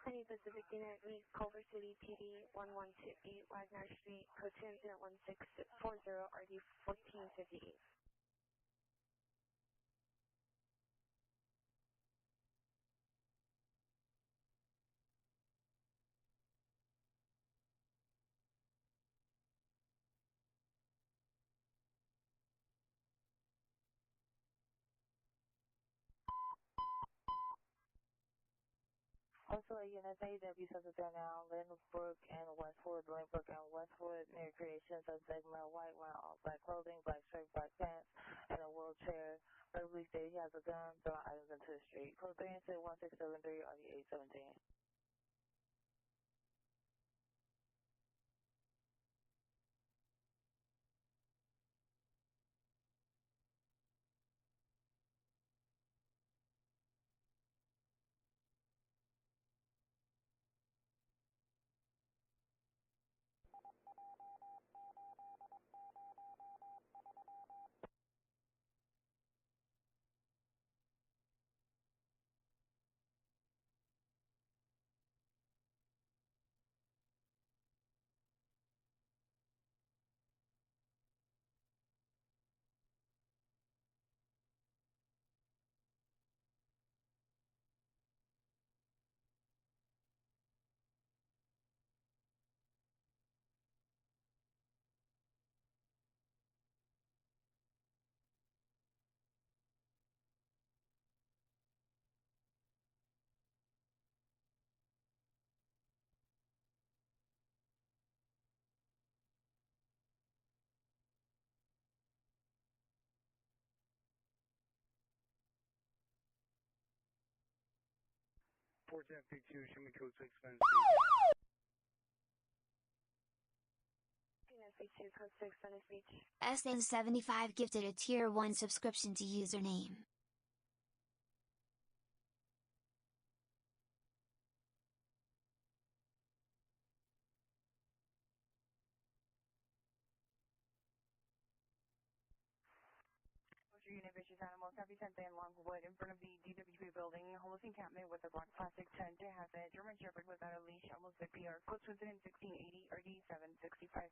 Any Pacific Unit, meet Culver City PD 1128 Wagner Street, code 2 incident 1640, RD 1458. Also, units AW Subathon now, Linbrook and Westwood, Linbrook and Westwood, near creation, subsegment, white one, all black clothing, black shirt, black pants, and a wheelchair. Ripley stated he has a gun, throwing items into the street. Code 3 incident 1673, RD 817. SN75 gifted a Tier 1 subscription to username. Unit Vicious Animals, Happy 10th Day in Longwood, in front of the DWP building, homeless encampment with a black plastic tent to have it, German Shepherd without a leash, almost at PR, code incident 1680, RD 765.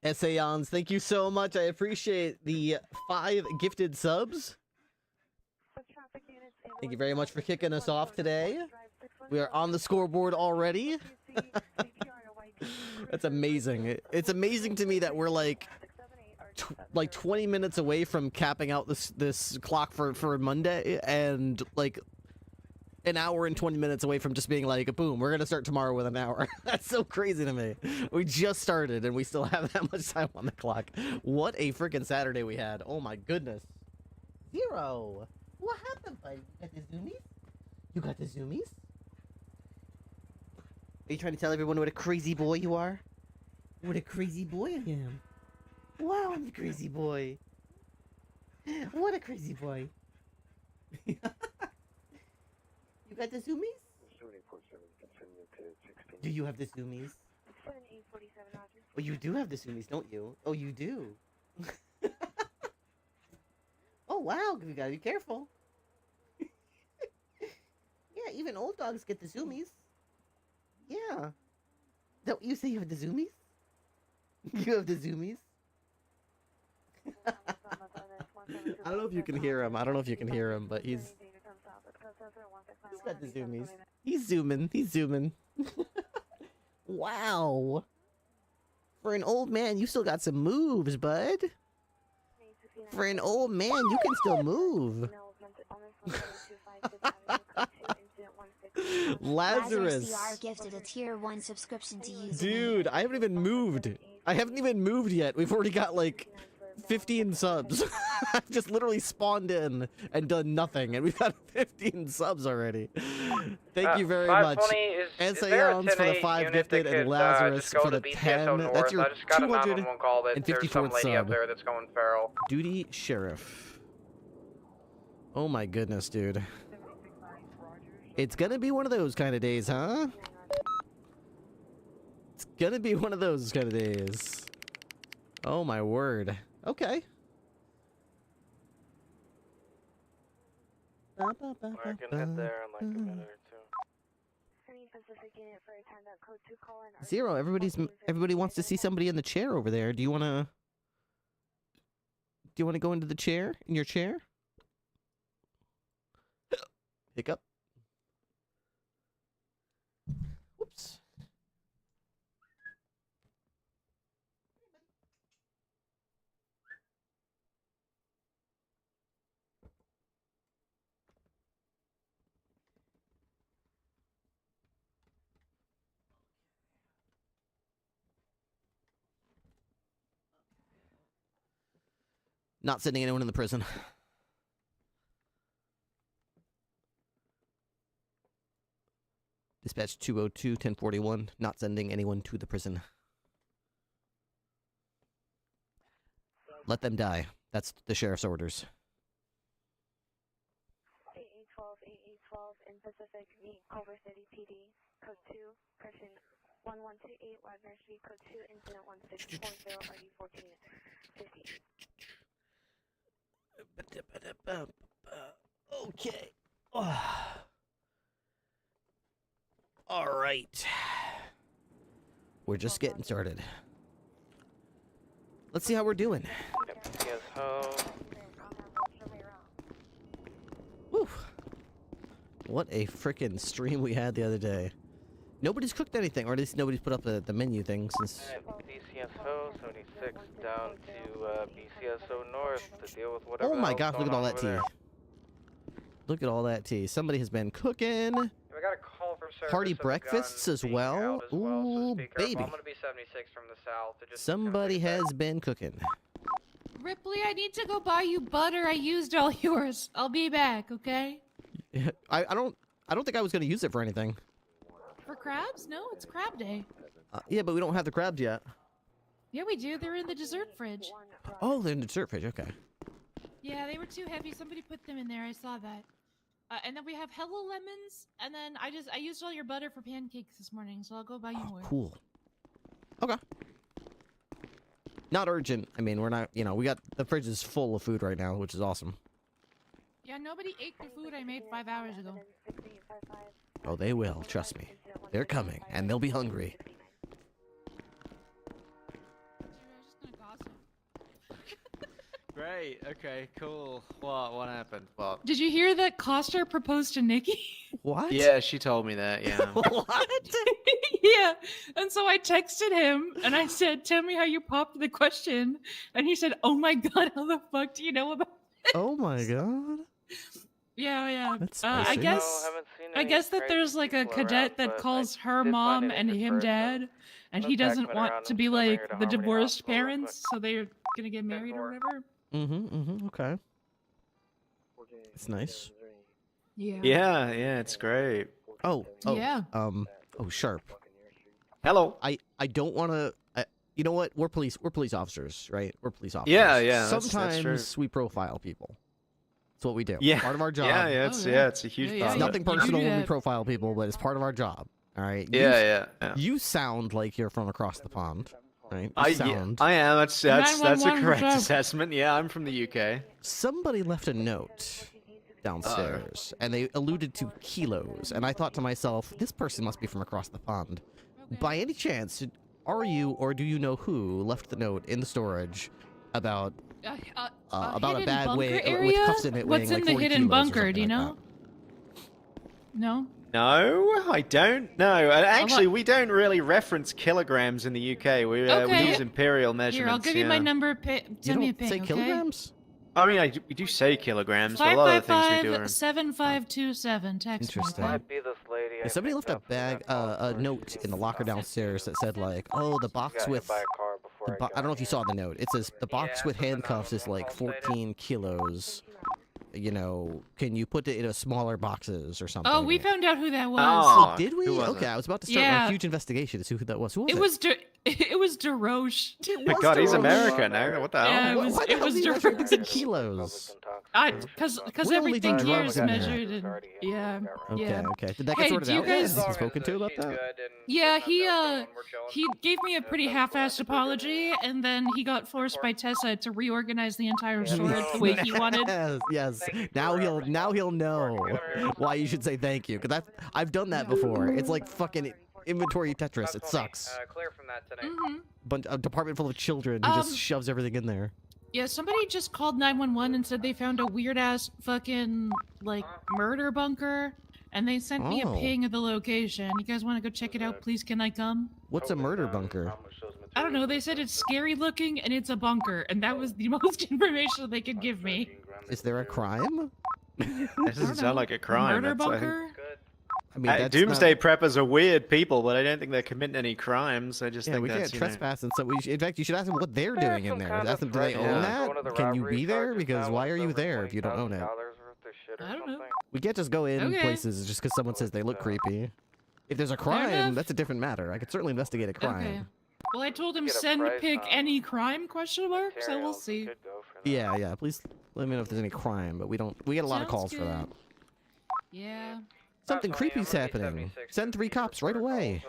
Essayons, thank you so much. I appreciate the 5 gifted subs. Thank you very much for kicking us off today. We are on the scoreboard already. That's amazing. It's amazing to me that we're like 20 minutes away from capping out this clock for Monday, and like an hour and 20 minutes away from just being like, boom, we're gonna start tomorrow with an hour. That's so crazy to me. We just started and we still have that much time on the clock. What a freaking Saturday we had. Oh my goodness. Zero. What happened, buddy? You got the zoomies? You got the zoomies? Are you trying to tell everyone what a crazy boy you are? What a crazy boy I am. Wow, I'm a crazy boy. What a crazy boy. You got the zoomies? 7847, continue to 16. Do you have the zoomies? 7847, Roger. Oh, you do have the zoomies, don't you? Oh, you do. Oh, wow, we gotta be careful. Yeah, even old dogs get the zoomies. Yeah. Don't you say you have the zoomies? You have the zoomies? I don't know if you can hear him. I don't know if you can hear him, but he's got the zoomies. He's zooming. He's zooming. Wow. For an old man, you still got some moves, bud. For an old man, you can still move. Lazarus DR gifted a Tier 1 subscription to username. Dude, I haven't even moved. I haven't even moved yet. We've already got like 15 subs. I've just literally spawned in and done nothing, and we've got 15 subs already. Thank you very much. Essayons for the 5 gifted, and Lazarus for the 10. That's your 254th sub. That's going feral. Duty Sheriff. Oh my goodness, dude. It's gonna be one of those kind of days, huh? It's gonna be one of those kind of days. Oh my word. Okay. I can head there in like a minute or two. Any Pacific unit for attendant code 2 call in. Zero. Everybody wants to see somebody in the chair over there. Do you wanna go into the chair? In your chair? Hiccup. Whoops. Not sending anyone in the prison. Dispatch 202-1041, not sending anyone to the prison. Let them die. That's the sheriff's orders. 8812 in Pacific, meet Culver City PD, code 2, person 1128 Wagner Street, code 2, incident 1640, RD 1450. Okay. All right. We're just getting started. Let's see how we're doing. Yes, ho. Woo. What a frickin' stream we had the other day. Nobody's cooked anything, or at least nobody's put up the menu thing since... BCSO 76 down to BCSO North to deal with whatever. Oh my gosh, look at all that tea. there. Look at all that tea. Somebody has been cooking. We got a call from service Hearty of a breakfasts gun as being well. out as well, so Ooh, speak careful. baby. I'm gonna be 76 from the south. So just Somebody kinda has been cooking. Ripley, I need to go buy you butter. I used all yours. I'll be back, okay? I don't think I was gonna use it for anything. For crabs? No, it's crab day. Yeah, but we don't have the crabs yet. Yeah, we do. They're in the dessert fridge. Oh, they're in the dessert fridge. Okay. Yeah, they were too heavy. Somebody put them in there. I saw that. And then we have hello lemons. And then I used all your butter for pancakes this morning, so I'll go buy you more. Cool. Okay. Not urgent. I mean, we're not. We got the fridge is full of food right now, which is awesome. Yeah, nobody ate the food I made 5 hours ago. Oh, they will. Trust me. They're coming, and they'll be hungry. Dude, I was just gonna gossip. Great. Okay. Cool. What happened? Well. Did you hear that Coster proposed to Nikki? What? Yeah, she told me that. Yeah. What? Yeah. And so I texted him and I said, "Tell me how you popped the question." And he said, "Oh my god, how the fuck do you know about it?" Oh my god. Yeah. That's I spicy. guess that there's like a cadet that calls her mom and him dad, and he doesn't want to be like the divorced parents, so they're gonna get married or whatever. Okay. It's nice. Yeah. Yeah. It's great. Oh. Yeah. Oh, Sharp. Hello. I don't want to. You know what? We're police officers, right? We're police officers. Yeah. Sometimes that's true. we profile people. That's what we do. Yeah. Part of our job. Yeah. Oh, yeah. It's a huge Yeah, part. It's of nothing it. personal do when we that. profile people, but it's part of our job. All right. Yeah. You sound like you're from across the pond, right? I sound. am. That's a 911 correct job. assessment. Yeah, I'm from the UK. Somebody left a note downstairs, and they alluded to kilos, and I thought to myself, this person must be from across the pond. Okay. By any chance, are you or do you know who left the note in the storage about about a hidden bag bunker with area? cuffs in it What's weighing in like the 40 hidden kilos or bunker? something Do you like know? No. No, I don't. No, actually, we don't really reference kilograms in the UK. We Okay. use imperial measurements. Here, I'll give you my yeah. number. You Send me a don't ping, say okay? kilograms? I mean, we do say kilograms, but a lot of the things we do are... 555-7527. Text me. Interesting. okay? Might be this lady. Yeah, somebody left a bag, a note in the locker downstairs that said like, "Oh, the box with." I don't know if you saw the note. It says the box with handcuffs is like 14 kilos. Can you put it in a smaller boxes or something? Oh, we found out who that was. Oh, Did we? who was Okay, it? I was about to start Yeah. a huge investigation to see who that was. Who was It it? was it it was DeRoche. My God, he's American now. What the hell? Yeah, Why the hell was do you measure things in kilos? Because We're only everything doing here drugs is in there. measured in, yeah. Okay, Yeah. okay. Did that get Hey, sorted do you out? guys- Has he spoken to about that? Yeah, he gave me a pretty half-assed apology, and then he got forced by Tessa to reorganize the entire store the way he wanted. Yes. Now he'll know why you should say thank you. Cause I've done that before. It's like fucking inventory Tetris. It sucks. Clear from that tonight. A department full of children who just shoves everything in there. Yeah, somebody just called 911 and said they found a weird-ass fucking, like, murder bunker, and they sent me a Oh. ping of the location. You guys want to go check it out, please? Can I come? What's a murder bunker? I don't know, they said it's scary-looking, and it's a bunker, and that was the most information they could give me. Is there a crime? That doesn't sound like a crime. Murder That's, I think- bunker? I mean, that's Doomsday not... preppers are weird people, but I don't think they're committing any crimes. I just Yeah, think we that's, can't you know... trespass, and so in fact, you should ask them what they're doing in there. Ask them, do they own Yeah. that? Can you be there? Because why are you there if you don't own it? I don't know. We can't just go in Okay. places just because someone says they look creepy. If there's a enough. crime, that's a different matter. I could certainly investigate a crime. Okay. Well, I told him Get a send price pick on any crime, question mark, so we'll see. Yeah, please let me know if there's any crime, but we get a lot of Sounds calls for good. that. Yeah. Something creepy's happening. Send 3 cops right away.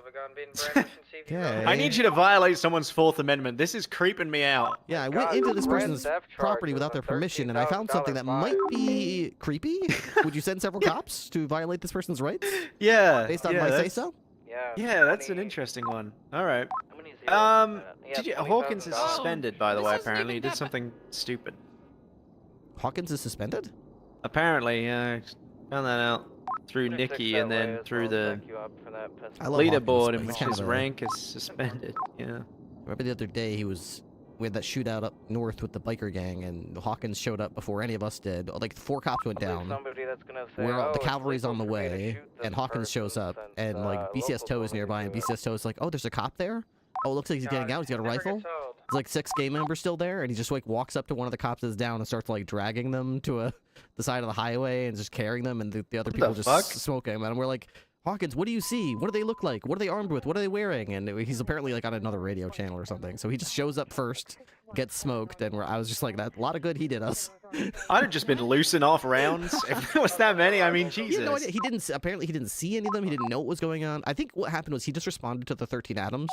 Okay. I need you to violate someone's Fourth Amendment. This is creeping me out. Yeah, I went into this person's property without their permission, and I found something that might be creepy. Would you send several cops to violate this person's rights? Yeah. Based on yeah, my that's- say-so? Yeah, that's an interesting one. All right. Hawkins is Oh, suspended, by the this way, isn't apparently. He even did that something stupid. Hawkins is suspended? Apparently, yeah. Found that out through Nikki and then through the I love Hawkins, leaderboard but in he's which kind his of a- rank is suspended. Yeah. Remember the other day we had that shootout up north with the biker gang, and Hawkins showed up before any of us did. Like 4 cops went down. The cavalry's on the way, and Hawkins shows up, and like BCS Toe is nearby, and BCS Toe is like, "Oh, there's a cop there. Oh, it looks like he's getting out. He's got a rifle." There's like 6 gang members still there, and he just like walks up to one of the cops that's down and starts like dragging them to the side of the highway and just carrying them, and the other people just smoking them. And we're like, Hawkins, what do you see? What do they look like? What are they armed with? What are they wearing? And he's apparently like on another radio channel or something. So he just shows up first, gets smoked, and I was just like, that a lot of good he did us. I'd have just been loosing off rounds if there was that many. I mean, Jesus. He had no idea. Apparently he didn't see any of them. He didn't know what was going on. I think what happened was he just responded to the 13 Atoms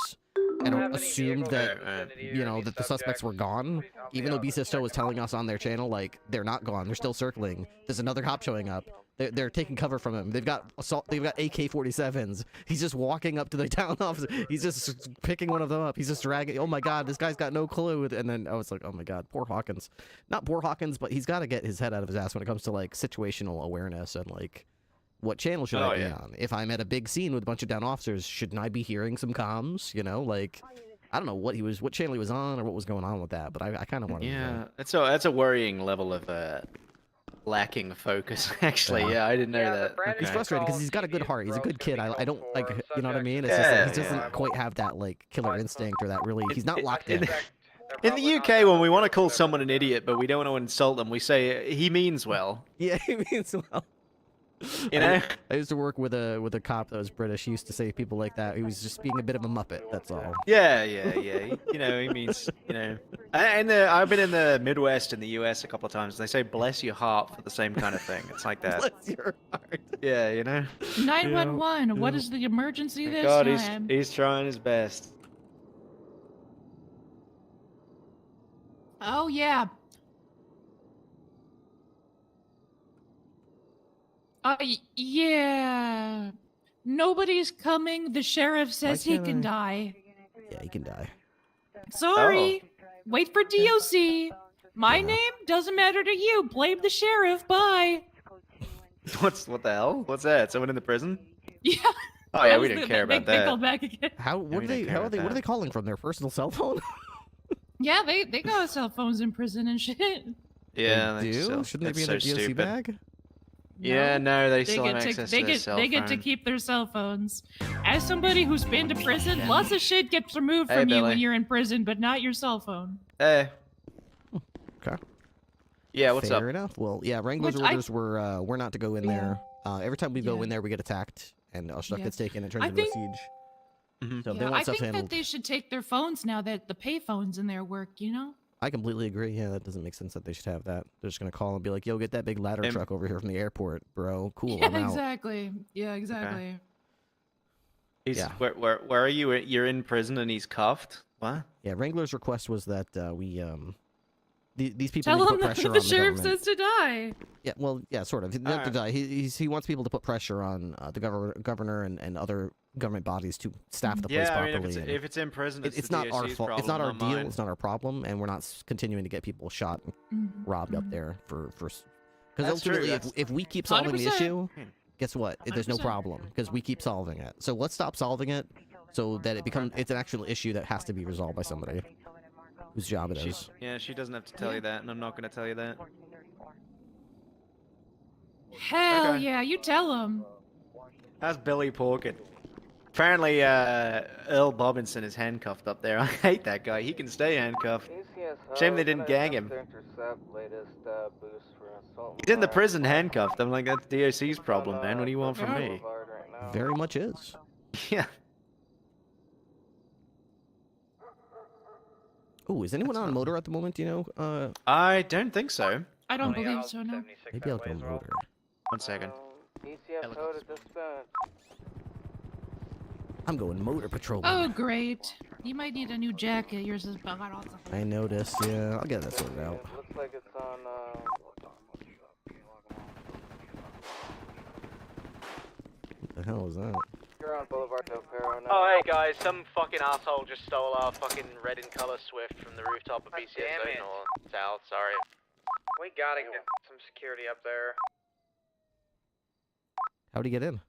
and assumed that, that the suspects were gone, even though BCSO was telling us on their channel, like, they're not gone. They're still circling. There's another cop showing up. They're taking cover from him. They've got AK-47s. He's just walking up to the town office. He's just picking one of them up. He's just dragging. Oh my God, this guy's got no clue. And then I was like, oh my God, poor Hawkins. Not poor Hawkins, but he's got to get his head out of his ass when it comes to like situational awareness and like, what channel should I be on? If I'm at a big scene with a bunch of down officers, shouldn't I be hearing some comms? Like, I don't know what channel he was on or what was going on with that, but I kind of wanted to know. That's a worrying level of lacking focus. Actually, yeah, I didn't know that. He's Okay. frustrated because he's got a good heart. He's a good kid. I don't like, you know what I mean? It's just like, he doesn't quite have that like killer instinct or that really. He's not locked in. In the UK, when we want to call someone an idiot, but we don't want to insult them, we say he means well. Yeah, he means well. You know, I used to work with a cop that was British. He used to say people like that. He was just being a bit of a muppet. That's all. yeah. He means, And I've been in the Midwest in the US a couple of times, and they say "bless your heart" for the same kind of thing. It's like that. Bless your heart. Yeah, 911. What is the emergency this God, time? he's trying his best. Oh yeah. Yeah. Nobody's coming. The sheriff says he can't can I- die. Yeah, he can die. Sorry. Oh. Wait for DOC. My name doesn't matter to you. Blame the sheriff. Bye. What the hell? What's that? Someone in the prison? Yeah. Oh yeah, we didn't care about They that. called back again. What are they calling from their personal cell phone? Yeah, they got cell phones in prison and shit. Yeah, they do. so- Shouldn't they be in that's their so DOC stupid. bag? Yeah, no, they still have get access they to their get cell they get to phone. keep their cell phones. As somebody who's been to prison, lots of shit gets removed Hey, from you Billy. when you're in prison, but not your cell phone. Hey. Okay. Yeah, what's Fair up? enough. Well, yeah, Wrangler's Which I- orders were not to go in there. Every time we go Yeah. in there, we get attacked, and our stuff Yeah. gets taken and turns I into a think- siege. So if they Yeah, want I stuff think handled, that they should take their phones now that the pay phones in there work, you know? I completely agree. Yeah, that doesn't make sense that they should have that. They're just gonna call and be like, "Yo, get that big ladder truck over here from the airport, bro. Cool, Yeah, I'm out." exactly. Yeah, exactly. He's Yeah. where are you? You're in prison and he's cuffed. What? Yeah, Wrangler's request was that these people Tell need to him put that pressure the on the sheriff government. says to die. Yeah, well, yeah, sort of. Not to die. He wants people to put pressure on the governor and other government bodies to staff the place Yeah, I properly. mean, if it's in prison, it's the not our DOC's fault. It's not problem, our not deal. mine. It's not our problem, and we're not continuing to get people shot and robbed up there for because ultimately, if we keep solving the 100%. issue, guess what? There's no 100%. problem because we keep solving it. So let's stop solving it so that it's an actual issue that has to be resolved by somebody whose job it is. Yeah, she doesn't have to tell you that, and I'm not going to tell you that. Hell yeah, you tell him. How's Billy Porkin? Apparently, Earl Bobinson is handcuffed up there. I hate that guy. He can stay handcuffed. Shame they didn't gang him. He's in the prison handcuffed. I'm like, that's DOC's problem, man. What do you want from me? Very much is. Yeah. Oh, is anyone on motor at the moment? Do you know? I don't think so. I don't believe so, no. Maybe I'll go motor. 1 second. I'm going motor patrol. Oh, great. You might need a new jacket. Yours is buggered off. I noticed. Yeah, I'll get that sorted out. Looks like it's on, What the hell is that? You're on Boulevard Del Perro now. Oh, hey guys, some fucking asshole just stole our fucking red and color Swift from the rooftop of BCS North South. Sorry. We gotta get some security up there. How'd he get in?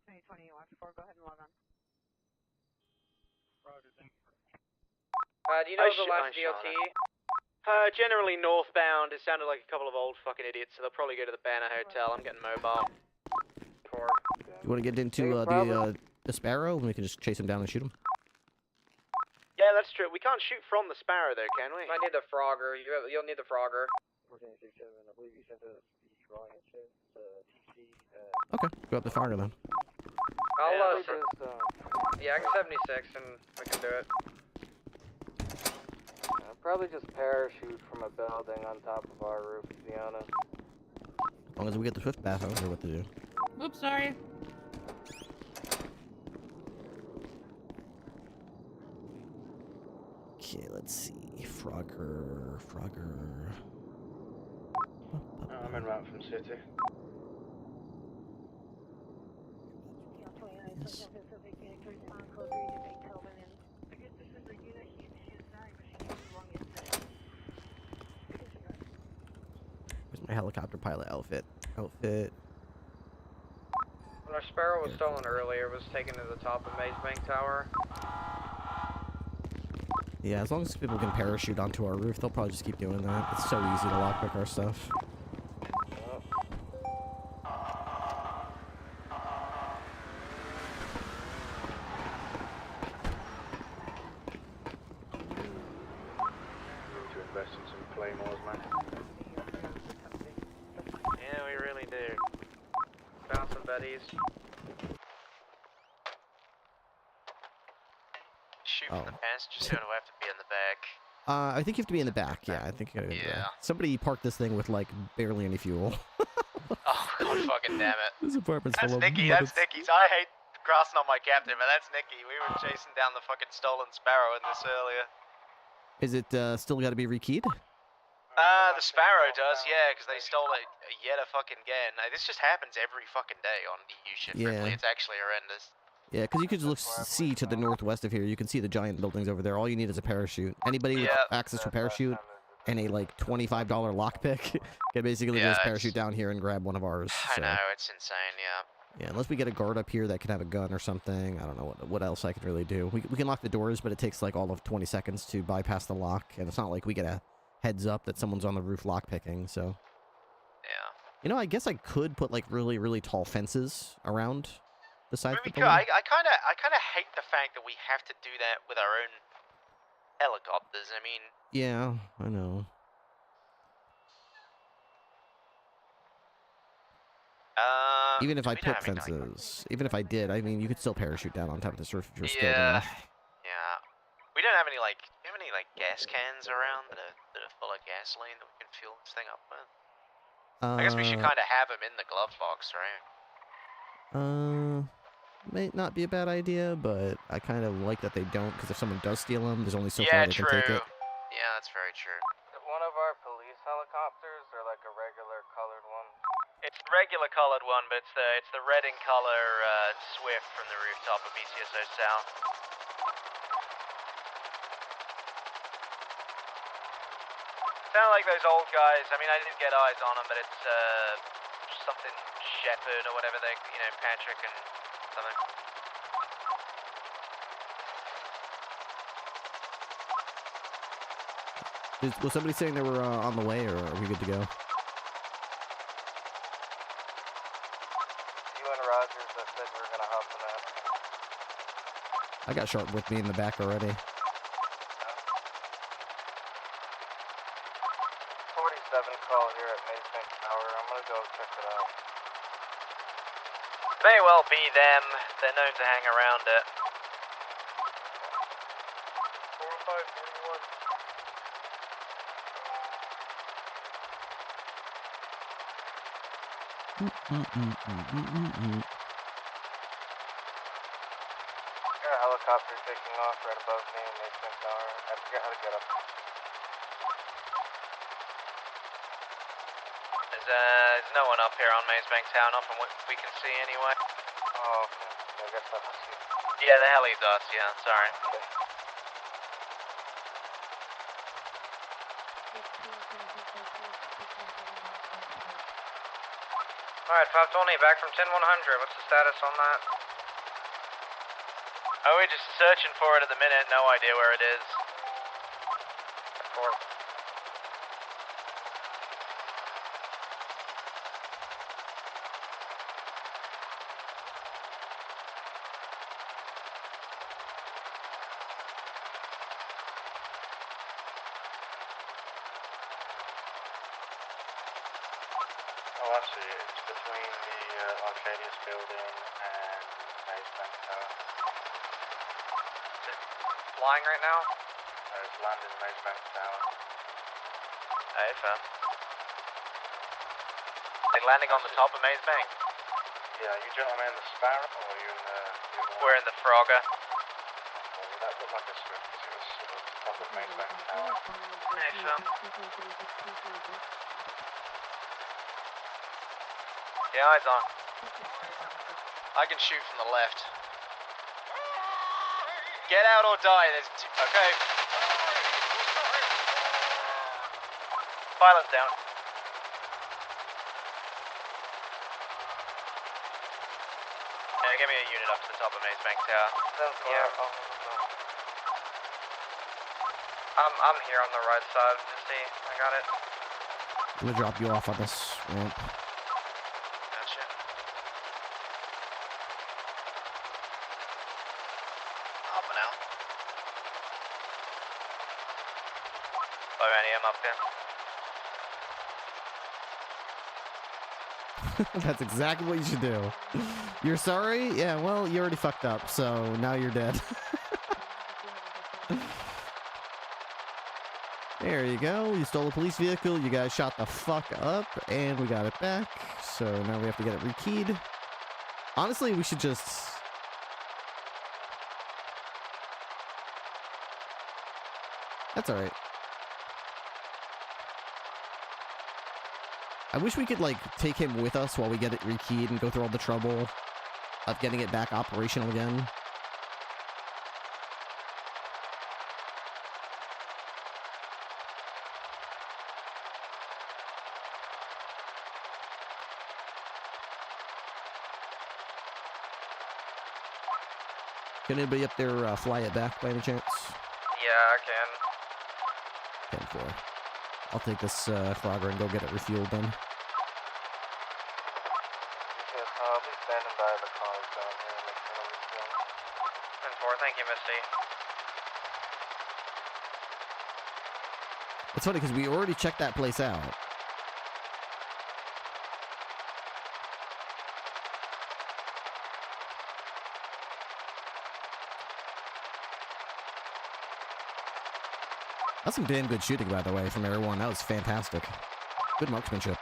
2020, watch 4, go ahead and log on. Do you know the last DOT? Generally northbound. It sounded like a couple of old fucking idiots, so they'll probably go to the Banner Hotel. I'm getting mobile. You want to get into the Sparrow, and we can just chase him down and shoot him? Yeah, that's true. We can't shoot from the Sparrow, though, can we? I need the Frogger. You'll need the Frogger. Okay, go up the fire then. I'll yeah, I can 76 and we can do it. Probably just parachute from a building on top of our roof, to be honest. As long as we get the Swift back, I don't know what to do. Oops, sorry. Okay, let's see. Frogger. I'm en route from City. Yes. Where's my helicopter pilot outfit? When our Sparrow was stolen earlier, it was taken to the top of Maze Bank Tower. Yeah, as long as people can parachute onto our roof, they'll probably just keep doing that. It's so easy to lockpick our stuff. To invest in some claymores, man. Yeah, we really do. Found some betties. Shoot from the passenger zone, do I have to be in the back? I think you have to be in the back. Yeah, I think you gotta be in the back. Somebody parked this thing with like barely any fuel. Oh, god fucking damn it. This apartment's That's full Nicky, of that's Nicky's. I hate crossing on my captain, but that's Nicky. We were chasing down the fucking stolen Sparrow in this earlier. Is it still got to be rekeyed? The Sparrow does, yeah, because they stole it yet a fucking again. This just happens every fucking day on DU shit, Ripley. It's actually horrendous. Yeah, because you could just see to the northwest of here. You can see the giant buildings over there. All you need is a parachute. Anybody with access to a parachute and a like $25 lockpick can basically just parachute down here and grab one of ours. I know, it's insane, yeah. Yeah, unless we get a guard up here that can have a gun or something. I don't know what else I could really do. We can lock the doors, but it takes like all of 20 seconds to bypass the lock, and it's not like we get a heads up that someone's on the roof lockpicking. So, yeah. You know, I guess I could put like really, really tall fences around the side. I kind of hate the fact that we have to do that with our own helicopters. I mean, yeah, I know. Even if I we don't put have any, fences, even if I did, I mean, you could still parachute down on top of this roof if you're skilled yeah, enough. yeah. We don't have any like, do you have any like gas cans around that are full of gasoline that we can fuel this thing up with? I guess we should kind of have them in the glove box, right? May not be a bad idea, but I kind of like that they don't, because if someone does steal them, there's only so far they can take it. Yeah, that's very true. One of our police helicopters, or like a regular colored one? It's the regular colored one, but it's the red in color Swift from the rooftop of BCSO South. Sound like those old guys. I mean, I didn't get eyes on them, but it's something Shepherd or whatever they, Patrick and something. Was somebody saying they were on the way, or are we good to go? You and Rogers that said we were gonna hop in that. I got Sharp with me in the back already. 47 call here at Mason Tower. I'm gonna go check it out. May well be them. They're known to hang around it. 4541. Got a helicopter taking off right above me in Mason Tower. I forget how to get up. There's no one up here on Mazebank Tower, not from what we can see anyway. Oh, okay. I guess that's you. Yeah, the heli's us, yeah, sorry. Okay. Alright, 520, back from 10100. What's the status on that? Oh, we're just searching for it at the minute, no idea where it is. Oh, I see. It's between the Arcadius building and Mazebank Tower. Is it flying right now? It's landing Mazebank Tower. Hey, fair. They landing on the top of Mazebank? Yeah, you gentlemen in the Sparrow, or are you in the... We're in the Frogger. Well, that looked like a Swift, because it was sort of top of Mazebank Tower. Hey, fair. Yeah, eyes on. I can shoot from the left. Get out or die. There's two. Okay. Pilot's down. Give me a unit up to the top of Mazebank Tower. Yeah. I'm here on the right side. Misty, I got it. I'm gonna drop you off on this ramp. Gotcha. Hopping out. Bye, Manny, I'm up here. That's exactly what you should do. You're sorry? Yeah, well, you already fucked up, so now you're dead. There you go. You stole a police vehicle, you guys shot the fuck up, and we got it back. So now we have to get it rekeyed. Honestly, we should just... That's alright. I wish we could, like, take him with us while we get it rekeyed and go through all the trouble of getting it back operational again. Can anybody up there fly it back by any chance? Yeah, I can. 10-4. I'll take this Frogger and go get it refueled then. Yes, I'll be standing by the cars down here and make sure I'm doing. 10-4, thank you, Misty. It's funny because we already checked that place out. That's some damn good shooting, by the way, from everyone. That was fantastic. Good marksmanship.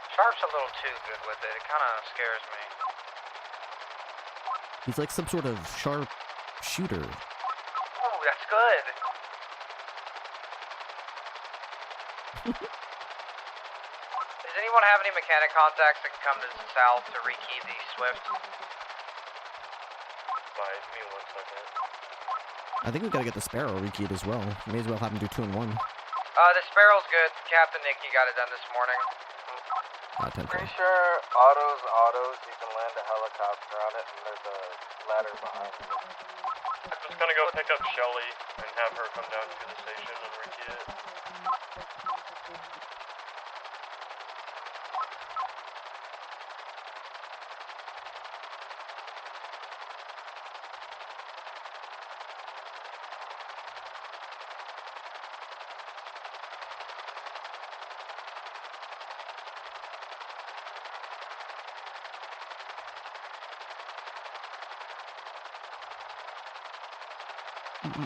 Sharp's a little too good with it. It kind of scares me. He's like some sort of sharp shooter. Ooh, that's good. Does anyone have any mechanic contacts that can come to the south to rekey the Swift? Sorry, give me 1 second. I think we gotta get the Sparrow rekeyed as well. May as well have him do 2 in 1. The Sparrow's good. Captain Nicky got it done this morning. Pretty sure autos, you can land a helicopter on it, and there's a ladder behind you. I'm just gonna go pick up Shelly and have her come down to the station and rekey it. And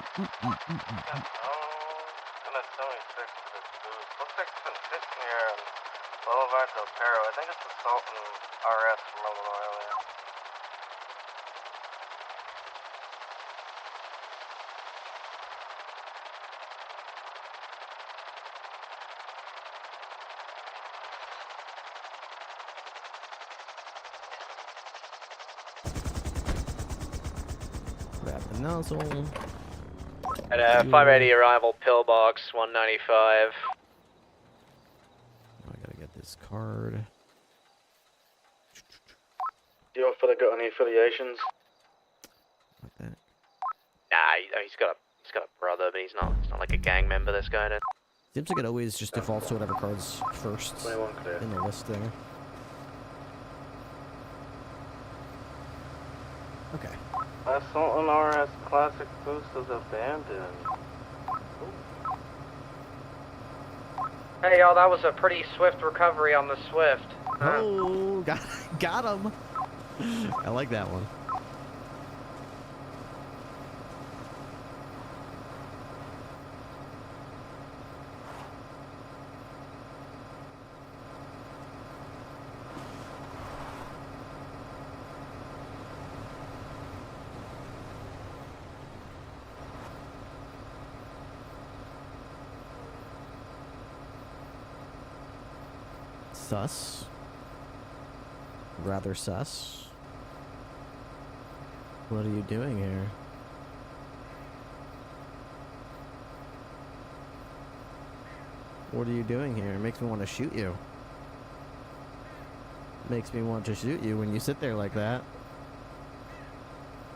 it's 76 for this boost. Looks like it's been sitting here on Boulevard Del Perro. I think it's assaulting RS from a little earlier. Grab the nozzle. At 580 arrival, pillbox 195. I gotta get this card. Do you feel got any affiliations? Like that. Nah, he's got a brother, but he's not like a gang member. This guy did. Seems like it always just defaults to whatever card's first 21 clear. in the list there. Okay. Assault RS Classic Boost is abandoned. Hey y'all, that was a pretty swift recovery on the Swift. Oh, got him. I like that one. Sus. Rather sus. What are you doing here? What are you doing here? It makes me want to shoot you. Makes me want to shoot you when you sit there like that.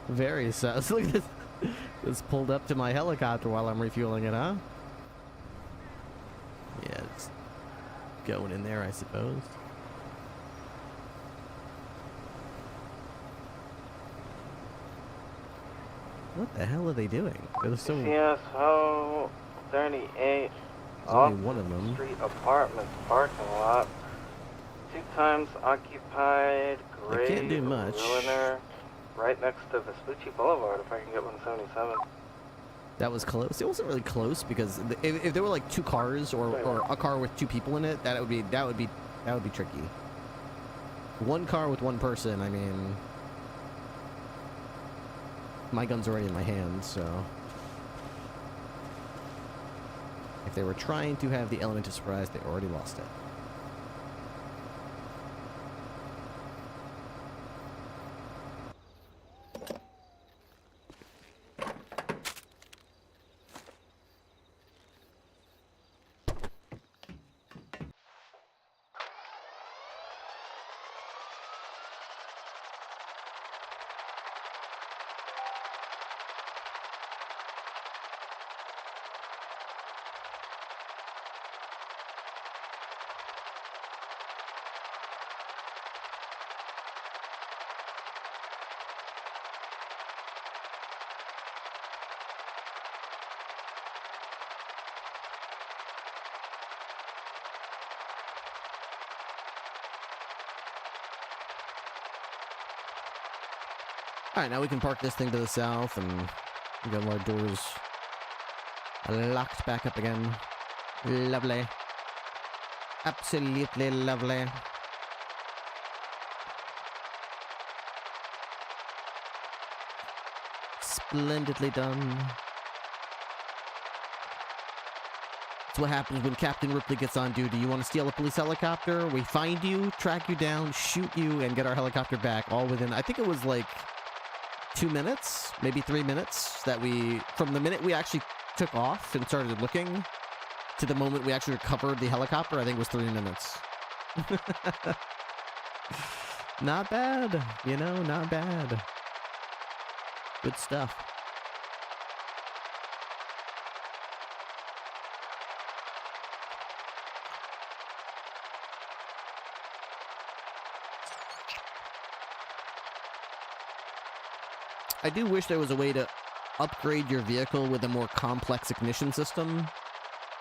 Very sus. Look at this. It's pulled up to my helicopter while I'm refueling it, huh? Yeah, it's going in there, I suppose. What the hell are they doing? They're so... CSO 38 Only one of them. Street Apartments parking lot. 2 times occupied. They can't do much. Ruiner, right next to Vespucci Boulevard. If I can get 177. That was close. It wasn't really close because if there were like 2 cars or a car with 2 people in it, that would be tricky. 1 car with 1 person. I mean, my gun's already in my hand, so if they were trying to have the element of surprise, they already lost it. Alright, now we can park this thing to the south and We got our doors locked back up again. Lovely. Absolutely lovely. Splendidly done. That's what happens when Captain Ripley gets on duty. You want to steal a police helicopter? We find you, track you down, shoot you, and get our helicopter back. All within, I think it was like 2 minutes, maybe 3 minutes, that from the minute we actually took off and started looking to the moment we actually recovered the helicopter, I think it was 3 minutes. Not bad, you know, not bad. Good stuff. I do wish there was a way to upgrade your vehicle with a more complex ignition system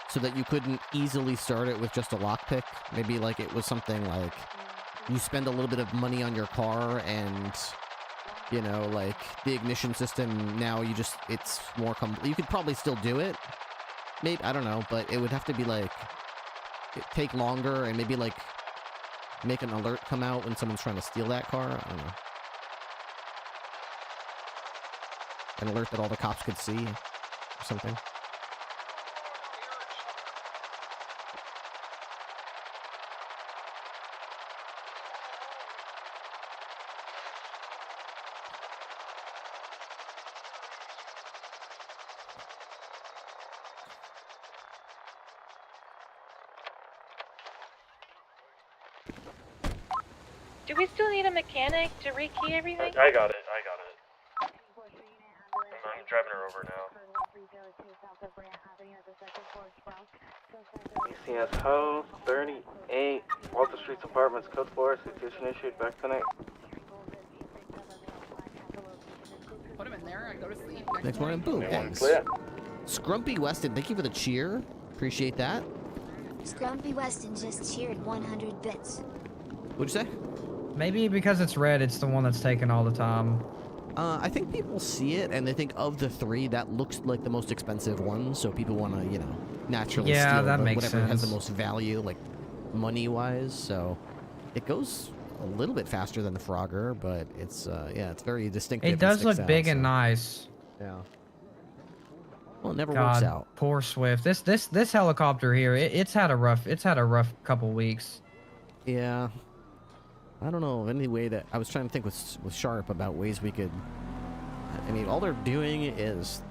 so that you couldn't easily start it with just a lockpick. Maybe like it was something like you spend a little bit of money on your car and, you know, like the ignition system now it's more you could probably still do it. Maybe, I don't know, but it would have to be like, take longer and maybe like make an alert come out when someone's trying to steal that car. I don't know. An alert that all the cops could see or something. Do we still need a mechanic to rekey everything? I got it. I'm driving her over now. ECS Ho, 38, Walter Streets Apartments, Code 4, citation issued, back tonight. Put him in there, I go to sleep. Next morning, boom, thanks. Scrumpy Weston, thank you for the cheer. Appreciate that. Scrumpy Weston just cheered 100 bits. What'd you say? Maybe because it's red, it's the one that's taken all the time. I think people see it and they think of the three, that looks like the most expensive one, so people want to, you know, naturally steal that makes whatever has sense. the most value, like money-wise. So it goes a little bit faster than the Frogger, but it's yeah, it's very distinctive. It does look big and nice. Yeah. Well, it never works out. Poor Swift. This helicopter here, it's had a rough couple weeks. Yeah. I don't know of any way that I was trying to think with Sharp about ways we could. I mean, all they're doing is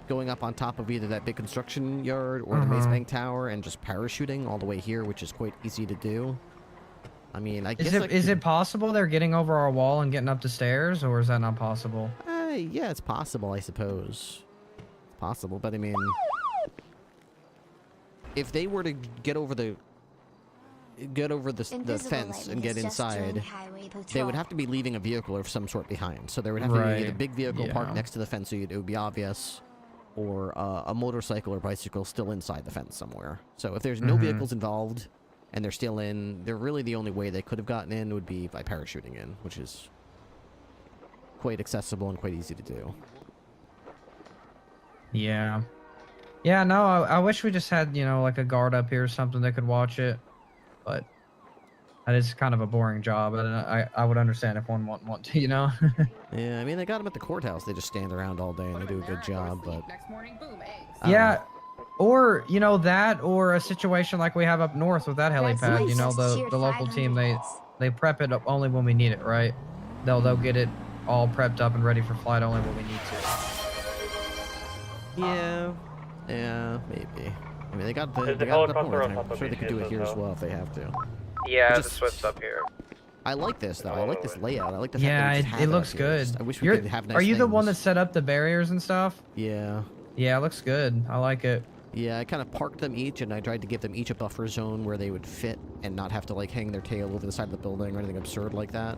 going up on top of either that big construction yard or the Maze Bank Tower and just parachuting all the way here, which is quite easy to do. I mean, I guess is it possible they're getting over our wall and getting up the stairs, or is that not possible? Yeah, it's possible, I suppose. It's possible, but I mean, if they were to get over the fence and get inside, they would have to be leaving a vehicle of some sort behind. So there would have to be either a big vehicle parked next to the fence so it would be obvious, or a motorcycle or bicycle still inside the fence somewhere. So if there's no vehicles involved and they're still in, they're really the only way they could have gotten in would be by parachuting in, which is quite accessible and quite easy to do. Yeah. Yeah, no, I wish we just had, you know, like a guard up here or something that could watch it. But that is kind of a boring job, and I would understand if one want to, you know. Yeah, I mean, they got them at the courthouse. They just stand around all day and they do a good job, but Next morning, boom, yeah, or you know that, or a situation like we have up north with that helipad. You know, the local team they prep it up only when we need it, right? They'll get it all prepped up and ready for flight only when we need to. Yeah, maybe. I mean, they got it up helicopter north, on top I'm of sure they could do it here as ECS well if they have to. Yeah, the Swift's up here. I like this though. I like this layout. I like the fact Yeah, that we just have it looks up here. good. I wish we could have nice Are you the one that things. set up the barriers and stuff? Yeah. Yeah, it looks good. I like it. Yeah, I kind of parked them each, and I tried to give them each a buffer zone where they would fit and not have to like hang their tail over the side of the building or anything absurd like that.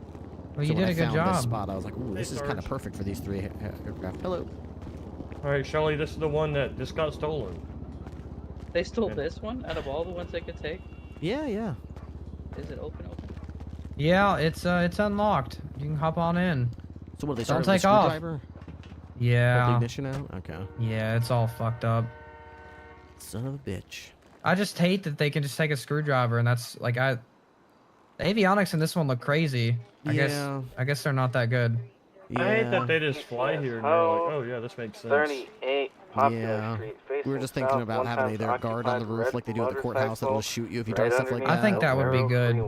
Well, so you when did a I good found job. this spot, I was like, ooh, this is kind of perfect for these three aircraft. Hello. Alright, Shelly, this is the one that just got stolen. They stole this one out of all the ones they could take? Yeah. Is it open? Yeah, it's unlocked. You can hop on in. So what, they Don't started with a take off. screwdriver? Pulled the Yeah. ignition out? Okay. Yeah, it's all fucked up. Son of a bitch. I just hate that they can just take a screwdriver and that's like the avionics in this one look crazy. I guess they're not that good. Yeah. I hate that they just fly here and they're like, oh yeah, this makes sense. 38 Yeah. We were just thinking about having a guard on the roof like they do at the courthouse that will shoot you if you try stuff like that. I think that would be good.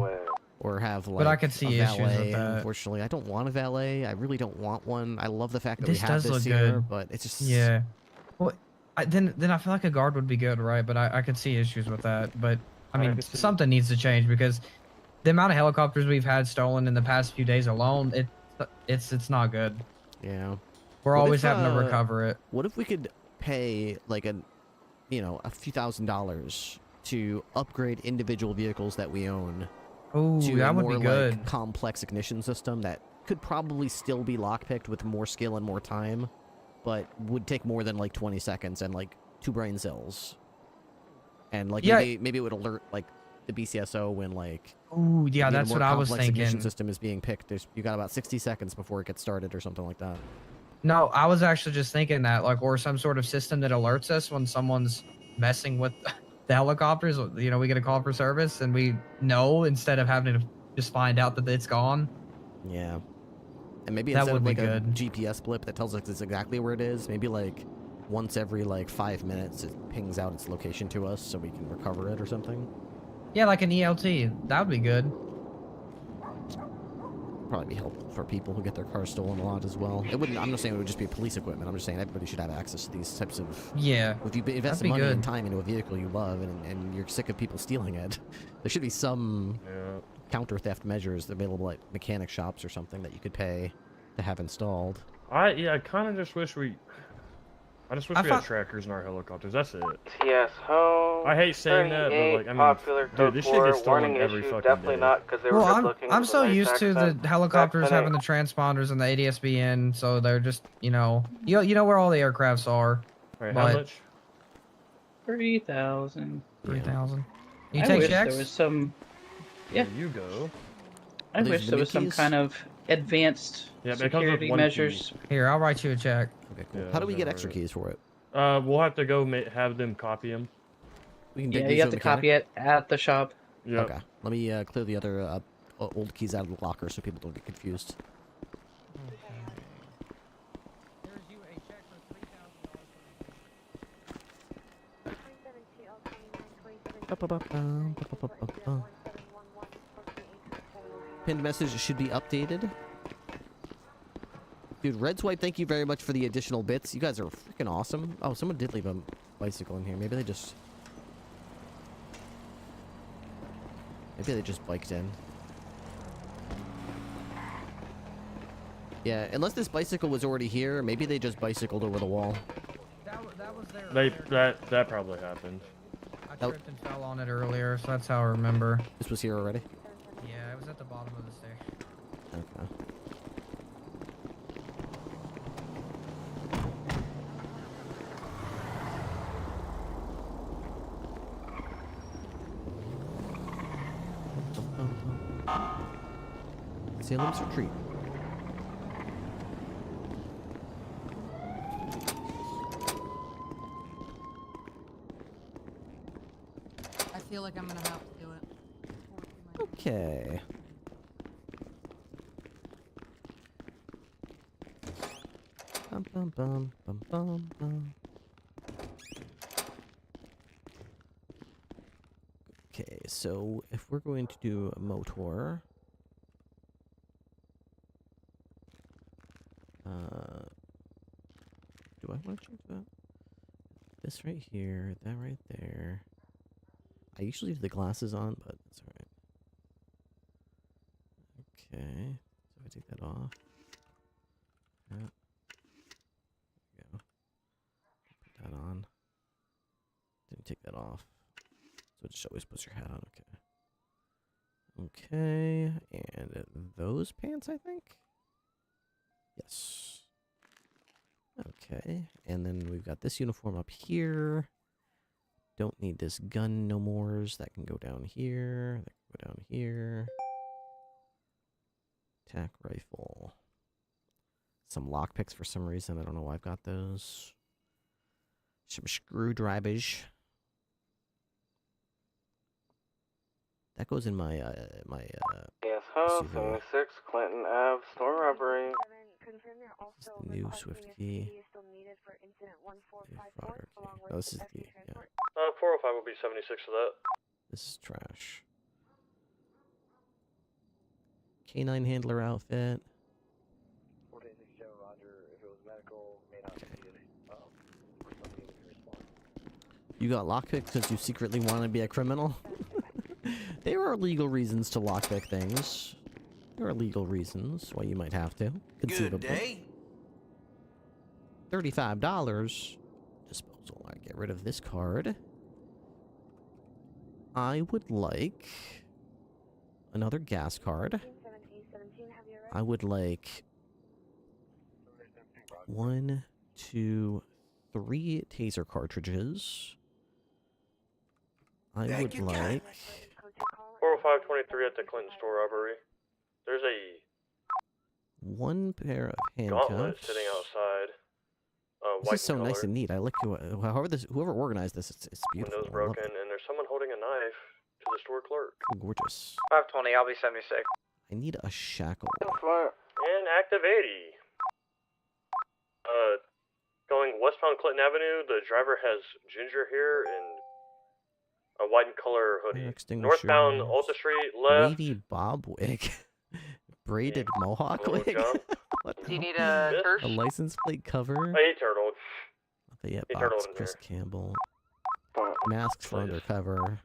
Or have like but I could see a issues valet. with that. Unfortunately, I don't want a valet. I really don't want one. I love the fact that This we have does this look here, good. but it's just Yeah. Well, then I feel like a guard would be good, right? But I could see issues with that. But I mean, something needs to change because the amount of helicopters we've had stolen in the past few days alone, it's not good. Yeah. We're always having to recover it. What if we could pay like a few $1,000s to upgrade individual vehicles that we own? Oh, to that a would more be good. Like, complex ignition system that could probably still be lockpicked with more skill and more time, but would take more than like 20 seconds and like 2 brain cells. And like maybe it would alert like the BCSO when like oh yeah, that's what I was thinking. Ignition system is being picked. You got about 60 seconds before it gets started or something like that. No, I was actually just thinking that like or some sort of system that alerts us when someone's messing with the helicopters. We get a call for service and we know instead of having to just find out that it's gone. Yeah. And maybe that instead would of like be good. a GPS blip that tells us exactly where it is, maybe like once every like 5 minutes it pings out its location to us so we can recover it or something. Yeah, like an ELT. That would be good. Probably be helpful for people who get their cars stolen a lot as well. It wouldn't. I'm not saying it would just be police equipment. I'm just saying everybody should have access to these types of. Yeah. If you invest money and time into a vehicle you love and you're sick of people stealing it, there should be some counter theft measures available at mechanic shops or something that you could pay to have installed. I kind of just wish we. I just wish we had trackers in our helicopters. That's it. TS home. I hate saying that, but like, I mean, popular dude, this shit gets stolen warning every issue, fucking definitely day. not because they were just looking. I'm so used to the helicopters Back having the transponders and the ADSB in, so they're just you know where all the aircrafts are. Right, how much? 3,000. 3,000. You I take wish checks? there was some. Yeah. There you go. I wish there was some kind of advanced security measures. Here, I'll write you a check. Okay, cool. How do we get extra keys for it? We'll have to go have them copy them. We can Yeah, you have to copy it at the shop. Yeah. Okay. Let me clear the other old keys out of the locker so people don't get confused. Pinned message should be updated. Dude, Red Swipe, thank you very much for the additional bits. You guys are freaking awesome. Oh, someone did leave a bicycle in here. Maybe they just biked in. Yeah, unless this bicycle was already here, maybe they just bicycled over the wall. That was there. That probably happened. I tripped and fell on it earlier, so that's how I remember. This was here already? Yeah, it was at the bottom of the stairs. Okay. Salem's Retreat. I feel like I'm gonna have to do it. Okay. Bum, bum, bum, bum, bum, bum. Okay, so if we're going to do a motor, do I want to change that? This right here, that right there. I usually leave the glasses on, but it's alright. Okay, so I take that off. Yeah. There we go. Put that on. Didn't take that off. So it just always puts your hat on, okay. Okay, and those pants, I think? Yes. Okay, and then we've got this uniform up here. Don't need this gun no mores. That can go down here. That can go down here. Tac rifle. Some lockpicks for some reason. I don't know why I've got those. Some screwdrivers. That goes in my Yes, ho, SUV. 76 Clinton Ave, store robbery. It's the new Swift key. Oh, this is the, yeah. 405 will be 76 for that. This is trash. Canine handler outfit. You got lockpicks because you secretly want to be a criminal? There are legal reasons to lockpick things. There are legal reasons why you might have to. Conceivably. Good day. $35. Disposal. I get rid of this card. I would like another gas card. I would like 1, 2, 3 taser cartridges. I would like 40523 at the Clinton store robbery. There's a 1 pair of gauntlet handcuffs. sitting outside. This White is so in nice color. and neat. I like whoever organized this. It's beautiful. Windows I love broken, it. and there's someone holding a knife to the store clerk. Gorgeous. 520, I'll be 76. I need a shackle. And active 80. Going westbound Clinton Avenue, the driver has ginger hair and a white in color hoodie. Northbound Alta Street, left. Wavy bob wig. Braided mohawk Hello, wig. John. What Do you the need hell? a church? A license plate cover. He turtled. Lafayette He box. turtled in Chris there. Campbell. Masks for undercover.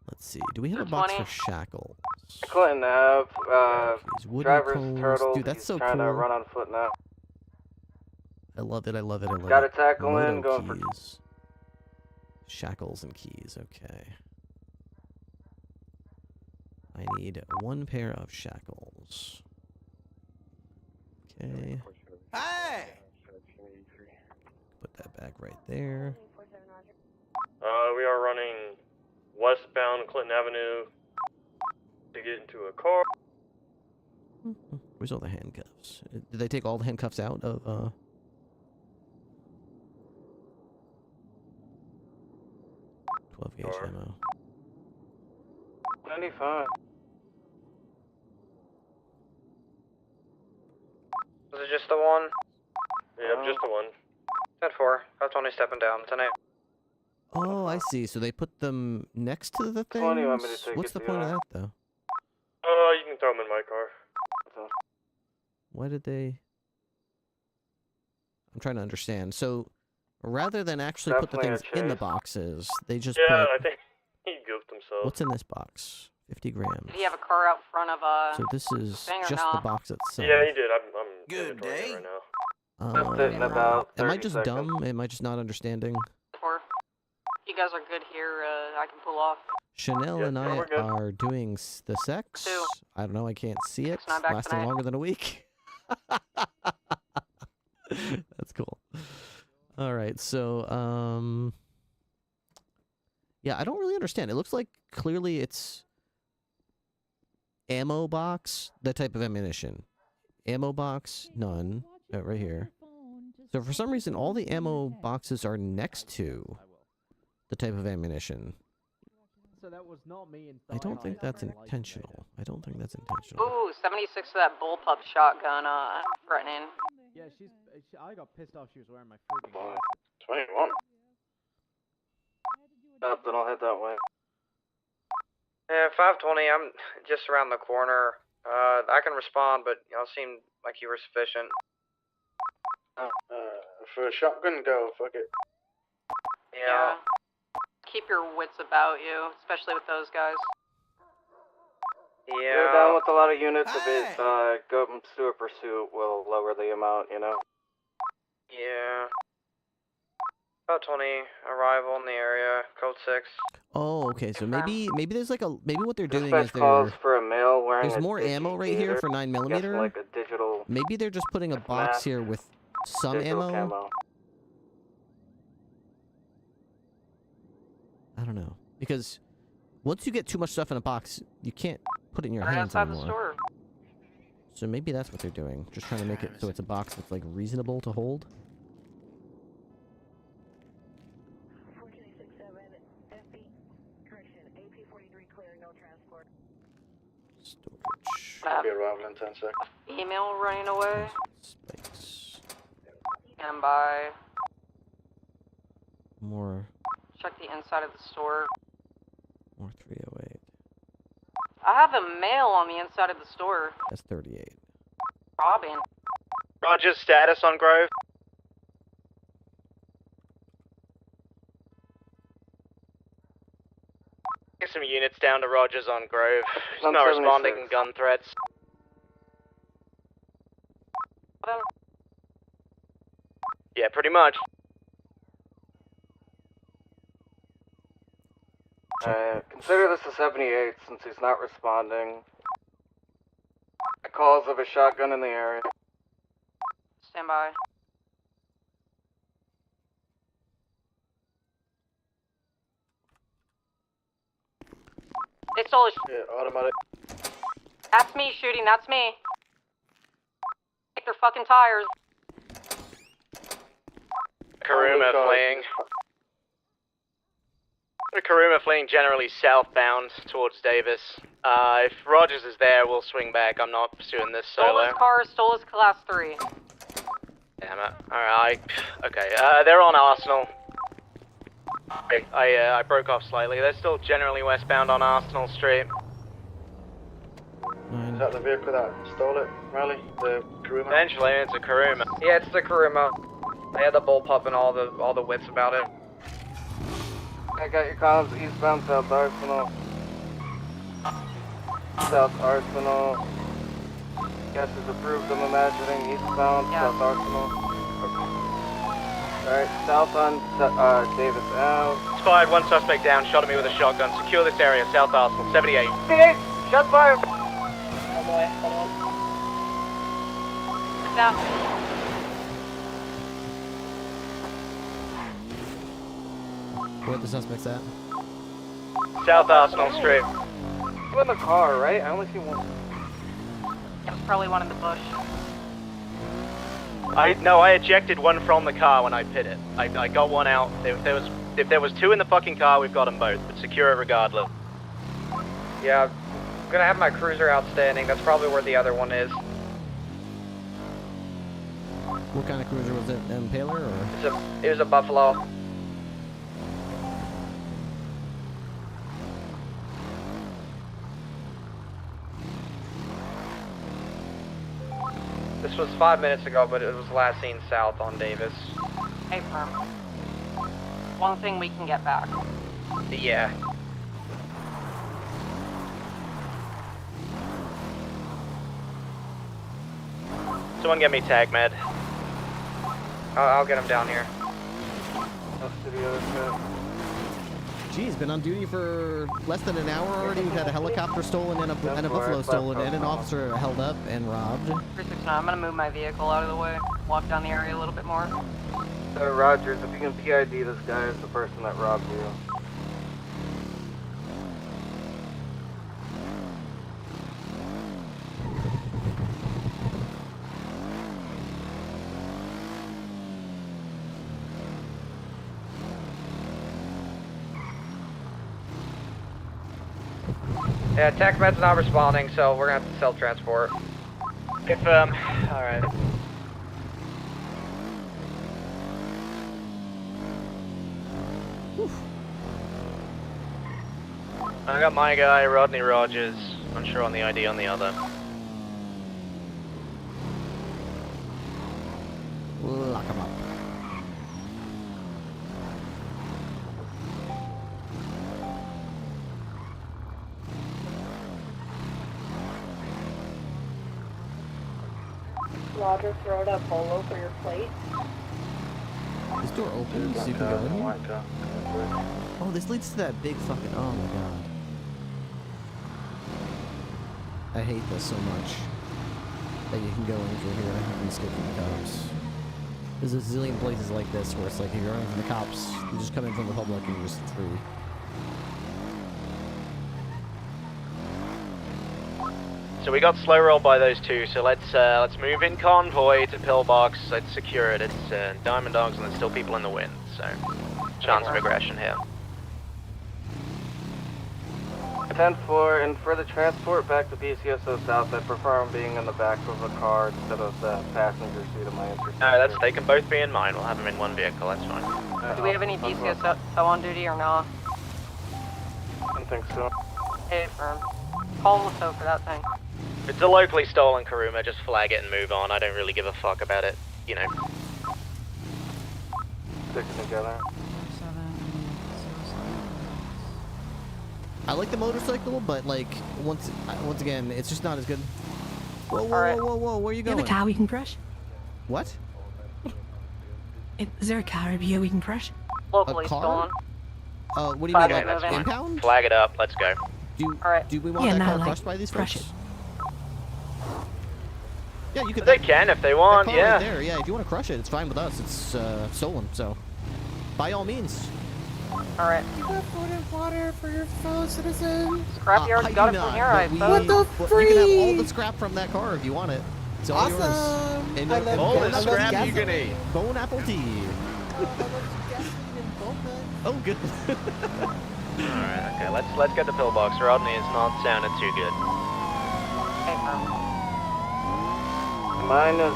Let's see. Do we have a box for shackles? Clinton Ave, Keys. Wooden driver's cones. turtle. Dude, that's He's so trying to cool. run on foot now. I love it. I love it. I love Got it. a tackle in, Moto going for keys. Shackles and keys. Okay. I need 1 pair of shackles. Okay. Hey! Put that back right there. We are running westbound Clinton Avenue to get into a car. Where's all the handcuffs? Did they take all the handcuffs out of 12 gauge ammo? 95. Was it just the one? Yeah, just the one. 10-4. 520 stepping down. 10-8. Oh, I see. So they put them next to the things? 20, want me to take What's it the to point you? of that, though? You can throw them in my car. Why did they... I'm trying to understand. So, rather than actually put the Definitely a things in the chase. boxes, they just Yeah, I put... think he goofed himself. What's in this box? 50 grams. Did he have a car out front of So this is thing or just the not? box itself. Yeah, he did. I'm Good inventorying it day. right now. Left it in about Am I 30 just seconds. dumb? Am I just not understanding? You guys are good here. I can pull off. Chanel Yeah, and no, I we're good. are doing the sex. 2. I don't know. I can't see it. 6-9 back Lasting tonight. longer than a week. That's cool. All right. So, yeah, I don't really understand. It looks like clearly it's ammo box, that type of ammunition. Ammo box, none. Right here. So for some reason, all the ammo boxes are next to the type of ammunition. So that was not me in I don't think that's intentional. I don't think that's intentional. Ooh, 76 to that bullpup shotgun, threatening. Yeah, I got pissed off she was wearing my freaking glasses. 21. Up, then I'll head that way. Yeah, 520. I'm just around the corner. I can respond, but y'all seem like you were sufficient. For a shotgun, go. Fuck it. Yeah. Keep your wits about you, especially with those guys. You're down with a lot of units. If it goes to a pursuit, we'll lower the amount, you know? Yeah. 520. Arrival in the area. Code 6. Oh, okay. So maybe there's like maybe what they're doing is Dispatch calls they're for a male wearing there's a more ammo right here for 9mm. Like a digital. Maybe they're just putting a box mask, here with some digital ammo. camo. I don't know, because once you get too much stuff in a box, you can't put it in your Right hands outside the anymore. store. So maybe that's what they're doing. Just trying to make it so it's a box that's like reasonable to hold. 4267 FB. Correction. AP43 clear. No transport. Storage. Be arrival in 10 seconds. Email running away. Spikes. Stand by. More. Check the inside of the store. More 308. I have a mail on the inside of the store. That's 38. Robbing. Roger's status on Grove. Get some units down to Rogers on Grove. He's not responding to gun threats. Yeah, pretty much. Consider this a 78 since he's not responding. Calls of a shotgun in the area. Stand by. They stole a automatic. That's me shooting, that's me. Take their fucking tires. Karuma fleeing. Karuma fleeing generally southbound towards Davis. If Rogers is there, we'll swing back. I'm not pursuing this Stole solo. his car, stole his class 3. Damn it. Alright, okay. They're on Arsenal. I broke off slightly. They're still generally westbound on Arsenal Street. Is that the vehicle that stole it, Riley? The Karuma? Eventually, it's a Karuma. Yeah, it's the Karuma. They had the bullpup and all the wits about it. I got your comms eastbound South Arsenal. South Arsenal. Guess is approved, I'm imagining. Eastbound South Arsenal. Alright, south on Davis Ave. Spied, one suspect down, shot at me with a shotgun. Secure this area, South Arsenal, 78. 78! Shot fired! Oh boy, hold on. Now. Where the suspect's at? South Arsenal Street. You in the car, right? I only see one. It was probably one in the bush. I ejected one from the car when I pit it. I got one out. If there was two in the fucking car, we've got them both, but secure it regardless. Yeah, I'm gonna have my cruiser outstanding. That's probably where the other one is. What kind of cruiser was it? Impaler or? It was a Buffalo. This was 5 minutes ago, but it was last seen south on Davis. Hey, firm. One thing we can get back. Yeah. Someone get me tag med. I'll get him down here. Geez, been on duty for less than an hour already. We've had a helicopter stolen and a buffalo stolen and an officer held up and robbed. 369, I'm gonna move my vehicle out of the way. Walk down the area a little bit more. Rogers, if you can PID this guy as the person that robbed you. Yeah, TechMed's not responding, so we're gonna have to self-transport. Confirm. Alright. I got my guy, Rodney Rogers. Unsure on the ID on the other. Lock him up. Roger, throw it up Polo for your plate. This door opens so you can go in here? Oh, this leads to that big fucking... Oh my god. I hate this so much. That you can go in through here and escape from the cops. There's a zillion places like this where it's like if you're running from the cops, you just come in from the public and you're just free. So we got slow roll by those two, so let's move in convoy to pillbox, let's secure it. It's Diamond Dogs and there's still people in the wind, so chance of aggression here. 10-4, and for the transport back to PCSO South, I prefer them being in the back of a car instead of the passenger seat of my interceptor. They can both be in mine, we'll have them in one vehicle, that's fine. Do we have any DCSO on duty or not? I don't think so. Hey, firm. Call them so for that thing. If it's a locally stolen Karuma, just flag it and move on, I don't really give a fuck about it, you know. Sticking together. I like the motorcycle, but like once again, it's just not as good. Whoa, where are you going? You have a car we can crush? What? Is there a car over here we can crush? Locally A car? stolen. What do you mean, like impound? Flag it up, let's go. Do we want that car crushed by these folks? Yeah, you could. They can if they want, that car yeah. Right there, yeah. If you want to crush it, it's fine with us. It's stolen, so by all means. Alright. You got food and water for your fellow citizens. Scrapyard got it from here, I suppose. What the free? You can have all the scrap from that car if you want it. It's all yours. And all the scrap you can eat. Bone apple tea. Oh, good. Alright, okay, let's get the pillbox. Rodney is not sounding too good. Hey, firm. Mine is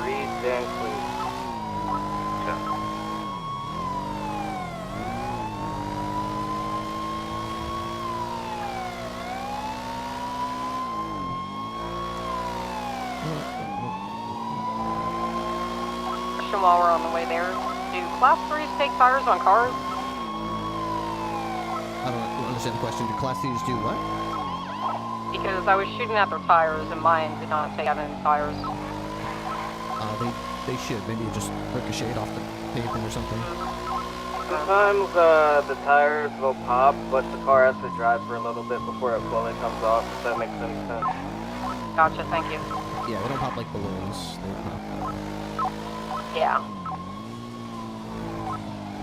Reed Dankley. Question while we're on the way there. Do Class 3s take tires on cars? I don't understand the question. Do Class C's do what? Because I was shooting at their tires and mine did not take out any tires. They should. Maybe it just ricocheted off the pavement or something. Sometimes the tires will pop, but the car has to drive for a little bit before it fully comes off, if that makes any sense. Gotcha, thank you. Yeah, they don't pop like balloons. They pop. Yeah.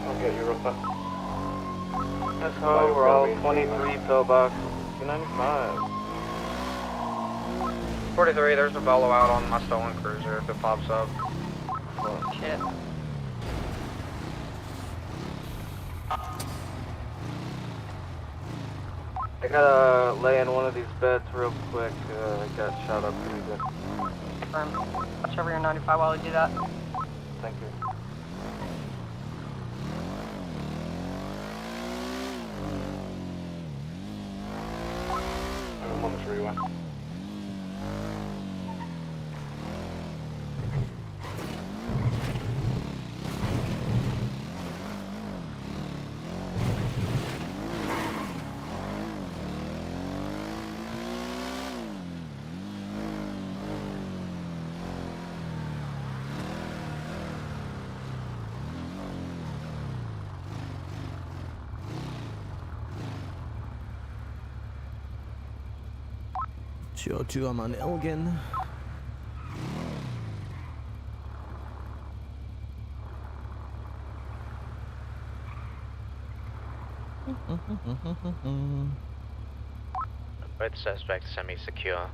I'll get you real quick. That's how we're all 23 pillbox, 295. 43, there's a bellow out on my stolen cruiser if it pops up. Shit. I gotta lay in one of these beds real quick. I got shot up pretty good. Confirm. Watch over your 95 while we do that. Thank you. I'm on the freeway. Two, I'm on Elgin. Both suspects semi-secure.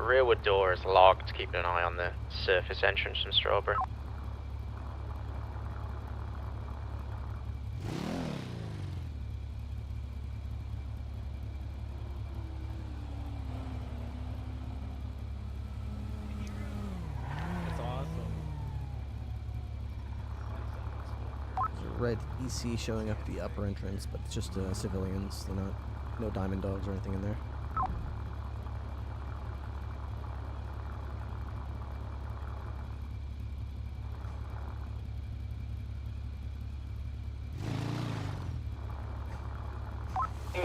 Rearward door is locked, keeping an eye on the surface entrance from Strawberry. Red EC showing up at the upper entrance, but it's just civilians. They're not, no Diamond Dogs or anything in there.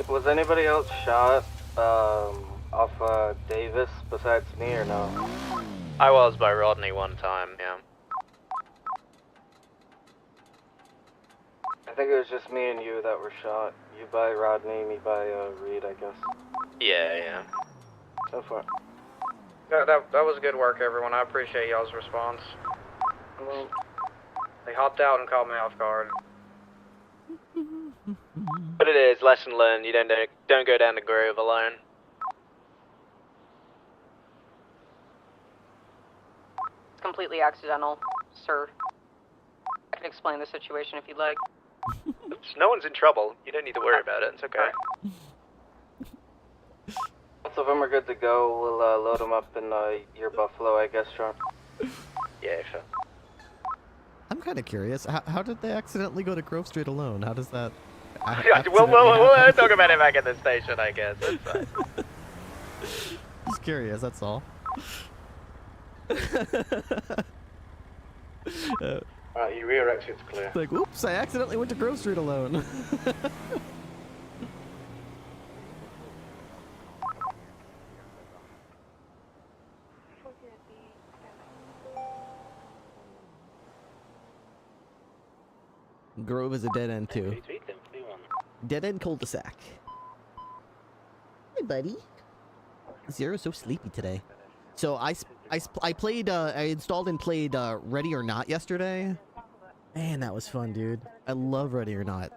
Was anybody else shot off Davis besides me or no? I was by Rodney one time, yeah. I think it was just me and you that were shot. You by Rodney, me by Reed, I guess. Yeah. So far. That was good work, everyone. I appreciate y'all's response. Well, they hopped out and caught me off guard. But it is, lesson learned, you don't go down the grove alone. completely accidental, sir. I can explain the situation if you'd like. No one's in trouble. You don't need to worry about it. It's okay. Both of them are good to go. We'll load them up in your Buffalo, I guess, Sean. Yeah, sure. I'm kind of curious. How did they accidentally go to Grove Street alone? How does that? We'll talk about it back at the station, I guess. That's fine. Just curious. That's all. Your rear exit's clear. Like, oops! I accidentally went to Grove Street alone. Grove is a dead end too. Dead end cul-de-sac. Hey, buddy. Zero's so sleepy today. So I played. I installed and played Ready or Not yesterday. Man, that was fun, dude. I love Ready or Not.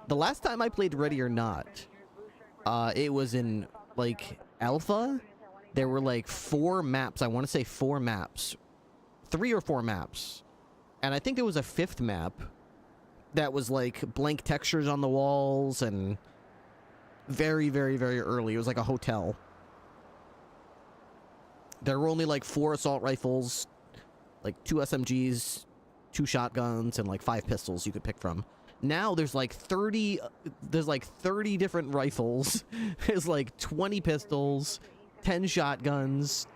The last time I played Ready or Not, it was in like alpha. There were like 4 maps. I want to say 4 maps, 3 or 4 maps. And I think there was a 5th map that was like blank textures on the walls and very, very, very early. It was like a hotel. There were only like 4 assault rifles, like 2 SMGs, 2 shotguns, and like 5 pistols you could pick from. Now there's like 30 different rifles. There's like 20 pistols, 10 shotguns,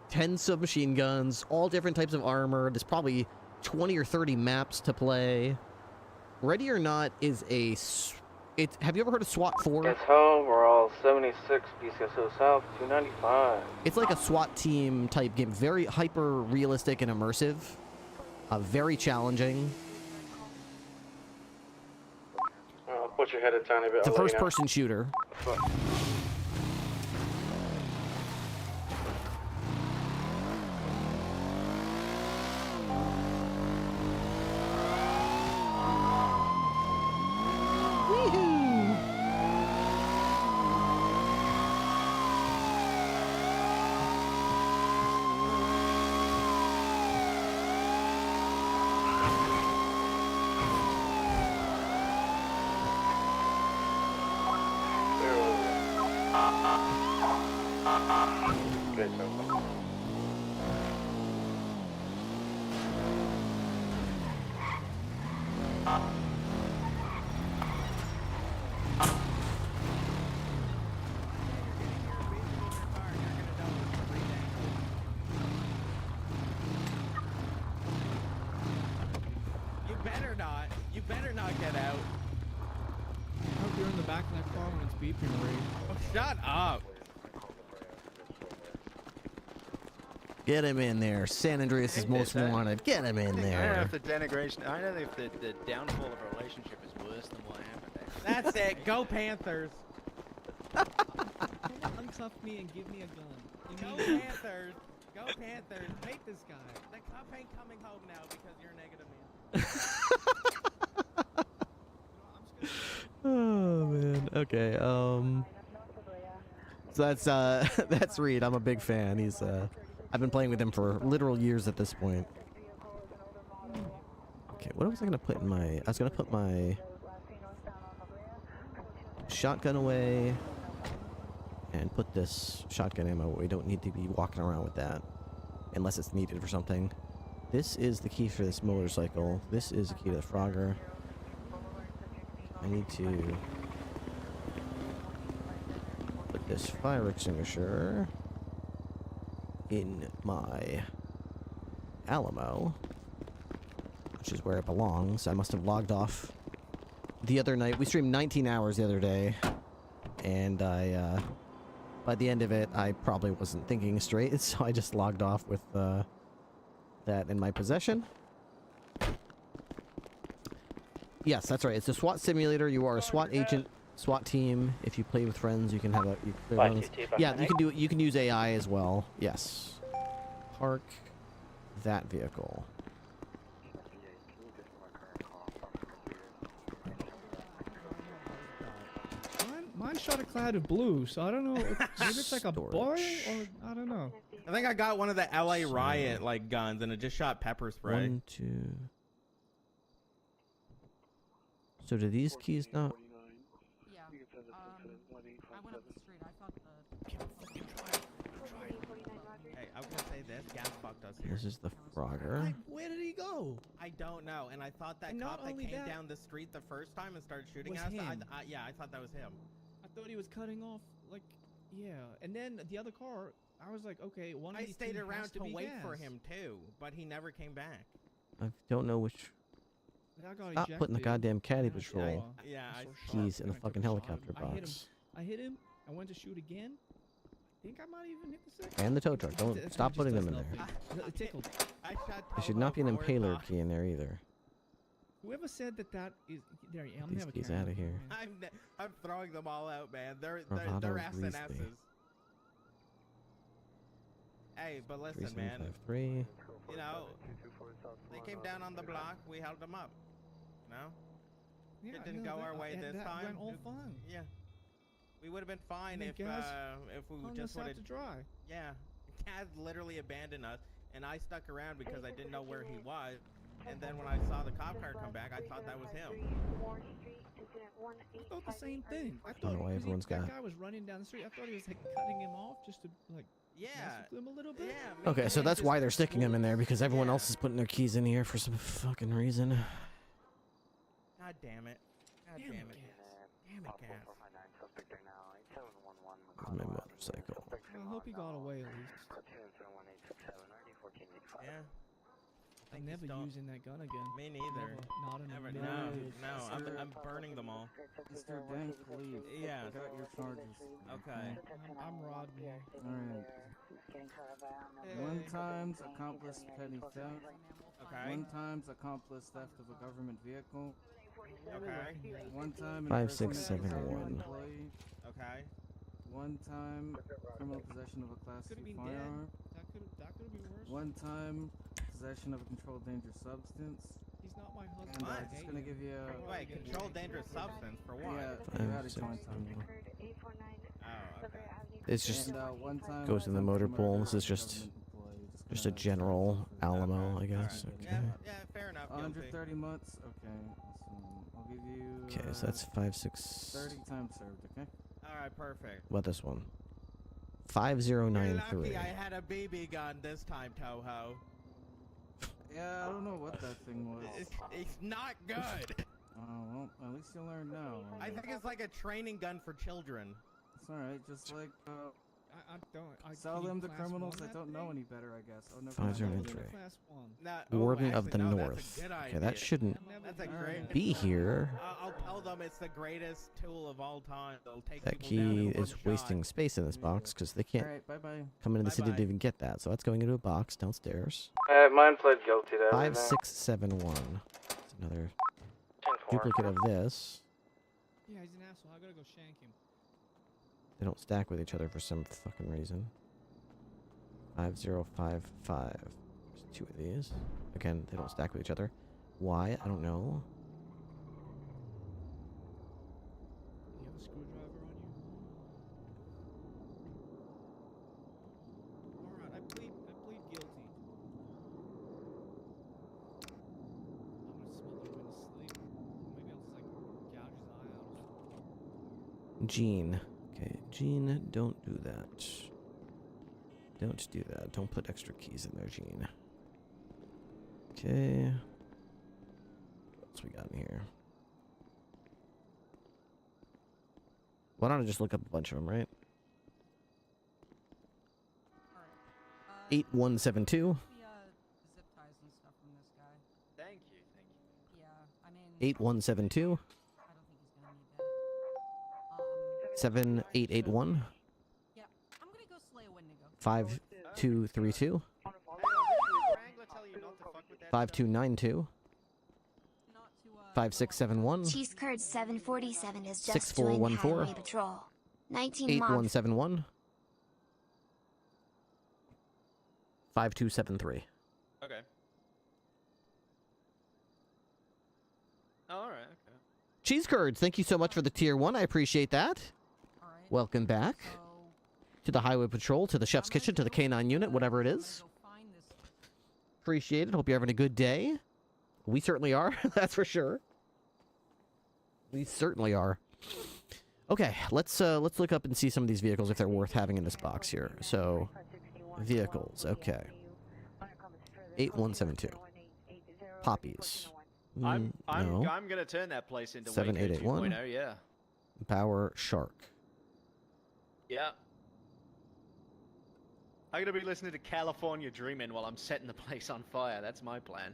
10 submachine guns, all different types of armor. There's probably 20 or 30 maps to play. Ready or Not is a... have you ever heard of SWAT 4? It's home. We're all 76 BCSO South 295. It's like a SWAT team type game. Very hyper realistic and immersive. Very challenging. I'll put your head a tiny bit. It's a first-person shooter. You better not get out. I hope you're in the back of that car when it's beeping, Ray. Oh, shut up. Get him in there. San Andreas is most wanted. Get him in there. I don't know if the denigration, I don't know if the downfall of a relationship is worse than what happened. That's it. Go Panthers. Uncuff me and give me a gun. Go Panthers. Go Panthers. Hate this guy. The cop ain't coming home now because you're a negative man. Oh man. Okay. So that's Reed. I'm a big fan. He's I've been playing with him for literal years at this point. Okay, what was I gonna put in my? I was gonna put my shotgun away and put this shotgun ammo. We don't need to be walking around with that unless it's needed for something. This is the key for this motorcycle. This is the key to the Frogger. I need to put this fire extinguisher in my Alamo, which is where it belongs. I must have logged off the other night. We streamed 19 hours the other day, and I, by the end of it, I probably wasn't thinking straight, so I just logged off with that in my possession. Yes, that's right. It's a SWAT simulator. You are a SWAT agent, SWAT team. If you play with friends, you can have a. Yeah, you can do. You can use AI as well. Yes. Park that vehicle. Mine shot a cloud of blue, so I don't know. Maybe it's like a boy, or I don't know. I think I got one of the LA riot like guns, and it just shot pepper spray. 1, 2. So do these keys not? Yeah. I went up the street. I thought Hey, I was gonna say this. Gas fucked us here. This is the Frogger. Like, where did he go? I don't know. And I thought that And not cop that only came that- down the street the first time and started shooting Was at us. him. Yeah, I thought that was him. I thought he was cutting off, like, yeah. And then the other car, I was like, okay, one of I these stayed two around has to be wait for gas. him too, but he never came back. I don't know which. I got Stop putting the ejected. goddamn caddy And I patrol saw- Yeah, I I saw keys shots, in the and I took fucking a shot. helicopter I hit him. box. I hit him. I went to shoot again. I think I might even hit the second. And the tow truck. Don't That stop just putting does them in there. nothing. It tickled. I shot There should Toho not be an 4 impaler times. key in there either. Whoever said that is there? I'm These never keys carrying out of them, here. man. I'm throwing them all out, man. They're Bravado SNSs. Hey, but listen, man. 3753. You know, they came down on the block. We held them up. No? Yeah, It didn't no, go that- our way and this that time. went all fine. Yeah. We would have been fine And if then Gaz we hung just us out would to have. dry. Yeah. Gaz literally abandoned us, and I stuck around because I didn't know where he was. And then when I saw the cop car come back, I thought that was him. I thought the same thing. I don't thought know why because everyone's that got- guy was running down the street. I thought he was like cutting him off just to like Yeah. mess with him a little bit. Yeah. Okay, so that's why they're sticking them in there, because everyone else is putting their keys in here for some fucking reason. God damn it. God damn it. Damn it, Gaz. Where's my motorcycle? I hope he got away at least. Yeah. I'm never using that gun again. Me neither. Never, not in a Never. million No. years. I'm burning them all. Mr. Dank, please. Yeah. I got your charges. Okay. I'm Rodney. Alright. One times accomplice petty theft. Okay. One times accomplice theft of a government vehicle. Okay. One time 5671. employee. Okay. One time criminal possession of a class Could have 2 been dead. firearm. That could have been worse. One time possession of a controlled dangerous substance. He's not my husband. And What? just gonna give you a... Wait, controlled dangerous substance for what? Yeah, you had a joint on you. Oh, okay. It's just And, one time goes in the motor pool. This is just government employee, a general Alamo, I guess. Alright. Okay. Yeah, fair enough. Guilty. 130 months. Okay, so I'll give you. Okay, so that's 5, 6. 30 times served. Okay. All right, perfect. What this one? You're 5093. lucky I had a BB gun this time, Toho. Yeah, I don't know what that thing was. It's not good. Well, at least you'll learn now. I think it's like a training gun for children. It's alright, just like, I don't. sell them to criminals that don't know any better, I guess. Oh, never 5093. Class 1. Nah, Warden of the actually, no, North. That's a good Okay, idea. that shouldn't That's a great. be here. I'll tell them it's the greatest tool of all time. They'll take That people down key in one is shot. wasting space in this box because they can't Alright, bye-bye. come into the city Bye-bye. to even get that. So that's going into a box downstairs. Mine pled guilty to everything. 5671. It's another 10-4. duplicate of this. Yeah, he's an asshole. I gotta go shank him. They don't stack with each other for some fucking reason. 5055. There's 2 of these. Again, they don't stack with each other. Why? I don't know. Do you have a screwdriver on you? Alright, I plead guilty. I'm gonna smother him in his sleep. Maybe I'll just like gouge his eye out or something. Gene. Okay, Gene, don't do that. Don't do that. Don't put extra keys in there, Gene. Okay. What else we got in here? Why don't I just look up a bunch of them, right? 8172. Zip ties and stuff from this guy. Thank you. Yeah, I mean. 8172. I don't think he's gonna need that. 7881. Yeah, I'm gonna go slay a Wendigo. 5232. 5292. 5671. Cheese Curd 747 is just joined 6414. Highway Patrol. 19 months. 8171. 5273. Okay. All right. Okay. Cheese Curds, thank you so much for the tier 1. I appreciate that. Welcome back. to the highway patrol, to the chef's kitchen, to the K9 unit, whatever it is. Appreciate it. Hope you're having a good day. We certainly are. That's for sure. We certainly are. Okay, let's look up and see some of these vehicles if they're worth having in this box here. So, vehicles. Okay. 8172. Poppies. I'm No. gonna turn that place into 7881. 2.0, yeah. Power Shark. Yeah. I'm gonna be listening to California Dreamin' while I'm setting the place on fire. That's my plan.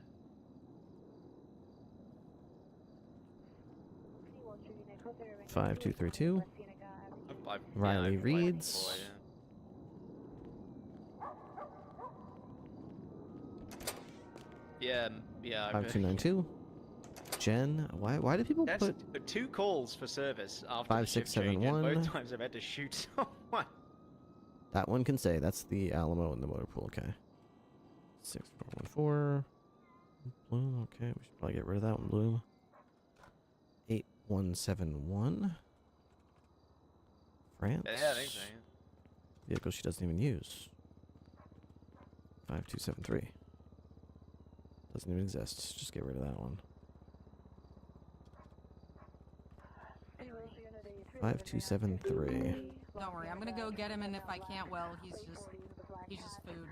$5 5232. Riley Reeds. Yeah. 5292. Jen. Why do people That's put 2 calls for service after 5671. both times I've had to shoot someone. That one can say that's the Alamo and the motor pool. Okay. 6414. Bloom. Okay, we should probably get rid of that one. Bloom. 8171. France. Yeah, I think so. Yeah. Vehicle she doesn't even use. 5273. Doesn't even exist. Just get rid of that one. 5273. Don't worry, I'm gonna go get him, and if I can't, well, he's just food.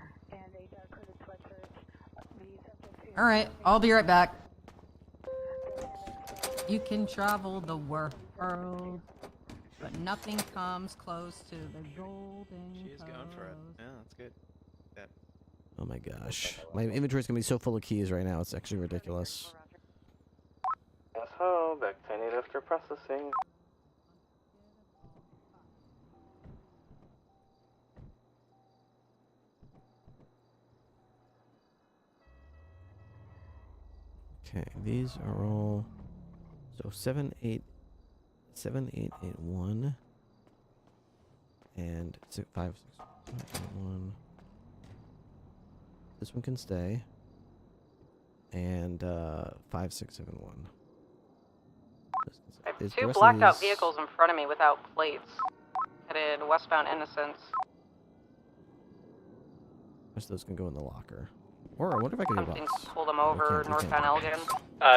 All right, I'll be right back. You can travel the world, but nothing comes close to the golden. She is going for it. Yeah, that's good. Yeah. Oh my gosh. My inventory is going to be so full of keys right now. It's actually ridiculous. So, back to need after processing. Okay, these are all... So 7881 and 5651. This one can stay. And 5671. I have 2 blacked out vehicles in front of me without plates. Headed westbound Innocence. Most of those can go in the locker. Or I wonder if I can do Something box. pull them over northbound Elgin.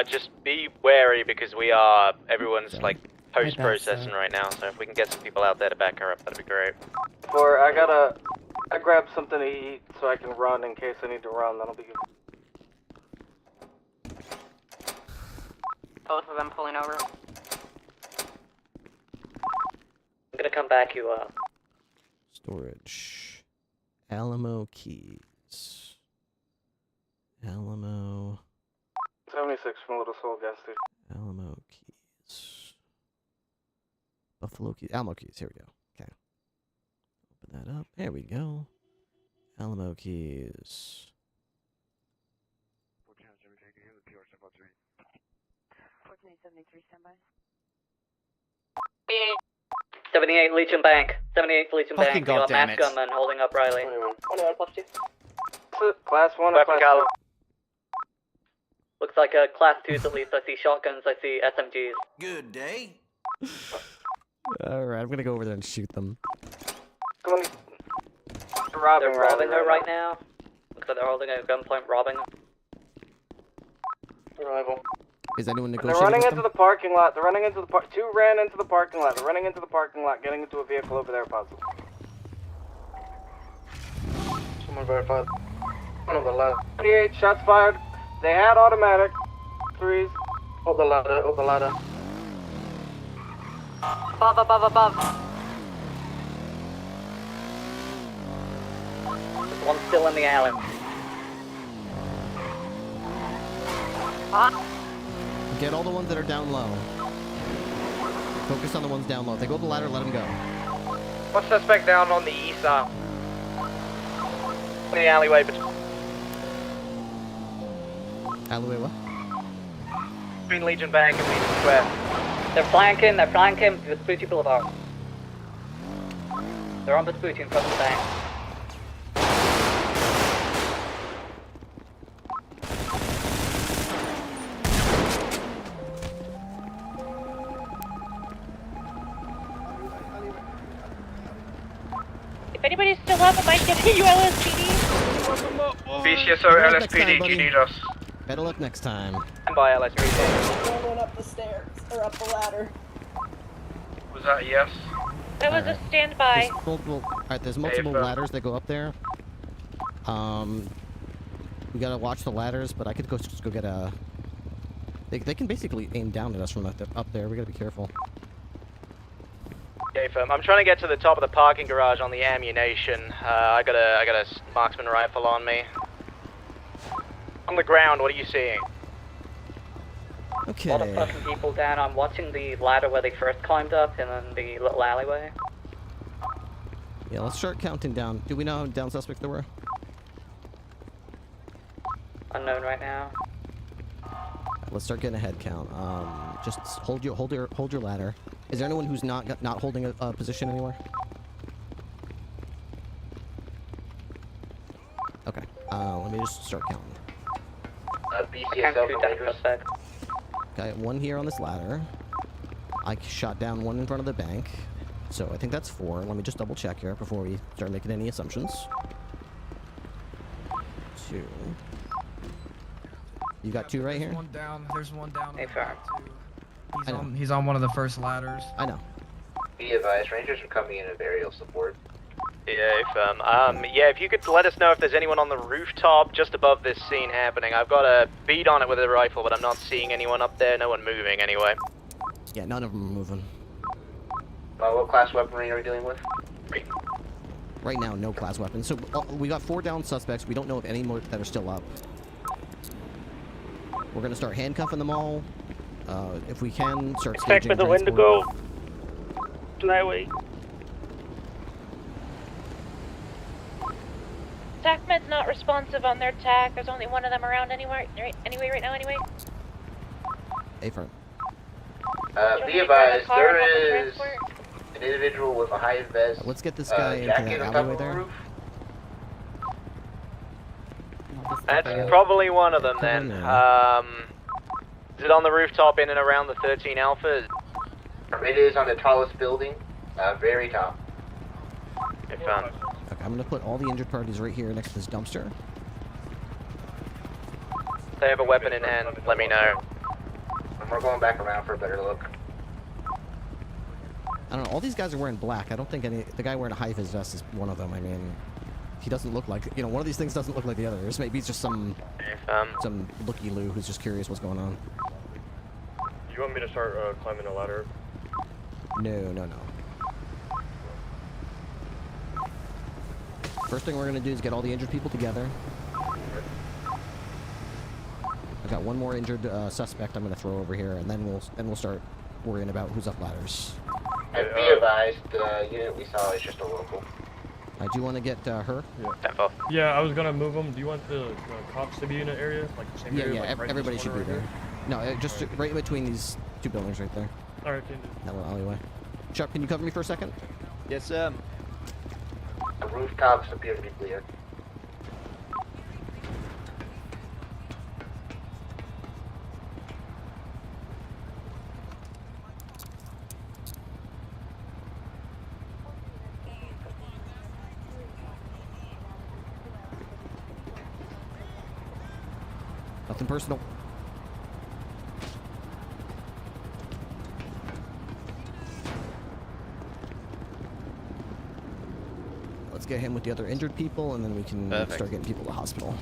Just be wary because everyone's like post-processing right now, so if we can get some people out there to back her up, that'd be great. Or I grabbed something to eat so I can run in case I need to run, that'll be good. Both of them pulling over. I'm gonna come back you up. Storage. Alamo keys. Alamo. 76 from Little Soul gas station. Alamo keys. Buffalo keys. Alamo keys. Here we go. Okay. Open that up. There we go. Alamo keys. 1473 standby. 78 Legion Bank. 78 Legion Fucking Bank. We got goddamn mass it. gunman holding up Riley. 21 plus 2. Class 1 or Weapon class 2? Looks like a class 2s at least. I see shotguns, I see SMGs. Good day. Alright, I'm gonna go over there and shoot them. Come on. They're robbing her right now. Looks like they're holding a gunpoint robbing her. Arrival. Is anyone They're negotiating running with into them? the parking lot. They're running into the 2 ran into the parking lot. They're running into the parking lot, getting into a vehicle over there, possible. Someone verified. One of the ladder. 28 shots fired. They had automatic. 3s. Hold the ladder. Hold the ladder. Above, above, above. There's one still in the alley. Get all the ones that are down low. Focus on the ones down low. If they go up the ladder, let them go. One suspect down on the east side. In the alleyway between Alleyway what? Legion Bank and Legion Square. They're flanking Vespucci Boulevard. They're on Vespucci in front of the bank. mind getting you LSPD? BCSO, LSPD, do you need us? Better luck next time. I'm by LSPD. Rolling up the stairs, or up the ladder. Was that a yes? That was a standby. There's multiple ladders that go up there. We gotta watch the ladders, but I could just go get a... They can basically aim down at us from up there. We gotta be careful. Okay, firm. I'm trying to get to the top of the parking garage on the ammunition. I got a marksman rifle on me. On the ground, what are you seeing? Okay. A lot of pushing people down. I'm watching the ladder where they first climbed up and then the little alleyway. Yeah, let's start counting down. Do we know how many down suspects there were? Unknown right now. Let's start getting a head count. Just hold your ladder. Is there anyone who's not holding a position anywhere? Okay. Let me just start counting. BCSL. Got one here on this ladder. I shot down one in front of the bank. So I think that's 4. Let me just double check here before we start making any assumptions. 2. You got 2 right here? There's one down. There's one down. Hey, fair. He's on one of the first ladders. I know. Be advised, Rangers are coming in with aerial support. Yeah, firm. Yeah, if you could let us know if there's anyone on the rooftop just above this scene happening. I've got a bead on it with a rifle, but I'm not seeing anyone up there. No one moving anyway. Yeah, none of them are moving. What class weaponry are we dealing with? Right now, no class weapons. So we got 4 down suspects. We don't know if any more that are still up. We're gonna start handcuffing them all. If we can, start Expect staging for the wind to go that way. TACMED's not responsive on their TAC. There's only one of them around anyway right now anyway. Hey, firm. Be advised, there is an individual with a high vest. Let's get this guy into that alleyway there. That's probably one of them then. Is it on the rooftop in and around the 13 Alpha? It is on the tallest building, very top. Okay, fine. Okay, I'm gonna put all the injured parties right here next to this dumpster. If they have a weapon in hand, let me know. And we're going back around for a better look. I don't know, all these guys are wearing black. I don't think the guy wearing a high-vis vest is one of them. I mean, he doesn't look like, one of these things doesn't look like the others. Maybe it's just some looky-loo who's just curious what's going on. Do you want me to start climbing the ladder? No. First thing we're gonna do is get all the injured people together. I got one more injured suspect I'm gonna throw over here, and then we'll start worrying about who's up ladders. And be advised, the unit we saw is just a local. Do you want to get her? Yeah. Yeah, I was gonna move them. Do you want the cops to be in an area? Like the same area? Yeah, like everybody should be there. No, just right between these 2 buildings right there. Alright, can do. That little alleyway. Chuck, can you cover me for a second? Yes, The rooftops appear to be clear. Nothing personal. Let's get him with the other injured people, and then we can start getting people to the hospital.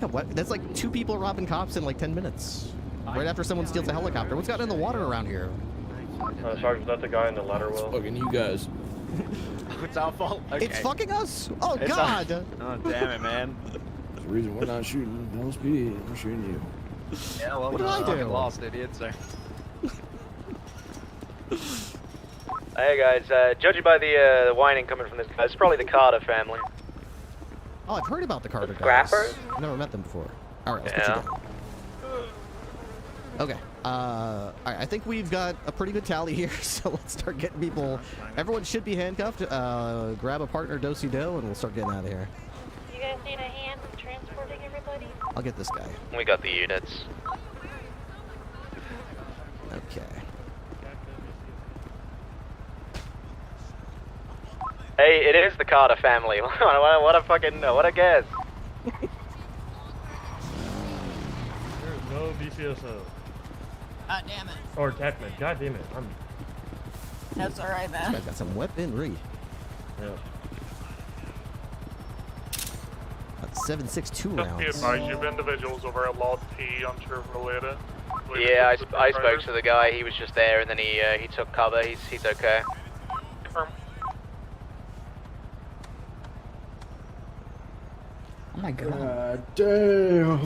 Yeah, what? That's like 2 people robbing cops in like 10 minutes. Right after someone steals a helicopter. What's gotten in the water around here? Sorry, was that the guy in the ladder well? Fucking you guys. It's our fault. Okay. It's fucking us! Oh, It's God! Oh, damn it, man. That's the reason we're not shooting LSPD. We're shooting you. Yeah, well, What did I do? fucking lost, idiot, so. Hey guys, judging by the whining coming from this guy, it's probably the Carter family. Oh, I've heard about the Carter guys. Scrappers? I've never met them before. Alright, let's get you down. Okay. Alright, I think we've got a pretty good tally here, so let's start getting people. Everyone should be handcuffed. Grab a partner, do-si-do, and we'll start getting out of here. You guys need a hand in transporting everybody? I'll get this guy. We got the units. Okay. Hey, it is the Carter family. What a fucking, what a guess. There's no BCSO. God damn it. Or Techman. God damn it. That's alright, man. This guy's got some weaponry. Yeah. That's 7.62 rounds. Be advised, you have individuals over at Lot T on Chevrolet. Yeah, I spoke to the guy. He was just there, and then he took cover. He's okay. Confirm. Oh my god. Damn.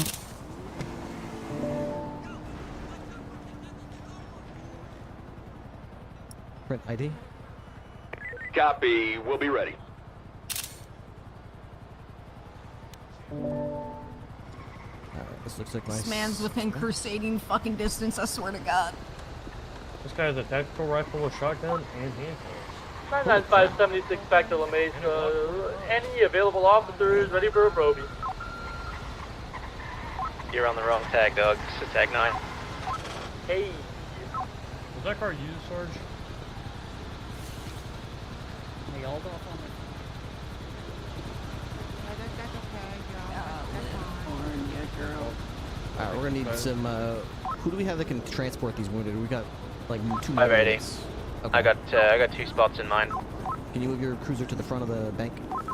Print ID. Copy. We'll be ready. This looks like my... This man's within crusading fucking distance, I swear to God. This guy has a tactical rifle, a shotgun, and handcuffs. 99576 back to La Mesa. Any available officers ready for a probie? You're on the wrong tag, dog. This is tag 9. Hey. Was that car used, Sarge? They all go off on Alright, we're gonna need some, who do we have that can transport these wounded? We got, like, 2 I'm ready. minutes. Okay. I got 2 spots in mind. Can you move your cruiser to the front of the bank?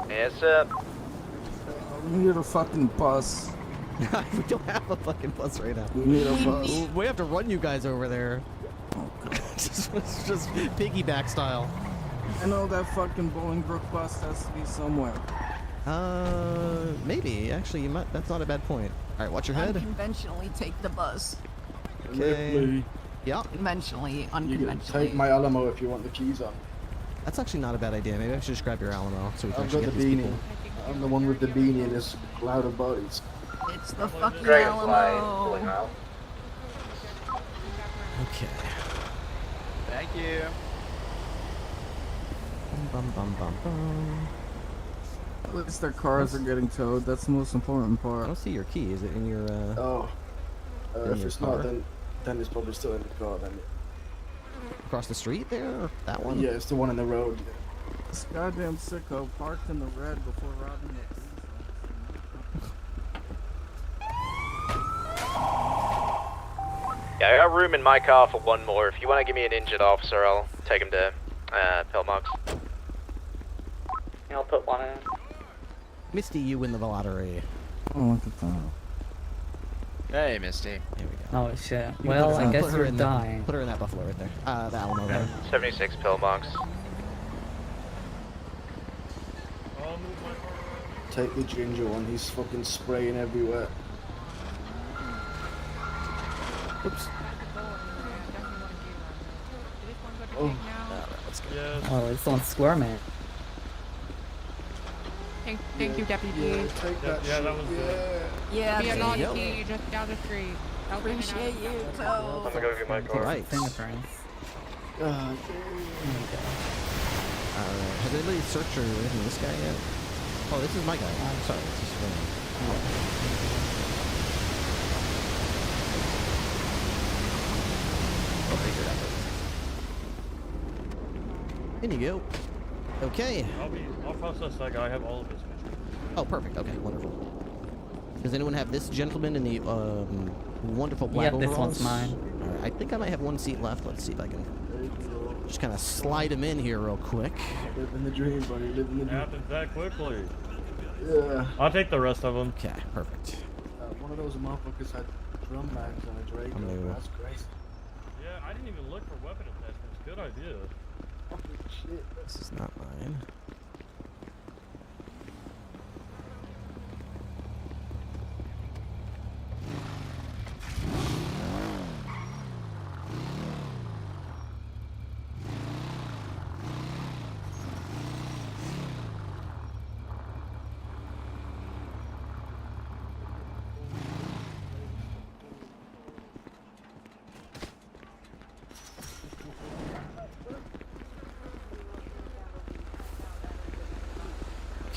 Yes, sir. We need a fucking bus. We don't have a fucking bus right now. We need a bus. We have to run you guys over there. Oh, God. just piggyback style. I know that fucking Bolingbrook bus has to be somewhere. Maybe. Actually, you might. That's not a bad point. All right, watch your head. Unconventionally take the bus. Okay. Yeah. Conventionally, You can unconventionally. take my Alamo if you want the keys on. That's actually not a bad idea. Maybe I should just grab your Alamo so we can I've actually got get the these beanie. people. I'm the one with the beanie and this cloud of bodies. It's the fucking Dragonfly Alamo. pulling out. Okay. Thank you. Bum bum bum bum. At least their cars are getting towed. That's the most important I part. don't see your key. Is it in your? In If your it's car? not, then it's probably still in the car. Then. Across the street there? That one? Yeah, it's the one in the road. This goddamn sicko parked in the red before robbing the Yeah, I got room in my car for one more. If you want to give me an injured officer, I'll take him to Pillbox. I'll put one in. Misty, you win the lottery. Oh, look at that. Hey, Misty. Here we go. Oh shit. You Well, put her- I guess put her you're in dying. Put her in that buffalo right there. The Alamo there. 76 Pillbox. Take the ginger one. He's fucking spraying everywhere. Oops. Oh. Let's go. Yes. Oh, it's on squirming. Thank you, Deputy. Yeah, take that Yeah, shit. that was good. Yeah, Be a thank you. naughty just down the street. Appreciate you, I'm so. gonna go get my car. Right. Fingerprints. God Has anybody searched or written this guy yet? Oh, this is my guy. Sorry, this is I'll figure it out. In you go. Okay. I'll process that guy. I have all of his pictures. Oh, perfect. Okay, wonderful. Does anyone have this gentleman in the wonderful black Yeah, overalls? this one's mine. All right, I think I might have one seat left. Let's see if I can just kind of slide him in here real quick. Living the dream, buddy. Living the dream. Happens that quickly. Yeah. I'll take the rest of them. Okay, perfect. One of those motherfuckers had drum mags on a Draco. I'm gonna- That's crazy. Yeah, I didn't even look for weapon attachments. Good idea. Fucking shit. This is not mine.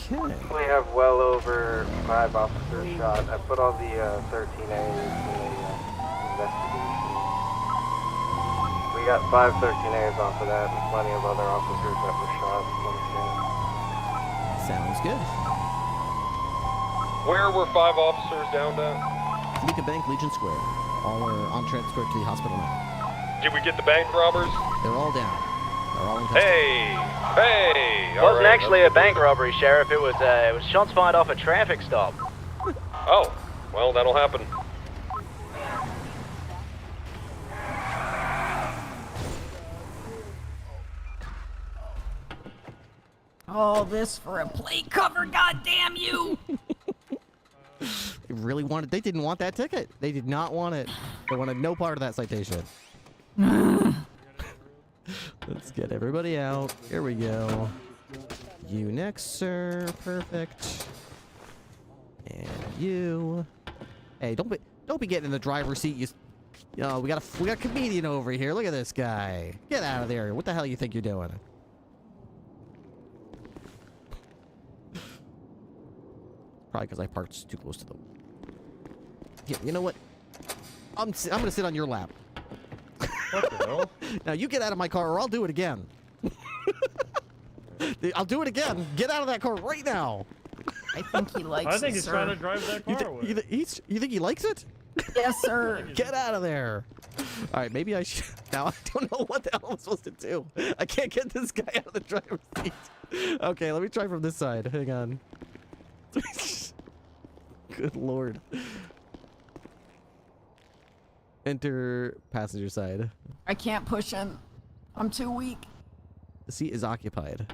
Okay. We have well over 5 officers shot. I put all the 13As in the investigation. We got 5 13As off of that and plenty of other officers that were shot. good. Where were 5 officers downed at? Fleeca Bank, Legion Square. All are on transfer to the hospital now. Did we get the bank robbers? They're all down. They're all in custody. Hey! It wasn't actually a bank robbery, Sheriff. It was shots fired off a traffic stop. Oh, well, that'll happen. All this for a plate cover, goddamn you! They really wanted. They didn't want that ticket. They did not want it. They wanted no part of that citation. Let's get everybody out. Here we go. You next, sir. Perfect. And you. Hey, don't be getting in the driver's seat. You know, we got a comedian over here. Look at this guy. Get out of there. What the hell you think you're doing? Probably because I parked too close to the. Yeah, you know what? I'm gonna sit on your lap. What the hell? Now you get out of my car, or I'll do it again. I'll do it again. Get out of that car right now. I think he likes it, I think he's trying to drive that car away. You think he likes it? Yes, sir. Get out of there. All right, maybe I should. Now I don't know what the hell I'm supposed to do. I can't get this guy out of the driver's seat. Okay, let me try from this side. Hang on. Good lord. Enter passenger side. I can't push him. I'm too weak. The seat is occupied.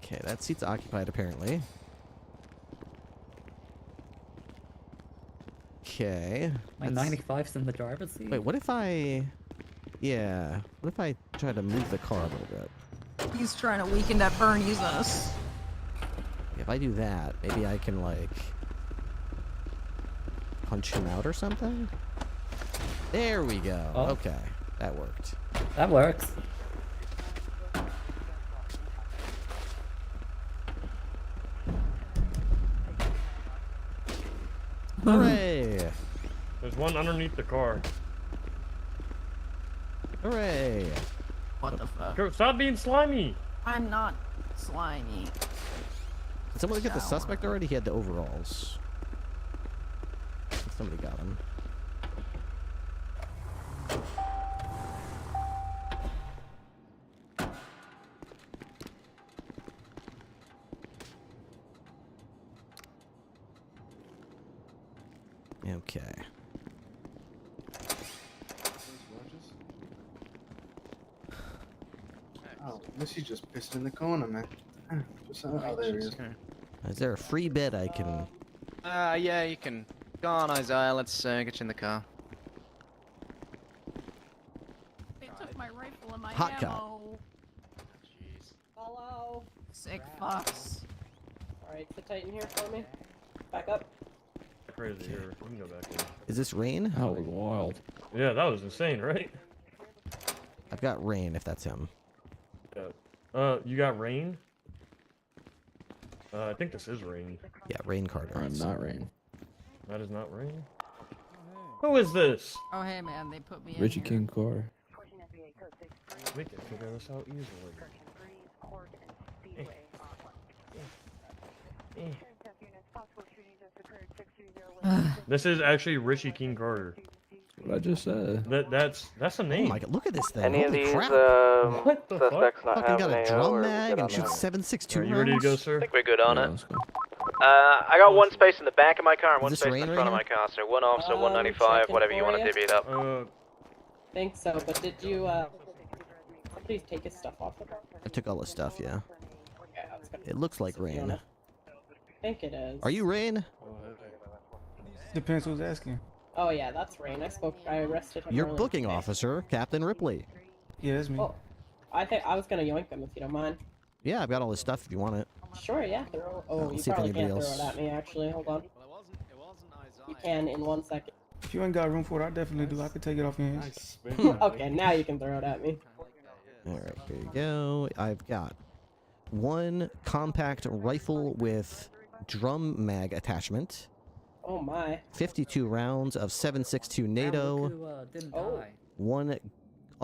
Okay, that seat's occupied apparently. Okay. My 95's in the driver's seat. Wait, what if I... Yeah. What if I try to move the car a little bit? He's trying to weaken that Bernie's us. If I do that, maybe I can, like... punch him out or something? There we go. Oh. Okay. That worked. That works. Hooray! There's one underneath the car. Hooray! What the fuck? Girl, stop being slimy! I'm not slimy. Did someone get the suspect already? He had the overalls. Somebody got him. Okay. Oh, Missy just pissed in the corner, man. Just, oh, there he is. Is there a free bed I can... Yeah, you can. Go on, Isaiah. Let's get you in the car. They took my rifle and my Hot ammo. cut. Jeez. Hello. Sick fucks. Alright, sit tight in here for me. Back up. Crazy here. We can go back in. Is this rain? That was wild. Yeah, that was insane, right? I've got rain if that's him. Yeah. You got rain? I think this is rain. Yeah, Rain Carter. I'm not rain. That is not rain. Who is this? Oh hey man, they put me Richie in King car. We can figure this out easily. This is actually Richie King Carter. What I just said. That's a name. Oh my god, look at this thing. Any of Holy these crap. What the suspects fuck? not Fucking got having a AO, drum or mag good and on shoots that? 7.62 Are you ready to go, sir? I think we're good on Yeah, it. let's go. I got one space in the back of my car and one Is this space in rain the front of my right car, so one officer, 195, checking whatever you for want to ya. divvy it up. Think so, but did you, please take his stuff off the car? I took all the stuff, yeah. Yeah, I was gonna It looks like rain. I think it is. Are you Rain? Depends who's asking. Oh yeah, that's Rain. I arrested him Your earlier booking today. officer, Captain Ripley. Yeah, that's me. Oh, I think I was gonna yoink him if you don't mind. Yeah, I've got all this stuff if you want it. Sure, yeah. Throw. Oh, Let's you see if probably anybody can't throw else- it at me. Actually, hold on. You can in 1 second. If you ain't got room for it, I definitely do. I could take it off your hands. Okay, now you can throw it at me. Alright, here you go. I've got one compact rifle with drum mag attachment. Oh my. 52 rounds of 7.62 NATO. Didn't Oh. die. One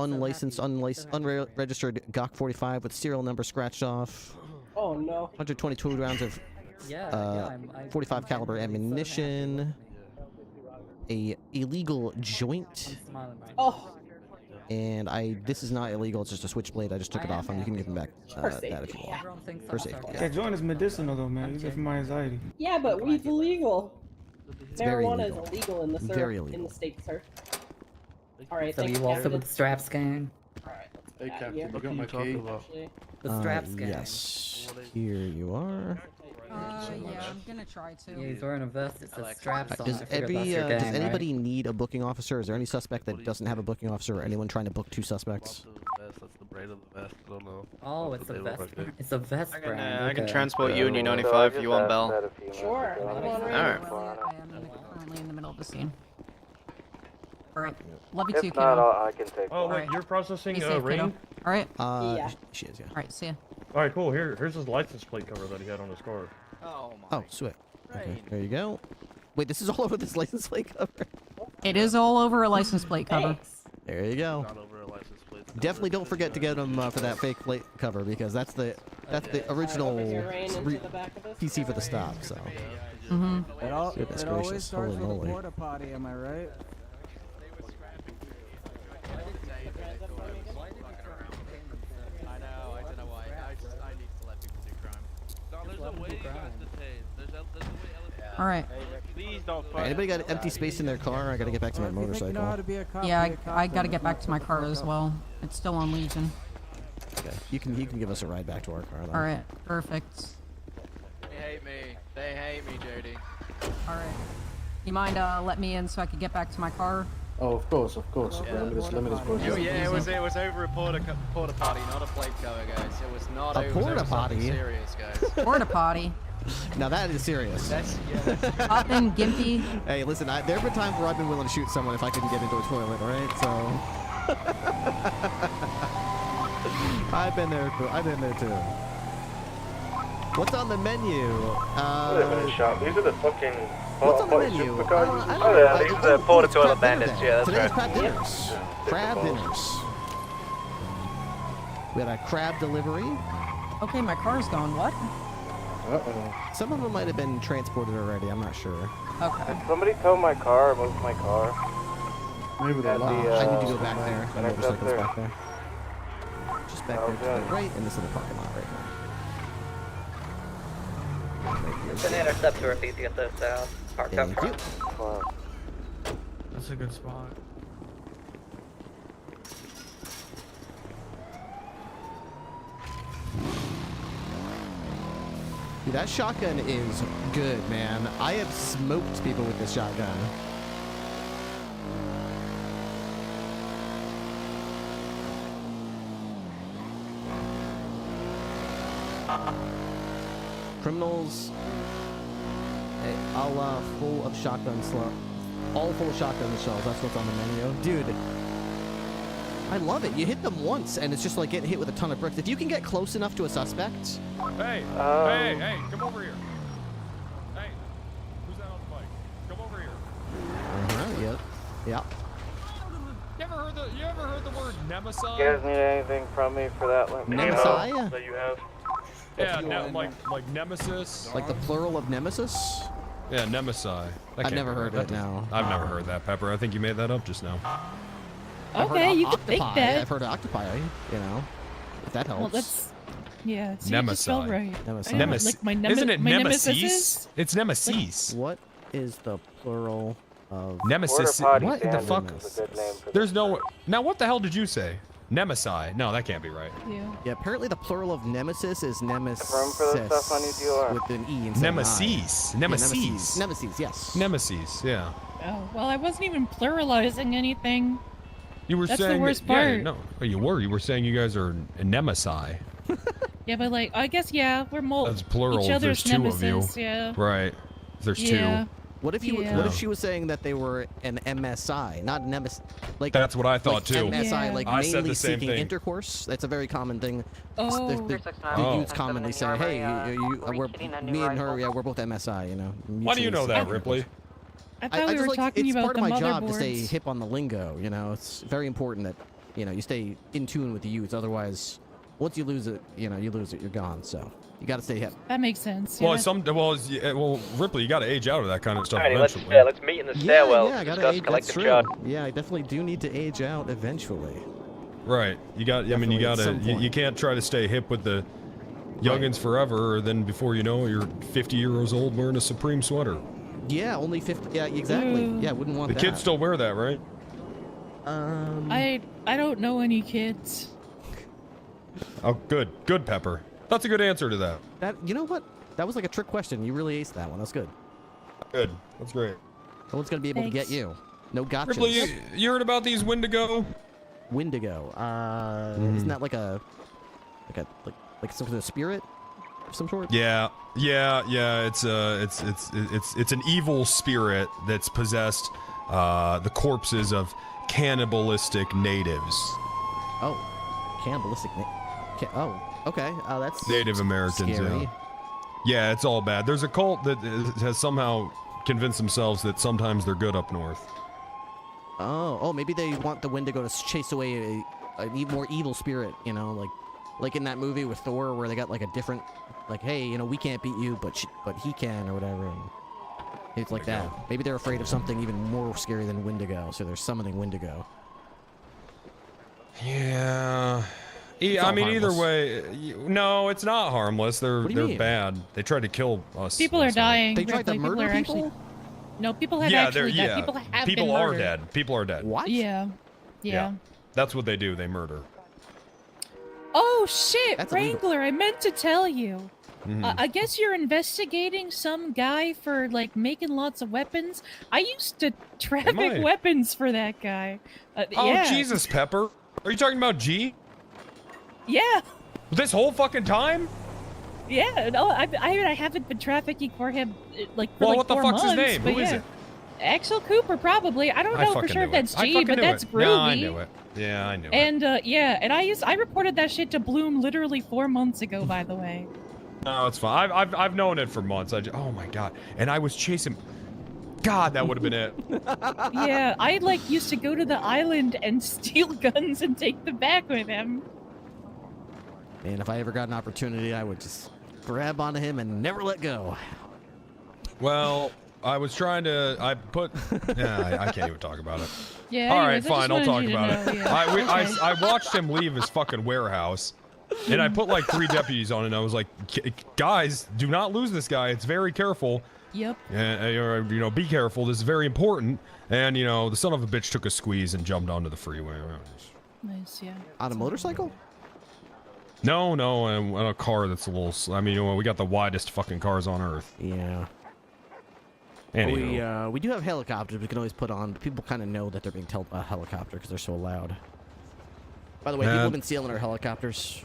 unlicensed, unregistered Glock 45 with serial number scratched off. Oh no. 122 rounds of 45 caliber ammunition. A illegal joint. Oh. And this is not illegal, it's just a switchblade. I just took it off. You can give him back that if you want. For safety. Yeah. That joint is medicinal though, man. Use it for my anxiety. Yeah, but weed's illegal. very Marijuana illegal. is illegal in the Very illegal. in the state, sir. All right. So you also with the straps gang? Hey, Captain, yeah. you got my key? The straps gang. Yes. Here you are. Yeah, I'm gonna try to. Yeah, he's wearing a vest that says straps on. Does I figured that's your gang, does anybody right? need a booking officer? Is there any suspect that doesn't have a booking officer, or anyone trying to book 2 suspects? That's the braid of the vest. I don't know. Oh, it's a vest. It's a vest brand. I can okay. transport Union 95 if you want, Bell. Sure. Alright. I am currently in the middle of the scene. Alright. Love you too, If kiddo. not, I can take Oh, one. wait, you're processing Be safe, Rain? kiddo. Alright. Yeah. She is, yeah. Alright, see ya. Alright, cool. Here's his license plate cover that he had on his car. Oh my. Oh, sweet. Okay, there you go. Wait, this is all over this license plate cover? It is all over a license plate cover. There you go. Not over a license plate. Definitely don't forget to get him for that fake plate cover, because that's the original PC for the stop. So. Mm-hmm. Goodness It gracious, always starts holy with a moly. porta potty, am I right? I know why. I need to let people do crime. No, there's a way you guys detain. There's a way. Alright. Please don't Alright, anybody got empty space in their car? I gotta get back to my motorcycle. Yeah, I gotta get back to my car as well. It's still on Legion. Okay, you can give us a ride back to our car. Though. Alright, perfect. They hate me. They hate me, Jody. Alright. You mind let me in so I could get back to my car? Oh, of course. Let me just go. Yeah, it was over a porta potty, not a plate cover, guys. It was not A over porta potty? serious, guys. Porta potty. Now that is serious. That's Poppin', gimpy. Hey, listen, there have been times where I've been willing to shoot someone if I couldn't get into a toilet, alright? So... I've been there too. What's on the menu? shop. These are the fucking. What's on the menu? These are the porta toilet bandits, yeah, that's Today's right. crab dinners. Crab dinners. We had a crab delivery. Okay, my car's gone. What? Some of them might have been transported already. I'm not sure. Okay. Did somebody tow my car or move my car? Maybe they're I need to go back there. My Connect up motorcycle's there. back there. Just back there to the right in this little parking lot right here. It's an interceptor if you get this parked up Thank you. front. That's a good spot. Dude, that shotgun is good, man. I have smoked people with this shotgun. Criminals, all full of shotgun all full of shotgun shells. That's what's on the menu, dude. I love it. You hit them once, and it's just like getting hit with a ton of bricks. If you can get close enough to a suspect. Hey, hey, come over here. Hey, who's that on the bike? Come over here. Yep. Yeah. You ever heard the word nemesis? You guys need anything from me for that? Let me know. Nemesis? That you have? Yeah, like nemesis. Like the plural of nemesis? Yeah, nemesi. I've never heard it now. I've never heard that, Pepper. I think you made that up just now. Okay, you can think Octopi. that. I've heard of octopi, you know, if that helps. Well, that's yeah. See, Nemesis. it's spelled right. Nemesis. I know, like my Isn't it my nemesis? It's nemesis. What is the plural of Nemesis? Porta potty What the stand fuck? is a good name for There's no. Now, what the hell did you say? Nemesi. No, that can't be right. Yeah. Yeah, apparently the plural of nemesis is nemesis. Room for the stuff on your DLR. With an E instead Nemesis. of an I. Nemesis. Yeah, nemesis, yes. Nemesis, yeah. Oh, well, I wasn't even pluralizing anything. You were That's saying. the worst Yeah, part. no, you were. You were saying you guys are nemesi. Yeah, but like, I guess yeah, we're That's plural. each There's other's two nemesis. of you. Yeah. Right. There's Yeah. two. What if you? Yeah. What if she was saying that they were an MSI, not an MS? Like That's what I thought like too. MSI, Yeah. like I said mainly the same seeking thing. intercourse. That's a very common thing. Oh. The youths commonly say, "Hey, we're me and her. Yeah, we're both MSI." You know. Why do you know that, Ripley? I thought we were just like, talking it's about part the of my motherboards. job to stay hip on the lingo. You know, it's very important that you know, you stay in tune with the youth. Otherwise, once you lose it, you know, you lose it, you're gone. So you got to stay hip. That makes sense. Well, Yeah. well, Ripley, you got to age out of that kind of stuff Alrighty, eventually. let's meet in the stairwell Yeah, to gotta discuss age, that's collective true. charge. Yeah, I definitely do need to age out eventually. Right. You got. I mean, you Definitely at gotta. some point. You can't try to stay hip with the youngins forever, or then before you know it, you're 50 years old wearing a Supreme sweater. Yeah, only 50. Yeah, exactly. Yeah, wouldn't want The that. kids still wear that, right? I don't know any kids. Oh, good. Good, Pepper. That's a good answer to that. That, you know what? That was like a trick question. You really aced that one. That's good. Good. That's great. No one's gonna be able to get Thanks. you. No gotchas. Ripley, you heard about these Wendigo? Wendigo. Isn't that like like some kind of spirit of some sort? Yeah. It's an evil spirit that's possessed the corpses of cannibalistic natives. Oh, cannibalistic. Oh, okay. That's Native Americans. scary. Yeah, it's all bad. There's a cult that has somehow convinced themselves that sometimes they're good up north. Oh, maybe they want the Wendigo to chase away a more evil spirit. You know, like in that movie with Thor, where they got like a different, like, hey, you know, we can't beat you, but he can, or whatever. And it's like that. Maybe they're afraid of something even more scary than Wendigo, so they're summoning Wendigo. Yeah. I mean, either way, no, it's not harmless. They're mean? bad. They tried to kill us. People are dying. They tried to Ripley. murder are people? Actually, no, people have Yeah, actually they're died. People have people been are murdered. dead. People are dead. What? Yeah. That's what they do. They murder. Oh shit, That's illegal. Wrangler! I meant to tell you. Mhm. I guess you're investigating some guy for like making lots of weapons. I used to traffic I? weapons for that guy. Oh, yeah. Jesus, Pepper. Are you talking about G? Yeah. This whole fucking time? Yeah. No, I haven't been trafficking for him like for Well, like what the 4 fuck's his months, name? but Who is yeah. it? Axel Cooper, probably. I don't know for fucking sure if knew it. that's I G, fucking but knew that's it. groovy. No, I knew it. Yeah, I knew it. And yeah, and I reported that shit to Bloom literally 4 months ago, by the way. No, it's fine. I've known it for months. Oh my god. And I was chasing. God, that would have been it. Yeah, I like used to go to the island and steal guns and take them back with him. Man, if I ever got an opportunity, I would just grab onto him and never let go. Well, I was trying to. Yeah, I can't even talk about it. Yeah. All right, anyways, I fine. just I'll wanted talk you to about know, it. yeah. I watched him leave his fucking warehouse, and I put like 3 deputies on it. And I was like, guys, do not lose this guy. It's very careful. Yep. And, you know, be careful. This is very important. And, you know, the son of a bitch took a squeeze and jumped onto the freeway. Nice, yeah. On a motorcycle? No, on a car that's a little. I mean, you know, we got the widest fucking cars on Earth. Yeah. Anywho. We do have helicopters we can always put on, but people kind of know that they're being told a helicopter because they're so loud. By the way, people have been stealing our helicopters.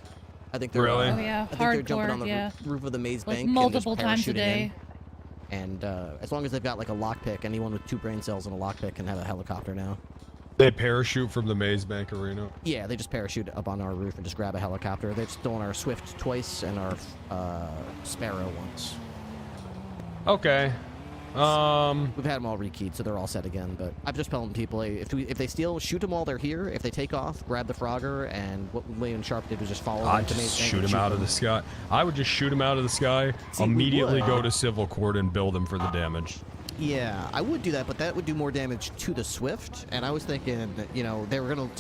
I think they're Really? Oh yeah, I think they're jumping hardcore, on the yeah. roof of the maze Like bank multiple and just times a parachuting day. in. And as long as they've got like a lockpick, anyone with 2 brain cells and a lockpick can have a helicopter now. They parachute from the Maze Bank Arena. Yeah, they just parachute up on our roof and just grab a helicopter. They've stolen our Swift twice and our Sparrow once. Okay. We've had them all rekeyed, so they're all set again. But I've just told people, hey, if they steal, shoot them while they're here. If they take off, grab the Frogger, and what William Sharp did was just follow them I'd to just Maze Bank shoot and him out of the sky. I would just shoot him out of the sky, See, we immediately would. go to civil court and bill them for the damage. Yeah, I would do that, but that would do more damage to the Swift. And I was thinking that, you know, they were going to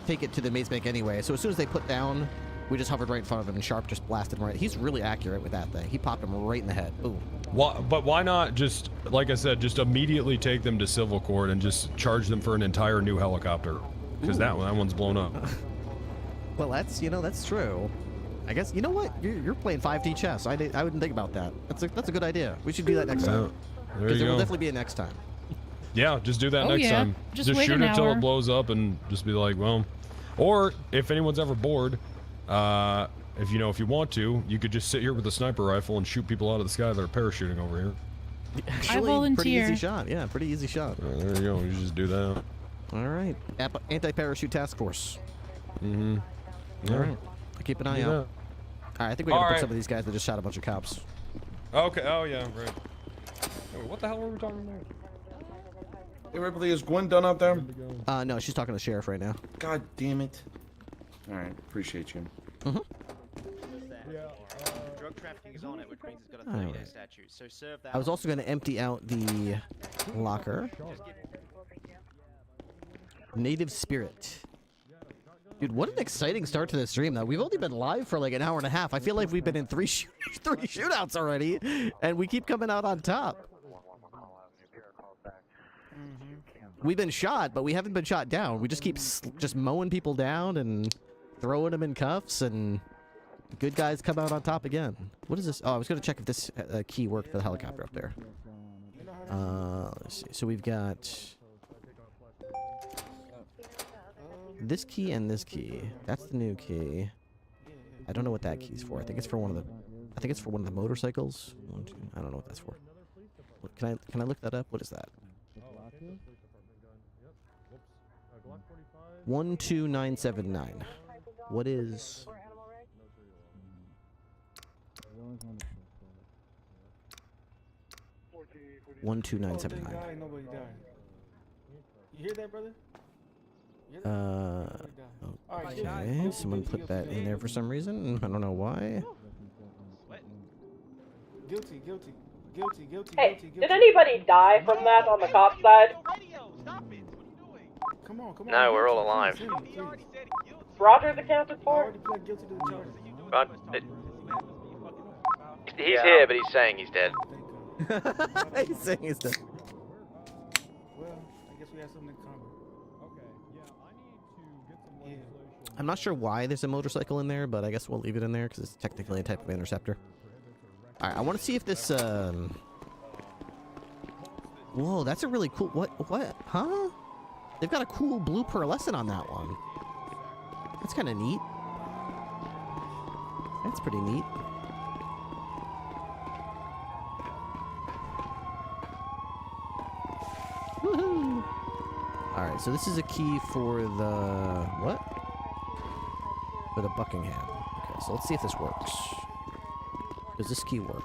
take it to the Maze Bank anyway. So as soon as they put down, we just hovered right in front of him, and Sharp just blasted him right. He's really accurate with that thing. He popped him right in the head. Ooh. But why not just, like I said, just immediately take them to civil court and just charge them for an entire new helicopter? Because that one's blown up. Well, that's true. I guess, you know what? You're playing 5D chess. I wouldn't think about that. That's a good idea. We should do that next time. There Because you there will go. definitely be a next time. Yeah, just do that Oh, next yeah. time. Just wait shoot an it till hour. it blows up and just be like, well. Or if anyone's ever bored, if you want to, you could just sit here with a sniper rifle and shoot people out of the sky that are parachuting over here. Actually, pretty volunteer. easy shot. Yeah, pretty easy shot. There you go. You just do that. All right. Anti-parachute task force. Mm-hmm. All right. Keep an eye Do out. that. All right, I think we gotta All book right. some of these guys that just shot a bunch of cops. Okay. Oh yeah. Right. Wait, what the hell were we talking about? Hey, Ripley, is Gwen done out there? No, she's talking to the sheriff right now. God damn it. Alright, appreciate you. Drug trafficking is on it, which means it's got a 30-day statute. So serve that. I was also going to empty out the locker. Native Spirit. Dude, what an exciting start to this stream, though. We've only been live for like an hour and a half. I feel like we've been in three shootouts already, and we keep coming out on top. We've been shot, but we haven't been shot down. We just keep just mowing people down and throwing them in cuffs, and good guys come out on top again. What is this? Oh, I was going to check if this key worked for the helicopter up there. Let's see. So we've got this key and this key. That's the new key. I don't know what that key's for. I think it's for one of the motorcycles. I don't know what that's for. Can I look that up? What is that? 12979. What is 12979? Nobody died. You hear that, brother? Okay. Someone put that in there for some reason. I don't know why. Guilty. Hey, did anybody die from that on the cop side? Come on. No, we're all alive. Roger's accounted for? He's here, but he's saying he's dead. He's saying he's dead. Well, I guess we have something in common. I'm not sure why there's a motorcycle in there, but I guess we'll leave it in there because it's technically a type of interceptor. Alright, I want to see if this, Whoa, that's a really cool... What? Huh? They've got a cool blue pearlescent on that one. That's kind of neat. That's pretty neat. Woohoo! Alright, so this is a key for the... What? For the Buckingham. Okay, so let's see if this works. Does this key work?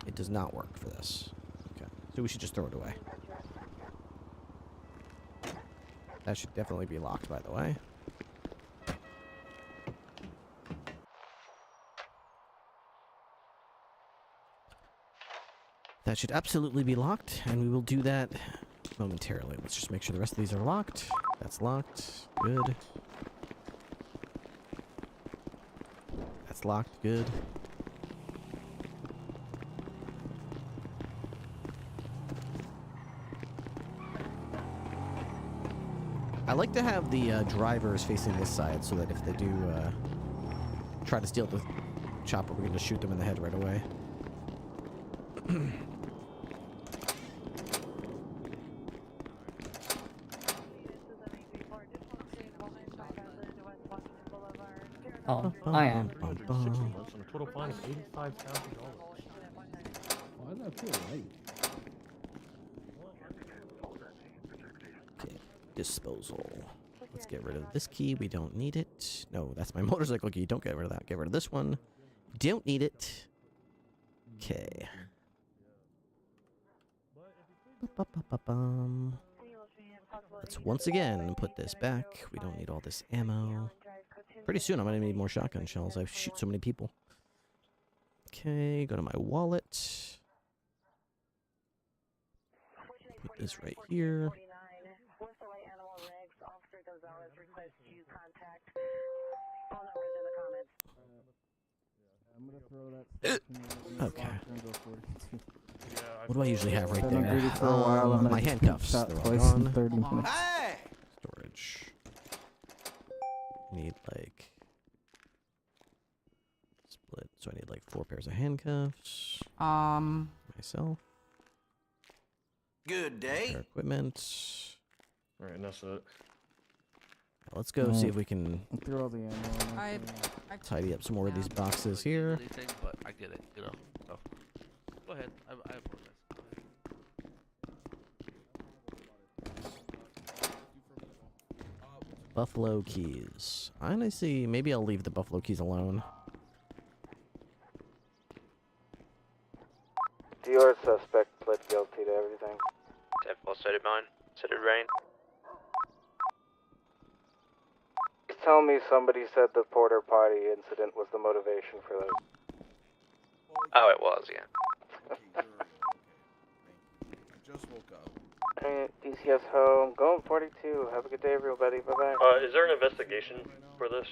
It does not work for this. Okay, so we should just throw it away. That should definitely be locked, by the way. That should absolutely be locked, and we will do that momentarily. Let's just make sure the rest of these are locked. That's locked. Good. That's locked. Good. I like to have the drivers facing this side so that if they do try to steal the chopper, we're going to shoot them in the head right away. Oh, I am. Total fine of $85,000. Why does that feel right? Okay, disposal. Let's get rid of this key. We don't need it. No, that's my motorcycle key. Don't get rid of that. Get rid of this one. Don't need it. Okay. Let's once again put this back. We don't need all this ammo. Pretty soon I'm going to need more shotgun shells. I shoot so many people. Okay, go to my wallet. Put this right here. Okay. What do I usually have right there? My handcuffs. They're all gone. 30 minutes. Storage. Need like split. So I need like 4 pairs of handcuffs. Myself. Good day. Equipment. All right, that's it. Let's go see if we can throw all the ammo. tidy up some more of these boxes here. Anything, but I get it, you know. So, go ahead. I apologize. Buffalo keys. Honestly, maybe I'll leave the buffalo keys alone. So did mine. So did Rain. Tell me somebody said the porter potty incident was the motivation for this. Oh, it was, yeah. Just woke up. Alright, DCS home, going 42. Have a good day, everybody. Bye bye. Is there an investigation for this?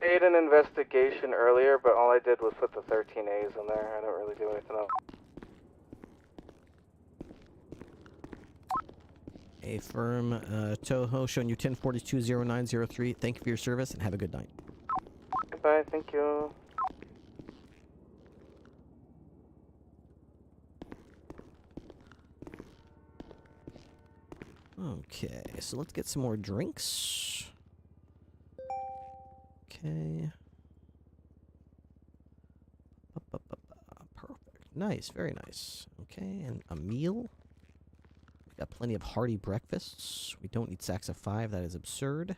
Made an investigation earlier, but all I did was put the 13A's in there. I don't really do anything else. A firm Toho showing you 10420903. Thank you for your service and have a good night. Goodbye, thank you. Okay, so let's get some more drinks. Okay. Perfect. Nice, very nice. Okay, and a meal. We've got plenty of hearty breakfasts. We don't need sacks of 5. That is absurd.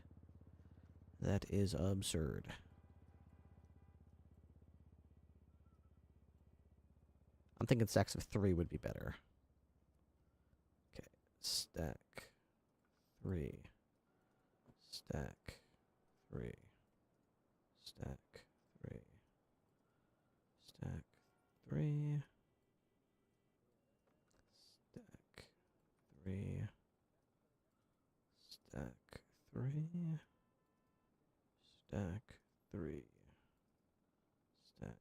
That is absurd. I'm thinking sacks of 3 would be better. Okay, stack 3. Stack 3. Stack 3. Stack 3. Stack 3. Stack 3. Stack 3. Stack 3. Stack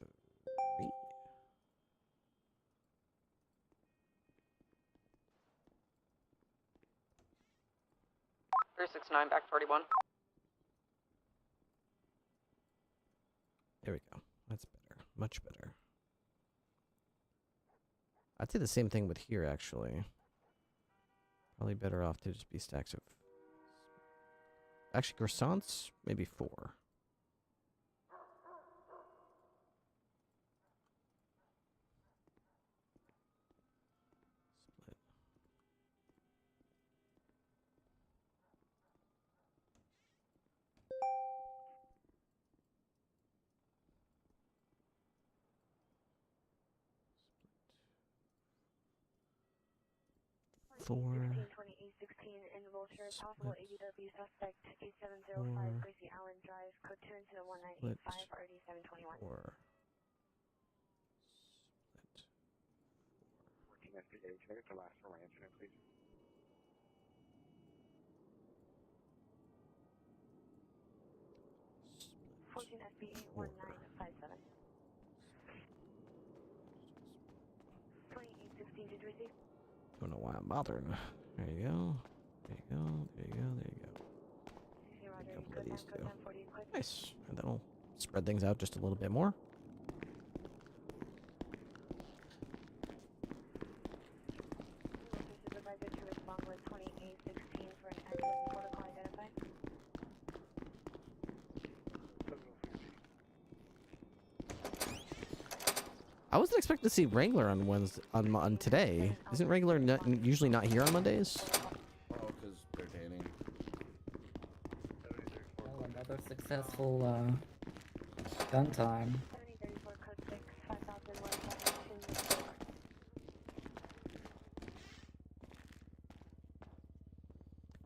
3. 369 back 41. There we go. That's better. Much better. I'd say the same thing with here, actually. Probably better off to just be stacks of... Actually, croissants, maybe 4. Split. Four. In Vulture, possible ABW suspect 8705 Gracie Allen Drive, code 2 incident 1985 RD 721. 4. 14 SBA, can I get the last for my incident, please? Split. 14 SBA 1957. 2816, did you receive? Don't know why I'm bothering. There you go. There you go. There you go. There you go. A couple of these too. Nice. And that'll spread things out just a little bit more. Supervisor to respond with 2816 for an accident protocol identified. I wasn't expecting to see Wrangler on Wednesday, on today. Isn't Wrangler usually not here on Mondays? Oh, because they're dating. Oh, another successful gun time.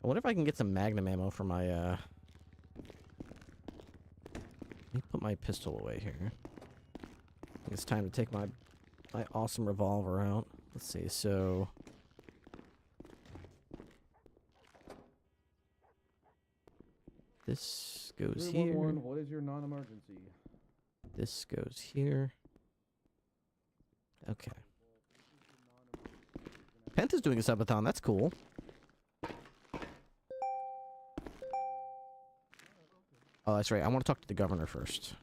I wonder if I can get some Magnum ammo for my Let me put my pistol away here. It's time to take my awesome revolver out. Let's see, so... This goes here. What is your non-emergency? This goes here. Okay. Penta's doing a subathon, that's cool. Oh, that's right, I want to talk to the governor first.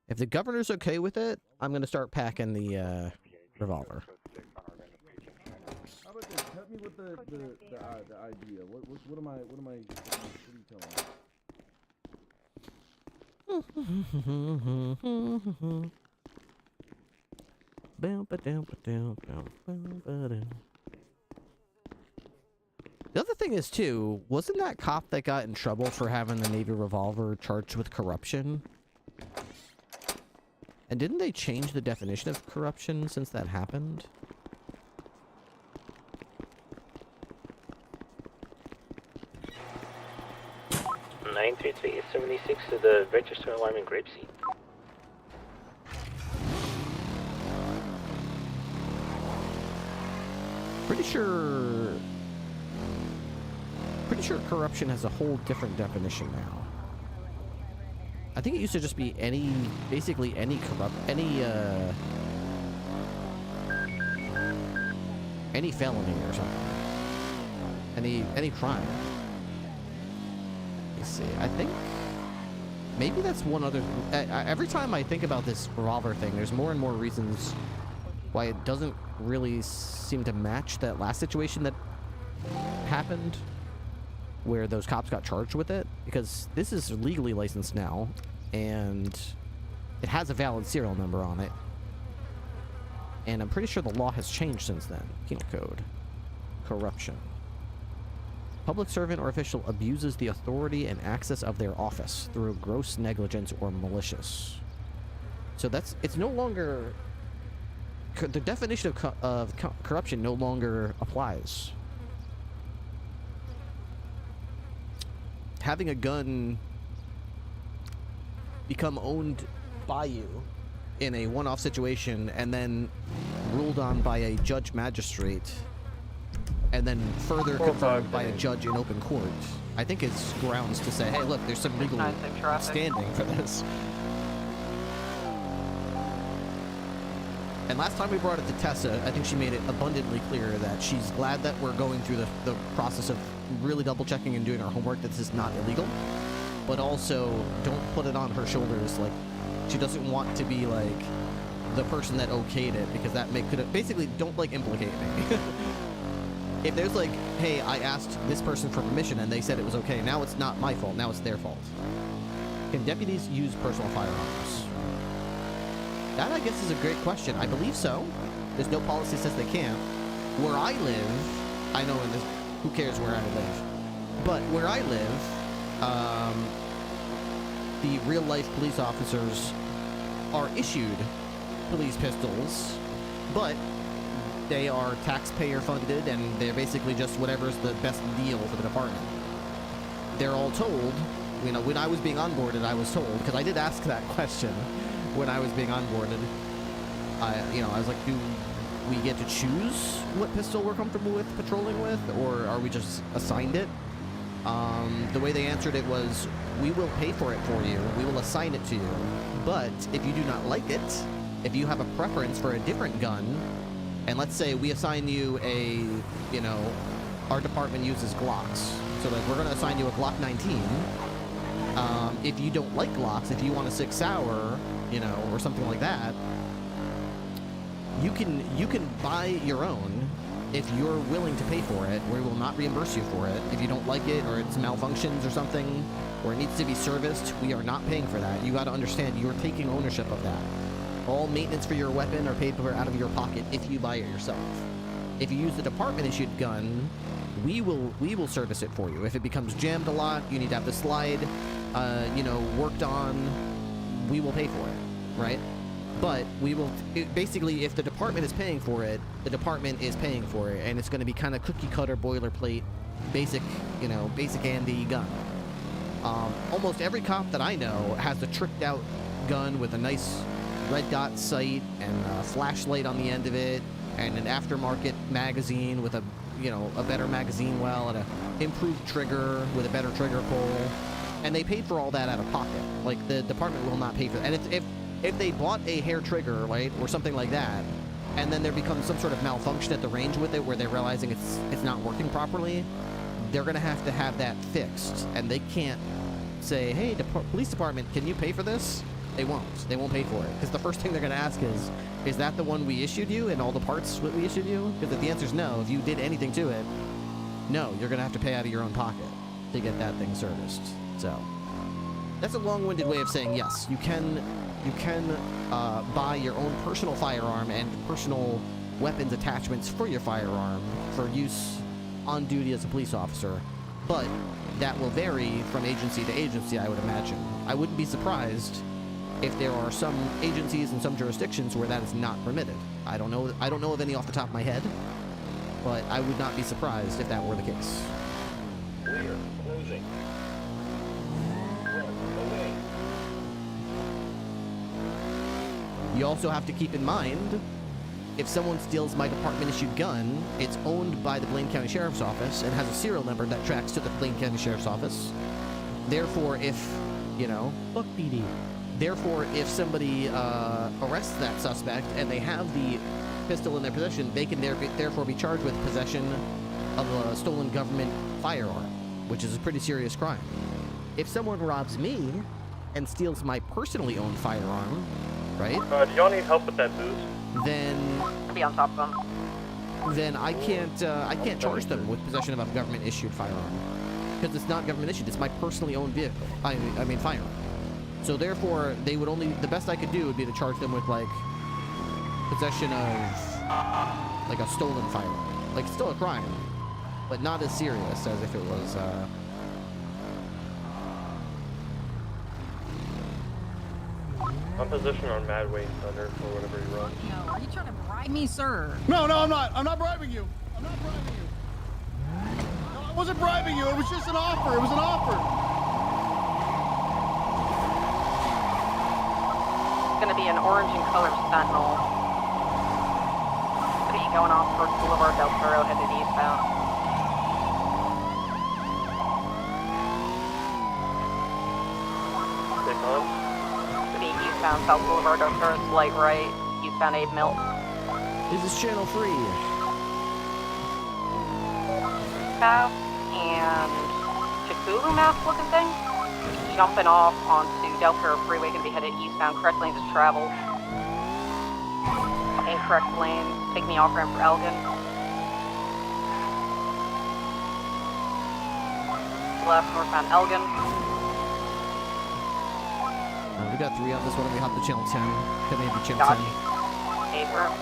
If the governor's okay with it, I'm going to start packing the revolver. How about this? Help me with the idea. What am I telling? The other thing is, too, wasn't that cop that got in trouble for having the Navy revolver charged with corruption? And didn't they change the definition of corruption since that happened? (933-76) to the register alarm in Grapeseed. Pretty sure corruption has a whole different definition now. I think it used to just be basically any felony or something. Any crime. Let's see, I think maybe that's one other, every time I think about this revolver thing, there's more and more reasons why it doesn't really seem to match that last situation that happened where those cops got charged with it, because this is legally licensed now and it has a valid serial number on it, and I'm pretty sure the law has changed since then. Penal code. Corruption. Public servant or official abuses the authority and access of their office through gross negligence or malicious. So it's no longer, the definition of corruption no longer applies. Having a gun become owned by you in a one-off situation and then ruled on by a judge magistrate and then further confirmed by a judge in open court, I think is grounds to say, hey, look, there's some legal standing for this. And last time we brought it to Tessa, I think she made it abundantly clear that she's glad that we're going through the process of really double-checking and doing our homework that this is not illegal, but also don't put it on her shoulders. Like, she doesn't want to be, like, the person that okayed it, because that could have... Basically, don't, like, implicate me. If there's, like, hey, I asked this person for permission and they said it was okay, now it's not my fault, now it's their fault. Can deputies use personal firearms? That, I guess, is a great question. I believe so. There's no policy that says they can't. Where I live, I know in this, who cares where I live? But where I live, the real-life police officers are issued police pistols, but they are taxpayer funded, and they're basically just whatever's the best deal for the department. They're all told, you know, when I was being onboarded, I was told, because I did ask that question when I was being onboarded. I was like, do we get to choose what pistol we're comfortable with patrolling with, or are we just assigned it? The way they answered it was, we will pay for it for you, we will assign it to you, but if you do not like it, if you have a preference for a different gun, and let's say we assign you our department uses Glocks, so like we're going to assign you a Glock 19. If you don't like Glocks, if you want a 6 Sauer, or something like that, you can buy your own if you're willing to pay for it. We will not reimburse you for it. If you don't like it, or it's malfunctions or something, or it needs to be serviced, we are not paying for that. You got to understand, you're taking ownership of that. All maintenance for your weapon are paid for out of your pocket if you buy it yourself. If you use the department-issued gun, we will service it for you. If it becomes jammed a lot, you need to have the slide, worked on, we will pay for it, right? But we will, basically, if the department is paying for it, the department is paying for it, and it's going to be kind of cookie-cutter, boilerplate, basic Andy gun. Almost every cop that I know has a tricked-out gun with a nice red dot sight and a flashlight on the end of it, and an aftermarket magazine with a better magazine well, and a improved trigger with a better trigger pull, and they paid for all that out of pocket. Like, the department will not pay for that. And if they bought a hair trigger, right, or something like that, and then there becomes some sort of malfunction at the range with it where they're realizing it's not working properly, they're gonna have to have that fixed, and they can't say, hey, police department, can you pay for this? They won't. They won't pay for it. Because the first thing they're going to ask is that the one we issued you and all the parts that we issued you? Because if the answer is no, if you did anything to it, no, you're going to have to pay out of your own pocket to get that thing serviced. So, that's a long-winded way of saying yes, you can buy your own personal firearm and personal weapons attachments for your firearm for use on duty as a police officer, but that will vary from agency to agency, I would imagine. I wouldn't be surprised if there are some agencies and some jurisdictions where that is not permitted. I don't know of any off the top of my head, but I would not be surprised if that were the case. We're closing. Away. You also have to keep in mind, if someone steals my department-issued gun, it's owned by the Blaine County Sheriff's Office and has a serial number that tracks to the Blaine County Sheriff's Office. Therefore, if, you know... Fuck PD. Therefore, if somebody arrests that suspect and they have the pistol in their possession, they can therefore be charged with possession of a stolen government firearm, which is a pretty serious crime. If someone robs me and steals my personally owned firearm, right? Do y'all need help with that booze? Then I'll be on top of them. Then I can't charge them with possession of a government issued firearm because it's not government issued. It's my personally owned vehicle. I mean firearm. So therefore, they would only, the best I could do would be to charge them with like possession of like a stolen firearm. Like, it's still a crime, but not as serious as if it was. I'm positioned on Mad Wayne Thunder or whatever he runs. No, are you trying to bribe me, sir? No, I'm not. I'm not bribing you. I'm not bribing you. No, I wasn't bribing you. It was just an offer. It was an offer. It's gonna be an orange and color Sentinel. Gonna be going off towards Boulevard Del Toro, headed eastbound. Take on. Eastbound South Boulevard, Del Toro, slight right, eastbound 8 Mill. This is Channel 3. Path and Chiculu mask looking thing. Jumping off onto Del Toro Freeway, gonna be headed eastbound. Correct lanes is travel. Incorrect lane, take me off ramp for Elgin. Left, northbound Elgin. We got 3 on this one, and we hop to Channel 10. Could maybe Channel Gotcha. 10. 8 room.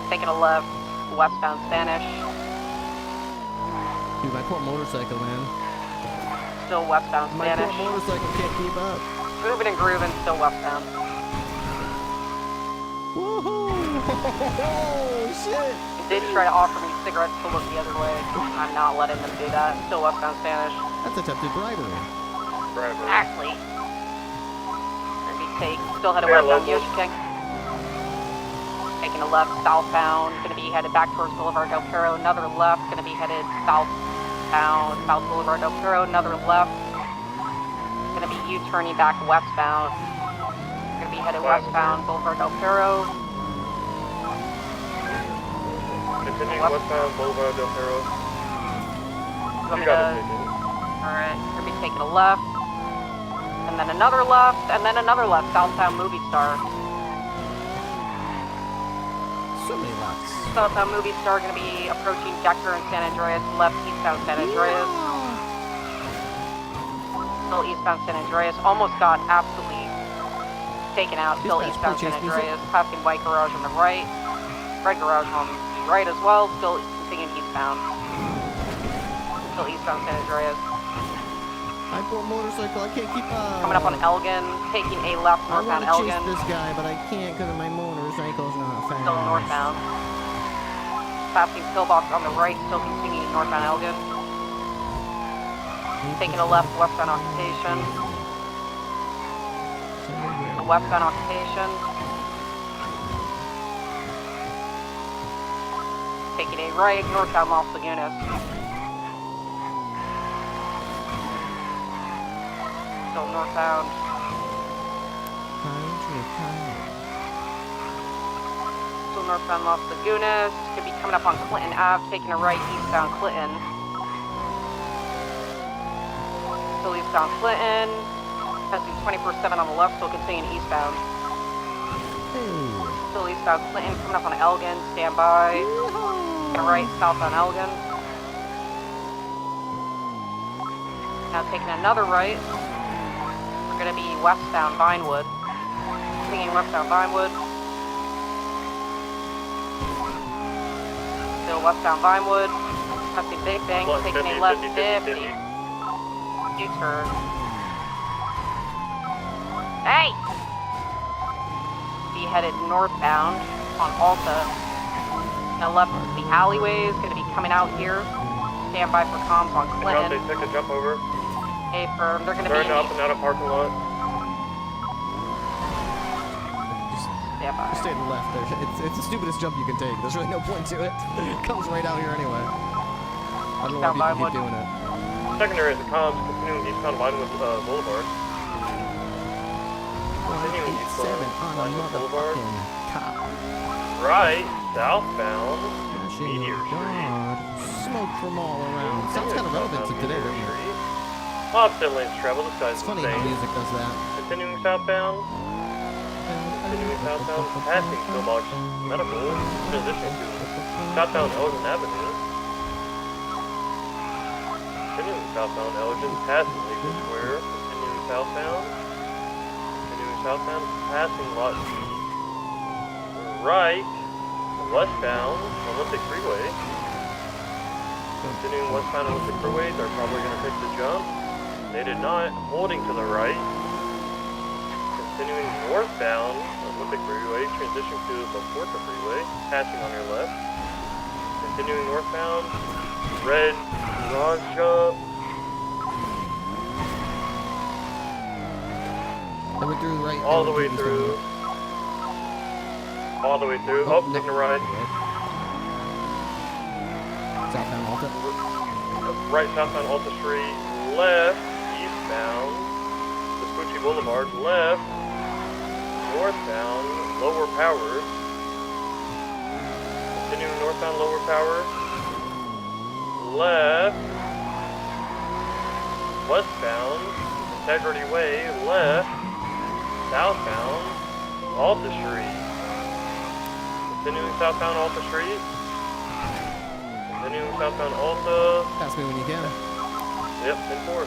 Taking a left, westbound Spanish. Dude, my poor motorcycle, man. Still westbound My Spanish. poor motorcycle can't keep up. Moving and grooving, still westbound. Woohoo! Oh, shit! They did try to offer me cigarettes to look the other way. I'm not letting them do that. Still westbound Spanish. That's attempted bribery. Actually. Still headed westbound Yoshi King. Taking a left southbound, gonna be headed back towards Boulevard Del Toro. Another left, gonna be headed southbound, South Boulevard Del Toro. Another left, gonna be U-turning back westbound. Gonna be headed westbound, Boulevard Del Toro. Continuing westbound Boulevard Del Toro. Alright, gonna be taking a left. And then another left, southbound Movie Star. So many lefts. Southbound Movie Star gonna be approaching Decker and San Andreas, left eastbound San Andreas. Still eastbound San Andreas, almost got absolutely taken out, still eastbound San Andreas, passing white garage on the right, red garage on the right as well, still continuing eastbound. Still eastbound San Andreas. My poor motorcycle, I can't keep up. Coming up on Elgin, taking a left northbound I want to Elgin. chase this guy, but I can't because my motorcycle's not fast. Still northbound. Passing pillbox on the right, still continuing northbound Elgin. Taking a left westbound occupation. Westbound occupation. Taking a right, northbound Los Lagunas. Still northbound. Still northbound Los Lagunas. Could be coming up on Clinton Ave, taking a right eastbound Clinton. Still eastbound Clinton. Passing 24/7 on the left, still continuing eastbound. Still eastbound Clinton, coming up on Elgin, stand by. Taking a right southbound Elgin. Now taking another right. We're going to be westbound Vinewood. Swinging westbound Vinewood. Still go westbound Vinewood. Passing Big Bang, taking a left 50. U-turn. Hey! Be headed northbound on Alta. Now left the alleyway is going to be coming out here. Stand by for comms on Clinton. They took a jump over. A firm. They're going to be Turn up and out of parking lot. Stand by. Just stay to the left there. It's the stupidest jump you can take. There's really no point to it. It comes right out here anyway. I don't know why people keep doing it. Secondary is the comms, continuing eastbound Vinewood Boulevard. Continuing eastbound Vinewood Boulevard. Right, southbound Meteor Street. Smoke from all around. Sounds kind of relevant to today, doesn't it? Opposite lanes travel, this guy's It's funny how music does that. Continuing southbound. Continuing southbound, passing Pillbox Medical, transitioning to southbound Elgin Avenue. Continuing southbound Elgin, passing Legion Square. Continuing southbound. Continuing southbound, passing Lot B. Right, westbound Olympic Freeway. Continuing westbound Olympic Freeway, they're probably going to take the jump. They did not, holding to the right. Continuing northbound Olympic Freeway, transition to the Forza Freeway, passing on your left. Continuing northbound, red garage jump. They went through right. All the way through. All the way through. Oh, taking a right. Southbound Alta. Right, southbound Alta Street. Left, eastbound. Vespucci Boulevard. Left, northbound, Lower Power. Continuing northbound, Lower Power. Left, westbound, Integrity Way. Left, southbound, Alta Street. Continuing southbound Alta Street. Continuing southbound Alta. Pass me when you can. Yep, 10-4.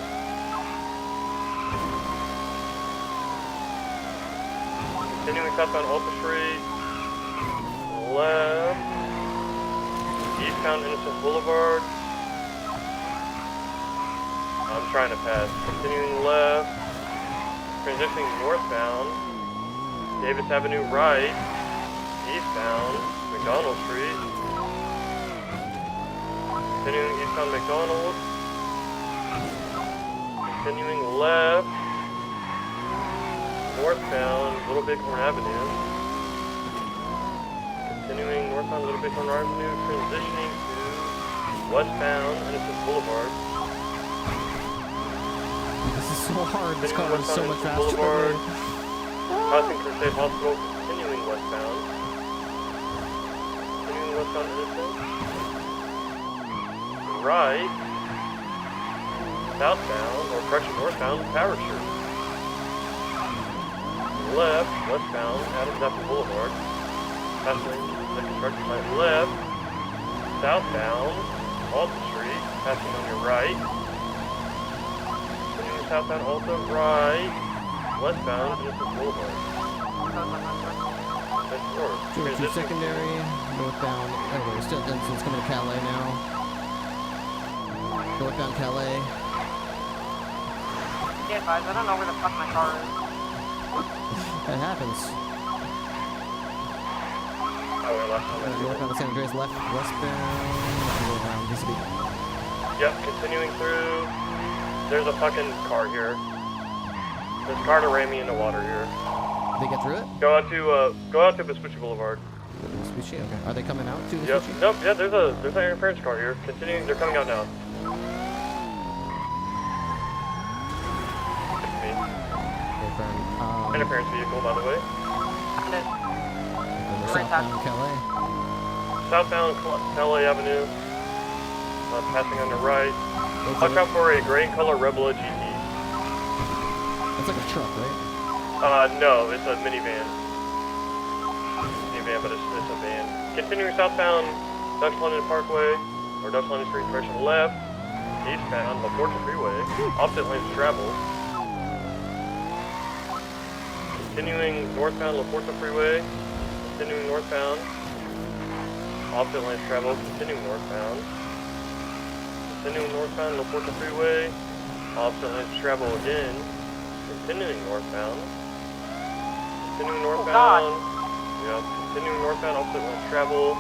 Continuing southbound Alta Street. Left. Eastbound Innocence Boulevard. I'm trying to pass. Continuing left. Transitioning northbound. Davis Avenue right. Eastbound McDonald Street. Continuing eastbound McDonald. Continuing left. Northbound Little Bighorn Avenue. Continuing northbound Little Bighorn Avenue. Transitioning to westbound Innocence Boulevard. This is so hard. This car is so much faster Boulevard. than me. Passing Crusade Hospital. Continuing westbound. Continuing westbound Innocence. Right. Southbound, or correction, northbound Parachute. Left, westbound Adams Apple Boulevard. Passing the construction site. Left, southbound Alta Street. Passing on your right. Continuing southbound Alta, right. Westbound Innocence Boulevard. That's yours. 202 secondary, northbound. Oh, we're still done, so it's coming to Calais now. Northbound Calais. Yeah, guys, I don't know where the fuck my car is. That happens. Northbound San Andreas left, westbound. Go around DCB. Yep, continuing through. There's a fucking car here. There's a car to ram me in the water here. They get through it? Go out to Vespucci Boulevard. Vespucci, okay. Are they coming out to Yep. Vespucci? Nope. Yeah, there's an interference car here. Continuing. They're coming out now. Interference vehicle, by the way. Southbound Calais. Southbound Calais Avenue. Passing on the right. Watch out for a gray color Rebel GT. It's like a truck, right? No, it's a minivan. Minivan, but it's a van. Continuing southbound Dutch London Parkway, or Dutch London Street, direction left. Eastbound La Porta Freeway. Opposite lanes travel. Continuing northbound La Porta Freeway. Continuing northbound. Opposite lanes travel, continuing northbound. Continuing northbound, no port the freeway. Opposite lanes travel again. Continuing northbound. Continuing northbound. Yeah, continuing northbound, opposite lanes travel.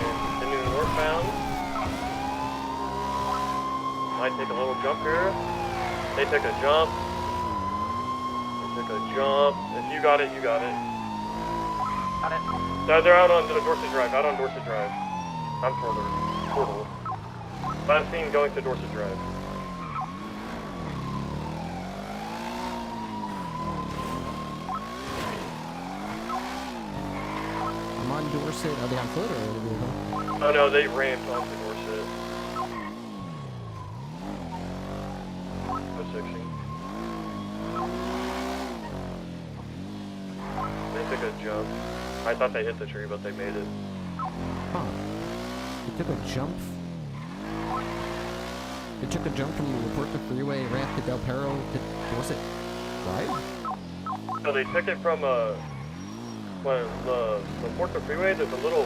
And continuing northbound. Might take a little jump here. They take a jump. They take a jump. If you got it, you got it. Got it. They're out on Dorset Drive, out on Dorset Drive. I'm further. Total. Last seen going to Dorset Drive. I'm on Dorset. Are they on foot or are they vehicle? Oh no, they ramped onto Dorset. No 60. They took a jump. I thought they hit the tree, but they made it. Huh. They took a jump. They took a jump from the Puerto Freeway ramp to Del Perro to Dorset Drive? So they took it from when the Puerto Freeway. There's a little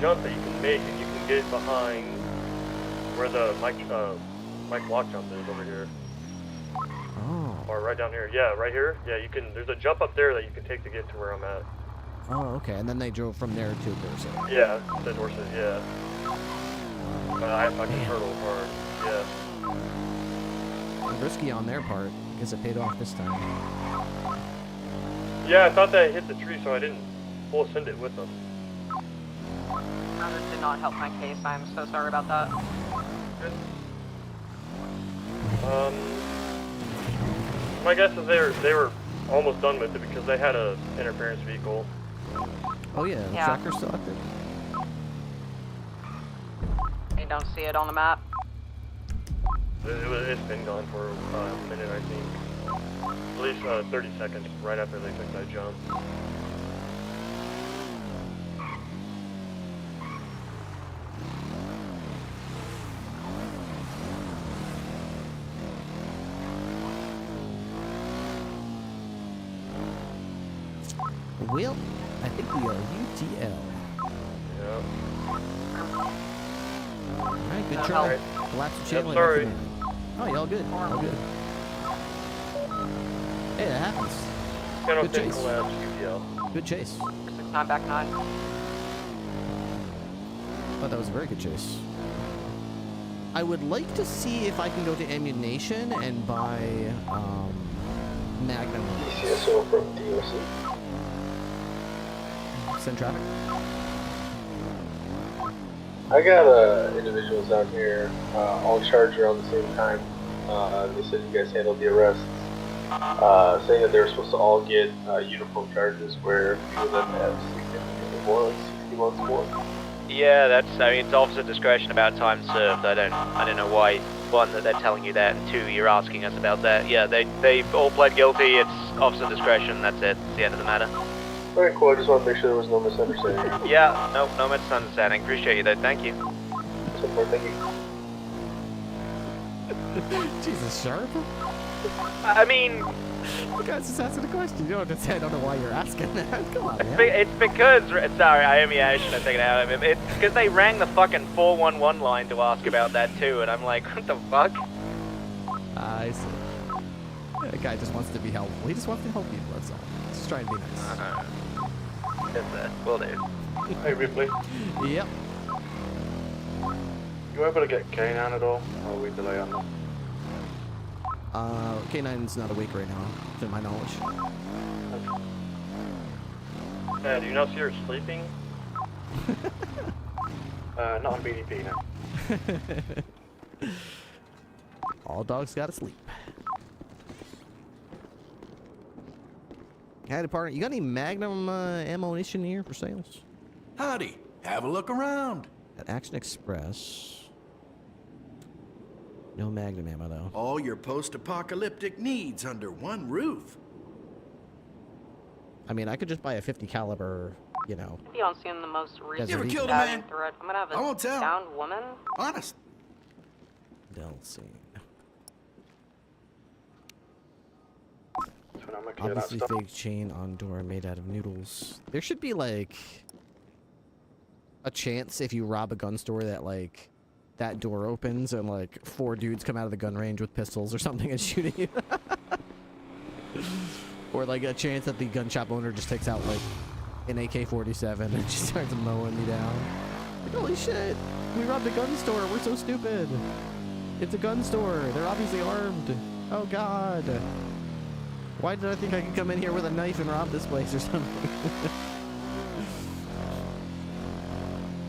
jump that you can make, and you can get behind where the Mike Block jump is over here. Oh. Or right down here. Yeah, right here. Yeah, you can. There's a jump up there that you can take to get to where I'm at. Oh, okay. And then they drove from there to Dorset. Yeah, to Dorset. Yeah. I fucking hurdle hard. Yeah. Risky on their part. I guess it paid off this time. Yeah, I thought that hit the tree, so I didn't full send it with them. That did not help my case. I'm so sorry about that. My guess is they were almost done with it because they had a interference vehicle. Oh yeah, the tracker's still active. You don't see it on the map. It's been gone for a minute, I think. At least 30 seconds right after they took that jump. Well, I think we are UTL. Yeah. Alright, good try. Right. Collapse the channel. Sorry. Oh, y'all good. All good. Hey, that happens. Good chase. Collapse, UTL. Good chase. 9 back 9. Thought that was a very good chase. I would like to see if I can go to ammunition and buy Magnum. DCSO from DOC. Send traffic. I got individuals out here, all charged around the same time. They said you guys handled the arrests, saying that they were supposed to all get uniform charges where a few of them have significantly more, like 60 months more. Yeah, I mean, it's officer discretion about time served. I don't know why, one, that they're telling you that, and two, you're asking us about that. Yeah, they all pled guilty. It's officer discretion. That's it. It's the end of the matter. Alright, cool. I just want to make sure there was no misunderstanding. Yeah, no misunderstanding. Appreciate you though. Thank you. Thank you. Jesus, Sharp? I mean, you guys just asking a question. You don't have to say I don't know why you're asking that. Come on, man. it's because, sorry, I shouldn't have taken it out of him. It's because they rang the fucking 411 line to ask about that too, and I'm like, what the fuck? I see. That guy just wants to be helpful. He just wants to help people, that's all. Just trying to be nice. Will do. Hey, Ripley. Yep. You able to get K9 at all? Or we delay on that? K9's not awake right now, to my knowledge. Do you not see her sleeping? Not on BDP now. All dogs gotta sleep. Howdy, partner. You got any Magnum ammunition here for sales? Howdy. Have a look around. At Action Express. No Magnum ammo, though. All your post-apocalyptic needs under one roof. I mean, I could just buy a 50 caliber, you know. You don't see in the most recent You ever killed a man? thread. I'm gonna have a I won't tell. downed woman. Honest. They'll see. Obviously fake chain on door made out of noodles. There should be like a chance if you rob a gun store that like that door opens and like 4 dudes come out of the gun range with pistols or something and shooting you. Or like a chance that the gun shop owner just takes out like an AK-47 and just starts mowing you down. Like, holy shit, we robbed a gun store, we're so stupid. It's a gun store, they're obviously armed. Oh god. Why did I think I could come in here with a knife and rob this place or something?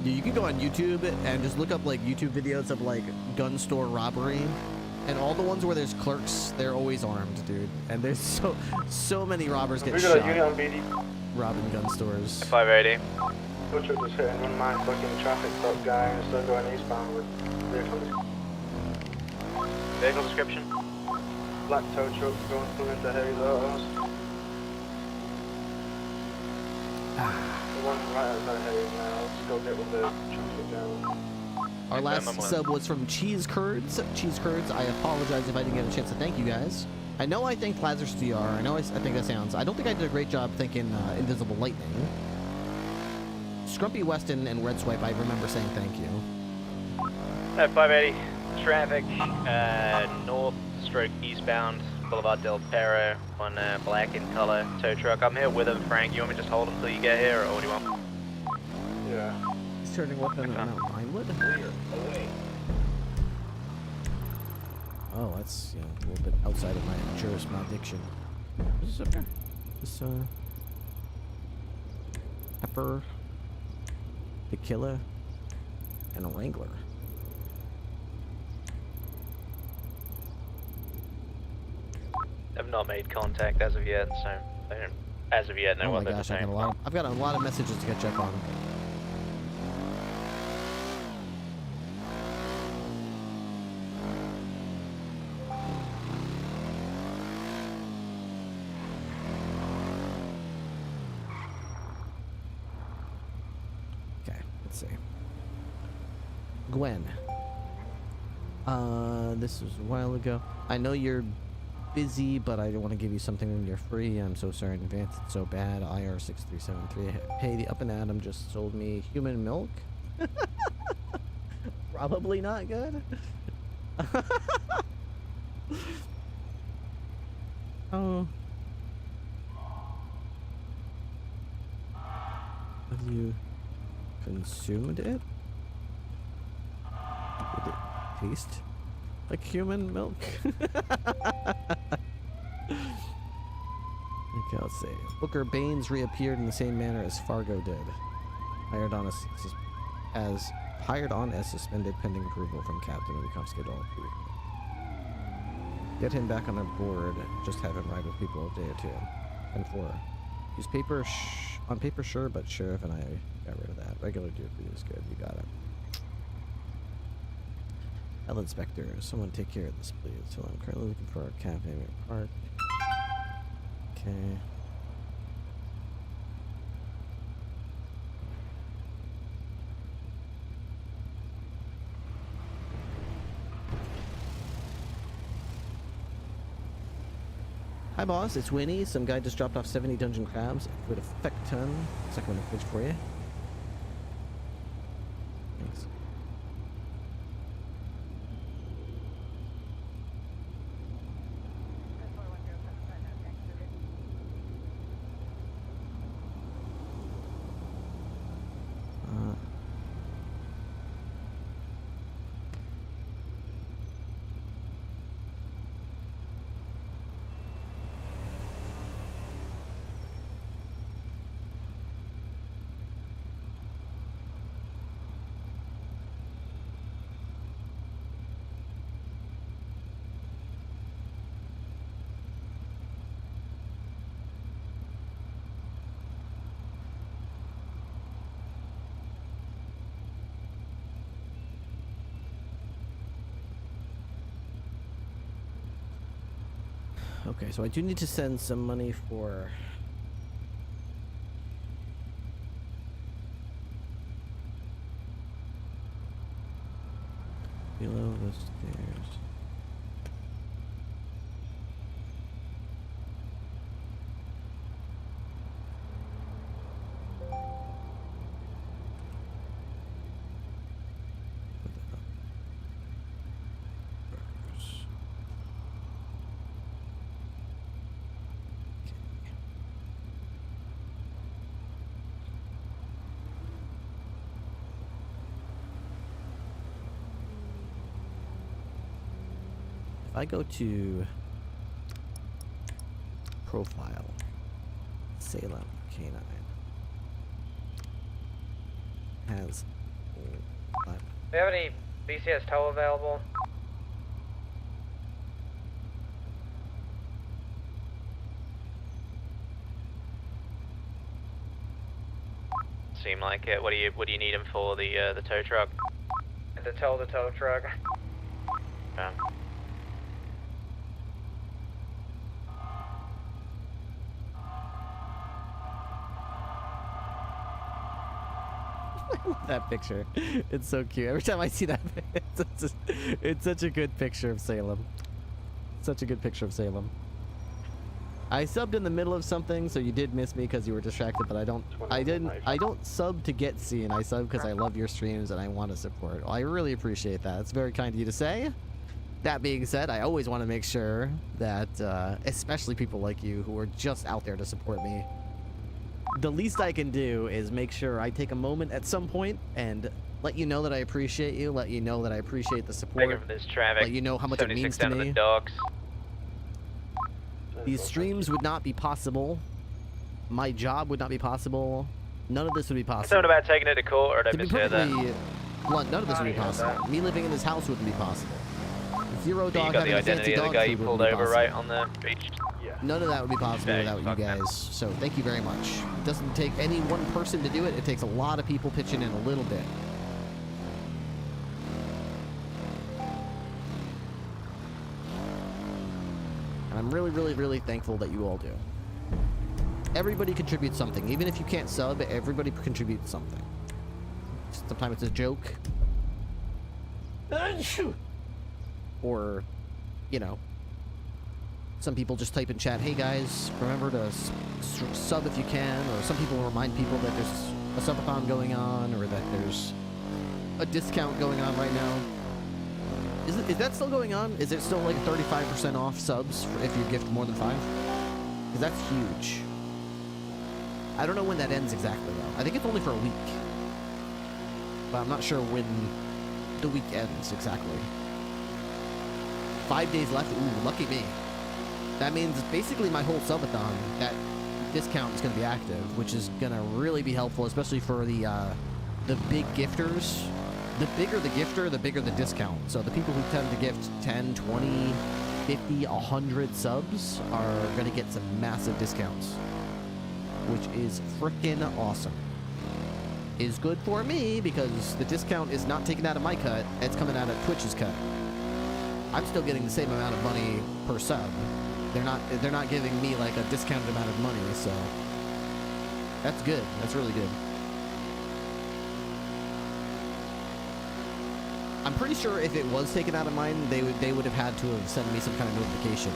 You can go on YouTube and just look up like YouTube videos of like gun store robbery, and all the ones where there's clerks, they're always armed, dude. And there's so many robbers get shot robbing gun stores. 580. Tow truck was hitting one of my fucking traffic stop guy and still going eastbound with vehicle description. Black tow truck going through into Hayes Autos. The one right outside Hayes now. Let's go get with the traffic down. Our last sub was from Cheese Curds. Cheese Curds, I apologize if I didn't get a chance to thank you guys. I know I thanked Lazarus DR. I know I think that sounds. I don't think I did a great job thanking Invisible Lightning. Scrumpy Weston and Red Swipe, I remember saying thank you. 580, traffic, north/eastbound, Boulevard Del Perro, on black in color tow truck. I'm here with him, Frank. You want me to just hold him till you get here, or what do you want? Yeah. He's turning weapon on Vinewood? Oh, that's, you know, a little bit outside of my jurisdiction. What's this up here? This, Pepper, Tequila, and a Wrangler. I've not made contact as of yet, so I don't, as of yet, know oh what my they're gosh, saying. I've got a lot of messages to catch up on. Okay, let's see. Gwen. This was a while ago. I know you're busy, but I want to give you something when you're free. I'm so sorry in advance. It's so bad. IR6373. Hey, the Up and Adam just sold me human milk. Probably not good. Oh. Have you consumed it? Did it taste like human milk? Okay, let's see. Booker Baines reappeared in the same manner as Fargo did. Hired on as suspended pending approval from Captain Rukovsky. Get him back on our board. Just have him ride with people a day or two. And 4. Use paper on paper, sure, but Sheriff and I got rid of that. Regular duty is good. You got it. Health Inspector, someone take care of this, please. So I'm currently looking for a cafe in park. Okay. Hi boss, it's Winnie. Some guy just dropped off 70 dungeon crabs with a feck ton. Second one a pitch for you. Thanks. Okay, so I do need to send some money for below the stairs. If I go to profile, Salem K9 has. Do you have any BCS tow available? Seem like it. What do you need him for? The tow truck? To tow the tow truck. That picture, it's so cute. Every time I see that, it's such a good picture of Salem. Such a good picture of Salem. I subbed in the middle of something, so you did miss me because you were distracted. But I don't sub to get seen. I sub because I love your streams and I want to support. Well, I really appreciate that. It's very kind of you to say. That being said, I always want to make sure that, especially people like you who are just out there to support me, the least I can do is make sure I take a moment at some point and let you know that I appreciate you, let you know that I appreciate the support, for this traffic. let you know how much it means to me. These streams would not be possible. My job would not be possible. None of this would be possible. Something about taking it to court, or did I To be mishear that? perfectly blunt, none of this would be possible. Me living in this house wouldn't be possible. Zero You dog got the having a fancy identity of the dog guy food you wouldn't pulled be over possible. right on the beach? None of that would be possible without you guys. So thank you very much. It doesn't take any one person to do it. It takes a lot of people pitching in a little bit. And I'm really, really, really thankful that you all do. Everybody contributes something. Even if you can't sub, everybody contributes something. Sometimes it's a joke. Or, you know, some people just type in chat, hey guys, remember to sub if you can, or some people remind people that there's a subathon going on, or that there's a discount going on right now. Is that still going on? Is it still like 35% off subs if you gift more than 5? Because that's huge. I don't know when that ends exactly though. I think it's only for a week. But I'm not sure when the week ends exactly. 5 days left? Ooh, lucky me. That means basically my whole subathon, that discount is going to be active, which is going to really be helpful, especially for the big gifters. The bigger the gifter, the bigger the discount. So the people who tend to gift 10, 20, 50, 100 subs are going to get some massive discounts, which is freaking awesome. Is good for me because the discount is not taken out of my cut, it's coming out of Twitch's cut. I'm still getting the same amount of money per sub. They're not giving me like a discounted amount of money, so that's good. That's really good. I'm pretty sure if it was taken out of mine, they would have had to have sent me some kind of notification.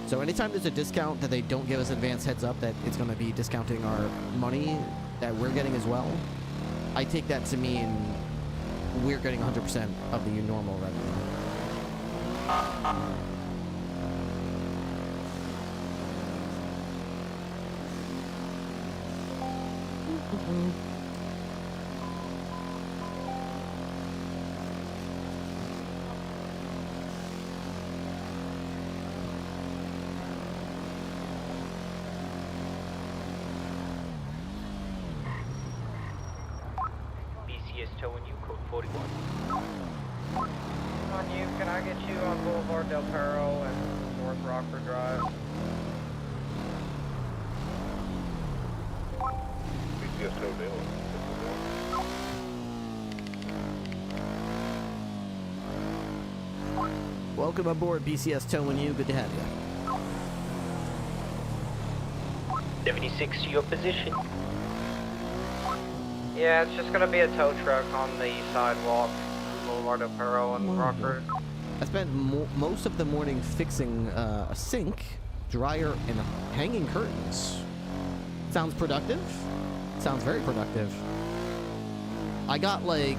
So anytime there's a discount that they don't give us advance heads up that it's going to be discounting our money that we're getting as well, I take that to mean we're getting 100% of the normal revenue. BCS towing you, code 41. On you, can I get you on Boulevard Del Perro and North Rockford Drive? BCS tow available. Welcome aboard BCS towing you. Good to have you. 76 to your position. Yeah, it's just gonna be a tow truck on the sidewalk, Boulevard Del Perro and Rockford. I spent most of the morning fixing a sink, dryer, and hanging curtains. Sounds productive? Sounds very productive. I got like,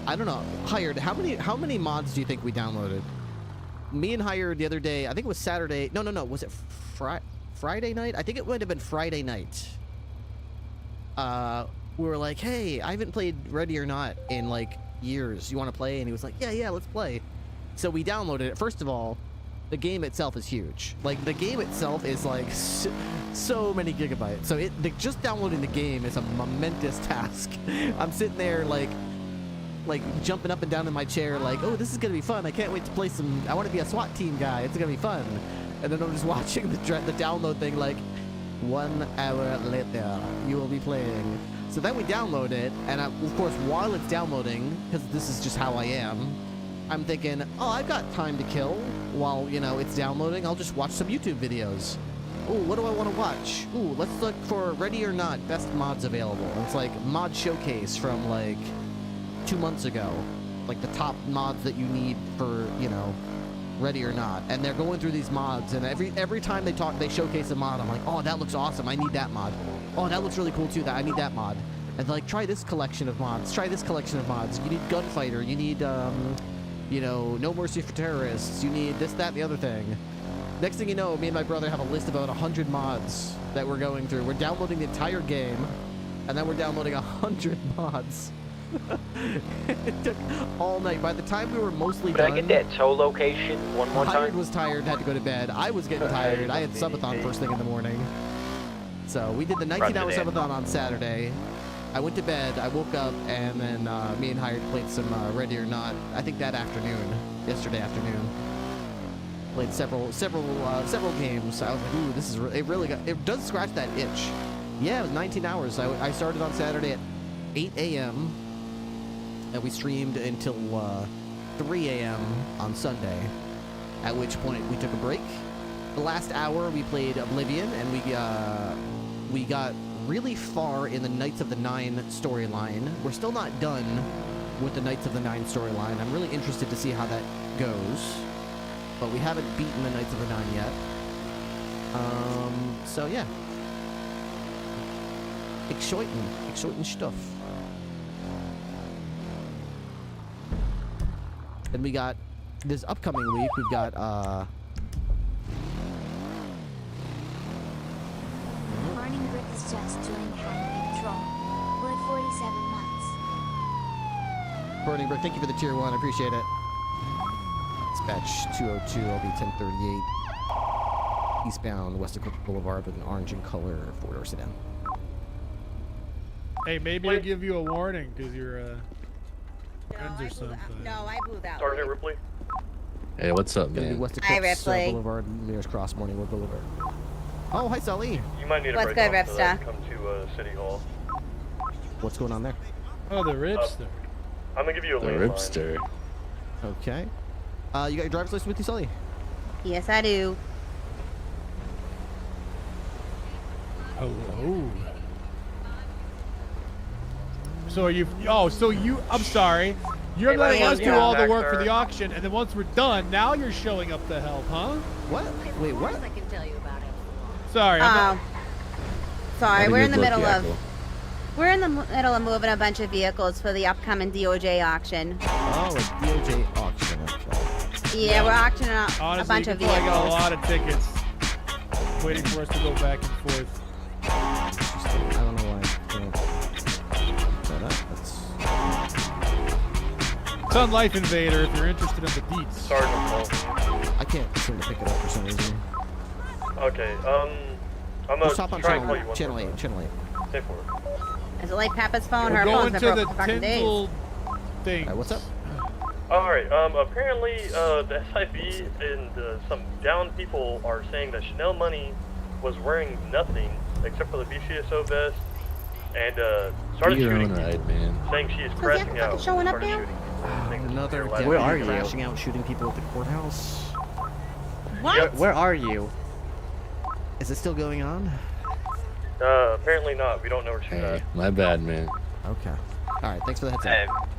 I don't know, Hired. How many mods do you think we downloaded? Me and Hired the other day, I think it was Saturday. No, was it Friday night? I think it would have been Friday night. We were like, hey, I haven't played Ready or Not in like years. You want to play? And he was like, yeah, let's play. So we downloaded it. First of all, the game itself is huge. Like, the game itself is like so many gigabytes. So just downloading the game is a momentous task. I'm sitting there like jumping up and down in my chair like, oh, this is gonna be fun. I can't wait to play some. I want to be a SWAT team guy. It's gonna be fun. And then I'm just watching the download thing like, 1 hour later, you will be playing. So then we download it, and of course, while it's downloading, because this is just how I am, I'm thinking, oh, I've got time to kill while, you know, it's downloading. I'll just watch some YouTube videos. Ooh, what do I want to watch? Ooh, let's look for Ready or Not, best mods available. And it's like mod showcase from like 2 months ago. Like the top mods that you need for, you know, Ready or Not. And they're going through these mods, and every time they showcase a mod, I'm like, oh, that looks awesome. I need that mod. Oh, that looks really cool too. I need that mod. And like, try this collection of mods. Try this collection of mods. You need Gunfighter. You need, you know, No Mercy for Terrorists. You need this, that, and the other thing. Next thing you know, me and my brother have a list of about 100 mods that we're going through. We're downloading the entire game, and then we're downloading 100 mods. It took all night. By the time we were mostly done... Could I get that tow location one more time? Hired was tired, had to go to bed. I was getting tired. I had Subathon first thing in the morning. So we did the 19-hour Subathon on Saturday. I went to bed, I woke up, and then me and Hired played some Ready or Not. I think that afternoon, yesterday afternoon. Played several games. I was like, ooh, this is it does scratch that itch. Yeah, it was 19 hours. I started on Saturday at 8 a.m. and we streamed until 3 a.m. on Sunday. At which point we took a break. The last hour we played Oblivion, and we got really far in the Knights of the Nine storyline. We're still not done with the Knights of the Nine storyline. I'm really interested to see how that goes, but we haven't beaten the Knights of the Nine yet. So yeah. Exciting stuff. And we got, this upcoming week, we've got, Morning Rick is just doing highway patrol. We're at 47 months. Burning Brick, thank you for the tier 1, I appreciate it. Dispatch 202, I'll be 1038. Eastbound, West Equipment Boulevard with an orange in color, 4-door sedan. Hey, maybe I'll give you a warning because you're friends or something. No, I blew that. Sergeant Ripley. Hey, what's up, man? West Hi, Eclipse Ripley. Boulevard, nearest Cross Morningwood Boulevard. Oh, hi, Sully. You might need a What's break good, off so that Ripster? you come to City Hall. What's going on there? Oh, the Ripster. I'm gonna give you a The lane line. Ripster. Okay. You got your driver's license with you, Sully? Yes, I do. Hello. So are you? Oh, so you? I'm sorry. You're Hey, letting Ryan, us do yeah. all the Back work for there. the auction, and then once we're done, now you're showing up to help, huh? What? Wait, what? I can tell you about it. Sorry. I'm not, Sorry, Not a we're in good the look, middle of Yakko. we're in the middle of moving a bunch of vehicles for the upcoming DOJ auction. Oh, a DOJ auction. Okay. Yeah, we're auctioning out honestly, a bunch you of can probably got a vehicles. lot of tickets waiting for us to go back and forth. Interesting. I don't know why. It's on Life Invader if you're interested in the deets. Sergeant Paul. I can't seem to pick it up for some reason. Okay, I'm Just gonna hop on try and call you one channel more 8, time. channel 8. Stay forward. Is it like Peppa's phone? We're Her going phone's to been the broke for fucking days. tinsel thing. Alright, what's up? Alright, apparently, the SIB and some down people are saying that Chanel Money was wearing nothing except for the BCSO vest and, started Do your shooting own people, ride, man. saying she is So crashing fucking out. showing up started now? shooting things Another to her deputy left. are you? crashing out, shooting people at the courthouse. What? Where are you? Is it still going on? Apparently not. We don't know where she's Hey, at. my bad, man. Okay. Alright, thanks for the heads up.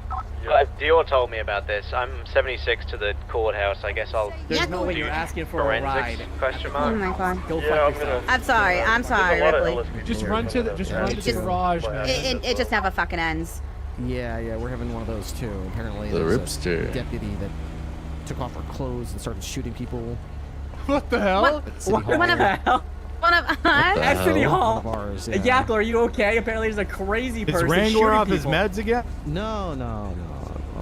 Dior told me about this. I'm 76 to the courthouse. I guess I'll. There's no way you're asking for a ride. Forensics? Question Oh mark. my god. Go Yeah, fuck I'm yourself. gonna. I'm sorry. I'm sorry, There's a lot of Ripley. LSPD Just here run to the coming just up. run to the garage, Just- man. It just never fucking ends. Yeah, we're having one of those too. Apparently, The there's Ripster. a deputy that took off her clothes and started shooting people What the hell? What? at City Hall. One of hell? one of us. the At City hell? Hall. One of ours, yeah. Yakko, are you okay? Apparently there's a crazy Is person Wrangler shooting off his people. meds again? No.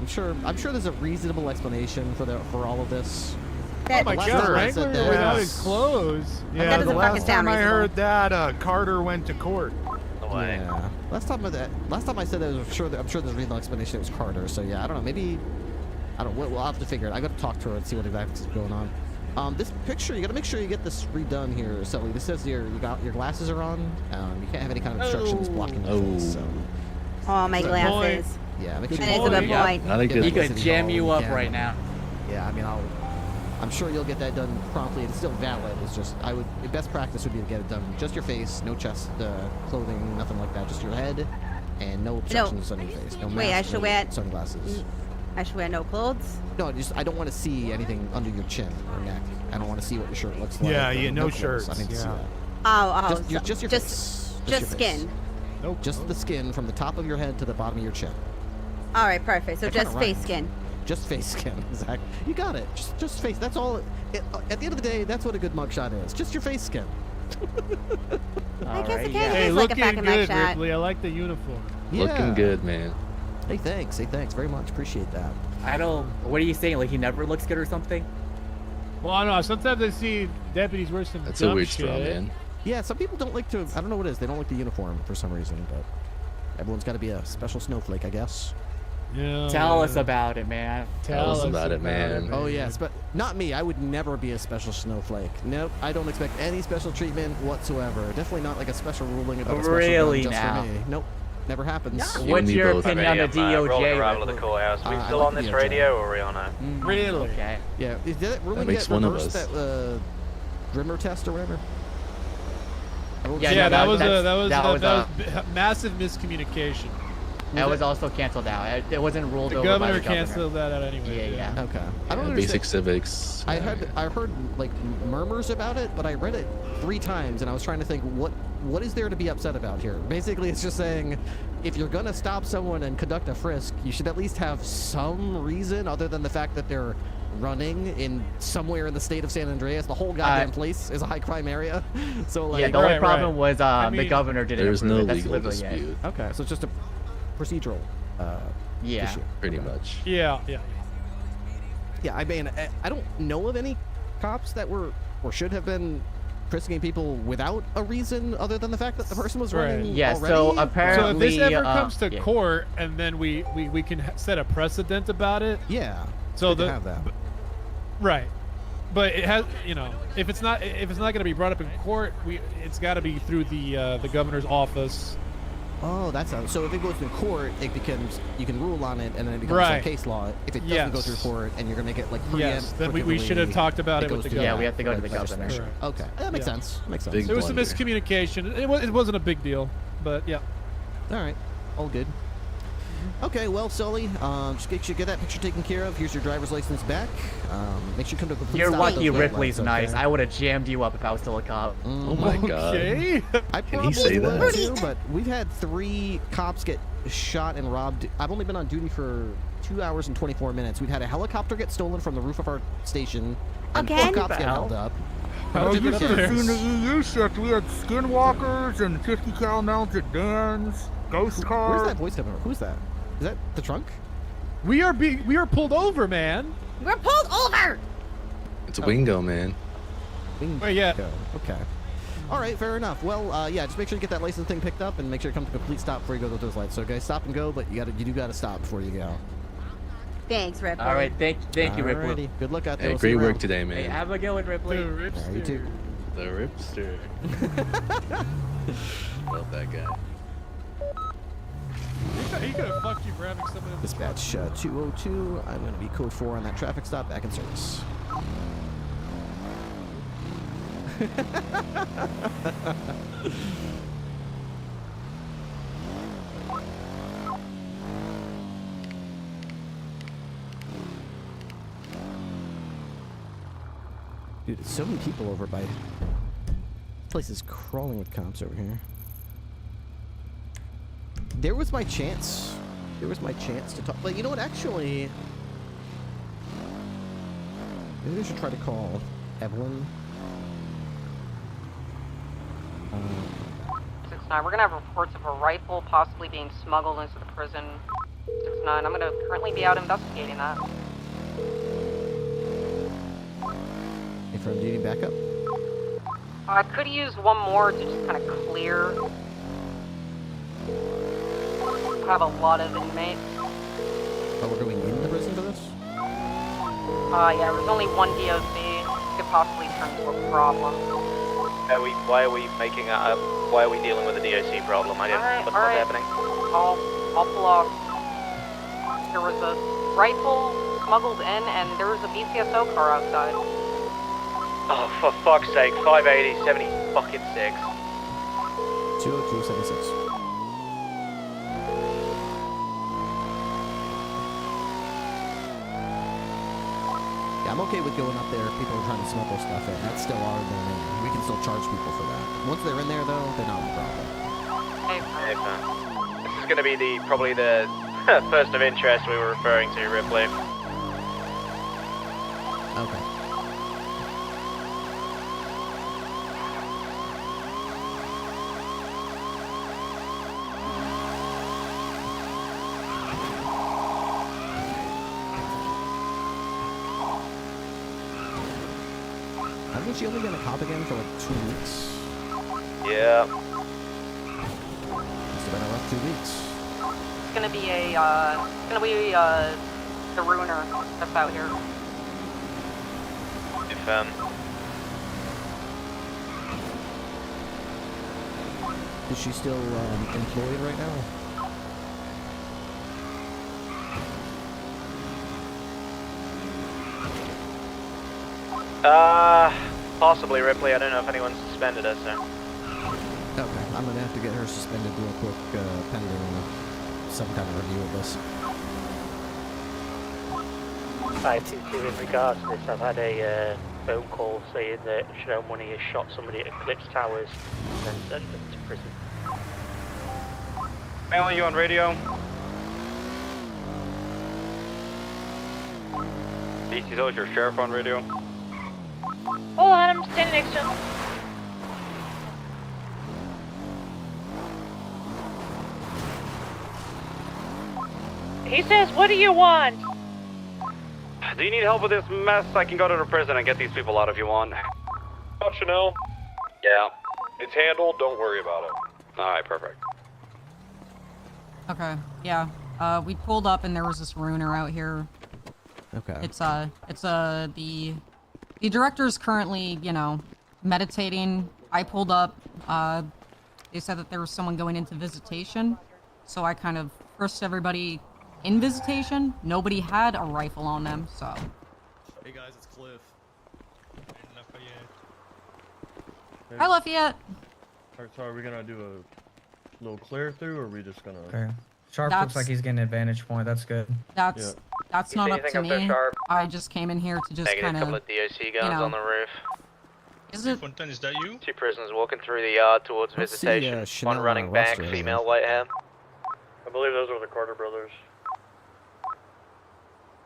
I'm sure there's a reasonable explanation for all of this. Oh my Last god, time I Wrangler said that- without his clothes. Yeah, That the doesn't last fucking sound time I reasonable. heard that, Carter went to court. Yeah. Last time I said that, I'm sure there's a reasonable explanation. It was Carter. So yeah, I don't know. Maybe I don't. We'll have to figure it. I got to talk to her and see what exactly is going on. This picture, you got to make sure you get this redone here, Sully. This says your glasses are on. You can't have any kind of obstructions blocking your face. So. Oh, my Good glasses. point. Yeah, make That sure is you a good point. Not a He good could jam you up right now. Yeah, I mean, I'm sure you'll get that done promptly. It's still valid. It's just the best practice would be to get it done just your face, no chest, clothing, nothing like that. Just your head, and no obstructions on your face. No Wait, mask, I should no wear sunglasses. I should wear no clothes. No, I don't want to see anything under your chin or neck. I don't want to see what your shirt looks like. Yeah, or no clothes. shirts, I need to see yeah. that. Oh, Just your just face. just your skin. face. Nope. Just the skin from the top of your head to the bottom of your chin. All right, perfect. So That just kinda face rhymes. skin. Just face skin, exactly. You got it. Just face. That's all. At the end of the day, that's what a good mugshot is. Just your face skin. I guess it Alright, kind yeah. of Hey, is like a looking fucking good, mugshot. Ripley. I like the uniform. Looking good, man. Hey, thanks. Hey, thanks very much. Appreciate that. I don't. What are you saying? Like he never looks good or something? Well, I don't know. Sometimes I see deputies wear some That's dumb a weird shit. straw, man. Yeah, some people don't like to. I don't know what it is. They don't like the uniform for some reason, but everyone's got to be a special snowflake, I guess. Yeah. Tell us about it, man. Tell us about it, man. Oh yes, but not me. I would never be a special snowflake. Nope, I don't expect any special treatment whatsoever. Definitely not like a special ruling about a special Really gun just now? for me. Nope, never happens. What's your opinion on the DOJ? Arrival at the courthouse. Are we I still like on the this DOJ. radio or are we on a? Really? Okay. Yeah, did that ruling makes get one of reversed? us. That Grimmer test or whatever. Yeah, that was a massive miscommunication. That was also canceled out. It wasn't ruled The over by governor the governor. canceled that out anyway. Yeah. Okay. I don't understand. Basic civics. I heard like murmurs about it, but I read it 3 times and I was trying to think what is there to be upset about here? Basically, it's just saying if you're gonna stop someone and conduct a frisk, you should at least have some reason other than the fact that they're running in somewhere in the state of San Andreas. The whole goddamn place is a high crime area. So like, Yeah, the only problem was the governor didn't There's approve no it. That's legal literally it. dispute. Okay, so it's just a procedural Yeah. issue. Pretty much. Yeah. Yeah, I mean, I don't know of any cops that were or should have been frisking people without a reason other than the fact that the person was running Yeah, already. so apparently... So if this ever comes to yeah. court, and then we can set a precedent about it. Yeah. So good to have that. Right. But it has, if it's not going to be brought up in court, it's got to be through the governor's office. Oh, that's how. So if it goes to court, it becomes you can rule on it, and then it becomes Right. like case law. If it doesn't go through court, and you're gonna make it like Yes, preempt, then we should have talked about it with the governor. Yeah, we have to go to the governor. legislature. Okay, that makes Yeah. sense. Makes sense. Big It was some blunder. miscommunication. It wasn't a big deal, but yeah. All right, all good. Okay, well, Sully, just get that picture taken care of. Here's your driver's license back. Make sure you come to a complete You're stop at lucky those red Ripley's lights, nice. okay? I would have jammed you up if I was still a cop. Oh my god. Okay. I Can he probably say would that? too, but we've had 3 cops get shot and robbed. I've only been on duty for 2 hours and 24 minutes. We've had a helicopter get stolen from the roof of our station, and 4 Again? cops get Hell? held up. Oh, you Yes. should have seen the EU shift. We had skinwalkers and 50 cal mounted guns, ghost cars. Where's that voice coming from? Who's that? Is that the trunk? We are pulled over, man. We're pulled over. It's a Wingo, man. Wait, yeah. Okay. All right, fair enough. Well, yeah, just make sure you get that license thing picked up and make sure you come to a complete stop before you go to those lights. So, guys, stop and go, but you do gotta stop before you go. Thanks, Ripley. All right, thank you, Ripley. Alrighty. Good luck out there. Hey, We'll see great you work around. today, Hey, man. have a good one, Ripley. Yeah, you too. The Ripster. Love that guy. He could have fucked you for having some of them. Dispatch 202. I'm going to be code 4 on that traffic stop. Back in service. Dude, there's so many people over by. This place is crawling with cops over here. There was my chance. There was my chance to talk. But you know what? Actually, maybe we should try to call Evelyn. 6-9, we're gonna have reports of a rifle possibly being smuggled into the prison. 6-9. I'm gonna currently be out investigating that. Hey, friend, do you need backup? I could use one more to just kind of clear. I have a lot of inmates. Oh, we're going in the prison for this? Yeah, there's only one DOC. Could possibly turn into a problem. Why are we making a, why are we dealing with a DOC problem? I didn't, what's happening? I'll pull off. There was a rifle smuggled in, and there was a BCSO car outside. Oh, for fuck's sake, 580, 70 fucking 6. 20276. Yeah, I'm okay with going up there. People are trying to smuggle stuff in. That's still our domain. We can still charge people for that. Once they're in there, though, they're not a problem. Hey, This is going to be probably the first of interest we were referring to, Ripley. Okay. Hasn't she only been a cop again for like 2 weeks? Yeah. Must have been a rough 2 weeks. it's gonna be the ruiner that's out here. If Is she still employed right now? possibly Ripley. I don't know if anyone's suspended her, so. Okay, I'm gonna have to get her suspended real quick, pending some kind of review of this. 522, in regards to this, I've had a phone call saying that Chanel Money has shot somebody at Eclipse Towers and then sent them to prison. Mail, you on radio? DC's your sheriff on radio? Hold on, I'm standing next to him. He says, what do you want? Do you need help with this mess? I can go to the prison and get these people out if you want. Oh, Chanel? Yeah. It's handled, don't worry about it. Alright, perfect. Okay, yeah. We pulled up and there was this ruiner out here. Okay. It's the director's currently, you know, meditating. I pulled up, they said that there was someone going into visitation, so I kind of frisked everybody in visitation. Nobody had a rifle on them, so. Hey guys, it's Cliff. Hi, Lafayette. Alright, so are we gonna do a little clear through, or are we just gonna... Okay. Sharp looks like he's getting an advantage point. That's good. That's not up to me. I just came in here to just kind a couple of DOC guns on the roof. Is it? Fontaine, is that you? 2 prisoners walking through the yard towards Let's see, visitation. Chanel One running on back, roster, female, white hair. I believe those were the Carter brothers.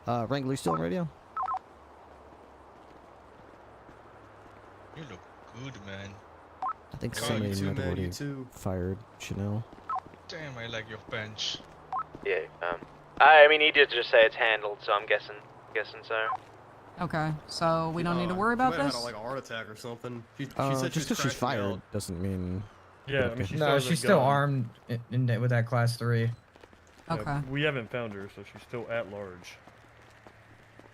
Wrangler, you still on radio? You look good, man. I think Oh, somebody you too, might have man, you already too. fired Chanel. Damn, I like your bench. Yeah, I mean, he did just say it's handled, so I'm guessing so. Okay, so we don't need to worry about this? Had like a heart attack or something. She Just because she's fired doesn't mean... Yeah, I mean, No, she's still armed with that class 3. Okay. Yeah, we haven't found her, so she's still at large.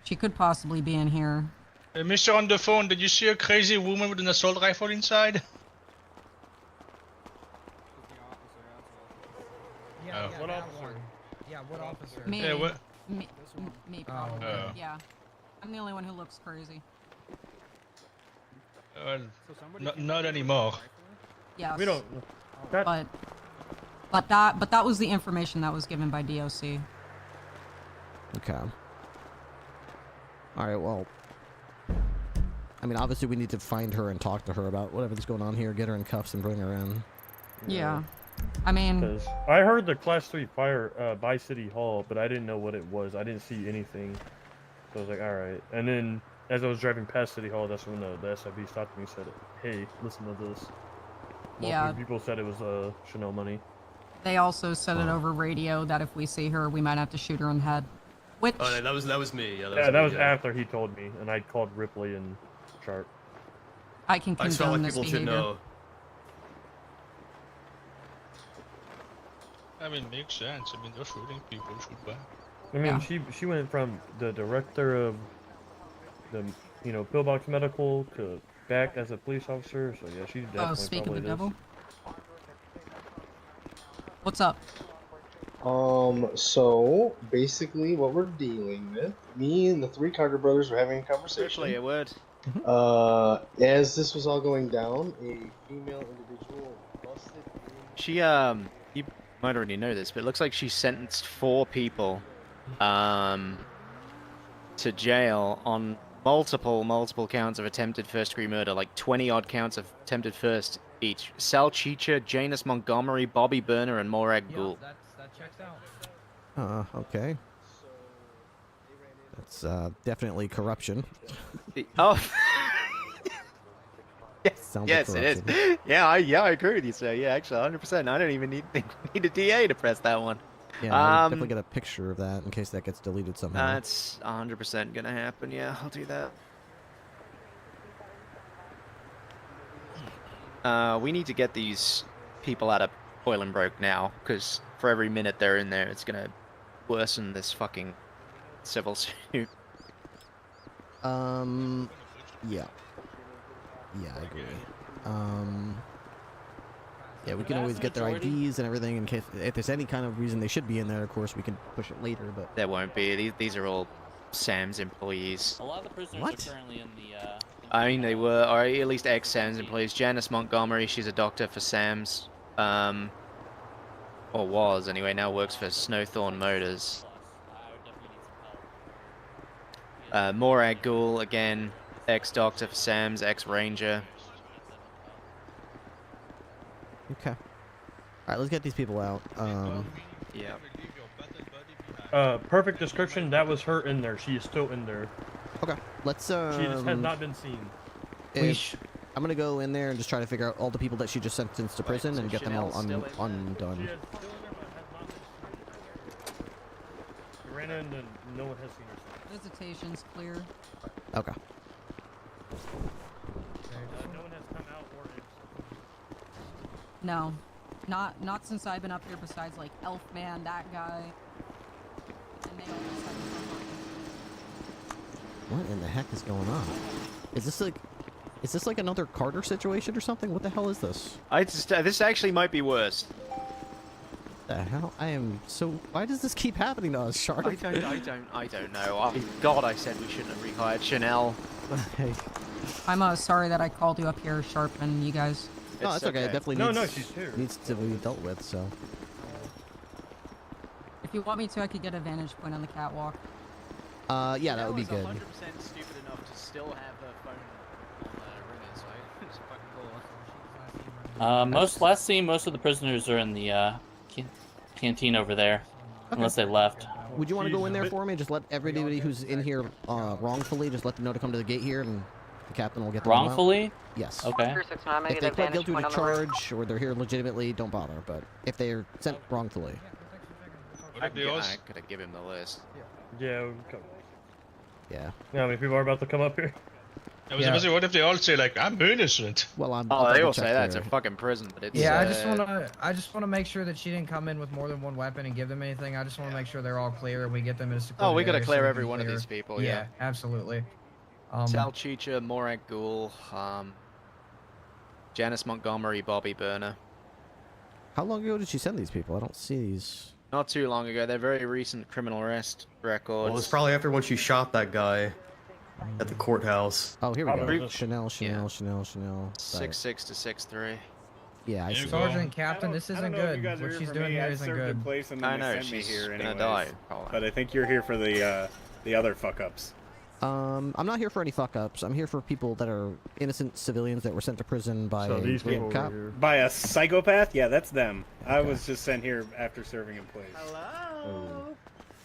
She could possibly be in here. Mister on the phone, did you see a crazy woman with an assault rifle inside? Yeah, what officer? Yeah, what officer? Me. Yeah, what? Me, probably. Oh. Yeah. I'm the only one who looks crazy. Well, not anymore. Yes. We don't... But that was the information that was given by DOC. Okay. Alright, well... I mean, obviously we need to find her and talk to her about whatever's going on here, get her in cuffs and bring her in. Yeah. I mean... 'Cause I heard the Class 3 fire by City Hall, but I didn't know what it was. I didn't see anything. So I was like, alright. And then, as I was driving past City Hall, that's when the SIB stopped me and said, hey, listen to this. Multiple people said it was Chanel Money. They also said it over radio that if we see her, we might have to shoot her in the head. Which... Oh, no, that was me. Yeah, that was after he told me, and I called Ripley and Sharp. I can I just felt condone like this people should behavior. know. I mean, makes sense. I mean, they're shooting people, shoot back. I mean, she went from the director of the pillbox medical to back as a police officer. So yeah, she's definitely. Oh, speak of probably the this. devil. What's up? So basically what we're dealing with, me and the 3 Carter brothers were having a conversation. Actually, a word. As this was all going down, a female individual busted in. She, you might already know this, but it looks like she sentenced 4 people, to jail on multiple counts of attempted first-degree murder, like 20-odd counts of attempted first each. Sal Chicha, Janus Montgomery, Bobby Burner, and Morag Gould. That checks out. Okay. That's definitely corruption. Oh. Sounds Yes, like it corruption. is. Yeah, I agree with you, sir. Yeah, actually, 100%. I don't even need a DA to press that one. Yeah, I'll definitely get a picture of that in case that gets deleted somehow. That's 100% gonna happen. Yeah, I'll do that. We need to get these people out of Boilenbroke now, because for every minute they're in there, it's gonna worsen this fucking civil suit. Yeah. Yeah, I agree. Yeah, we can always get their IDs and everything in case if there's any kind of reason they should be in there. Of course, we can push it later, but There won't be. These are all Sam's employees. A lot of the prisoners What? are currently in the. I mean, they were, or at least ex-Sam's employees. Janice Montgomery, she's a doctor for Sam's, or was anyway. Now works for Snowthorn Motors. Morag Gould, again, ex-doctor for Sam's, ex-ranger. okay. All right, let's get these people out. Yeah. Perfect description. That was her in there. She is still in there. Okay, let's. She just has not been seen. I'm gonna go in there and just try to figure out all the people that she just sentenced to prison and get them all undone. She ran in and no one has seen her. Visitation's clear. Okay. No one has come out or No, not since I've been up here. Besides like Elfman, that guy. And they all just haven't come up. What in the heck is going on? Is this like another Carter situation or something? What the hell is this? This actually might be worse. The hell? I am so. Why does this keep happening to us, Sharp? I don't know. God, I said we shouldn't have rehired Chanel. Hey. I'm sorry that I called you up here, Sharp, and you guys. No, that's okay. It definitely No, needs, no, she's here. needs to be dealt with. So. If you want me to, I could get a vantage point on the catwalk. Yeah, that would be good. 100% stupid enough to still have her phone on ringer, so it's fucking cool. Last seen, most of the prisoners are in the canteen over there, unless they left. Would you want to go in there for me? Just let everybody who's in here wrongfully, just let them know to come to the gate here, and the captain will get them all out. Wrongfully? Yes. Okay. If they pled guilty to charge, or they're here legitimately, don't bother. But if they're sent wrongfully. I could have given him the list. Yeah. Yeah. Yeah, how many people are about to come up here? I was about to say, what if they all say like, I'm innocent? Well, Oh, they all say that. It's a fucking prison, but it's. Yeah, I just wanna make sure that she didn't come in with more than one weapon and give them anything. I just wanna make sure they're all clear and we get them in a secluded Oh, we gotta area so clear we every can one of clear. these people. Yeah, Yeah. absolutely. Sal Chicha, Morag Gould, Janice Montgomery, Bobby Burner. How long ago did she send these people? I don't see these. Not too long ago. They're very recent criminal arrest records. Well, it's probably after when she shot that guy at the courthouse. Oh, here we go. Probably. Chanel. 6'6" to 6'3". Yeah, I see. Sergeant, Captain, this isn't good. What she's doing here isn't good. I know, she's gonna die. But I think you're here for the other fuck-ups. I'm not here for any fuck-ups. I'm here for people that are innocent civilians that were sent to prison by a real cop. By a psychopath? Yeah, that's them. I was just sent here after serving in place. Hello.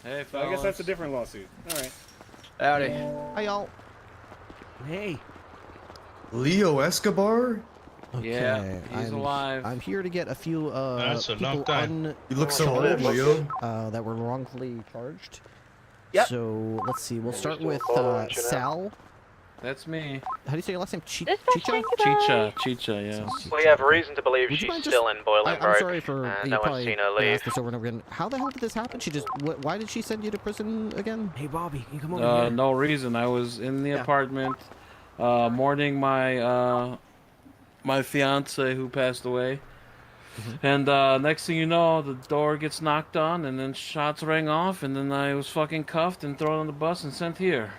Hey, So I guess that's a different lawsuit. All right. Howdy. Hi, y'all. Hey. Leo Escobar? Okay, he's alive. I'm here to get a few That's a long people time. You look so old, Leo. that were wrongfully charged. Yep. So let's see. We'll start with Sal. That's me. How do you say your last name? Chicha? Chicha, yeah. We have reason to believe Would you she's mind still in Boiling Brook. I'm sorry for you no one's probably seen her gonna leave. ask this over and over again. How the hell did this happen? She just why did she send you to prison again? Hey Bobby, you come over here. No reason. I was in the apartment, mourning my my fiance who passed away. And next thing you know, the door gets knocked on, and then shots rang off, and then I was fucking cuffed and thrown on the bus and sent here.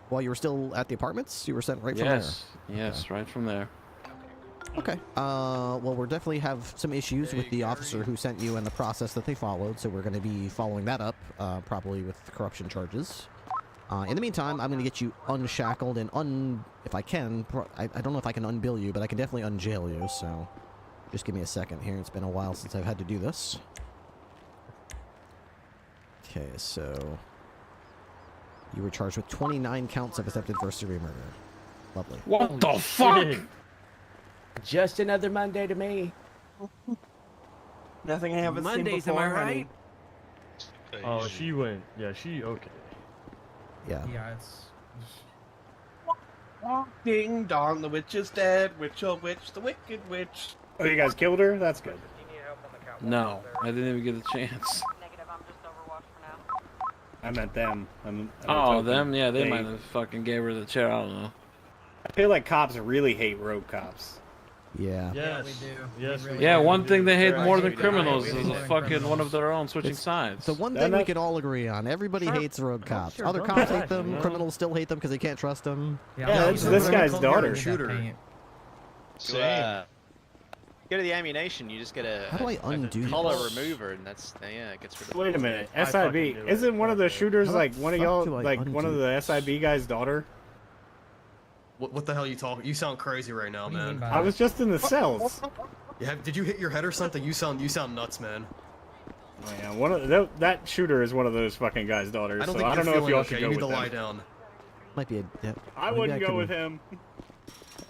While you were still at the apartments, you were sent right from there. Yes, right from there. Okay. Well, we'll definitely have some issues with the officer who sent you and the process that they followed, so we're going to be following that up, probably with corruption charges. In the meantime, I'm going to get you unshackled and if I can, I don't know if I can unbill you, but I can definitely unjail you, so just give me a second here. It's been a while since I've had to do this. Okay, so you were charged with 29 counts of attempted first-degree murder. Lovely. What the fuck? Just another Monday to me. Nothing I haven't Mondays, seen before, am I right? honey. Oh, she went. Yeah, she okay. Yeah. Yeah, it's. Ding dong, the witch is dead. Witch, oh witch, the wicked witch. Oh, you guys killed her? That's good. No, I didn't even get a chance. I meant them. Oh, them? Yeah, they might have fucking gave her the chair. I don't know. I feel like cops really hate rogue cops. Yeah. Yes. we do. Yes. We really Yeah, do. one thing they hate more than do. criminals We is do. a fucking one of their own switching sides. The one thing we can all agree on: everybody hates rogue cops. Other cops hate them. Criminals still hate them because they can't trust them. Yeah, it's this guy's daughter. Shooter. So, go to the ammunition, you just get a, How do I undo collar this? remover, and that's, yeah, it gets rid of Wait a minute, SIB. Isn't one of the shooters like one of y'all, like one of the SIB guy's daughter? What the hell are you talking? You sound crazy right now, man. I was just in the cells. Did you hit your head or something? You sound nuts, man. Oh, yeah, that shooter is one of those fucking guys' daughters. I don't so think I you're don't know if feeling y'all okay. should You go need with to lie them. down. Might be a. Yeah, I maybe wouldn't go can- with him.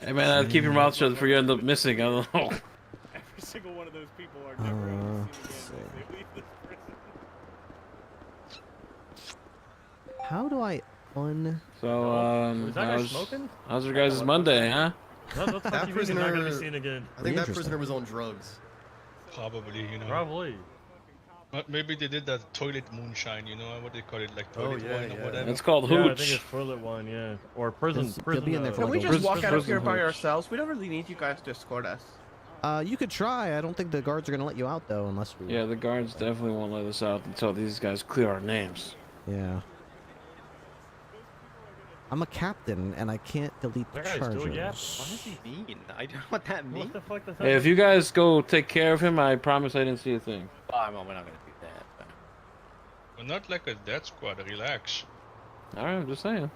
Hey man, I'd keep your mouth shut before you end up missing. I don't know. Every single one of those people are never ever seen again as they leave this prison. How do I So Is that guy smoking? how's your guys' Monday, huh? That prisoner. Not gonna be seen again. I think that prisoner was on drugs. Probably, you know. Probably. But maybe they did that toilet moonshine, you know what they call it, like toilet wine or whatever. It's called Yeah, I hooch. think it's toilet wine, yeah. Or prison. They'll Prison. be in there for Can we like a just week. walk out of here by hooch. ourselves? We don't really need you guys to escort us. You could try. I don't think the guards are gonna let you out though, unless we. Yeah, the guards definitely won't let us out until these guys clear our names. Yeah. I'm a captain and I can't delete the That guy's still charges. What does he mean? I don't know what that means. What the fuck does that Hey, if you guys go take care of him, I promise I didn't see a thing. Oh, well, we're not gonna do that. But... We're not like a death squad, relax. Alright, I'm just saying.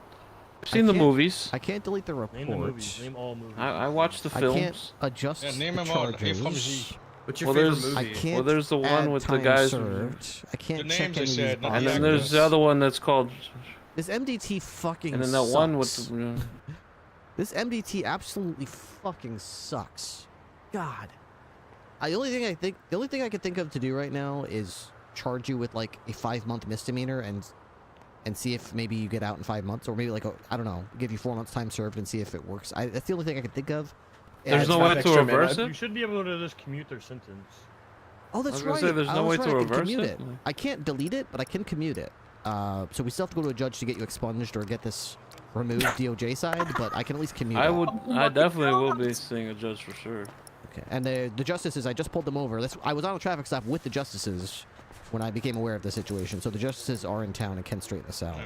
I've seen the movies. I can't delete the report. Name the movies. Name all movies. I watched the I films. can't adjust Yeah, name the them all. A charges. from Z. What's your Well, favorite there's- I movie? can't Well, there's the one add with the time guys- served. I can't The check names any I of these said, not And the then actors. there's the other one that's called. This MDT fucking And then that sucks. one with the. This MDT absolutely fucking sucks. God. The only thing I can think of to do right now is charge you with like a 5-month misdemeanor and see if maybe you get out in 5 months, or maybe like I don't know, give you 4 months time served and see if it works. That's the only thing I can think of. There's no way to reverse You it. should be able to just commute their sentence. Oh, that's I was gonna right. say, there's no way to I can reverse commute it? I can't delete it, but I can commute it. So we still have to go to a judge to get you expunged or get this removed DOJ side, but I can at least commute it. I definitely will be seeing a judge for sure. Okay, and the justices, I just pulled them over. I was on a traffic stop with the justices when I became aware of the situation. So the justices are in town and can straighten this out.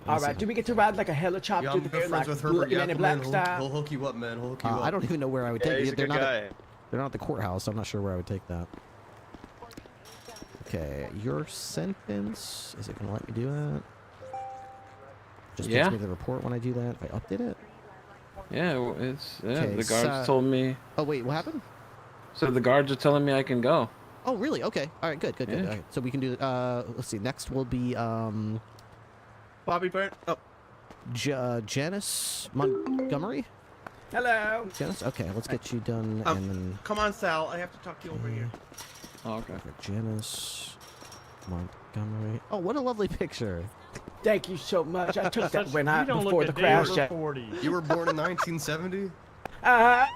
All right, do we get to ride like a helicopter Yeah, I'm through good there, friends like with Herbert Men in Yakman. Black style? He'll hook you up, man. He'll hook you up. I don't even know where I would Yeah, take he's it. a good guy. They're not at the courthouse. So I'm not sure where I would take that. Okay, your sentence. Is it going to let me do that? Just Yeah. takes me to the report when I do that. If I update it. Yeah, Okay, the guards told me. Oh wait, what happened? So the guards are telling me I can go. Oh really? Okay. All right. Good. Good. Good. Yeah. All right, so we can do. Let's see. Next will be Bobby Burnt. Oh, Janice Montgomery. Hello. Janice? Okay, let's get you done, and then... Come on, Sal. I have to talk to you over here. Oh, okay. Janice... Montgomery... Oh, what a lovely picture. Thank you so much. I took that when You don't before look the a day crash. over 40. You were born in 1970? Uh-huh.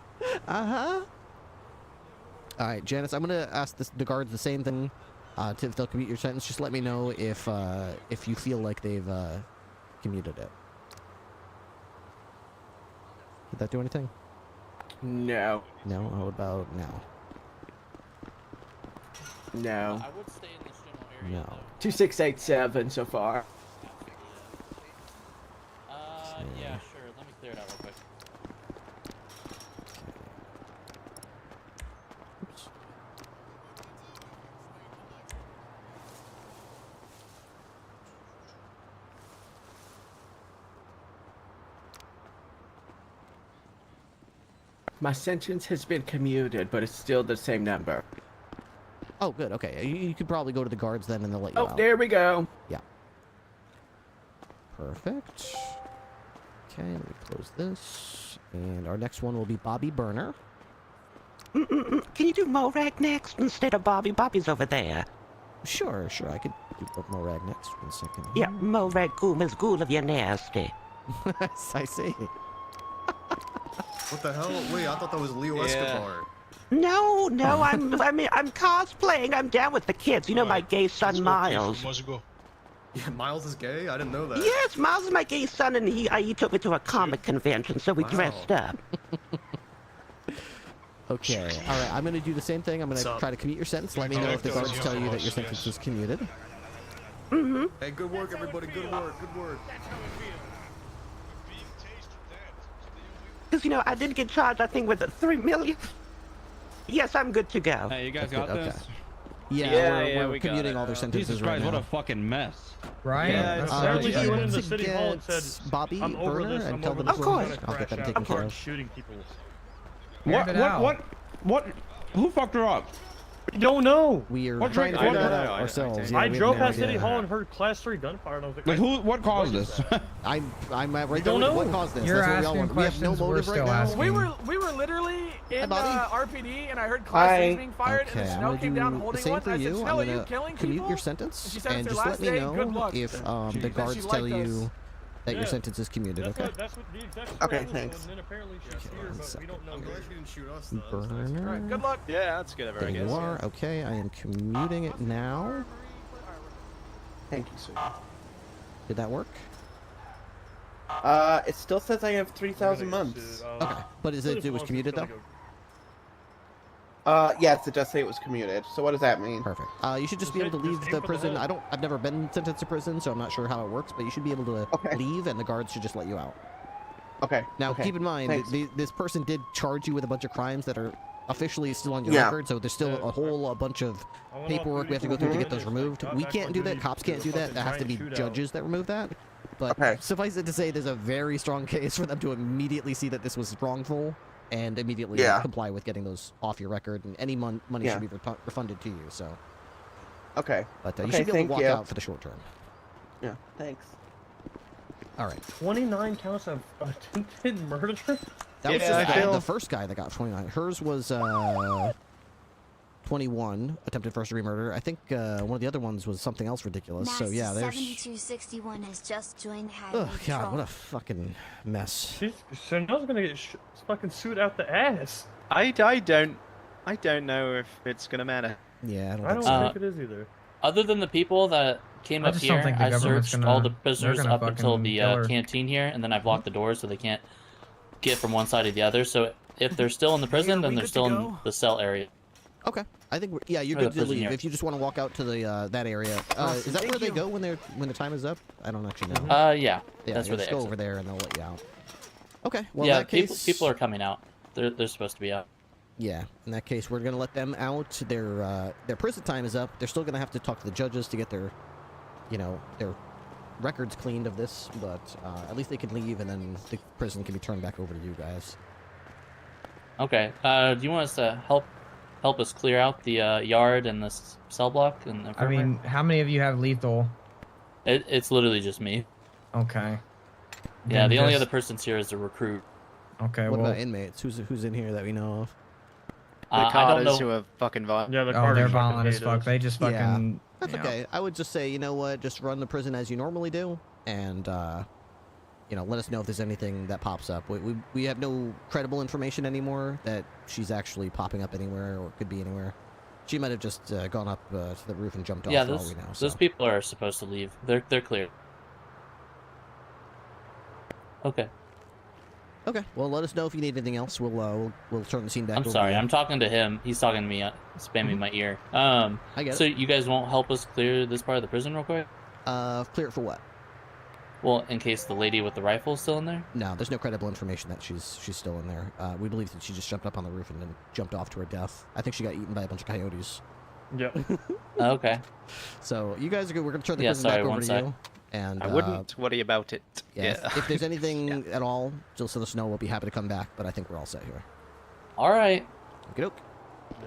All right, Janice, I'm gonna ask the guards the same thing. If they'll commute your sentence, just let me know if you feel like they've commuted it. Did that do anything? No. No. How about now? No. I would stay in this general area. No. 2687 so far. Yeah, sure. Let me clear it out real quick. Oops. My sentence has been commuted, but it's still the same number. Oh, good. Okay, you could probably go to the guards then, and they'll let you Oh, out. there we go. Yeah. Perfect. Okay, let me close this. And our next one will be Bobby Burner. Can you do Morag next instead of Bobby? Bobby's over there. Sure, I could do Morag next. 1 second. Yeah, Morag Goomer's ghoul of you nasty. I see. What the hell? Wait, I thought that was Leo Escobar. No, I'm cosplaying. I'm down with the kids. You know my gay son Miles. Yeah, Miles is gay? I didn't know that. Yes, Miles is my gay son, and he took me to a comic convention, so we dressed up. Okay, all right. I'm gonna do the same thing. I'm gonna try to commute your sentence. Let me know if the guards tell you that your sentence is commuted. Mm-hmm. Hey, good work, everybody. Good work. Good work. Because, I did get charged, I think, with $3 million. Yes, I'm good to go. Hey, you guys That's got good, this? okay. Yeah, we're commuting all their sentences Jesus Christ, right what now. a fucking mess. Right? Yeah, apparently he went into City Hall and said, Bobby I'm over Burner this, and I'm tell over them this, to I'm gonna I'll get crash them out taken and care start of. shooting people. What? Who fucked her up? I don't know. We are What trying to drink- figure what- that out ourselves. Yeah, I we have drove no past idea. City Hall and heard Class 3 gunfire, and I was like, Like what caused this? I'm right there. don't know. What caused this? You're That's what we all asking want. We have no questions, we're motive right still now. asking. We were literally in RPD, and I heard Hi. Class 3 being fired, Okay, and the I'm snow gonna came do down the holding same one. for And I said, you. Snow, I'm are you gonna killing commute people? your sentence, And she said and it's just her let last me day, good know luck. if the She guards liked tell us. you that your sentence is commuted. That's Okay. what, that's what the exact Okay, plan was, thanks. And then apparently she's here, but we don't know. I'm glad you didn't shoot us, though. Burner. Alright, good luck. Yeah, that's good of her, There I you guess. are. Okay, I am commuting it now. Thank you, sir. Did that work? It still says I have 3,000 months. Okay, but it was commuted though? Yes, it does say it was commuted. So what does that mean? Perfect. You should just be able to leave the prison. I've never been sentenced to prison, so I'm not sure how it works, but you should be able to leave, and the guards should just let you out. Okay. Now, okay. keep in mind, Thanks. this person did charge you with a bunch of crimes that are officially still on your Yeah. record, so there's still a bunch of paperwork we have to go through to get those removed. We can't do that. Cops can't do that. There have to be judges that remove that. But suffice it to say, there's a very strong case for them to immediately see that this was wrongful and immediately comply with getting those off your record, and any money should be refunded to you. So. Okay. But you Okay, should be able thank to walk you. out for the short term. Yeah. Thanks. All right. 29 counts of attempted murder? That was just the first guy that got 29. Hers was 21, attempted first-degree murder. I think one of the other ones was something else ridiculous. So yeah, there's. 7261 has just joined Oh God, what a fucking mess. Chanel's gonna get fucking sued out the ass. I don't know if it's gonna matter. Yeah, I don't think it is either. Other than the people that came I up just don't here, think the I government's searched gonna- all the they're prisoners gonna up until fucking the kill her. canteen here, and then I blocked the doors so they can't get from one side to the other. So if they're still in the prison, then they're still in the cell area. Okay, I think you're Or good the to prison leave here. if you just want to walk out to the that area. Is that where they go when the time is up? I don't actually know. Yeah, Yeah, that's you where they just go exit. over there and they'll let you out. Okay, well yeah, in that case, people are coming out. They're supposed to be out. yeah, in that case, we're gonna let them out. Their prison time is up. They're still gonna have to talk to the judges to get their records cleaned of this, but at least they can leave, and then the prison can be turned back over to you guys. Okay. Do you want us to help us clear out the yard and this cell block? And I mean, how many of you have lethal? it's literally just me. Okay. Yeah, Then the only just- other persons here is a recruit. Okay, What well. about inmates? Who's in here that we know of? The I don't Carters know. who are fucking violent. Yeah, the Oh, Carters they're fucking violent as hate fuck. us. They just fucking. Yeah, that's yeah. okay. I would just say, you know what? Just run the prison as you normally do, and you know, let us know if there's anything that pops up. We have no credible information anymore that she's actually popping up anywhere or could be anywhere. She might have just gone up to the roof and jumped off. Yeah, for all we know. those people are supposed to leave. They're clear. Okay. Okay. Well, let us know if you need anything else. We'll turn the scene back. I'm over sorry. to you. I'm talking to him. He's talking to me, spamming my ear. I get So it. you guys won't help us clear this part of the prison real quick? Clear it for what? Well, in case the lady with the rifle is still in there? No, there's no credible information that she's still in there. We believe that she just jumped up on the roof and then jumped off to her death. I think she got eaten by a bunch of coyotes. Yep. Okay. So you guys are good. We're gonna turn the Yeah, prison sorry, back one over to sec. you. And I wouldn't worry about it. Yeah. If there's anything at all, just let us know. We'll be happy to come back. But I think we're all set here. All right. Okey-doke. Yeah.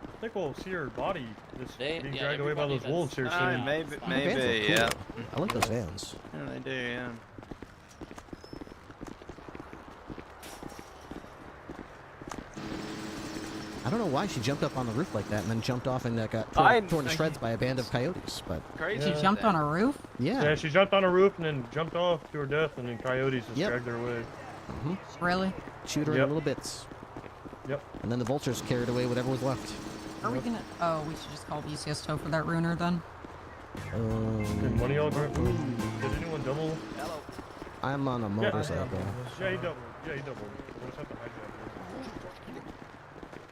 I think we'll see her body just being yeah, dragged away by those everybody wolves here that's- soon. Maybe, The vans look maybe, cool. yeah. I like those vans. Yeah, they do, yeah. I don't know why she jumped up on the roof like that and then jumped off and got torn to shreds by a band of coyotes. But Crazy. She jumped on a roof? yeah. Yeah, she jumped on a roof and then jumped off to her death, and then coyotes just dragged her away. Really? Shoot her in little bits. Yep. And then the vultures carried away whatever was left. Are we gonna? Oh, we should just call BCS tow for that ruiner then. Did one of y'all grab food? Did anyone double? I'm on a motorcycle. Yeah, he doubled. Yeah, he doubled. We'll just have to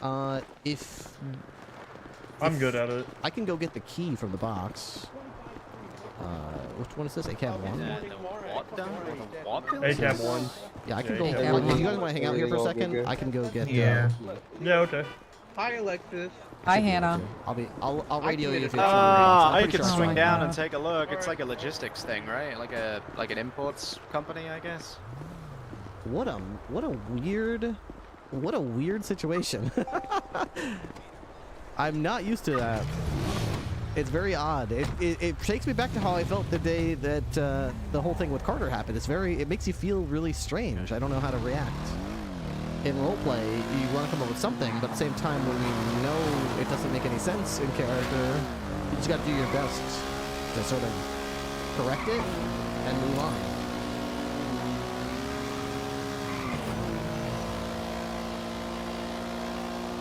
hijack If I'm good at it. I can go get the key from the box. Which one is this? ACAB 1? ACAB 1. Yeah, I can go. ACAB If 1. you guys want to hang out here for a second, I can go get. Yeah, okay. Hi, Alexis. Hi, Hannah. I'll radio you if you're. I could swing down and take a look. It's like a logistics thing, right? Like an imports company, I guess. What a weird situation. I'm not used to that. It's very odd. It takes me back to how I felt the day that the whole thing with Carter happened. It makes you feel really strange. I don't know how to react. In roleplay, you want to come up with something, but at the same time, when you know it doesn't make any sense in character, you just got to do your best to sort of correct it and move on.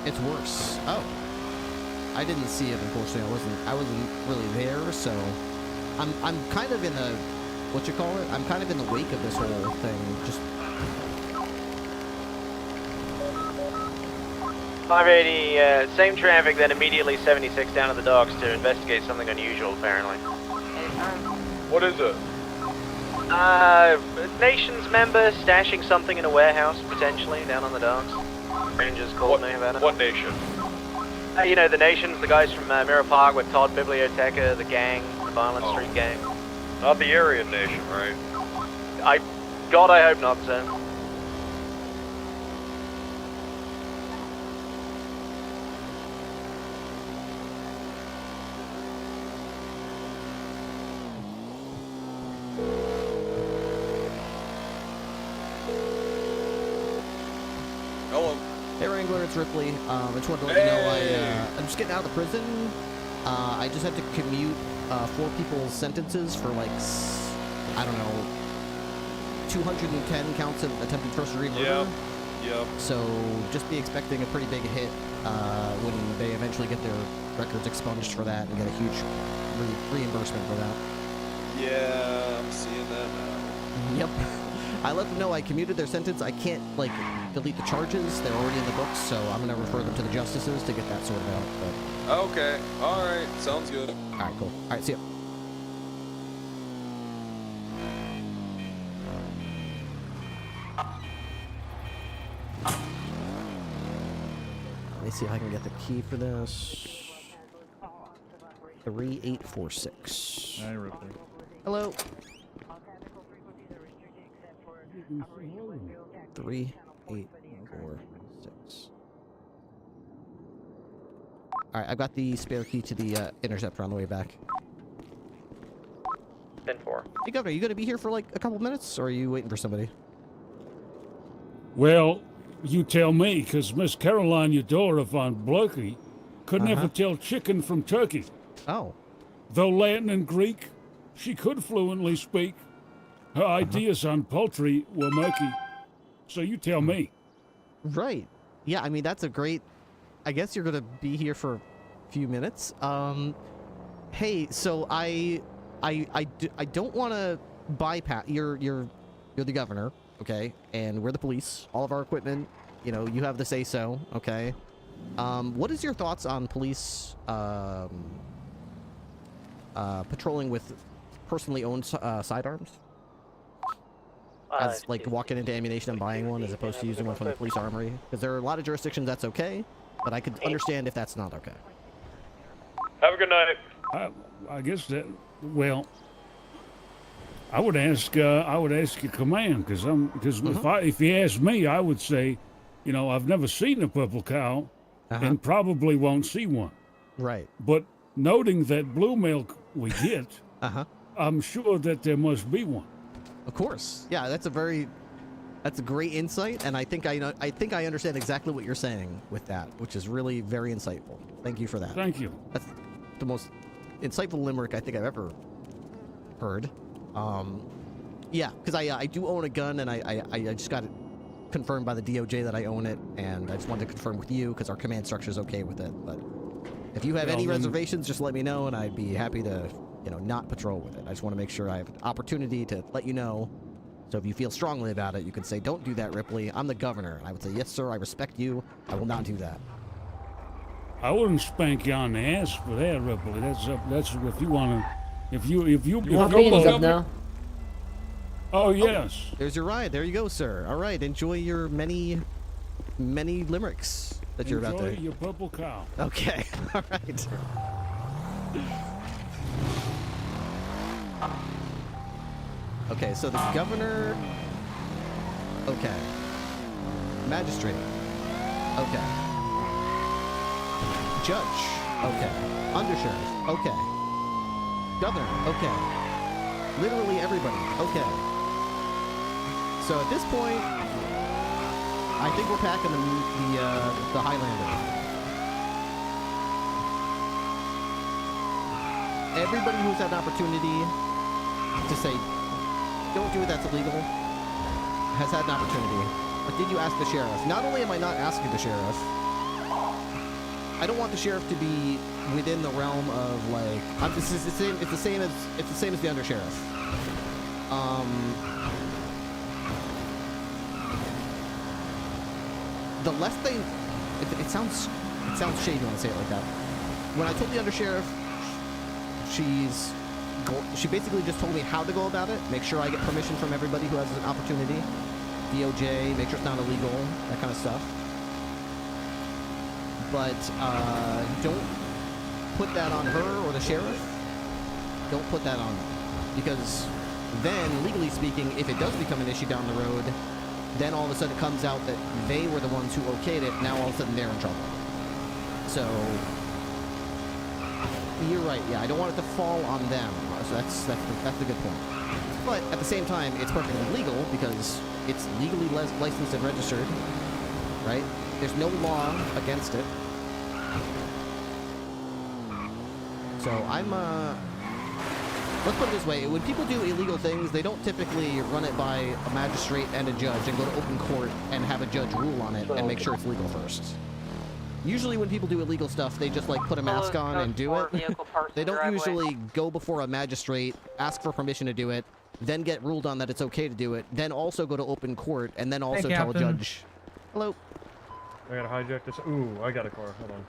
It's worse. Oh, I didn't see it. Unfortunately, I wasn't really there. So, I'm kind of in the, what you call it? I'm kind of in the wake of this whole thing. Just 580, same traffic, then immediately 76 down to the docks to investigate something unusual, apparently. What is it? Nation's member stashing something in a warehouse, potentially, down on the docks. Rangers called me about it. What nation? You know, the Nations, the guys from Mirror Park with Todd Biblioteca, the gang, the Violent Street gang. Not the Aryan nation, right? God, I hope not, sir. Hello. Hey Wrangler, it's Ripley. I just wanted to let you know I'm just getting out of the prison. I just had to commute 4 people's sentences for like, I don't know, 210 counts of attempted first-degree murder. Yep. So just be expecting a pretty big hit when they eventually get their records expunged for that and get a huge reimbursement for that. Yeah, I'm seeing that now. Yep. I let them know I commuted their sentence. I can't, like, delete the charges. They're already in the books, so I'm going to refer them to the justices to get that sorted out. But... Okay. All right. Sounds good. All right, cool. All right, see ya. Let me see if I can get the key for this. 3846. Hi, Ripley. Hello. 3846. All right, I've got the spare key to the Interceptor on the way back. 10-4. Hey, Governor, you gonna be here for like a couple minutes, or are you waiting for somebody? Well, you tell me, because Miss Caroline Eudora von Blokey could never tell chicken from turkey. Oh. Though Latin and Greek, she could fluently speak. Her ideas on poultry were murky. So you tell me. Right. Yeah, I mean, that's a great... I guess you're going to be here for a few minutes. Hey, so I don't want to bypass... You're the governor, okay? And we're the police. All of our equipment, you know, you have the say-so, okay? What is your thoughts on police patrolling with personally owned sidearms? As, like, walking into ammunition and buying one as opposed to using one from the police armory? Because there are a lot of jurisdictions that's okay, but I could understand if that's not okay. Have a good night. I guess that, well, I would ask your command, because if you ask me, I would say, you know, I've never seen a purple cow, and probably won't see one. Right. But noting that blue milk we get, I'm sure that there must be one. Of course. Yeah, that's a great insight, and I think I understand exactly what you're saying with that, which is really very insightful. Thank you for that. Thank you. That's the most insightful limerick I think I've ever heard. Yeah, because I do own a gun, and I just got it confirmed by the DOJ that I own it, and I just wanted to confirm with you because our command structure is okay with it. But if you have any reservations, just let me know, and I'd be happy to, you know, not patrol with it. I just want to make sure I have an opportunity to let you know. So if you feel strongly about it, you can say, "Don't do that, Ripley. I'm the governor." And I would say, "Yes, sir. I respect you. I will not do that." I wouldn't spank you on the ass for that, Ripley. That's if you want to. If you up now. Oh yes. There's your ride. There you go, sir. All right. Enjoy your many limericks that you're about to. Enjoy your purple cow. Okay. All right. Okay, so the governor... Okay. Magistrate. Okay. Judge. Okay. Undersheriff. Okay. Governor. Okay. Literally everybody. Okay. So at this point, I think we're packing the Highlander. Everybody who's had an opportunity to say, "Don't do it, that's illegal," has had an opportunity. But did you ask the sheriff? Not only am I not asking the sheriff, I don't want the sheriff to be within the realm of like, it's the same as the undersheriff. The less they, it sounds shady when I say it like that. When I told the undersheriff, she basically just told me how to go about it. Make sure I get permission from everybody who has an opportunity. DOJ, make sure it's not illegal, that kind of stuff. But don't put that on her or the sheriff. Don't put that on them. Because then, legally speaking, if it does become an issue down the road, then all of a sudden it comes out that they were the ones who okayed it. Now all of a sudden they're in trouble. So... You're right, yeah, I don't want it to fall on them, so that's a good point. But at the same time, it's perfectly legal because it's legally licensed and registered, right? There's no law against it. So let's put it this way, when people do illegal things, they don't typically run it by a magistrate and a judge and go to open court and have a judge rule on it and make sure it's legal first. Usually when people do illegal stuff, they just like put a mask on and do it. They don't usually go before a magistrate, ask for permission to do it, then get ruled on that it's okay to do it, then also go to open court, and then also tell a judge. Hello. I gotta hijack this. Ooh, I got a car. Hold on.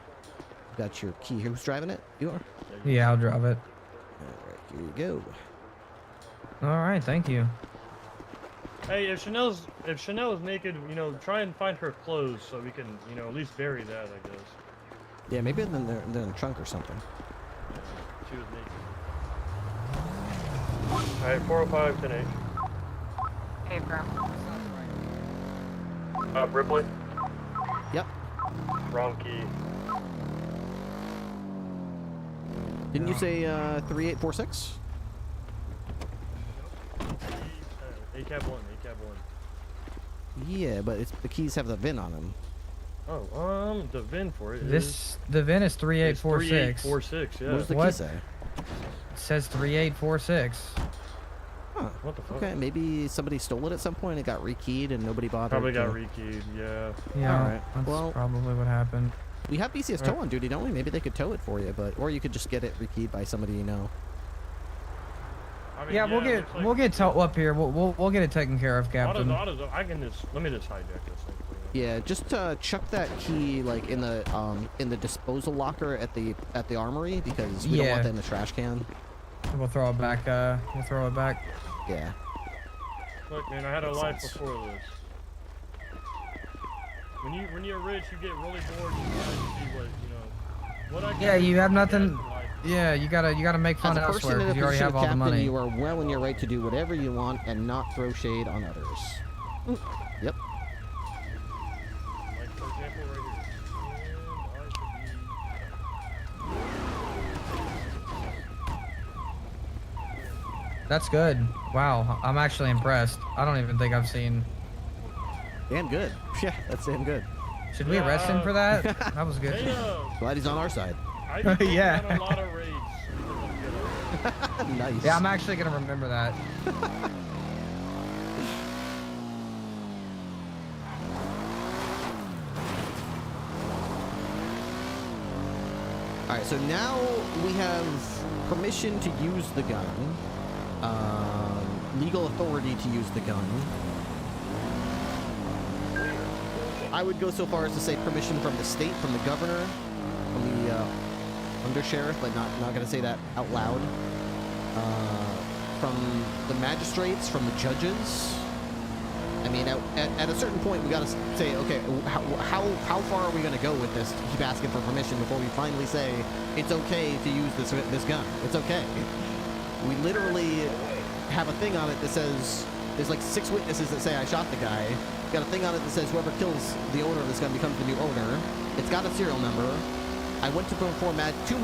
Got your key. Who's driving it? You are? Yeah, I'll drive it. Alright, here you go. Alright, thank you. Hey, if Chanel is naked, you know, try and find her clothes so we can, you know, at least bury that, I guess. Yeah, maybe they're in the trunk or something. Yeah, she was naked. Alright, 405 10H. Hey, firm. Ripley? Yep. Wrong key. Didn't you say 3846? ACAB 1, ACAB 1. Yeah, but the keys have the VIN on them. Oh, the VIN for it the VIN is 3846. 3846, yeah. What does the key say? It says 3846. Huh. What the fuck? Okay, maybe somebody stole it at some point and it got rekeyed and nobody bothered. Probably got rekeyed, yeah. Yeah, all right. that's Well, probably what happened. we have BCS tow on duty, don't we? Maybe they could tow it for you, or you could just get it rekeyed by somebody you know. I mean, Yeah, we'll get tow up here. We'll get it taken care of, Captain. I can just let me just hijack this thing for you. Yeah, just chuck that key like in the disposal locker at the armory because we don't want that in the trash can. We'll throw it back. We'll throw it back. Yeah. Look, man, I had a life before this. When you're rich, you get really bored. You try to see what I can Yeah, do you have to nothing. get, like, Yeah, you gotta make fun As a person elsewhere in a because you already position have of all the captain, money. you are well in your right to do whatever you want and not throw shade on others. Yep. Like for example, right here. That's good. Wow, I'm actually impressed. I don't even think I've seen. Damn good. Yeah, that's damn good. Should we arrest him for that? That was good. Glad he's on our side. Yeah. A lot of raids. Nice. Yeah, I'm actually gonna remember that. Alright, so now we have permission to use the gun. Legal authority to use the gun. I would go so far as to say permission from the state, from the governor, from the undersheriff, but not gonna say that out loud. From the magistrates, from the judges. I mean, at a certain point, we gotta say, okay, how far are we gonna go with this? Keep asking for permission before we finally say it's okay to use this gun. It's okay. We literally have a thing on it that says there's like 6 witnesses that say I shot the guy. Got a thing on it that says whoever kills the owner of this gun becomes the new owner. It's got a serial number. I went to inform two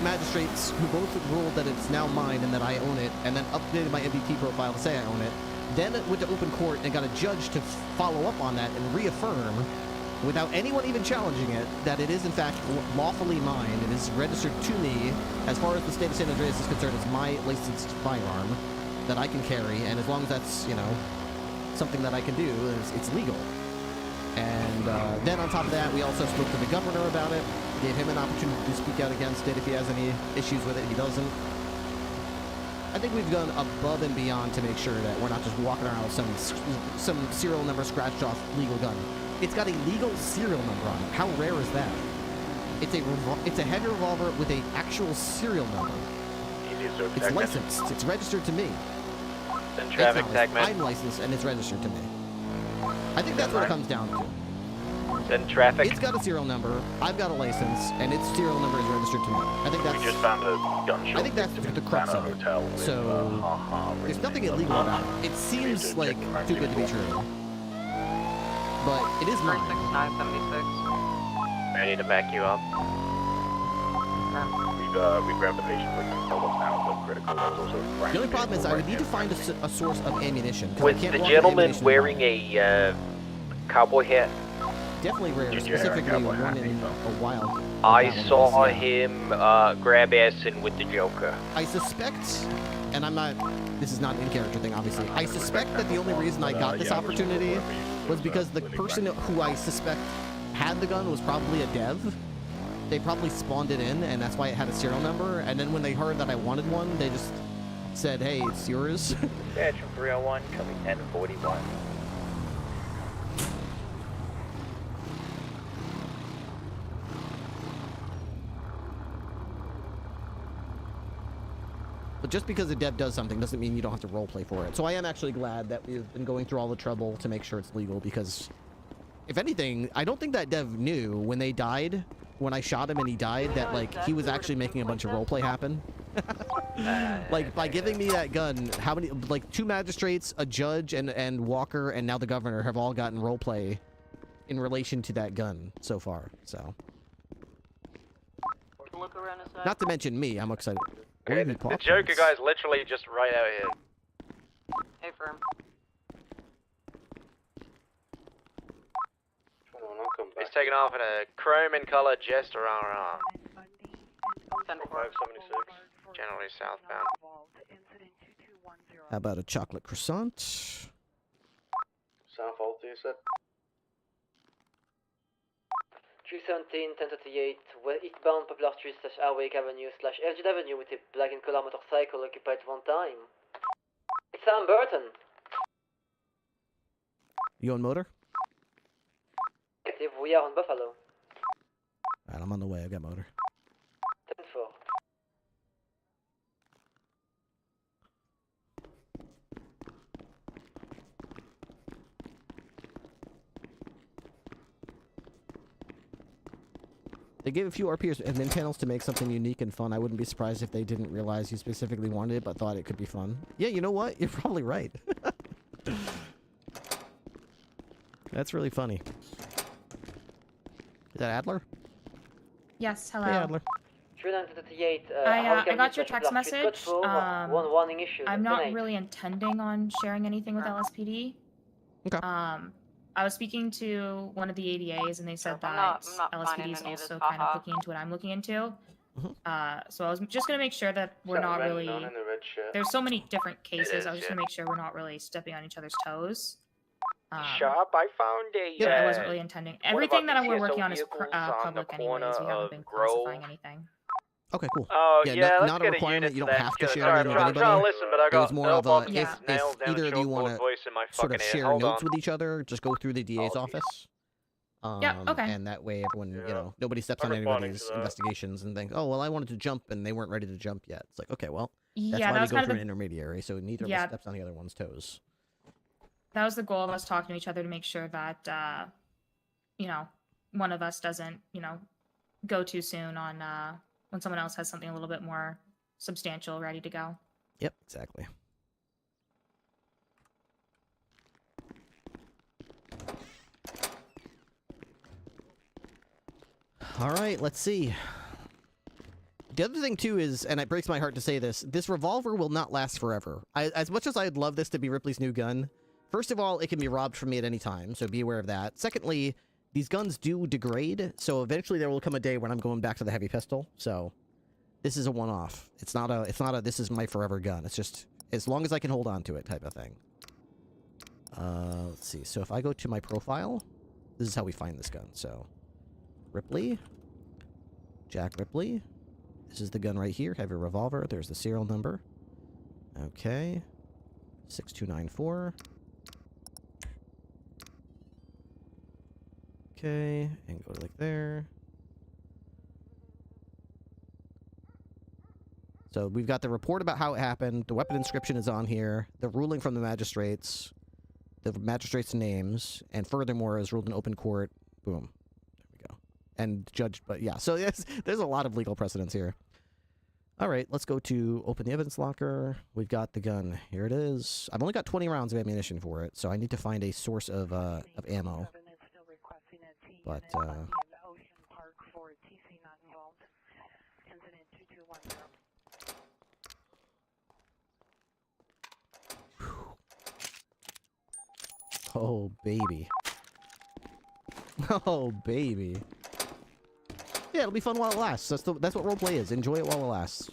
magistrates who both ruled that it's now mine and that I own it, and then updated my MVP profile to say I own it. Then it went to open court and got a judge to follow up on that and reaffirm, without anyone even challenging it, that it is in fact lawfully mine. It is registered to me. As far as the state of San Andreas is concerned, it's my licensed firearm that I can carry, and as long as that's, you know, something that I can do, it's legal. And then on top of that, we also spoke to the governor about it, gave him an opportunity to speak out against it if he has any issues with it. He doesn't. I think we've gone above and beyond to make sure that we're not just walking around with some serial number scratched off legal gun. It's got a legal serial number on it. How rare is that? It's a heavy revolver with an actual serial number. It's licensed. It's registered to me. Send traffic tag man. I'm licensed and it's registered to me. I think that's what it comes down to. Send traffic. It's got a serial number. I've got a license, and its serial number is registered to me. I think that's. We just found a gun shop. I think that's the crux of it. So there's nothing illegal about it. It seems like too good to be true, but it is mine. 6976. Ready to back you up. We grabbed the patient with almost now, but critical. The only problem is I would need to find a source of ammunition. Was the gentleman wearing a cowboy hat? Definitely rare, specifically one in a wild. I saw him grab Asin with the Joker. I suspect, and I'm not, this is not an in-character thing, obviously. I suspect that the only reason I got this opportunity was because the person who I suspect had the gun was probably a dev. They probably spawned it in, and that's why it had a serial number. And then when they heard that I wanted one, they just said, hey, it's yours. Badge from 301, coming 1041. But just because a dev does something doesn't mean you don't have to roleplay for it. So I am actually glad that we've been going through all the trouble to make sure it's legal, because if anything, I don't think that dev knew when they died, when I shot him and he died, that like he was actually making a bunch of roleplay happen. Like by giving me that gun, how many, like 2 magistrates, a judge, and Walker, and now the governor have all gotten roleplay in relation to that gun so far. So not to mention me, I'm excited. Okay, the Joker guy's literally just right out here. Hey, firm. taking off in a chrome in color Jester RR. 576. Generally southbound. How about a chocolate croissant? Southhold, you said? 317, 1038, eastbound Poplar Street / Hardwick Avenue / Elgin Avenue with a black and color motorcycle occupied one time. It's Sam Burton. You on motor? Negative, we are on Buffalo. Alright, I'm on the way. I got motor. 10-4. They gave a few RPers admin panels to make something unique and fun. I wouldn't be surprised if they didn't realize you specifically wanted it, but thought it could be fun. Yeah, you know what? You're probably right. That's really funny. Is that Adler? Yes, hello. Hey, Adler. 3938, I got your text message. One warning issue. I'm not really intending on sharing anything with LSPD. Okay. I was speaking to one of the ADAs, and they said that I'm not LSPD is finding any of this, also kind of haha. looking into what I'm looking into. So I was just gonna make sure that we're not really. There's so many different cases. I was just gonna make sure we're not really stepping on each other's toes. Shop, I found a. Yeah, I wasn't really intending. Everything that we're BCSO working on is vehicles on the public anyways. We haven't been Grove. classifying anything. Okay, cool. Oh, yeah, yeah, not, let's not get a a requirement. unit You to don't that. have to Yeah, share sorry, it with I'm trying to anybody. listen, but I It was got more of a, elbow if, nails down either of you chokehold want to voice in my sort of fucking share head. Hold notes on. with each other, just go through the DA's office. Yeah, okay. And that way everyone, you know, nobody steps on anybody's investigations and thinks, oh, well, I wanted to jump and they weren't ready to jump yet. It's like, okay, well, that's Yeah, why that we was go kind through of an intermediary, so neither of us steps on the other one's toes. That was the goal of us talking to each other to make sure that, you know, one of us doesn't, you know, go too soon on when someone else has something a little bit more substantial ready to go. Yep, exactly. All right, let's see. The other thing, too, is, and it breaks my heart to say this revolver will not last forever. As much as I'd love this to be Ripley's new gun, first of all, it can be robbed from me at any time, so be aware of that. Secondly, these guns do degrade, so eventually there will come a day when I'm going back to the heavy pistol, so this is a one-off. It's not a this is my forever gun. It's just, as long as I can hold on to it type of thing. Let's see. So if I go to my profile, this is how we find this gun, so Ripley, Jack Ripley. This is the gun right here. Heavy revolver. There's the serial number. Okay. 6294. Okay. And go to like there. So we've got the report about how it happened. The weapon inscription is on here. The ruling from the magistrates. The magistrates' names. And furthermore, is ruled in open court. Boom. And judged, but yeah, so yes, there's a lot of legal precedents here. All right, let's go to open the evidence locker. We've got the gun. Here it is. I've only got 20 rounds of ammunition for it, so I need to find a source of ammo. But oh baby, oh baby. Yeah, it'll be fun while it lasts. That's what roleplay is. Enjoy it while it lasts.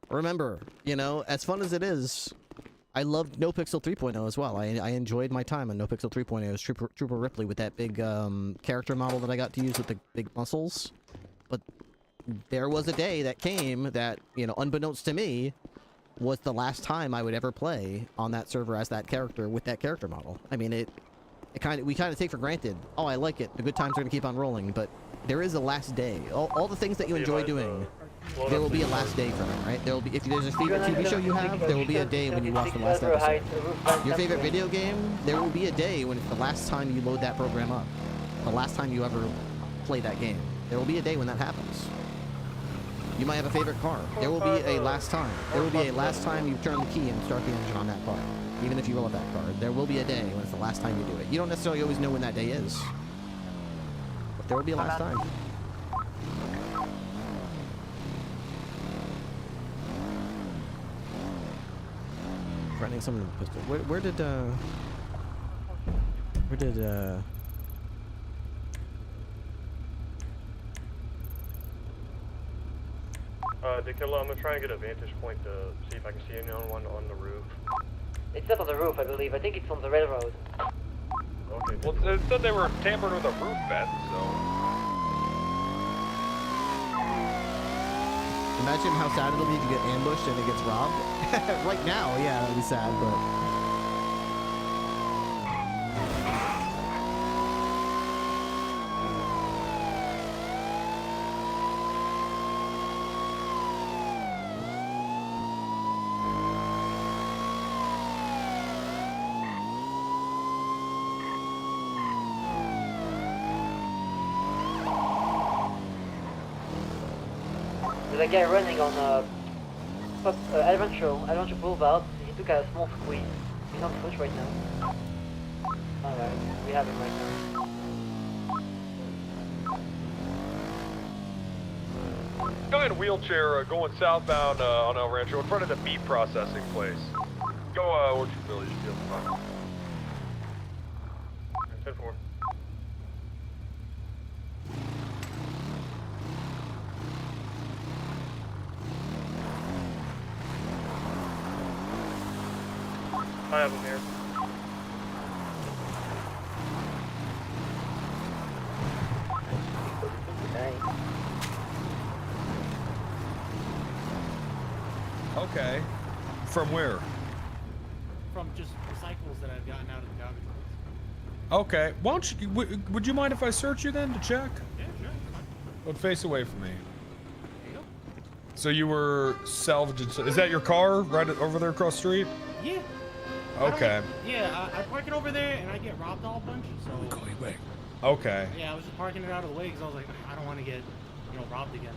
Remember, you know, as fun as it is, I loved No Pixel 3.0 as well. I enjoyed my time on No Pixel 3.0 as Trooper Ripley with that big character model that I got to use with the big muscles. But there was a day that came that, you know, unbeknownst to me, was the last time I would ever play on that server as that character with that character model. I mean, we kind of take for granted, oh, I like it, the good times are going to keep on rolling, but there is a last day. All the things that you enjoy doing, there will be a last day for them, right? There will be, if there's a favorite TV show you have, there will be a day when you watch the last episode. Your favorite video game, there will be a day when it's the last time you load that program up. The last time you ever play that game. There will be a day when that happens. You might have a favorite car. There will be a last time. There will be a last time you turn the key and start the engine on that car. Even if you roll up that card, there will be a day when it's the last time you do it. You don't necessarily always know when that day is, but there will be a last time. Running someone with a pistol. Where did Where did Dakilla, I'm gonna try and get a vantage point to see if I can see anyone on the roof. It's not on the roof, I believe. I think it's on the railroad. Okay. Well, it said they were tampering with a roof vent, so. Imagine how sad it'll be if you get ambushed and it gets robbed. Right now, yeah, that'd be sad, but. There's a guy running on Adventure Boulevard. He took a small squeeze. He's on foot right now. Alright, we have him right now. Guy in a wheelchair going southbound on El Rancho in front of the meat processing place. Go, what's your village? 10-4. I have him here. Okay. From where? From just recycles that I've gotten out of the garbage. Okay. Why don't you, would you mind if I search you then to check? Yeah, sure. But face away from me. So you were salvaged. Is that your car right over there across the street? Yeah. Okay. I park it over there and I get robbed all bunch, so. We'll call you back. Okay. Yeah, I was just parking it out of the way because I was like, I don't want to get, robbed again.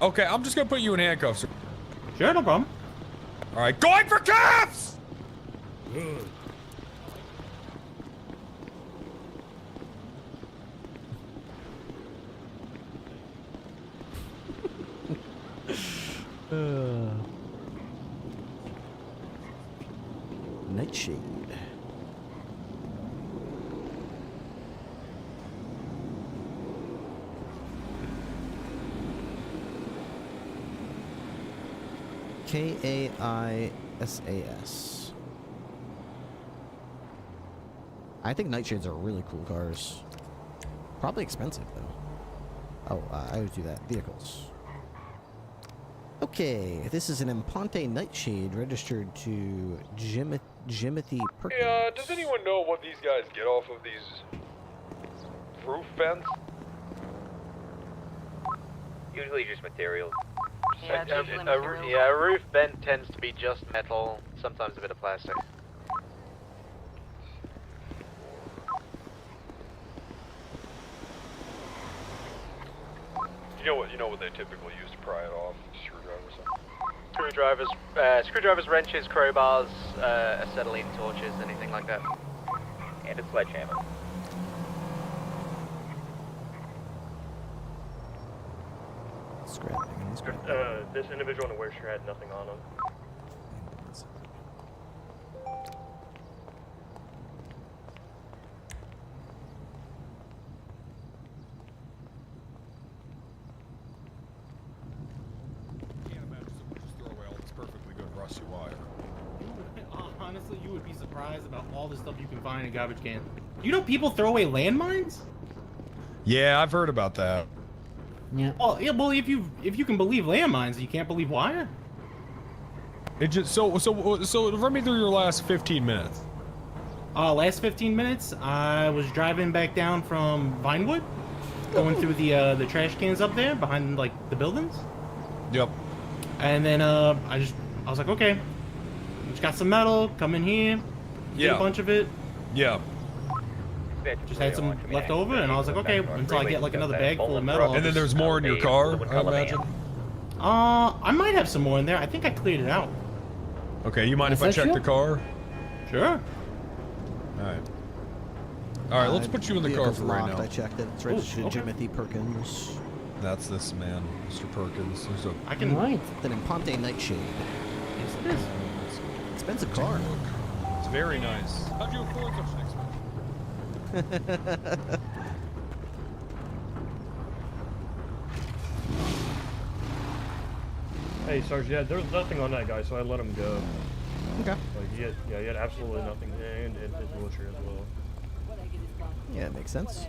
Okay, I'm just gonna put you in handcuffs. Sure, no problem. All right, going for cuffs! Good. Nightshade. Kaisas. I think Nightshades are really cool cars. Probably expensive though. Oh, I would do that. Vehicles. Okay, this is an Imponte Nightshade registered to Jimothy Perkins. Hey, does anyone know what these guys get off of these roof vents? Usually just material. Yeah, it's usually a material. roof vent tends to be just metal, sometimes a bit of plastic. You know what they typically use to pry it off? Screwdrivers, wrenches, crowbars, acetylene torches, anything like that. And a sledgehammer. This individual in the wheelchair had nothing on him. Rusty wire. Honestly, you would be surprised about all the stuff you can find in garbage cans. You know people throw away landmines? Yeah, I've heard about that. Yeah. Oh, yeah. Well, if you can believe landmines, you can't believe wire. It just so run me through your last 15 minutes. Last 15 minutes, I was driving back down from Vinewood, going through the trash cans up there behind like the buildings. Yep. And then I was like, okay, just got some metal, come in here, get a bunch of it. Yeah. Just had some left over, and I was like, okay, until I get like another bag full of metal. And then there's more in your car, I imagine? I might have some more in there. I think I cleared it out. Okay, you mind if I check the car? Sure. Alright, let's put you in the car for right now. I checked it. It's registered to Jimothy Perkins. That's this man, Mr. Perkins. There's a... I can... Right. It's an Imponte Nightshade. Yes, it is. Expensive car. It's very nice. How'd you afford such an expensive? Hey, Sarge, yeah, there was nothing on that guy, so I let him go. Okay. Like, he had absolutely nothing, and his wheelchair as well. Yeah, it makes sense.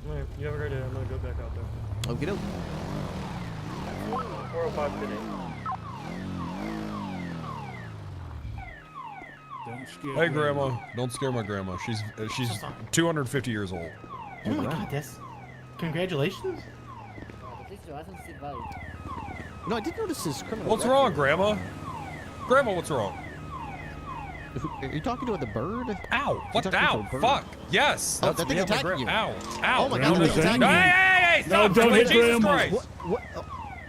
Alright, you have a great day. I'm gonna go back out there. Okie doke. 405 today. Don't scare Hey, Grandma. Don't scare my grandma. She's 250 years old. Oh my god, that's... Congratulations. No, I did notice his criminal What's record. wrong, Grandma? Grandma, what's wrong? Are you talking to the bird? Ow! What? You're talking to Ow! a bird? Fuck! Yes! Oh, That's that thing me. attacking you. Ow! Ow! Oh my god, that thing attacking Hey, you. hey, hey! Stop! don't Ripley, hit Jesus Grandma. Christ!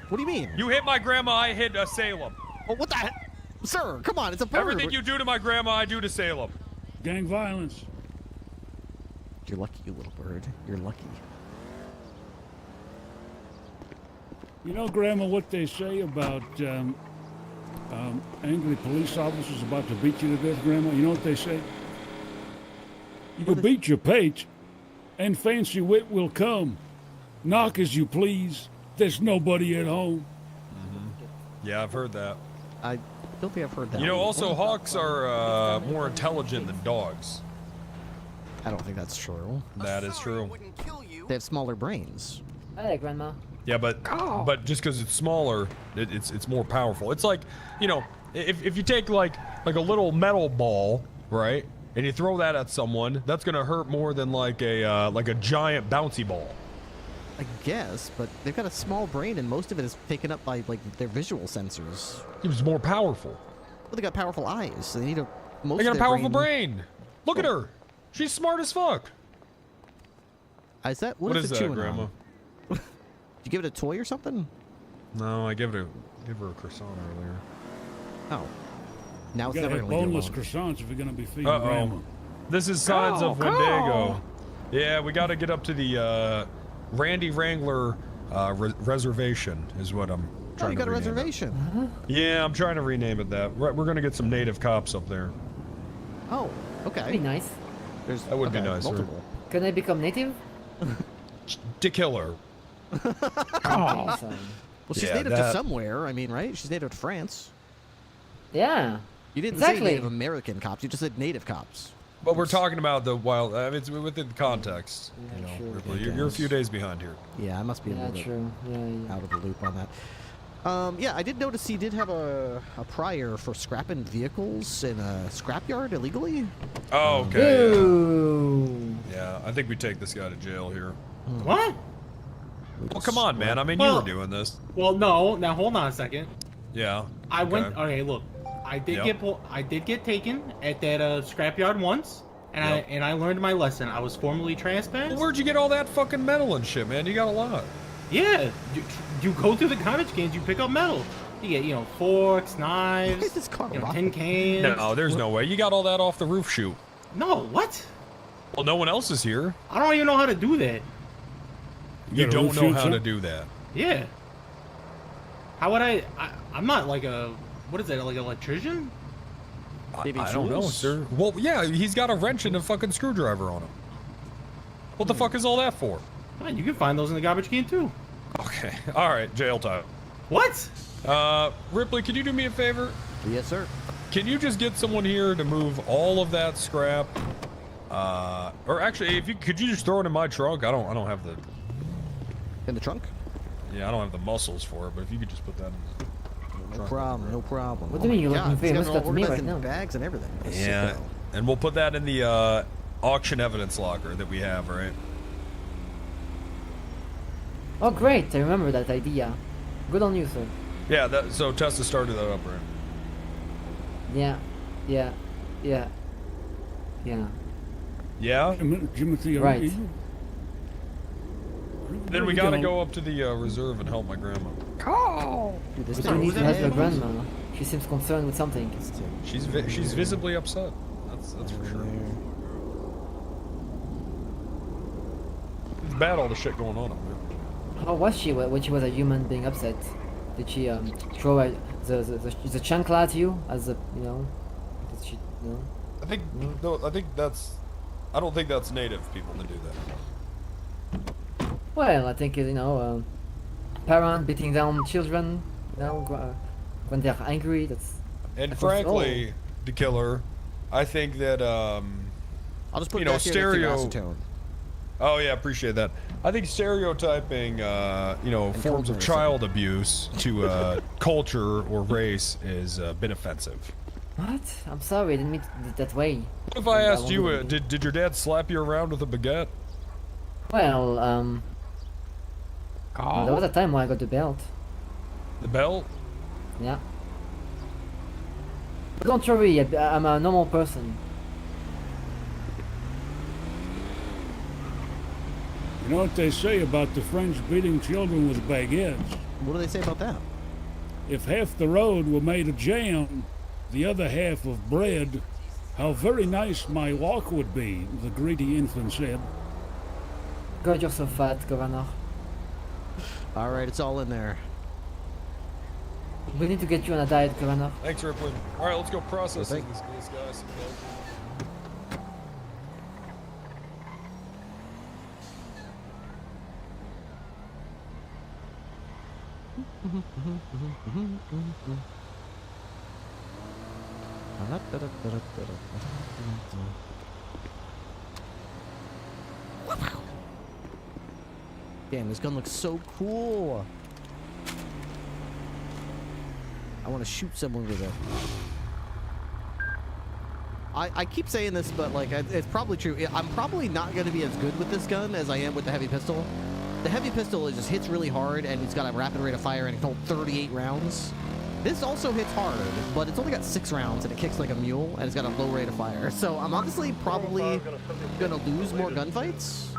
What do you mean? You hit my grandma, I hit Salem. Oh, what the heck? Sir, come on, it's a bird. Everything you do to my grandma, I do to Salem. Gang violence. You're lucky, you little bird. You're lucky. You know, Grandma, what they say about angry police officers about to beat you to death, Grandma? You know what they say? You can beat your pate, and fancy wit will come. Knock as you please. There's nobody at home. Yeah, I've heard that. I don't think I've heard that. You know, also hawks are more intelligent than dogs. I don't think that's true. That is true. They have smaller brains. Hey, Grandma. Yeah, but just because it's smaller, it's more powerful. It's like, you know, if you take like a little metal ball, right, and you throw that at someone, that's gonna hurt more than like a giant bouncy ball. I guess, but they've got a small brain, and most of it is taken up by like their visual sensors. It's more powerful. Well, they got powerful eyes, so they need a. Most They got of a their powerful brain. Look at her. She's smart as fuck. Is that What is is it that, chewing Grandma? on? Did you give it a toy or something? No, I gave her a croissant earlier. Oh. Now it's You gotta never have gonna leave you boneless alone. croissants if you're gonna be feeding Uh-oh. Grandma. This is signs of Wendigo. Yeah, we got to get up to the Randy Wrangler reservation is what I'm Oh, trying you to got a rename it. reservation. Yeah, I'm trying to rename it that. We're gonna get some native cops up there. Oh, okay. That'd be nice. There's That would be nice, sir. multiple. Can I become native? To kill her. Awesome. Well, she's Yeah, native to that- somewhere. I mean, right? She's native to France. Yeah. You didn't Exactly. say Native American cops. You just said native cops. But we're talking about the wild. I mean, it's within context. Yeah, You know, true. Ripley, you're a few days behind here. Yeah, I must be a Yeah, little bit true. Yeah. out of the loop on that. Yeah, I did notice he did have a prior for scrapping vehicles in a scrapyard illegally. Oh, okay. Ooh. Yeah, I think we take this guy to jail here. What? Well, come on, man. I mean, you Well- were doing this. Well, no. Now hold on a second. Yeah. I went. okay. Okay, look. I did Yep. I did get taken at that scrapyard once, and Yep. I learned my lesson. I was formerly trespassed. Well, where'd you get all that fucking metal and shit, man? You got a lot. Yeah, you go through the garbage cans, you pick up metal. You get forks, knives, this car tin cans. No, there's no way. You got all that off the roof chute. No, what? Well, no one else is here. I don't even know how to do that. You got a don't roof know chute, how sir? to do that. Yeah. How would I'm not like a what is that? Like an electrician? I don't know, sir. Well, yeah, he's got a wrench and a fucking screwdriver on him. What the fuck is all that for? You can find those in the garbage can too. Okay. All right, jail time. What? Ripley, can you do me a favor? Yes, sir. Can you just get someone here to move all of that scrap? Or actually, could you just throw it in my trunk? I don't have the. In the trunk? Yeah, I don't have the muscles for it, but if you could just put that in the No trunk. problem. No problem. What do you mean? You're God, looking he's got famous it all to me organized right in now. bags and everything. Yeah, Sicko. and we'll put that in the auction evidence locker that we have, right? Oh, great. I remember that idea. Good on you, sir. Yeah, so Tessa started that up, right? Yeah. Yeah. Yeah? Timothy, Right. Then we gotta go up to the reserve and help my grandma. Dude, this But thing you need is to help your dead. grandma. She seems concerned with something. She's visibly upset. That's for sure. It's bad all the shit going on up there. How was she when she was a human being upset? Did she throw the chancla at you as a Did she? I think no, I think that's. I don't think that's native people to do that. Well, I think parents beating down children, when they're angry. And frankly, the killer, I think that I'll just put it back here next to your acetone. Oh yeah, appreciate that. I think stereotyping, forms of child abuse to culture or race has been offensive. What? I'm sorry, I didn't mean it that way. If I asked you, did your dad slap you around with a baguette? Well, there was a time when I got the belt. The belt? Yeah. But don't worry, I'm a normal person. You know what they say about the French beating children with baguettes? What do they say about that? If half the road were made of jam, the other half of bread, how very nice my walk would be, the greedy infant said. God, you're so fat, Governor. Alright, it's all in there. We need to get you on a diet, Governor. Thanks, Ripley. Alright, let's go process this guy. Damn, this gun looks so cool. I want to shoot someone with it. I keep saying this, but like it's probably true. I'm probably not going to be as good with this gun as I am with the heavy pistol. The heavy pistol just hits really hard, and it's got a rapid rate of fire, and it can hold 38 rounds. This also hits hard, but it's only got 6 rounds, and it kicks like a mule, and it's got a low rate of fire. So I'm honestly probably going to lose more gunfights,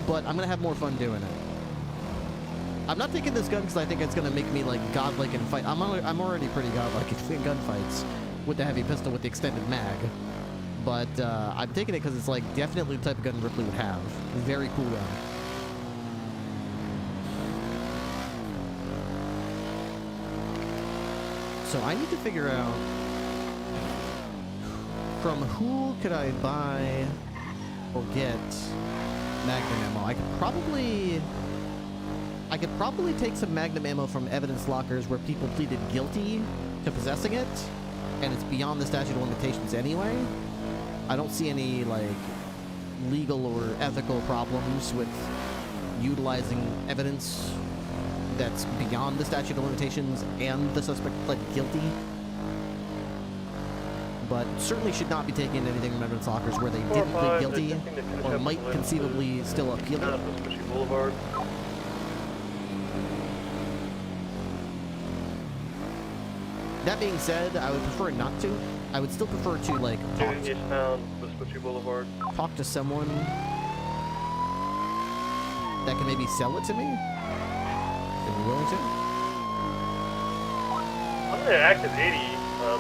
but I'm going to have more fun doing it. I'm not taking this gun because I think it's going to make me like godlike in fight. I'm already pretty godlike in gunfights with the heavy pistol with the extended mag. But I'm taking it because it's like definitely the type of gun Ripley would have. Very cool gun. So I need to figure out from who could I buy or get Magnum ammo. I could probably take some Magnum ammo from evidence lockers where people pleaded guilty to possessing it, and it's beyond the statute of limitations anyway. I don't see any like legal or ethical problems with utilizing evidence that's beyond the statute of limitations and the suspect pled guilty. But certainly should not be taking anything from evidence lockers where they didn't plead guilty or might conceivably still appeal it. Boulevard. That being said, I would prefer not to. I would still prefer to like talk to someone that can maybe sell it to me. If you're willing to. I'm gonna active 80,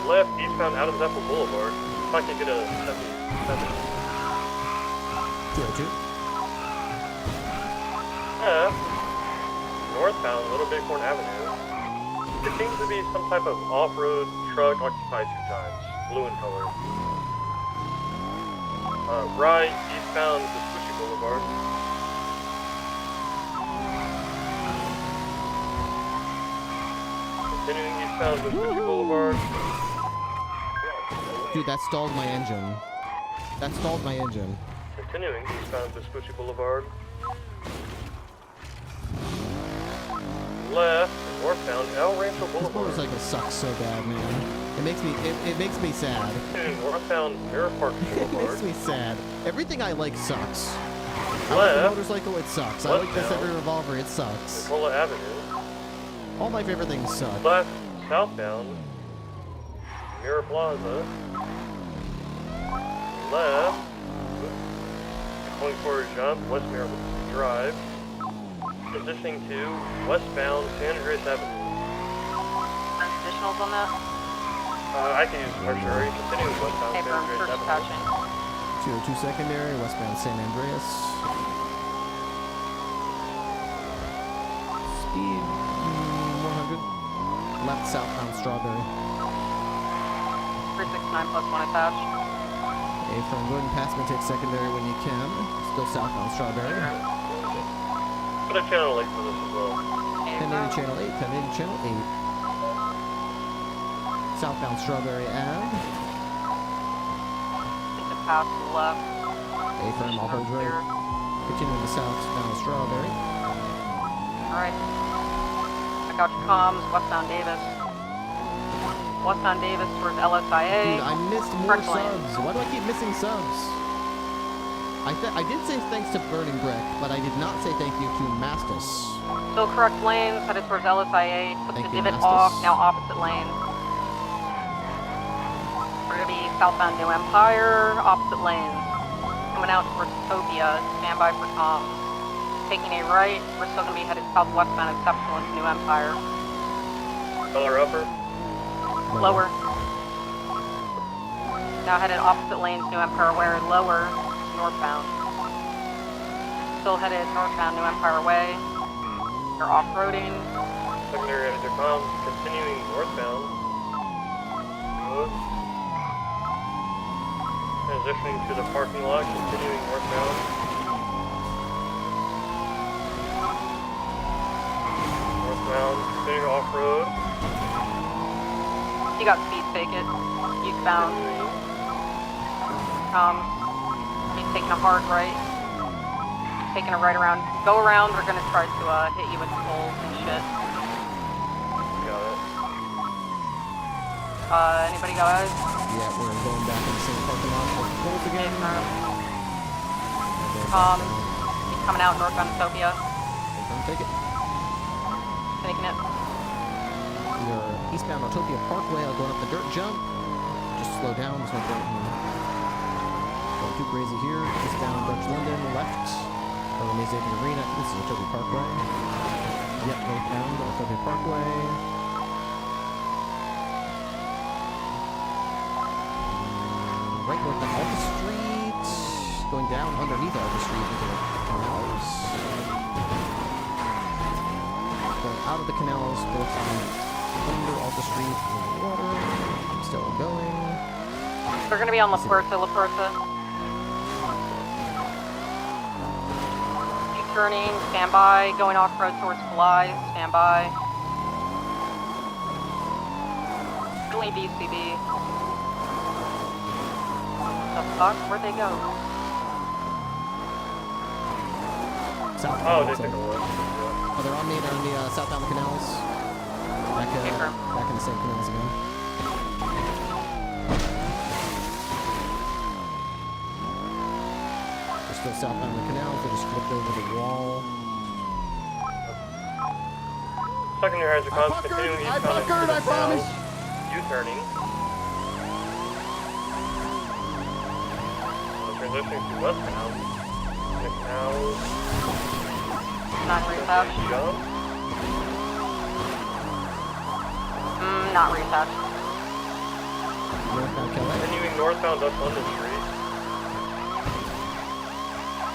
left eastbound Adams Apple Boulevard. If I can get a 7. 202. Northbound Little Bighorn Avenue. There seems to be some type of off-road truck occupied 2 times, blue in color. Right, eastbound Vespucci Boulevard. Continuing eastbound Vespucci Boulevard. Dude, that stalled my engine. That stalled my engine. Continuing eastbound Vespucci Boulevard. Left, northbound El Rancho Boulevard. This motorcycle sucks so bad, man. It makes me sad. Northbound Mirror Park Boulevard. It makes me sad. Everything I like sucks. I like the Left. motorcycle, it sucks. I like this every revolver, it sucks. Nicola Avenue. All my favorite things suck. Left, southbound Mirror Plaza. Left, going for a jump, West Mirror Drive. Transitioning to westbound San Andreas Avenue. Additionals on that? I can use tertiary. Continuing westbound San Andreas Avenue. 202 secondary, westbound San Andreas. Speed 100. Left southbound Strawberry. 369 plus 1 attached. from go ahead and pass me, take secondary when you can. Still southbound Strawberry. Put a channel 8 for this as well. 1080 channel 8, 1080 channel 8. Southbound Strawberry Ave. To pass left. A-firm, I'll hold right. Continuing to southbound Strawberry. Alright. Check out your comms, westbound Davis. Westbound Davis towards LSIA. Dude, I missed more subs. Why do I keep missing subs? I did say thanks to Burning Brick, but I did not say thank you to Mastus. Still correct lanes, headed towards LSIA. Put Thank the you, divot Mastus. off, now opposite lane. We're gonna be southbound New Empire, opposite lanes. Coming out towards Utopia, stand by for comms. Taking a right, we're still gonna be headed southwestbound exceptional into New Empire. Color upper. Lower. Now headed opposite lanes, New Empire Way, lower, northbound. Still headed northbound, New Empire Way. You're off-roading. Secondary after comms, continuing northbound. Good. Transitioning to the parking lot, continuing northbound. Northbound, continuing off-road. You got speed ticket. Eastbound. He's taking a hard right. Taking a right around. Go around, we're gonna try to hit you with poles and shit. Got it. Anybody guys? Yeah, we're going back in the same parking lot with poles again. He's coming out northbound Utopia. Take it. Taking it. We are eastbound Autopia Parkway. I'll go up the dirt jump. Just slow down. There's no point in going too crazy here. Eastbound Dutch London, left. Or the Maze Arena. This is Autopia Parkway. Yep, northbound Autopia Parkway. Right north on Alta Street. Going down underneath Alta Street into the canals. Going out of the canals, both on under Alta Street in the water. Still going. They're gonna be on La Puerta, La Puerta. U-turning, stand by. Going off-road towards Fly, stand by. Only BCB. The fuck? Where'd they go? Southbound. Oh, they took a look. Oh, they're on the southbound canals. Back in the same canals again. They're still southbound the canals. They just flipped over the wall. Secondary hydrocons, continuing eastbound into the canals. U-turning. Transitioning to westbound. The canals. Not retouch. Jump. Not retouch. Continuing northbound Dutch London Street.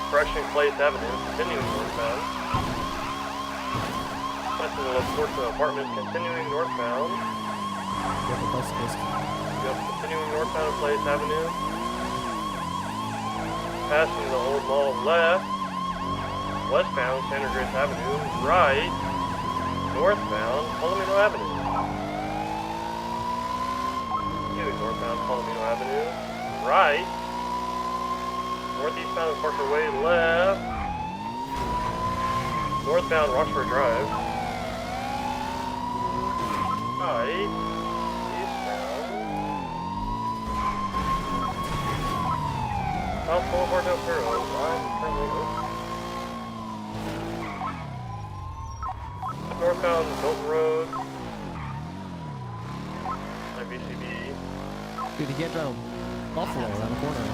Correction Place Avenue, continuing northbound. Passing the La Puerta Apartments, continuing northbound. Yep, continuing northbound Place Avenue. Passing the old mall left. Westbound Santa Grace Avenue, right. Northbound Palomino Avenue. Continuing northbound Palomino Avenue, right. Northeastbound Parker Way, left. Northbound Roxbury Drive. Right. Eastbound. South Boulevard Del Perro, line currently open. Northbound Milton Road. BCB. Dude, you can't drive Buffalo around the corner.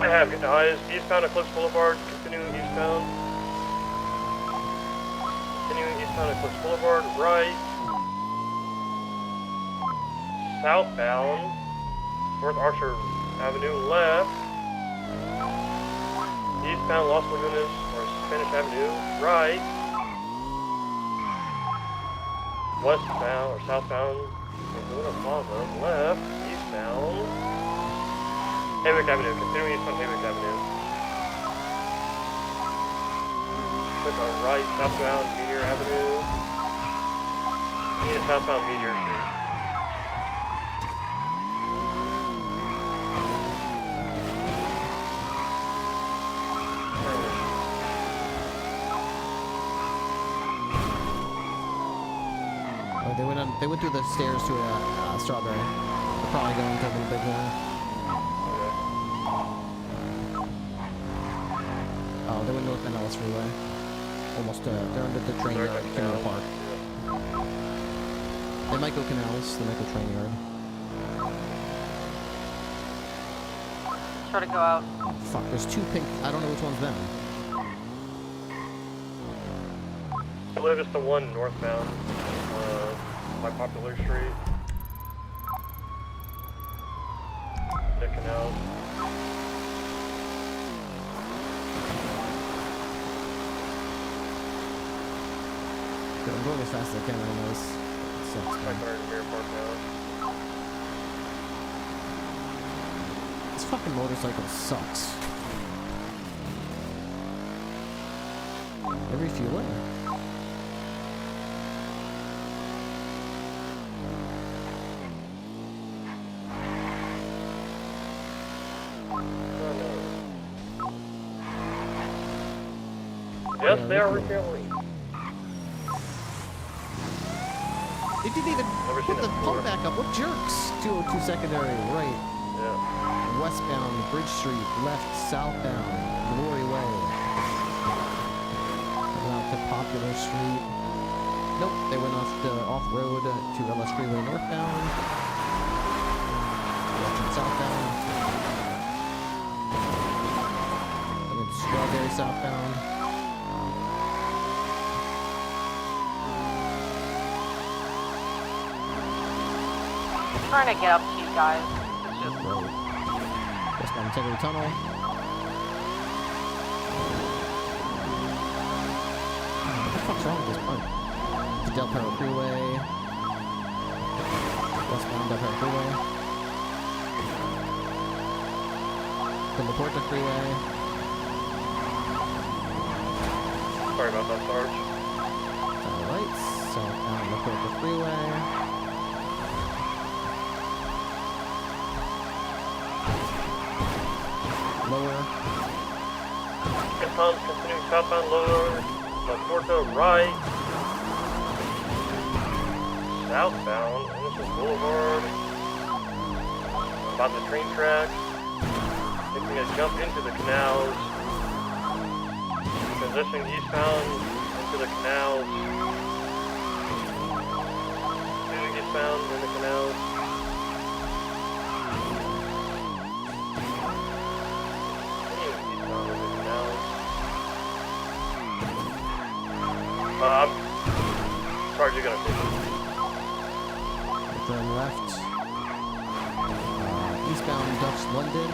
I have eyes. Eastbound Eclipse Boulevard, continuing eastbound. Continuing eastbound Eclipse Boulevard, right. Southbound North Archer Avenue, left. Eastbound Los Lagunas or Spanish Avenue, right. Westbound or southbound Laguna Plaza, left. Eastbound Haywick Avenue, continuing east on Haywick Avenue. Took a right southbound Meteor Avenue. Southbound Meteor Street. Oh, they went through the stairs to Strawberry. They're probably going to the big one. Oh, they went north Van Ellis Freeway. Almost, they're under the train yard, Canal Park. They might go canals, they might go train yard. Try to go out. Oh, fuck, there's two pink, I don't know which one's them. I believe it's the one northbound, by Popular Street. The canals. I'm going as fast as I can, I know this sucks. This fucking motorcycle sucks. They're refueling? Yes, they are refueling. They didn't even put the pump back up. What jerks? 202 secondary, right. Yeah. Westbound, Bridge Street, left, southbound, Glory Way. Went out to Popular Street. Nope, they went off-road to LS Freeway northbound. Left and southbound. And then Strawberry southbound. Trying to get up to you guys. It's just Westbound Integrity Tunnel. What the fuck's wrong with this pipe? The Del Perro Freeway. Westbound Del Perro Freeway. The La Porta Freeway. Sorry about that, Sarge. Alright, southbound La Porta Freeway. Lower. Continuing southbound lower. La Porta right. Southbound, Innocent Boulevard. About the train tracks. Taking a jump into the canals. Transitioning eastbound into the canals. Continuing eastbound in the canals. Sorry, you're gonna take it. Turn left. Eastbound Dutch London.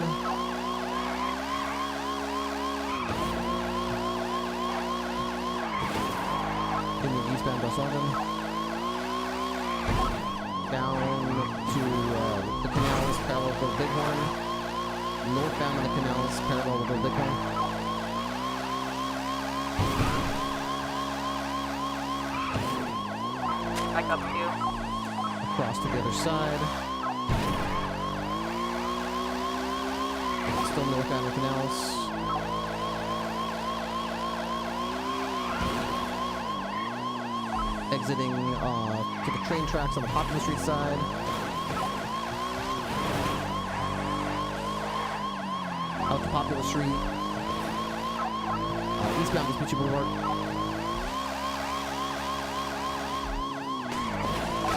Continue eastbound Dutch London. Down to the canals parallel with the Bighorn. Northbound in the canals parallel with the Bighorn. back up to. Across to the other side. Still northbound the canals. Exiting to the train tracks on the Popular Street side. Out to Popular Street. Eastbound Vespucci Boulevard.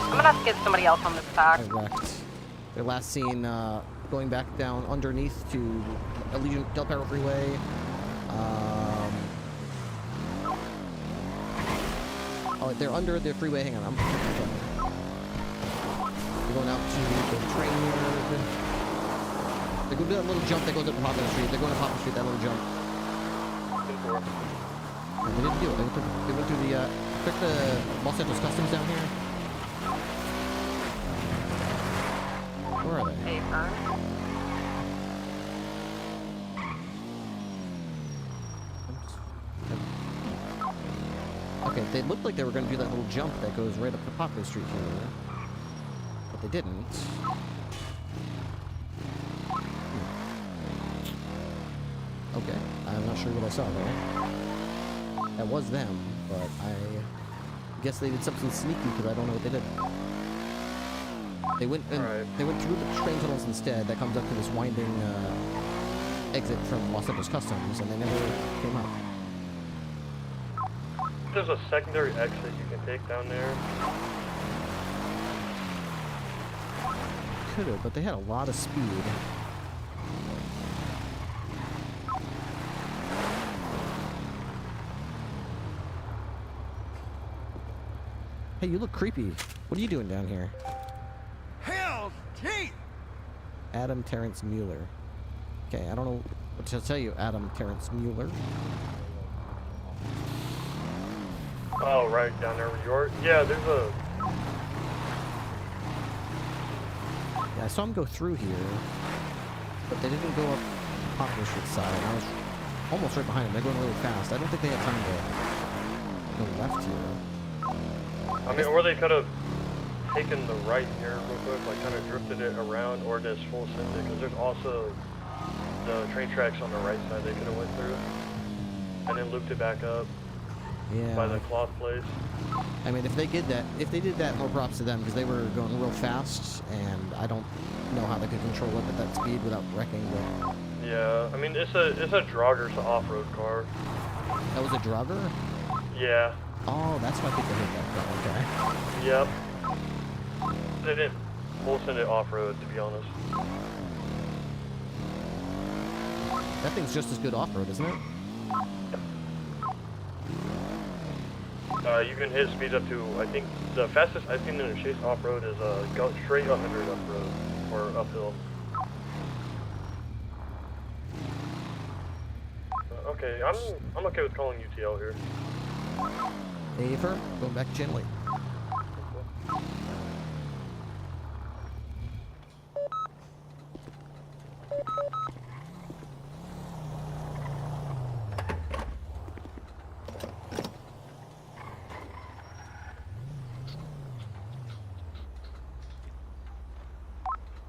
I'm gonna have to get somebody else on this back. Correct. They're last seen going back down underneath to Allegiant Del Perro Freeway. Oh, they're under the freeway. Hang on, I'm sorry. They're going out to the train yard. They go do that little jump that goes up to Popular Street. They're going to Popular Street, that little jump. They didn't do it. They went to the took the Los Angeles Customs down here. Where are they? Hey, Fern. Okay, they looked like they were going to do that little jump that goes right up to Poplar Street here. But they didn't. Okay, I'm not sure what I saw there. That was them, but I guess they did something sneaky because I don't know what they did. They went through the train tunnels instead. That comes up to this winding exit from Los Angeles Customs, and they never came up. There's a secondary exit you can take down there. Could have, but they had a lot of speed. Hey, you look creepy. What are you doing down here? Hell's teeth! Adam Terrence Mueller. Okay, I don't know what to tell you, Adam Terrence Mueller. Oh, right, down there where you are. Yeah, there's a... Yeah, I saw him go through here, but they didn't go up Poplar Street side. I was almost right behind them. They're going really fast. I don't think they had time to go left here. I mean, or they could have taken the right here real quick, like kind of drifted it around, or just full send it, because there's also the train tracks on the right side they could have went through, and then looped it back up by the cloth place. I mean, if they did that, more props to them, because they were going real fast, and I don't know how they could control it at that speed without wrecking. But yeah, I mean, it's a drogger, it's an off-road car. That was a drogger? Yeah. Oh, that's why people hit that car. Okay. Yep. They didn't full send it off-road, to be honest. That thing's just as good off-road, isn't it? You can hit speeds up to, I think, the fastest I've seen in a chase off-road is go straight 100 off-road, or uphill. Okay, I'm okay with calling UTL here. Aver, going back gently.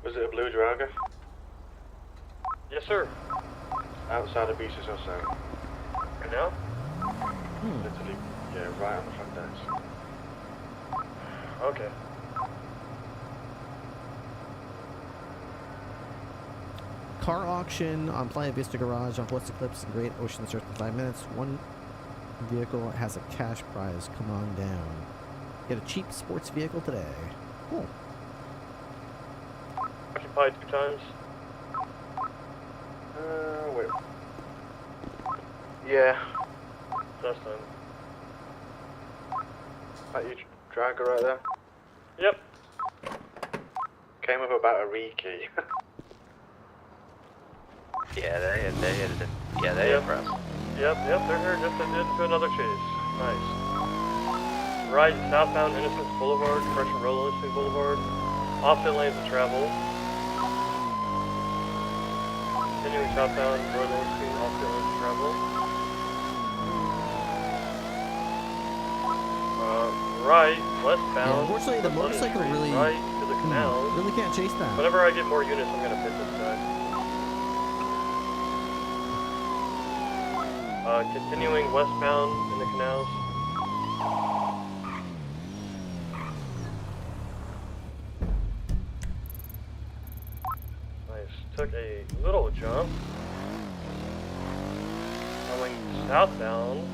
Was it a blue dragger? Yes, sir. Outside of Beaches or so? Right now? Literally, yeah, right on the front desk. Okay. Car auction on Playa Vista Garage on West Eclipse and Great Ocean starts in 5 minutes. One vehicle has a cash prize. Come on down. Get a cheap sports vehicle today. Cool. Occupied 2 times. Wait. Yeah. That's done. That you dragger right there? Yep. Came up about a rekey. Yeah, they're here to... Yeah, they're here for us. Yep, they're here just into another chase. Nice. Right, southbound Innocence Boulevard, Commercial Road, Innocence Boulevard. Opposite lanes of travel. Continuing southbound, Royal Street, opposite lanes of travel. Right, westbound. Yeah, unfortunately, the motorcycle really... Right to the canal. Really can't chase that. Whenever I get more units, I'm gonna pit this guy. Continuing westbound in the canals. Nice. Took a little jump. Going southbound,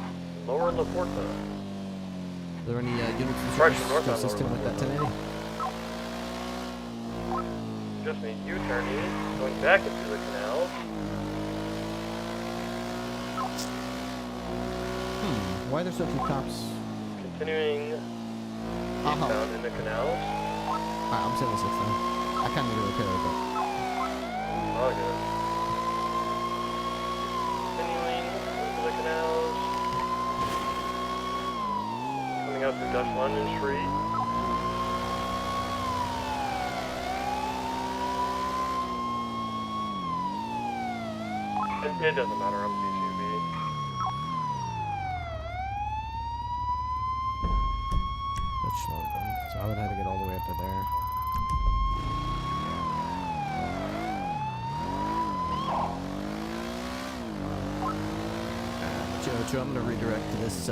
Lower La Porta. Are there any units in Correction, service northbound consistent with that 1080? Just me U-turning, going back into the canal. Why are there so few cops? Continuing eastbound in the canals. Alright, I'm 76 now. I kind of need a repair, but... Oh, good. Continuing into the canals. Coming out through Dutch London Street. It doesn't matter, I'm BCB. 202. I'm gonna redirect to this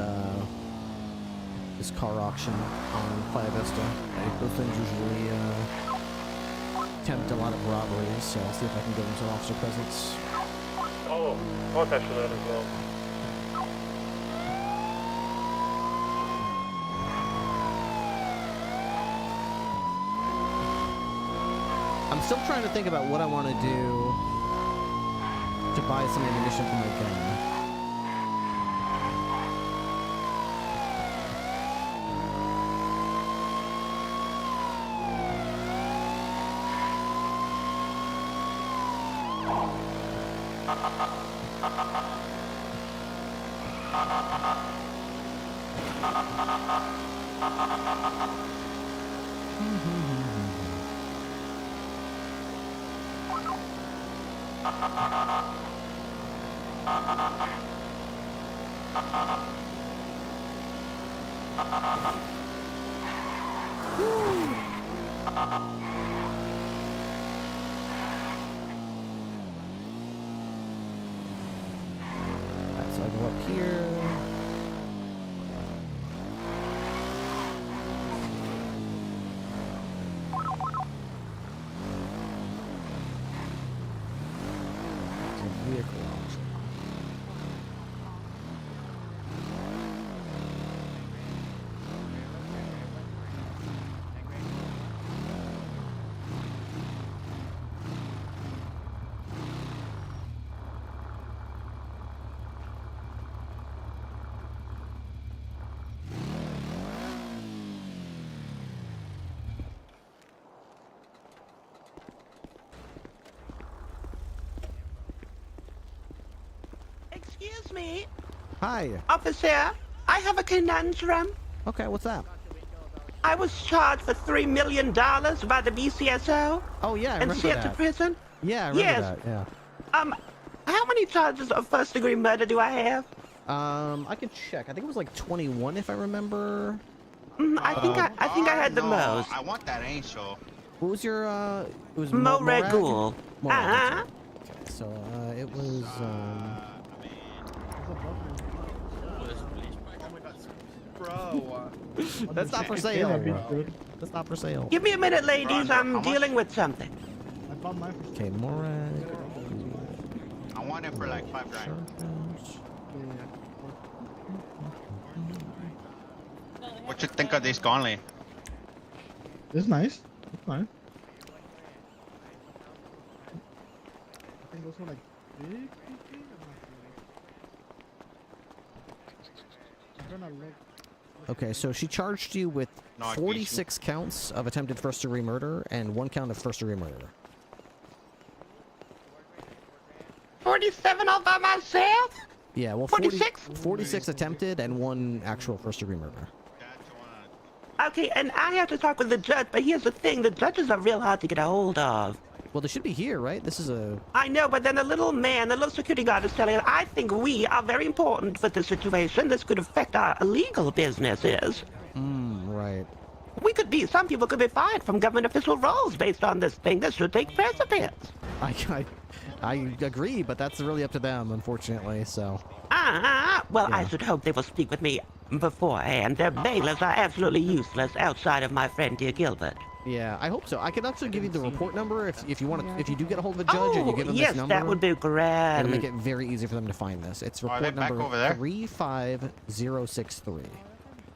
this car auction on Playa Vista. Those things usually tempt a lot of robberies, so I'll see if I can get into officer presence. Oh, I'll attach to that as well. I'm still trying to think about what I want to do to buy some ammunition for my gun. So I go up here. Vehicle auction. Excuse me, Hi. officer. I have a conundrum. Okay, what's that? I was charged for $3 million by the BCSO. Oh yeah, I and remember sent to that. prison. Yeah, I remember Yes. that. Yeah. How many charges of first-degree murder do I have? I could check. I think it was like 21 if I remember. I think I had the most. I want that angel. What was your it was Mo Morag? Regul. Morag, that's Uh-huh. right. Okay, so it was Bro. That's not for sale. That's not for sale. Give me a minute, ladies. I'm dealing with something. Okay, Morag. I want it for like $5 grand. What you think of this Conley? It's nice. It's fine. I think those were like big. I'm gonna look. Okay, so she charged you with No, I 46 counts of attempted first-degree murder and 1 count of first-degree murder. 47 all by myself? Yeah, well, 46 attempted and 1 actual first-degree murder. Okay, and I have to talk with the judge, but here's the thing. The judges are real hard to get a hold of. Well, they should be here, right? This is a... I know, but then the little security guard is telling us, I think we are very important for this situation. This could affect our illegal businesses. Right. Some people could be fired from government official roles based on this thing. This should take precedence. I agree, but that's really up to them, unfortunately, so... Well, Yeah. I should hope they will speak with me beforehand. Their bailiffs are absolutely useless outside of my friend dear Gilbert. Yeah, I hope so. I can actually give you the report number if you want to. If you do get a hold of a judge and you give them yes, this number, that would be great. it'll make it very easy for them to find this. It's Are they report back number over there? 35063.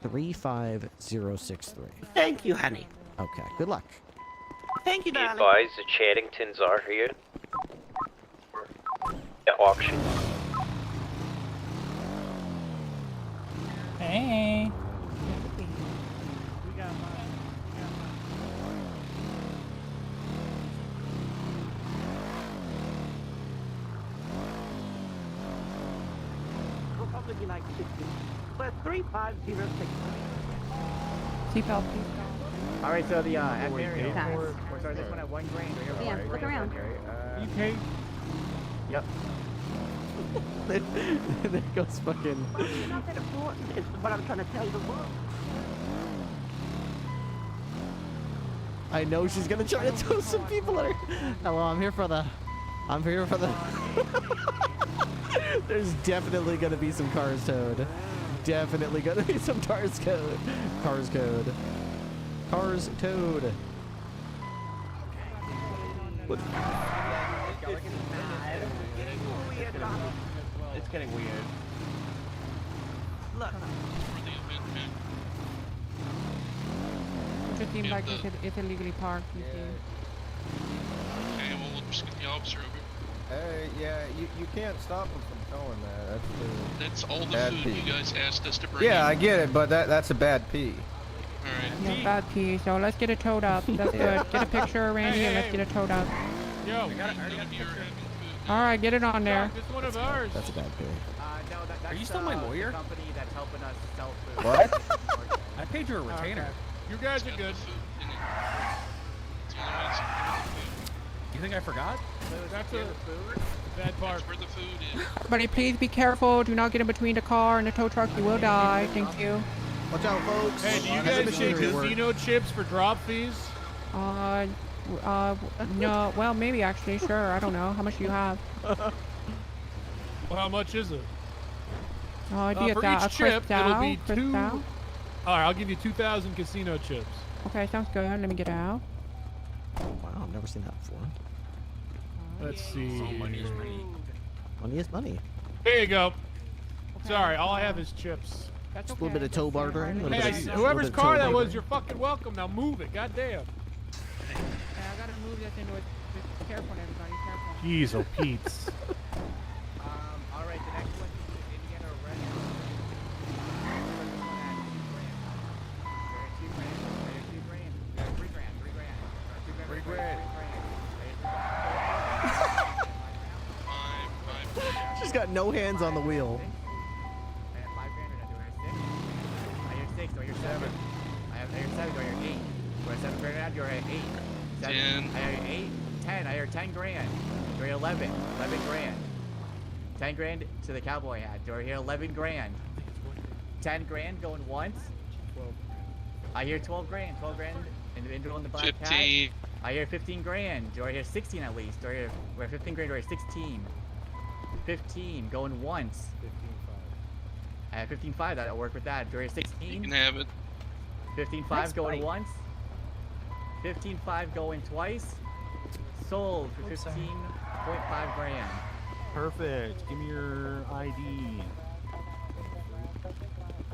35063. Thank you, honey. Okay. Good luck. Thank you, Be darling. advised, the Chaddingtons are here. The auction. Hey. It'll probably be like 60. But 3506. Seatbelt, All right, so the at Nice. sorry, this one at 1 grain. Right here. Yeah, look around. Okay. Yep. There goes fucking. It's not that important. It's what I'm trying to tell you the world. I know she's gonna try to toast some people at her. Hello, I'm here for the. There's definitely gonna be some cars towed. Definitely gonna be some cars towed. Cars towed. Cars towed. It's getting weird. Look. It seems like it's illegally parked. You see. Okay, well, we'll just get the officer over. Yeah, you can't stop them from towing that. That's all the bad food pee. you guys asked us to bring Yeah, in. I get it, but that's a bad pee. Alright. Yeah, bad pee. So let's get it towed up. That's good. Get a picture, Randy, and let's get it towed up. Yo, Alright, get it on there. it's one of ours. That's a bad pee. No, that's Are you still my lawyer? The company that's helping us sell food. What? I paid you a retainer. You guys are good. You think I forgot? That's a bad part. Where the food is. Everybody, please be careful. Do not get in between the car and the tow truck. You will die. Thank you. Watch out, folks. Hey, do you guys take casino chips for drop fees? No. Well, maybe actually. Sure. I don't know. How much do you have? Well, how much is it? It'd be For a each chip, it'll be Crystal. two. All right, I'll give you 2,000 casino chips. Okay, sounds good. Let me get out. Wow, I've never seen that before. Let's see. Money is money. Here you go. Sorry, all I have is chips. That's A little bit of tow bartering. a little Hey, bit of- whoever's little bit of car tow that was, bartering. you're fucking welcome. Now move it. Goddamn. Yeah, I gotta move this into it. Just careful, everybody. Careful. Jeez, oh Pete's. All right, the next one is Indiana Red. She's got no hands on the wheel. I hear 6, or you're 7. I hear 7, or you're 8. Or 7 grand out, you're at 8. 7, 10. I hear 8. 10, I hear 10 grand. You're at 11. 11 grand. 10 grand to the cowboy hat. You're here 11 grand. 10 grand going once. I hear 12 grand. 12 grand individual in the black 15. hat. I hear 15 grand. You're here 16 at least. Or here, we're 15 grand, or 16. 15 going once. 15.5. I have 15.5. That'll work with that. You're here 16. You can have it. 15.5 going once. 15.5 going twice. Sold for 15.5 grand. Perfect. Give me your ID.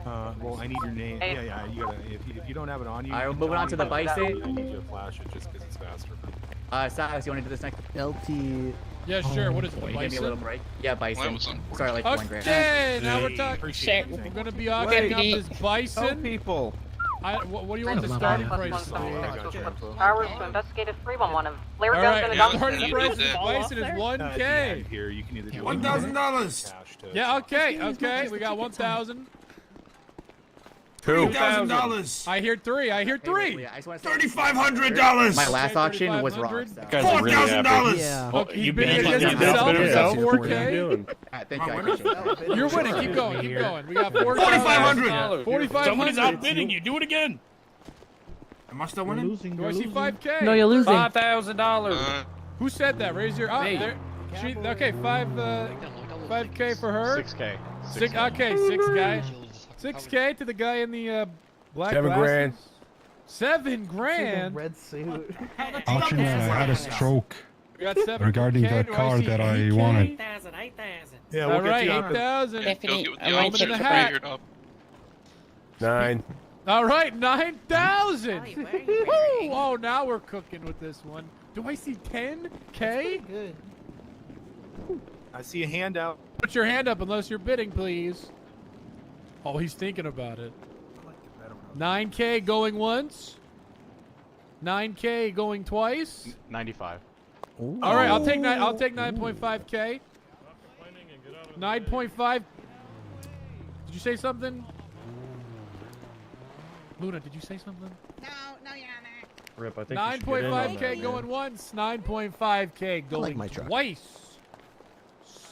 Well, I need your name. Yeah, you gotta. If you don't have it on you. Alright, we're moving on to the bison. I need you to flash it just because it's faster. Silas, you want to do this next? LT. Yeah, sure. What is it? Can you give me a little break? Yeah, bison. Well, Sorry, like 1 grand. Okay, now we're talking. We're gonna be arguing up this bison. People. What do you want the starting price? Hours to investigate a 311 of flare All guns right, and a now gun. starting price of bison is 1K. Here, you can either do $1,000. Yeah, okay. We got 1,000. $2,000. I hear 3. I hear 3. $3,500. My last auction was wrong. $4,000. Yeah. Okay, you've been against himself. We got 4K. Thank you. I appreciate it. You're winning. Keep going. Keep going. We got 4,500. 4,500. Somebody's outbidding you. Do it again. Am I still winning? Do I see 5K? No, you're losing. $5,000. Who said that? Raise your. Me. There. Okay, 5K for her. 6K. Okay, 6 guy. 6K to the guy in the black 7 glasses. grand. 7 grand. Red suit. Auction man, I had a stroke We got 7 regarding that car that I wanted. 8,000. Yeah, All right, 8,000. Go get with the I'm officer in the to hat. figure it up. 9. All right, 9,000. Woo! Oh, now we're cooking with this one. Do I see 10K? Good. I see a handout. Put your hand up unless you're bidding, please. Oh, he's thinking about it. 9K going once. 9K going twice. 95. Ooh. All right, I'll take 9.5K. 9.5. Did you say something? Luna, did you say something? No, you're not. Rip, I think 9.5K going once. 9.5K going my truck. twice.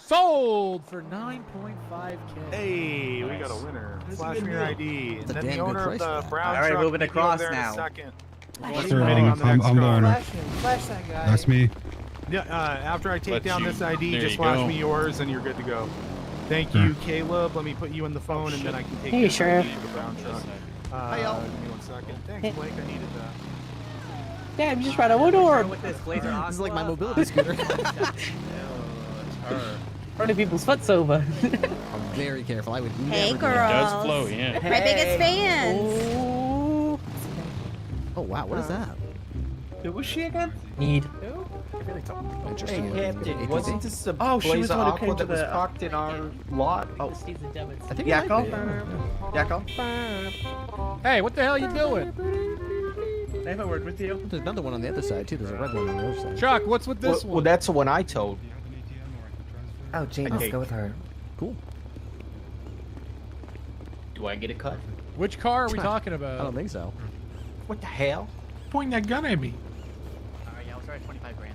Sold for 9.5K. Hey, we got a winner. Flash me your ID. And That's a then the damn good owner of price, the though. brown All right, truck moving will be across over there in a now. second. Flash What's him. bidding on the I'm next the car? owner. Flash that guy. That's me. Yeah, after I take Let down you- this ID, there just you flash go. me yours and you're good to go. Thank you, Caleb. Let me put you on the phone and then I can take Hey, this Sheriff. ID to the brown truck. Hi, y'all. Give me 1 second. Thanks, Blake. I needed that. Yeah, I'm just right over door. With this blazer This is like my aqua, mobility scooter. Running people's foots over. I'm very careful. I would Hey, never do girls. that. It does flow, yeah. My biggest fans. Ooh. Oh wow, what is that? Who was she again? Need. Interesting. Captain, wasn't this a Oh, she was blazer the one who aqua came to that was the parked in our lot? Oh, I think Yakko? it Yakko? Hey, what the hell you doing? I have a word with you. There's another one on the other side too. There's a red one on the other side. Chuck, what's with this Well, one? that's the one I towed. Oh, Jane, let's go with her. Cool. Do I get a cut? Which car are we talking I about? don't think so. What the hell? Pointing that gun at me. Alright, yeah, we'll start at 25 grand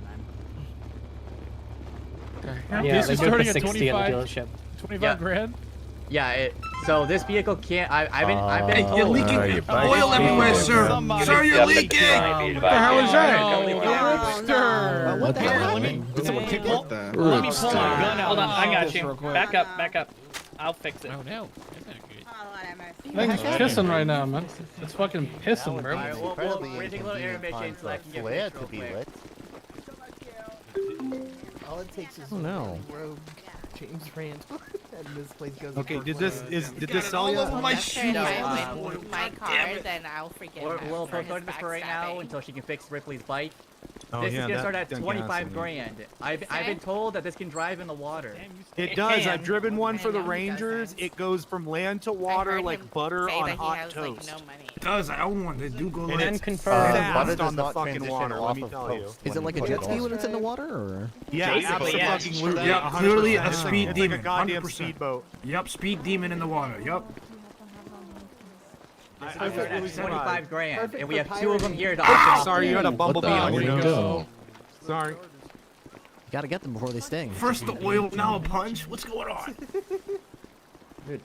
then. Yeah, This they is do it starting for at 60 at the 25 dealership. 25 grand? Yeah, so this vehicle can't. I've been You're told. leaking oil everywhere, sir. Sir, you're leaking. What the hell is that? Oh, The Ripster. What the hell? Let me Did someone kick it? The Let me pull my gun out. Hold on, I got Just you. real quick. Back up. I'll fix it. Oh no, that's not good. Thing's pissing right now, man. It's fucking pissing, bro. Alright, we're taking a little intermission so I can get flare this to real be quick. lit. All it takes is Oh, no. rogue James Rand, and this place goes. Okay, did this sell you? my shoe. No, My car, then I'll forget. We'll postpone this for right now until she can fix Ripley's bike. Oh, This yeah, is gonna that start at done 25 gasoline. grand. I've been told that this can drive in the water. It does. I've driven one for the Rangers. It goes from land to water like butter on hot toast. It does. I own one. They do go And like. it's confirmed. fast butter on does the not fucking transition water, let off me of tell you. toast Is it like a jet ski when it's in the water, or? Yeah, Basically, yeah. absolutely. Yeah, clearly a 100%. speed It's demon. like a goddamn 100%. speedboat. Yep, speed demon in the water. Yep. This is gonna start at 25 grand, Perfect and we for have 2 of them pirating. here to auction off. Sorry, you had a bumblebee the on hell? your Where'd nose. it go? Sorry. Gotta get them before they sting. First the oil, now a punch. What's going on?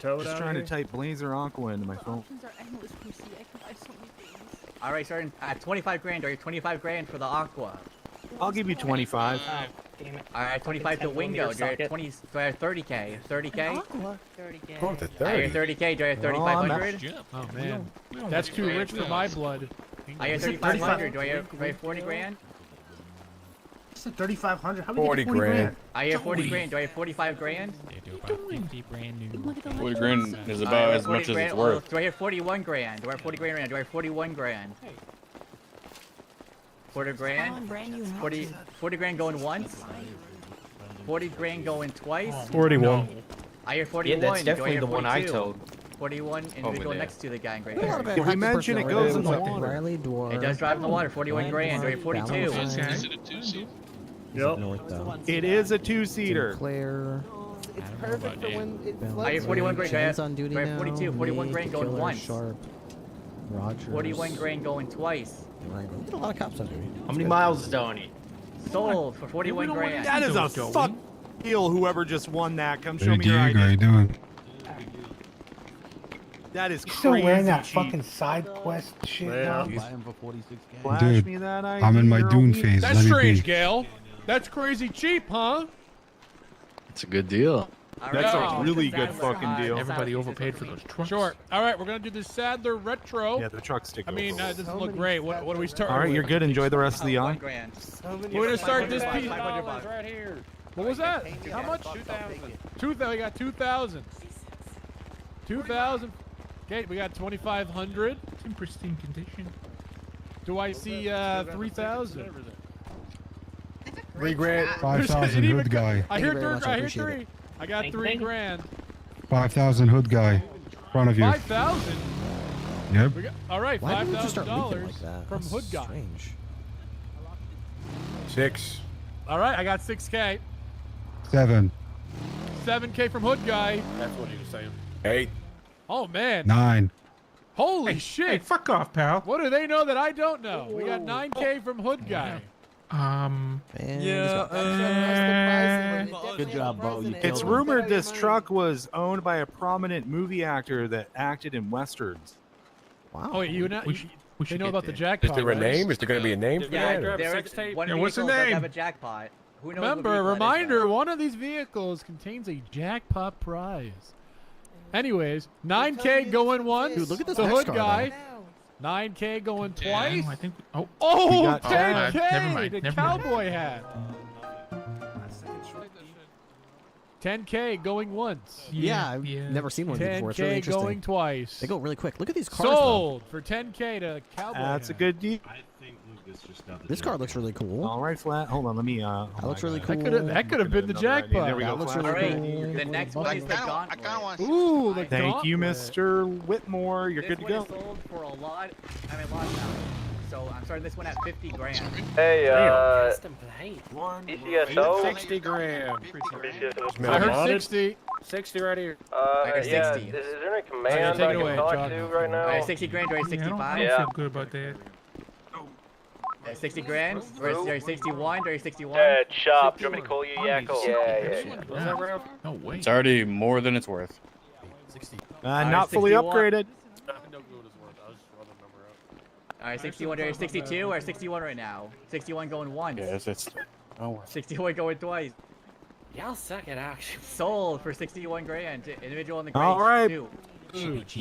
Just trying to type Blazer Aqua into my phone. Alright, starting at 25 grand, or you're 25 grand for the Aqua. I'll give you 25. Damn it. Alright, 25 to Wingo, do I have 20, do I have 30k? 30k? Go to I hear 30k, do I have 3500? Oh man, that's too rich for my blood. I hear 3500, do I have 40 grand? It's 3,500. How we 40 get 40 grand. I hear 40 grand, do I have 45 grand? They do about 50 brand new. 40 grand is I about have as 40 much as grand. it's worth. Do I have 41 grand? Do I have 40 grand? Do I have 41 grand? 40 grand? 40 grand going once? 40 grand going twice? 41. I hear 41. Yeah, that's Do I definitely hear the one I 42? towed. 41, and we Over go there. next to the guy in gray Not a hair. bad Did we hack mention person it over goes there. in the Weapon water? Riley, Dwarf. It does drive in the water. 41 grand. Do I have 42? Balance. Is it a two-seat? Yep. North, though. It is a two-seater. Sinclair. It's perfect for when it Balance. I have 41 grand. Do I have, Shane's on duty do I have now. 42? 41 Me, grand going Killer, once. Sharp. Rogers. 41 grand going twice. Riley. A lot of cops on duty. How many miles is that on it? Sold for 41 grand. That is a fuck deal. Whoever just won that, come show Hey, me your Diego, how ID. you doing? That is Still crazy wearing that cheap. fucking side quest shit now. Flash Dude, me that ID. I'm in my girl. Dune phase. That's Let me strange, be. Gail. That's crazy cheap, huh? It's a good deal. That's Yeah. a really good fucking deal. Everybody overpaid for those trucks. Sure. All right, we're gonna do the Sadler Retro. Yeah, the truck sticker. I mean, it doesn't look great. What do we start? All right, you're good. Enjoy the rest of the 1 yacht. grand. We're gonna start this piece. $500 right here. What was that? How much? 2,000. We got 2,000. 2,000. Okay, we got 2,500. It's in pristine condition. Do I see 3,000? 3 grand. 5,000 hood guy. I Thank you hear very three. much, I I hear appreciate three. it. I got 3 grand. 5,000 hood guy. In front of you. 5,000. Yep. We got, all right, Why did we just start leaking $5,000 like that? from That's Hood Guy. Strange. 6. All right, I got 6K. 7. 7K from Hood Guy. That's what he was saying. 8. Oh man. 9. Holy shit. Hey, fuck off, pal. What do they know that I don't know? We got 9K from Hood Guy. Um. Good job, Bo. You It's killed him. rumored this truck was owned by a prominent movie actor that acted in westerns. Wow. Oh, wait, you know? They know about the jackpot. Is there a right? name? Is there going to be a name for Yeah, that? there is one Yeah, what's the vehicle does name? have a jackpot. Who knows? Remember, reminder: one of these vehicles contains a jackpot prize. Anyways, 9K going once. Dude, look at this the next hood car, guy. 9K going twice. I think. Oh. Oh, We got 10K. never mind, The never mind. cowboy hat. 10K going once. Yeah, I've never seen one of these before. It's really 10K interesting. going twice. They go really quick. Look at these cars. Sold for 10K to cowboy. That's a hat. good deal. This car looks really cool. All right, flat. Hold on, let me. That looks really cool. That could have been the jackpot. There we go. That looks Flat. really All right, cool. the next one is the gauntlet. Ooh, the Thank you, gauntlet. Mr. Whitmore. You're good to This go. one is sold for a lot. I mean, a lot now. So I'm starting this one at 50 grand. Hey, ECSO? 60 grand. I heard 60. 60 right here. Yeah, 60. is there any command take I it can away, talk John. to right now? All right, 60 grand or I don't 65? feel good about that. 60 grand or 61 or 61? Chop. Do you want me to call you Yakko? Yeah. No way. It's already more than it's worth. Not fully 61. upgraded. All right, 61 or 62 or 61 right now? 61 going once. Yes, it's. Oh, 61 going twice. Y'all suck at action. Sold for 61 grand. Individual in the gray. All right. Two.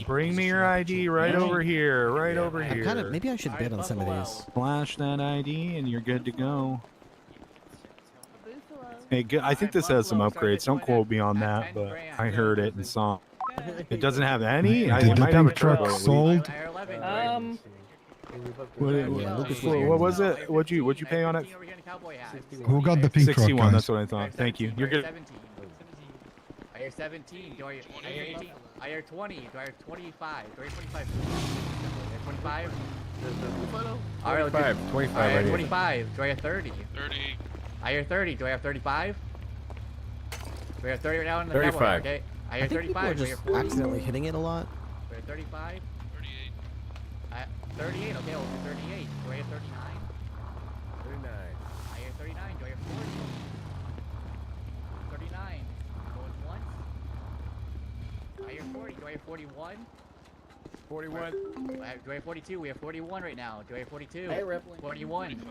Bring me your ID right over here. Right over I'm here. kind of. Maybe I should bid on some of these. Flash that ID and you're good to go. Hey, I think this has some upgrades. Don't quote me on that, but I heard it and saw. It doesn't have any. I Did the might have a dump truck turbo. sold? What was it? What'd you pay on it? Who got the pink truck, 61. guys? That's what I thought. Thank you. You're good. 17. I hear 17. Do I hear 18? I hear 20. Do I hear 25? Do I hear 25? 25? All right, 25. 25 I hear right here. 25. Do I hear 30? 30. I hear 30. Do I have 35? Do I have 30 right now in the 35. cowboy? Okay. I hear I think people 35. are Do I hear just 40? accidentally hitting it a lot. Do I hear 35? 38. 38. Okay, well, 38. Do I hear 39? 39. I hear 39. Do I hear 40? 39. Going once. I hear 40. Do I hear 41? 41. Do I hear 42? We have 41 right now. Do I hear 42? Hey, Ripley. 41.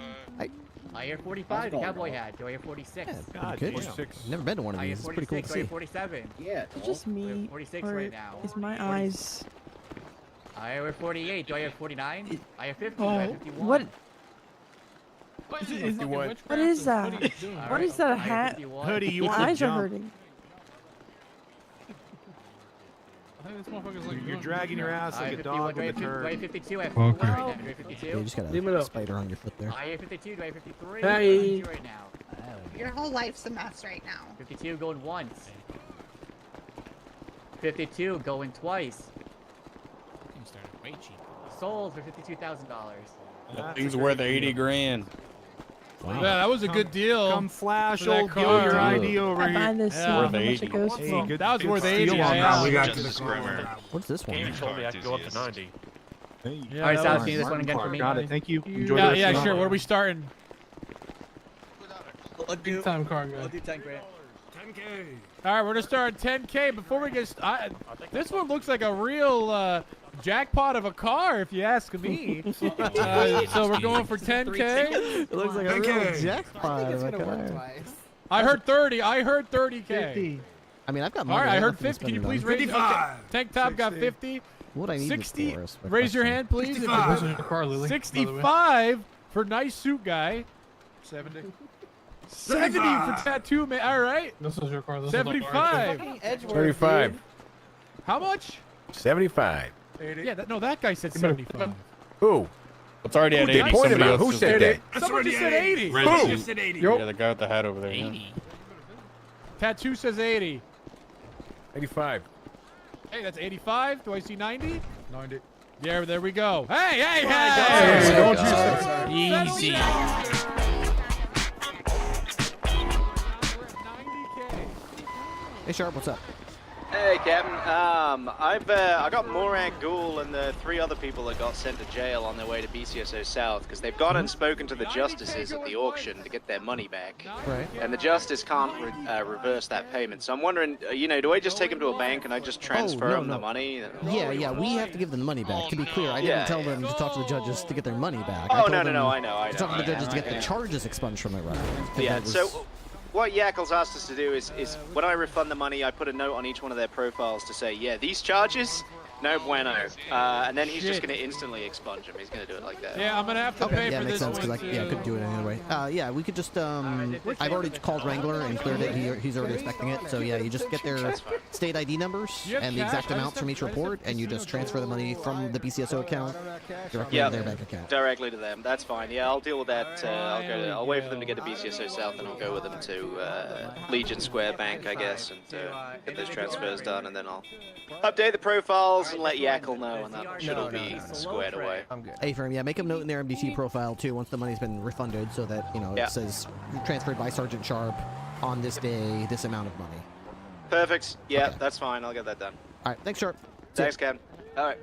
I hear How's 45. it The going, cowboy bro? hat. Do I hear 46? Yeah, pretty good. 46. Never been to one of I hear these. It's pretty 46. cool Do I to hear see. 47? Yeah. It's just We have me. 46 Or right now. is my 40. eyes? I hear 48. Do I hear 49? I hear 50. Do I Oh, hear 51? what? What What is that? What is that hat? Hoodie, you My want to eyes are jump? hurting. I think this motherfucker's like You're dragging your ass I like hear a 51. dog Do I with a hear 50? Do I hear turd. 52? I have Okay. 51 right now. Do I hear Yeah, 52? you just got Leave it a up. spider on your foot there. I hear 52. Do I hear 53? Hey. I hear 52 right now. Your whole life's a mess right now. 52 going once. 52 going twice. Sold for $52,000. Thing's worth 80 grand. Yeah, that was a good deal. Come flash, for that old Gil, car. your ID over I buy here. this. Yeah. How Worth much 80. it goes Hey, for? good, That was good worth steal 80, on yeah. that. We got one. to the scrimmer. What's this one? Game told me I could go up to 90. Hey, Yeah, All right, that Sal, was- can you do this one again for me? got it. Thank you. Enjoy Yeah, the yeah, rest of sure. the Where are we starting? I'll do Time car guy. 10 grand. All right, we're gonna start at 10K. Before we get, this one looks like a real jackpot of a car, if you ask me. So we're going for 10K. It looks like a real jackpot of a car. I heard 30. I heard 30K. I mean, I've got All money. right, I heard nothing to 50. Can you spend it please on. raise? 55. Okay. Tank Top got 50. What I need 60. for is my Raise your question. hand, please. if you- 65. This is your car, Lily. by the way. 65 for nice suit guy. 70. 70 for tattoo man. All right. This is your car. This is my car. 75. 35. How much? 75. Yeah, that guy said 75. Who? It's already at Who 80. did? Point Somebody him out. else Who just said did that? Someone just said 80. Who? Just said 80. Yeah, the guy with the hat over there. 80. Tattoo says 80. 85. Hey, that's 85. Do I see 90? 90. Yeah, there we go. Hey, hey, Hey, hey! don't Settle Easy. down. We're at 90K. Hey, Sharp, what's up? Hey, Captain. I got Morag Ghoul and the 3 other people that got sent to jail on their way to BCSO South because they've gone and spoken to the justices at the auction to get their money back. Right. And the justice can't reverse that payment. So I'm wondering, do I just take them to a bank and I just transfer them the money? Yeah, we have to give them the money back. To be clear, I didn't tell them to talk to the judges to get their money back. Oh, I no, told no, them I know. to talk to the judges to get the charges expunged from it, right? Yeah, so what Yackle's asked us to do is when I refund the money, I put a note on each one of their profiles to say, yeah, these charges, no bueno. And then he's just going to instantly expunge them. He's going to do it like that. Yeah, I'm going to have to pay yeah, for makes this sense, one, because I couldn't do it any other way. Yeah, we could just, I've already called Wrangler and cleared it. He's already expecting it. So yeah, you just get their state ID numbers and the exact amounts from each report, and you just transfer the money from the BCSO account directly to their bank account. Directly to them. That's fine. Yeah, I'll deal with that. I'll wait for them to get to BCSO South, and I'll go with them to Legion Square Bank, I guess, and get those transfers done, and then I'll update the profiles and let Yackle know, and that should all be squared away. Hey, firm, yeah, make a note in their MDT profile too once the money's been refunded, so that it says transferred by Sergeant Sharp on this day, this amount of money. Perfect. Yeah, that's fine. I'll get that done. All right, thanks, Sharp. Thanks, Ken. All right.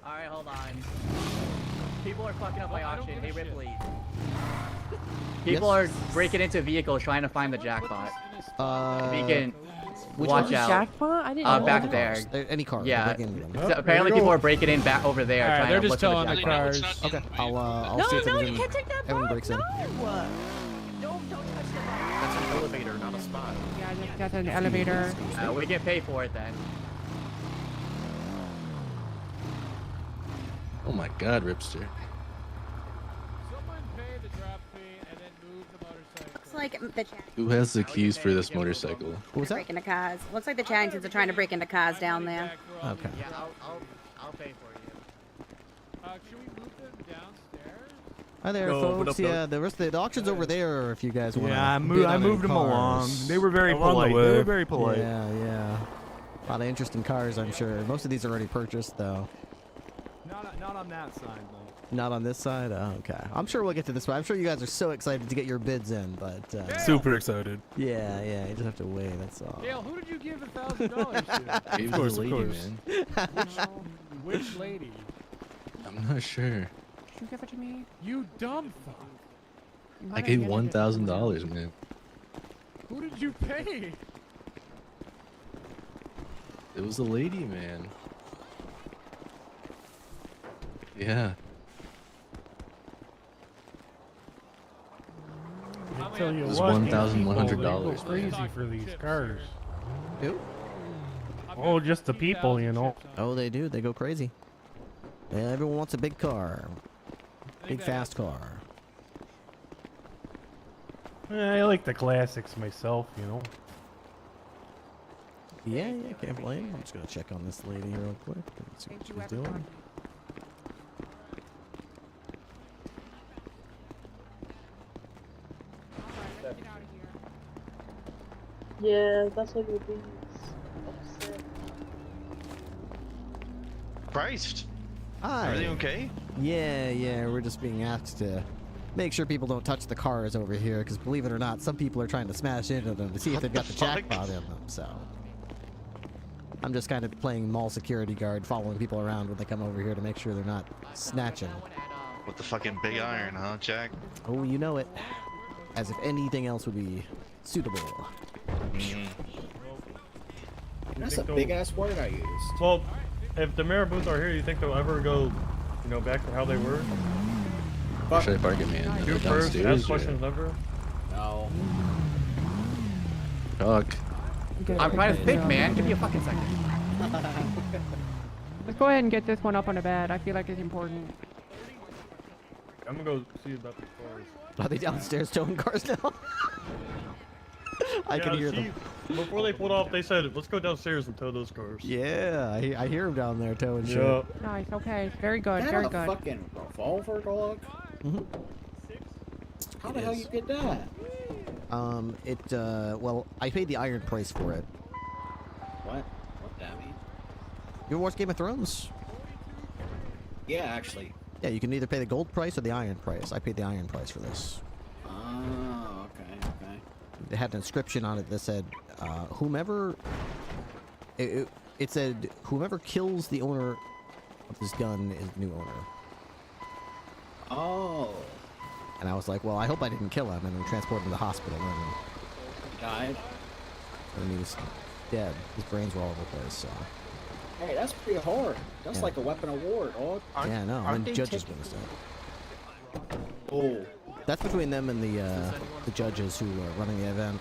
All right, hold on. People are fucking up my auction. Hey, Ripley. People are breaking into vehicles trying to find the jackpot. If you can watch out. Jackpot? I didn't know back that. there. Any car. Yeah. So apparently people are breaking in back over there. Alright, trying they're to just look for towing the jackpot. cars. Okay, I'll No, see if no, there's you can't take that everyone box. breaks in. No. Don't touch the box. That's an elevator, not a spot. Yeah, that's an elevator. We can pay for it then. Oh my God, Ripster. Someone pay the drop fee and then move the motorcycle. Looks like the Who has the keys for this motorcycle? What was that? break into cars. Looks like the Changsons are trying to break into cars down there. Okay. Yeah, I'll pay for you. Should we move them downstairs? Hi there, folks. Yeah, the rest of the auction's over there if you guys want to. Yeah, I moved them along. They were very polite. They were very polite. Yeah. A lot of interesting cars, I'm sure. Most of these are already purchased, though. Not on that side, though. Not on this side? Oh, okay. I'm sure we'll get to this one. I'm sure you guys are so excited to get your bids in, but... Super excited. Yeah, you just have to wait, that's all. Dale, who did you give $1,000 to? Gave the lady, man. Which lady? I'm not sure. Did you give it to me? You dumb fuck. I gave $1,000, man. Who did you pay? It was a lady, man. Yeah. I tell you It was what, $1,100. Go crazy for these cars. Who? Oh, just the people, you know. Oh, they do. They go crazy. Yeah, everyone wants a big car. Big, fast car. I like the classics myself, you know. Yeah, can't blame. I'm just going to check on this lady real quick. See what she's doing. Yeah, that's what you're being upset. Christ. Hi. Everything okay? Yeah, we're just being asked to make sure people don't touch the cars over here, because believe it or not, some people are trying to smash into them to see if they've got the jackpot in them, so... I'm just kind of playing mall security guard, following people around when they come over here to make sure they're not snatching. With the fucking big iron, huh, Jack? Oh, you know it. As if anything else would be suitable. That's a big ass word I used. Well, if the Marabouts are here, you think they'll ever go, back to how they were? Should I park it, man? You first, ask questions ever? No. Talk. I'm trying to think, man. Give me a fucking second. Let's go ahead and get this one up on the bed. I feel like it's important. I'm gonna go see about the cars. Are they downstairs towing cars now? I can hear them. Before they pulled off, they said, let's go downstairs and tow those cars. Yeah, I hear them down there towing shit. Yeah. Nice, okay. Very good, Is that very a good. fucking revolver, dog? How the hell you get that? Well, I paid the iron price for it. What? What that mean? You ever watch Game of Thrones? Yeah, actually. Yeah, you can either pay the gold price or the iron price. I paid the iron price for this. Oh, okay. It had an inscription on it that said, whomever... It said, whomever kills the owner of this gun is the new owner. Oh. And I was like, well, I hope I didn't kill him, and then transport him to the hospital, and Died. then he was dead. His brains were all over the place, so... Hey, that's pretty hard. That's Yeah. like a weapon of war, dog. Yeah, no, aren't and they judges taking- witnessed it. Oh. That's between them and the judges who are running the event.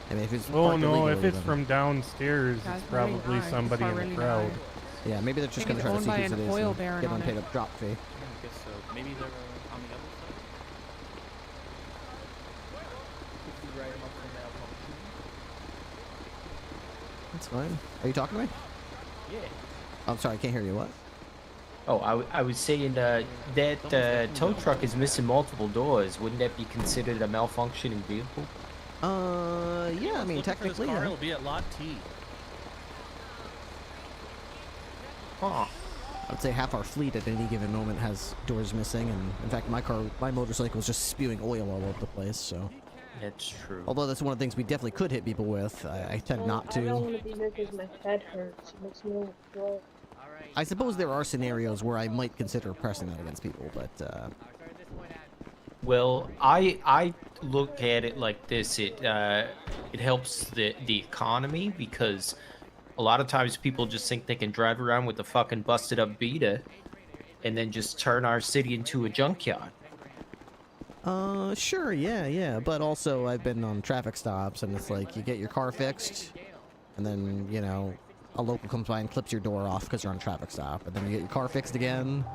I mean, if it's Oh parked no, illegally, if it's then- from downstairs, it's probably somebody in the crowd. Yeah, maybe they're just going to try to see who it is and get an unpaid up drop fee. I guess so. Maybe they're on the other side. That's fine. Are you talking to me? Yeah. I'm sorry, I can't hear you. What? Oh, I was saying that tow truck is missing multiple doors. Wouldn't that be considered a malfunctioning vehicle? Yeah, I mean, technically, yeah. It'll be at lot T. Huh. I'd say half our fleet at any given moment has doors missing, and in fact, my motorcycle is just spewing oil all over the place. So. That's true. Although that's one of the things we definitely could hit people with. I tend not I don't to. want to be here because my head hurts. It makes me want to throw. I suppose there are scenarios where I might consider pressing that against people, but. Well, I look at it like this. It helps the economy because a lot of times people just think they can drive around with a fucking busted up Beta and then just turn our city into a junkyard. Sure, yeah, but also I've been on traffic stops, and it's like you get your car fixed, and then, you know, a local comes by and clips your door off because you're on a traffic stop, and then you get your car fixed again,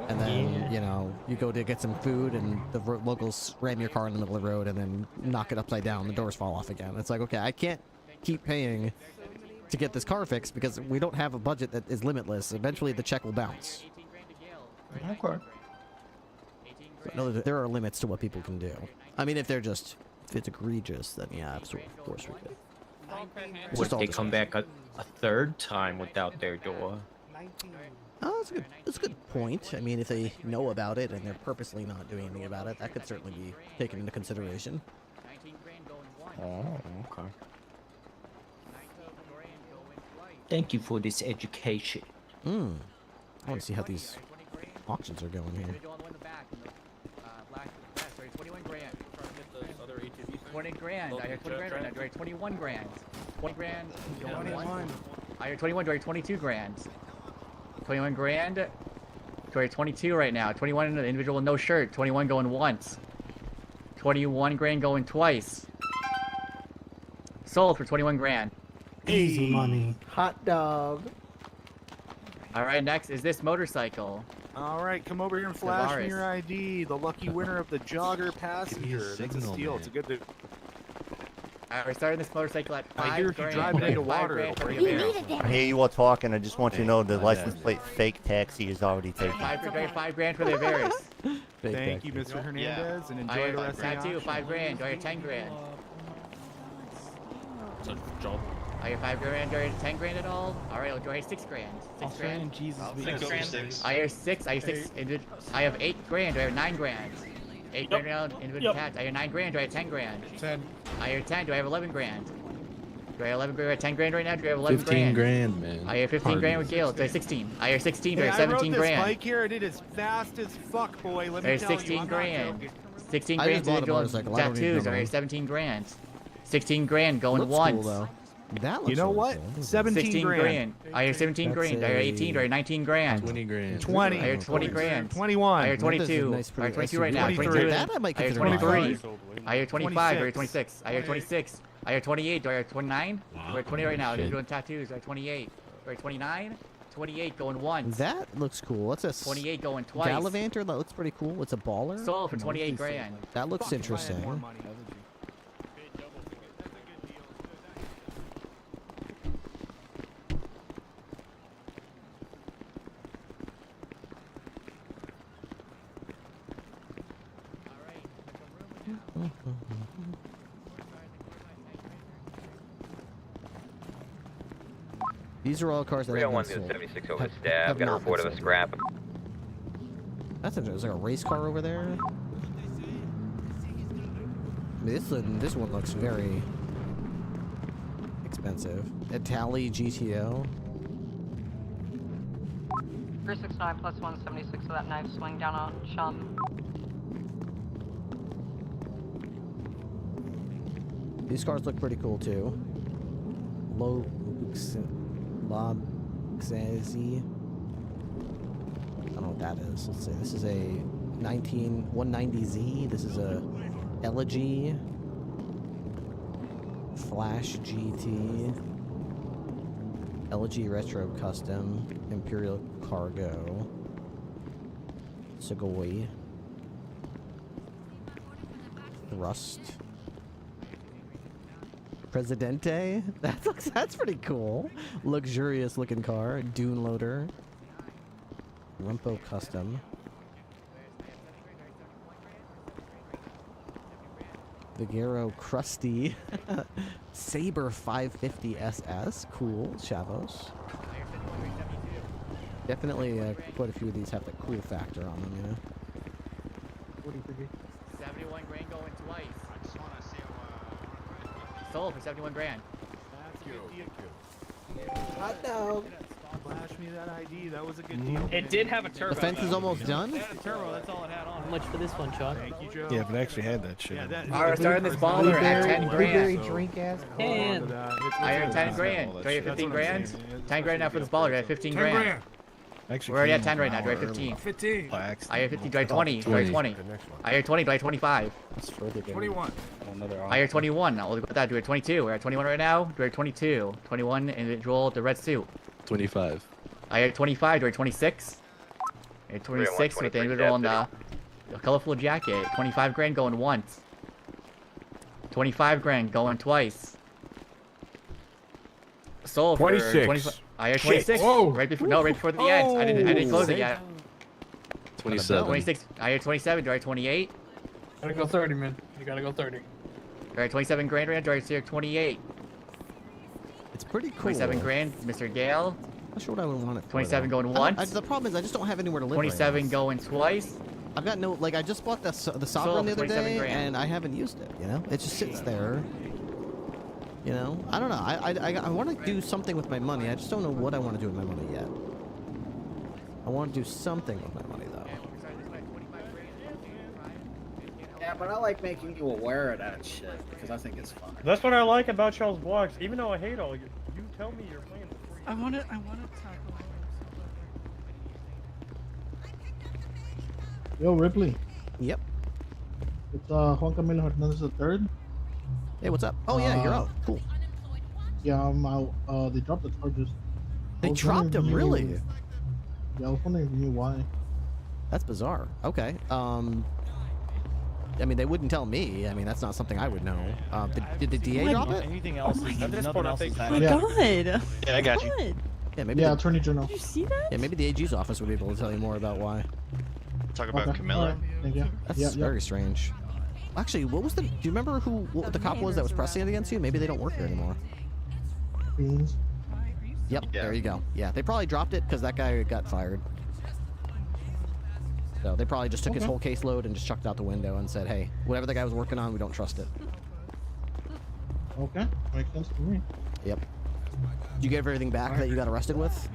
and then, you know, you go to get some food, and the locals ram your car in the middle of the road, and then knock it upside down, the doors fall off again. It's like, okay, I can't keep paying to get this car fixed because we don't have a budget that is limitless. Eventually the check will bounce. Okay. No, there are limits to what people can do. I mean, if it's egregious, then yeah, of course we could. Would they come back a third time without their door? Oh, that's a good point. I mean, if they know about it and they're purposely not doing anything about it, that could certainly be taken into consideration. Oh, okay. Thank you for this education. I want to see how these auctions are going here. 21 grand. 20 grand. I hear 20 grand right now. Do I hear 21 grand? 20 grand. Going once. I hear 21. Do I hear 22 grand? 21 grand. Do I hear 22 right now? 21 an individual with no shirt. 21 going once. 21 grand going twice. Sold for 21 grand. Easy money. Hot dog. All right, next is this motorcycle. All right, come over here and flash me Tavares. your ID. The lucky winner of the jogger passenger. That's a signal, steal. man. It's a good. Alright, we're starting this motorcycle at 5 I hear if you grand. drive it into 5 water, grand it'll for break the it Avera. down. I hear you all talking. I just want you to know the license plate fake taxi is already taken. 5 grand for the Averas. Thank you, Mr. Hernandez, and enjoy the rest of the tattoo, auction. 5 grand. Do I hear 10 grand? It's a job. I hear 5 grand. Do I hear 10 grand at all? Alright, do I hear 6 grand? 6 grand? Jesus. I hear 6. I hear 6. I have 8 grand. Do I hear 9 grand? 8 grand now, individual tax. I hear 9 grand. Do I hear 10 grand? 10. I hear 10. Do I have 11 grand? Do I have 11 grand? Do I have 10 grand right now? Do I have 11 15 grand? grand, man. I hear 15 grand with Gale. Do I have 16? I hear 16. Do I Hey, have I rode 17 this grand? bike here. I did as fast as fuck, boy. Let me There's tell you. 16 I'm not grand. joking. 16 I grand just bought a individual motorcycle. I don't need tattoos. no I hear more. 17 grand. 16 grand going Looks cool, once. though. That looks You know really what? cool. 17 grand. I hear 17 grand. I hear 18. I hear 19 grand. 20 grand. 20. I hear 20 grand. 21. I hear That is a 22. nice, I pretty hear 22 right now. 23. 22. That I might I hear consider 23. buying. I hear 25. I hear 26. 26. I hear 26. I hear 28. Do I hear 29? I hear 20 right now. Shit. You're doing tattoos. I hear 28. Do I hear 29? 28 going once. That looks cool. That's a 28 going twice. Gallivanter. That looks pretty cool. It's a baller. Sold for 28 grand. That looks interesting. More money. These are all cars that have been sold. 76 over Have stab. not Got a been report of a sold. scrap. That's interesting. There's like a race car over there. I mean, this one looks very expensive. Itali GTO. 369 plus 176 of that knife swing down on Chum. These cars look pretty cool too. Lobxazi. I don't know what that is. Let's see. This is a 190Z. This is a Elegy. Flash GT. Elegy Retro Custom. Imperial Cargo. Sugoi. Rust. Presidente? That's pretty cool. Luxurious looking car. Dune loader. Rumpo Custom. Vigero Krusty. Saber 550 SS. Cool. Chavos. Definitely quite a few of these have the cool factor on them, you know? What do you think? 71 grand going twice. Sold for 71 grand. Hot dog. Flash me that ID. That was a good deal. It did have a turbo. The fence is almost done? It had a turbo, that's all it had on. How much for this one, Chuck? Thank you, Joe. Yeah, if it actually had that shit. Alright, starting this baller at 10 grand. drink ass. And I heard 10 grand. Do I get 15 grand? 10 grand now for this baller. Do I have 15 grand? Actually, We're already at 10 right now. Do I have 15? 15. I have 15. Do I have 20? Do I have 20? I have 20. Do I have 25? 21. I have 21. Now, look at that. Do I have 22? We're at 21 right now. Do I have 22? 21 individual, the red suit. 25. I have 25. Do I have 26? I have 26 with the individual and the colorful jacket. 25 grand going once. 25 grand going twice. Sold for 26. 25. I had 26. Whoa. Right before the end. I didn't close it yet. 27. 26. I had 27. Do I have 28? Gotta go 30, man. You gotta go 30. Do I have 27 grand right now? Do I have 28? It's pretty cool. 27 grand, Mr. Gale. Not sure what I would want it for. 27 going once. The problem is I just don't have anywhere to live. 27 right going twice. I've got no, like, I just bought the Sovereign the other day, and I haven't used it, you know? It just sits there. You know? I don't know. I want to do something with my money. I just don't know what I want to do with my money yet. I want to do something with my money, though. Yeah, but I like making you aware of that shit because I think it's fun. That's what I like about y'all's vlogs. Even though I hate all you, you tell me you're playing before you. I want to tackle. Yo, Ripley. Yep. It's Juan Camilo Hernandez III. Hey, what's up? Oh, yeah, you're out. Cool. Yeah, I'm out. They dropped the charges. They dropped them, really? Yeah, I was wondering if you knew why. That's bizarre. Okay. I mean, they wouldn't tell me. I mean, that's not something I would know. Did the DA drop it? Anything else? Nothing else is Oh my god. Yeah, I got you. Yeah, maybe. Yeah, Attorney General. Did you see that? Yeah, maybe the AG's office would be able to tell you more about why. Talk about Okay. Camilla. Alright, thank you. That's very strange. Actually, what was the? Do you remember what the cop was that was pressing it against you? Maybe they don't work here anymore. Beans. Yep. There you go. Yeah, they probably dropped it because that guy got fired. So they probably just took his whole caseload and just chucked it out the window and said, "Hey, whatever the guy was working on, we don't trust it." Okay, makes sense to me. Yep. Did you get everything back that you got arrested with?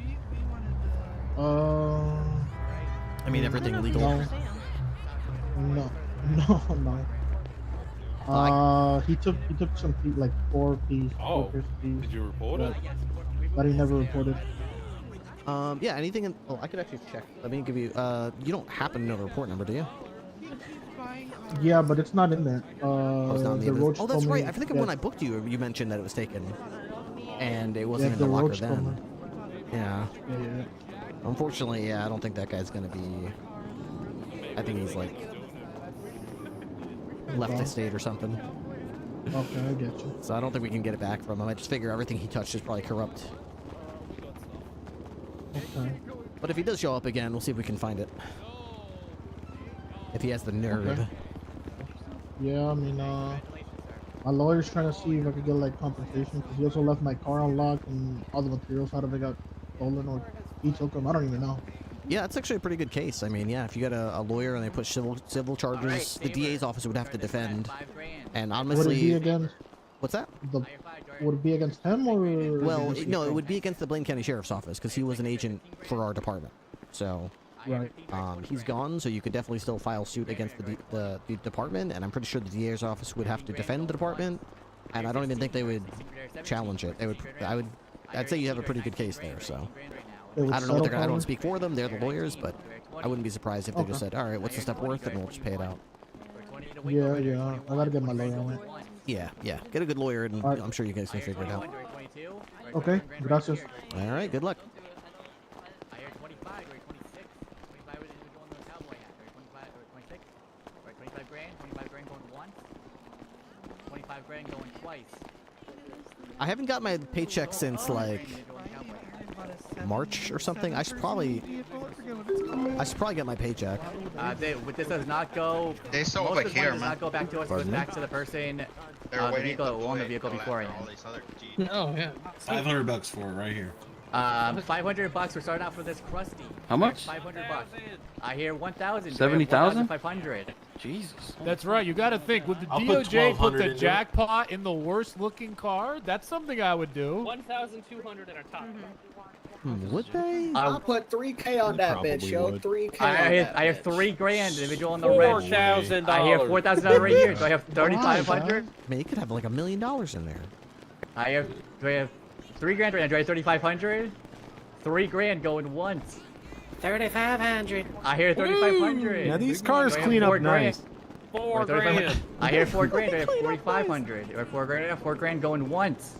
I mean, everything legal. No. He took some like 4 Ps. Oh, did you report it? But he never reported. Yeah, anything in... Oh, I could actually check. Let me give you... you don't happen to know the report number, do you? Yeah, but it's not in there. It's not in the Roach oh, that's told right. me I think that- when I booked you, you mentioned that it was taken. And it wasn't Yeah, in the the locker Roach told then. me. Yeah. Yeah. Unfortunately, yeah, I don't think that guy's gonna be... I think he's, like... left the state or something. Okay, I get you. So I don't think we can get it back from him. I just figure everything he touched is probably corrupt. Okay. But if he does show up again, we'll see if we can find it. If he has the nerve. Okay. Yeah, I mean, my lawyer's trying to see if I could get like compensation because he also left my car unlocked and all the materials out of it got stolen or he took them. I don't even know. Yeah, that's actually a pretty good case. I mean, yeah, if you got a lawyer and they put civil charges, the DA's office would have to defend. And honestly, Would it be against? What's that? Would it be against him or? Well, no, it would be against the Blaine County Sheriff's Office because he was an agent for our department. So, Right. He's gone, so you could definitely still file suit against the department, and I'm pretty sure the DA's office would have to defend the department, and I don't even think they would challenge it. I'd say you have a pretty good case there. So, I don't know what they're gonna. I don't speak for them. They're the lawyers, but I wouldn't be surprised if they just said, "All right, what's the step worth?" and we'll just pay it out. Yeah. I gotta get my lawyer on it. Yeah. Get a good lawyer, and I'm sure you guys can figure it out. Okay, gracias. All right, good luck. I hear 25 or 26. 25 is going on the cowboy hat. Or 25 or 26. Or 25 grand. 25 grand going once. 25 grand going twice. I haven't got my paycheck since like March or something. I should probably get my paycheck. This does not go. They sold most like of the money here, does man. not go back to us. It goes back to the person, the vehicle who owned the vehicle beforehand. Oh yeah. $500 for it right here. $500. We're starting out for this crusty. How much? $500. I hear 1,000. 70,000? 500. Jesus. That's right. You got to think. Would the I'll put DOJ put 1,200 the in it. jackpot in the worst looking car? That's something I would do. 1,200 in our top. Would they? I'll put 3K on that bitch, yo. 3K. I have $3,000 individual on the red. $4,000. I have $4,000 right here. So I have 3,500. Man, you could have like $1 million in there. I have $3,000 right now. Do I have 3,500? $3,000 going once. 3,500. I hear 3,500. Now these cars Do I have clean up 4 grand? nice. $4 3,500. grand. I hear $4,000. I have 4,500. Or $4,000 going once.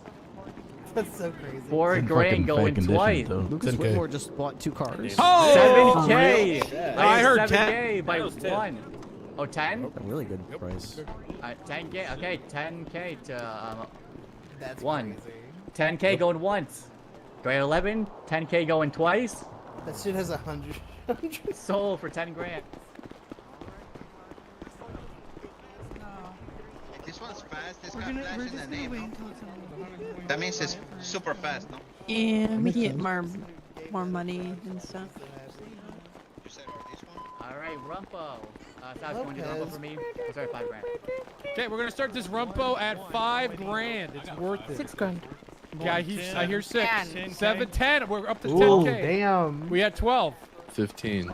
That's so crazy. $4,000 going twice. Lucas Whitmore just bought 2 cars. Oh! 7K. I heard 7K by 1. Oh, 10? A really good price. 10K. Okay, 10K to That's 1. crazy. 10K going once. Do I have 11? 10K going twice. That shit has 100. Sold for 10 grand. This one's fast. This got flash in the name, no? That means it's super fast, no? Yeah, we get more money and stuff. You said for this one? Alright, Rumpo. Stop going to Rumpo for me. Sorry, 5 grand. Okay, we're gonna start this Rumpo at $5,000. It's worth it. 6 grand. Yeah, I hear 6. 10. 7, 10. We're up to Ooh, 10K. damn. We had 12. 15.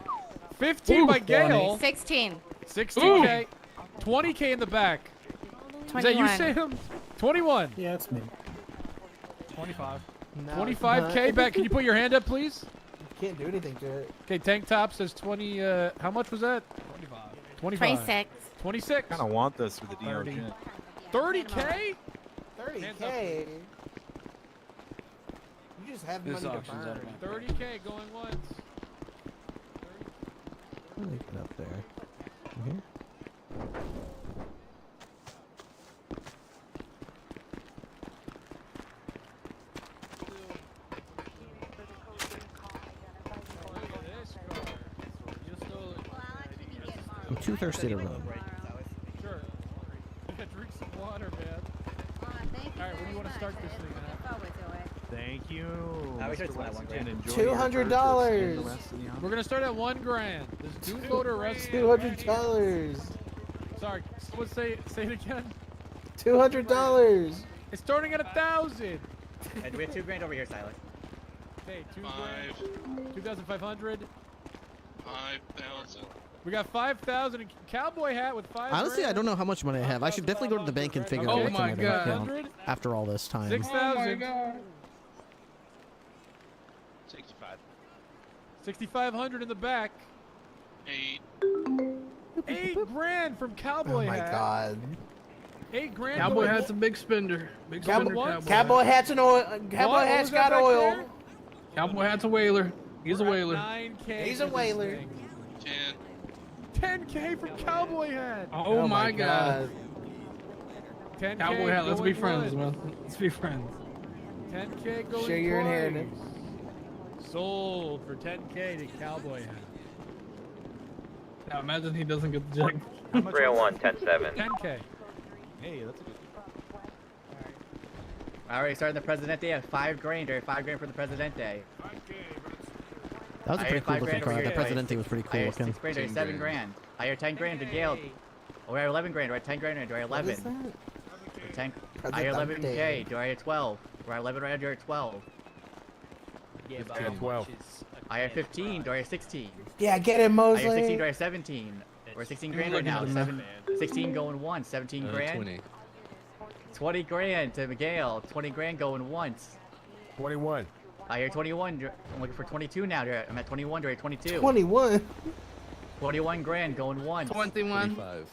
15 by Gale. 16. 16K. 20K in the back. Is that you, Sam? 21. Yeah, it's me. 25. No, 25K back. Can you put your hand up, please? Can't do anything to it. Okay, tank top says 20. How much was that? 25. 26. 26. I kind of want this with the 30. DOJ. 30K? 30K. You just have money to burn. 30K going once. Let me get up there. I'm too thirsty to run. Sure. Drink some water, man. Alright, when do you want to start this thing at? Thank you. we should split one grand. $200. We're gonna start at $1,000. This dude voter arrested. $200. Sorry, someone say it again. $200. It's starting at 1,000. And we have 2 grand over here, Silas. Okay, 2 grand. 2,500. 5,000. We got 5,000. Cowboy hat with 5. Honestly, I don't know how much money I have. I should definitely go to the bank and figure out Okay, what's in my bank 500. account after all this time. 6,000. 65. 6,500 in the back. 8. 8 grand from Cowboy Oh my hat. god. 8 grand. Cowboy going- hat's a big spender. Big Cowboy spender. what? Cowboy hats and oil. Cowboy What hats was that got back oil. there? Cowboy hat's a whaler. He's a whaler. 9K. He's a for this whaler. thing. 10. 10K from Cowboy hat. Oh, my god. 10K. Cowboy hat, let's be going friends, once. man. Let's be friends. 10K going Share your twice. inheritance. Sold for 10K to Cowboy hat. Now imagine he doesn't get the jack. 301, 10-7. 10K. Hey, that's a good. Alright, starting the Presidente at 5 grand, or 5 grand for the Presidente. That was a I pretty hear cool 5 looking grand car. over The here. Presidente was pretty I cool hear looking. 6 grand, or 7 grand. I hear 10 grand to Gale. Or 11 grand, or 10 grand, or 11. What is that? 10. I hear 11K. Do I hear 12? Or 11 right now, do I hear 12? Yeah, 12. I hear 15. Do I hear 16? Yeah, get him, I Mosley. hear 16. Do I hear 17? Or 16 grand right now. 16 going once. 17 grand. 20. 20 grand to Miguel. 20 grand going once. 21. I hear 21. I'm looking for 22 now. I'm at 21. Do I hear 22? 21. 21 grand going once. 21. 25.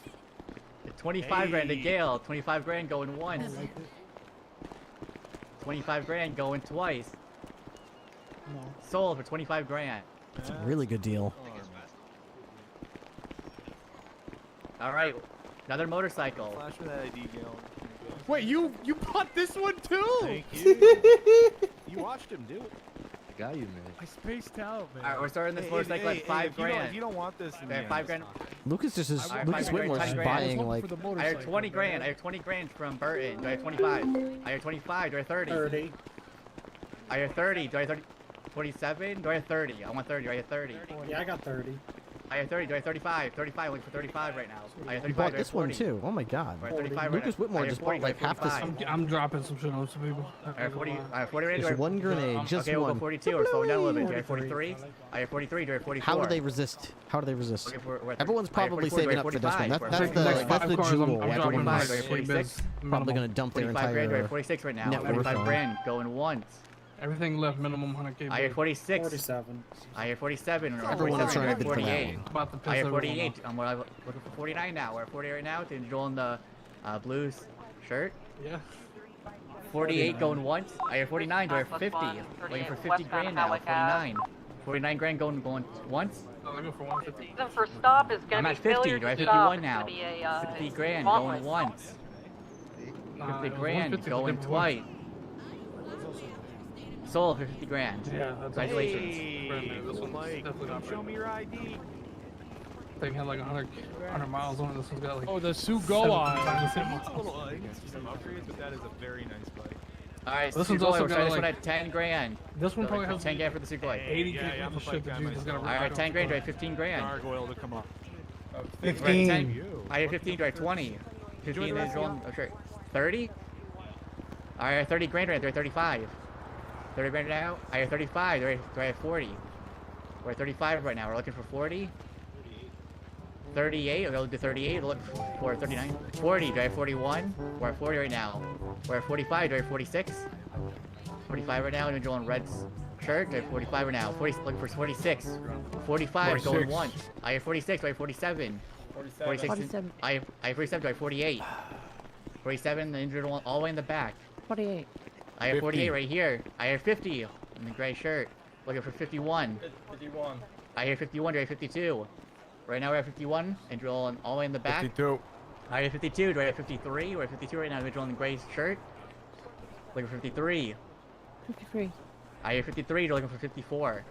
25 grand to Gale. 25 grand going once. 25 grand going twice. Sold for 25 grand. That's a really good deal. All right, another motorcycle. Flash for that ID, Gil. Wait, you bought this one too? Thank you. You watched him do it. I got you, man. I spaced out, man. All right, we're starting this motorcycle at 5 grand. If you don't want this, Okay, 5 grand. Lucas just is. All right, Lucas 5 grand, Whitmore's 10 just grand. buying like. I have 20 grand. I have 20 grand from Burton. Do I have 25? I have 25. Do I have 30? 30. I have 30. Do I have 30? 27? Do I have 30? I want 30. Do I have 30? Yeah, I got 30. I have 30. Do I have 35? 35. Looking for 35 right now. I have 35. You bought Do I have this one 40? too. Oh my God. Do I have 35 right Lucas now? Whitmore I have just 40, bought like do I have half this. 45? I'm dropping some shit on some people. I have 40. I have 40 right Just now. one grenade, just okay, we'll one. go 42 or slow down a little bit. Do I have 43? I have 43. Do I have 44? How do they resist? How do they resist? Okay, we're at Everyone's 30. I have probably 44, saving do I up have for this one. 45? That's the Next that's the cars, jewel. I'm dropping my 45, do I have 46? Probably gonna dump their 45 grand. Do I entire. have 46 right now. net worth 45 on. grand going once. Everything left minimum 100K. I have 46. 47. I have 47. Or Everyone is 47, trying to or bid for that 48. one. About to piss I have everyone 48. off. I'm looking for 49 now. We're at 48 right now. To enjoy the blue shirt. Yeah. 48 going once. I have 49. Do I have 50? Waiting for 50 grand now. 49. 49 grand going once. I'm looking for 150. The first stop is I'm gonna at be 50. failure Do I have to stop. 51 It's now? gonna be a, 50 grand gauntlet. going once. 50 it was grand 150 going for twice. Sold for 50 grand. Yeah, that's Congratulations. Brand new. This one's Mike, definitely not show brand me new. your ID. Thing had like 100 miles on it. This one's got like. Oh, the 7 Sugoa. times the It's a miles. little, I think it's some upgrades, but that is a very nice bike. Alright, This one's Sugoi, also we're got, starting this like- one at 10 grand. This one probably has 10 grand for the Sugoi. 80 Yeah, yeah, I'm of a shit bike that guy you just gotta myself. Alright, 10 grand, do I have 15 grand? Gargoyle to come up. We're at 10. I have 15, do I have 20? 15 is rolling, oh sure. 30? Alright, I have 30 grand right there, 35. 30 grand now? I have 35, do I have 40? We're at 35 right now, we're looking for 40. 38, we'll do 38, we'll look for 39. 40, do I have 41? We're at 40 right now. We're at 45, do I have 46? 45 right now, and we're red shirt, do I have 45 right now. 40, looking for 46. 45, going once. I have 46, do I have 47? 46. 47. I have 47, do I have 48? 47, the injured one all the way in the back. 48. I have 48 50. right here. I have 50 in the gray shirt. Looking for 51. 51. I have 51, do I have 52? Right now we're at 51, and drill all the way in the back. 52. I have 52, do I have 53? We're at 52 right now, individual in the gray shirt. Looking for 53. 53. I have 53, you're looking for 54.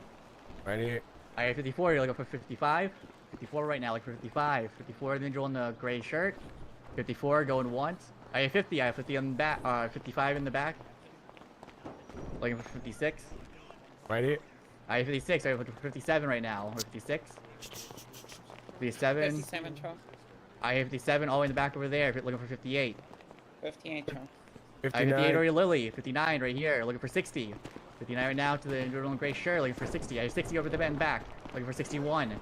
Right here. I have 54, you're looking for 55. 54 right now, looking for 55. 54, individual in the gray shirt. 54, going once. I have 50, I have 50 on the back, 55 in the back. Looking for 56. Right here. I have 56, I have 57 right now. Or 56. 57. 57 truck. I have 57 all the way in the back over there, looking for 58. 58 truck. I have 58 already, Lily. 59 right here, looking for 60. 59 right now to the individual in gray shirt, looking for 60. I have 60 over the bend back, looking for 61.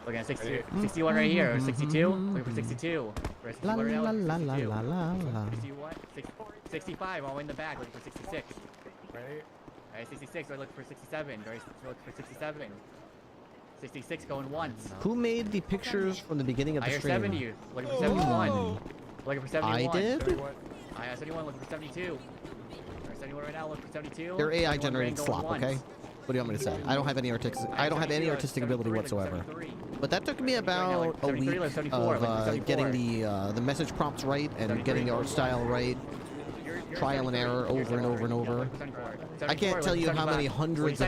Looking at 60, 61 right here, 62. Looking for 62. We're at 61 right now, looking for 62. 61, 65 all the way in the back, looking for 66. Right here. I have 66, I look for 67. Do I look for 67? 66 going once. Who made the pictures from the beginning of I the hear stream? 70. Looking for 71. Looking for 71. I did? I have 71, looking for 72. Or 71 right now, looking for 72. They're AI 71 generated going slop, once. okay? What do you want me to say? I don't have any artistic ability whatsoever. But that took me about a week of getting the message prompts right and getting the art style right. Trial and error over and over and over. I can't tell you how many hundreds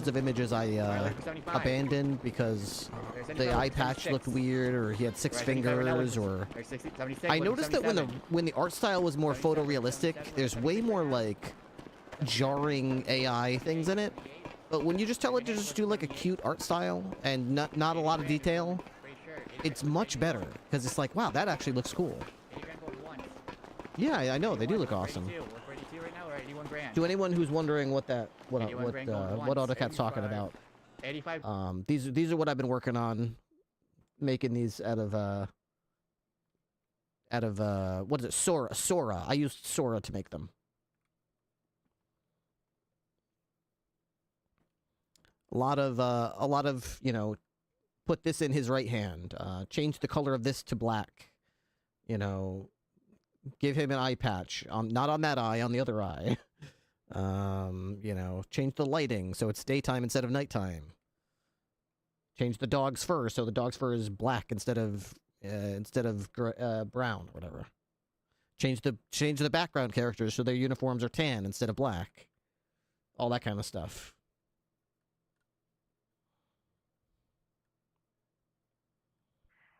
of images I abandoned because the eye patch looked weird, or he had 6 fingers, or I noticed that when the art style was more photorealistic, there's way more like jarring AI things in it. But when you just tell it to just do like a cute art style and not a lot of detail, it's much better because it's like, wow, that actually looks cool. Yeah, I know they do look awesome. To anyone who's wondering what AutoCAD's talking about, 85. these are what I've been working on, making these out of what is it? Sora. I used Sora to make them. A lot of you know, put this in his right hand. Change the color of this to black. You know, give him an eye patch on not on that eye, on the other eye. You know, change the lighting so it's daytime instead of nighttime. Change the dog's fur so the dog's fur is black instead of brown or whatever. Change the background characters so their uniforms are tan instead of black. All that kind of stuff.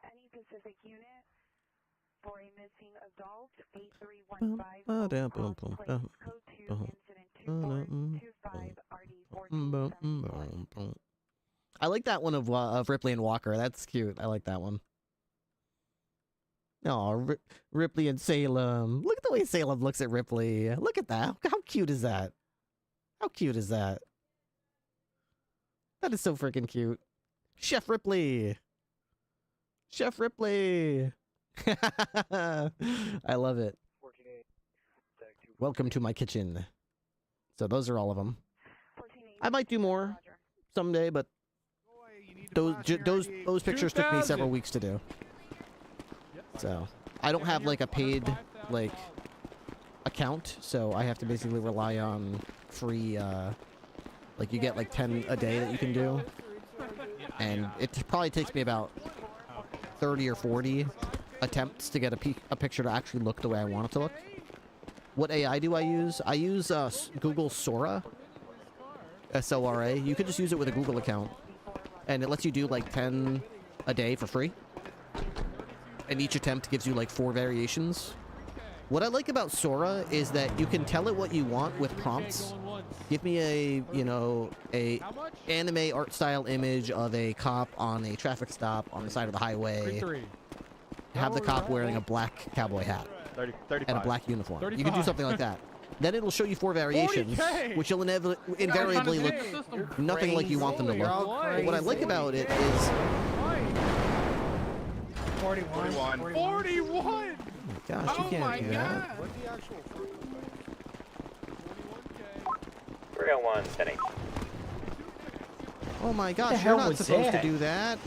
Any Pacific unit for a missing adult 8315 code 2 incident 2425 RD 14. I like that one of Ripley and Walker. That's cute. I like that one. Oh, Ripley and Salem. Look at the way Salem looks at Ripley. Look at that. How cute is that? How cute is that? That is so freaking cute. Chef Ripley. Chef Ripley. I love it. Welcome to my kitchen. So those are all of them. I might do more someday, but those pictures took me several weeks to do. So I don't have like a paid like account, so I have to basically rely on free like you get like 10 a day that you can do, and it probably takes me about 30 or 40 attempts to get a picture to actually look the way I want it to look. What AI do I use? I use Google Sora, S-O-R-A. You could just use it with a Google account, and it lets you do like 10 a day for free. And each attempt gives you like 4 variations. What I like about Sora is that you can tell it what you want with prompts. Give me a, you know, a anime art style image of a cop on a traffic stop on the side of the highway. Have the cop wearing a black cowboy hat and a black uniform. 35. You can do something like that. Then it'll show you 4 variations, 40K. which will invariably look nothing like you want them to look. But what I like about it is 41. 41. Gosh, you can't do that. 301, Penny. Oh my gosh, you're not supposed to do that.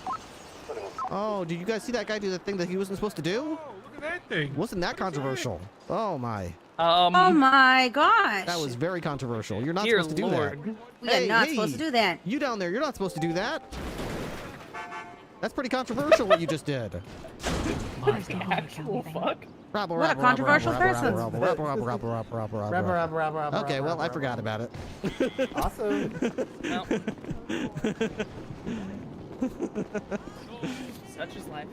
Oh, did you guys see that guy do the thing that he wasn't supposed to do? Look at that thing. Wasn't that controversial? Oh my. Oh my gosh. That was very controversial. You're not Dear supposed to do Lord. that. We are not supposed to do that. You down there, you're not supposed to do that. That's pretty controversial what you just did. Actual fuck. What a controversial person. Okay, well, I forgot about it. Awesome. Such is life.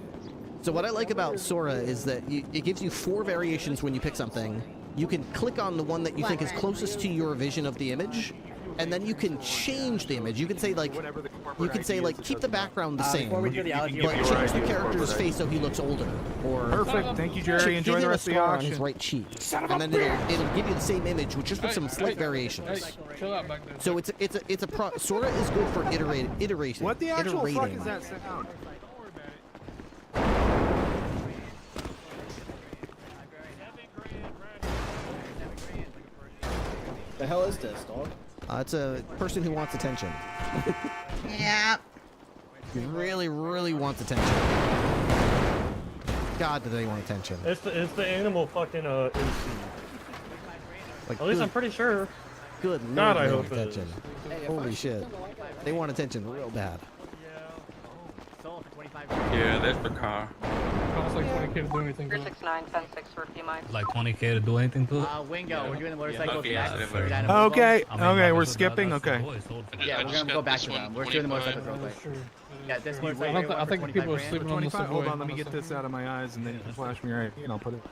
So what I like about Sora is that it gives you 4 variations when you pick something. You can click on the one that you think is closest to your vision of the image, and then you can change the image. You can say like, keep the background the same, but change the character's face so he looks older. Or perfect. Thank you, Jerry. Enjoy the rest of the on auction. his right cheek, and then it'll give you the same image, with just with some slight variations. Chill out back there. So Sora is good for iteration. What the actual fuck is that sound? The hell is this, dog? It's a person who wants attention. Yeah. He really, really wants attention. God, do they want attention? It's the animal fucking MC. Like, At least I'm pretty sure. Good God, Lord, I they hope want it is. attention. Holy shit. They want attention real bad. Yeah, that's the car. Costs like 20K to do anything. 369, 10-6 for a few miles. Like 20K to do anything to it? Wingo, we're doing the motorcycles next. Okay, okay, we're skipping. Okay. Yeah, we're gonna go back to them. We're doing the motorcycles real quick. Yeah, this motorcycle. I think people are sleeping on the 25. Hold subway. on, let me get this out of my eyes and then you can flash me right. And I'll put it.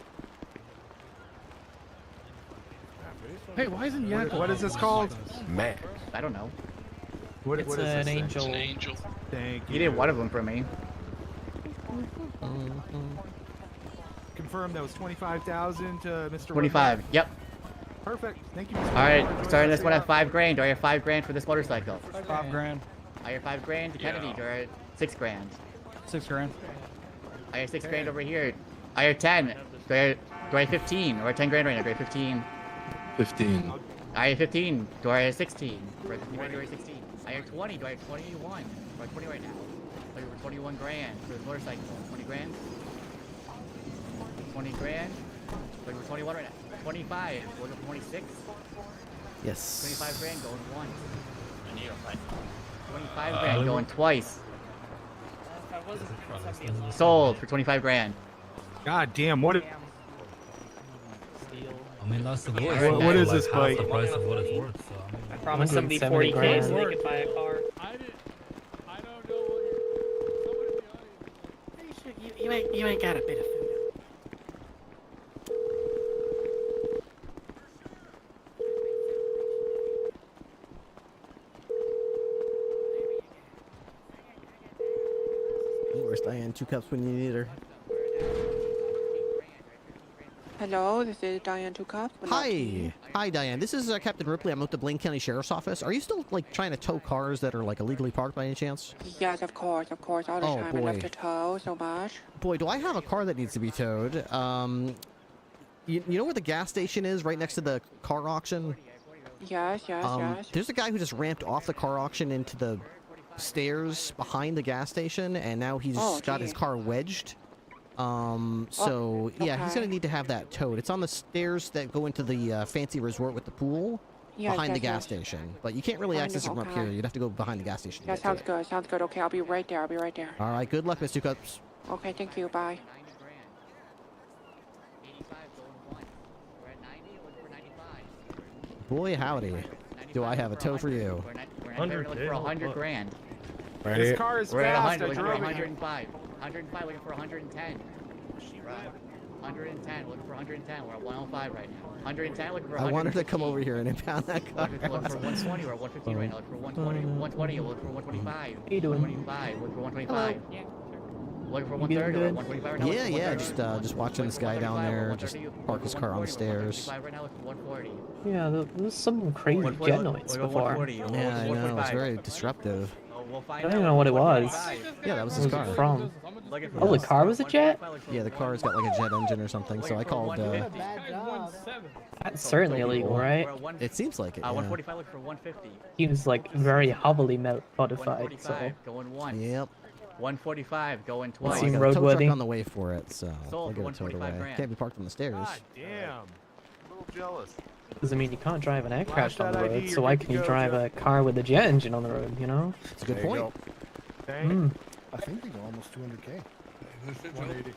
Hey, why isn't Yak? What is this called? Man. I don't know. What It's is an this thing? angel. It's an angel. Thank you. You did one of them for me. Confirm that was 25,000 to Mr. 25. Woodruff. Yep. Perfect. Thank you, Mr. All right, Woodruff. starting this one at 5 grand. Do I have 5 grand for this motorcycle? 5 grand. I have 5 grand to Kennedy. Do I have 6 grand? 6 grand. I have 6 grand over here. I have 10. Do I have 15? Or 10 grand right now? Do I have 15? 15. I have 15. Do I have 16? Do I have 15 grand? Do I have 16? I have 20. Do I have 21? Do I have 20 right now? I have 21 grand for this motorcycle. 20 grand? 20 grand? Do I have 21 right now? 25. We'll go 26. Yes. 25 grand going once. 25 grand going twice. Sold for 25 grand. God damn, what? I mean, that's the goal. What is this bike? The price of what it's worth. So, I promised somebody 40K so they could buy a car. I don't know what You ain't got a bit of food. Where's Diane? 2 cups when you need her. Hello, this is Diane 2 Cups. Hi. Hi, Diane. This is Captain Ripley. I'm at the Blaine County Sheriff's Office. Are you still, like, trying to tow cars that are, like, illegally parked by any chance? Yes, of course, all the time. I love to tow so much. Boy, do I have a car that needs to be towed. You know where the gas station is, right next to the car auction? Yes. There's a guy who just ramped off the car auction into the stairs behind the gas station, and now he's got his car wedged. So yeah, he's gonna need to have that towed. It's on the stairs that go into the fancy resort with the pool behind the gas station. But you can't really access it from up here. You'd have to go behind the gas station. That sounds good. Sounds good. Okay, I'll be right there. All right. Good luck, Mr. Cups. Okay, thank you. Bye. Boy, howdy. Do I have a tow for you? We're looking for 100 grand. Right. This car is We're at fast. 100, I looking for drove it. 105. 105, looking for 110. 110, looking for 110. We're at 105 right now. 110, looking for 115. I wanted to come over here and impound that car. Looking for 120, we're at 115 right now. Looking for 120, 120, looking for 125. How you doing? 125, looking for 125. Looking for 130, we're at 125 right now. Yeah. Just watching this guy down there just park his car on the stairs. Right now, looking for 140. Yeah, there was some crazy jet noise before. Yeah, I know. It's very disruptive. I don't even know what it was. Yeah, that was Where his was car. it from? Oh, the car was a jet? Yeah, the car's got like a jet engine or something. So I called. That's certainly illegal, right? It seems like it. Yeah. 145, looking for 150. He was like very heavily modified, so. 145, going once. Yep. 145, going Well, twice. I got a tow truck on the way for it, so I'll Sold get for it towed away. 145 grand. Can't be parked on the stairs. God damn. A little jealous. Doesn't mean you can't drive an aircraft on the that road, ID, so you're why good can to you go, drive Jeff. a car with a jet engine on the road, you know? It's a good point. I think they go almost 200K. 180.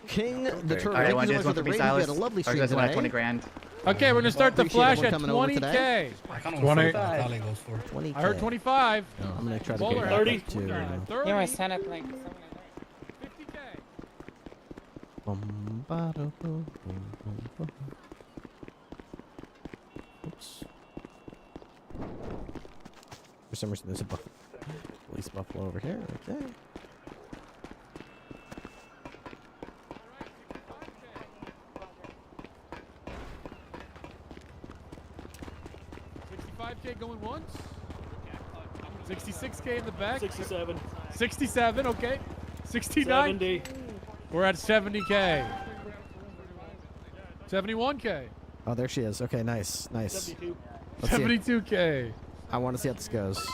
King the Turtle. Alright, Thank want you to so do much for this one for the me, rating. We Silas? had a lovely Or stream does it at 20 today. grand? Okay, we're gonna start the Appreciate flash everyone at coming over 20K. today. I kind of 20. want to see what Cali goes for. 20K. I heard 25. I'm gonna try to Bowler get had that 30. up to. 30. Yeah, I sent it like 50K. Oops. For some reason, there's a police buffalo over here. Okay. $65K going once. 66K in the back. 67. 67. Okay. 69. 70. We're at 70K. 71K. Oh, there she is. Okay, nice. 72. Let's see it. 72K. I want to see how this goes.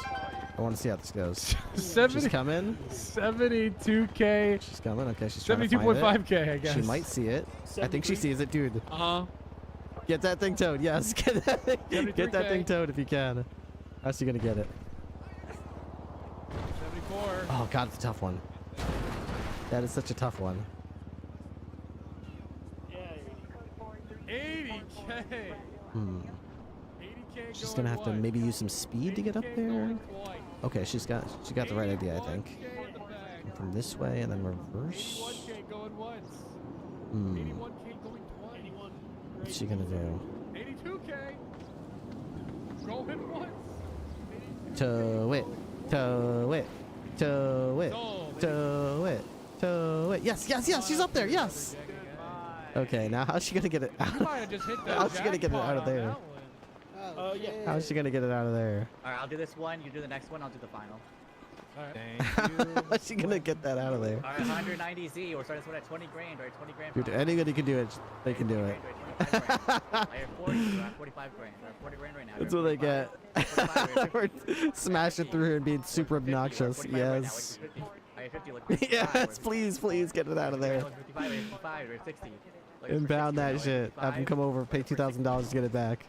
She's 70. coming. 72K. She's coming. Okay, she's trying to find it. 72.5K, I guess. She might see it. I think she sees it, dude. Uh-huh. Get that thing towed. Yes, get that thing towed if you can. How's she gonna get it? 74. Oh God, it's a tough one. That is such a tough one. 80K. 80K. She's gonna have to maybe use some speed to get up there. Okay, she got the right idea, I think. From this way and then reverse. 81K going once. 81K going twice. What's she gonna do? 82K. Going once. Tow it. Tow it. Tow it. Tow it. Tow it. Yes, yes, yes, she's up there. Yes. Okay, now how's she gonna get it out? How's she gonna get it out of there? Oh, yeah. How's she gonna get it out of there? Alright, I'll do this one, you do the next one, I'll do the final. How's she gonna get that out of there? Alright, 190Z, we're starting this one at 20 grand, right? 20 grand. Dude, anybody can do it. They can do it. I have 40, we're at 45 grand. We're at 40 grand right now. That's what they get. We're smashing through here and being super obnoxious. Yes. Yes, please, please get it out of there. Inbound that shit. Have them come over, pay $2,000 to get it back.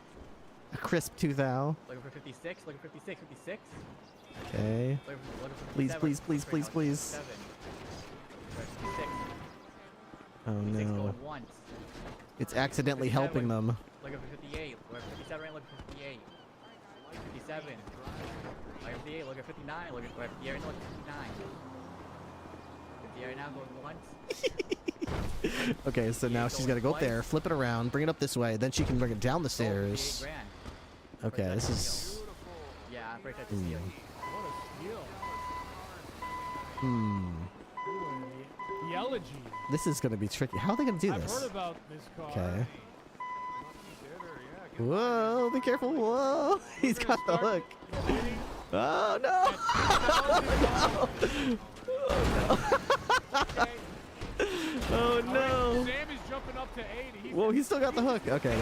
A crisp 2,000. Looking for 56, looking for 56, 56. Okay. Please, please, please, please, please. Oh no. It's accidentally helping them. Looking for 58. We're at 57 right, looking for 58. 57. Looking for 58, looking for 59. Looking for 58 right, looking for 59. 58 right now, going once. Okay, so now she's got to go up there, flip it around, bring it up this way, then she can bring it down the stairs. Okay, this is... Yeah, I'm pretty sure it's The elegy. This is going to be tricky. How are they going to do I've this? heard about this car. Okay. Whoa, be careful. Whoa, he's got the hook. Oh, no. Oh, no. Sam is jumping up to 80. Whoa, he's still got the hook. Okay.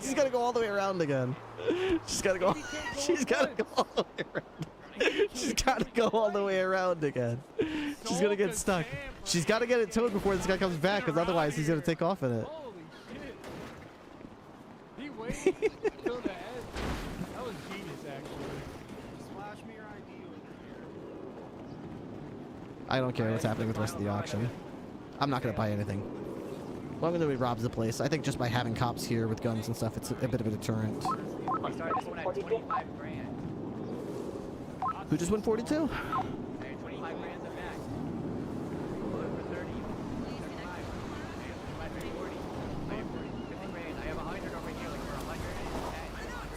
She's got to go all the way around again. She's got to go. She's got to go all the way around. She's got to go all the way around again. She's going to get stuck. She's got to get it towed before this guy comes back, because otherwise he's going to take off in it. Holy shit. He waited until the end. That was genius, actually. Flash me your ID when you're here. I don't care what's happening with the rest of the auction. I'm not going to buy anything. Well, I'm going to be robs the place. I think just by having cops here with guns and stuff, it's a bit of a deterrent. I started this one at 25 grand. Who just won 42? Hey, 25 grand's a back. Looking for 30. 35. Hey, 25, 40. I have 50 grand. I have 100 over here, like for 110.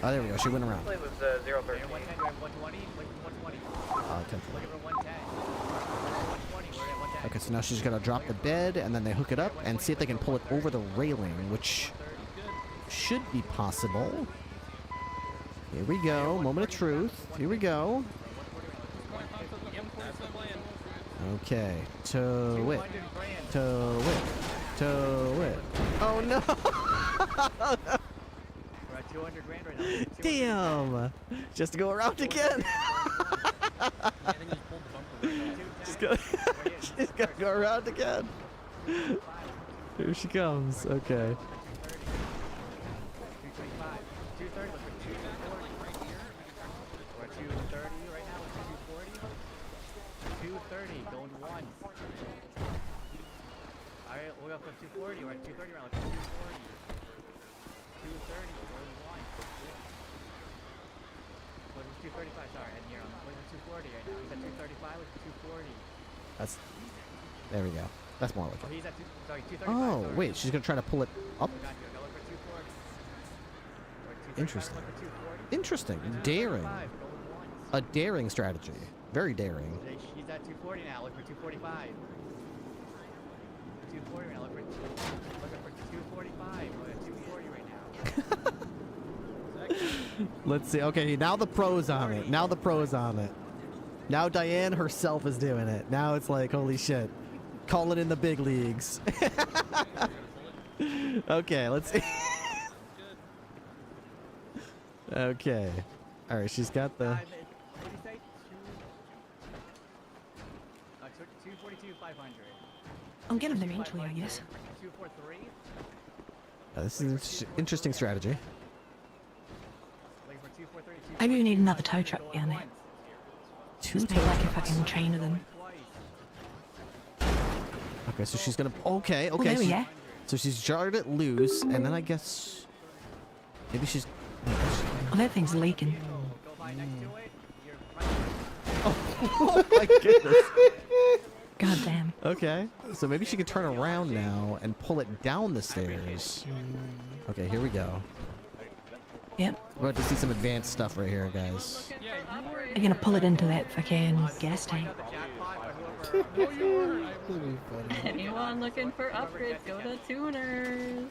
Oh, there we go. She went around. It was 013. I have 110, do I have 120? Looking for 120. Looking for 110. 120, we're at 110. Okay, so now she's got to drop the bed, and then they hook it up and see if they can pull it over the railing, which should be possible. Here we go. Moment of truth. Here we go. Okay. Tow it. Tow it. Tow it. Oh, no. We're at 200 grand right now. Damn. Just to go around again. She's got to go around again. Here she comes. Okay. 230, look for 240. We're at 230 right now, look for 240. 230, going once. Alright, we'll go for 240, we're at 230 right now, look for 240. 230, going once. Look for 235, sorry, and here, look for 240 right now. He's at 235, look for 240. That's... There we go. That's more like Oh, it. he's at 235, Oh, sorry. wait. She's going to try to pull it up? Go look for 240. Interesting. Interesting. Daring. A daring strategy. Very daring. She's at 240 now. Look for 245. 240 right now. Looking for 245. We're at 240 right now. Let's see. Okay, now the pros on it. Now the pros on it. Now Diane herself is doing it. Now it's like, holy shit. Calling in the big leagues. Okay, let's see. Okay. All right, she's got the... 242, 500. I'll get him eventually, I guess. 243. this is an interesting strategy. Maybe we need another tow truck down there. Just make like a fucking train of them. Okay, so she's gonna... Okay, Oh, okay. there we go. So she's jarred it loose, and then I guess... Maybe she's... Oh, that thing's leaking. Oh my goodness. God damn. Okay, so maybe she could turn around now and pull it down the stairs. Okay, here we go. Yep. We're about to see some advanced stuff right here, guys. I'm gonna pull it into that fucking gas tank. Anyone looking for upgrades, go to Tuners.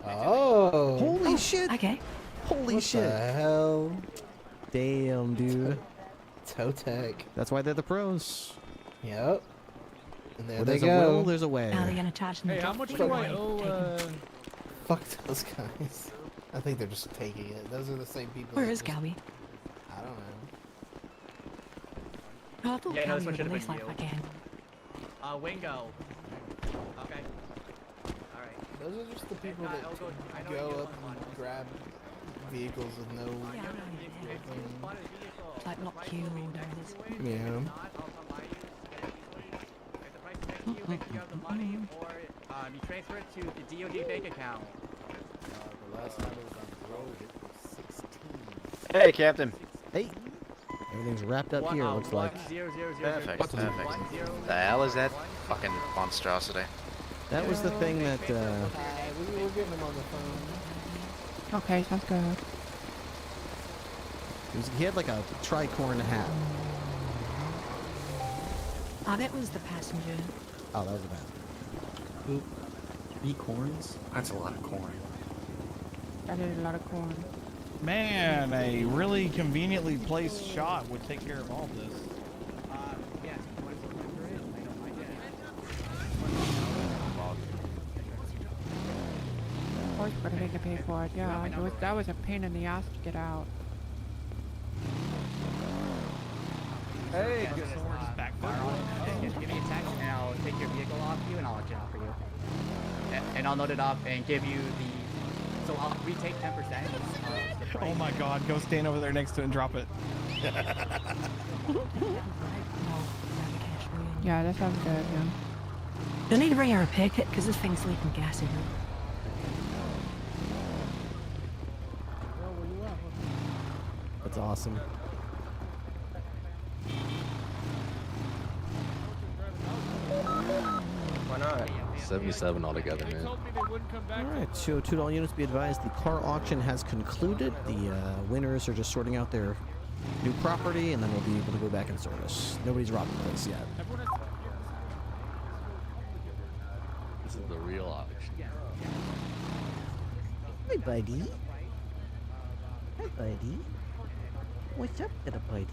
Oh. Holy shit. Okay. Holy What shit. the hell? Damn, dude. Toe tech. That's why they're the pros. Yep. And there Where they there's a go. will, there's a way. Now they're gonna charge them. Hey, how much do I owe? Fuck those guys. I think they're just taking it. Those are the same people. Where that is just- Galby? I don't know. Oh, I thought Yeah, no, Galby this one would should have release been like you. fucking. Wingo. Okay. Alright. Those are just the people that I'll go- I know go you up and grab vehicles with no. It's like not queued. Yeah. You have the money, or you transfer it to the DoD bank account. The last time I was on the road, it was 16. Hey, Captain. Hey. Everything's wrapped up here, looks like. Perfect, perfect. The hell is that fucking monstrosity? That was the thing that, We were getting them on the phone. Okay, sounds good. he had like a tricorn hat. Oh, that was the passenger. Oh, that was a bad. Oop. 3 corns? That's a lot of corn. That is a lot of corn. Man, a really conveniently placed shot would take care of all this. Yes. Of course, but they can pay for it. Yeah, that was a pain in the ass to get out. Hey, good. Give me a text and I'll take your vehicle off you and I'll auction off for you. And I'll note it up and give you the. So I'll retake 10%. Oh my god, go stand over there next to it and drop it. Yeah, that sounds good. Yeah. You'll need to bring a repair kit because this thing's leaking gas in it. That's awesome. Why not? 77 altogether, man. Alright, so to all units, be advised the car auction has concluded. The winners are just sorting out their new property, and then we'll be able to go back in service. Nobody's robbed the place yet. This is the real auction. Hi, buddy. Hi, buddy. What's up, little buddy?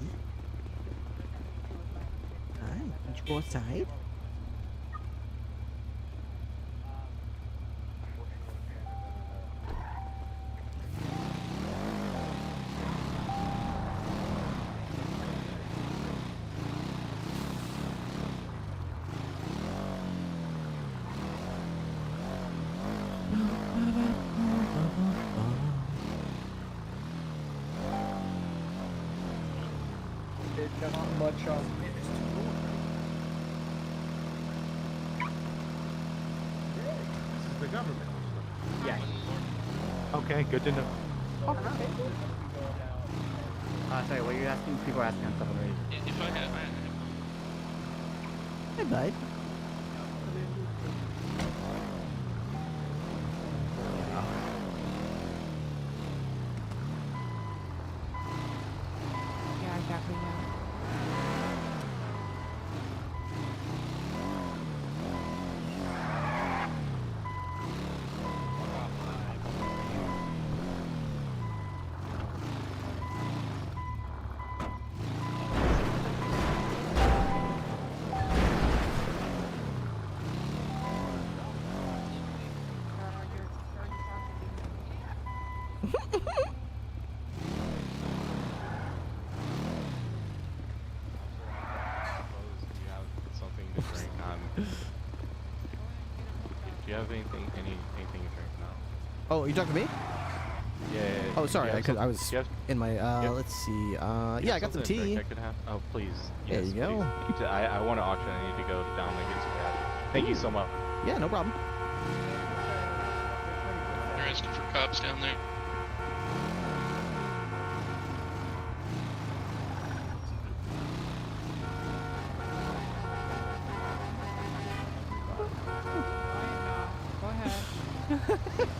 Hi, did you go outside? Not much This is the government. Yes. Okay, good to know. Sorry, what are you asking? People are asking on stuff already. If I had, Hi, bud. Yeah, exactly. Yeah. Something to drink. Do you have anything to drink now? Oh, are you talking to me? Yeah. Oh, sorry. I was you have- in my. you Let's see. have Yeah, I got some something to drink tea. I could have. Oh, please. There Yes, you go. please. I want to auction. I need to go down and get some cash. Thank you so much. Yeah, no problem. they're asking for cops down there. Go ahead.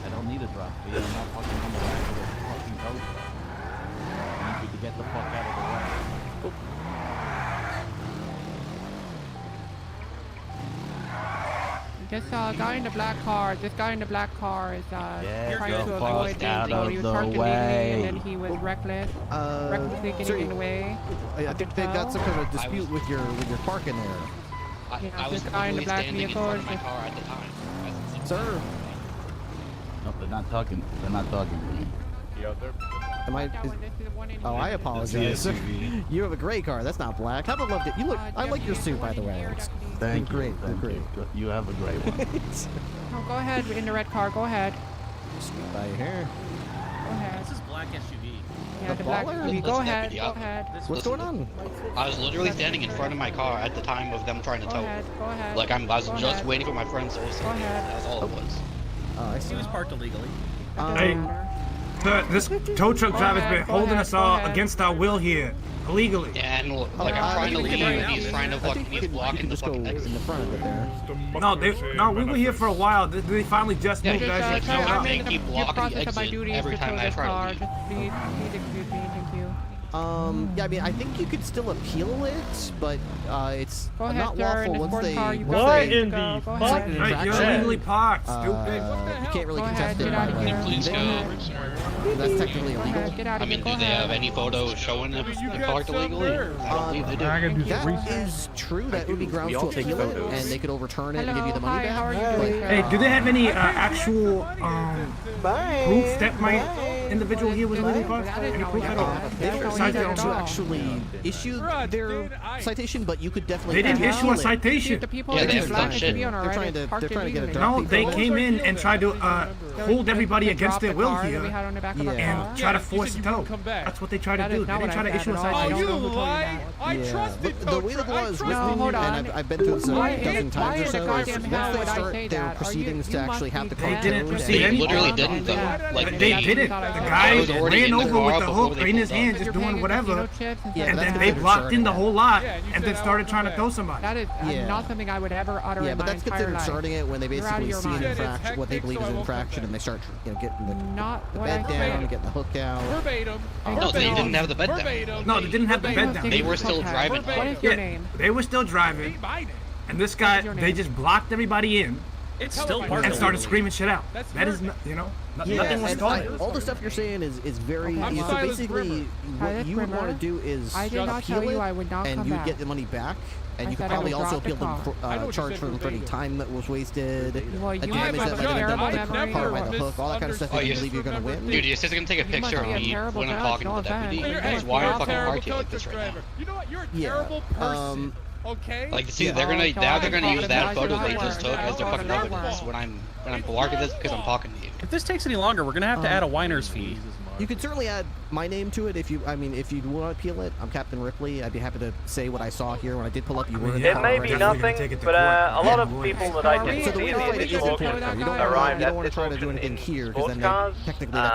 I don't need a drop fee. I'm not fucking on the back of the fucking car. This guy in the black car. This guy in the black car is trying to avoid being told. He was parked illegally, and then he was reckless. Recklessly getting in the way. I think they've got some kind of dispute with your parking there. I was literally standing in front of my car at the time. Sir. No, they're not talking. They're not talking to me. Am I? Oh, I apologize. You have a gray car. That's not black. Have a look at you. Look, I like your suit, by the way. Thank you. Great. Thank Great. you. You have a great one. Oh, go ahead in the red car. Go ahead. Sweet by your hair. Go ahead. This is black SUV. Yeah, the black SUV. Go ahead. Go ahead. What's going on? I was literally standing in front of my car at the time of them trying to tow. Go ahead. Like I was just waiting for my friends to listen. That's all it was. I see. He was parked illegally. Hey, this tow truck driver's been holding us all against our will here, illegally. Yeah, and like I'm trying to leave, and he's trying to he's blocking the fucking exit. In the front of it there. No, we were here for a while. They finally just moved us. They keep blocking the exit every time I try to leave. Please excuse me. Thank you. Yeah, I mean, I think you could still appeal it, but it's not sir, lawful once they. What in the fuck? You're illegally parked, stupid. You can't really contest it. Please go. That's technically illegal. I mean, do they have any photos showing if they're parked illegally? I don't believe they do. That is true. That would be grounds to appeal it, and they could overturn it and give you the money back. How are you doing? Hey, do they have any actual proof that my individual here was illegally parked? Any proof at all? They don't need to actually issue their citation, but you could definitely. They didn't issue a citation. Yeah, they haven't done shit. They're trying to get a No, they came in and tried to hold everybody against their will here and try to force a tow. That's what they tried to do. They didn't try to issue a citation. Oh, you lied! I trusted the way the law is written, and I've been through this a dozen times or so, is once they start their proceedings to actually have the car didn't proceed. They literally didn't though. Like they didn't. The guy ran over with the hook in his hand, just doing whatever, and then they blocked in the whole lot, and then started trying to tow somebody. That is not something I would ever utter in my entire life. Yeah, but that's considered starting it when they basically see an infraction, what they believe is an infraction, and they start, getting the bed down, getting the hook out. Verbatim. No, they didn't have the bed down. No, they didn't have the bed down. They were still driving. What is your name? They were still driving, and this guy, they just blocked everybody in. It's still part and started screaming shit out. That is, nothing was stolen. All the stuff you're saying is very. So basically, what you would want to do is appeal it, and you would get the money back. And you could probably also appeal them, charge them for any time that was wasted, a damage that might have been done to the car by the hook, all that kind of stuff. You believe you're gonna win. Dude, you're just gonna take a picture of me when I'm talking to the deputy. Because why are fucking parked here like this right now? You know what? You're a terrible person. Okay. Like, see, they're gonna use that photo they just took as their fucking evidence when I'm blocking this because I'm talking to you. If this takes any longer, we're gonna have to add a winer's fee. You could certainly add my name to it if you want to appeal it. I'm Captain Ripley. I'd be happy to say what I saw here when I did pull up. You were It may be nothing, but a lot of people that I did see in the initial auction arrived at this auction in sports cars,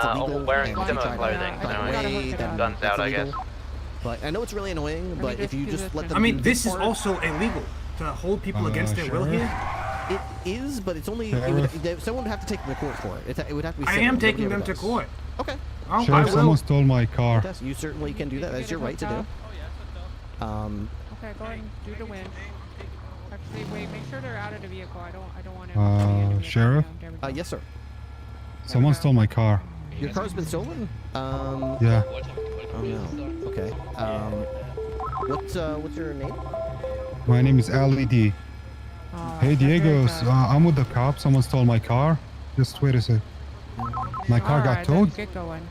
all wearing similar clothing, so guns out, I guess. But I know it's really annoying, but if you just let them. I mean, this is also illegal to hold people against their will here. It is, but it's only someone would have to take them to court for it. It would have to be. I am taking them to court. Okay. Sheriff, someone stole my car. You certainly can do that. That's your right to do. Okay, go ahead and do the winch. Actually, wait. Make sure they're out of the vehicle. I don't want to. Sheriff? Yes, sir. Someone stole my car. Your car's been stolen? Yeah. Oh no. Okay. What's your name? My name is LED. Hey Diego, I'm with the cops. Someone stole my car. Just wait a sec. My car got towed. Get going.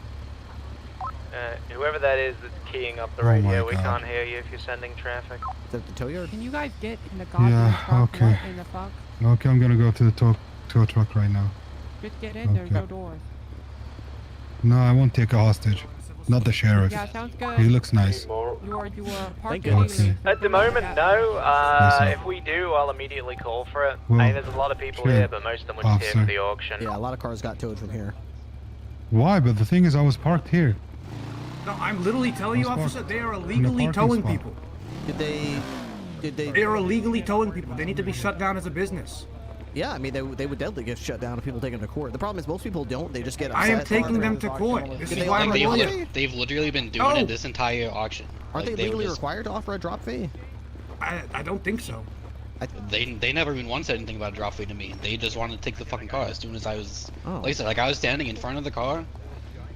Whoever that is that's keying up the radio, we can't hear you if you're sending traffic. Is that the tow yard? Can you guys get in the goddamn truck? Okay. What in the fuck? Okay, I'm gonna go to the tow truck right now. Just get in. There's no doors. No, I won't take a hostage. Not the sheriff. Yeah, sounds good. He looks nice. You are parked Okay. At the moment, no. If we do, I'll immediately call for it. Well, There's a lot of people here, but most of them were just here for the auction. Yeah, a lot of cars got towed from here. Why? But the thing is, I was parked here. No, I'm literally telling you, officer, they are illegally towing people. Did they? They are illegally towing people. They need to be shut down as a business. Yeah, I mean, they would definitely get shut down if people take them to court. The problem is most people don't. They just get upset. I am taking them to court. This is why I'm a lawyer. They've literally been doing it this entire auction. Aren't they legally required to offer a drop fee? I don't think so. They never even once said anything about a drop fee to me. They just wanted to take the fucking car as soon as I was. Oh. Like I said, like I was standing in front of the car,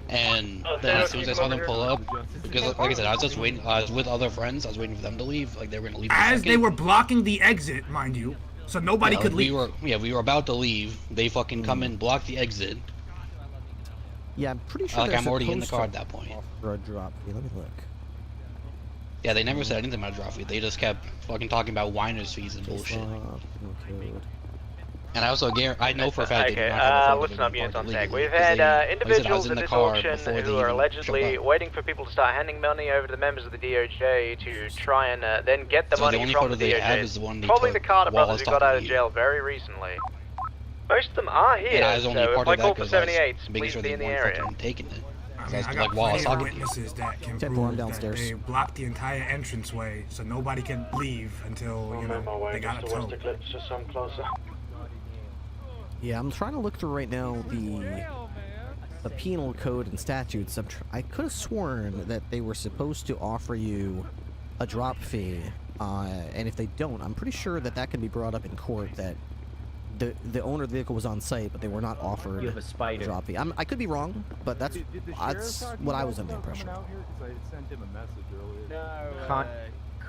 and then as soon as I saw them pull up, because like I said, I was just waiting. I was with other friends. I was waiting for them to leave. Like they were gonna leave. As they were blocking the exit, mind you, so nobody could leave. We were about to leave. They fucking come in, block the exit. Yeah, I'm pretty sure. Like they're I'm already in the car supposed at that point. For a drop fee. Let me look. Yeah, they never said anything about a drop fee. They just kept fucking talking about winers fees and bullshit. And I also I know for a fact they do not have a listen up, units on tag. legally, We've 'cause had they- individuals like I said, I was in this car auction before they who are even allegedly showed up. waiting for people to start handing money over to the members of the DOJ to try and then get the So the money only from photo the they have DOJ. is the one they Probably took the Carter while I brothers was who got out talking of to jail very recently. Most of them are here, And I was only so part if I of that call for because I was 78, making please sure be they in the weren't area. fucking taking it. I Because mean, I I was got like, while I was plenty of talking to you. witnesses that can Temple, I'm prove that downstairs. they blocked the entire entranceway, so nobody can leave until they got it towed. Yeah, I'm trying to look through right now the penal code and statutes. I could have sworn that they were supposed to offer you a drop fee, and if they don't, I'm pretty sure that can be brought up in court that the owner of the vehicle was on site, but they were not offered You have a spider. a drop fee. I could be wrong, but that's what I was under the impression.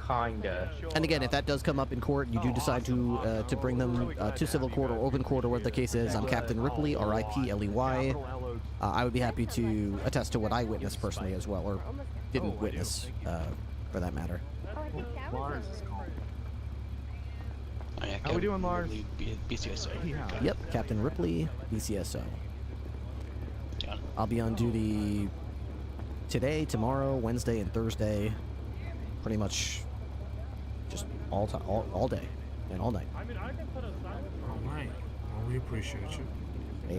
Kinda. And again, if that does come up in court, you do decide to bring them to civil court or open court or what the case is. I'm Captain Ripley, R-I-P-L-E-Y. I would be happy to attest to what I witnessed personally as well, or didn't witness, for that matter. How we doing, Lars? BCSO. Yep, Captain Ripley, BCSO. I'll be on duty today, tomorrow, Wednesday, and Thursday. Pretty much just all day and all night. All right. Well, we appreciate you.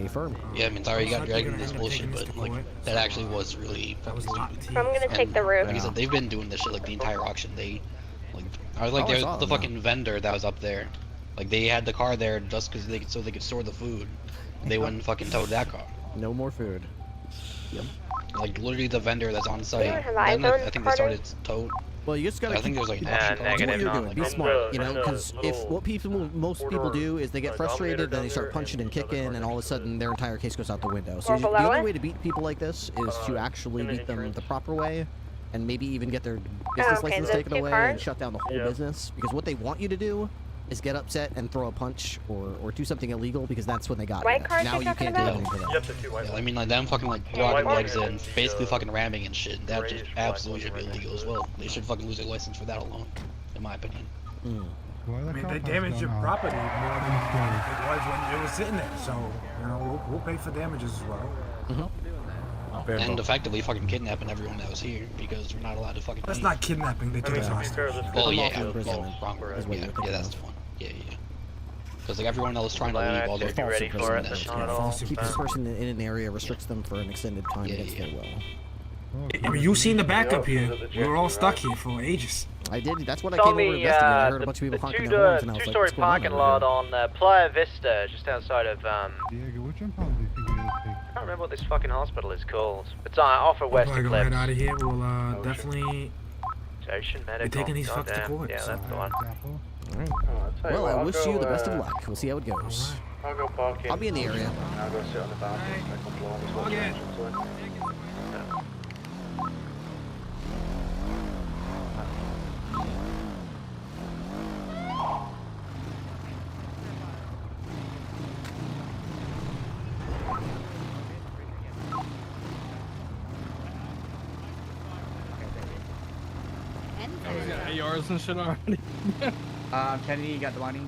A firm. Yeah, I mean, sorry you got dragged into this bullshit, but like that actually was really fucking stupid. I'm gonna take the roof. Like I said, they've been doing this shit like the entire auction. I was like, there's the fucking vendor that was up there. Like they had the car there just because they could store the food. They went and fucking towed that car. No more food. Yep. Like literally the vendor that's on site. have Then iPhone, I think they started towed. Well, you just gotta. I think there's like an do what you're doing. Be smart, you know, because if what most people do is they get frustrated, then they start punching and kicking, and all of a sudden their entire case goes out the window. So the only way to beat people like this is to actually beat them the proper way, and maybe even get their business license taken away and shut down the whole business. Because what they want you to do is get upset and throw a punch or do something illegal, because that's when they got you. Now you can't do anything for them. Yeah, I mean, like them fucking like blocking the exit and basically fucking ramming and shit. That just absolutely should be illegal as well. They should fucking lose their license for that alone, in my opinion. I mean, they damaged your property more than it was when it was sitting there. So, you know, we'll pay for damages as well. And effectively fucking kidnapping everyone that was here because we're not allowed to fucking. That's not kidnapping. They took us hostage. Well, yeah, wrong word. Yeah, that's the one. Yeah. Because like everyone else trying to leave, all those ready for it. Keep this person in an area, restricts them for an extended time against their will. I mean, you seen the backup here. We were all stuck here for ages. I did. That's what I came over to investigate. I heard a bunch of people honking their horns, and I was like, two-story what's going on parking over lot here? on Playa Vista, just outside of Diego, which impound do you think we'll take? I can't remember what this fucking hospital is called. It's off of West We'll go Eclipse. right out of here. We'll definitely Ocean be Medical. taking these fucks to Goddamn. court. Yeah, so. that's the one. Alright. Well, I wish you the best of luck. We'll see how it goes. I'll go parking. I'll be in the area. I'll go sit on the balcony. Oh, he's got ARs and shit already. Kennedy, you got the money?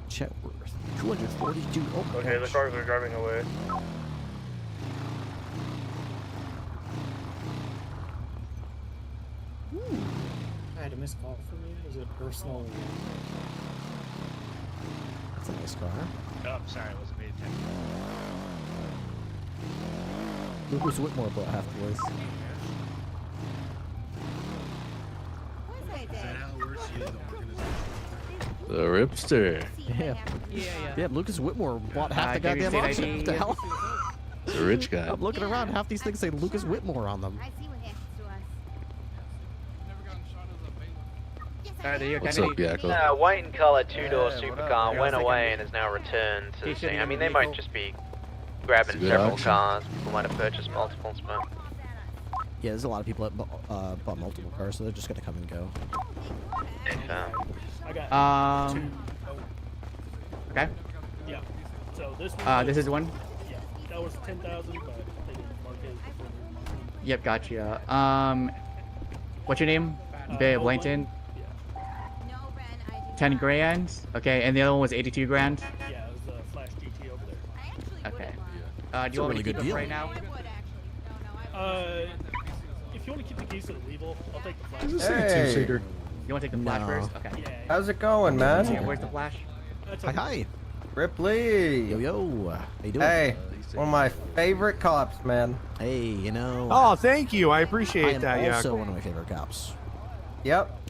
Chetworth. 242. Oh, Okay, the cars are driving away. I had a missed call from you. Is it personal? That's a nice car. Oh, sorry, I wasn't paying attention. Lucas Whitmore bought half the voice. The Ripster. Yeah. Yeah, Lucas Whitmore bought half the Can we goddamn say auction. ID? What the hell? He's a rich guy. I'm looking around. Half these things say Lucas Whitmore on them. What's up, Yakko? White and color two-door Subathon went away and is now returned to the scene. I mean, they might just be grabbing several cars. People might have purchased multiples, but... Yeah, there's a lot of people that bought multiple cars, so they're just gonna come and go. Okay. Yeah. So this one. This is the one. Yeah. That was 10,000, but they didn't mark it. Yep, gotcha. What's your name? Bay of Langton. 10 grand. Okay, and the other one was 82 grand. Yeah, it was a Flash GT over there. Okay. Do you want me to keep it right now? If you want to keep the keys to the Weevil, I'll take the Flash. Hey. You want to take the Flash first? Okay. Yeah. How's it going, man? Where's the Flash? Hi. Ripley. Yo. How you doing? Hey, one of my favorite cops, man. Hey, you know. Oh, thank you. I appreciate that. I am Yeah. also one of my favorite cops. Yep.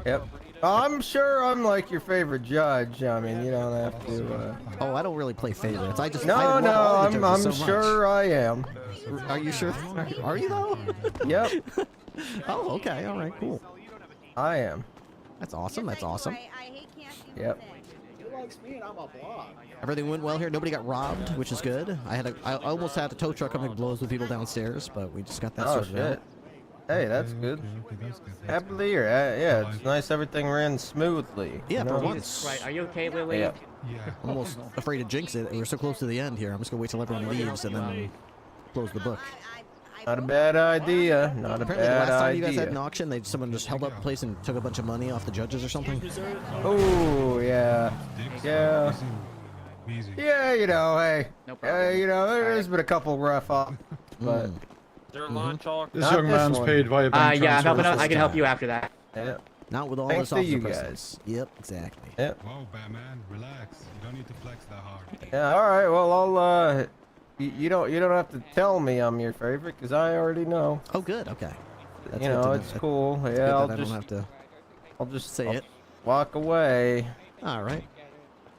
Yep. I'm sure I'm like your favorite judge. I mean, you don't have to. Oh, I don't really play favorites. I just. No, I love all the I'm judges so sure much. I am. Are you sure? Are you though? Yep. Oh, okay. All right. Cool. I am. That's awesome. That's awesome. Yep. He likes me and I'm a block. Everything went well here. Nobody got robbed, which is good. I almost had a tow truck coming blows with people downstairs, but we just got that sorted out. Hey, that's good. Happily, or yeah, it's nice everything ran smoothly. Yeah, you for know? once. Right. Are you okay, Lily? Yeah. I'm almost afraid to jinx it. We're so close to the end here. I'm just gonna wait till everyone leaves and then close the book. Not a bad idea. Not a Apparently, bad the last time idea. you guys had an auction, someone just held up the place and took a bunch of money off the judges or something. Oh yeah, yeah, yeah. You know, hey, you know, there's been a couple rough off, but. Their launch all. This young man's paid via bank Yeah, I'm helping out. I can help you after that. Yeah. Not with all Thanks this to you officer guys. presence. Yep, exactly. Yep. Whoa, Batman, relax. You don't need to flex that hard. Yeah. All right. Well, I'll. You don't have to tell me I'm your favorite because I already know. Oh, good. Okay. That's you good know, to it's know. cool. It's Yeah, good I'll that just. I don't have to. I'll just say it. Walk away. All right.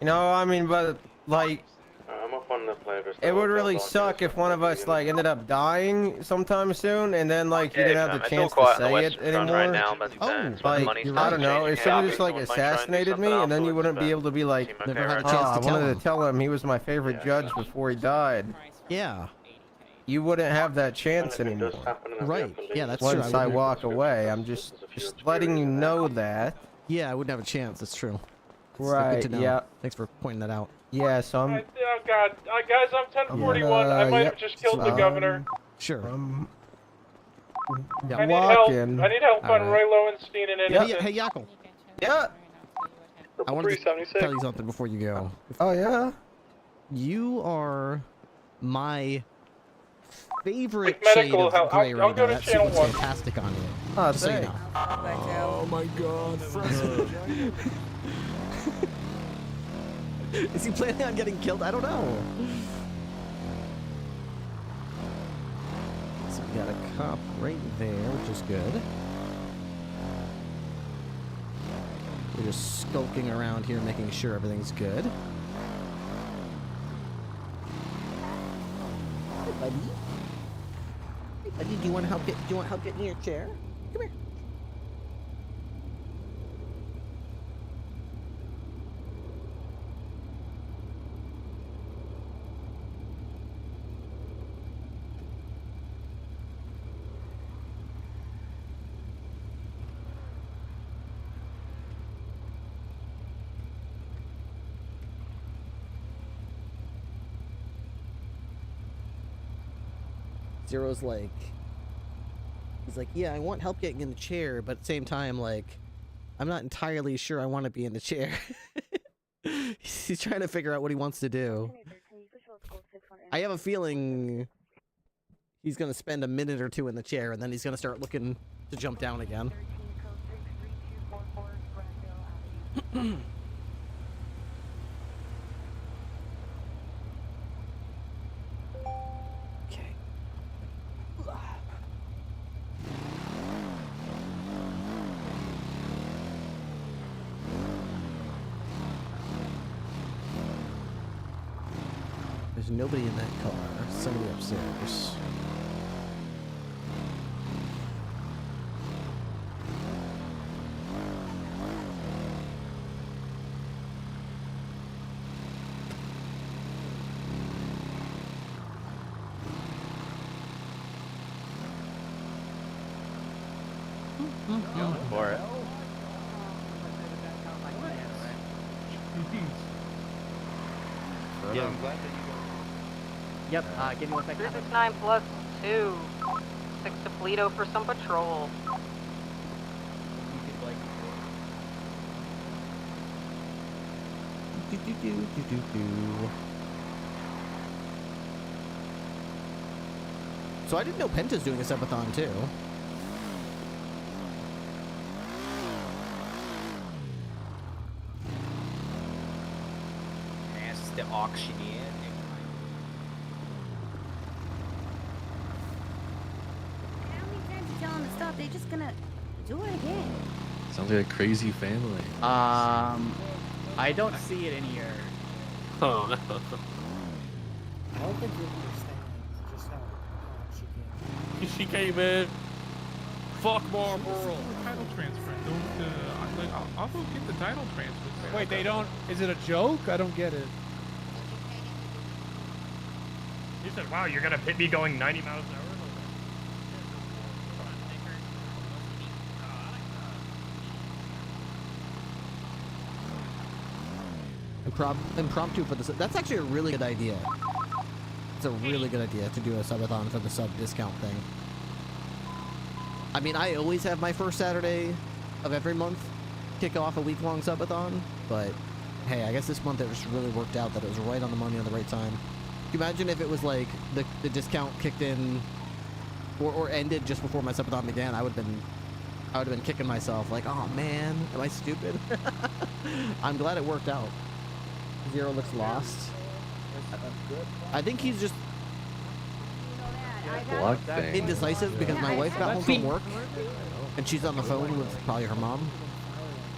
You know, I mean, but like. I'm up on the flavors. It would really suck if one of us like ended up dying sometime soon, and then like you didn't have the chance to say it anymore. Right now, but Like I don't know, if someone just like assassinated me, and then you wouldn't be able to be like, Never had a oh, chance I to tell wanted him. to tell him he was my favorite judge before he died. Yeah. You wouldn't have that chance anymore. Right. Yeah, that's true. Once I walk away, I'm just letting you know that. Yeah, I wouldn't have a chance. That's true. It's Right. Good to know. Yeah. Thanks for pointing that out. Yeah. So I'm. Oh God, guys, I'm 1041. I might have just killed the governor. Sure. I need walking. help. I need help on All Roy Lowenstein and Innocent. Hey, Yackle. Yeah. I wanted to tell you something before you go. Oh yeah. You are my favorite With shade medical of help, gray I'll right go now. to That suit channel looks 1. fantastic on you. Oh, Just so you thanks. know. Oh my God. Is he planning on getting killed? I don't know. So we got a cop right there, which is good. We're just skulking around here, making sure everything's good. Hey, buddy. Hey, buddy. Do you want help getting in your chair? Come here. Zero's like, he's like, yeah, I want help getting in the chair, but at the same time, like, I'm not entirely sure I want to be in the chair. He's trying to figure out what he wants to do. I have a feeling he's going to spend a minute or two in the chair, and then he's going to start looking to jump down again. There's There's nobody in that car. Somebody upstairs. Go for it. Yeah, I'm glad that you Yep, give me 1 second. 369 plus 2. 6 to Toledo for some patrol. So I didn't know Penta's doing a subathon too. That's the auctioneer. How many times you tell them to stop? They're just gonna do it again. Sounds like a crazy family. I don't see it in here. Oh no. I don't think you understand just how she came. She came in. Fuck Marlboro. Title transfer. Don't. I'll go get the title transfer. Wait, they don't. Is it a joke? I don't get it. He said, "Wow, you're gonna hit me going 90 miles an hour." Impromptu for the that's actually a really good idea. It's a really good idea to do a subathon for the sub discount thing. I mean, I always have my first Saturday of every month kick off a week-long subathon, but hey, I guess this month it just really worked out that it was right on the money at the right time. Can you imagine if it was like the discount kicked in or ended just before my subathon began? I would have been kicking myself like, oh man, am I stupid? I'm glad it worked out. Zero looks lost. I think he's just indecisive because my wife got home from work and she's on the phone with probably her mom.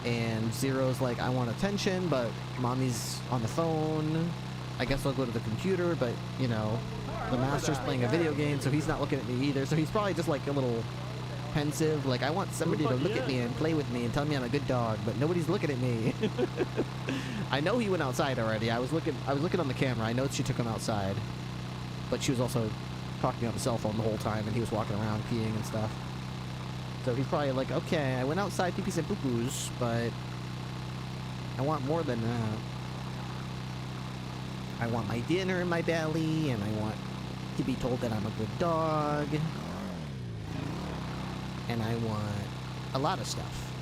And Zero's like, I want attention, but mommy's on the phone. I guess I'll go to the computer, but you know, the master's playing a video game, so he's not looking at me either. So he's probably just like a little pensive, like I want somebody to look at me and play with me and tell me I'm a good dog, but nobody's looking at me. I know he went outside already. I was looking on the camera. I know she took him outside, but she was also talking on the cell phone the whole time, and he was walking around peeing and stuff. So he's probably like, okay, I went outside pee-pees and poo-poos, but I want more than that. I want my dinner in my belly, and I want to be told that I'm a good dog. And I want a lot of stuff.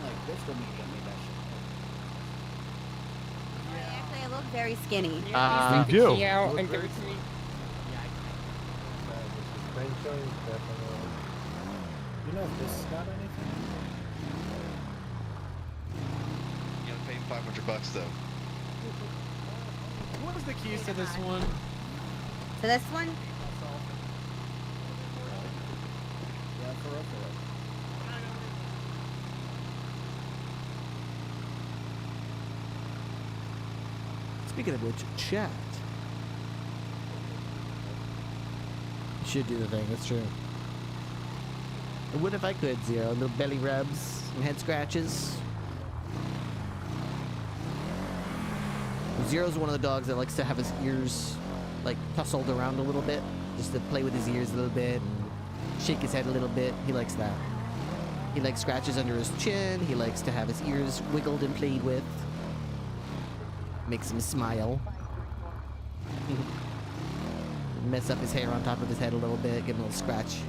Like this would make Actually, I look very skinny. You do. You know if this got anything? You gotta pay $500 though. What was the keys to this one? To this one? Speaking of which, chat. Should do the thing, that's true. I would if I could, Zero. Little belly rubs and head scratches. Zero's one of the dogs that likes to have his ears like tussled around a little bit, just to play with his ears a little bit and shake his head a little bit. He likes that. He likes scratches under his chin. He likes to have his ears wiggled and played with. Makes him smile. Mess up his hair on top of his head a little bit, give him a little scratch.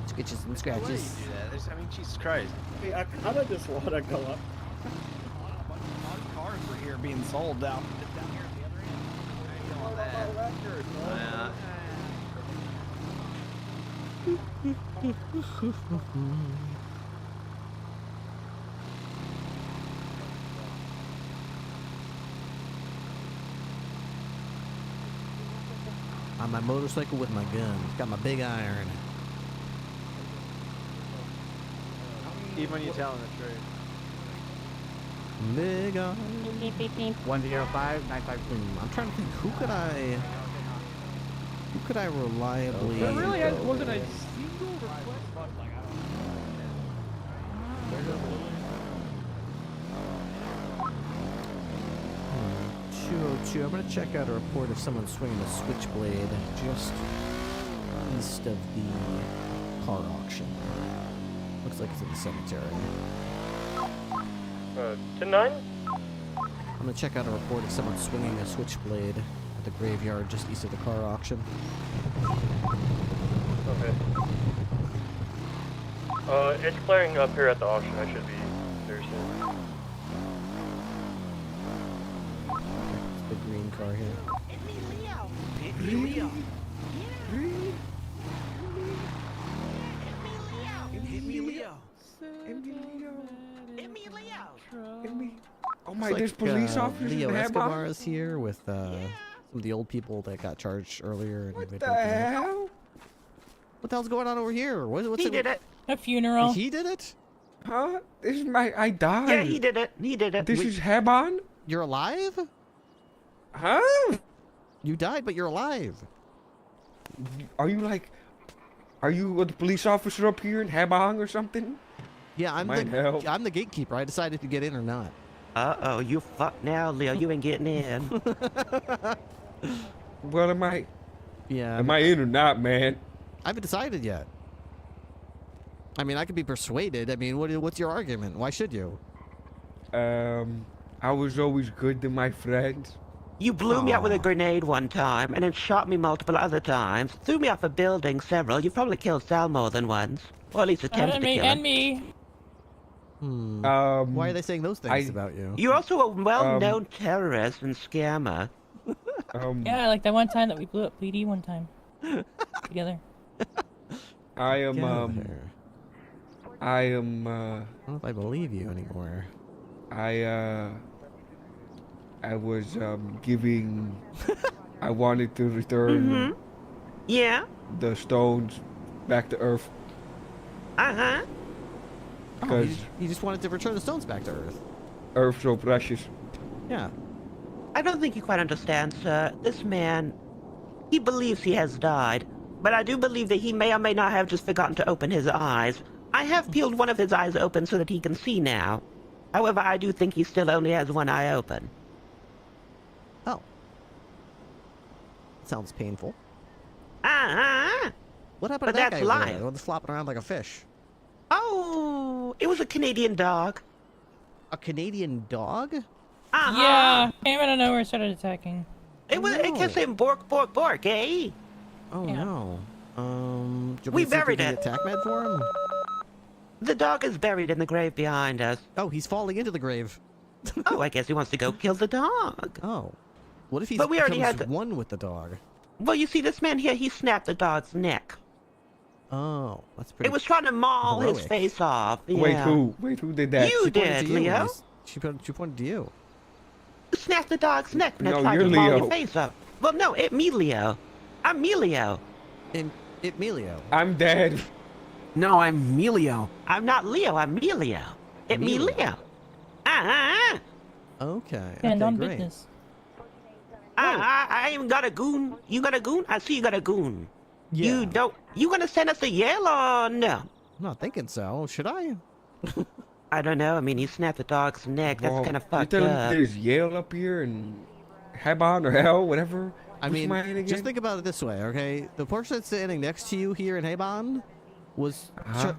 Skitches and scratches. Why do you do that? I mean, Jesus Christ. Hey, I kind of just want to go up. A bunch of cars were here being sold down here at the other end. On my motorcycle with my gun. Got my big iron. Even when you're telling the truth. Nigga. 105 952. I'm trying to think. Who could I reliably? There really go wasn't a with? single request. Like, I don't know. 202. I'm gonna check out a report of someone swinging a switchblade just east of the car auction. Looks like it's in the cemetery. 10-9? I'm gonna check out a report of someone swinging a switchblade at the graveyard just east of the car auction. Okay. It's clearing up here at the auction. I should be there soon. It's the green car here. Hit me, Leo. Hit me, Leo. Oh my, Looks there's police officers Leo in Escobar Hamburg? is here with some of the old people that got charged earlier. What the hell? What the hell's going on over here? What's He did it. A funeral. He did it? Huh? This is I died. Yeah, he did it. He did it. This is Hebon? You're alive? Huh? You died, but you're alive. Are you like, are you a police officer up here in Hebon or something? Yeah, I'm the gatekeeper. I decided if you get in or not. Uh-oh, you fucked now, Leo. You ain't getting in. Well, am I Yeah. in or not, man? I haven't decided yet. I mean, I could be persuaded. I mean, what's your argument? Why should you? I was always good to my friends. You blew me up with a grenade one time, and then shot me multiple other times. Threw me off a building several. You probably killed Sal more than once. Or at least attempted to kill him. And me. Why are they saying those things about you? You're also a well-known terrorist and scammer. Yeah, like that one time that we blew up PD one time. Together. I am, I don't know if I believe you anymore. I was, giving... I wanted to return... Yeah? The stones back to Earth. Uh-huh. Because you just wanted to return the stones back to Earth. Earth's so precious. Yeah. I don't think you quite understand, sir. This man, he believes he has died, but I do believe that he may or may not have just forgotten to open his eyes. I have peeled one of his eyes open so that he can see now. However, I do think he still only has one eye open. Oh. Sounds painful. Uh-huh. What happened But to that that's guy? life. The one that's flopping around like a fish. Oh, it was a Canadian dog. A Canadian dog? Uh-huh. Yeah, came out of nowhere, started attacking. It was. It kept saying bork, bork, bork, eh? Oh no. Do you want We me to see if buried can it. get attack med for him? The dog is buried in the grave behind us. Oh, he's falling into the grave. Oh, I guess he wants to go kill the dog. Oh. What if he's But we already had one with the dog? Well, you see, this man here, he snapped the dog's neck. Oh, that's pretty. It was trying to maul his heroic. face off. Yeah. Wait, who? Wait, who did that? You She pointed did, to you. Leo. She pointed to you. Snapped the dog's neck and No, tried you're to maul Leo. your face up. Well, no, it me, Leo. I'm me, Leo. Emilio. I'm dead. No, I'm Melio. I'm not Leo, I'm me, Leo. It me, Emilio. Leo. Ah, Okay. And okay, on great. business. I ain't got a goon. You got a goon? I see you got a goon. Yeah. You don't. You gonna send us a yell or no? I'm not thinking so. Should I? I don't know. I mean, he snapped the dog's neck. That's Well, kind of you fucked telling me up. there's Yale up here and Hebon or Hell, whatever? I What's mean, mine again? just think about it this way, okay? The person that's standing next to you here in Habon was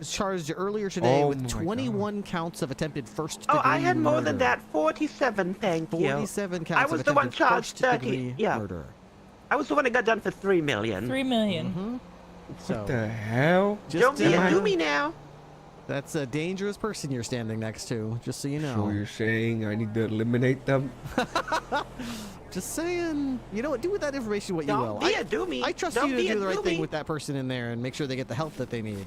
charged earlier today Oh with my 21 counts of attempted first Oh, degree I had more than murder. that. 47, thank you. 47 counts I of was the one attempted charged first 30. degree Yeah. murder. I was the one that got done for 3 million. 3 million. Mm-hmm. So, What the hell? Don't be a do me now. That's a dangerous person you're standing next to, just so you know. So you're saying I need to eliminate them? Just saying. You know what? Do with that information what you will. Don't be a do me. I trust Don't you to be a do the right do thing me. with that person in there and make sure they get the help that they need.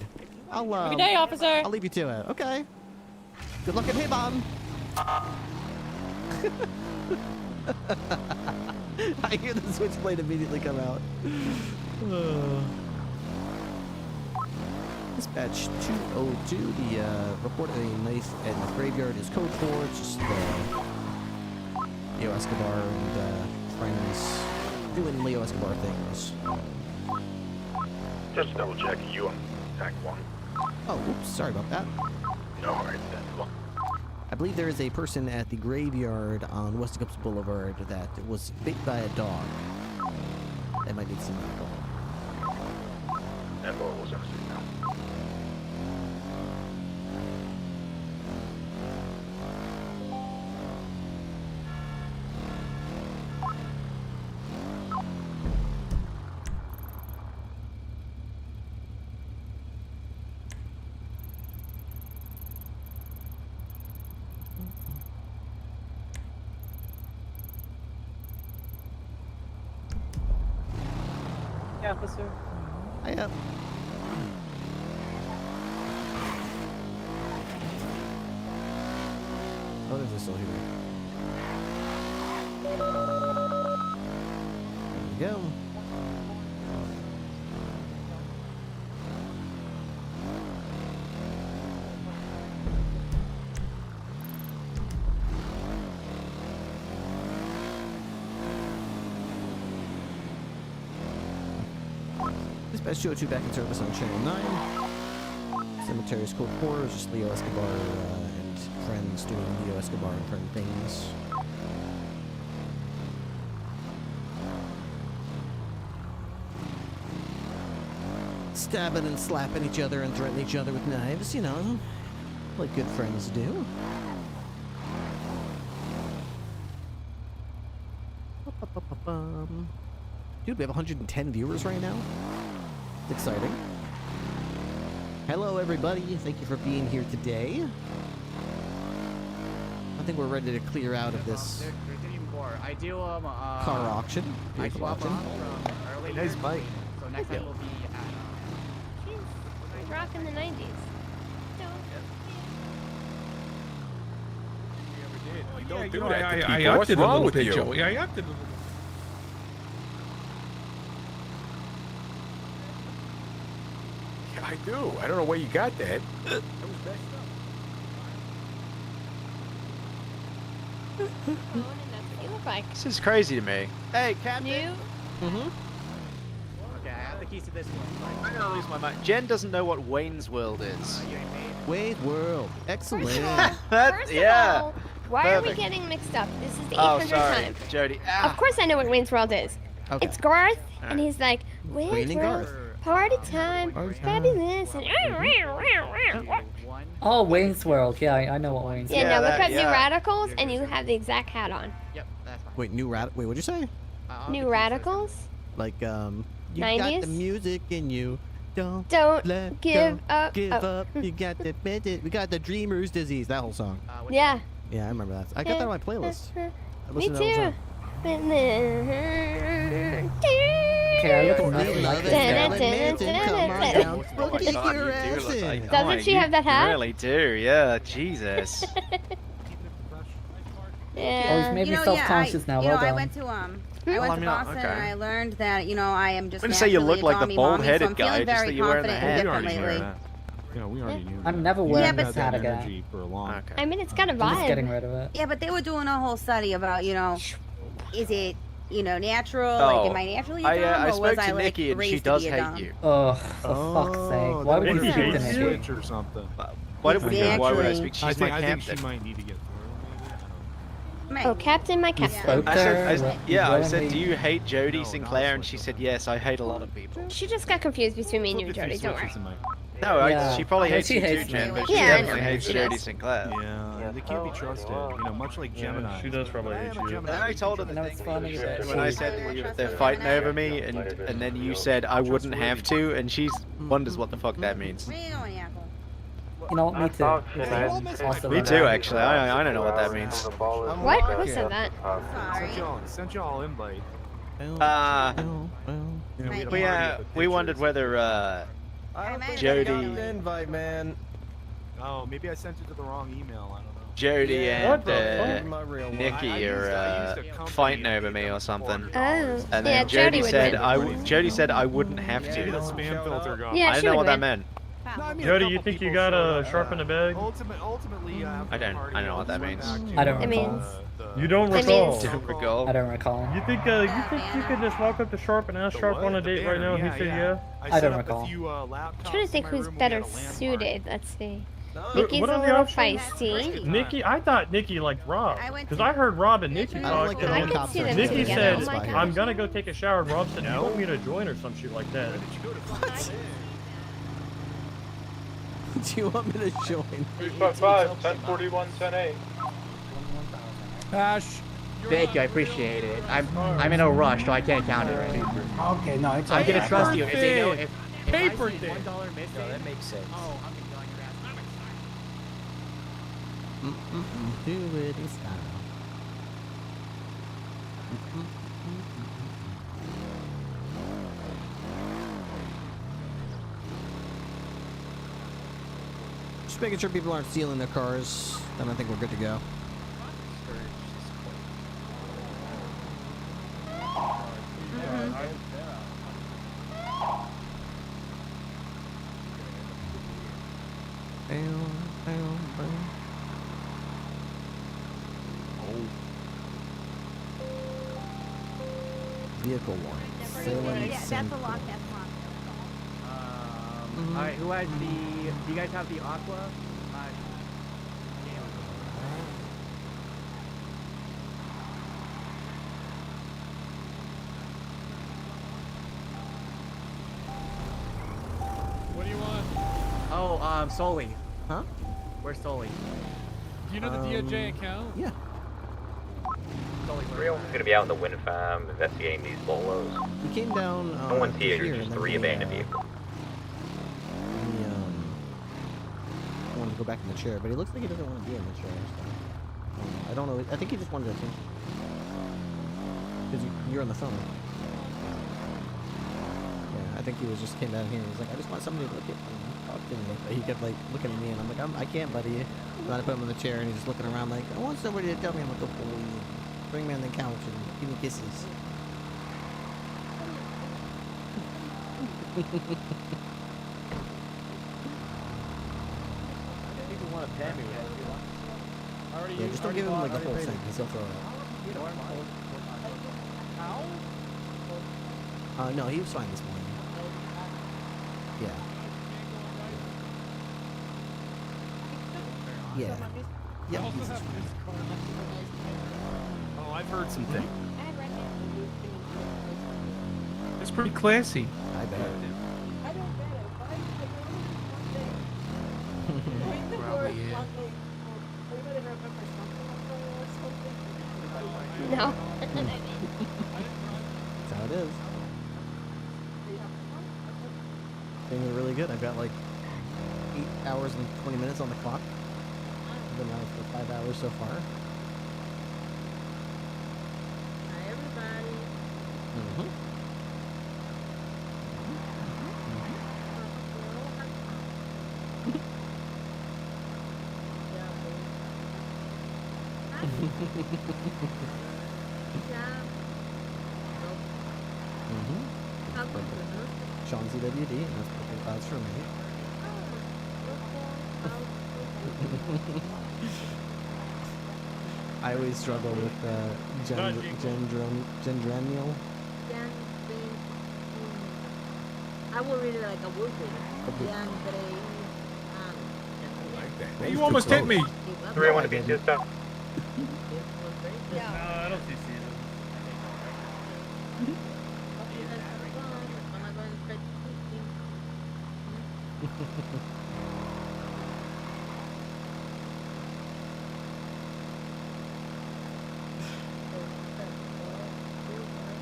Every day, officer. I'll leave you to it. Okay. Good luck at Habon. I hear the switchblade immediately come out. Dispatch 202, the report of a knife in the graveyard is code 4. It's just Leo Escobar and friends doing Leo Escobar things. Just double check you on tag 1. Oh, oops, sorry about that. No worries, then. I believe there is a person at the graveyard on Westicopes Boulevard that was bit by a dog. That might need some medical. That ball was on now. Officer. Hiya. Oh, there's a still here. There we go. Dispatch 202 back in service on Channel 9. Cemetery's code 4 is just Leo Escobar and friends doing Leo Escobar and friend things. Stabbing and slapping each other and threatening each other with knives, you know, like good friends do. Dude, we have 110 viewers right now. It's exciting. Hello, everybody. Thank you for being here today. I think we're ready to clear out of this There's even more. I do car auction. I Vehicle swap auction. on from early Nice years, bike. So next time we'll be at She's rocking the 90s. Don't do you know, that to I people. What's acted a wrong little with bit, you? Joey. I acted a little. Yeah, I do. I don't know where you got that. You look like This is crazy to me. Hey, Captain. you. Okay, I have the keys to this one. I'm gonna lose my mind. Jen doesn't know what Wayne's World is. Wade World. Excellent. First of Yeah. all, why are we Perfect. getting mixed up? This is the Oh, 800th sorry, time. Jody. Of course I know what Wayne's World is. Okay. It's Garth, and Alright. he's like, Wayne's Wayne and World, Garth. party time, fabulous, and Oh, Wayne's World. Yeah, I know what Wayne's World yeah, is. now look that- up New yeah. Radicals, and you have the exact hat on. Yep, that's fine. Wait, Wait, what'd you say? New Radicals? Like, you got 90s? the music in you. Don't Don't give up. give Oh. up. You got the we got the dreamer's disease. That whole song. Yeah. Yeah, I remember that. I got that on my playlist. I Me listen to that all the too. time. Okay, I look really like it. Doesn't she have that hat? You really do, yeah. Jesus. Yeah. Oh, he's made me self-conscious now. Well I done. went to I Well, went I to mean, Boston okay. and I learned that I am just. I wouldn't say you naturally look a like the Tommy mommy, bald-headed so I'm guy, feeling just very that you're wearing the confident hat. and different lately. Yeah, we already knew. I'm never wearing Yeah, but- this hat again. Energy for a long. Okay. I mean, it's got a I'm just getting vibe. rid of it. Yeah, but they were doing a whole study about is it natural? Oh, Like, am I naturally dumb, I or was spoke I to like Nikki and raised she to does be a hate dumb? you. Oh, for fuck's sake. Why would you maybe shoot the she's Nikki? switch or something. Why would I Exactly. speak? She's my I think captain. she might need to get through. Oh, Captain, my You Captain. spoke to I her? said, You yeah, I willingly- said, do you hate Jody No, Sinclair? not And she said, yes, I hate a lot of people. She just got confused between me and you, Jody. Don't worry. No, Yeah. she probably No, hates she you too, hates me. Jen, but she Yeah, I definitely know. hates She Jody does. Sinclair. Yeah, they can't be trusted. You know, much like Gemini. She does probably hate you. And I told her the know, it's thing funny that when I she- said that they're fighting over me, and then you said I wouldn't have to, and she wonders what the fuck that means. Where you going, Yakko? You know what? Me too. Also Me love too, that. actually. I don't know what that means. What? Who said that? Sorry. Sent y'all invite. We wondered whether Jody, invite, man. Oh, maybe I sent it to the wrong email. I don't know. Jody and My real one. Nikki are fighting over me or something. Oh. And Yeah, then Jody Jody would said win. Jody said I wouldn't have Get the to. spam filter gone. Yeah, I she didn't know would what that win. meant. No, I mean, Jody, a you couple think you people gotta showed up. sharpen the bag? Ultimately, I don't know what that means. I don't recall. You don't It recall. means- Don't recall. I don't recall. You think you could just walk up to Sharp and ask Sharp on a date right now? And he said yeah. I don't recall. I'm trying to think who's better suited. Let's see. Nikki's What a are the little options? feisty. Nikki, I thought Nikki liked Rob. Because I heard Rob and Nikki talk. I could see them Nikki together. said, Oh my I'm gosh. gonna go take a shower. And Rob said, do you want me to join or some shit like that? What? Do you want me to join? 355, 1041, 108. Ash. Thank you, I appreciate it. I'm in a rush, so I can't count it right. Okay, no, it's I'm okay. gonna trust you. If they know, if Paper I see thing. $1 missing, No, that makes sense. oh, I'm gonna be on your ass. Do it in style. Just making sure people aren't stealing their cars, then I think we're good to go. Vehicle one. Salem That's Center. a lock. That's locked. All right, who has the? Do you guys have the aqua? What do you want? Oh, Soli. Huh? Where's Soli? Do you know the DOJ account? Yeah. Everyone's gonna be out in the wind farm investigating these bolos. We came down. No one's here. to You're and just then three we, abandoned vehicles. He, I wanted to go back in the chair, but he looks like he doesn't want to be in the chair. So, I don't know. I think he just wanted attention. Because you're on the phone. Yeah, I think he was just came down here and he was like, I just want somebody to look at me, talk to me. But he kept like looking at me and I'm like, I can't, buddy. And then I put him in the chair and he's just looking around like, I want somebody to tell me I'm a good boy. Bring me on the couch and give me kisses. People want to pay me. Yeah, just don't give him like the whole thing because he'll throw it out. No, he was fine this morning. Yeah. Yeah. Yeah. he's just fine. Oh, I've heard some things. It's pretty classy. I bet. Probably, yeah. No. That's how it is. Things are really good. I've got like 8 hours and 20 minutes on the clock. I've been around for 5 hours so far. Hi, everybody. Mm-hmm. Sean CWD, and that's purple clouds for me. I always struggle with gendrenial. I will read it like a whoopee. You almost hit me. 301 to be just up. No, I don't see season.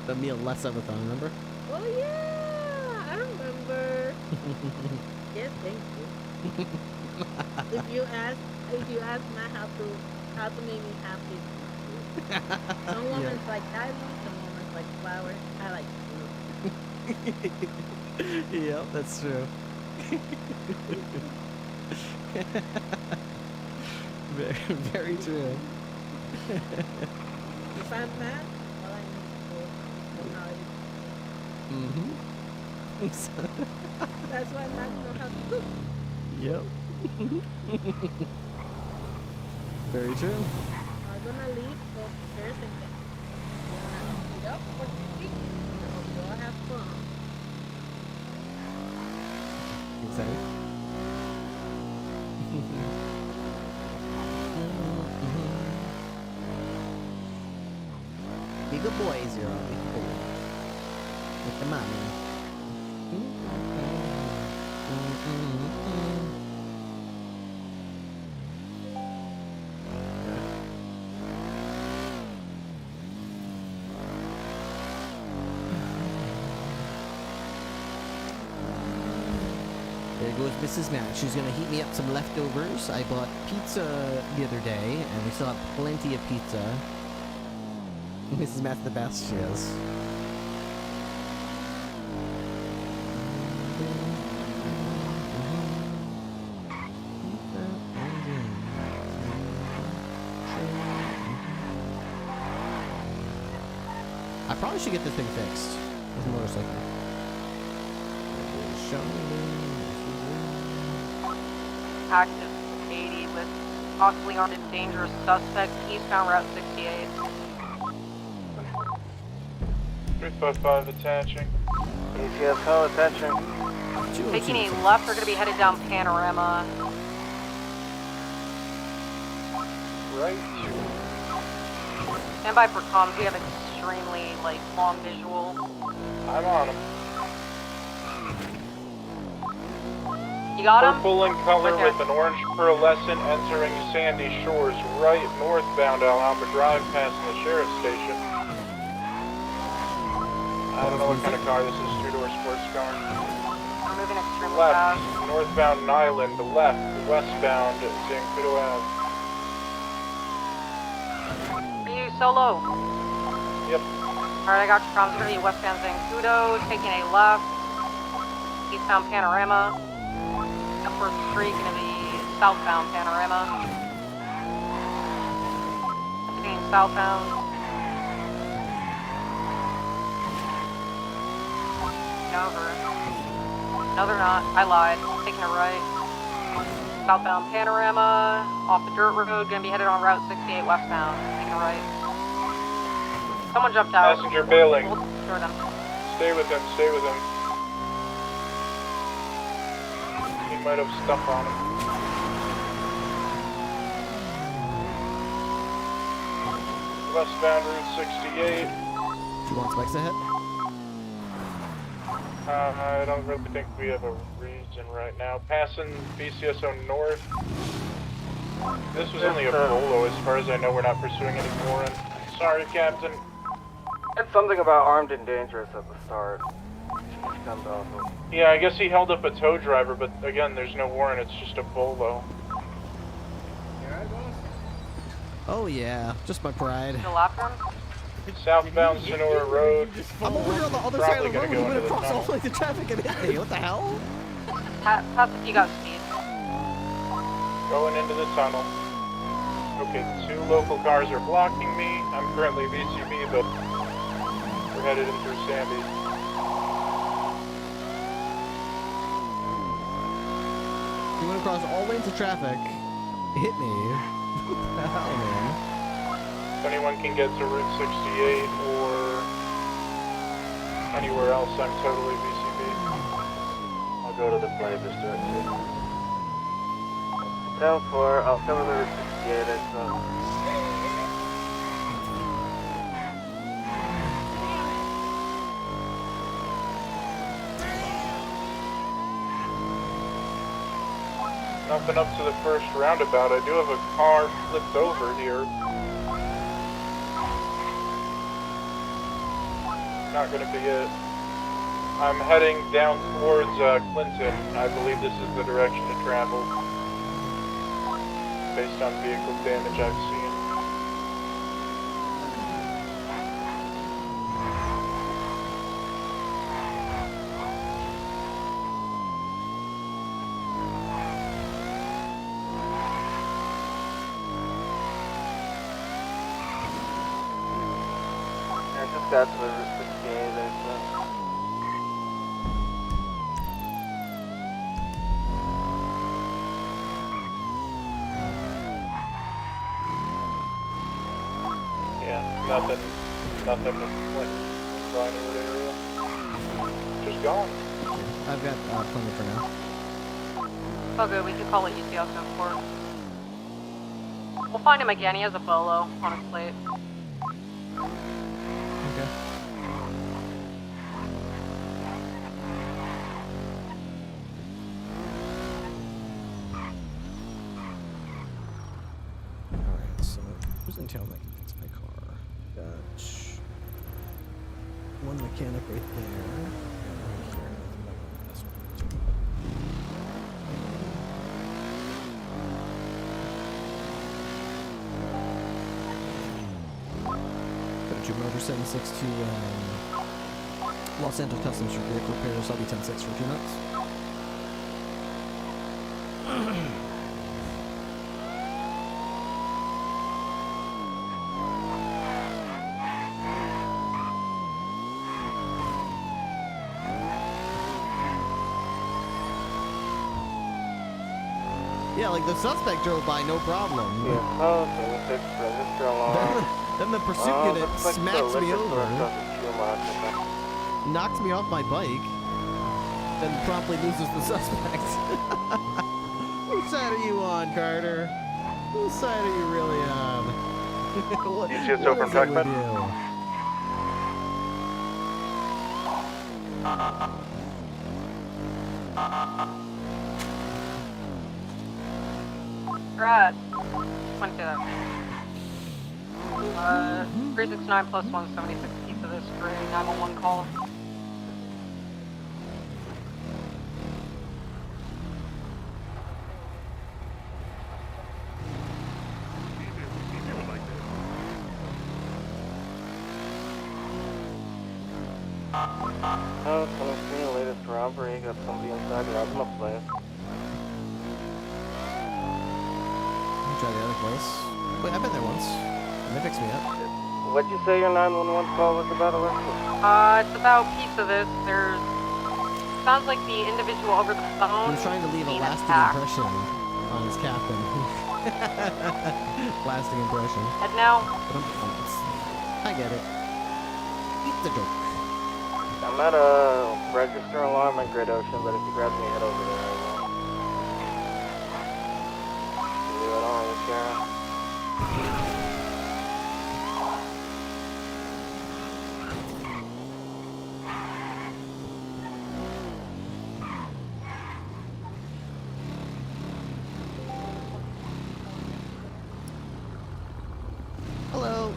The meal less Subathon, remember? Oh yeah, I remember. Yes, thank you. if you ask Matt how to make me happy. Some woman's like diamond, some woman's like flowers. I like food. Yep, that's true. very, very true. If I'm mad, all I need is food. Mm-hmm. That's why Matt knows how to cook. Yep. Very true. I'm gonna leave for Paris and get. Yep, for the week. Go have fun. Excited. Be good boy, Zero. Be good boy. With the mommy. There goes Mrs. Matt. She's gonna heat me up some leftovers. I bought pizza the other day, and we still have plenty of pizza. Mrs. Matt's the best, she is. I probably should get this thing fixed. This motorcycle. Active 80 with possibly armed and dangerous suspect, eastbound Route 68. 355 attaching. ACSO attention. Taking a left, we're going to be headed down Panorama. Right. Stand by for comms, we have extremely, long visual. I'm on him. You got him? Purple in color Okay. with an orange pearlescent entering Sandy Shores, right northbound Alhambra Drive, passing the sheriff's station. I don't know what kind of car this is, two-door sports car. We're moving extremely Left, fast. northbound Island, left, westbound Zancudo Ave. Are you solo? Yep. Alright, I got your comms. We're going to be westbound Zancudo, taking a left, eastbound Panorama. Upward Street, going to be southbound Panorama. Taking southbound. Over. No, they're not. I lied. Taking a right. Southbound Panorama. Off the dirt road. Going to be headed on Route 68 westbound. Taking a right. Someone jumped out. Passenger bailing. We'll destroy them. Stay with him, stay with him. He might have stuff on him. Westbound Route 68. Do you want spikes ahead? I don't really think we have a reason right now. Passing BCSO North. This was only a Bolo. As far as I know, we're not pursuing any warrant. Sorry, Captain. It's something about armed and dangerous at the start. Comes off of. Yeah, I guess he held up a tow driver, but again, there's no warrant. It's just a Bolo. Oh yeah, just my pride. Still after him? Southbound Sonora Road. I'm over here on the other side of the road. You're gonna cross all the traffic and hit me. What the hell? Pass if you got speed. Going into the tunnel. Okay, 2 local cars are blocking me. I'm currently VCB, but we're headed in through Sandy. You went across all lanes of traffic. Hit me. What the hell, man? If anyone can get to Route 68 or anywhere else, I'm totally VCB. I'll go to the Flavors directly. 10-4, I'll come to the Route 68 exit. Nothing up to the first roundabout. I do have a car flipped over here. Not gonna be it. I'm heading down towards Clinton. I believe this is the direction to travel. Based on vehicle damage I've seen. I just got to the Route 68 exit. Yeah, nothing like Rhinewood area. Just gone. I've got plenty for now. Oh good, we can call it UCS Court. We'll find him again, he has a bolo on his plate. Okay. Alright, so who's in town that can fix my car? Got one mechanic right there. And right here. This one. Got a Motor 76 to Los Santos Customs for vehicle repairs. I'll be 10-6 for 2 nuts. Yeah, like the suspect drove by, no problem. Then the pursuit unit smacks me over, knocks me off my bike, then promptly loses the suspect. Whose side are you on, Carter? Whose side are you really on? What is it with you? Right. 22. 369 plus 176 piece of this for a 911 call. Oh, someone's seeing the latest robbery. Got somebody inside robbing the place. Try the other place. Wait, I've been there once. And they fixed me up. What'd you say your 911 call was about, Alexa? It's about piece of this. There's... Sounds like the individual over the phone... He was trying to leave a lasting impression on his captain. Lasting impression. And now... I get it. Eat the joke. I'm at a register alarm at Great Ocean, but if you grab me, head over there, I will. See you at all, Sarah. Hello.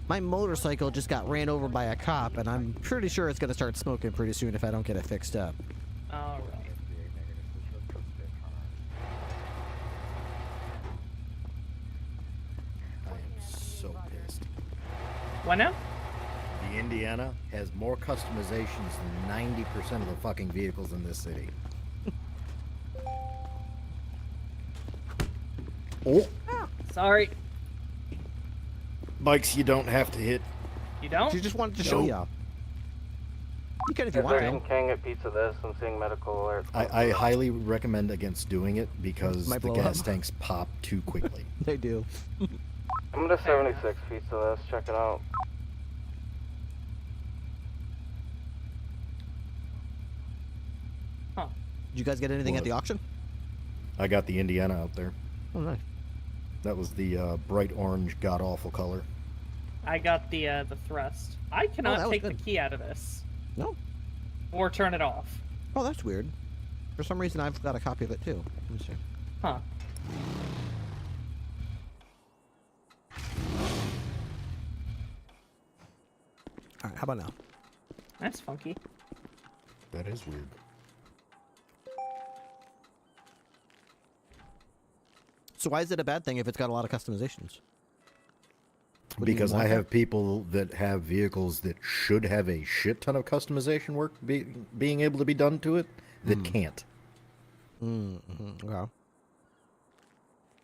My motorcycle just got ran over by a cop, and I'm pretty sure it's going to start smoking pretty soon if I don't get it fixed up. Alright. I am so pissed. What now? The Indiana has more customizations than 90% of the fucking vehicles in this city. Oh. Sorry. Bikes you don't have to hit. You don't? She just wanted to show y'all. You can if you want to. Can get pizza this and seeing medical alert. I highly recommend against doing it because Might the blow gas up. tanks pop too quickly. They do. I'm gonna 76 pizza this. Check it out. Huh. Did you guys get anything at the auction? I got the Indiana out there. Oh, nice. That was the bright orange, god-awful color. I got the thrust. I cannot that was take the good. key out of this. No. Or turn it off. Oh, that's weird. For some reason, I've got a copy of it too. Let me see. Huh. All right, how about now? That's funky. That is weird. So why is it a bad thing if it's got a lot of customizations? What do you Because I want have people that have vehicles that should have a shit ton of customization work being able to be done to it that can't. Mm-hmm. Wow.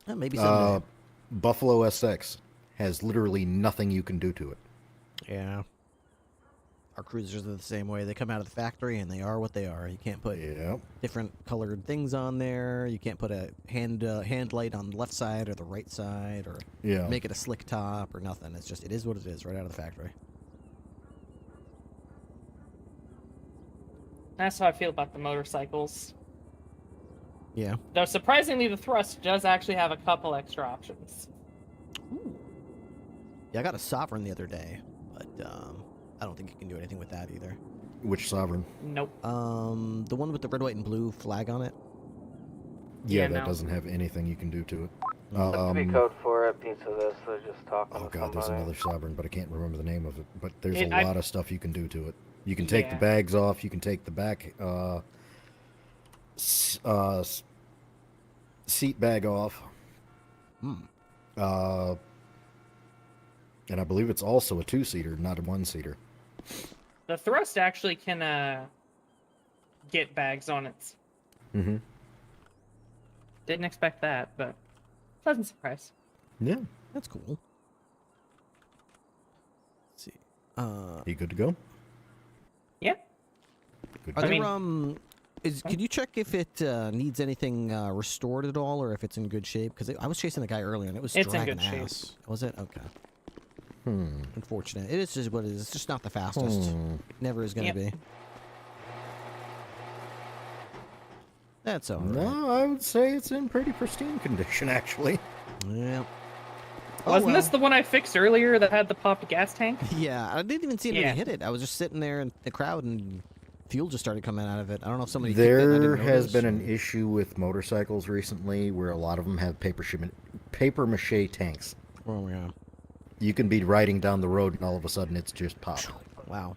Maybe someday. Buffalo SX has literally nothing you can do to it. Yeah. our cruisers are the same way. They come out of the factory and they are what they are. You can't put different colored things on there. You can't put a hand light on the left side or the right side, or make it a slick top or nothing. It's just, it is what it is right out of the factory. That's how I feel about the motorcycles. Yeah. Though surprisingly, the Thrust does actually have a couple extra options. Yeah, I got a Sovereign the other day, but I don't think you can do anything with that either. Which Sovereign? Nope. The one with the red, white, and blue flag on it. Yeah, that doesn't have anything you can do to it. Speed code for a piece of this, so just talking Oh to god, there's somebody. another Sovereign, but I can't remember the name of it. But there's a I- lot of stuff you can do to it. You can take the bags off. You can take the back seat bag off. And I believe it's also a two-seater, not a one-seater. The Thrust actually can get bags on it. Mm-hmm. Didn't expect that, but pleasant surprise. Yeah. That's cool. Let's see. You good to go? Yeah. Good Are to there, go. can you check if it needs anything restored at all, or if it's in good shape? Because I was chasing the guy earlier, and it was It's in dragging good shape. ass. Was it? Okay. Unfortunate. It is just what it is. It's just not the fastest. Never is going to be. That's all right. No, I would say it's in pretty pristine condition, actually. Yeah. Wasn't this the one I fixed earlier that had the popped gas tank? Yeah, I didn't even see anybody hit it. I was just sitting there in the crowd, and fuel just started coming out of it. I don't know if somebody kicked it and I There didn't has notice. been an issue with motorcycles recently where a lot of them have paper mache tanks. Oh, yeah. You can be riding down the road and all of a sudden it's just popped. Wow.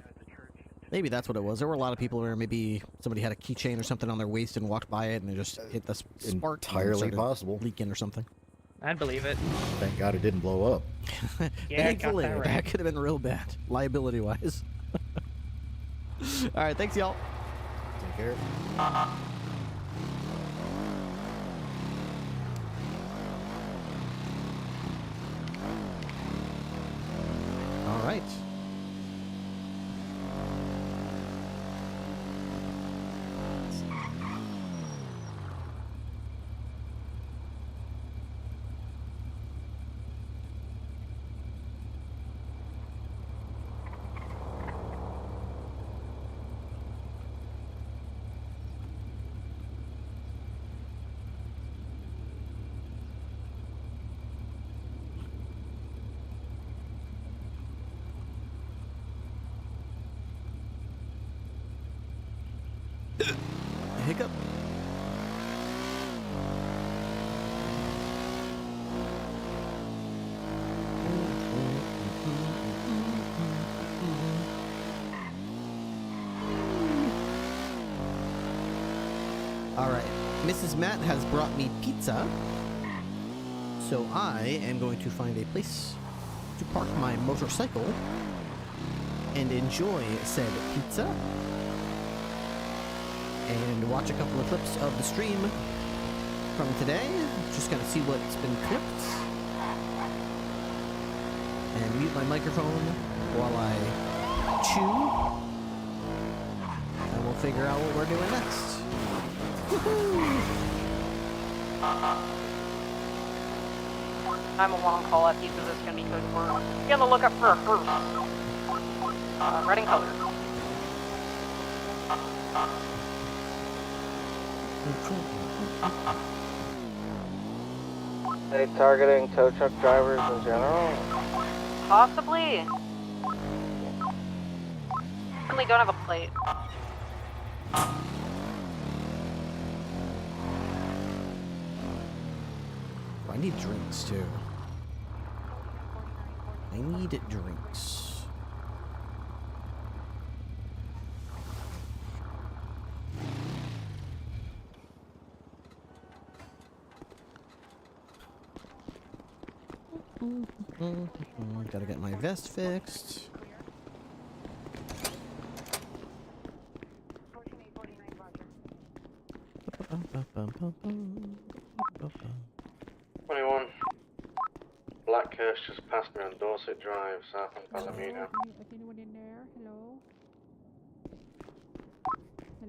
Maybe that's what it was. There were a lot of people where maybe somebody had a keychain or something on their waist and walked by it and it just hit the spark. Entirely and started possible. Leaking or something. I'd believe it. Thank God it didn't blow up. Yeah, Thankfully, got that right. that could have been real bad, liability-wise. All right, thanks, y'all. Take care. All right. Hiccup. All right, Mrs. Matt has brought me pizza, so I am going to find a place to park my motorcycle and enjoy said pizza and watch a couple of clips of the stream from today. Just gonna see what's been clipped and mute my microphone while I chew, and we'll figure out what we're doing next. I'm a long call. That piece of this is gonna be good for. Be on the lookout for a hearse. Red and color. They targeting tow truck drivers in general? Possibly. Certainly don't have a plate. I need drinks too. I need drinks. Gotta get my vest fixed. Black Curse just passed me on Dorset Drive, south on Palomino. Is anyone in there? Hello?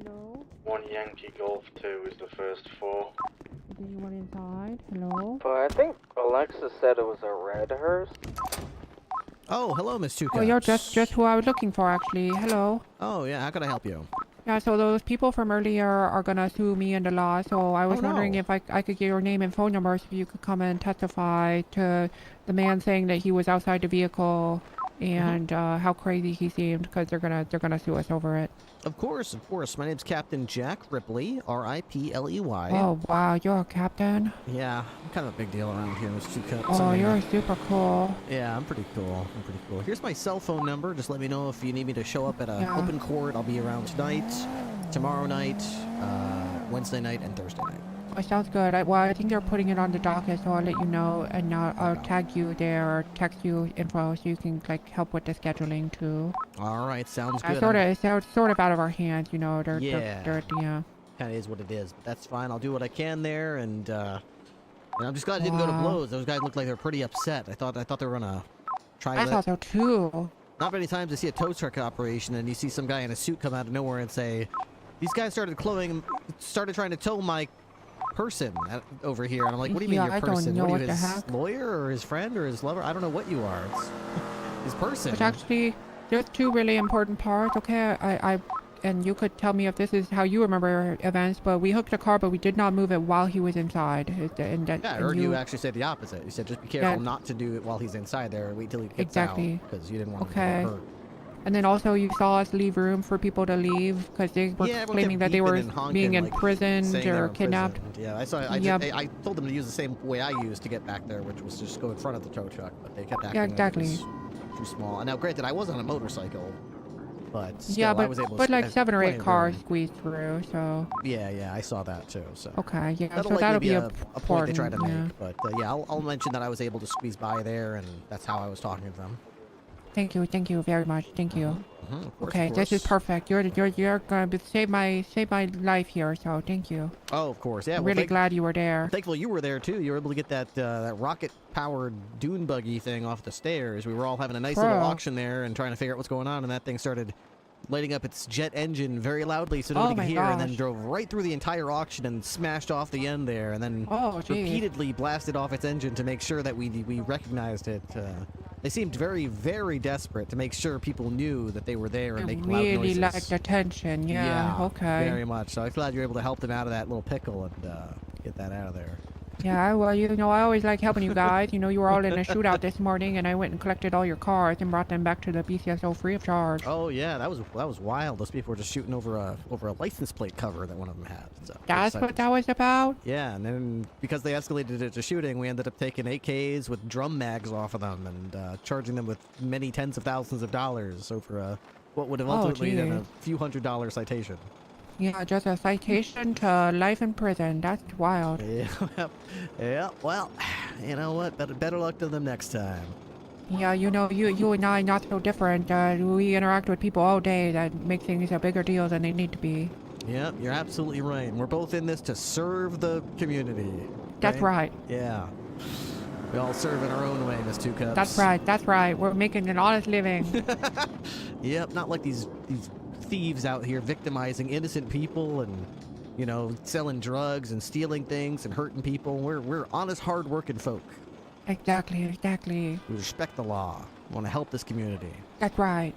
Hello? 1 Yankee Golf 2 is the first 4. Is anyone inside? Hello? But I think Alexa said it was a red hearse. Oh, hello, Miss Two Cups. Oh, you're just who I was looking for, actually. Hello. Oh, yeah. How can I help you? Yeah, so those people from earlier are gonna sue me and the law, so I was wondering no. if I could get your name and phone number so you could come and testify to the man saying that he was outside the vehicle and how crazy he seemed, because they're gonna sue us over it. Of course, of course. My name's Captain Jack Ripley, R-I-P-L-E-Y. Oh, wow, you're a captain? Yeah, I'm kind of a big deal around here, Miss Two Cups. Oh, I mean, you're super cool. Yeah, I'm pretty cool. Here's my cell phone number. Just let me know if you need me to show up at an open court. I'll be around tonight, tomorrow night, Wednesday night, and Thursday night. Oh, sounds good. I think they're putting it on the docket, so I'll let you know, and I'll tag you there or text you info so you can like help with the scheduling too. All right, sounds good. It's sort of out of our hands, you know. They're Kind of is what it is. But that's fine. I'll do what I can there, and I'm just glad it didn't go to blows. Those guys looked like they were pretty upset. I thought they were gonna try. I thought so too. Not many times I see a tow truck operation and you see some guy in a suit come out of nowhere and say, "These guys started trying to tow my person over here," and I'm like, "What do you mean your person? Don't know what are you, what the his heck? lawyer or his friend or his lover? I don't know what you are. It's his person." But actually, there's two really important parts. Okay, and you could tell me if this is how you remember events, but we hooked the car, but we did not move it while he was inside. I heard you actually said the opposite. You said just be careful not to do it while he's inside there. Wait till he gets out, because you didn't want him to get hurt. And then also you saw us leave room for people to leave because they were claiming that they were being imprisoned or kidnapped. Yeah, I saw. I told them to use the same way I used to get back there, which was just go in front of the tow truck, but they kept acting like it was too small. And now, granted, I was on a motorcycle, but still, I was able to. But like 7 or 8 cars squeezed through, so. Yeah, I saw that too. So. Okay, yeah, that'll so that'll be a point they try to yeah. make, but yeah, I'll mention that I was able to squeeze by there, and that's how I was talking to them. Thank you very much. Thank you. Of course, okay, this is perfect. You're gonna save my life here. So thank you. Oh, of course. Yeah. I'm really glad you were there. Thankful you were there too. You were able to get that rocket-powered dune buggy thing off the stairs. We were all having a nice little auction there and trying to figure out what's going on, and that thing started lighting up its jet engine very loudly so nobody could hear, and then drove right through the entire auction and smashed off the end there, and then repeatedly blasted off its engine to make sure that we recognized it. They seemed very, very desperate to make sure people knew that they were there and making loud noises. Really liked attention. Yeah. Okay. Very much. So I'm glad you're able to help them out of that little pickle and get that out of there. Yeah, well, you know, I always like helping you guys. You know, you were all in a shootout this morning, and I went and collected all your cars and brought them back to the BCSO free of charge. Oh yeah, that was wild. Those people were just shooting over a license plate cover that one of them had. So that's what that was about? Yeah, and then because they escalated it to shooting, we ended up taking AKs with drum mags off of them and charging them with many tens of thousands of dollars over what would have ultimately been a few $100 citation. Yeah, just a citation to life in prison. That's wild. Yeah. Well, you know what? Better luck to them next time. Yeah, you know, you and I not so different. We interact with people all day that make things a bigger deal than they need to be. Yep, you're absolutely right. And we're both in this to serve the community. That's right. Yeah. We all serve in our own way, Miss Two Cups. That's right. We're making an honest living. Yep, not like these thieves out here victimizing innocent people and, you know, selling drugs and stealing things and hurting people. We're honest, hard-working folk. Exactly. We respect the law. We want to help this community. That's right.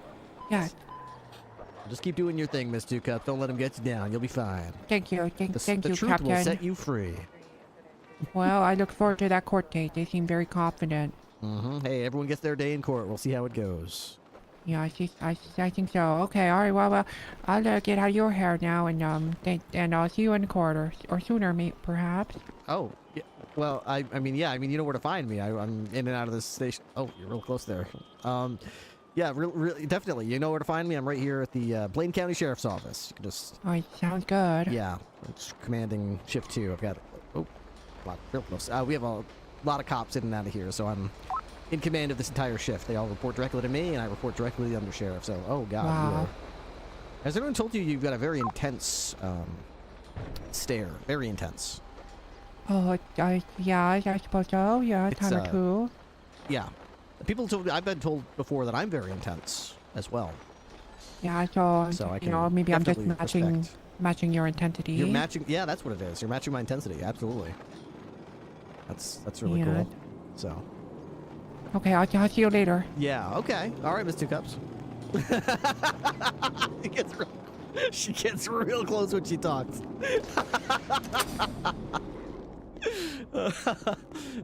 Yeah. Just keep doing your thing, Miss Two Cups. Don't let them get you down. You'll be fine. Thank you. Thank the you, truth Captain. will set you free. Well, I look forward to that court date. They seem very confident. Hey, everyone gets their day in court. We'll see how it goes. Yeah, I think so. Okay, all right. Well, I'll get out of your hair now, and I'll see you in the court or sooner, perhaps. Oh, yeah. Well, I mean, you know where to find me. I'm in and out of this station. Oh, you're real close there. Yeah, really, definitely. You know where to find me. I'm right here at the Blaine County Sheriff's Office. You can just. Oh, sounds good. Yeah, it's commanding shift 2. I've got. Oh, real close. We have a lot of cops in and out of here, so I'm in command of this entire shift. They all report directly to me, and I report directly to the undersheriff. So, oh god. Wow. Has anyone told you you've got a very intense stare? Very intense. Oh, I suppose so. Yeah, a time or two. Yeah. I've been told before that I'm very intense as well. Yeah, so, So I you can know, maybe I'm just definitely matching your intensity. You're matching. Yeah, that's what it is. You're matching my intensity. Absolutely. That's really Yeah. cool. So. Okay, I'll see you later. Yeah. Okay. All right, Miss Two Cups. She gets real close when she talks.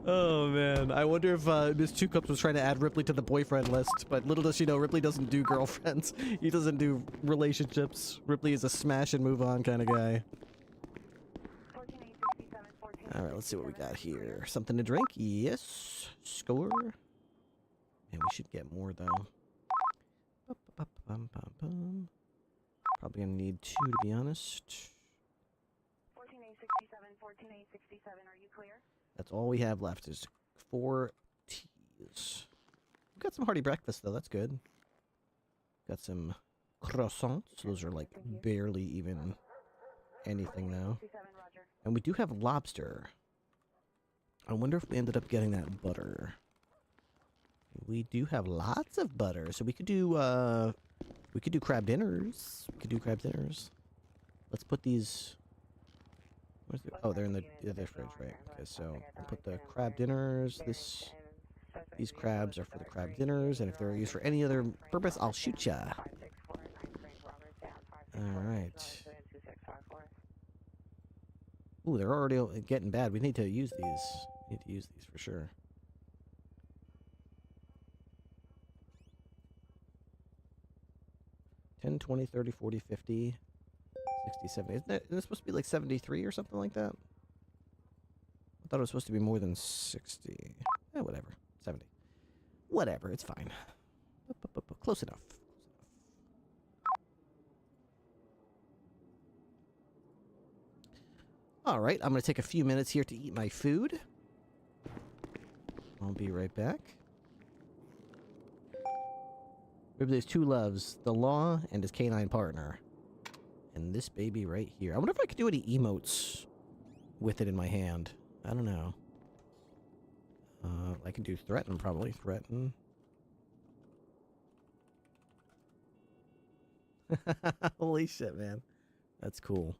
Oh man, I wonder if Miss Two Cups was trying to add Ripley to the boyfriend list, but little does she know Ripley doesn't do girlfriends. He doesn't do relationships. Ripley is a smash and move on kind of guy. All right, let's see what we got here. Something to drink? Yes. Score. And we should get more though. Probably gonna need 2 to be honest. 14867, are you clear? That's all we have left is 4 teas. We've got some hearty breakfast though, that's good. Got some croissants. Those are like barely even anything now. And we do have lobster. I wonder if we ended up getting that butter. We do have lots of butter, so we could do crab dinners. We could do crab dinners. Let's put these. Oh, they're in the fridge, right? Okay, so we'll put the crab dinners. These crabs are for the crab dinners, and if they're used for any other purpose, I'll shoot ya. All right. Ooh, they're already getting bad. We need to use these. We need to use these for sure. $10, $20, $30, $40, $50, $60, $70. Isn't it supposed to be like 73 or something like that? I thought it was supposed to be more than 60. Whatever. 70. Whatever, it's fine. Close enough. Alright, I'm going to take a few minutes here to eat my food. I'll be right back. Ripley's 2 loves, the law and his canine partner. And this baby right here. I wonder if I could do any emotes with it in my hand. I don't know. I can do threaten, probably. Threaten. Holy shit, man. That's cool.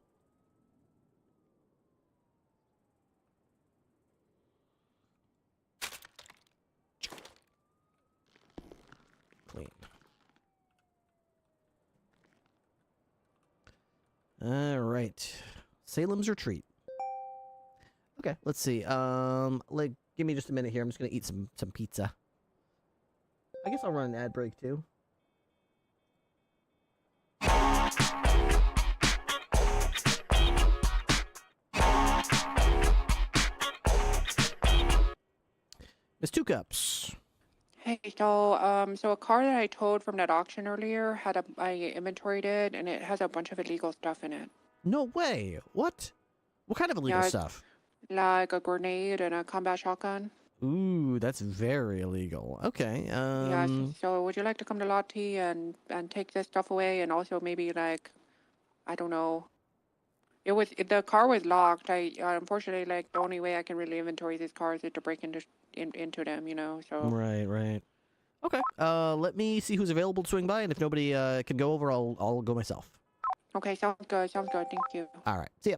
Clean. All right. Salem's Retreat. Okay, let's see. Give me just a minute here. I'm just gonna eat some pizza. I guess I'll run an ad break too. It's 2 cups. Hey, so so a car that I towed from that auction earlier I inventoried it, and it has a bunch of illegal stuff in it. No way. What? What kind of illegal stuff? Like a grenade and a combat shotgun. Ooh, that's very illegal. Okay. Yeah. So would you like to come to Lot T and take this stuff away, and also maybe like, I don't know. The car was locked. Unfortunately, like the only way I can really inventory these cars is to break into them, you know. So. Right. Okay. Let me see who's available to swing by, and if nobody can go over, I'll go myself. Okay, sounds good. Thank you. All right. See ya.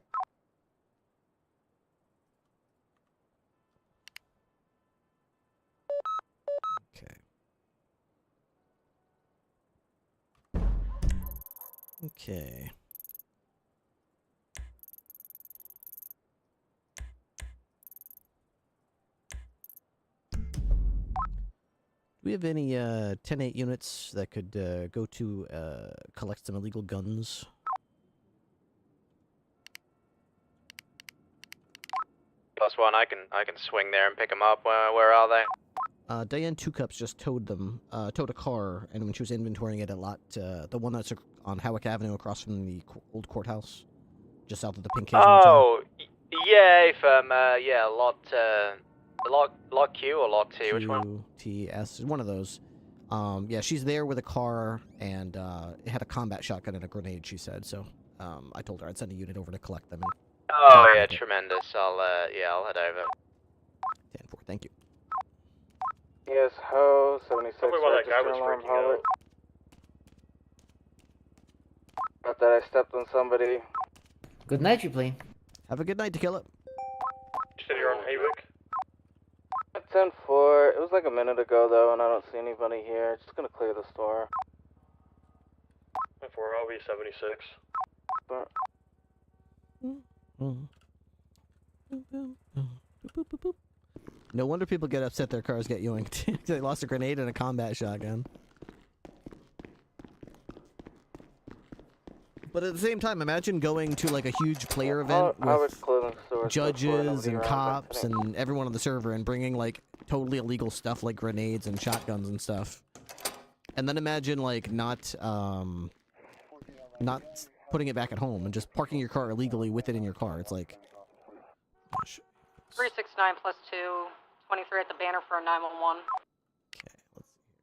Okay. Do we have any 10-8 units that could go to collect some illegal guns? +1, I can swing there and pick them up. Where are they? Diane 2 Cups just towed a car, and when she was inventorying it a lot, the one that's on Howick Avenue across from the old courthouse, just south of the Pink Cage Oh, yeah, lot Q or lot T, which one? TS, one of those. Yeah, she's there with a car, and it had a combat shotgun and a grenade, she said, so I told her I'd send a unit over to collect them. Oh, yeah, tremendous. I'll head over. 10-4, thank you. Yes, ho, 76 Tell me why that guy register was alarm, freaking holler. out. About that, I stepped on somebody. Good night, Ripley. Have a good night to kill it. You said you're on Havik? At 10-4. It was like a minute ago, though, and I don't see anybody here. Just gonna clear the store. 10-4, I'll be 76. But... No wonder people get upset their cars get yoinked. They lost a grenade and a combat shotgun. But at the same time, imagine going to like a huge player event with judges and cops and everyone on the server and bringing like totally illegal stuff like grenades and shotguns and stuff. And then imagine like not putting it back at home and just parking your car illegally with it in your car. It's like... 369 plus 2, 23 at the banner for a 911. Okay, let's see here.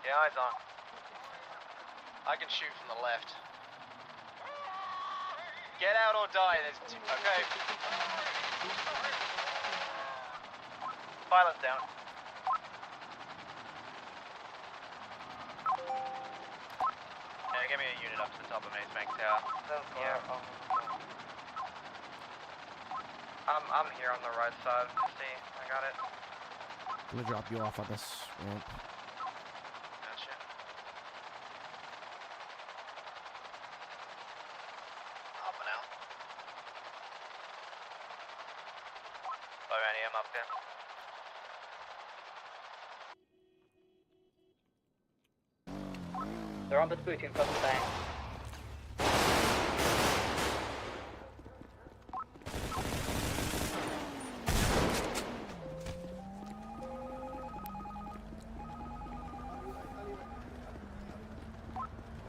Yeah, eyes on. I can shoot from the left. Get out or die. There's two. Okay. Pilot's down. Yeah, give me a unit up to the top of Maze Bank Tower. Yeah. I'm here on the right side. See, I got it. I'm gonna drop you off on this ramp. Gotcha. Hopping out. Bye, Randy. I'm up here. They're on the booty in front of the bank.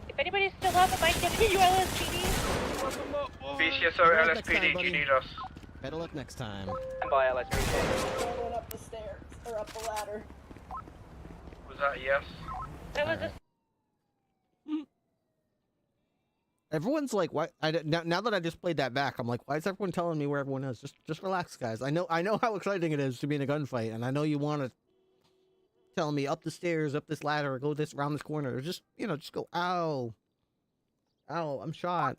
If anybody's still up, I might give you LSPD. BCSO LSPD, do you need us? Better luck next time. And by LSPD. Going up the stairs, or up the ladder. Was that a yes? That was a... Everyone's like, "Why?" Now that I just played that back, I'm like, "Why is everyone telling me where everyone is?" Just relax, guys. I know how exciting it is to be in a gunfight, and I know you want to tell me up the stairs, up this ladder, go this around this corner. Just just go. Ow, ow! I'm shot.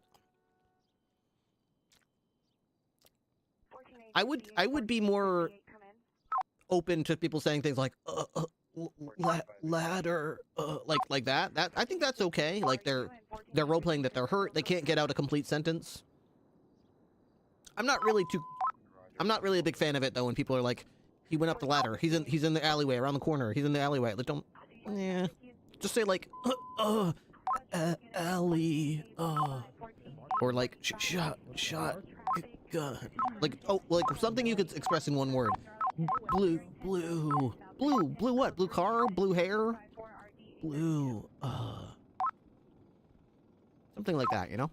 I would be more open to people saying things like ladder, like that. I think that's okay. Like they're role playing that they're hurt. They can't get out a complete sentence. I'm not really a big fan of it though when people are like, he went up the ladder. He's in the alleyway around the corner. He's in the alleyway. Like just say like alley, or like shot gun. Like like something you could express in one word. Blue what? Blue car? Blue hair? Blue, something like that, you know?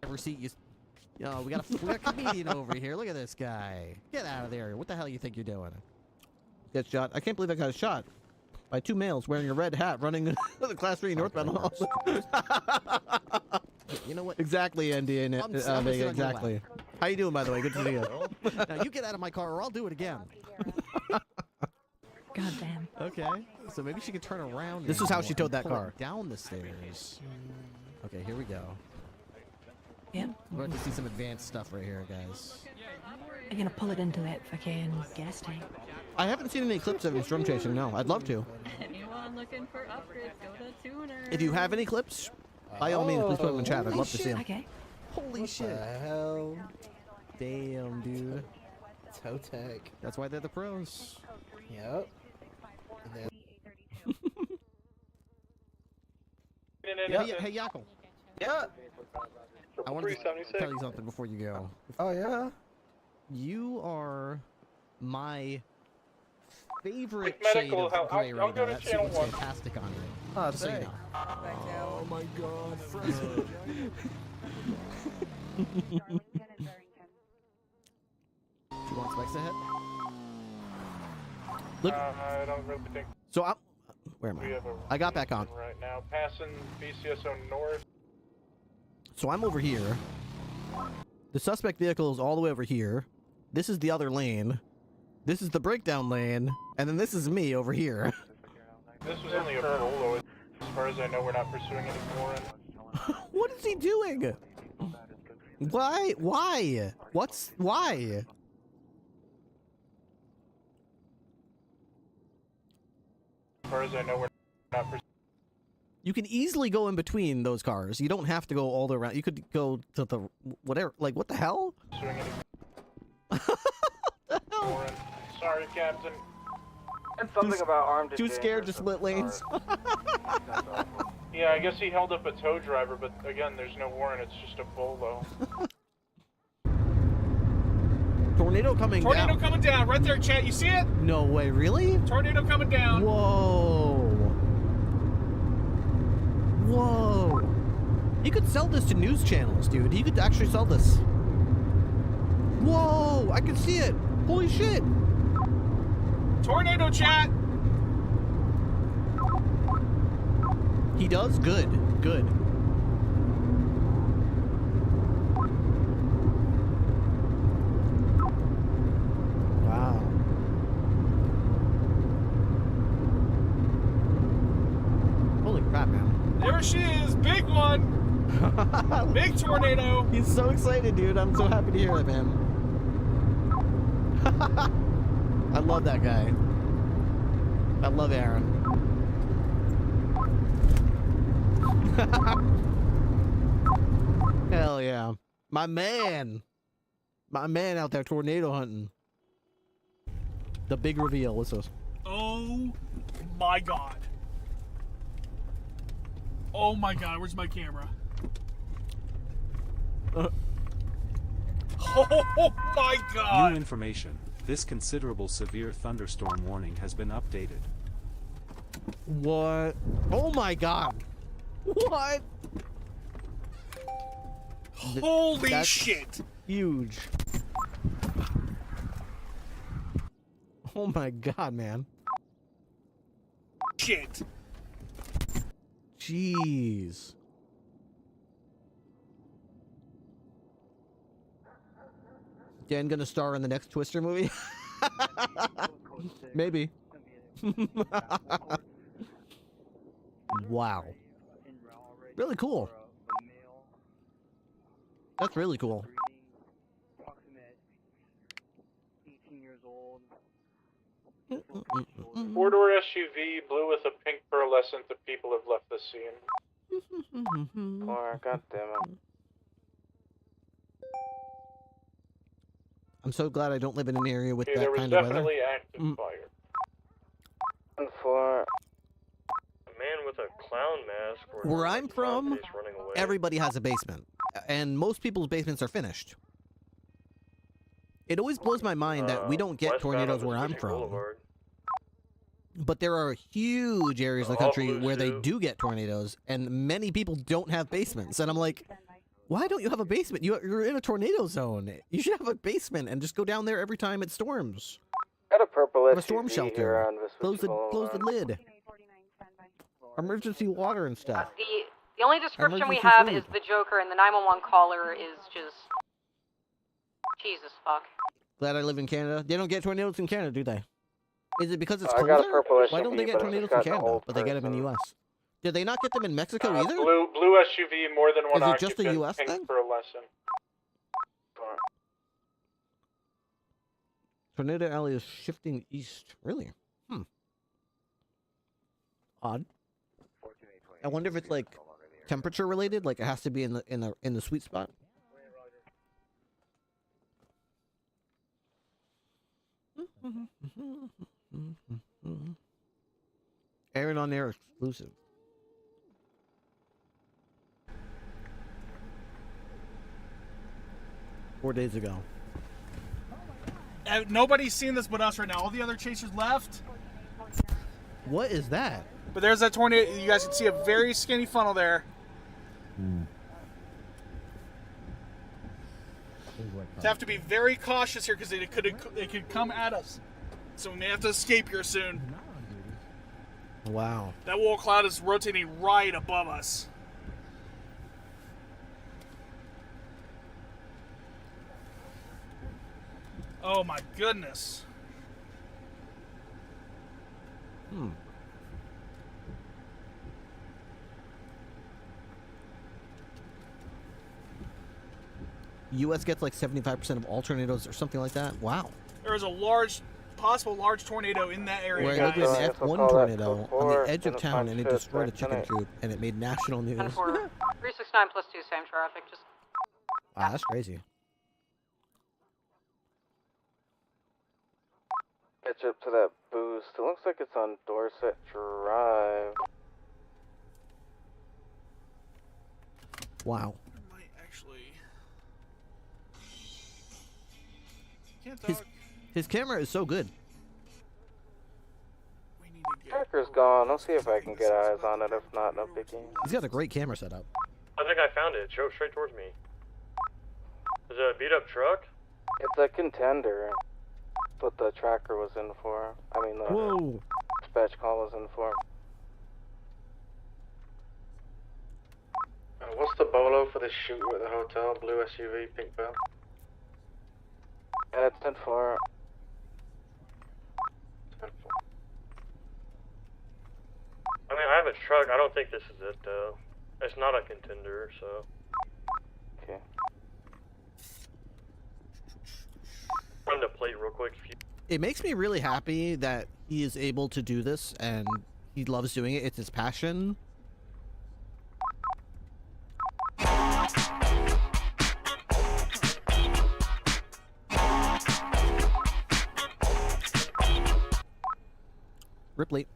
Ever see you... Yo, we got a comedian over here. Look at this guy. Get out of there. What the hell you think you're doing? Get shot. I can't believe I got shot by two males wearing a red hat running the Class 3 northbound. You know what? Exactly, NDA. Exactly. How you doing, by the way? Good to see you. Now you get out of my car or I'll do it again. God damn. Okay. So maybe she can turn around. This is how she towed that car. Down the stairs. Okay, here we go. Yep. We're about to see some advanced stuff right here, guys. I'm gonna pull it into that fucking gas tank. I haven't seen any clips of him drum chasing, no. I'd love to. Anyone looking for upgrades, go to Tuner. If you have any clips, by all means, please put them in chat. I'd love to see them. Okay. Holy shit. What the hell? Damn, dude. Toe tech. That's why they're the pros. Yep. Hey, Yackle. Yeah. I want to tell you something before you go. Oh, yeah? You are my favorite With shade medical, of gray I'll right go now. to That channel suit looks 1. fantastic on you. Oh, Just so you thanks. know. Oh, my God. Fred. Do you want specs ahead? Look. I don't really think So I'm... Where am we have a I got back on. region right now. Passing BCSO North. So I'm over here. The suspect vehicle is all the way over here. This is the other lane. This is the breakdown lane. And then this is me over here. This was only a bolo. As far as I know, we're not pursuing any more. What is he doing? Why? Why? Why? As far as I know, we're not pursuing. You can easily go in between those cars. You don't have to go all the way around. You could go to the whatever. Like, what the hell? Sorry, Captain. And something about armed and Too scared to dangerous split lanes. Yeah, I guess he held up a tow driver, but again, there's no warrant. It's just a bolo. Tornado coming down. Tornado coming down, right there, chat. You see it? No way, really? Tornado coming down. Whoa. Whoa. You could sell this to news channels, dude. You could actually sell this. Whoa, I can see it. Holy shit. Tornado, chat. He does? Good. Good. Wow. Holy crap, man. There she is. Big one. Big tornado. He's so excited, dude. I'm so happy to hear it, man. I love that guy. I love Aaron. Hell yeah. My man. My man out there tornado hunting. The big reveal. What's this? Oh my god. Oh my god, where's my camera? Oh my god! New information. This considerable severe thunderstorm warning has been updated. What? Oh my god. What? Holy That's shit! Huge. Oh my god, man. Shit. Jeez. Dan gonna star in the next Twister movie? Maybe. Wow. Really cool. That's really cool. Four-door SUV, blue with a pink pearlescent. The people have left the scene. Or, goddammit. I'm so glad I don't live in an area with Okay, that there was kind of weather. definitely active fire. For a man with a clown mask. Where I'm from, everybody has a basement, and most people's basements are finished. It always blows my mind that we don't get tornadoes where I'm from. But there are huge areas of the country where they do get tornadoes, and many people don't have basements. And I'm like, why don't you have a basement? You're in a tornado zone. You should have a basement and just go down there every time it storms. Got a purple Have a SUV storm here shelter. on Close the lid. Emergency water and stuff. The only description we Emergency have food. is the Joker, and the 911 caller is just Jesus fuck. Glad I live in Canada. They don't get tornadoes in Canada, do they? Is it because it's I colder? got a purple Why don't they SUV, get but tornadoes it's in got an Canada, old but they get them in the U.S.? Did they not get them in Mexico either? Blue SUV, more than one Is it occupant. just a US pink thing? pearlescent. Tornado alley is shifting east. Really? Odd. I wonder if it's like temperature related. Like it has to be in the sweet spot. Aaron on air exclusive. Four days ago. Nobody's seen this but us right now. All the other chasers left. What is that? But there's that tornado. You guys can see a very skinny funnel there. To have to be very cautious here because they could come at us. So we may have to escape here soon. Wow. That wall cloud is rotating right above us. Oh my goodness. U.S. gets like 75% of all tornadoes or something like that. Wow. There was a possible large tornado in that area. Where we had an F1 tornado on the edge of town, and it destroyed a chicken coop, and it made national news. 10-4, 369 plus 2, same traffic. Just Wow, that's crazy. Catch up to that boost. It looks like it's on Dorset Drive. Wow. Might actually. His camera is so good. Tracker's gone. I'll see if I can get eyes on it. If not, no biggie. He's got a great camera setup. I think I found it. It drove straight towards me. Is it a beat up truck? It's a contender. That's what the tracker was in for. I mean, the dispatch call was in for. What's the bolo for the shooter at the hotel? Blue SUV, pink bell. Yeah, it's 10-4. 10-4. I mean, I have a truck. I don't think this is it, though. It's not a contender, so. Okay. Run the plate real quick. It makes me really happy that he is able to do this, and he loves doing it. It's his passion. Ripley.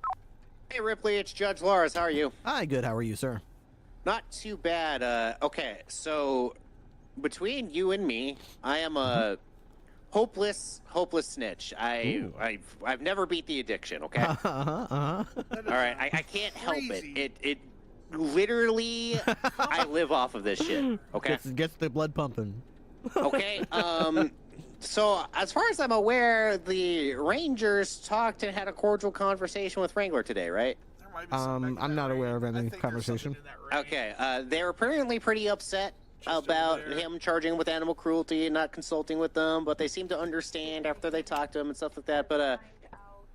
Hey Ripley, it's Judge Lars. How are you? Hi, good. How are you, sir? Not too bad. Okay, so between you and me, I am a hopeless snitch. I've never beat the addiction. Okay. All right, I can't help it. It literally, I live off of this shit. Okay. Gets the blood pumping. Okay. So, as far as I'm aware, the Rangers talked and had a cordial conversation with Wrangler today, right? I'm not aware of any conversation. Okay, they were apparently pretty upset about him charging with animal cruelty and not consulting with them, but they seem to understand after they talked to him and stuff like that. But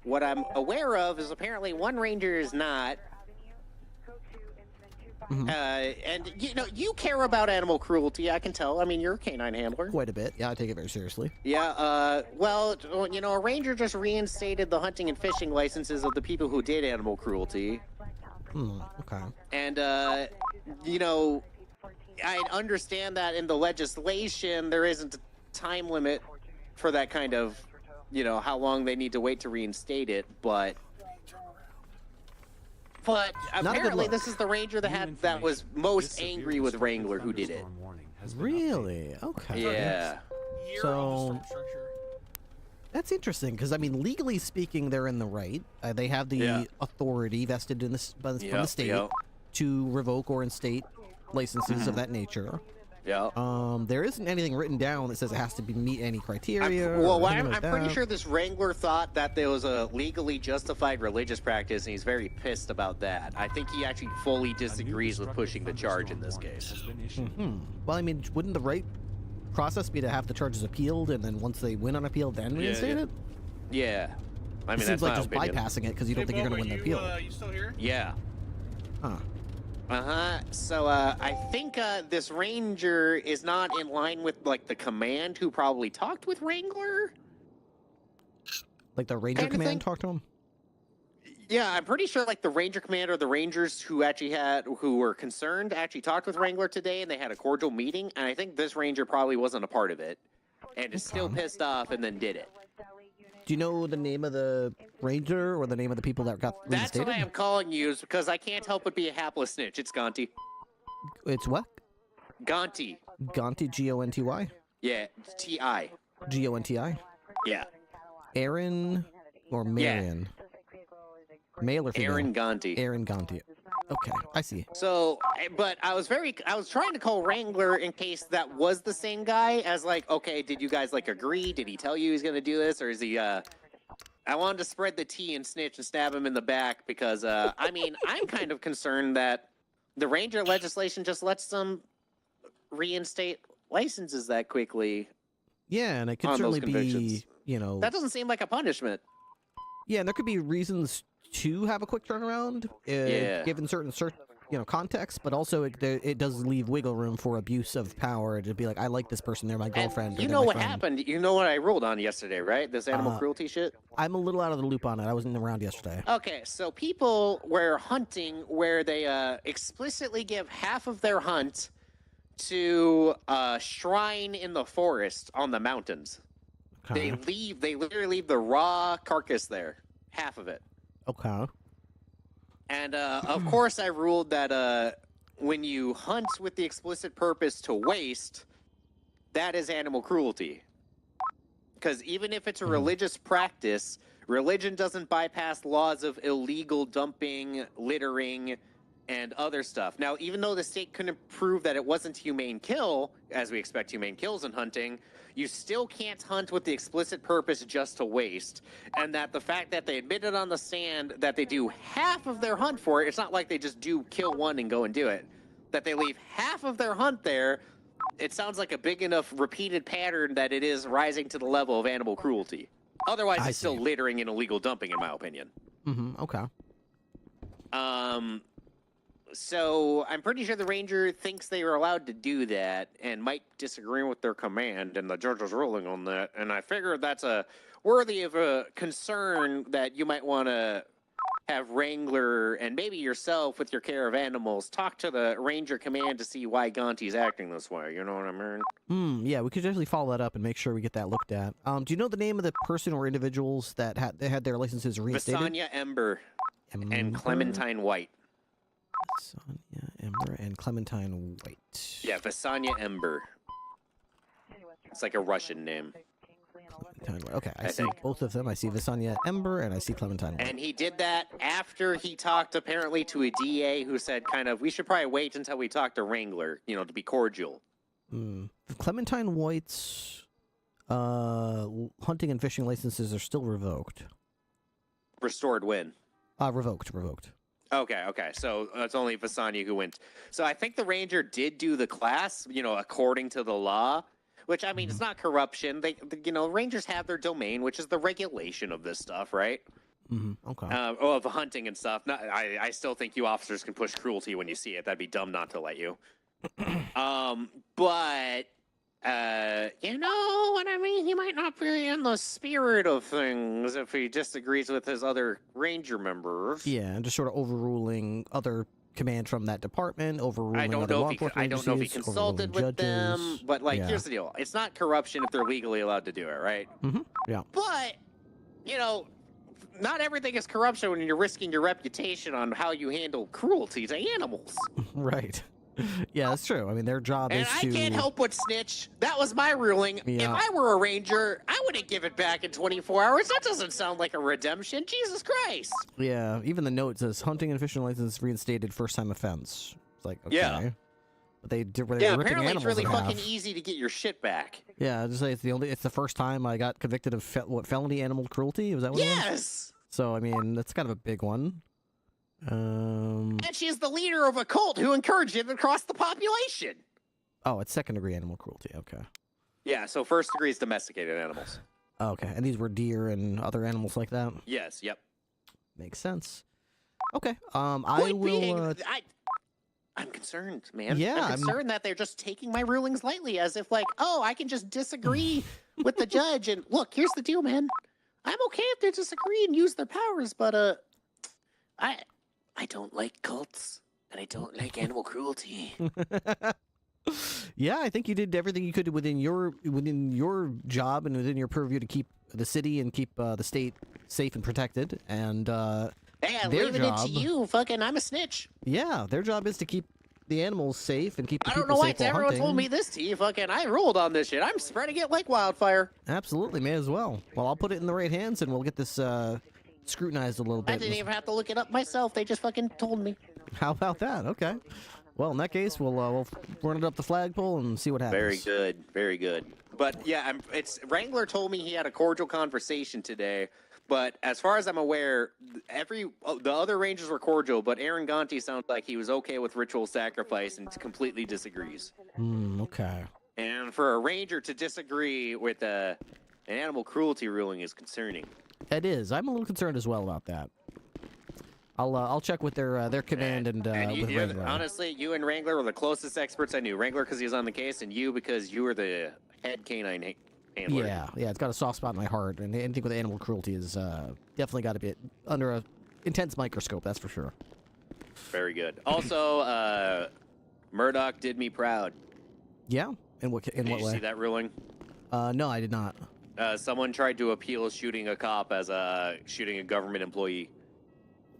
what I'm aware of is apparently one Ranger is not. And you care about animal cruelty, I can tell. I mean, you're a canine handler. Quite a bit. Yeah, I take it very seriously. Yeah, well, a ranger just reinstated the hunting and fishing licenses of the people who did animal cruelty. Okay. And, I understand that in the legislation there isn't a time limit for that kind of, how long they need to wait to reinstate it, but apparently this is the ranger that was most angry with Wrangler who did it. Really? Okay. Yeah. So that's interesting because I mean, legally speaking, they're in the right. They have the authority vested in this from the state to revoke or instate licenses of that nature. Yeah. There isn't anything written down that says it has to meet any criteria. I'm pretty sure this Wrangler thought that there was a legally justified religious practice, and he's very pissed about that. I think he actually fully disagrees with pushing the charge in this case. Well, I mean, wouldn't the right process be to have the charges appealed, and then once they win on appeal, then reinstate it? Yeah. I mean, it seems like just bypassing it because you don't think you're going to win the appeal. You still here? Yeah. Huh. So, I think, this Ranger is not in line with, the command who probably talked with Wrangler? Like the Ranger command talked to him? Yeah, I'm pretty sure, the Ranger command or the Rangers who were concerned actually talked with Wrangler today, and they had a cordial meeting, and I think this Ranger probably wasn't a part of it, and is still pissed off and then did it. Do you know the name of the ranger or the name of the people that got reinstated? That's why I'm calling you, is because I can't help but be a hapless snitch. It's Gonti. It's what? Gonti. Gonti, G-O-N-T-Y? Yeah, T-I. G-O-N-T-I? Yeah. Aaron or Marion? Yeah. Male or female? Aaron Gonti. Aaron Gonti. Okay, I see. So, but I was trying to call Wrangler in case that was the same guy as okay, did you guys agree? Did he tell you he's gonna do this, or is he I wanted to spread the tea and snitch and stab him in the back because I mean, I'm kind of concerned that the Ranger legislation just lets them reinstate licenses that quickly. Yeah, and it could on those certainly convictions. be, you know. That doesn't seem like a punishment. Yeah, and there could be reasons to have a quick turnaround, given certain context, but also it does leave wiggle room for abuse of power to be like, I like this person, they're my girlfriend. And you know what happened? You know what I ruled on yesterday, right? This animal cruelty shit? I'm a little out of the loop on it. I wasn't around yesterday. Okay, so people were hunting where they explicitly give half of their hunt to a shrine in the forest on the mountains. Okay. They literally leave the raw carcass there, half of it. Okay. And of course, I ruled that when you hunt with the explicit purpose to waste, that is animal cruelty. Because even if it's a religious practice, religion doesn't bypass laws of illegal dumping, littering, and other stuff. Now, even though the state couldn't prove that it wasn't humane kill, as we expect humane kills in hunting, you still can't hunt with the explicit purpose just to waste. And that the fact that they admitted on the stand that they do half of their hunt for it, it's not like they just do kill one and go and do it. That they leave half of their hunt there, it sounds like a big enough repeated pattern that it is rising to the level of animal cruelty. Otherwise, it's still littering and illegal dumping, in my opinion. Okay. So I'm pretty sure the ranger thinks they are allowed to do that and might disagree with their command, and the judge was ruling on that. And I figured that's worthy of a concern that you might want to have Wrangler and maybe yourself with your care of animals talk to the ranger command to see why Gonti's acting this way. You know what I mean? Yeah, we could definitely follow that up and make sure we get that looked at. Do you know the name of the person or individuals that had their licenses reinstated? Visanya Ember and Clementine White. Visanya Ember and Clementine White. Yeah, Visanya Ember. It's like a Russian name. Okay, I see both of them. I see Visanya Ember and I see Clementine White. And he did that after he talked apparently to a DA who said we should probably wait until we talk to Wrangler, to be cordial. Clementine White's hunting and fishing licenses are still revoked. Restored when? Revoked. Okay. So it's only Visanya who went. So I think the ranger did do the class, according to the law. Which, I mean, it's not corruption. Rangers have their domain, which is the regulation of this stuff, right? Okay. Of hunting and stuff. I still think you officers can push cruelty when you see it. That'd be dumb not to let you. But, you know what I mean? He might not be in the spirit of things if he disagrees with his other ranger members. Yeah, and just sort of overruling other command from that department, overruling other law enforcement I don't know if he agencies, consulted with judges. them, but here's the deal: it's not corruption if they're legally allowed to do it, right? Yeah. But not everything is corruption when you're risking your reputation on how you handle cruelty to animals. Right. Yeah, that's true. I mean, their job is to... And I can't help but snitch. That was my ruling. Yeah. If I were a ranger, I wouldn't give it back in 24 hours. That doesn't sound like a redemption. Jesus Christ. Yeah, even the note says hunting and fishing license reinstated, first time offense. It's like, okay. Yeah. But they ripping apparently animals it's really in half. fucking easy to get your shit back. Yeah, I just say it's the first time I got convicted of felony animal cruelty. Was that what it was? Yes. So I mean, that's kind of a big one. And she's the leader of a cult who encouraged it across the population. Oh, it's second degree animal cruelty. Okay. Yeah, so first degree is domesticated animals. Okay, and these were deer and other animals like that. Yes. Yep. Makes sense. Okay. I'm concerned, man. Yeah, I'm concerned that they're just taking my rulings lightly, as if I can just disagree with the judge. And look, here's the deal, man. I'm okay if they disagree and use their powers, but I don't like cults, and I don't like animal cruelty. Yeah, I think you did everything you could within your job and within your purview to keep the city and keep the state safe and protected. And hey, I'm leaving it to you. Fucking, I'm a snitch. Yeah, their job is to keep the animals safe and keep the I don't people know why safe while everyone hunting. told me this to you. Fucking, I ruled on this shit. I'm spreading it like wildfire. Absolutely, may as well. Well, I'll put it in the right hands, and we'll get this scrutinized a little bit. I didn't even have to look it up myself. They just fucking told me. How about that? Okay. Well, in that case, we'll run it up the flagpole and see what happens. Very good, very good. But yeah, Wrangler told me he had a cordial conversation today. But as far as I'm aware, the other rangers were cordial, but Aaron Gonti sounds like he was okay with ritual sacrifice and completely disagrees. Okay. And for a ranger to disagree with an animal cruelty ruling is concerning. It is. I'm a little concerned as well about that. I'll check with their command and with Wrangler. Honestly, you and Wrangler were the closest experts I knew. Wrangler because he was on the case, and you because you were the head canine handler. Yeah, it's got a soft spot in my heart, and anything with animal cruelty is definitely got to be under a intense microscope. That's for sure. Very good. Also, Murdoch did me proud. Yeah, in what Did way? you see that ruling? No, I did not. Someone tried to appeal shooting a cop as shooting a government employee.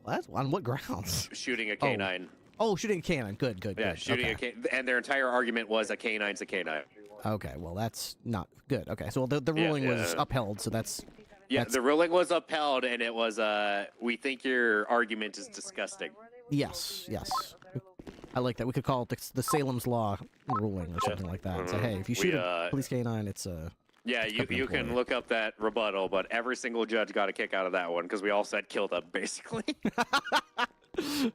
What? On what grounds? Shooting a canine. Oh, shooting a canine. Good. Yeah, shooting a canine. And their entire argument was a canine's a canine. Okay, well, that's not good. Okay, so the ruling was upheld, so that's... Yeah, the ruling was upheld, and it was, we think your argument is disgusting. Yes. I like that. We could call it the Salem's Law ruling or something like that. So, hey, if you shoot a police canine, it's a... Yeah, you can look up that rebuttal, but every single judge got a kick out of that one because we all said kill them, basically.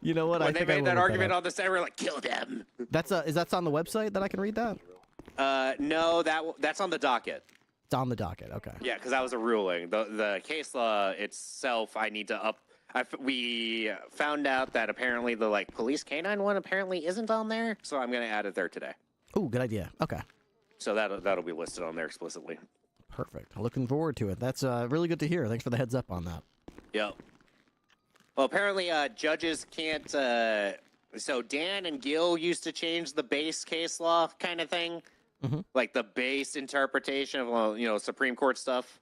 You know what? When I they think made that argument on the side, we're like, kill them. Is that on the website that I can read that? No, that's on the docket. It's on the docket. Okay. Yeah, because that was a ruling. The case law itself, I need to up. We found out that apparently the police canine one apparently isn't on there, so I'm gonna add it there today. Ooh, good idea. Okay. So that'll be listed on there explicitly. Perfect. Looking forward to it. That's really good to hear. Thanks for the heads up on that. Yep. Well, apparently judges can't. So Dan and Gil used to change the base case law kind of thing, like the base interpretation of Supreme Court stuff.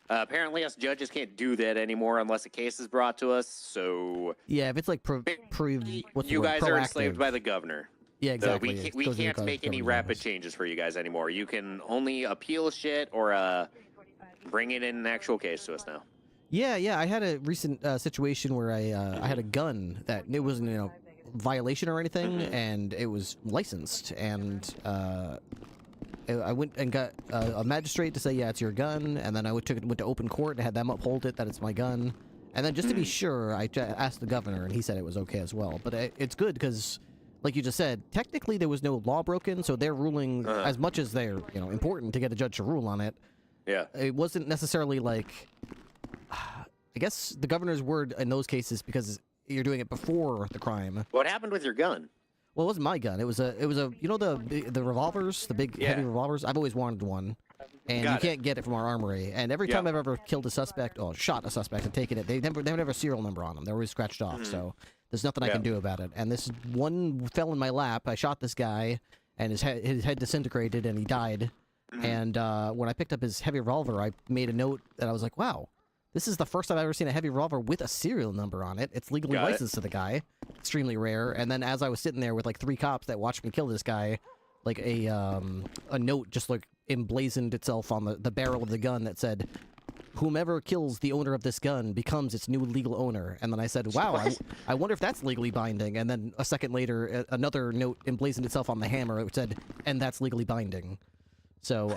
Apparently, us judges can't do that anymore unless a case is brought to us. So yeah, if it's like you guys are enslaved by the governor. Yeah, exactly. We can't make any rapid changes for you guys anymore. You can only appeal shit or bring it in an actual case to us now. Yeah. I had a recent situation where I had a gun that it wasn't violation or anything, and it was licensed, and I went and got a magistrate to say, yeah, it's your gun, and then I went to open court and had them uphold it that it's my gun, and then just to be sure, I asked the governor, and he said it was okay as well. But it's good because, like you just said, technically there was no law broken, so their ruling, as much as they're important to get a judge to rule on it, it wasn't necessarily like, I guess the governor's word in those cases because you're doing it before the crime. What happened with your gun? Well, it wasn't my gun. It was a the revolvers, the big heavy revolvers. I've always wanted one, and you can't get it from our armory. And every time I've ever killed a suspect or shot a suspect and taken it, they never have a serial number on them. They're always scratched off. So there's nothing I can do about it. And this one fell in my lap. I shot this guy, and his head disintegrated, and he died. And when I picked up his heavy revolver, I made a note that I was like, wow. This is the first time I've ever seen a heavy revolver with a serial number on it. It's legally licensed to the guy. Extremely rare. And then as I was sitting there with like 3 cops that watched me kill this guy, like a note just like emblazoned itself on the barrel of the gun that said, whomever kills the owner of this gun becomes its new legal owner. And then I said, wow, I wonder if that's legally binding. And then a second later, another note emblazoned itself on the hammer. It said, and that's legally binding. So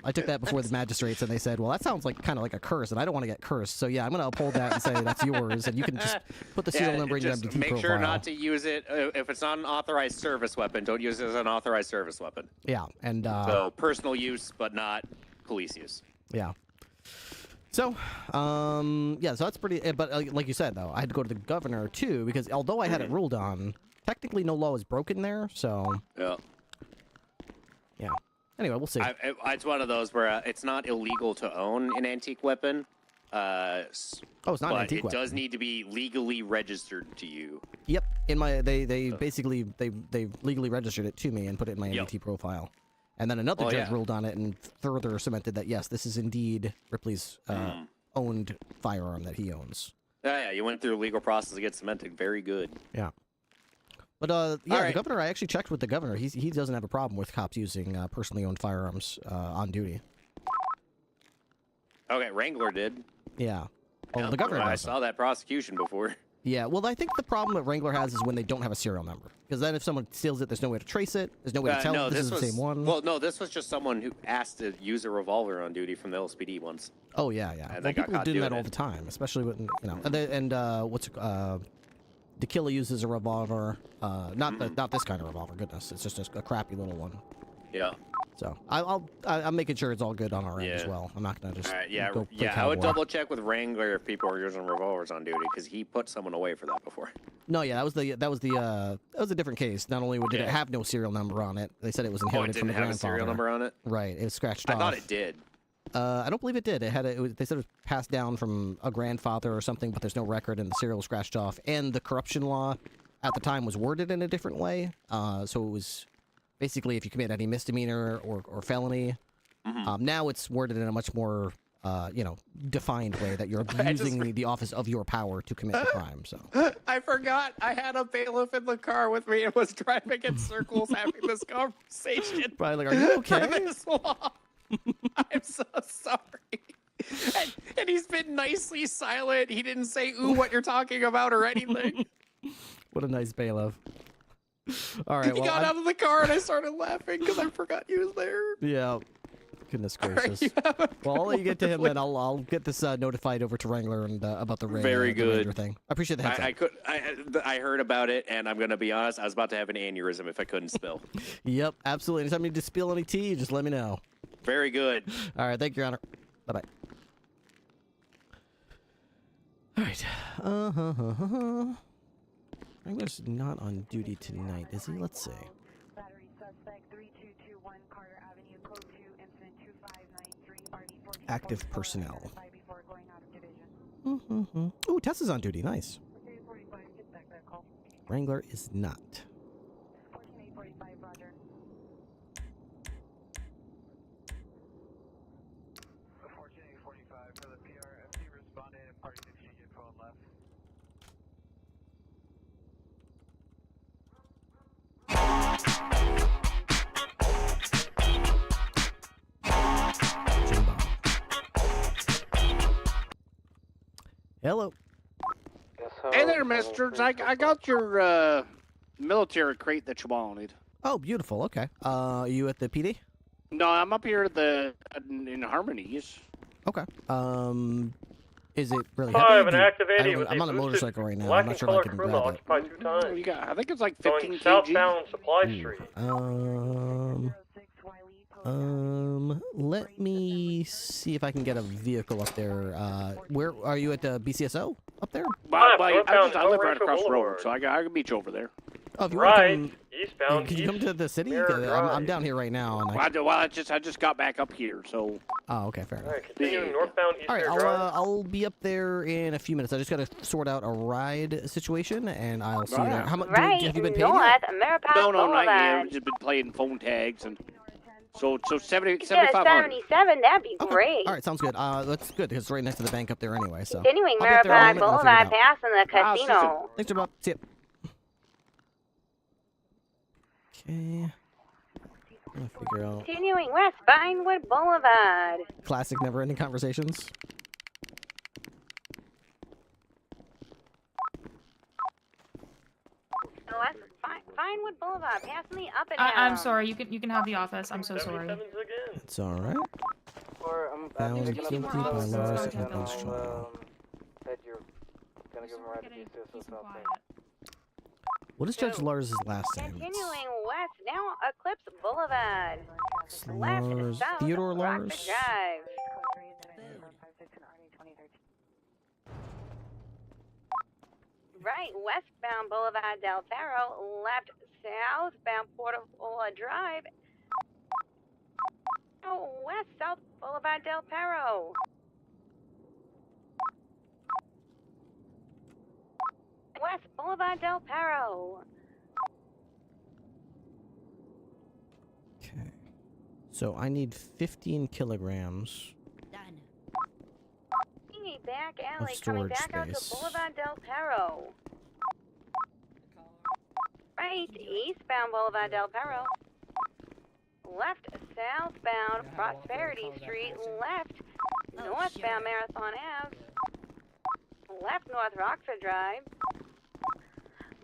I took that before the magistrates, and they said, well, that sounds like kind of like a curse, and I don't want to get cursed. So, yeah, I'm going to uphold that and say that's yours, and you can just put the serial number in your MDT make profile. sure not to use it. If it's not an authorized service weapon, don't use it as an authorized service weapon. Yeah, and... so personal use, but not police use. Yeah. So, yeah, so that's pretty... But like you said, though, I had to go to the governor, too, because although I had it ruled on, technically no law is broken there, so... Yeah. Yeah. Anyway, we'll see. It's one of those where it's not illegal to own an antique weapon. It's not an antique weapon. It does need to be legally registered to you. Yep. In my they basically they legally registered it to me and put it in my MDT profile. And then another judge ruled on it and further cemented that yes, this is indeed Ripley's owned firearm that he owns. Yeah, you went through a legal process to get cemented. Very good. Yeah. But, the governor, I actually checked with the governor. He doesn't have a problem with cops using personally owned firearms on duty. Okay, Wrangler did. Yeah. Well, the governor I saw that prosecution before. Yeah, well, I think the problem that Wrangler has is when they don't have a serial number. Because then if someone steals it, there's no way to trace it. There's no way to tell if this is the same one. Well, no, this was just someone who asked to use a revolver on duty from the LSPD once. Oh, yeah. And well, people do that all the time, especially with, Tequila uses a revolver, not this kind of revolver. Goodness, it's just a crappy little one. Yeah. So I'm making sure it's all good on our end as well. I'm not gonna just yeah, go play yeah. I would cowboy. double check with Wrangler if people are using revolvers on duty because he put someone away for that before. No, yeah, that was a different case. Not only did it have no serial number on it, they said it was inherited from the grandfather. It didn't have a serial number on it. Right, it was scratched I off. thought it did. I don't believe it did. They said it was passed down from a grandfather or something, but there's no record, and the serial was scratched off. And the corruption law at the time was worded in a different way. So it was basically if you commit any misdemeanor or felony. Now it's worded in a much more defined way that you're abusing the office of your power to commit the crime. So I forgot I had a bailiff in the car with me and was driving in circles having this conversation. Probably like, are you okay? This law. I'm so sorry. And he's been nicely silent. He didn't say, ooh, what you're talking about or anything. What a nice bailiff. All right. He got out of the car and I started laughing because I forgot he was there. Yeah. Goodness gracious. Right, well, I'll let you get to him, then I'll get this notified over to Wrangler and about the Very good. Ranger thing. I appreciate the heads up. I heard about it, and I'm gonna be honest. I was about to have an aneurysm if I couldn't spill. Yep, absolutely. Anytime you need to spill any tea, just let me know. Very good. All right, thank you, Your Honor. Bye bye. All right. Wrangler's not on duty tonight, is he? Let's see. Battery suspect 3221 Carter Avenue, code 2, incident 2593, RD 14. Active personnel. Before going out of division. Ooh, Tess is on duty. Nice. 45, get back that call. Wrangler is not. 14845, roger. 14845 for the PRFC responded and party 15 get phone left. Hello. Hey there, misters. I got your military crate that you wanted. Oh, beautiful. Okay. Are you at the PD? No, I'm up here at in Harmonies. Okay. Is it really I heavy? have an active 80 with I'm a on a boosted motorcycle right now. black I'm not and sure if I color can Corolla grab it. occupied 2 times. You got, I think it's like 15 Going kg. southbound Supply Street. Let me see if I can get a vehicle up there. Where are you at the BCSO up there? I live right across the road, so I can meet you over there. Oh, if you want to come, eastbound. can you come to the city? I'm down here right now. And I just got back up here, so. Oh, okay, fair enough. Continuing northbound East All right, Fair Drive. I'll be up there in a few minutes. I just got to sort out a ride situation, and I'll see you there. How much? Have you been paid yet? No, not yet. I've just been playing phone tags and. So 7500. 77, that'd be great. All right, sounds good. That's good because it's right next to the bank up there anyway. So. Continuing I'll get there in a Maripag minute and I'll figure it Boulevard, out. passing the casino. Thanks, Bob. See ya. Okay. I'm gonna figure out Continuing west, Vinewood Boulevard. classic never-ending conversations. West Vinewood Boulevard, passing the up and down. I'm sorry. You can have the office. I'm so sorry. It's all right. I'm Found guilty by Lars and Armstrong. Said you're gonna give him a ride to BCS South Bay. What is Judge Lars' last name? Continuing west, now Eclipse Boulevard. Left, Lars, south, Theodore Rockford Lars. Drive. Right, westbound Boulevard Del Faro, left, southbound Portola Drive. Oh, west, south Boulevard Del Faro. West Boulevard Del Faro. Okay. So I need 15 kilograms. A back alley coming storage back out to space. Boulevard Del Perro. Right, eastbound Boulevard Del Perro. Left, southbound Prosperity Street. Left, northbound Marathon Ave. Left, North Rockford Drive.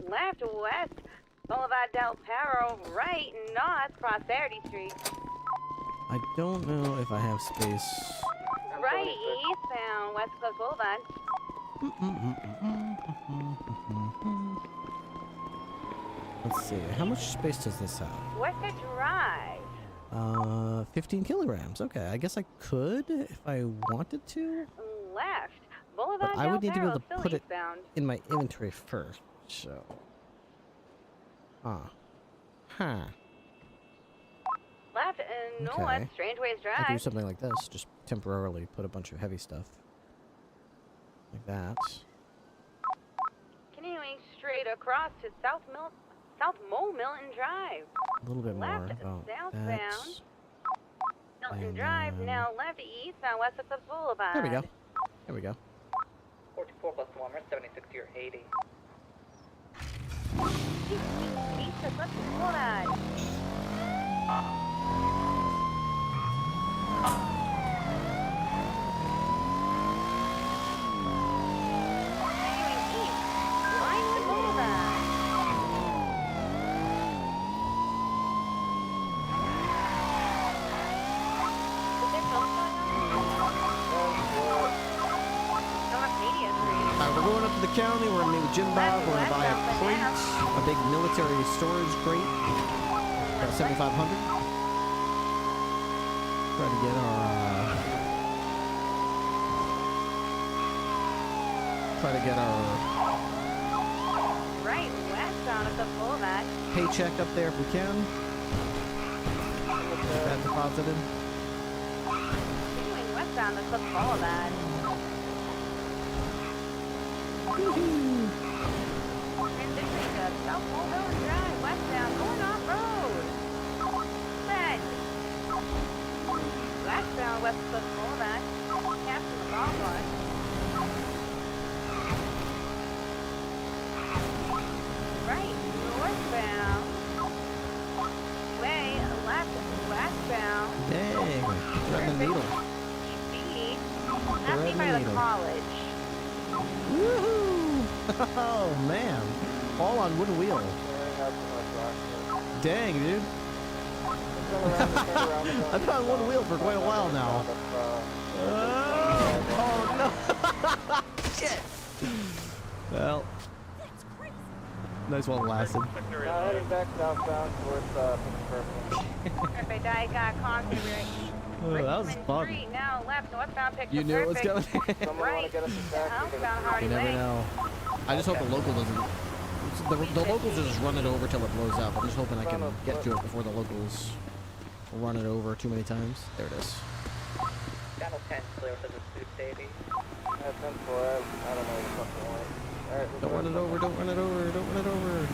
Left, west Boulevard Del Perro. Right, north Prosperity Street. I don't know if I have space. Right, eastbound West Coast Boulevard. Let's see. How much space does this have? Western Drive. 15 kilograms. Okay, I guess I could if I wanted to. Left. Boulevard But I would Del need to be able Perro, to still put it eastbound. in my inventory first. So. Huh. Left and Okay. north, Strange Ways I could do Drive. something like this. Just temporarily put a bunch of heavy stuff. Like that. Continuing straight across to South Mo Milton Drive. A little bit more Left, about southbound. that. Milton And, Drive, now left eastbound west of Cliffs Boulevard. There we go. There we go. 44 plus 1, we're 76 to your 80. East of Cliffs Boulevard. We're going up to the county. We're gonna meet with Jim Bob. We're gonna buy a crate, a big military storage crate, about 7,500. Try to get our Right westbound of the Boulevard. paycheck up there if we can. Get that deposited. Continuing westbound of Cliffs Boulevard. Transitioning to South Muldoon Drive, westbound, going off-road. Set. Westbound, west of Cliffs Boulevard. Captain the ball line. Right, northbound. Way, left, westbound. Dang, threading the needle. Speed. That's Threading me the by the needle. college. Woohoo! Oh man, all on one wheel. Dang, dude. I've been on one wheel for quite a while now. Oh no! Shit. Well, nice while it lasted. Heading back southbound towards Perfect. I got constant. Oh, that was fun. Street, now left, northbound, picture You knew it was perfect. coming. Right, southbound, Hardy You never Way. know. I just hope the local doesn't. The locals just run it over till it blows up. I'm just hoping I can get to it before the locals run it over too many times. There it is. Channel 10 clear for the food baby. That's 10-4, I don't know what the fuck I want. Alright, Don't run it over, don't run it over, don't run it over.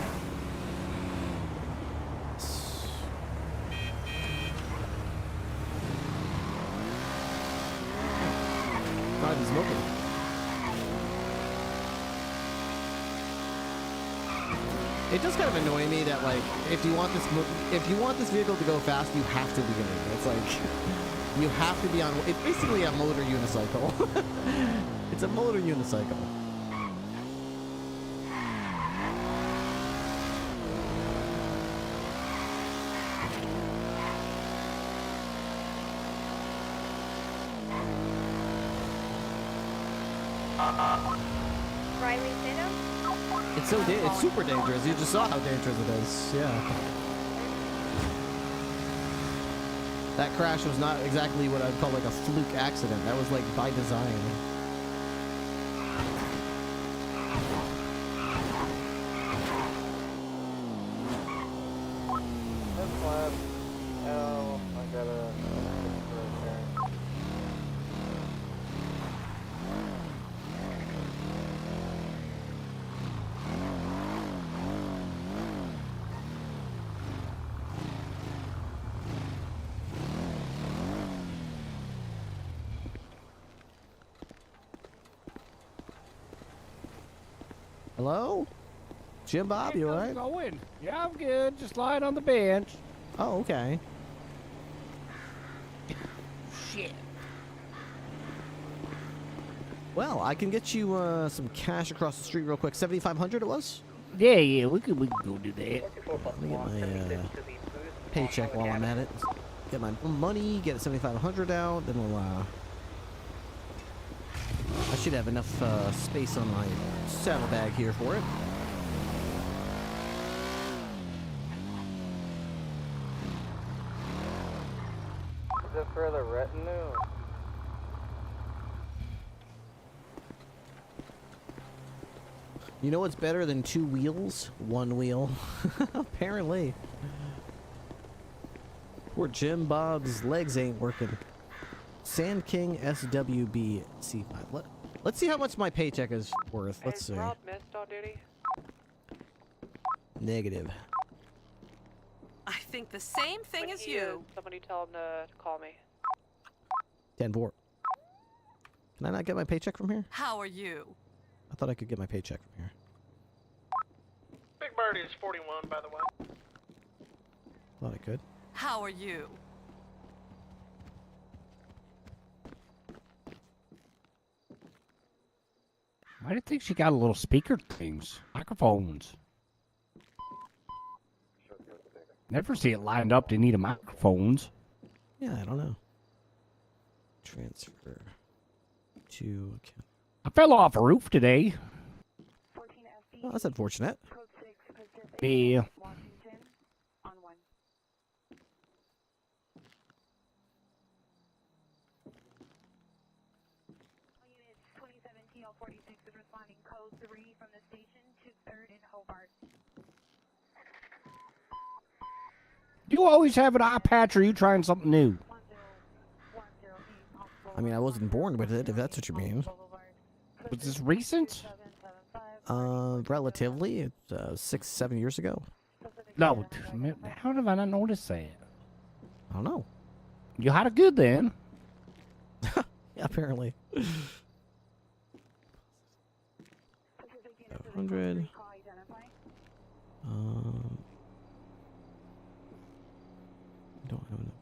God, he's smoking. It does kind of annoy me that like if you want this vehicle to go fast, you have to be in it. It's like you have to be on. It's basically a motor unicycle. It's a motor unicycle. Riley Stidham? It's super dangerous. You just saw how dangerous it is. Yeah. That crash was not exactly what I'd call like a fluke accident. That was like by design. That's fine. Oh, I gotta... Hello? Jim Bob, you alright? Going. Yeah, I'm good. Just lying on the bench. Oh, okay. Shit. Well, I can get you some cash across the street real quick. 7,500 it was? Yeah, we can go do that. Let me get my paycheck while I'm at it. Get my money, get 7,500 out, then we'll I should have enough space on my saddlebag here for it. You know what's better than 2 wheels? 1 wheel. Apparently. Poor Jim Bob's legs ain't working. Sand King SWB C5. Let's see how much my paycheck is worth. Let's see. Rob missed on duty. Negative. I think the same thing as you. Somebody tell him to call me. 10-4. Can I not get my paycheck from here? How are you? I thought I could get my paycheck from here. Big Birdie is 41, by the way. Thought I could. How are you? Why do you think she got a little speaker things? Microphones. Never see it lined up to need a microphones. Yeah, I don't know. Transfer to account. I fell off a roof today. Oh, that's unfortunate. Yeah. You always have an eye patch, or are you trying something new? I mean, I wasn't born with it, if that's what you mean. Was this recent? Relatively. It's 6-7 years ago. No. How did I not notice that? I don't know. You had it good then. Yeah, apparently. 100. Don't have enough.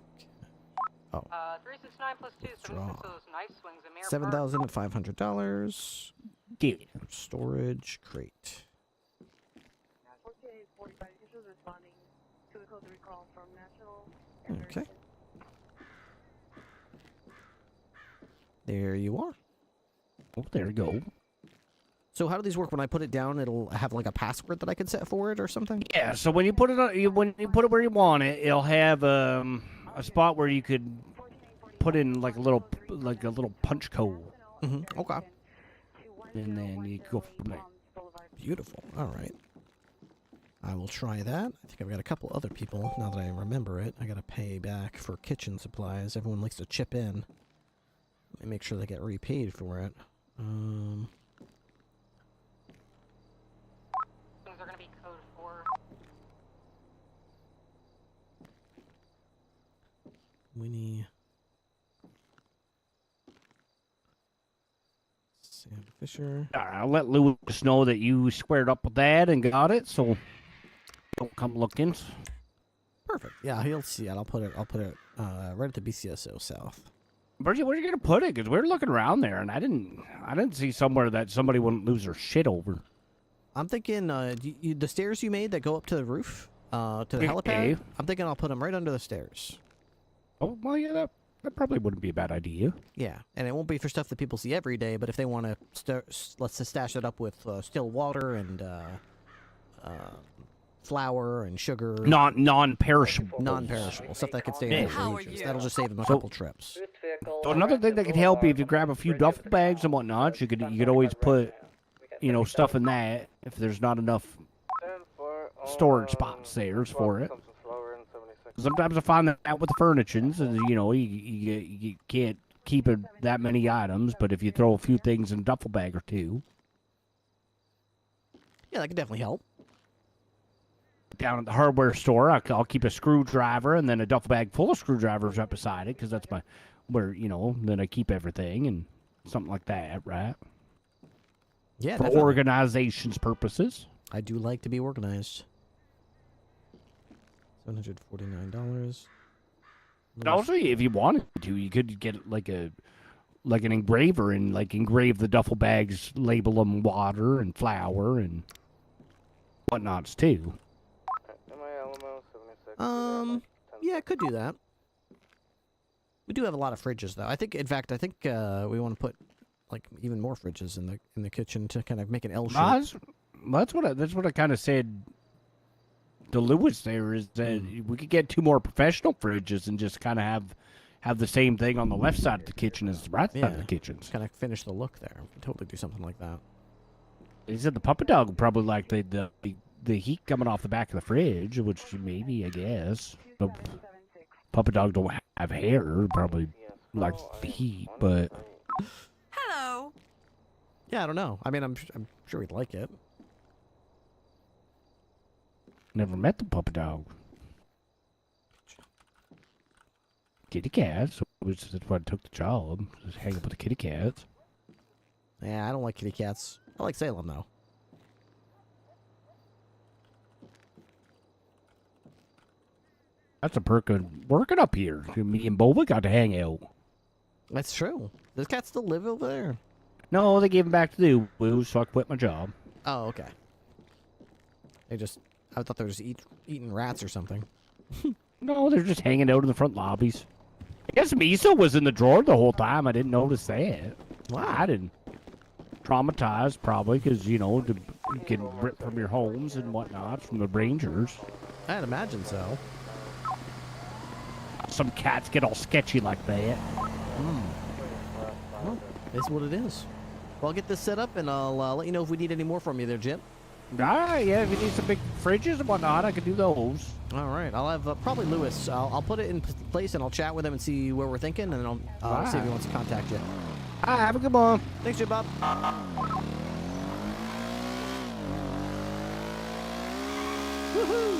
Oh. 369 plus 2, 76 those nice swings and mirror. $7,500. Get it. Storage crate. Okay. There you are. Oh, there you go. So how do these work? When I put it down, it'll have like a password that I can set for it or something? Yeah. So when you put it on, when you put it where you want it, it'll have a spot where you could put in like a little punch code. Mm-hmm. Okay. And then you go from there. Beautiful. All right. I will try that. I think I've got a couple other people, now that I remember it. I gotta pay back for kitchen supplies. Everyone likes to chip in. Let me make sure they get repaid for it. Things are gonna be code 4. Winnie. Sam Fisher. All right, I'll let Lewis know that you squared up with that and got it, so don't come looking. Perfect. Yeah, he'll see it. I'll put it right at the BCSO South. Where are you gonna put it? Because we were looking around there, and I didn't see somewhere that somebody wouldn't lose their shit over. I'm thinking the stairs you made that go up to the roof, to the helipad. I'm thinking I'll put them right under the stairs. Oh well, yeah, that probably wouldn't be a bad idea. Yeah, and it won't be for stuff that people see every day. But if they want to, let's stash it up with still water and flour and sugar. Non-perishable. Non-perishable stuff that could stay in there for ages. That'll just save them a couple trips. So another thing that could help you if you grab a few duffel bags and whatnot, you could always put, stuff in that if there's not enough storage spots there for it. Sometimes I find that out with the furnishings, you can't keep that many items, but if you throw a few things in a duffel bag or two. Yeah, that could definitely help. Down at the hardware store, I'll keep a screwdriver and then a duffel bag full of screwdrivers right beside it, because that's then I keep everything and something like that, right? Yeah, for definitely. organization's purposes. I do like to be organized. $749. And also, if you wanted to, you could get like an engraver and engrave the duffel bags, label them water and flour and whatnots too. Yeah, I could do that. We do have a lot of fridges, though. I think we want to put even more fridges in the kitchen to kind of make an L shape. That's what I kind of said to Lewis there, is that we could get 2 more professional fridges and just kind of have the same thing on the left side of the kitchen as the right side of the kitchen. Kind of finish the look there. We could totally do something like that. He said the puppy dog would probably like the heat coming off the back of the fridge, which maybe, I guess. But puppy dog don't have hair, probably like the heat, but... Hello. Yeah, I don't know. I mean, I'm sure he'd like it. Never met the puppy dog. Kitty cats, which is why I took the job. Just hang up with the kitty cats. Yeah, I don't like kitty cats. I like Salem, though. That's a perk of working up here. Me and Bova got to hang out. That's true. Does cat still live over there? No, they gave him back to the Uwu, so I quit my job. Oh, okay. I thought they were just eating rats or something. No, they're just hanging out in the front lobbies. I guess Miso was in the drawer the whole time. I didn't notice that. Wow. I didn't. Traumatized, probably, because, you know, to get ripped from your homes and whatnot from the Rangers. I'd imagine so. Some cats get all sketchy like that. Well, it's what it is. Well, I'll get this set up, and I'll let you know if we need any more from you there, Jim. All right, yeah, if you need some big fridges and whatnot, I can do those. All right, I'll have probably Lewis. I'll put it in place, and I'll chat with him and see where we're thinking, and then I'll see if he wants to contact you. All right, have a good one. Thanks, Jim Bob. Woohoo!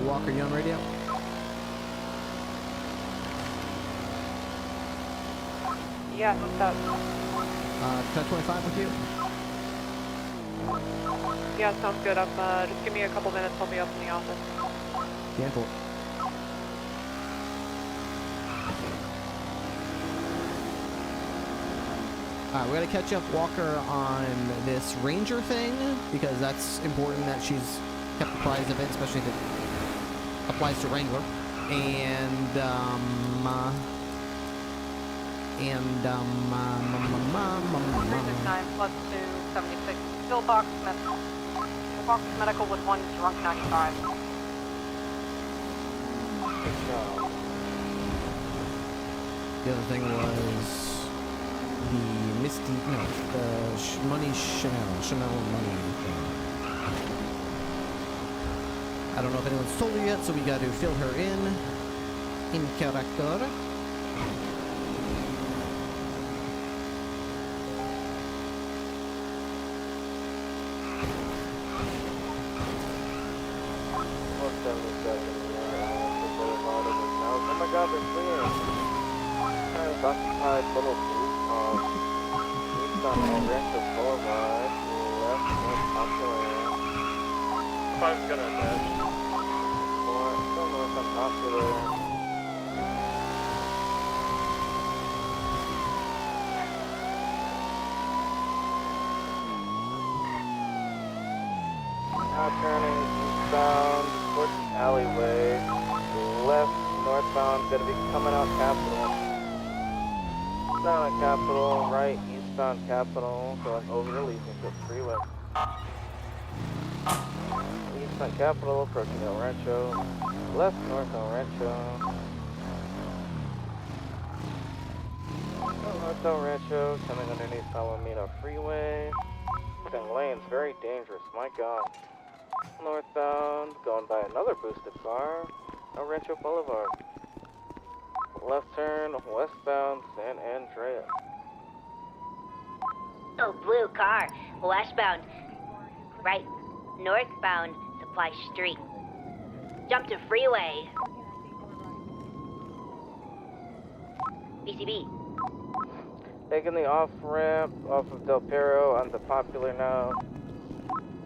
Walker, you on radio? Yeah, what's up? Can I 25 with you? Yeah, sounds good. Just give me a couple minutes. I'll be up in the office. Cancel. Alright, we gotta catch up Walker on this Ranger thing, because that's important that she's kept apprised of it, especially if it applies to Wrangler. And 369 plus 276. Pillbox medical with one drunk 95. The other thing was the money Chanel money thing. I don't know if anyone's told her yet, so we got to fill her in character. Oh my god, they're clear. Occupied little blue car. East on El Rancho Boulevard. Left North Popular. 5's gonna attach. Still North on Popular. Now turning eastbound towards the alleyway. Left northbound, gonna be coming out Capitol. Down at Capitol, right eastbound Capitol, going over the Leasington Freeway. Eastbound Capitol, approaching El Rancho. Left north El Rancho. North El Rancho, coming underneath Palomino Freeway. That lane's very dangerous, my god. Northbound, going by another boosted car. El Rancho Boulevard. Left turn, westbound, San Andreas. Oh, blue car, westbound. Right, northbound, Supply Street. Jump to freeway. BCB. Taking the off-ramp off of Del Perro onto Popular now.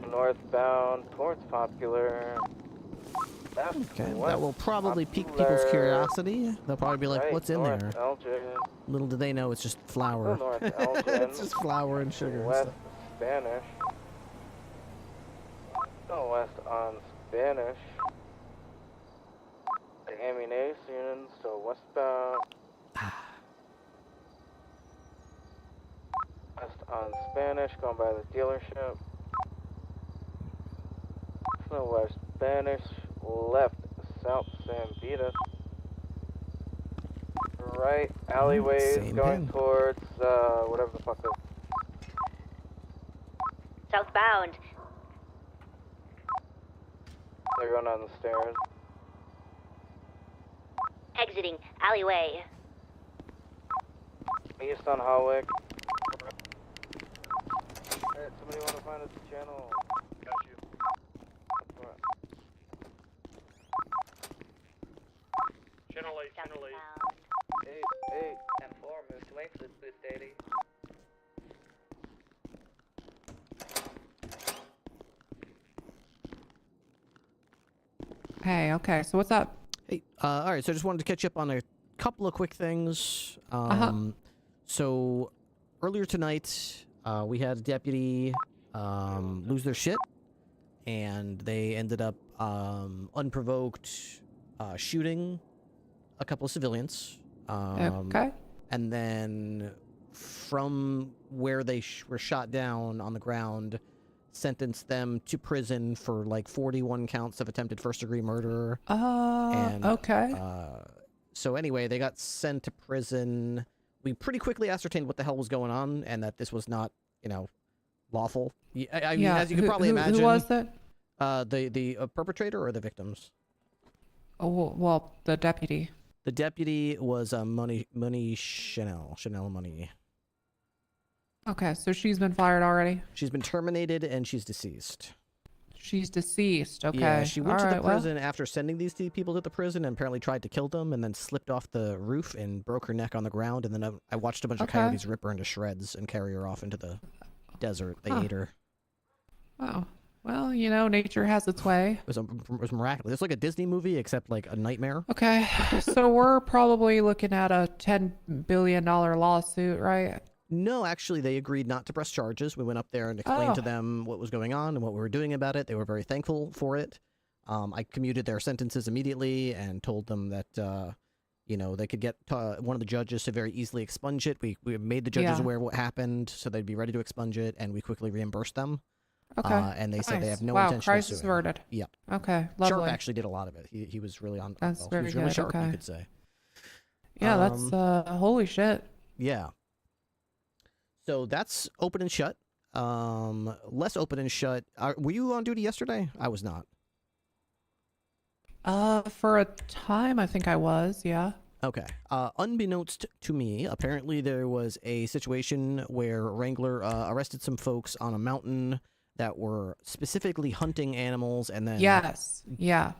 Northbound towards Popular. Okay, that will probably pique people's curiosity. They'll probably be like, "What's in there?" Little do they know, it's just flour. North Elgin. It's just flour and sugar and West stuff. Spanish. Go west on Spanish. The ammunition, so westbound. West on Spanish, going by the dealership. So west Spanish, left South San Vitas. Right alleyways Same going thing. towards whatever the fuck the Southbound. they're going down the stairs. Exiting alleyway. East on Hawick. Hey, somebody want to find us a channel? Got you. Channel 8, channel 8. 8. 10-4, moved away for this boost 80. Hey, okay, so what's up? Hey, all right, so I just wanted to catch up on a couple of quick things. So earlier tonight, we had a deputy lose their shit, and they ended up unprovoked shooting a couple of civilians. Okay. And then from where they were shot down on the ground, sentenced them to prison for like 41 counts of attempted first-degree murder. Okay. So anyway, they got sent to prison. We pretty quickly ascertained what the hell was going on, and that this was not, lawful. I mean, as you can probably imagine. Who was that? The perpetrator or the victims? Oh, well, the deputy. The deputy was Money Chanel Money. Okay, so she's been fired already? She's been terminated and she's deceased. She's deceased, okay. Yeah, she went to the Alright, prison after sending these two people to the prison and apparently tried to kill them and then slipped off the roof and broke her neck on the ground. And then I watched a bunch of coyotes rip her into shreds and carry her off into the desert. They ate her. Oh, well, nature has its way. It was miraculous. It's like a Disney movie, except like a nightmare. Okay, so we're probably looking at a $10 billion lawsuit, right? No, actually, they agreed not to press charges. We went up there and explained to them what was going on and what we were doing about it. They were very thankful for it. I commuted their sentences immediately and told them that, they could get one of the judges to very easily expunge it. We made the judges aware of what happened, so they'd be ready to expunge it, and we quickly reimbursed them. Okay. And they said they have no wow, intention of crisis suing. averted. Yep. Okay, lovely. Sharp actually did a lot of it. He was really on. That's he very was really good, sharp, okay. you could say. Yeah, that's holy shit. Yeah. So that's open and shut. Less open and shut. Were you on duty yesterday? I was not. For a time, I think I was, yeah. Okay. Unbeknownst to me, apparently there was a situation where Wrangler arrested some folks on a mountain that were specifically hunting animals and then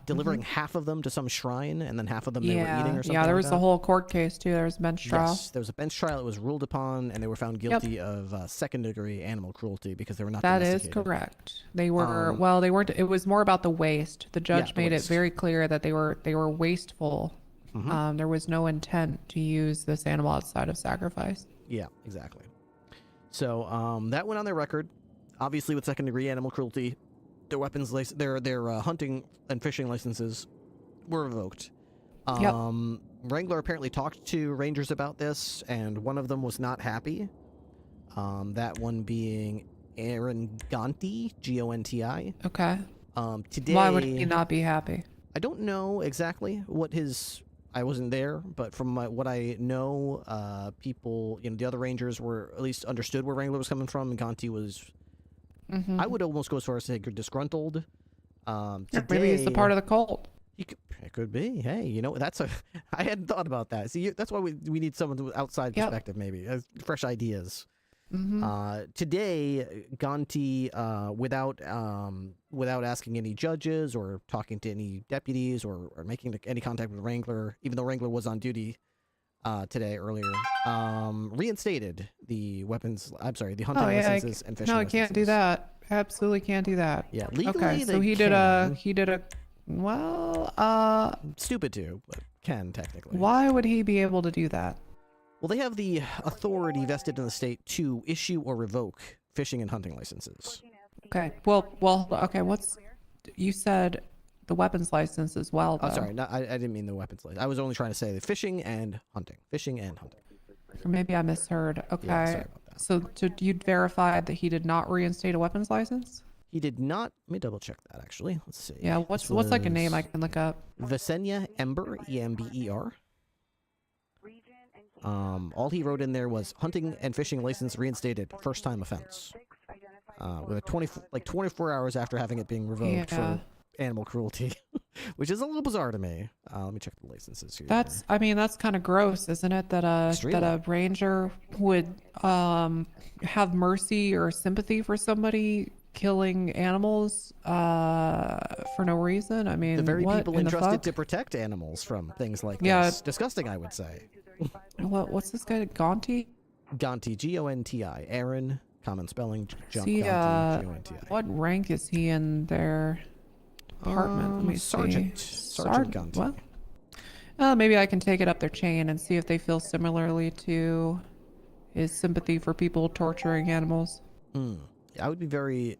delivering half of them to some shrine and then half of them they were eating or something. Yeah, there like was that. a whole court case too. There was a bench trial. Yes, there was a bench trial that was ruled upon and they were found guilty of second-degree animal cruelty because they were not That is domesticated. correct. They were well, they weren't. It was more about the waste. The judge made it very clear that they were wasteful. There was no intent to use this animal outside of sacrifice. Yeah, exactly. So that went on their record. Obviously, with second-degree animal cruelty, their weapons, their hunting and fishing licenses were revoked. Wrangler apparently talked to rangers about this, and one of them was not happy. That one being Aaron Gonti, Gonti. Okay. Today, Why would he not be happy? I don't know exactly what his. I wasn't there, but from what I know, people, the other rangers were at least understood where Wrangler was coming from, and Gonti was. I would almost go as far as to say disgruntled. Maybe he's a part of the cult. It could be. Hey, that's I hadn't thought about that. See, that's why we need someone with outside perspective, maybe fresh ideas. Today, Gonti, without asking any judges or talking to any deputies or making any contact with Wrangler, even though Wrangler was on duty today earlier, reinstated the weapons. I'm sorry, the hunting licenses and fishing licenses. No, I can't do that. Absolutely can't do that. Yeah, legally okay, so they he can. did a Well, Stupid to, but can technically. why would he be able to do that? Well, they have the authority vested in the state to issue or revoke fishing and hunting licenses. Okay. Well. Okay. You said the weapons license as well, though. Oh, sorry. No, I didn't mean the weapons license. I was only trying to say the fishing and hunting. Fishing and hunting. Or maybe I misheard. Okay. Yeah, sorry about that. So you'd verified that he did not reinstate a weapons license? He did not. Let me double check that, actually. Let's see. Yeah, what's like a name I can look up? Visenya Ember, E-M-B-E-R. All he wrote in there was hunting and fishing license reinstated, first time offense. With a 24 hours after having it being revoked for animal cruelty, which is a little bizarre to me. Let me check the licenses here. That's kind of gross, isn't it? That a ranger would have mercy or sympathy for somebody killing animals for no reason. I mean, the very what people in the entrusted fuck? to protect animals from things like Yeah. this. Disgusting, I would say. What's this guy? Gonti? Gonti, G-O-N-T-I. Aaron, common spelling, See, Gonti, G-O-N-T-I. what rank is he in their department? Let me Sergeant. see. Sergeant Gonti. Well, maybe I can take it up their chain and see if they feel similarly to his sympathy for people torturing animals. I would be very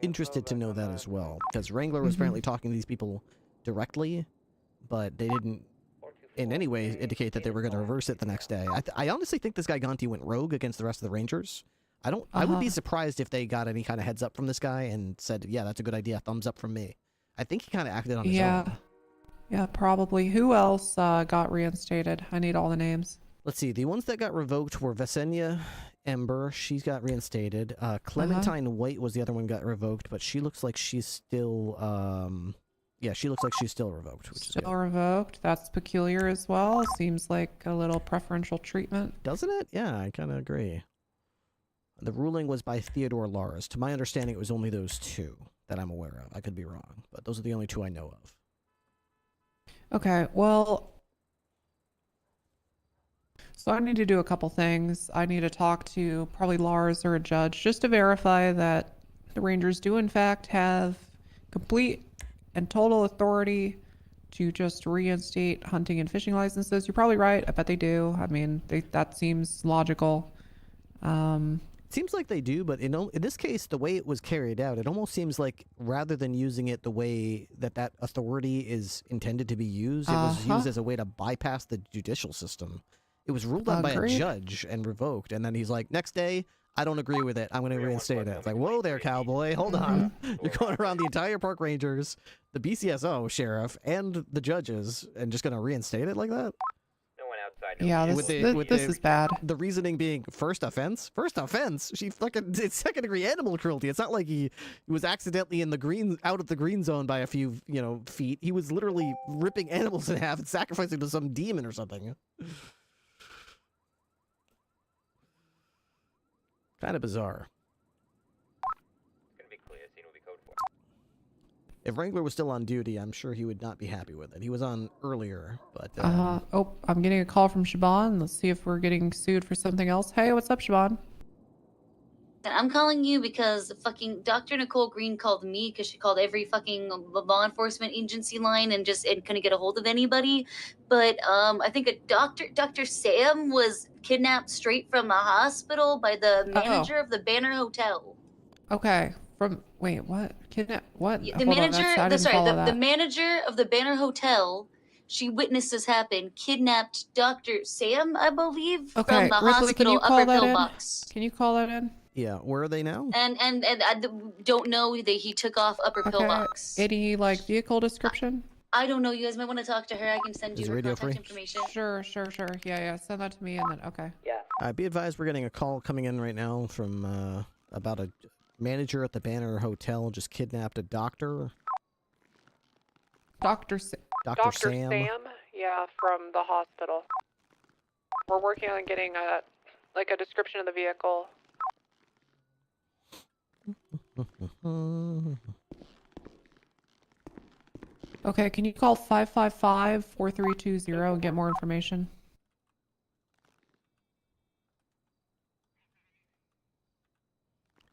interested to know that as well, because Wrangler was apparently talking to these people directly, but they didn't in any way indicate that they were going to reverse it the next day. I honestly think this guy Gonti went rogue against the rest of the Rangers. I would be surprised if they got any kind of heads up from this guy and said, yeah, that's a good idea, thumbs up from me. I think he kind of acted on his own. Yeah, probably. Who else got reinstated? I need all the names. Let's see. The ones that got revoked were Visenya Ember. She's got reinstated. Clementine White was the other one got revoked, but she looks like she's still, yeah, she looks like she's still revoked. Which is Still revoked. That's peculiar as well. Seems like a little preferential treatment. Doesn't it? Yeah, I kind of agree. The ruling was by Theodore Lars. To my understanding, it was only those two that I'm aware of. I could be wrong, but those are the only two I know of. Okay, well, so I need to do a couple things. I need to talk to probably Lars or a judge just to verify that the Rangers do in fact have complete and total authority to just reinstate hunting and fishing licenses. You're probably right. I bet they do. I mean, that seems logical. Seems like they do, but in this case, the way it was carried out, it almost seems like rather than using it the way that authority is intended to be used, it was used as a way to bypass the judicial system. It was ruled on by a judge and revoked, and then he's like, next day, I don't agree with it. I'm going to reinstate it. It's like, whoa there, cowboy. Hold on. You're going around the entire park rangers, the BCSO sheriff, and the judges, and just going to reinstate it like that? Yeah, this is bad. The reasoning being first offense. First offense. She fucking did second degree animal cruelty. It's not like he was accidentally in the out of the green zone by a few feet. He was literally ripping animals in half and sacrificing to some demon or something. Kind of bizarre. If Wrangler was still on duty, I'm sure he would not be happy with it. He was on earlier, but... Oh, I'm getting a call from Siobhan. Let's see if we're getting sued for something else. Hey, what's up, Siobhan? I'm calling you because fucking Dr. Nicole Green called me because she called every fucking law enforcement agency line and couldn't get a hold of anybody. But I think Dr. Sam was kidnapped straight from the hospital by the manager of the Banner Hotel. Okay. Wait, what? Kidnap? What? The manager of the Banner Hotel, she witnessed this happen, kidnapped Dr. Sam, I believe, from the Ripley, hospital upper pillbox. Can you call that in? Yeah, where are they now? And I don't know that he took off upper pillbox. Any vehicle description? I don't know. You guys might want to talk to her. I can send you her radio contact free? information. Sure. Yeah. Send that to me and then okay. Yeah. Be advised, we're getting a call coming in right now from about a manager at the Banner Hotel just kidnapped a doctor. Dr. Sam. Yeah, from the hospital. We're working on getting a description of the vehicle. Okay, can you call 555-4320 and get more information?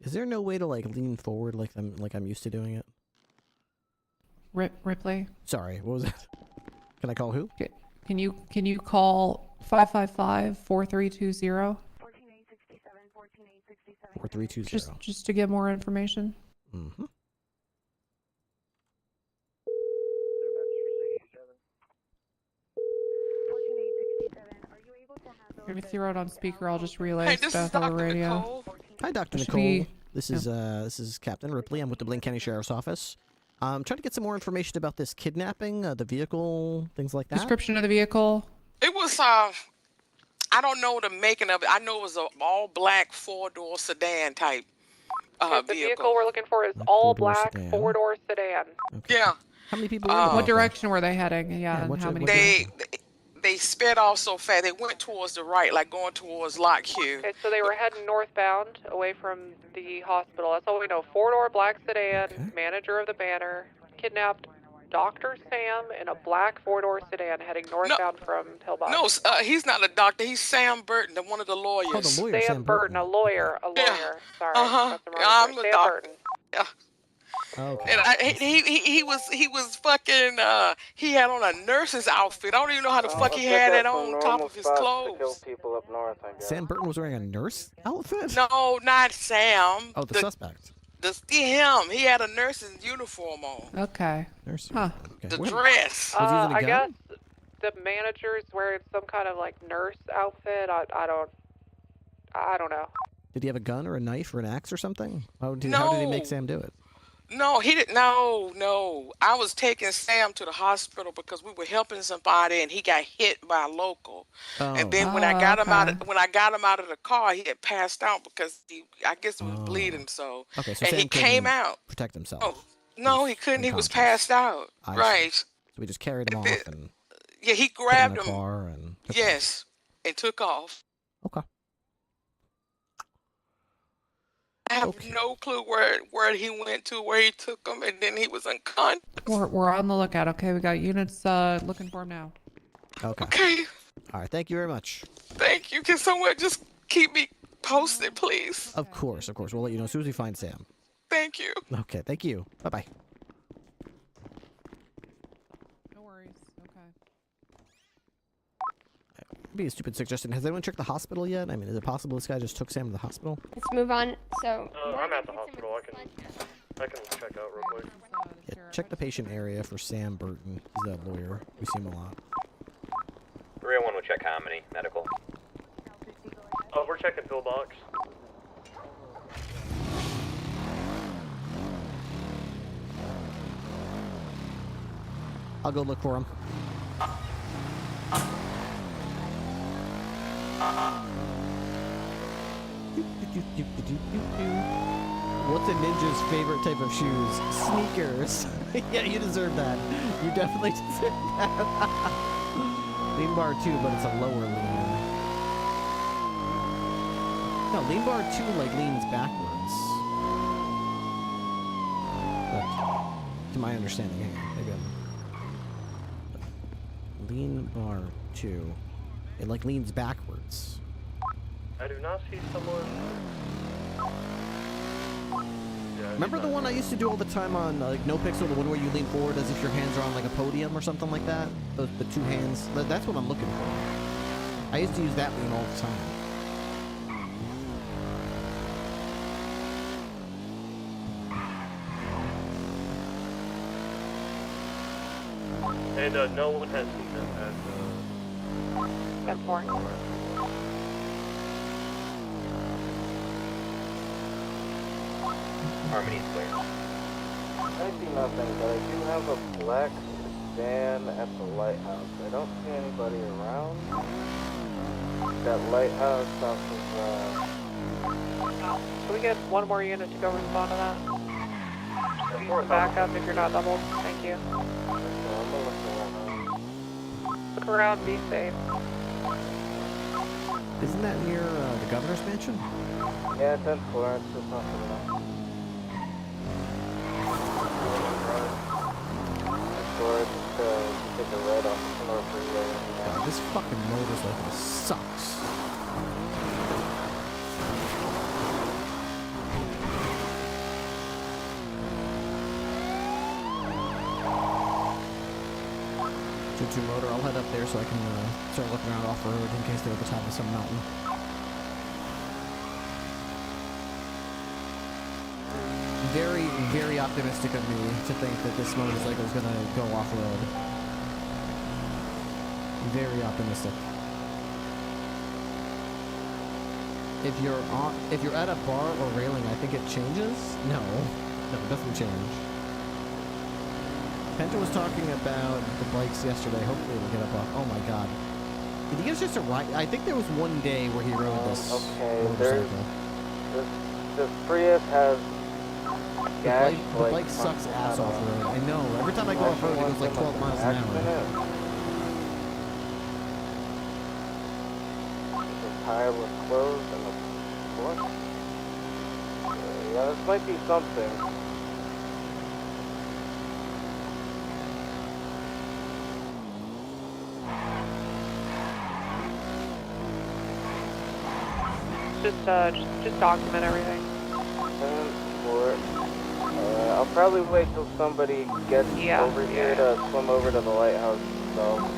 Is there no way to lean forward like I'm used to doing it? Ripley. Sorry, what was it? Can I call who? Can you call 555-4320? 4320. Just to get more information. Mm-hmm. If you throw it on speaker, I'll just relay this stuff is over Dr. radio. Nicole. Hi, Dr. Should Nicole. be- This is Captain Ripley. I'm with the Blaine County Sheriff's Office. I'm trying to get some more information about this kidnapping, the vehicle, things like that. Description of the vehicle. It was I don't know the making of it. I know it was a all black 4-door sedan type The vehicle we're looking for is all black sedan. 4-door sedan. Yeah. How many people? Were in the What vehicle? direction were they heading? Yeah, and how many? They sped off so fast. They went towards the right, like going towards Lockheed. Okay, so they were heading northbound away from the hospital. That's all we know. 4-door black sedan, manager of the banner, kidnapped Dr. Sam in a black 4-door sedan heading northbound from Hillbox. No, he's not a doctor. He's Sam Burton, one of the lawyers. Oh, the lawyer, Sam Burton, a lawyer. Yeah. Sorry. Uh-huh. That's the wrong I'm name. a Sam doctor. Burton. Yeah. Okay. And he was fucking he had on a nurse's outfit. I don't even know how the fuck he had that on top of his clothes. People up north, I guess. Sam Burton was wearing a nurse outfit? No, not Sam. Oh, the suspect. Him. He had a nurse's uniform on. Okay. Nurse. Huh. The dress. I guess the manager's wearing some kind of like nurse outfit. I don't know. Did he have a gun or a knife or an axe or something? How did he make Sam do it? No, he didn't. No. I was taking Sam to the hospital because we were helping somebody, and he got hit by a local. Oh. And then when I got him out of the car, he had passed out because I guess he was bleeding. So Okay, so and Sam he came out. Protect himself. Oh, no, he couldn't. He was passed out. I see. Right. So we just carried him off and Yeah, he put him grabbed in a him. car and took Yes, and took off. Okay. I have no clue where he went to, where he took him, and then he was unconscious. We're on the lookout. Okay, we got units looking for him now. Okay. Okay. All right. Thank you very much. Thank you. Can someone just keep me posted, please? Of course. We'll let you know as soon as we find Sam. Thank you. Okay. Thank you. Bye-bye. No worries. Okay. Be a stupid suggestion. Has anyone checked the hospital yet? I mean, is it possible this guy just took Sam to the hospital? Let's move on. So. I'm at the hospital. I can check out real quick. Yeah, check the patient area for Sam Burton. He's a lawyer. We see him a lot. 301 will check Harmony Medical. Oh, we're checking pillbox. I'll go look for him. What's a ninja's favorite type of shoes? Sneakers. Yeah, you deserve that. You definitely deserve that. Lean bar 2, but it's a lower lean. No, lean bar 2 like leans backwards. But, to my understanding, hang on, maybe lean bar 2. It like leans backwards. I do not see someone. Yeah, Remember the one I used to do all the time on like No Pixel, the one where you lean forward as if your hands are on like a podium or something like that? The two hands. That's what I'm looking for. I used to use that lean all the time. And no one has seen them at That's four. Harmony's clear. I see nothing, but I do have a black sedan at the lighthouse. I don't see anybody around. That lighthouse off of, Can we get one more unit to go respond to that? Use the backup if you're not doubled. Thank you. Look around, be safe. Isn't that near the governor's mansion? Yeah, 10-4, it's just not good enough. Just take a red off the North Freeway. God, this fucking motorcycle sucks. 2-2 motor. I'll head up there so I can start looking around off-road in case they're at the top of some mountain. Very, very optimistic of me to think that this motorcycle is gonna go off-road. Very optimistic. If you're at a bar or railing, I think it changes. No, it doesn't change. Penta was talking about the bikes yesterday. Hopefully it'll get up off. Oh my god. Did he guys just ride? I think there was one day where he rode this motorcycle. This Prius has the bike sucks ass off road. I know. Every time I go off road, it goes like 12 miles an hour. The tire was closed and the what? Yeah, this might be something. Just document everything. I'll probably wait till somebody gets over here to swim over to the lighthouse. So,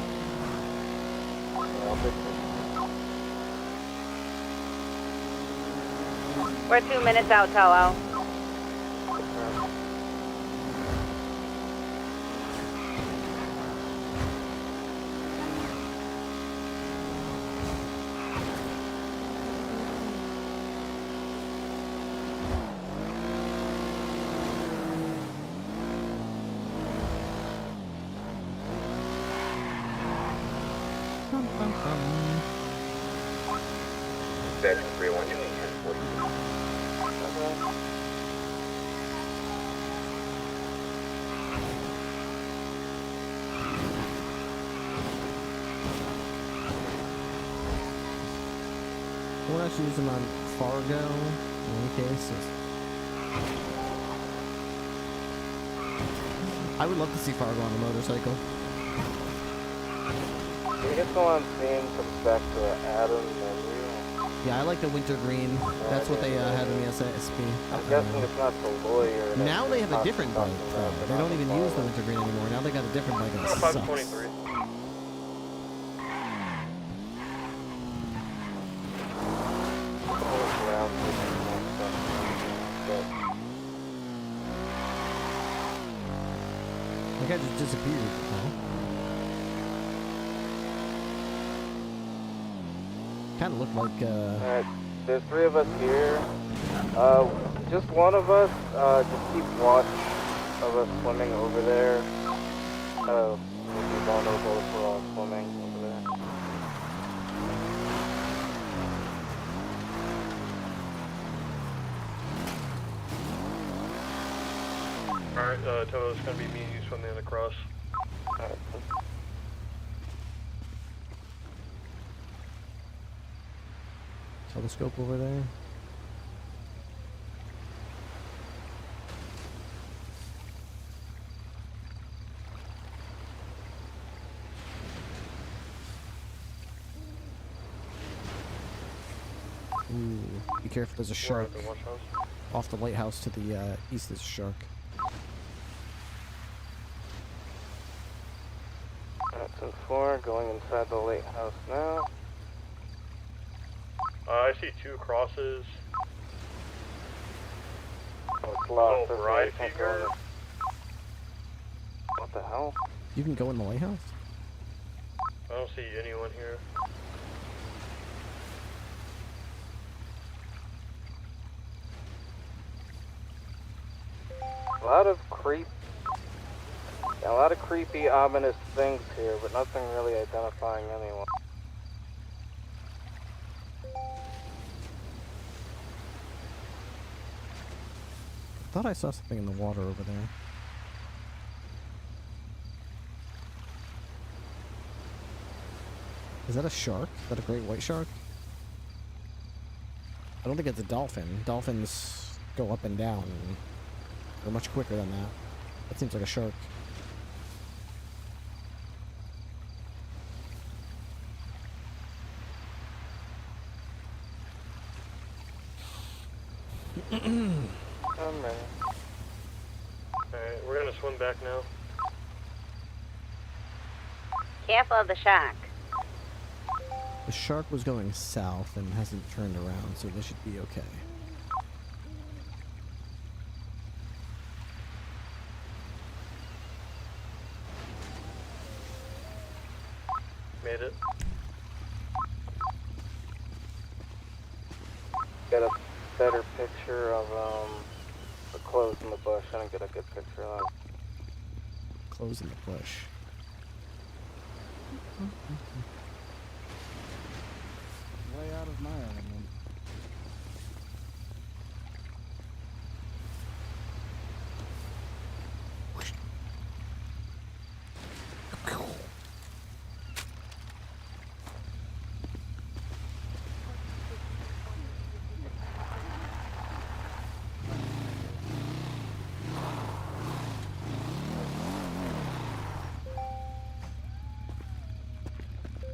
We're 2 minutes out, Tolo. Veteran 312 1040. We'll actually use them on Fargo in any case. I would love to see Fargo on a motorcycle. I guess the one scene comes back to Adam menu. Yeah, I like the winter green. That's what they had in the SSP. I'm guessing it's not the lawyer. Now they have a different bike, though. They don't even use the winter green anymore. Now they got a different bike that sucks. 523. That guy just disappeared. Kind of looked like, Alright, there's 3 of us here. Just one of us, just keep watch of us swimming over there. We'll be vulnerable if we're all swimming over there. Alright, Toto, it's gonna be me swimming across. Alright. Telescope over there. Ooh, be careful, there's a shark. Off the lighthouse to the east, there's a shark. That's in 4, going inside the lighthouse now. I see 2 crosses. Oh, it's locked. Oh, ride figure. What the hell? You can go in the lighthouse? I don't see anyone here. A lot of a lot of creepy, ominous things here, but nothing really identifying anyone. I thought I saw something in the water over there. Is that a shark? Is that a great white shark? I don't think it's a dolphin. Dolphins go up and down. They're much quicker than that. That seems like a shark. I'm ready. Alright, we're gonna swim back now. careful of the shark. The shark was going south and hasn't turned around, so they should be okay. Made it. Get a better picture of the clothes in the bush. I didn't get a good picture of that. Close in the bush. Way out of my element.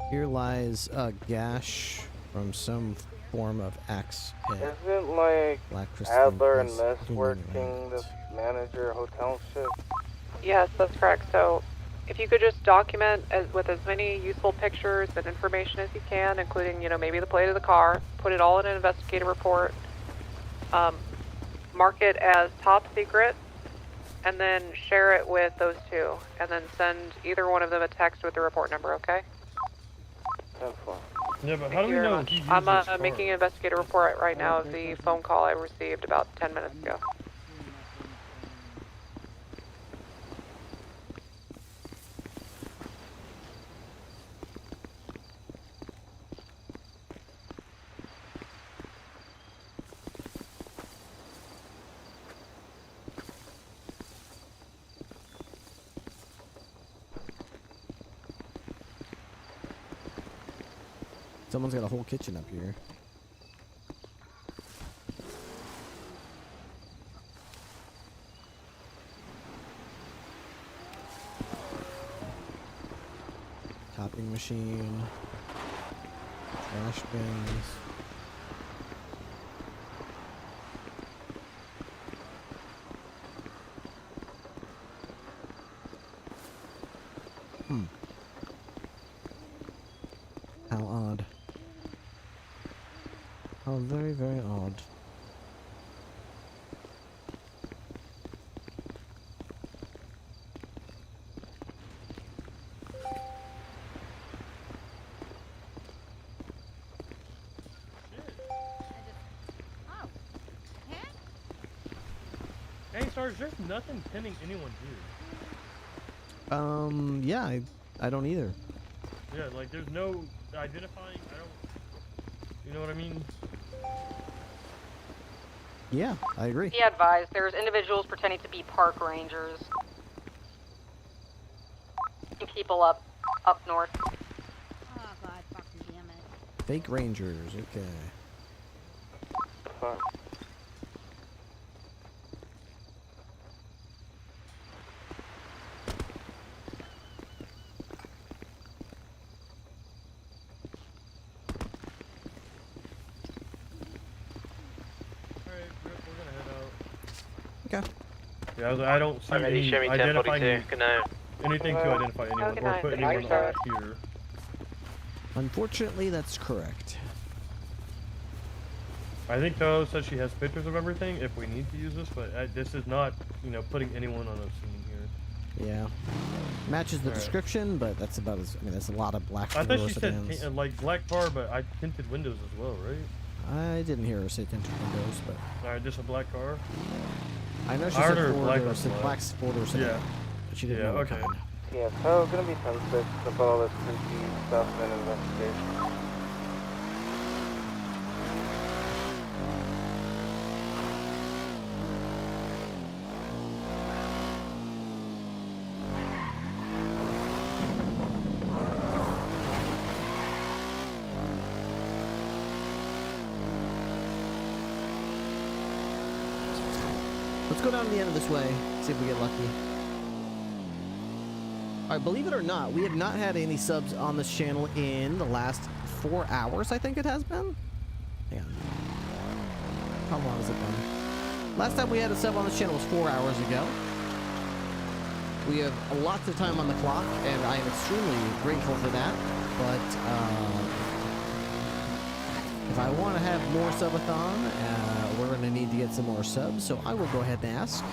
Here lies a gash from some form of axe head. Isn't like Black crystal Adler and is Miss looming working this manager hotel shit? Yes, that's correct. So if you could just document with as many useful pictures and information as you can, including, you know, maybe the plate of the car, put it all in an investigative report, mark it as top secret, and then share it with those two, and then send either one of them a text with the report number, okay? Yeah, but how do we know he uses I'm this car? making an investigative report right now of the phone call I received about 10 minutes ago. Someone's got a whole kitchen up here. Topping machine. Trash bins. How odd. How very, very odd. Hey, Stars, there's nothing pinning anyone here. Yeah, I don't either. Yeah, like there's no identifying. I don't. You know what I mean? Yeah, I agree. Be advised, there's individuals pretending to be park rangers. People up north. Oh god, fucking damn it. Fake rangers, okay. Fine. Okay. Yeah, I don't see Alrighty, any Shimmy identifying 1042. Good night. anything to identify anyone good or night. put Good night, anyone sir. up here. Unfortunately, that's correct. I think Toho said she has pictures of everything if we need to use this, but this is not, you know, putting anyone on a scene here. Yeah. Matches the Alright. description, but that's about as, I mean, that's a lot of black I thought she sedans. said like black car, but I tinted windows as well, right? I didn't hear her say tinted windows, but Alright, just a black car. I know she I said heard her black four-door, on said black. black four-door sedan, Yeah. but she didn't Yeah, know what okay. kind. Yeah, so gonna be 10-6 to put all this creepy stuff in investigation. Let's go down the end of this way, see if we get lucky. Alright, believe it or not, we have not had any subs on this channel in the last 4 hours, I think it has been. Hang on. How long has it been? Last time we had a sub on this channel was 4 hours ago. We have lots of time on the clock, and I am extremely grateful for that. But if I want to have more subathon, we're going to need to get some more subs. So I will go ahead and ask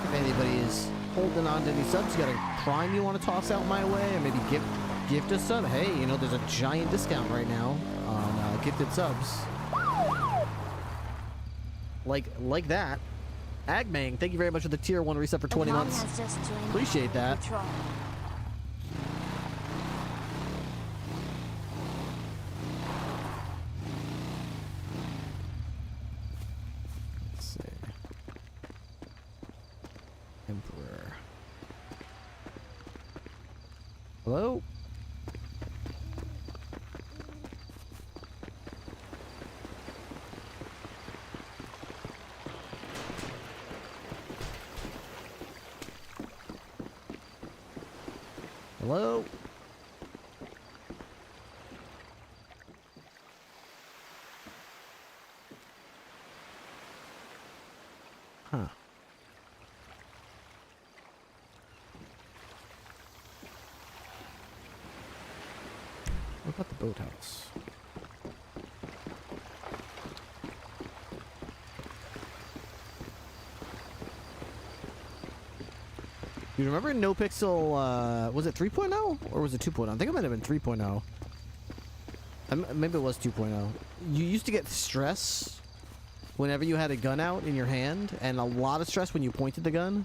if anybody is holding on to any subs. You got a prime you want to toss out my way, or maybe gift a sub. Hey, you know, there's a giant discount right now on gifted subs. Like that. Agmang, thank you very much for the tier 1 reset for 20 months. Appreciate that. Let's see. Emperor. Hello? Hello? Huh. What about the boathouse? You remember No Pixel, was it 3.0 or was it 2.0? I think it might have been 3.0. Maybe it was 2.0. You used to get stress whenever you had a gun out in your hand, and a lot of stress when you pointed the gun.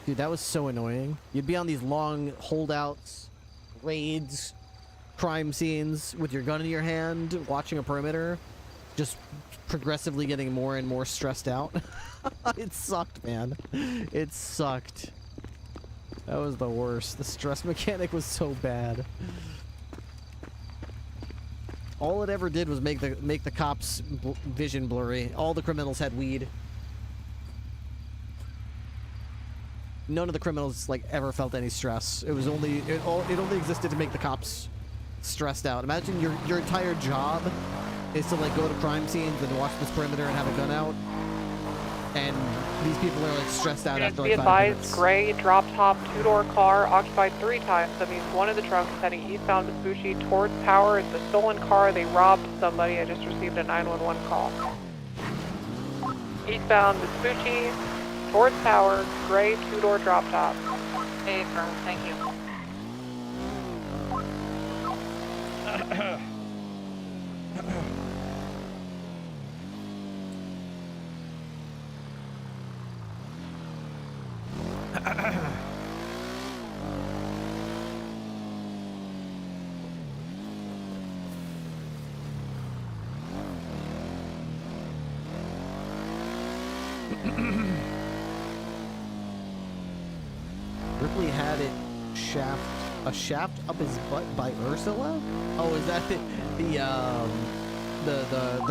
Dude, that was so annoying. You'd be on these long holdouts, raids, crime scenes with your gun in your hand, watching a perimeter, just progressively getting more and more stressed out. It sucked, man. It sucked. That was the worst. The stress mechanic was so bad. All it ever did was make the cops' vision blurry. All the criminals had weed. None of the criminals like ever felt any stress. It was only it only existed to make the cops stressed out. Imagine your entire job is to like go to crime scenes and watch this perimeter and have a gun out, and these people are like stressed out after like 5 minutes. Be advised, gray drop top 2-door car occupied 3 times. That means one of the trucks is heading eastbound Vespucci towards Power. It's a stolen car. They robbed somebody. I just received a 911 call. Eastbound Vespucci towards Power, gray 2-door drop top. Hey, firm, thank you. Ripley had it a shaft up his butt by Ursula? Oh, is that the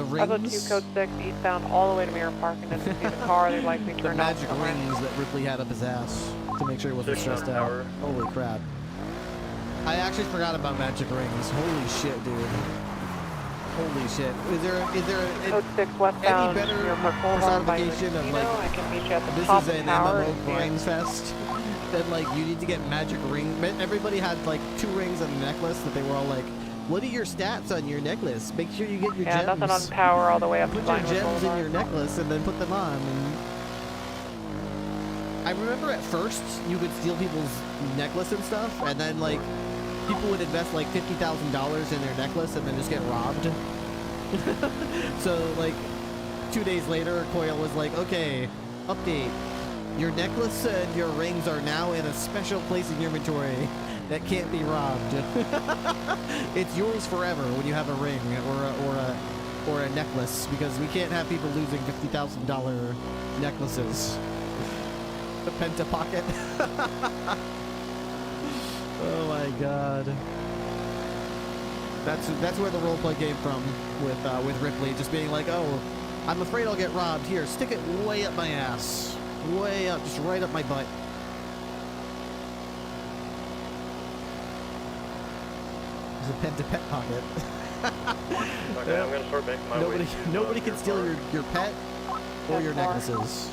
rings? I looked 2 code 6 eastbound all the way to Mirror Park and didn't see the car. They likely The turned off magic somewhere. rings that Ripley had up his ass to make sure he wasn't stressed out. Holy crap. I actually forgot about magic rings. Holy shit, dude. Holy shit. Is there Code 6 westbound, any better Mirror Park Boulevard by personification of Mendocino. like I can meet you at the this top is of an Tower MMO and see grind it. fest? Then like you need to get magic ring. Everybody had like 2 rings and a necklace that they were all like, what are your stats on your necklace? Make sure you get your Yeah, gems. nothing on Power all the way up to Put your Vinewood gems in Boulevard. your necklace and then put them on. And I remember at first you could steal people's necklace and stuff, and then like people would invest like $50,000 in their necklace and then just get robbed. So like 2 days later, Coyle was like, okay, update. Your necklace and your rings are now in a special place in your inventory that can't be robbed. It's yours forever when you have a ring or a necklace, because we can't have people losing $50,000 necklaces. The Penta Pocket. Oh my god. That's where the roleplay came from with Ripley, just being like, oh, I'm afraid I'll get robbed. Here, stick it way up my ass. Way up, just right up my butt. There's a Penta Pet Pocket. Okay, I'm gonna start making my way to, Nobody can steal your pet or your necklaces.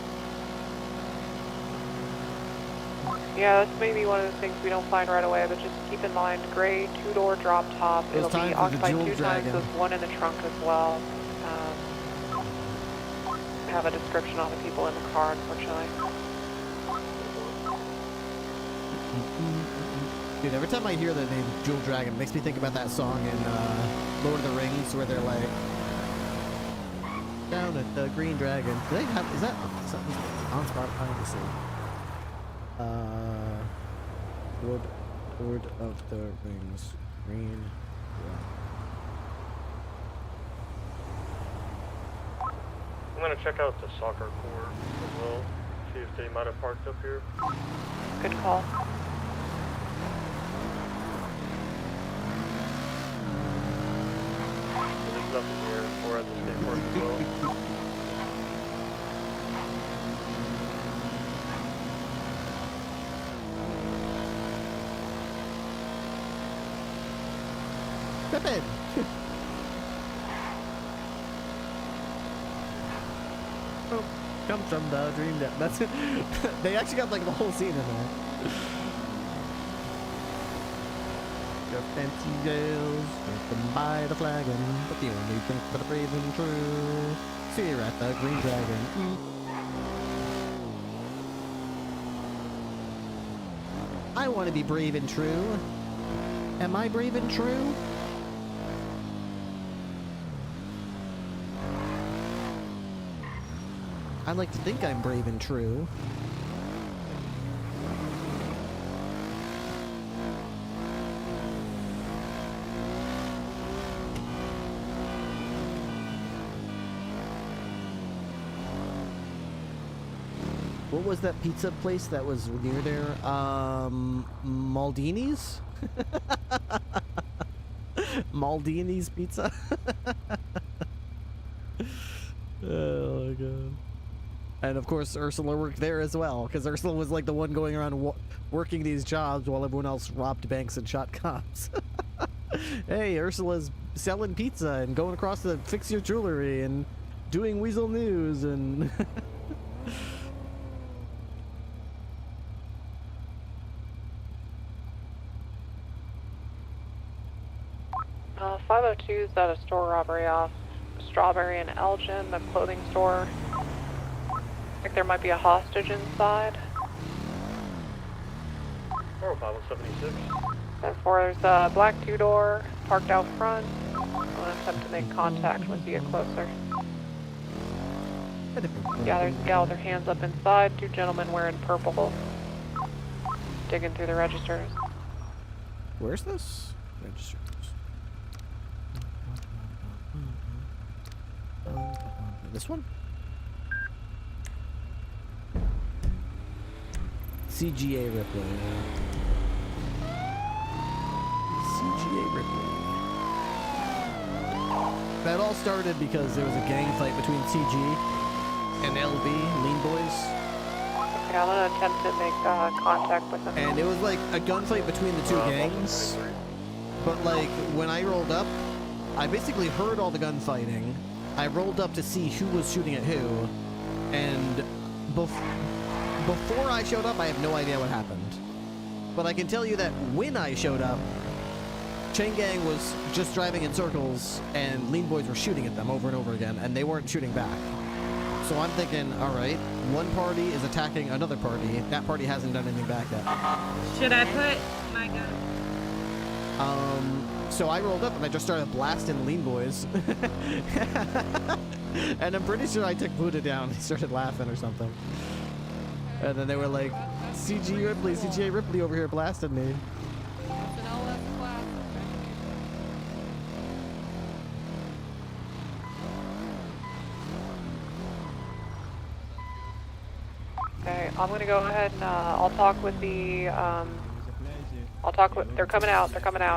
Yeah, that's maybe one of the things we don't find right away, but just keep in mind, gray two-door drop top. It was It'll be time for the occupied Jewel 2 times Dragon. with one in the trunk as well. Have a description on the people in the car, unfortunately. Dude, every time I hear the name Jewel Dragon, it makes me think about that song in Lord of the Rings where they're like, down at the Green Dragon. Do they have, is that something on Spotify? Let's see. Lord of the Rings. Green Dragon. I'm gonna check out the soccer court as well, see if they might have parked up here. Good call. There's nothing here, or at the skate park as well. Step in. Comes from the dream that that's it. They actually got like the whole scene in there. Your fancy jails, them by the flagon, but the only thing for the brave and true. See you at the Green Dragon. I want to be brave and true. Am I brave and true? I like to think I'm brave and true. What was that pizza place that was near there? Maldini's? Maldini's Pizza? Oh my god. And of course Ursula worked there as well, because Ursula was like the one going around working these jobs while everyone else robbed banks and shot cops. Hey, Ursula's selling pizza and going across to fix your jewelry and doing Weasel News and... 502's at a store robbery off Strawberry and Elgin, the clothing store. I think there might be a hostage inside. 40576. And there's a black two-door parked out front. I'll attempt to make contact once you get closer. Yeah, there's a gal with her hands up inside. 2 gentlemen wearing purple. Digging through the registers. Where's this? Registers. This one? CGA Ripley. CGA Ripley. That all started because there was a gang fight between CG and LB, Lean Boys. Okay, I'm gonna attempt to make contact with them. And it was like a gunfight between the two gangs. But like, when I rolled up, I basically heard all the gunfighting. I rolled up to see who was shooting at who, and before I showed up, I have no idea what happened. But I can tell you that when I showed up, Chain Gang was just driving in circles, and Lean Boys were shooting at them over and over again, and they weren't shooting back. So I'm thinking, alright, one party is attacking another party, that party hasn't done anything back yet. Should I put my gun? So I rolled up and I just started blasting Lean Boys. And I'm pretty sure I took Buddha down. He started laughing or something. And then they were like, CGA Ripley over here blasting me. Okay, I'm gonna go ahead and I'll talk with the they're coming out,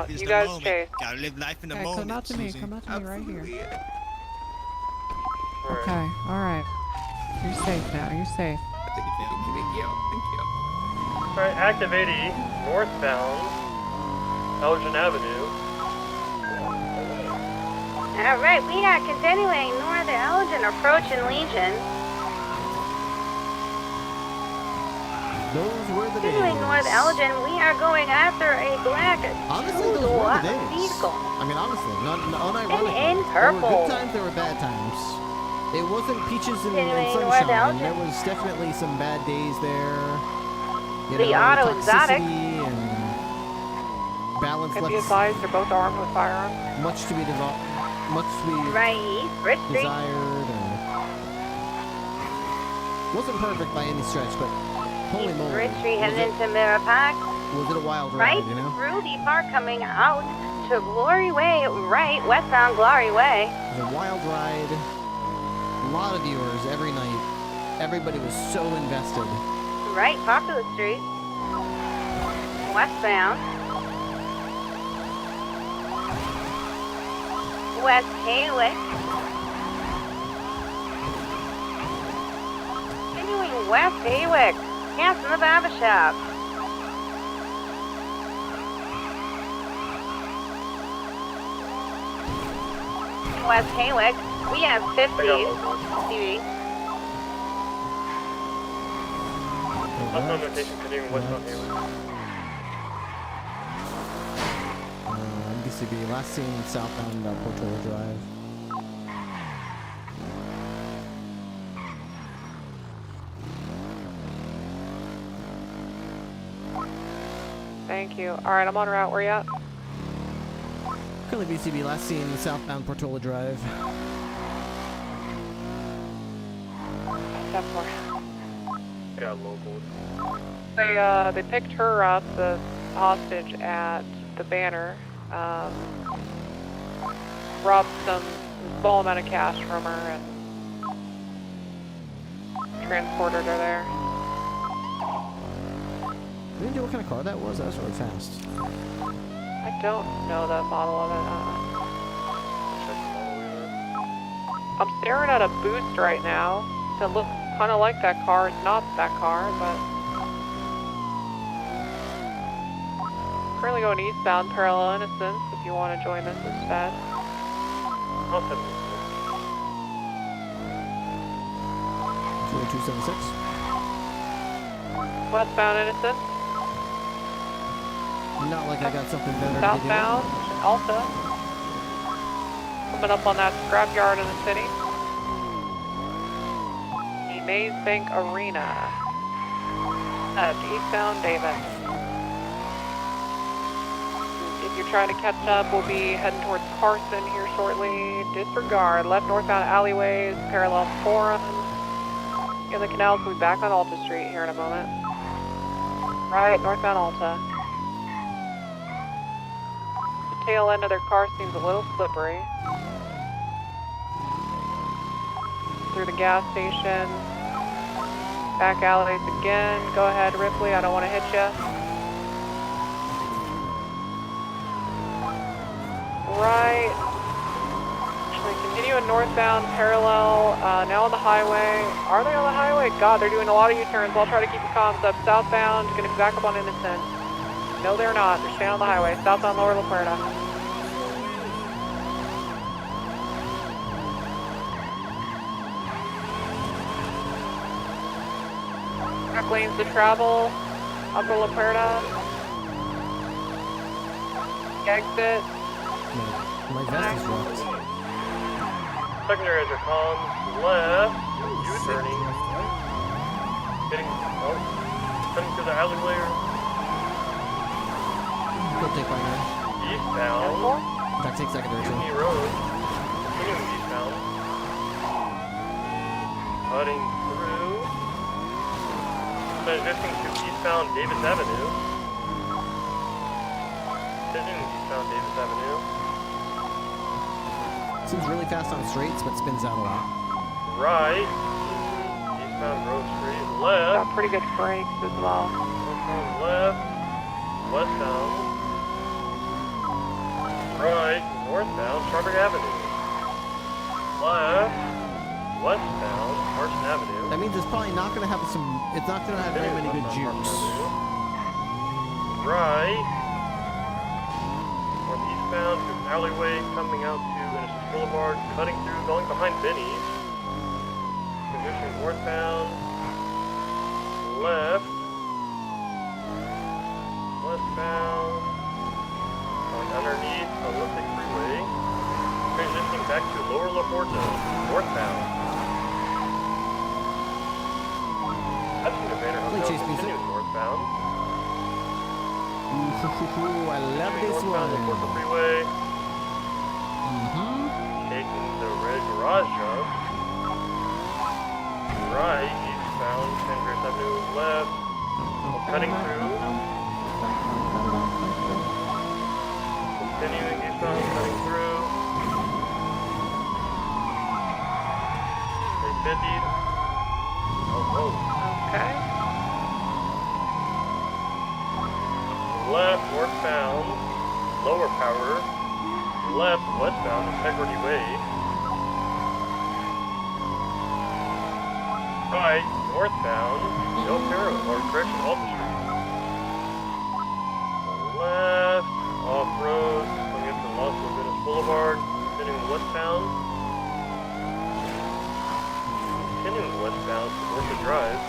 You guys chase. Gotta live life in the Okay, moment. come out to me, Susan. come out to me right here. Alright. Okay, alright. You're safe now, you're safe. Thank you. Alright, active 80, northbound, Elgin Avenue. Alright, we are continuing north of Elgin, approaching Legion. Those were the days. Continuing North Elgin, we are going after a black Honestly, those were the days. vehicle. I mean, honestly, not unironically. In There were purple. good times, there were bad times. It wasn't peaches and North sunshine. Elgin. There was definitely some bad days there. You The know, auto exotic. toxicity and balance Can be left advised they're both armed with firearms. much to be Right east, Bridge Street. desired. Wasn't perfect by any stretch, but holy moly. Bridge Street was heading it- into Mirror Park. Was it a wild Right ride, you know? through the park coming out to Glory Way, right, westbound Glory Way. It was a wild ride. A lot of viewers every night. Everybody was so invested. Right, Popular Street. Westbound. West Haywick. Continuing West Haywick. Past the barber shop. West Haywick. We have 50 TV. Southbound notation continuing westbound Hayward. MDCB, last seen southbound Portola Drive. Thank you. All right, I'm on route. Where you at? Currently BCB, last seen southbound Portola Drive. Step 4. Yeah, local. They picked her up, the hostage, at the Banner. Robbed some small amount of cash from her and transported her there. We didn't know what kind of car that was. That was really fast. I don't know the model of it. I'm staring at a Boost right now that looks kind of like that car. It's not that car, but currently going eastbound, parallel Innocence. If you want to join this instead. I'll send 276. Westbound Innocence. Not like I got something better Southbound, Alta. Coming up on that scrapyard in the city. The Maze Bank Arena. At eastbound Davis. If you're trying to catch up, we'll be heading towards Carson here shortly. Disregard. Left northbound alleyways, parallel Forum. In the canals, we'll be back on Alta Street here in a moment. Right, northbound Alta. Tail end of their car seems a little slippery. Through the gas station. Back alleyways again. Go ahead, Ripley. I don't want to hit you. Right. Actually, continuing northbound, parallel. Now on the highway. Are they on the highway? God, they're doing a lot of U-turns. I'll try to keep the comms up. Southbound, going to be back up on Innocent. No, they're not. They're staying on the highway. Southbound Lower La Puerta. Back lanes to travel. Upper La Puerta. Exit. My vest is wrapped. Secondary as your comms left, U-turning, cutting through the alleyway. Go take primary. Eastbound. In fact, take secondary too. Union Road, continuing eastbound. Cutting through. Transitioning to eastbound Davis Avenue. Continuing eastbound Davis Avenue. Seems really fast on straights, but spins out a lot. Right. Eastbound Grove Street. Left. Got pretty good brakes as well. Northbound left. Westbound. Right. Northbound Strawberry Avenue. Left. Westbound Carson Avenue. That means it's probably not going to have some. It's not going to have very many good juice. Right. Northeastbound to alleyway coming out to Innocence Boulevard, cutting through, going behind Benny's. Position northbound, left, westbound. Going underneath Olympic Freeway. Transitioning back to Lower La Porta, northbound. I've seen a banner hotel continuing northbound. Ooh, I love this northbound one. La Porta Freeway. Taking the red garage jump. Right, eastbound, Pengrace Avenue, left. Cutting through. Continuing eastbound, cutting through. They 50'd. Oh. Okay. Left, northbound, lower power. Left, westbound, Integrity Way. Right, northbound, Del Perro, or correction, Alta Street. Left, off-road, coming up to Los Luganes Boulevard, continuing westbound. Continuing westbound to Dorset Drive.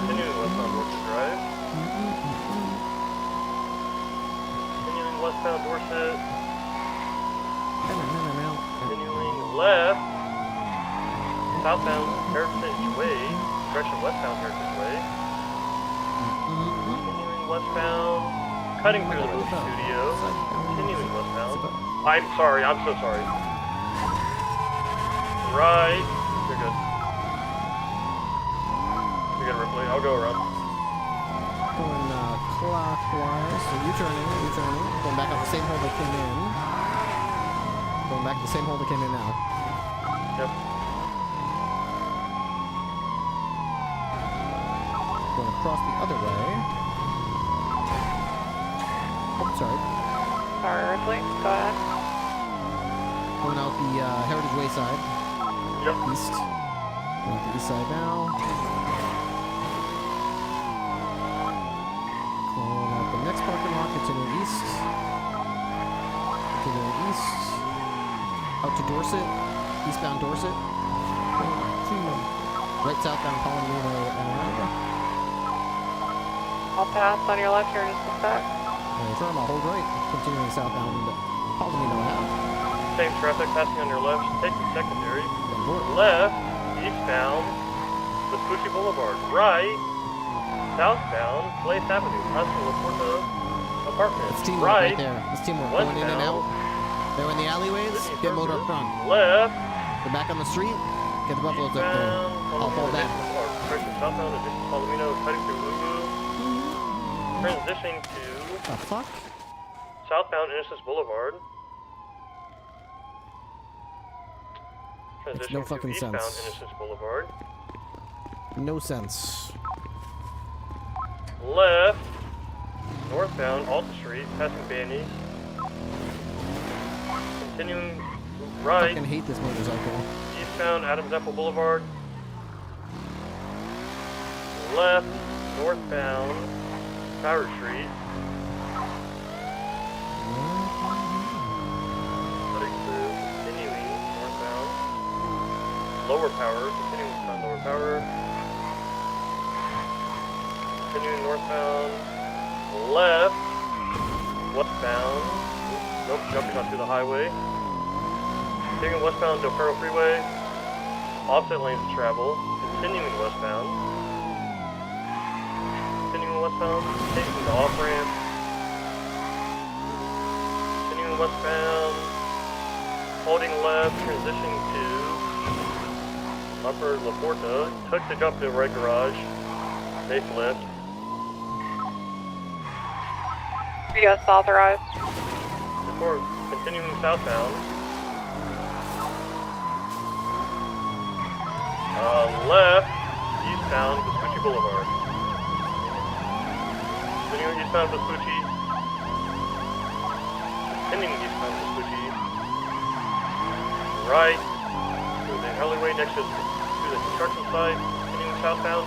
Continuing westbound Dorset Drive. Continuing westbound Dorset. Continuing left. Southbound Heritage Way. Correction, westbound Heritage Way. Continuing westbound. Cutting through the movie studio. Continuing westbound. I'm sorry, I'm so sorry. Right. You're good. You're good, Ripley. I'll go around. Going clockwise, so U-turning. Going back out the same hole they came in. Going back to the same hole they came in now. Yep. Going across the other way. Oh, sorry. Sorry, Ripley. Go ahead. Going out the Heritage Way side. Yep. East. Going to the east side now. Going out the next parking lot, continuing east. Continuing east. Out to Dorset. Eastbound Dorset. Right southbound Palomino Ave. I'll pass on your left here in just a sec. Firm, I'll hold right. Continuing southbound Palomino Ave. Same traffic passing on your left, take the secondary. Left, eastbound, Vespucci Boulevard. Right, southbound, Place Avenue, passing La Porta Apartments. It's teamwork right there. It's teamwork. Going in and out. They're in the alleyways. Get motor up front. Left. They're back on the street. Get the buffaloes up there. I'll fall down. Southbound, adjacent Palomino, cutting through Ubu. Transitioning to... The fuck? Southbound Innocence Boulevard. Makes no fucking eastbound sense. Innocence Boulevard. No sense. Left, northbound Alta Street, passing Bannies. Continuing right. I fucking hate this motorcycle. Eastbound Adams Apple Boulevard. Left, northbound Tower Street. Cutting through, continuing northbound. Lower power, continuing on lower power. Continuing northbound. Left, westbound. Nope, jumping onto the highway. Taking westbound Del Perro Freeway. Offset lanes of travel. Continuing westbound. Continuing westbound. Taking the off ramp. Continuing westbound. Holding left. Transitioning to Upper La Porta. Took the jump to right garage. Facelift. Yes, authorized. Before continuing southbound. Left, eastbound Vespucci Boulevard. Continuing eastbound Vespucci. Continuing eastbound Vespucci. Right, to the alleyway next to the construction site. Continuing southbound,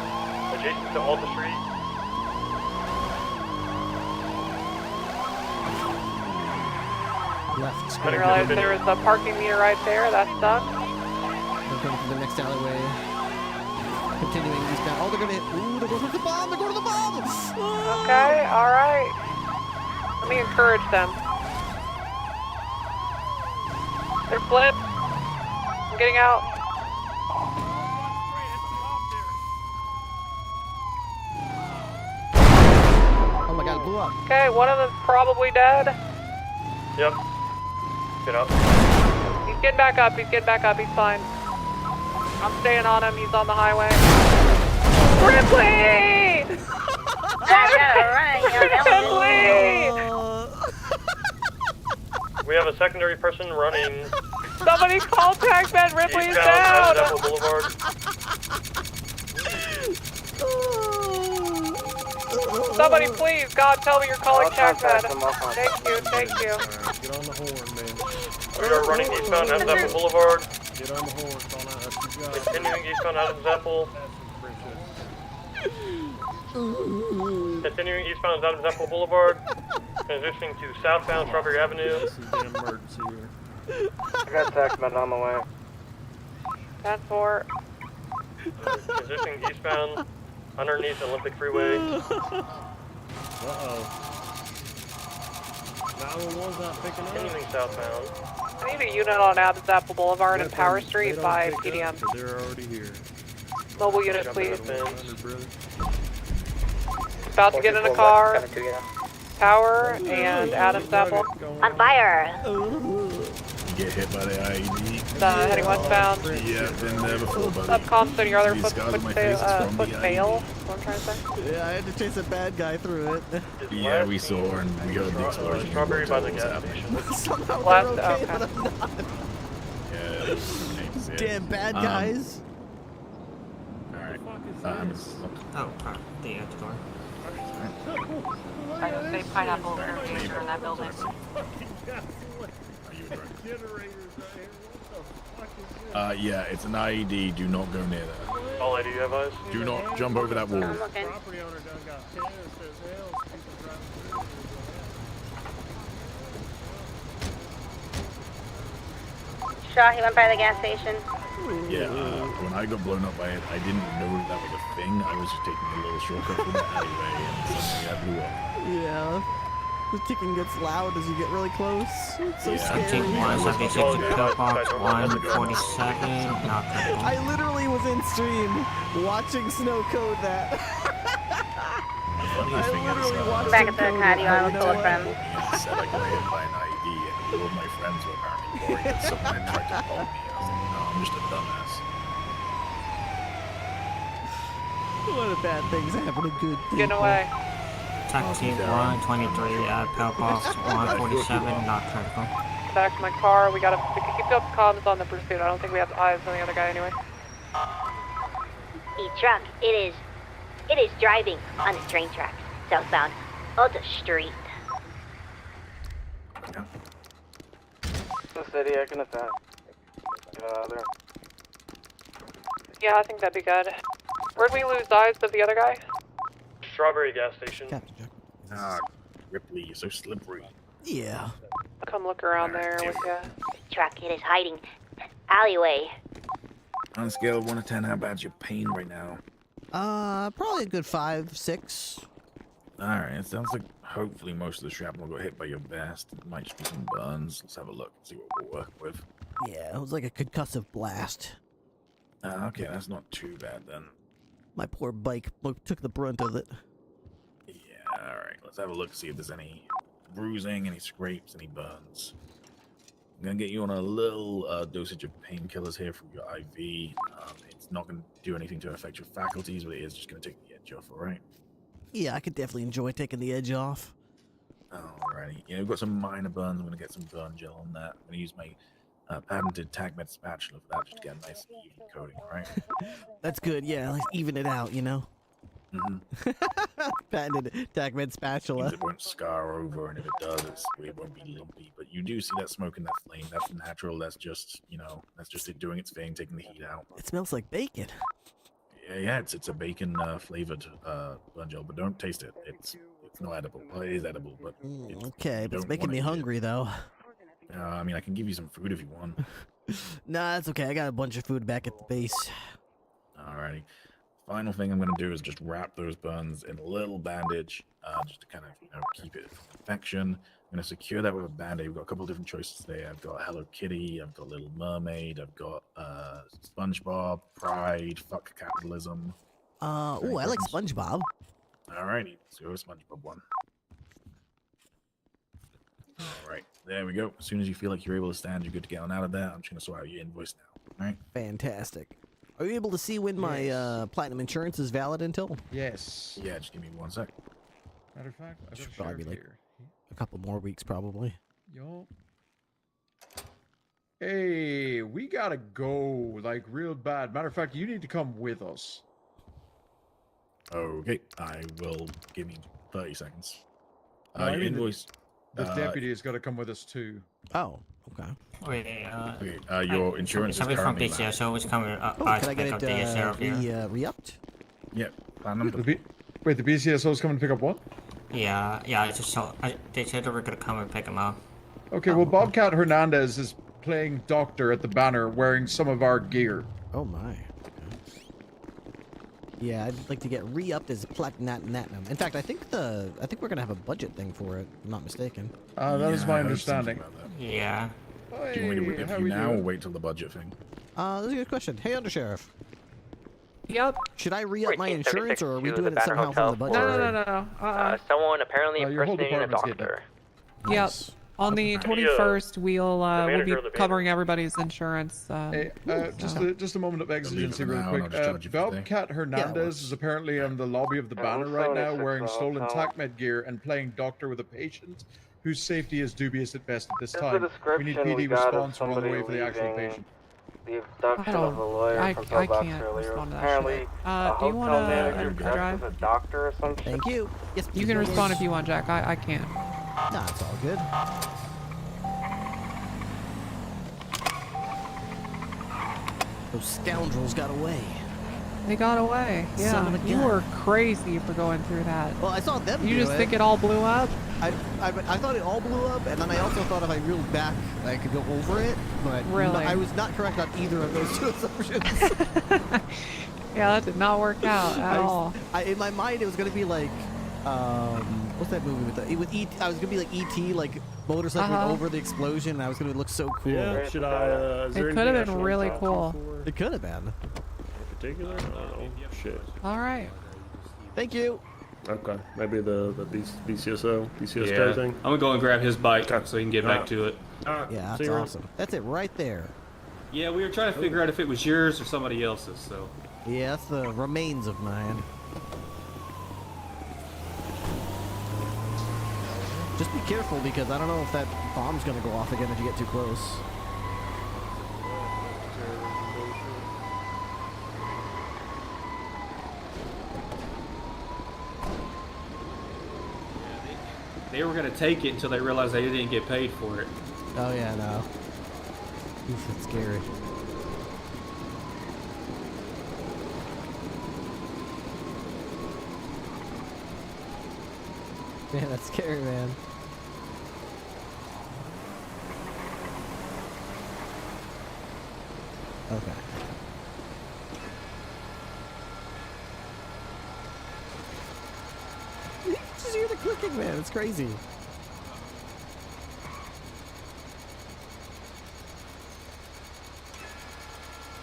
adjacent to Alta Street. Left. I didn't realize there was a parking meter right there. That's done. They're going to the next alleyway. Continuing eastbound. Oh, they're going to hit. Ooh, they're going to the bomb. They're going to the bomb. Oh, Okay, alright. Let me encourage them. They're flipped. I'm getting out. Oh my god, it blew up. Okay, one of them's probably dead. Yep. Get up. He's getting back up, he's fine. I'm staying on him, he's on the highway. Ripley! Ripley! We have a secondary person running. Somebody call TACMED, Ripley is Eastbound down! Apple Boulevard. Somebody please, God, tell me you're calling TACMED. Thank you. Get on the horn, man. We are running eastbound Adams Apple Boulevard. Get on the horn, call out. That's your job. Continuing eastbound Adams Apple. Continuing eastbound Adams Apple Boulevard. Transitioning to southbound Strawberry Avenue. This is an emergency here. I got TACMED on the way. 10-4. Transitioning eastbound underneath Olympic Freeway. Uh-oh. 911's not picking up. Continuing southbound. I need a unit on Adams Apple Boulevard and Power Street by PDM. They're already here. Mobile unit, please. Brother. About to get in a car. Power and Adams Apple. On fire. Get hit by the IED. Heading westbound. Yeah, been there before, buddy. Up Compton, your other These foot scars on my face is from foot the fail. What I'm trying to say. Yeah, I had to chase a bad guy through it. Yeah, we saw and we heard the explosion. Strawberry by the gas station. Somehow Last, they're okay, okay. but I'm not. Yeah, Damn bad guys. Alright. Oh, the door. I know, say pineapple or danger in that building. Yeah, it's an IED. Do not go near there. All I do you have eyes? Do not jump over that wall. Okay. Property owner done got pissed as hell. People driving through. Shaw, he went by the gas station. Yeah, when I got blown up by it, I didn't know that was a thing. I was just taking a little shortcut through the alleyway and suddenly that blew up. Yeah. The ticking gets loud as you get really close. It's so Yeah. scary. 176 pillbox 147. Not critical. I literally was in stream watching Snow code that. The funniest thing is, I'm back at the cardio, I was pulled from. I said I got hit by an IED and all of my friends were apparently boring and someone had tried to call me. I was like, no, I'm just a dumbass. What a bad things happen to good people. Getting away. Taxi 123 at pillbox 147. Not critical. Back to my car. We can keep up comms on the pursuit. I don't think we have eyes on the other guy anyway. The truck, it is driving on the train tracks, southbound, Ulta Street. The city, I can attack. There. Yeah, I think that'd be good. Where'd we lose eyes of the other guy? Strawberry gas station. Ah, Ripley, you're so slippery. Yeah. Come look around there with ya. Truck, it is hiding. Alleyway. On a scale of 1 to 10, how bad's your pain right now? Probably a good 5, 6. Alright, it sounds like hopefully most of the shrapnel got hit by your vest. It might just be some burns. Let's have a look and see what we'll work with. Yeah, it was like a concussive blast. Okay, that's not too bad then. My poor bike took the brunt of it. Yeah, alright, let's have a look, see if there's any bruising, any scrapes, any burns. I'm gonna get you on a little dosage of painkillers here from your IV. It's not gonna do anything to affect your faculties, but it is just gonna take the edge off, alright? Yeah, I could definitely enjoy taking the edge off. Alrighty, yeah, we've got some minor burns. I'm gonna get some burn gel on that. I'm gonna use my patented TACMED spatula for that, just to get a nice even coating, alright? That's good, yeah, let's even it out, you know? Mm-hmm. Patented TACMED spatula. It won't scar over, and if it does, it won't be lumpy. But you do see that smoke and that flame. That's natural. That's just, you know, that's just it doing its thing, taking the heat out. It smells like bacon. Yeah, it's a bacon flavored burn gel, but don't taste it. It's not edible. Well, it is edible, but okay, but it's making me hungry though. I mean, I can give you some food if you want. Nah, that's okay. I got a bunch of food back at the base. Alrighty. Final thing I'm going to do is just wrap those burns in a little bandage, just to kind of keep it from infection. I'm going to secure that with a band-aid. We've got a couple of different choices today. I've got Hello Kitty, I've got Little Mermaid, I've got SpongeBob, Pride, Fuck Capitalism. Oh, I like SpongeBob. Alrighty, let's go with SpongeBob one. Alright, there we go. As soon as you feel like you're able to stand, you're good to get on out of there. I'm just going to sort out your invoice now. Alright? Fantastic. Are you able to see when my platinum insurance is valid until? Yes. Yeah, just give me 1 sec. Matter of fact, I Should got a probably be sheriff like here. a couple more weeks, probably. Yo. Hey, we gotta go, like, real bad. Matter of fact, you need to come with us. Okay, I will. Give me 30 seconds. No, I Your mean invoice. The deputy has got to come with us, too. Oh, okay. Wait, Okay, your insurance is somebody from currently BCSO was coming up. Can I get it re-upped? Yep. Wait, the BCSO is coming to pick up what? Yeah, I just saw. They said they were gonna come and pick him up. Okay, well, Bobcat Hernandez is playing doctor at the banner wearing some of our gear. Oh, my. Yeah, I'd like to get re-upped as platinum. In fact, I think we're gonna have a budget thing for it. If I'm not mistaken. That is my understanding. Yeah. Do you want me to whip you now or wait till the budget thing? That's a good question. Hey, Undersheriff. Yep. Should I re-up my insurance, or are we to doing the it somehow Banner from the Hotel budget? No. Someone apparently your whole impersonating a department's getting doctor. Yep. On the 21st, we'll be covering everybody's insurance. Hey, just a moment of exigency, real quick. Bobcat Hernandez is apparently in the lobby of the banner right now, wearing stolen TACMED gear and playing doctor with a patient whose safety is dubious at best at this time. We need PD response on the way for the actual patient. The abduction of the lawyer from Pillbox earlier. Apparently, a do you hotel want manager to dressed drive? as a doctor or some shit. Thank you. Yes, You can respond if you want, Jack. I can't. Nah, it's all good. Those scoundrels got away. They got away. Yeah, Son of a you gun. were crazy for going through that. Well, I saw them You do just it. think it all blew up? I thought it all blew up, and then I also thought if I reeled back, I could go over it. But Really? I was not correct on either of those two assumptions. Yeah, that did not work out at all. In my mind, it was gonna be like, what's that movie with E.T.? I was gonna be like E.T., like motorcycling over the explosion, and I was gonna look so cool. Yeah, should I? Is there It could have anything I been should really talk cool. for It could have been. in particular? I don't know. Shit. All right. Thank you. Okay, maybe the BCSO Yeah. thing. I'm gonna go and grab his bike so he can get back to it. Yeah, that's awesome. That's it right there. Yeah, we were trying to figure out if it was yours or somebody else's. So. Yeah, that's the remains of mine. Just be careful, because I don't know if that bomb's gonna go off again if you get too close. They were gonna take it until they realized they didn't get paid for it. Oh yeah, no. Oof, that's scary. Man, that's scary, man. Okay. You just hear the clicking, man. It's crazy.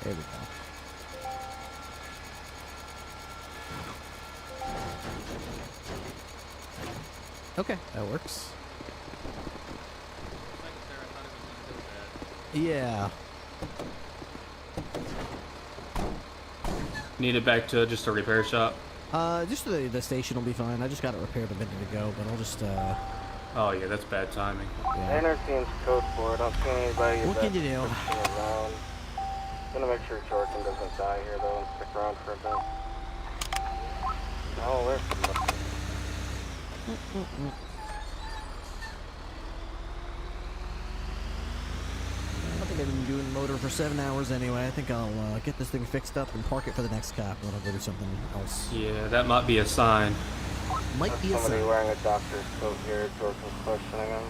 There we go. Okay, that works. Yeah. Need it back to just a repair shop. Just the station will be fine. I just got it repaired a minute ago, but I'll just Oh yeah, that's bad timing. Yeah. NRC's code for it. I don't see anybody What can you do? around. Gonna make sure Jordan doesn't die here though and stick around for a bit. Oh, there's somebody. I think I've been doing motor for 7 hours anyway. I think I'll get this thing fixed up and park it for the next cop, and then I'll go do something else. Yeah, that might be a sign. Might be a Somebody sign. wearing a doctor's coat here. Jordan's questioning him.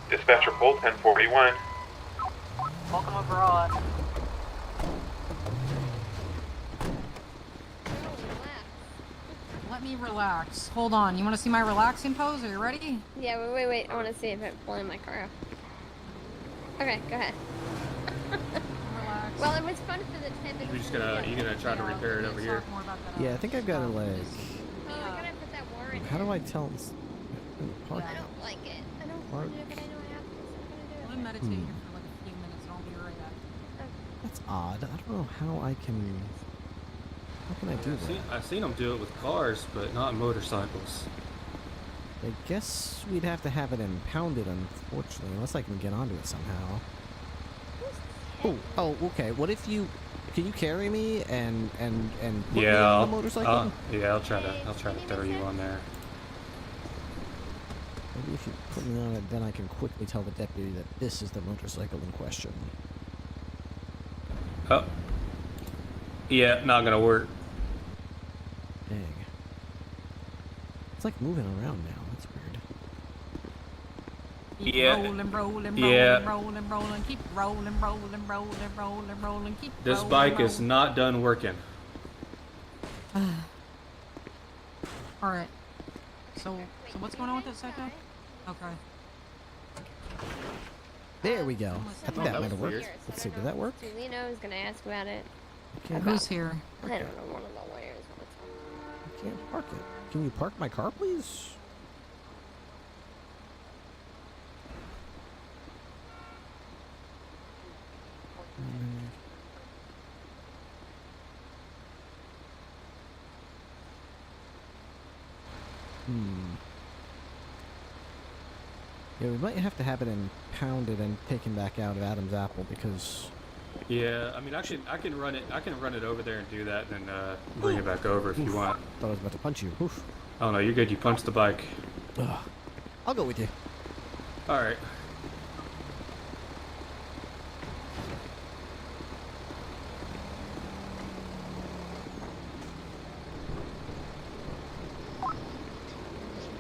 Dispatcher Pole 1041. Welcome abroad. Let me relax. Hold on. You want to see my relaxing pose? Are you ready? Yeah, wait. I want to see if I'm pulling my car up. Okay, go ahead. Well, it was fun for the 10 minutes. You gonna try to repair it over here? Yeah, I think I've got to like. Oh, I gotta put that warrant. How do I tell this? Park. I don't like it. I don't Park. want to do it, but I know I have to. So I'm I'm gonna meditate here for like a few minutes and I'll be right back. That's odd. I don't know how I can. How can I do that? I've seen them do it with cars, but not motorcycles. I guess we'd have to have it impounded, unfortunately, unless I can get onto it somehow. Oh, okay. What if you? Can you carry me and put me on the motorcycle? I'll try to throw you on there. Maybe if you put me on it, then I can quickly tell the deputy that this is the motorcycle in question. Oh. Yeah, not gonna work. Dang. It's like moving around now. That's weird. Yeah. Rolling, Yeah. keep rolling, keep This bike is not done working. Alright. So what's going on with that psycho? Okay. There we go. I think that that might have was worked. weird. Let's see, did that work? Julino is gonna ask about it. Who's here? I don't know, one of the lawyers. I can't park it. Can you park my car, please? Yeah, we might have to have it impounded and taken back out of Adam's Apple because. Yeah, I mean, I can run it over there and do that, and then bring it back over if you want. Thought I was about to punch you. Oof. Oh no, you're good. You punched the bike. Ugh. I'll go with you. All right.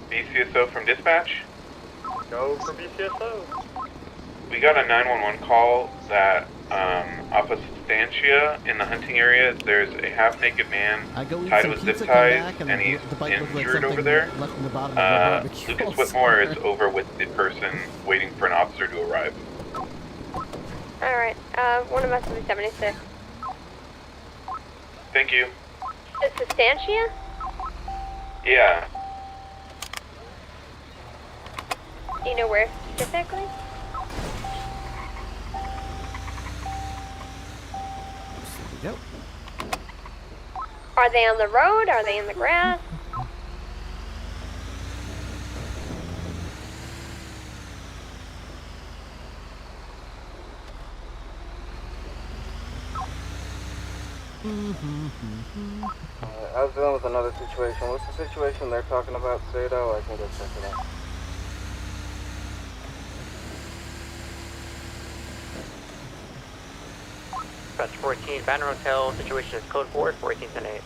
BCSO from dispatch. Go for BCSO. We got a 911 call that off of Substantia in the hunting area, there's a half-naked man tied with zip ties, and he's injured over there. Lucas Whitmore is over with the person waiting for an officer to arrive. Alright, one of us will be 76. Thank you. Is Substantia? Yeah. Do you know where specifically? Yep. Are they on the road? Are they in the grass? I was dealing with another situation. What's the situation they're talking about, Sato? I can go check it out. Dispatch 14, Banner Hotel, situation is code 4, 1410-8.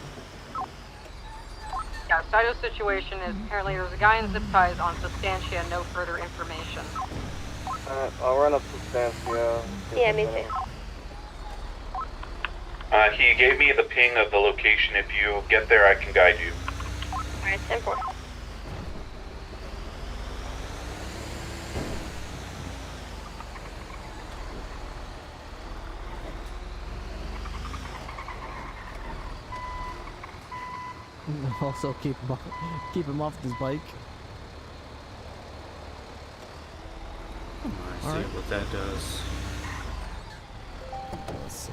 Yeah, Saito's situation is apparently there's a guy in zip ties on Substantia, no further information. Alright, I'll run up Substantia. Yeah, me too. He gave me the ping of the location. If you get there, I can guide you. Alright, 10-4. Also keep him off this bike. See what that does. Let's see.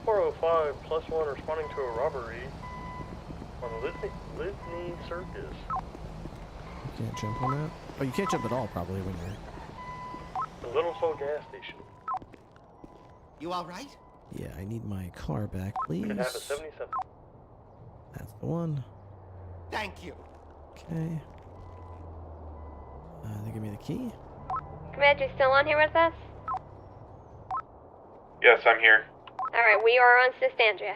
+1 responding to a robbery on Litany Circus. You can't jump on that? Oh, you can't jump at all, probably, when you're. The Little Soul gas station. You all right? Yeah, I need my car back, please. Can have a 77. That's the one. Thank you. Okay. They give me the key. Command, you still on here with us? Yes, I'm here. Alright, we are on Sustancia.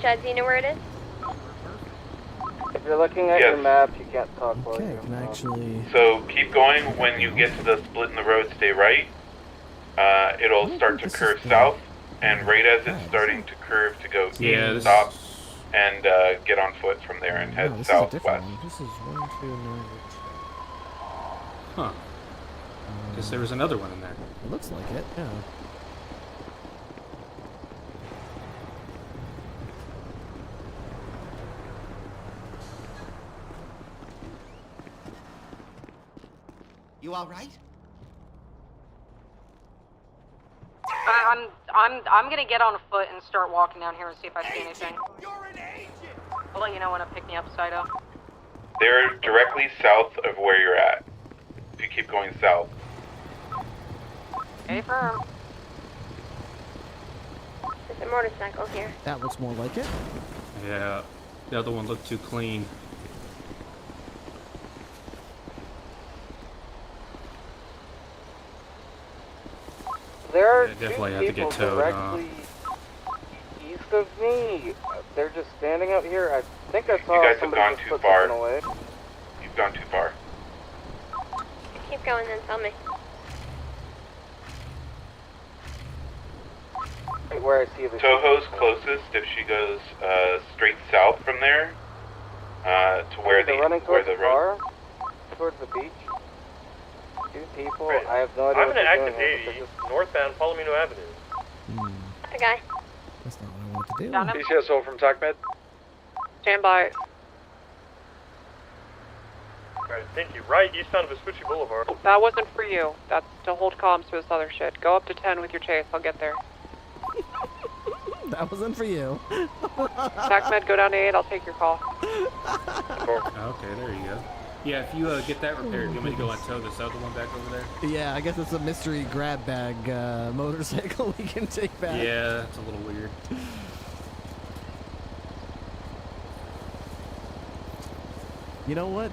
Chad, do you know where it is? If you're looking at your map, you can't talk while Okay, you're can actually. So keep going. When you get to the split in the road, stay right. It'll start to curve south, and right as it's starting to curve to go east, stop, and get on foot from there and head This is a different southwest. one. This is 1, 2, 9. Huh. Guess there was another one in there. It looks like it, yeah. You all right? I'm gonna get on foot and start walking down here and see if I see anything. I'll let you know when I pick me up, Saito. They're directly south of where you're at. If you keep going south. Stay firm. There's a motorcycle here. That looks more like it. Yeah. The other one looked too clean. There are Yeah, definitely two have to get people towed, directly east of me. They're just standing out here. I think I saw You guys have somebody gone just too put far. something away. You've gone too far. Keep going then, tell me. Right where I see the Toho's closest if she goes straight south from there to where they're the running where towards the the road. car, towards the beach. Two people. Right. I have no idea I'm what in they're active doing here, 80, but they're just northbound Palomino Avenue. The guy. That's not what I wanted to do. Down him. PCSO from TACMed. Stand by. Alright, thank you. Right eastbound of Vespucci Boulevard. That wasn't for you. That's to hold comms for this other shit. Go up to 10 with your chase. I'll get there. That wasn't for you. TACMed, go down to 8. I'll take your call. Okay, there you go. Yeah, if you get that repaired, you want me to go and tow this other one back over there? Yeah, I guess it's a mystery grab bag motorcycle we can take back. Yeah, it's a little weird. You know what?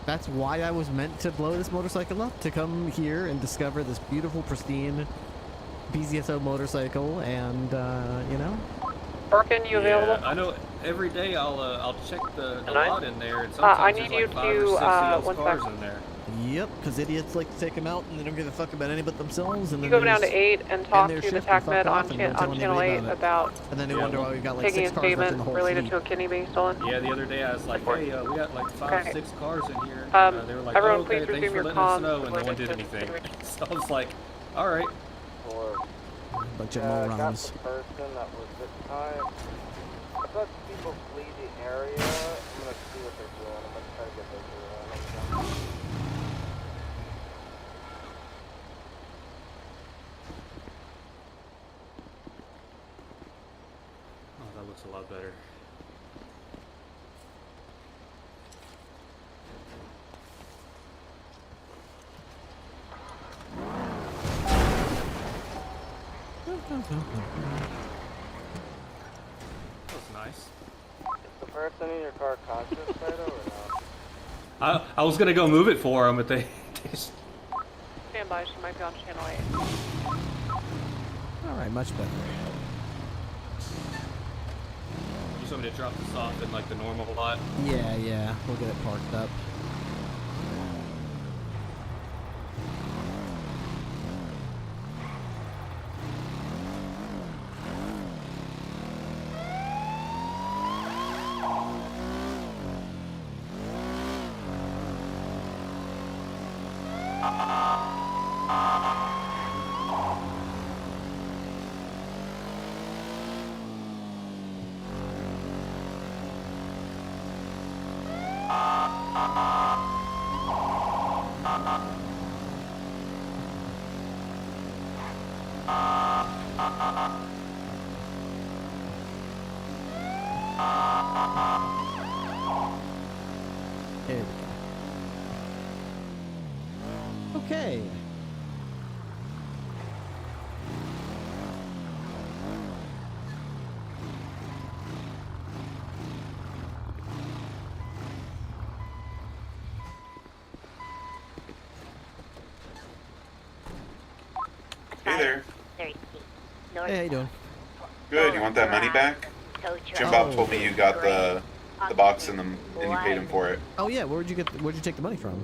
That's why I was meant to blow this motorcycle up, to come here and discover this beautiful, pristine PCSO motorcycle, and you know. Birkin, you available? I know. Every day I'll check the I- lot in there, and I sometimes need there's you like 5 or to, 6 of those one cars sec. in there. Yep, because idiots like to take them out and they don't give a fuck about any but themselves. And You then go down to there's- 8 and talk their to the shift and fuck TACMed off on, and don't tell on Channel anybody 8 about And then they wonder why we got like taking 6 a cars left in statement the whole related fleet. to a kidney being stolen. Yeah, the other day I was like, hey, we got like 5 Okay. 6 cars in here. Um, And they were like, everyone oh, okay, please thanks resume for your letting us comms know, and no one related did to anything. the So I was like, all right. Bunch of I got morons. the person that was this time. I thought people flee the area. I'm gonna see what they're doing. I'm gonna try to get those around. Oh, that looks a lot better. That's nice. Is the person in your car conscious, Saito, or not? I was gonna go move it for them, but they just... Stand by, she might be on Channel 8. Alright, much better. You just want me to drop this off in like the normal lot? Yeah, we'll get it parked up. There we go. Okay. Hey, how you doing? Good. You want that money back? Jim Bob told me you got the box and you paid him for it. Oh yeah, where'd you take the money from?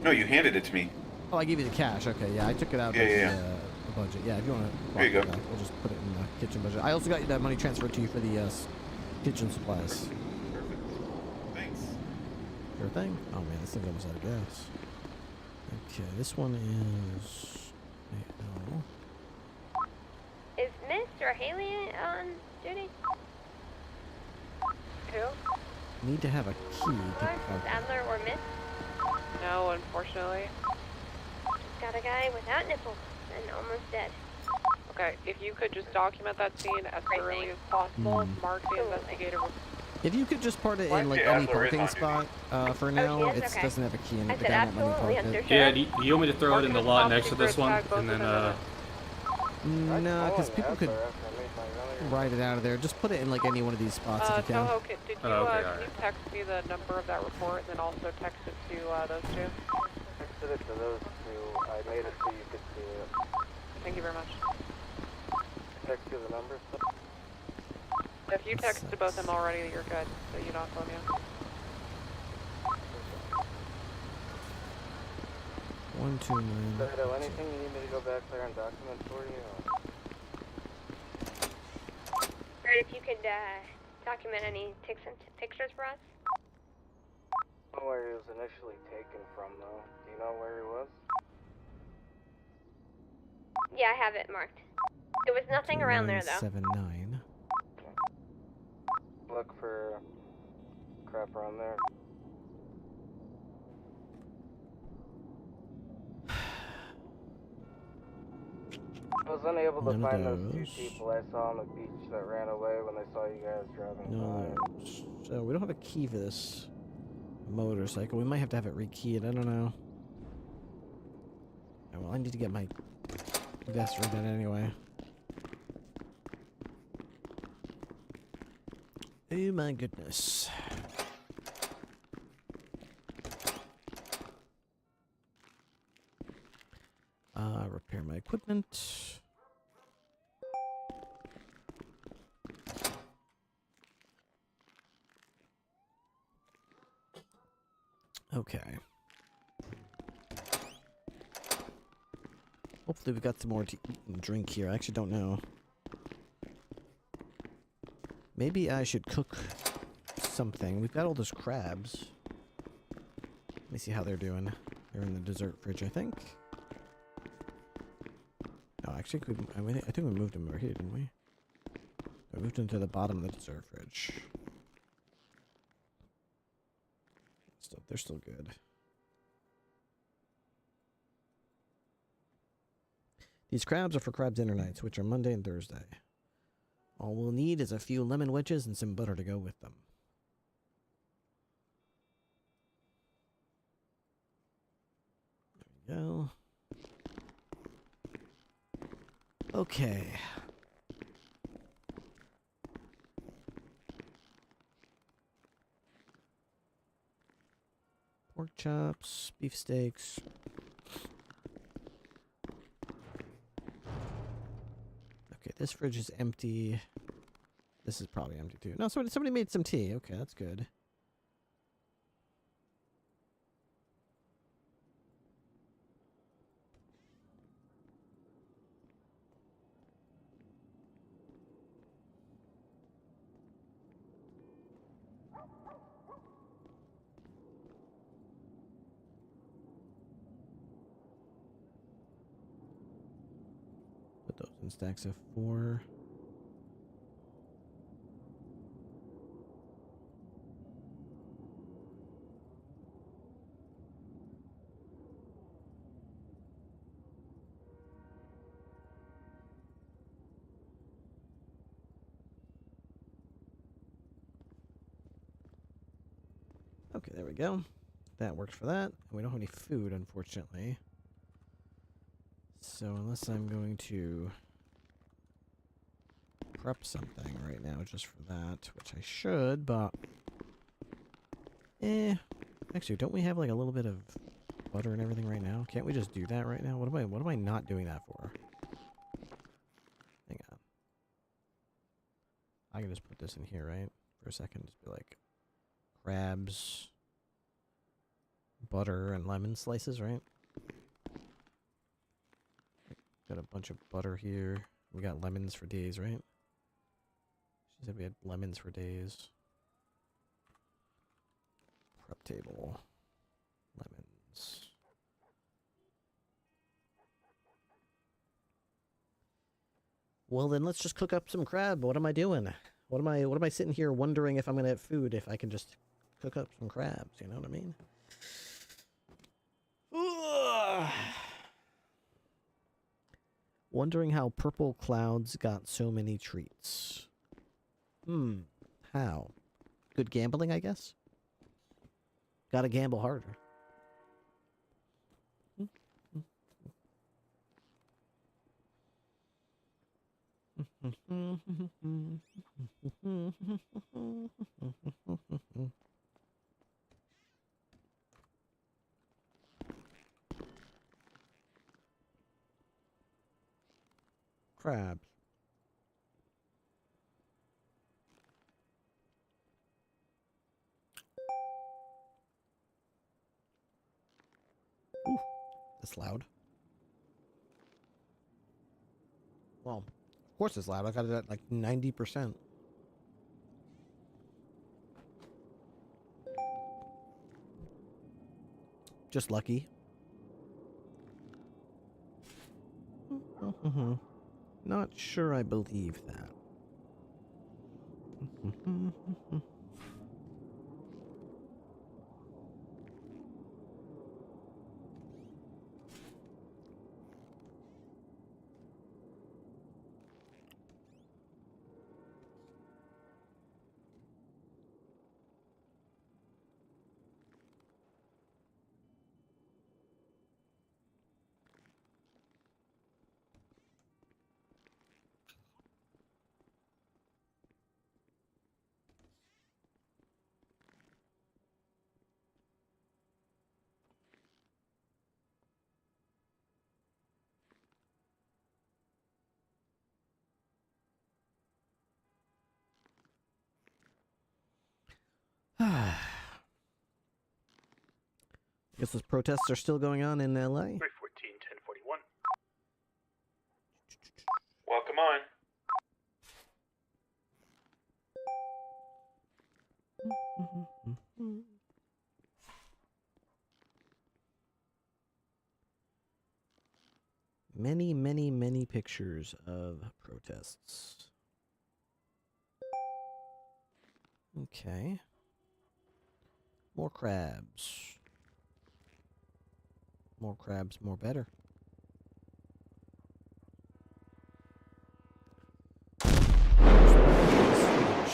No, you handed it to me. Oh, I gave you the cash. Okay, yeah, I took it out of the budget. Yeah, if you want to. There you go. We'll just put it in the kitchen budget. I also got that money transferred to you for the kitchen supplies. Perfect. Thanks. Sure thing. Oh man, this thing's almost out of gas. Okay, this one is. Is Mr. Haley on duty? Who? Need to have a key. Sadler or Miss? No, unfortunately. Got a guy without nipples and almost dead. Okay, if you could just document that scene as thoroughly as possible, mark the investigator. If you could just park it in like any parking spot for now, it doesn't have a key in it. The guy won't let me park it. Yeah, do you want me to throw it in the lot next to this one, and then No, because people could ride it out of there. Just put it in like any one of these spots if you can. Toho, did you, can you text me the number of that report and then also text it to those two? Texted it to those two. I made it so you could see it. Thank you very much. Text you the numbers? If you texted both of them already, you're good. So you don't phone you. 129. Beto, anything you need me to go back there and document for you? Or if you could document any pictures for us? I don't know where he was initially taken from, though. Do you know where he was? Yeah, I have it marked. There was nothing around there, though. 79. Look for crap around there. I was unable to find those two people I saw on the beach that ran away when they saw you guys driving by. So we don't have a key for this motorcycle. We might have to have it rekeyed. I don't know. Oh, well, I need to get my vest redone anyway. Oh my goodness. Repair my equipment. Okay. Hopefully we've got some more to eat and drink here. I actually don't know. Maybe I should cook something. We've got all those crabs. Let me see how they're doing. They're in the dessert fridge, I think. No, actually, I think we moved them over here, didn't we? We moved them to the bottom of the dessert fridge. They're still good. These crabs are for crab dinner nights, which are Monday and Thursday. All we'll need is a few lemon wedges and some butter to go with them. There we go. Okay. Pork chops, beef steaks. Okay, this fridge is empty. This is probably empty too. No, somebody made some tea. Okay, that's good. Put those in stacks of 4. Okay, there we go. That works for that. We don't have any food, unfortunately. So unless I'm going to prep something right now just for that, which I should, but actually, don't we have like a little bit of butter and everything right now? Can't we just do that right now? What am I not doing that for? Hang on. I can just put this in here, right? For a second, just be like crabs, butter, and lemon slices, right? Got a bunch of butter here. We got lemons for days, right? She said we had lemons for days. Prep table. Lemons. Well, then let's just cook up some crab. What am I doing? What am I sitting here wondering if I'm gonna have food if I can just cook up some crabs, you know what I mean? Wondering how purple clouds got so many treats. How? Good gambling, I guess? Gotta gamble harder. Crabs. Ooh, that's loud. Well, of course it's loud. I got it at like 90%. Just lucky. Not sure I believe that. Guess those protests are still going on in LA. 314, 1041. Welcome on. Many, many, many pictures of protests. Okay. More crabs. More crabs, more better.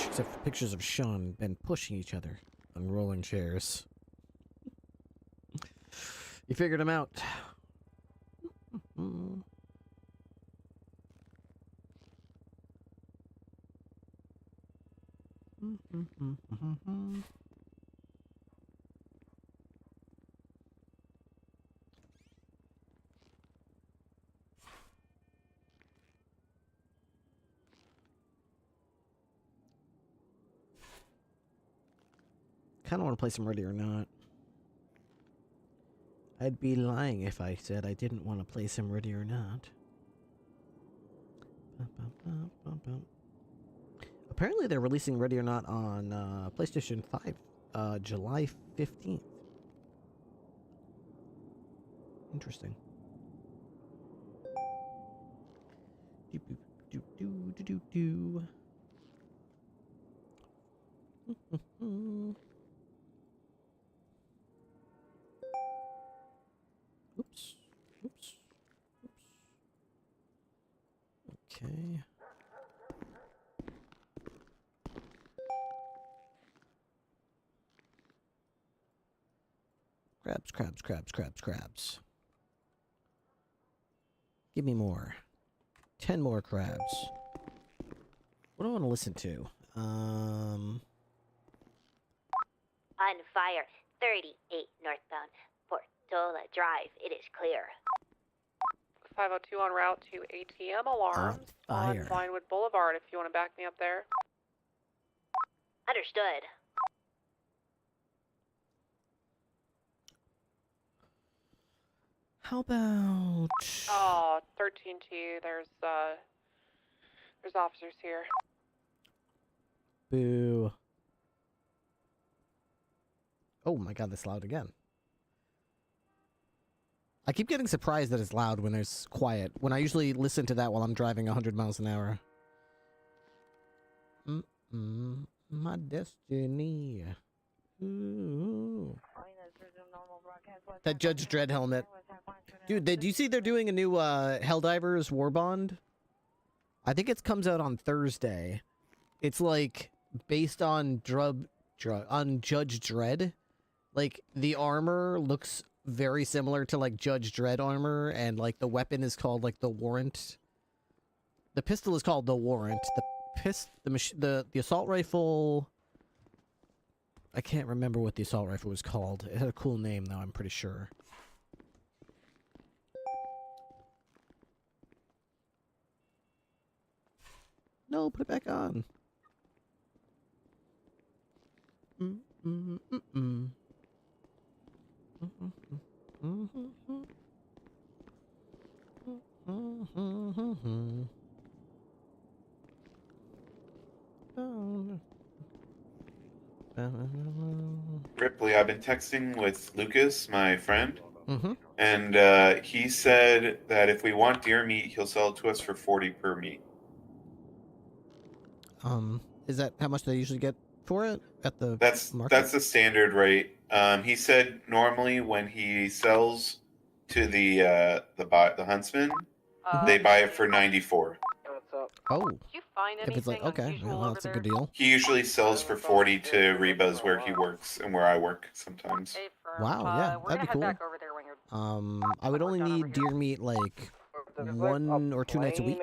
Except for pictures of Sean and Ben pushing each other on rolling chairs. You figured him out. Kind of want to play some Ready or Not. I'd be lying if I said I didn't want to play some Ready or Not. Apparently they're releasing Ready or Not on PlayStation 5 July 15th. Interesting. Oops. Okay. Crabs. Give me more. 10 more crabs. What do I want to listen to? On fire, 38 northbound, Portola Drive. It is clear. 502 en route to ATM alarms on fire. Vinewood Boulevard if you want to back me up there. Understood. How about... Oh, 13T. There's officers here. Boo. Oh my god, that's loud again. I keep getting surprised that it's loud when there's quiet, when I usually listen to that while I'm driving 100 miles an hour. My destiny. Ooh. That Judge Dredd helmet. Dude, did you see they're doing a new Helldivers War Bond? I think it comes out on Thursday. It's like based on on Judge Dredd. Like the armor looks very similar to like Judge Dredd armor, and like the weapon is called like the Warrant. The pistol is called the Warrant. The assault rifle. I can't remember what the assault rifle was called. It had a cool name though, I'm pretty sure. No, put it back on. Ripley, I've been texting with Lucas, my friend, and he said that if we want deer meat, he'll sell it to us for 40 per meat. Is that how much they usually get for it at the market? That's the standard rate. He said normally when he sells to the huntsman, they buy it for 94. Oh. Did you find If it's like, okay, well, that's a good deal. He usually sells for 40 to Rebas where he works and where I work sometimes. Wow, yeah, that'd be cool. I would only need deer meat like 1 or 2 nights a week.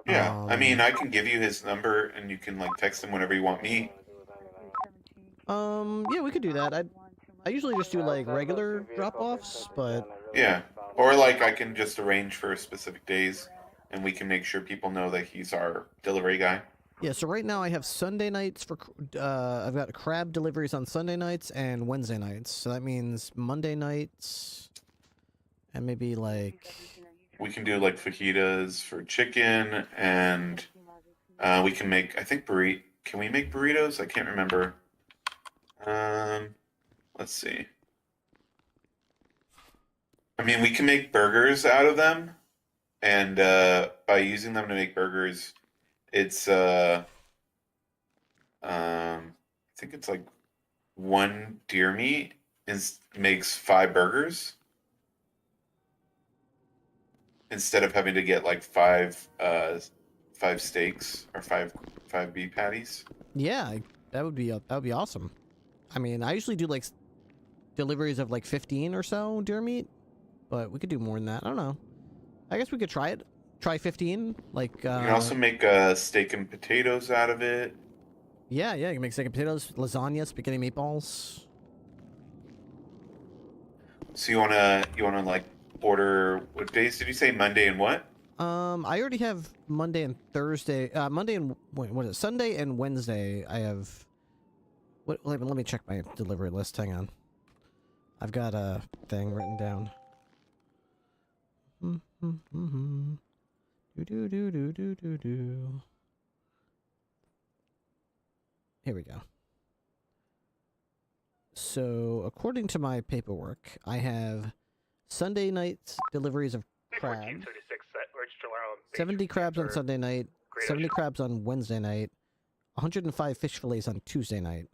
Yeah, I mean, I can give you his number and you can like text him whenever you want meat. Yeah, we could do that. I usually just do like regular drop-offs, but yeah, or like I can just arrange for specific days, and we can make sure people know that he's our delivery guy. Yeah. So right now I have Sunday nights for I've got crab deliveries on Sunday nights and Wednesday nights. So that means Monday nights, and maybe like we can do like fajitas for chicken, and we can make Can we make burritos? I can't remember. Let's see. I mean, we can make burgers out of them, and by using them to make burgers, it's I think it's like 1 deer meat makes 5 burgers instead of having to get like 5 steaks or 5 beef patties. Yeah, that would be awesome. I mean, I usually do like deliveries of like 15 or so deer meat, but we could do more than that. I don't know. I guess we could try it. Try 15. Like you can also make steak and potatoes out of it. Yeah, you can make steak and potatoes, lasagna, spaghetti meatballs. So you wanna like order, what days did you say? Monday and what? I already have Monday and Thursday. Sunday and Wednesday. I have. Let me check my delivery list. Hang on. I've got a thing written down. Here we go. So, according to my paperwork, I have Sunday nights deliveries of crab. 70 crabs on Sunday night, 70 crabs on Wednesday night, 105 fish fillets on Tuesday night.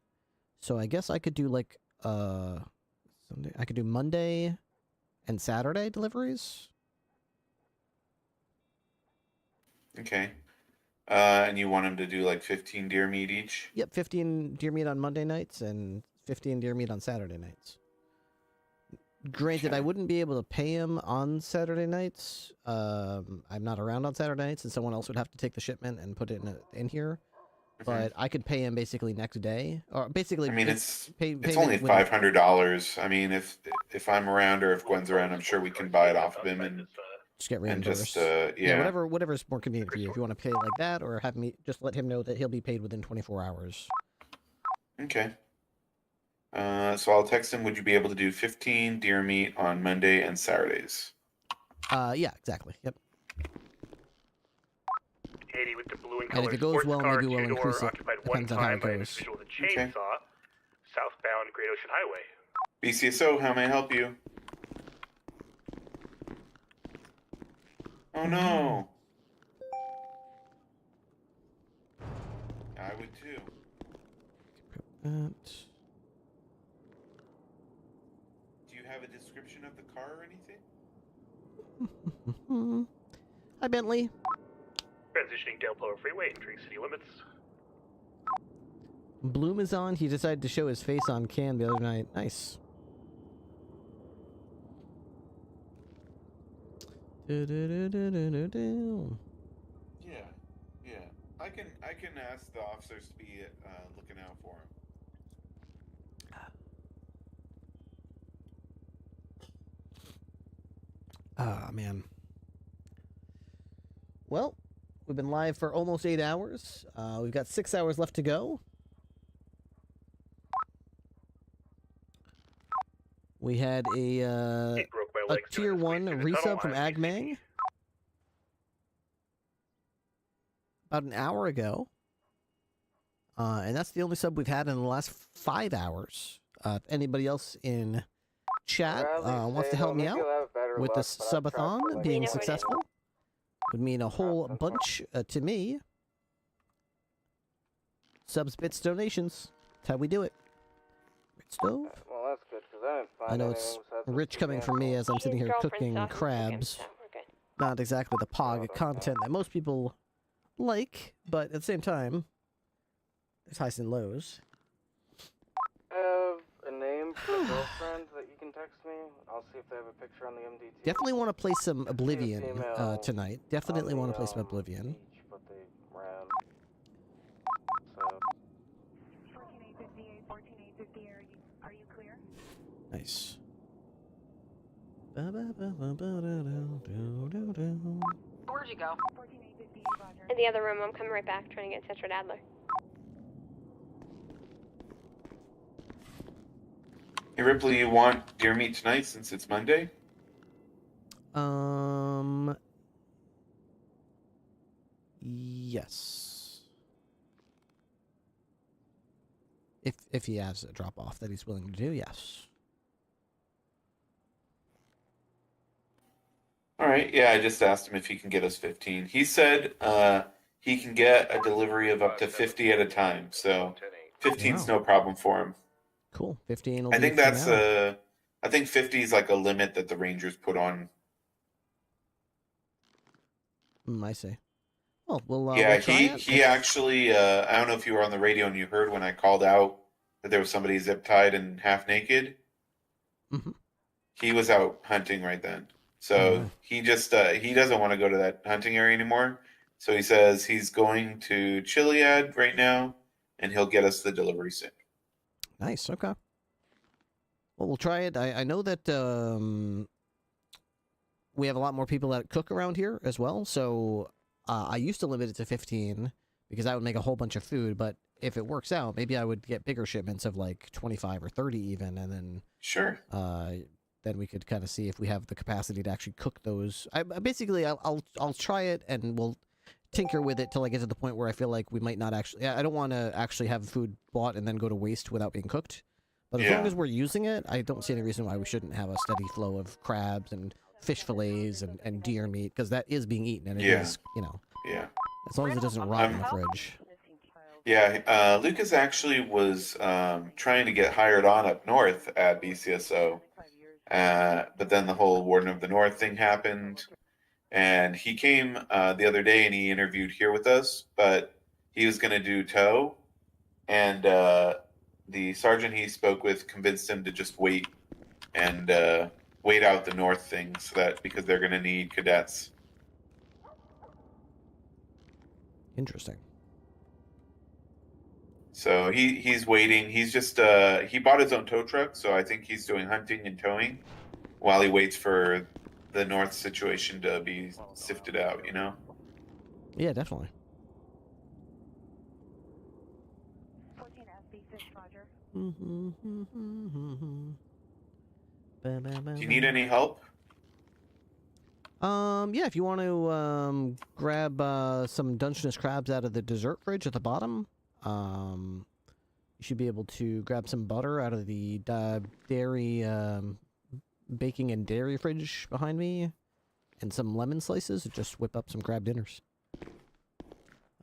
So I guess I could do like Sunday. I could do Monday and Saturday deliveries. Okay. And you want him to do like 15 deer meat each? Yep, 15 deer meat on Monday nights and 15 deer meat on Saturday nights. Granted, okay. I wouldn't be able to pay him on Saturday nights. I'm not around on Saturday nights, and someone else would have to take the shipment and put it in here. But I could pay him basically next day, or basically. I mean, it's only $500. I mean, if I'm around or if Gwen's around, I'm sure we can buy it off of him and Just get and reimbursed. just whatever's more convenient for you. If you want to pay it like that, or have me just let him know that he'll be paid within 24 hours. Okay. So I'll text him. Would you be able to do 15 deer meat on Monday and Saturdays? Yeah, exactly. Yep. 80 with the blue and And color if it goes sports well, car, maybe we'll two-door, increase it. occupied Depends one on how time it by an goes. individual with a chainsaw, southbound Great Ocean Highway. BCSO, how may I help you? Oh no. I would too. Do you have a description of the car or anything? Hi, Bentley. Transitioning Del Ploro Freeway, entering city limits. Bloom is on. He decided to show his face on cam the other night. Nice. Yeah. I can ask the officers to be looking out for him. Ah, man. Well, we've been live for almost 8 hours. We've got 6 hours left to go. We had a tier 1 resub from Agmang about an hour ago. And that's the only sub we've had in the last 5 hours. If anybody else in chat wants to help me out with this subathon being successful, would mean a whole bunch to me. Subs, bits, donations. That's how we do it. Rich stove. Well, that's good, because I didn't find I know anything it's besides rich coming from me as I'm sitting here cooking crabs. Not exactly the POG content that most people like, but at the same time, there's highs and lows. Have a name for a girlfriend that you can text me? I'll see if they have a picture on the MDT. Definitely want to play some Oblivion tonight. Definitely want to play some Oblivion. Beach, but they ran. So. 14850, are you clear? Nice. Where'd you go? In the other room, I'm coming right back, trying to get in touch with Adler. Hey Ripley, you want deer meat tonight since it's Monday? Yes. If he has a drop off that he's willing to do, yes. All right. Yeah, I just asked him if he can get us 15. He said he can get a delivery of up to 50 at a time. So 15's no problem for him. Cool. 15 will I do think for that's now. I think 50 is like a limit that the Rangers put on. I see. Well, we'll Yeah, we'll try he actually I don't know if you were on the radio and you heard when I called out that there was somebody zip tied and half naked. Mhm. He was out hunting right then. So he just he doesn't want to go to that hunting area anymore. So he says he's going to Chiliad right now and he'll get us the delivery soon. Nice. Okay. Well, we'll try it. I know that we have a lot more people that cook around here as well. So I used to limit it to 15 because that would make a whole bunch of food. But if it works out, maybe I would get bigger shipments of like 25 or 30 even, and then sure. Then we could kind of see if we have the capacity to actually cook those. Basically, I'll try it and we'll tinker with it till I get to the point where I feel like we might not actually. I don't want to actually have food bought and then go to waste without being cooked. But as long as we're using it, I don't see any reason why we shouldn't have a steady flow of crabs and fish fillets and deer meat, because that is being eaten and it is, you know. Yeah. As long as it doesn't rot in the fridge. Yeah, Lucas actually was trying to get hired on up north at BCSO, but then the whole Warden of the North thing happened, and he came the other day and he interviewed here with us, but he was going to do tow, and the sergeant he spoke with convinced him to just wait and wait out the North thing, so that because they're going to need cadets. Interesting. So he's waiting. He's just he bought his own tow truck, so I think he's doing hunting and towing while he waits for the north situation to be sifted out, you know? Yeah, definitely. 14 SB6, Roger. Do you need any help? Yeah, if you want to grab some Dungeness crabs out of the dessert fridge at the bottom, you should be able to grab some butter out of the dairy baking and dairy fridge behind me, and some lemon slices. Just whip up some crab dinners.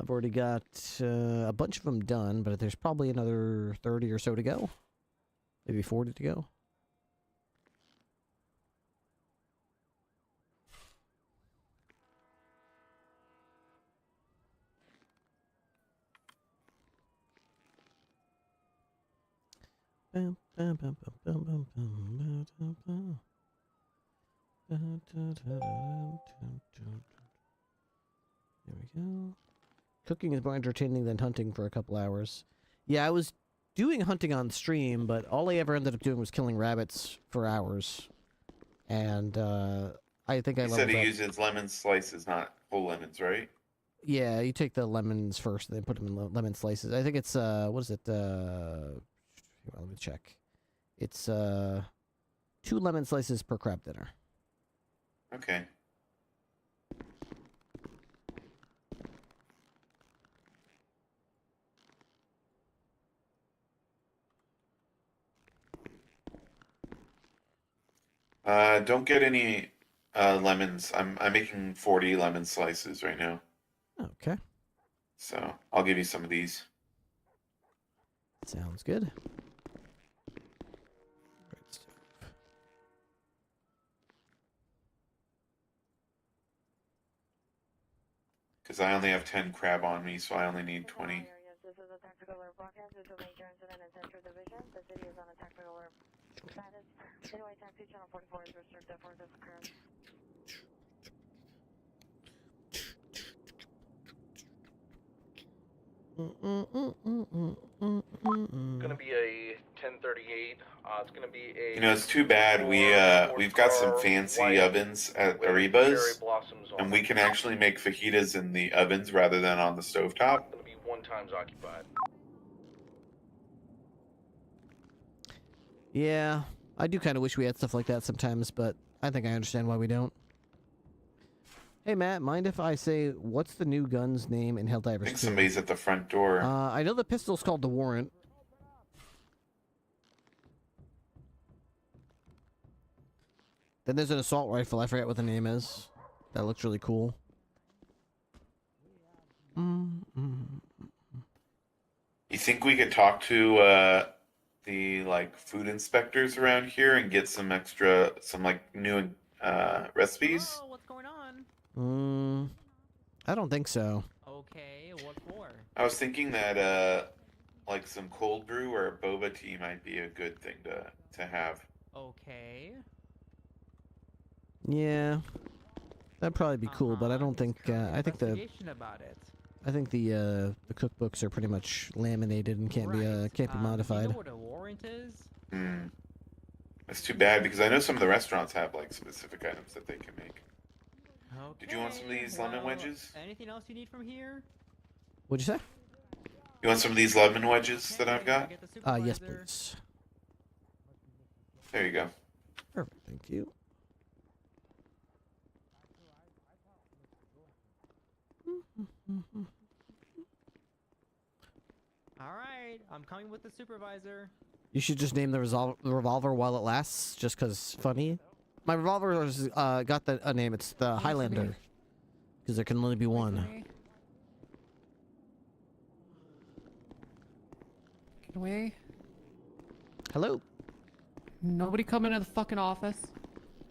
I've already got a bunch of them done, but there's probably another 30 or so to go. Maybe 40 to go. There we go. Cooking is more entertaining than hunting for a couple hours. Yeah, I was doing hunting on stream, but all I ever ended up doing was killing rabbits for hours. And I think I You leveled said he up. uses lemon slices, not whole lemons, right? Yeah, you take the lemons first, and then put them in lemon slices. I think it's what is it? Well, let me check. It's 2 lemon slices per crab dinner. Okay. Don't get any lemons. I'm making 40 lemon slices right now. Okay. So I'll give you some of these. Sounds good. Because I only have 10 crab on me, so I only need 20. This is a tactical alert broadcast. There's a major incident in Central Division. The city is on a tactical alert status. Anyway, taxi channel 44 is restricted for this occurrence. Gonna be a 1038. It's gonna be a. You know, it's too bad we've got some fancy ovens at Ariba's, and we can actually make fajitas in the ovens rather than on the stovetop. Gonna be 1 times occupied. Yeah, I do kind of wish we had stuff like that sometimes, but I think I understand why we don't. Hey Matt, mind if I say what's the new gun's name in Helldivers 2? I think somebody's at the front door. I know the pistol's called the Warrant. Then there's an assault rifle. I forget what the name is. That looks really cool. You think we could talk to the food inspectors around here and get some new recipes? Oh, what's going on? I don't think so. Okay, what for? I was thinking that some cold brew or a boba tea might be a good thing to have. Okay. Yeah, that'd probably be cool, but I don't think. I think the about it. I think the cookbooks are pretty much laminated and can't be modified. Do you know what a warrant is? That's too bad because I know some of the restaurants have specific items that they can make. Okay, Did you want some of these lemon wedges? Anything else you need from here? What'd you say? You want some of these lemon wedges that I've got? Yes, please. There you go. Perfect, thank you. All right, I'm coming with the supervisor. You should just name the revolver while it lasts, just 'cause funny. My revolver has got a name. It's the Highlander, because there can only be one. Get away. Hello. Nobody come into the fucking office.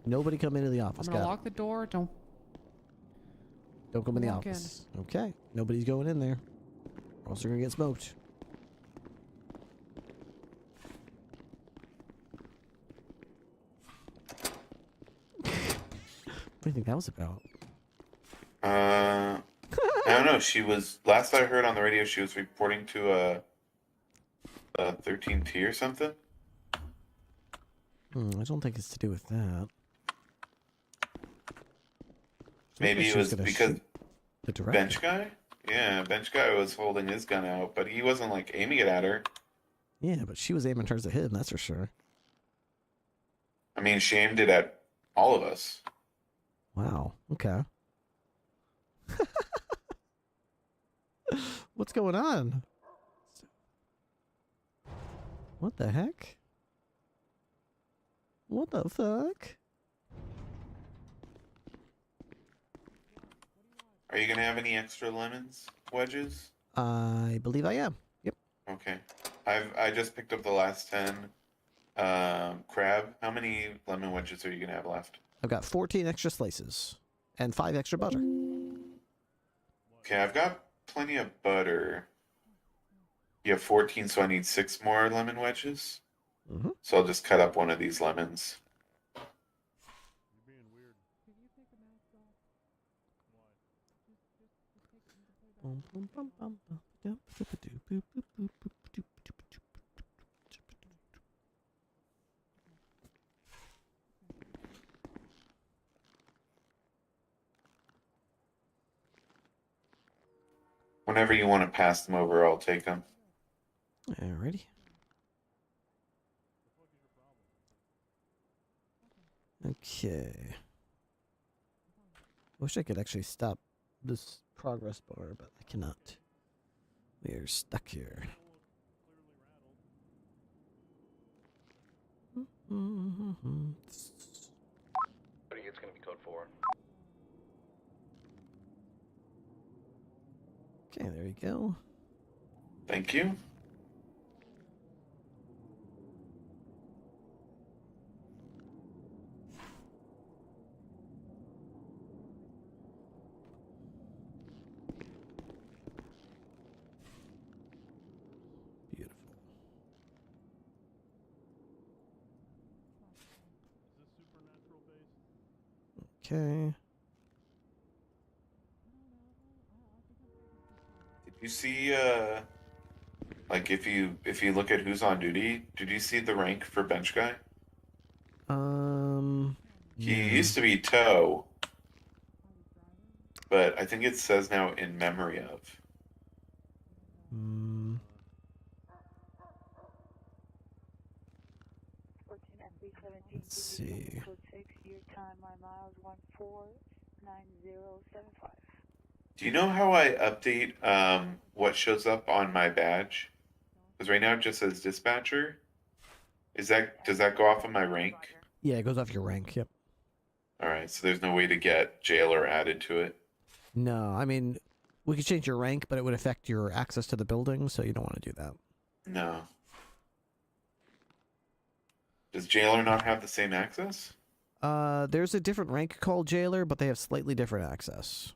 Nobody come into the I'm office. gonna lock the door. Don't come in the walk office. Okay. Nobody's going in there. Or else they're gonna get smoked. What do you think that was about? I don't know. She was last I heard on the radio. She was reporting to a 13T or something. I don't think it's to do with that. Maybe it was because the director. bench guy. Yeah, bench guy was holding his gun out, but he wasn't like aiming it at her. Yeah, but she was aiming hers at him. That's for sure. I mean, she aimed it at all of us. Wow. Okay. What's going on? What the heck? What the fuck? Are you gonna have any extra lemons wedges? I believe I am. Yep. Okay. I just picked up the last 10 crab. How many lemon wedges are you gonna have left? I've got 14 extra slices and 5 extra butter. Okay, I've got plenty of butter. You have 14, so I need 6 more lemon wedges. Mm-hmm. So I'll just cut up one of these lemons. Whenever you want to pass them over, I'll take them. Alrighty. Okay. Wish I could actually stop this progress bar, but I cannot. We are stuck here. I think it's going to be code 4. Okay, there you go. Thank you. Okay. Did you see like if you look at who's on duty, did you see the rank for bench guy? He used to be tow, but I think it says now in memory of. Let's see. Do you know how I update what shows up on my badge? Because right now it just says dispatcher. Does that go off of my rank? Yeah, it goes off your rank. Yep. All right, so there's no way to get jailer added to it. No, I mean, we could change your rank, but it would affect your access to the building, so you don't want to do that. No. Does jailer not have the same access? There's a different rank called jailer, but they have slightly different access.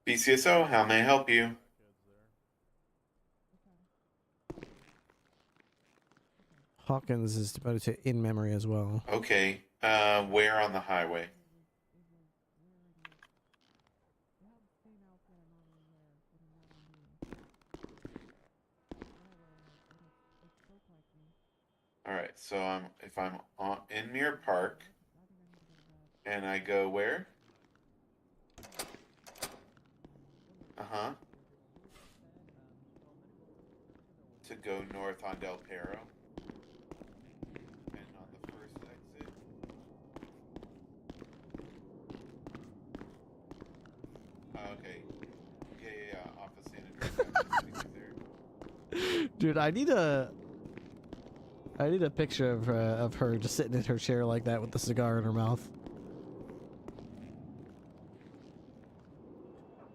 BCSO, how may I help you? Hawkins is devoted to in memory as well. Okay. Where on the highway? All right. So if I'm in Mirror Park, and I go where? To go north on Del Perro. And on the first exit. Okay. Yeah. Office San Dude, I need a picture of her just sitting in her chair like that with the cigar in her mouth.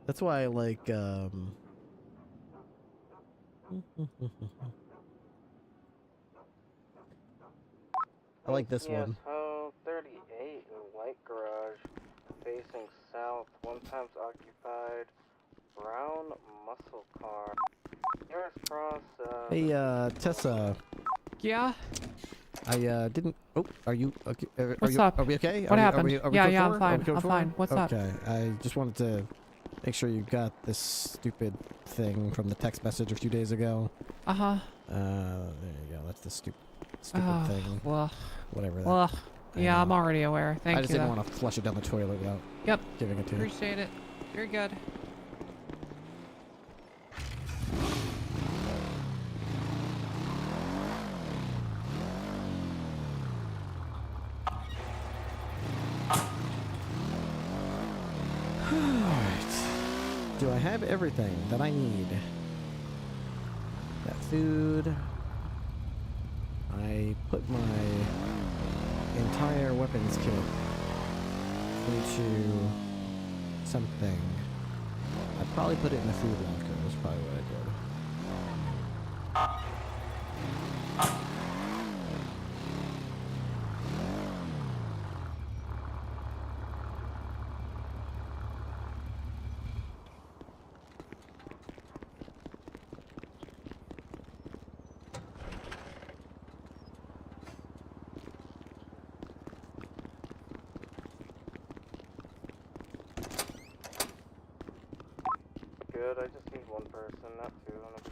That's why I like I like this one. Oh, 38 in White Garage, facing south, 1 times occupied, brown muscle car. Nearest cross, Hey, Tessa. Yeah? I didn't. Oh, are you okay? What's up? Are we okay? What happened? Are we Yeah, code yeah, four? I'm fine. Are we code I'm four? fine. What's up? Okay, I just wanted to make sure you got this stupid thing from the text message a few days ago. Uh-huh. There you go. That's the stupid thing. Well, whatever that. well, Yeah, I'm already aware. Thank you. I just didn't want to flush it down the toilet without giving it to you. Appreciate it. Very good. Alright. Do I have everything that I need? That food. I put my entire weapons kit into something. I'd probably put it in the food locker. That's probably what I did. Good, I just need one person, not two, honestly.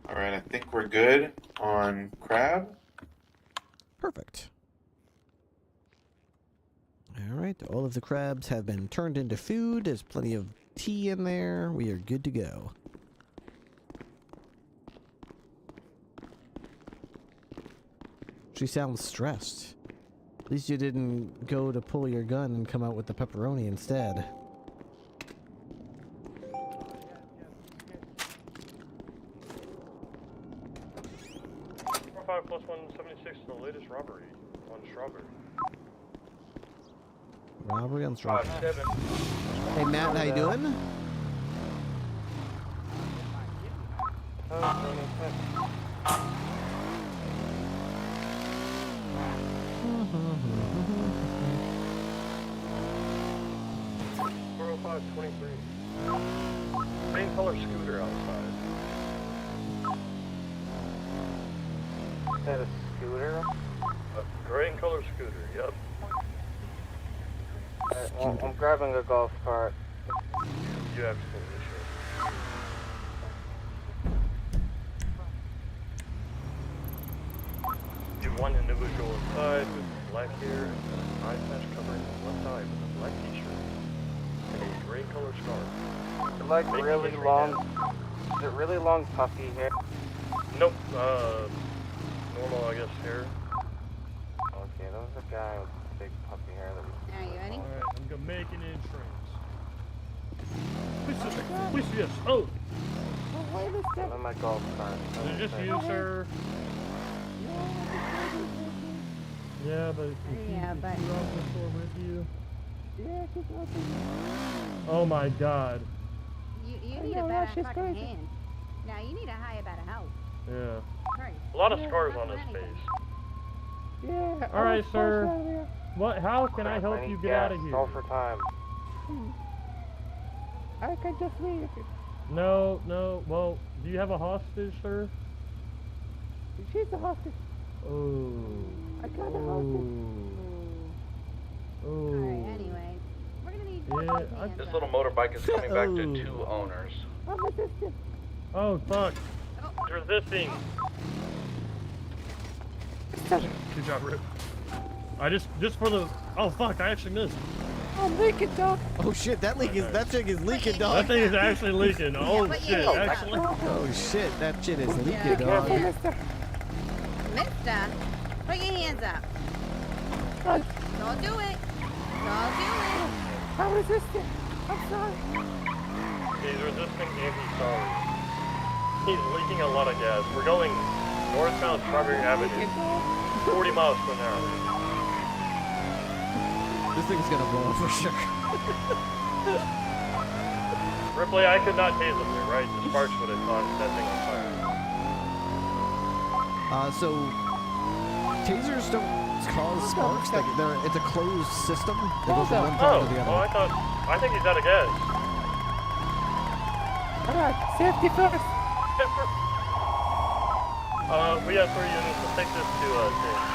Alright, I think we're good on crab. Perfect. Alright, all of the crabs have been turned into food. There's plenty of tea in there. We are good to go. She sounds stressed. At least you didn't go to pull your gun and come out with the pepperoni instead. +1 76 to the latest robbery on Strawberry. Robbery on Strawberry. 7. Hey Matt, how you doing? Green color scooter outside. Is that a scooter? A green color scooter, yep. Well, I'm grabbing a golf cart. You absolutely should. You have one individual inside with black hair and an eye patch covering his left eye with a black t-shirt and a gray color scarf. Is it like really long? Is it really long puffy hair? Nope, normal, I guess, hair. Okay, that was a guy with big puffy hair that was... Are you ready? Alright, I'm gonna make an entrance. Which yes, oh! I'm in my golf cart. Is it just you, sir? Yeah, but Yeah, but... with you. Oh my god. You need a better fucking hand. Now you need a higher better help. Yeah. Right. A lot of scars on his face. Yeah. Alright, sir. What? How can I help you get out of here? All for time. I can just leave. No. Well, do you have a hostage, sir? She's a hostage. Oh. I got a hostage. Oh. Alright, anyway. We're gonna need This little motorbike is coming back to 2 owners. I'm resistant. Oh, fuck. It's resisting. Good job, Rip. I just for the... Oh, fuck, I actually missed. I'm leaking, dog. Oh shit, that thing is leaking, dog. That thing is actually leaking. Oh, shit, actually. Oh shit, that shit is leaking, dog. Mister, put your hands up. Don't do it. Don't do it. I'm resistant. I'm sorry. He's resisting and he's sorry. He's leaking a lot of gas. We're going northbound Strawberry Avenue. 40 miles per hour. This thing's gonna blow up for sure. Ripley, I could not tase him there, right? The sparks would have caught that thing on fire. So tasers don't cause sparks. It's a closed system. It goes from one part to the other. I think he's out of gas. Alright, safety first. We have 3 units. We'll take this to Dave.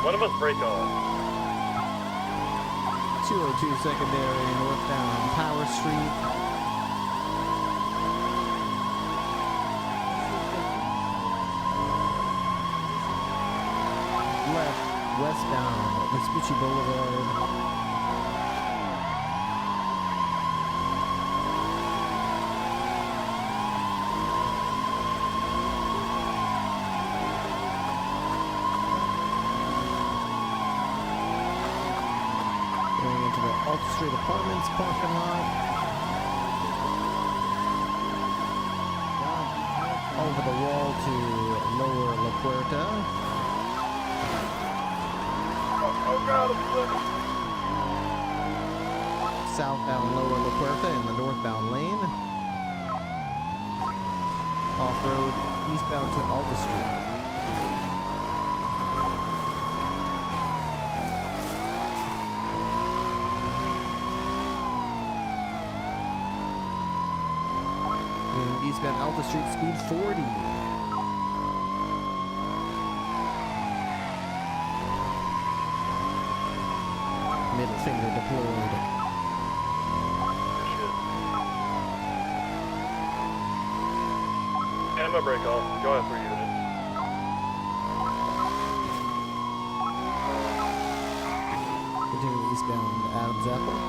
One of us break off. 202 secondary northbound Power Street. Left westbound Vespucci Boulevard. Alta Street Apartments parking lot. Over the wall to Lower La Puerta. Oh God, I'm flipping. Southbound Lower La Puerta in the northbound lane. Off-road eastbound to Alta Street. Eastbound Alta Street, speed 40. Middle finger deployed. And I'm gonna break off. Go ahead, 3 units. Continue eastbound Adams Apple.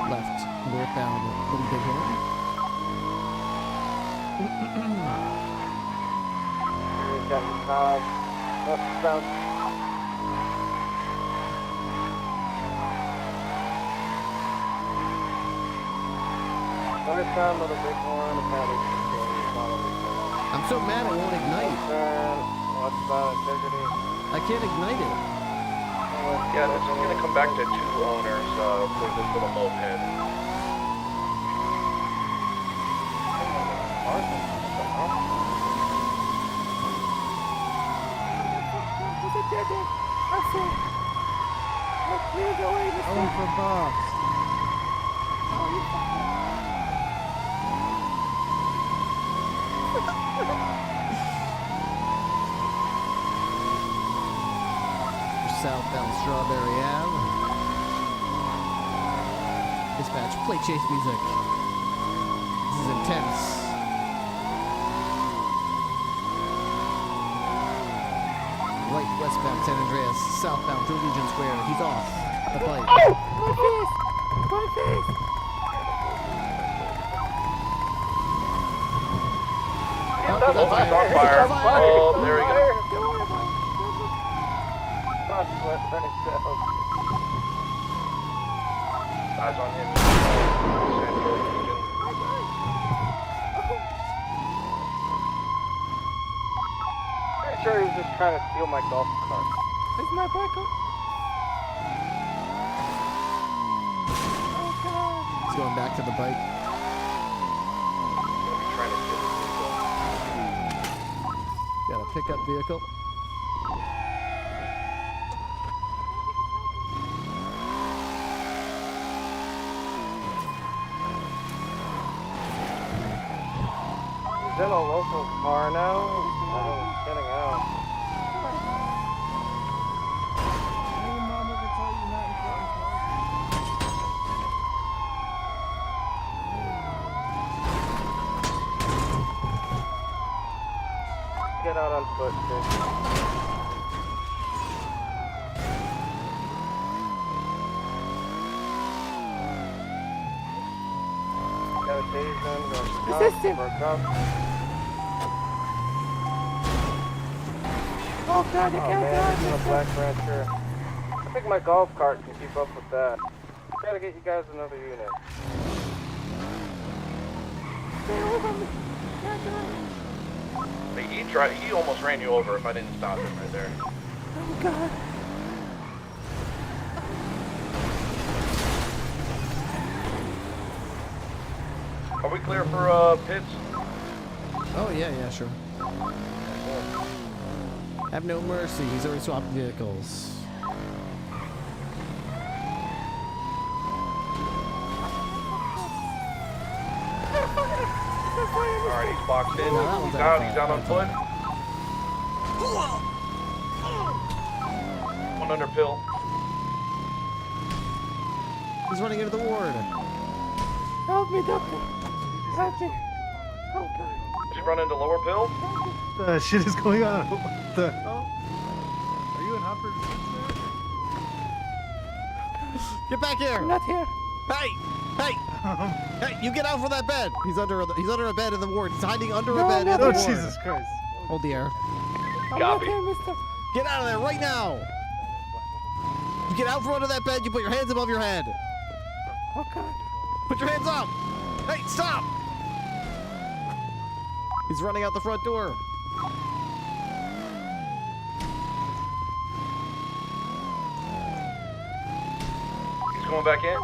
Left, northbound Little Bighorn. We've got the car westbound. Northbound Little Bighorn, I'm so mad it won't ignite. Westbound Integrity. I can't ignite it. Yeah, this is gonna come back to 2 owners for this little moped. Going for Bob's. Southbound Strawberry Ave. Dispatch, play chase music. This is intense. Right westbound San Andreas, southbound to Legion Square. He's off the bike. Oh! My face! My face! Oh, It's on fire. Oh, there we go. Eyes on him. Central Legion. Pretty sure he was just trying to steal my golf cart. Is my bike up? He's going back to the bike. Got a pickup vehicle. He's in a local car now. He's getting out. Get out on foot, dude. Got a taser, Resist him. broke up. Oh God, I Oh can't man, he's in a black rancher. I think my golf cart can keep up with that. Gotta get you guys another unit. Stay away from me. Can't drive. He almost ran you over if I didn't stop him right there. Oh God. Are we clear for pits? Oh yeah, sure. Have no mercy. He's already swapped vehicles. Alright, he's boxed in. No, that one's He's out. out. He's out on foot. One under pill. He's running into the ward. Help me, doctor. Help me. Oh, God. Did you run into lower pill? What the shit is going on? What the hell? Are you in Hopper's? Get back here. I'm not here. Hey, hey, hey! You get out from that bed. He's under a bed in the ward. He's hiding under a bed in the ward. Oh, Jesus Christ. Hold the air. I'm not here, mister. Get out of there right now. You get out from under that bed. You put your hands above your head. Oh, God. Put your hands up. Hey, stop. He's running out the front door. He's going back in.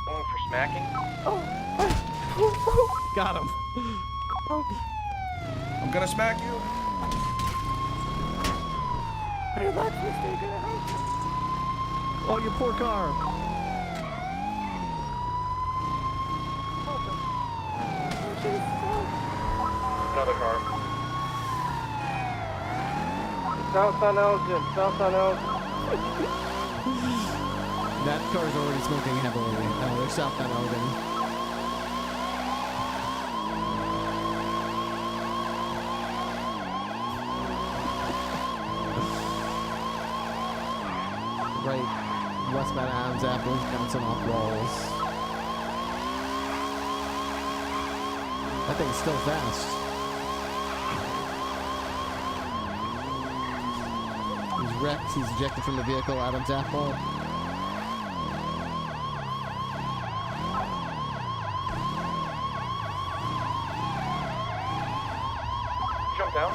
Going for smacking. Got him. I'm gonna smack you. Relax, mister. You're gonna help. Oh, your poor car. Another car. South on Elgin. South on Elgin. That car's already smoking heavily. They're south on Elgin. Right, westbound Adams Apple is bouncing off walls. That thing's still fast. He's wrecked. He's ejected from the vehicle. Adams Apple. Jump down.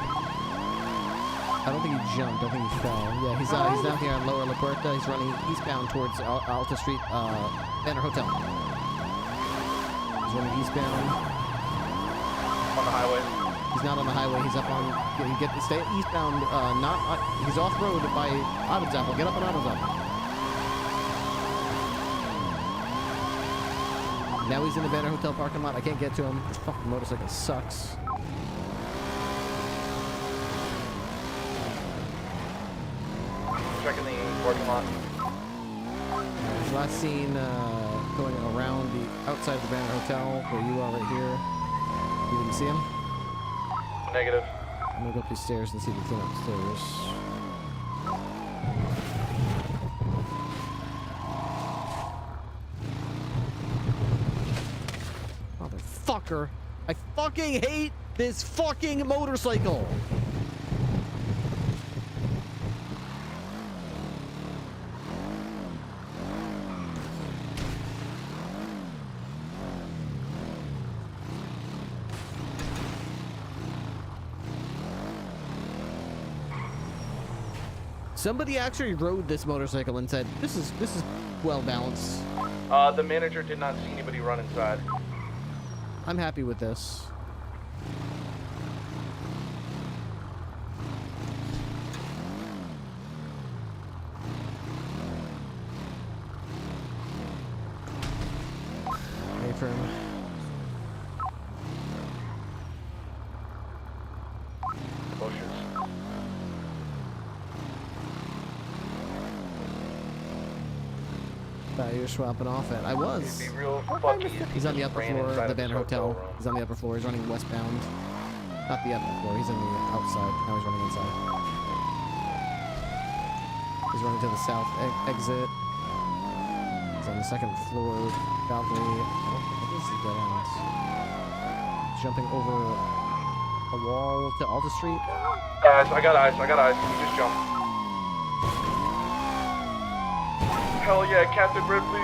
I don't think he jumped. I think he fell. Yeah, he's down here on Lower La Puerta. He's running eastbound towards Alta Street, Banner Hotel. He's running eastbound. On the highway. He's not on the highway. He's up on. Stay eastbound. He's off road by Adam's Apple. Get up on Adam's Apple. Now he's in the Banner Hotel parking lot. I can't get to him. This fucking motorcycle sucks. Checking the parking lot. He's last seen going around the outside of the Banner Hotel where you are right here. You didn't see him? Negative. I'm gonna go up these stairs and see the thing upstairs. Motherfucker! I fucking hate this fucking motorcycle! Somebody actually rode this motorcycle and said, "This is well balanced." The manager did not see anybody run inside. I'm happy with this. Wait for him. Bushes. You're swapping off it. I was. It'd be real fucky if He's on the upper ran floor of inside the Banner Hotel. room. He's on the upper floor. He's running westbound. Not the upper floor. He's on the outside. Now he's running inside. He's running to the south exit. He's on the second floor balcony. I think this is dead end. Jumping over a wall to Alta Street. Eyes, I got eyes. You just jump. Hell yeah, Captain Ripley.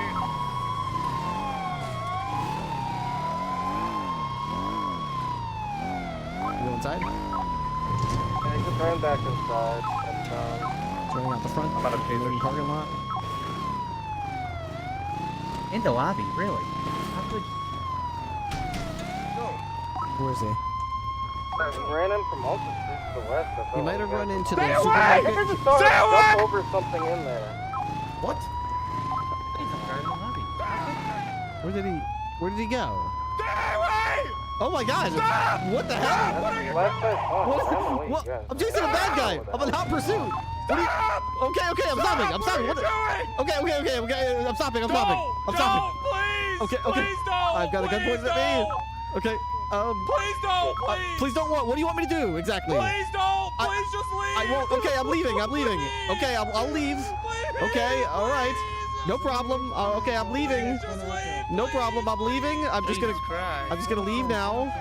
You go inside? Yeah, you can turn back inside. He's running out the front. I'm out of tasers. Parking lot. In the lobby, really? How could... Where is he? He ran in from Alta Street to the west. He might have run into the Stay supermarket. away! Jump over something in there. What? In the lobby. Where did he go? Oh my God! Stop! What the hell? What? I'm chasing a bad guy. I'm in hot pursuit. What okay, I'm stopping. I'm stopping. What okay. I'm stopping. I'm stopping. Okay. Please don't. I've got a gun pointed at me. Okay. Please don't. Please don't. What do you want me to do exactly? Please don't. Please just leave. I won't. Okay, I'm leaving. Okay, I'll leave. Okay. All right. No problem. Okay, I'm leaving. No problem. I'm leaving. I'm just gonna leave now.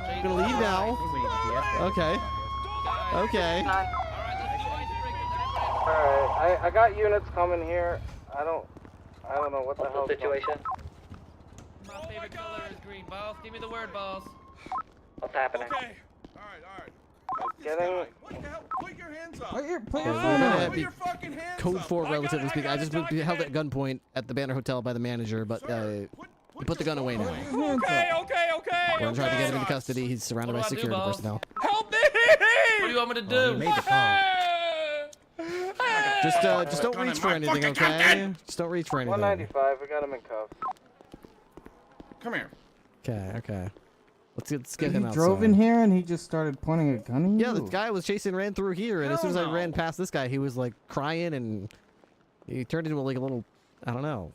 I'm gonna leave now. Okay. Okay. Alright, I got units coming here. I don't know what the hell situation. My favorite color is green, boss. Give me the word, boss. What's happening? Okay. Alright. Getting. What the hell? Put your hands up. Put your Put your fucking hands Code up. 4, relatively speaking. I just held at gunpoint at the Banner Hotel by the manager, but he put the gun away now. Okay. We're gonna try to get him into custody. He's surrounded by security personnel. Help me! What do you want me to do? Just don't reach for anything, okay? Just don't reach for anything. 195. We got him in cuffs. Come here. Okay. Let's get him outside. He drove in here and he just started pointing a gun at you? Yeah, the guy was ran through here, and as soon as I ran past this guy, he was like crying, and he turned into like a little, I don't know.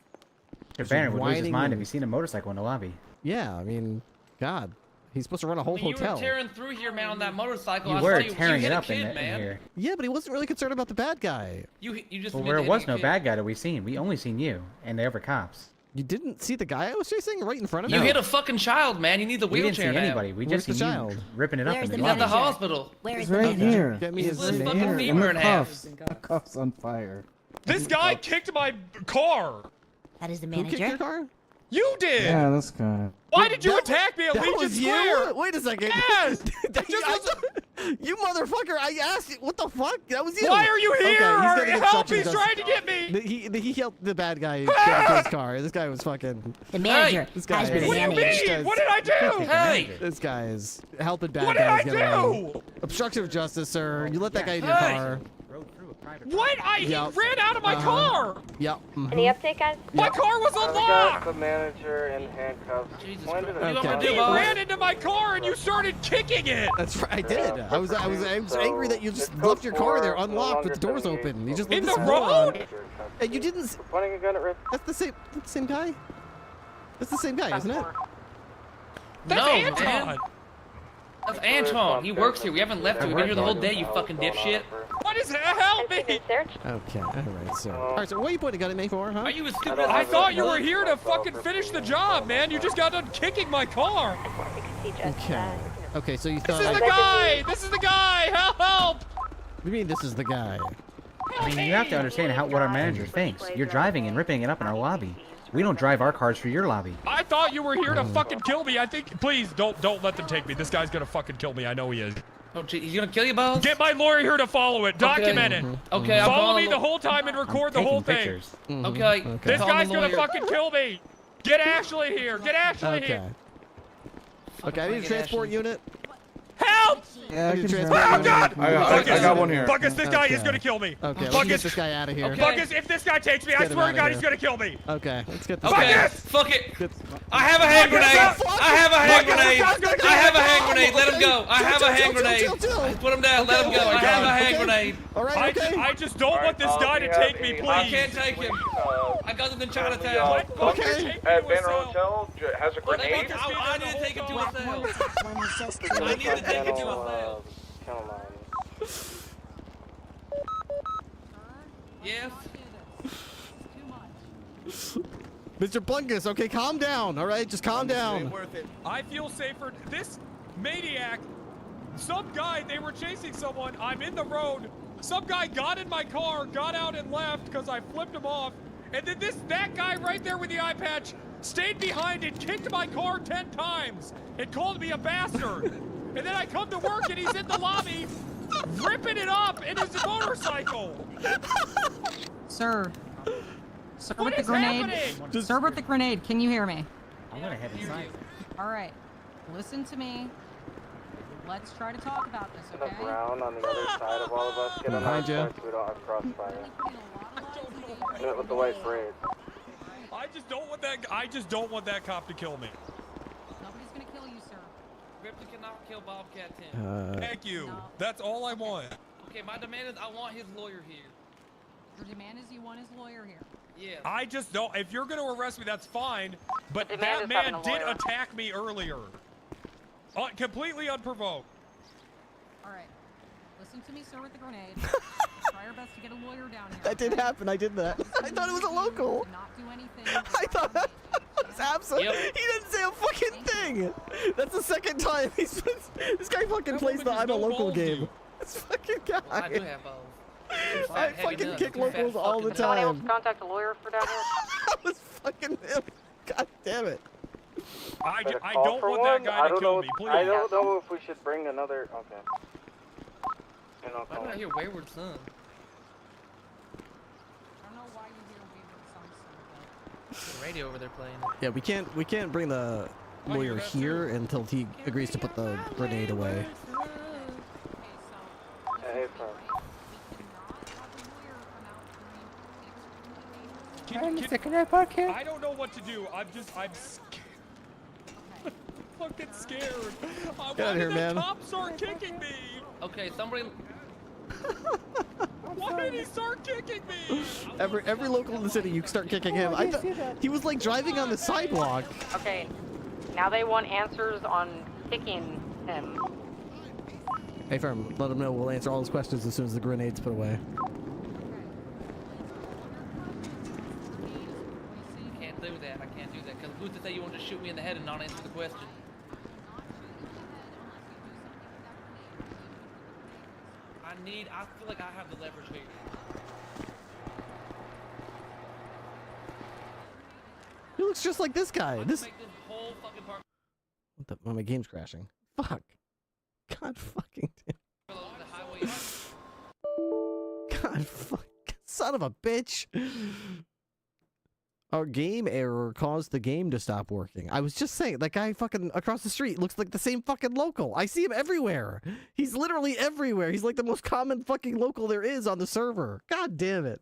Your Banner would lose his mind if he seen a motorcycle in the lobby. Yeah, I mean, God. He's supposed to run a whole hotel. You were tearing through here, man, on that motorcycle. You were tearing it up in here. Yeah, but he wasn't really concerned about the bad guy. You just. Well, there was no bad guy that we seen. We only seen you and the other cops. You didn't see the guy I was chasing right in front of me? You hit a fucking child, man. You need the wheelchair. We didn't see anybody. We just seen you ripping it up in the lobby. At the hospital. He's right here. Get me his fucking name. femur in half. The cuff's on fire. This guy kicked my car. That is the Who manager. kicked your car? You did. Yeah, this guy. Why did you attack me at Legion was Square? You? Wait a second. Yes. You motherfucker! I asked you. What the fuck? That was you. Why are you here? Okay, Help! He's trying to get me. He helped the bad guy get into his car. This guy was fucking. The manager This guy has been is- What do you mean? What did I do? Hey! This guy is helping bad What did guys I get do? around. Obstruction of justice, sir. You let that guy in your car. What? He ran out of my car. Yep. Any update, guys? My car was I got unlocked. the manager in handcuffs. What do you want me to He do, boss? ran into my car and you started kicking it. That's right. I did. I was angry that you just left your car there unlocked with the doors open. You just In left the this moron. road? And you didn't. Pointing a gun at Ripley. That's the same guy. That's the same guy, isn't it? That's No, Anton. man. That's Anton. He works here. We haven't left him. We've been here the whole day, you fucking dipshit. What is that? Help me! Okay. All right, sir. All right, so what are you pointing a gun at me for, huh? Are you a stupid? I thought you were here to fucking finish the job, man. You just got done kicking my car. Okay. Okay, so you This thought. is the guy. This is the guy. Help! What do you mean this is the guy? I mean, you have to understand what our manager thinks. You're driving and ripping it up in our lobby. We don't drive our cars for your lobby. I thought you were here to fucking kill me. I think. Please don't let them take me. This guy's gonna fucking kill me. I know he is. Oh, gee, he's gonna kill you, boss? Get my lawyer here to follow it. Document it. Okay, I'll Follow call me the whole time and record the Taking whole thing. pictures. Okay. This Call guy's the gonna lawyer. fucking kill me. Get Ashley here. Get Ashley here. Okay, I need a transport unit. Help! Yeah, I can Oh transport God! I got one here. Buckus, this guy is Okay. gonna kill me. Okay, let's Buckus, get this guy out of here. Okay. Buckus, if this guy takes me, I Get him swear to outta God, here. he's gonna kill me. Okay, let's get this Okay, guy. fuck it. Get- I have a hand grenade. I have a hand grenade. Buckus, I have a hand grenade. Let him go. I have a hand grenade. Chill. Put him down. Let him go. I have a hand grenade. All right, okay. I just don't want this guy to take me, I please. can't take him. I got him in Chinatown. Okay. At Banner Hotel has a grenade. I need to take him to a cell. I need to take him to a cell. Yes. Mr. Blunkus, okay, calm down. All right, just calm down. I feel safer. This maniac, some guy, they were chasing someone. I'm in the road. Some guy got in my car, got out and left because I flipped him off. And then that guy right there with the eye patch stayed behind and kicked my car 10 times and called me a bastard. And then I come to work and he's in the lobby ripping it up in his motorcycle. Sir. Sir What with the is grenade. happening? Sir with the grenade, can you hear me? I'm gonna head inside. All right. Listen to me. Let's try to talk about this, The okay? brown on the other side of all of us. Get on Behind our you. side so we don't have crossfire. Do it with the white braid. just don't want that. I just don't want that cop to kill me. Nobody's gonna kill you, sir. Ripley cannot kill Bobcat Tim. Thank you. No. That's all I want. Okay, my demand is I want his lawyer here. Your demand is you want his lawyer here. Yeah. I just don't. If you're going to arrest me, that's fine. But The that demand is man having a did lawyer. attack me earlier. Completely unprovoked. All right. Listen to me, sir, with the grenade. Try our best to get a lawyer down here. That did happen. I did that. I thought it was a local. Not do anything. I thought that was absolutely. Yep. He didn't say a fucking thing. That's the second time this guy fucking plays the I'm a local game. This fucking guy. Well, I do have balls. I fucking kick locals all the Someone else time. contact a lawyer for down here? That was fucking him. God damn it. I Got a don't call for want one? that guy to kill me, please. I don't know if we should bring another. Okay. And I'll Why call did I him. hear Wayward Son? I don't know why you hear Wayward Son, sir, The radio over there playing. Yeah, we can't bring the lawyer here until he agrees to put the grenade away. Hey, sir. I don't know what to do. I'm scared. Fucking scared. Why Get out of here, did man. the cop start kicking me? Okay, somebody. Why did he start kicking me? Every local in the city, you start kicking him. I thought he was like driving on the sidewalk. Okay, now they want answers on kicking him. Hey, firm, let him know we'll answer all his questions as soon as the grenade's put away. Can't do that. I can't do that. Because who's to say you want to shoot me in the head and not answer the question? I feel like I have the leverage here. He looks just like this guy. This. Make this whole fucking part. What the? My game's crashing. Fuck. God fucking damn. God fuck. Son of a bitch. Our game error caused the game to stop working. I was just saying, that guy fucking across the street looks like the same fucking local. I see him everywhere. He's literally everywhere. He's like the most common fucking local there is on the server. God damn it.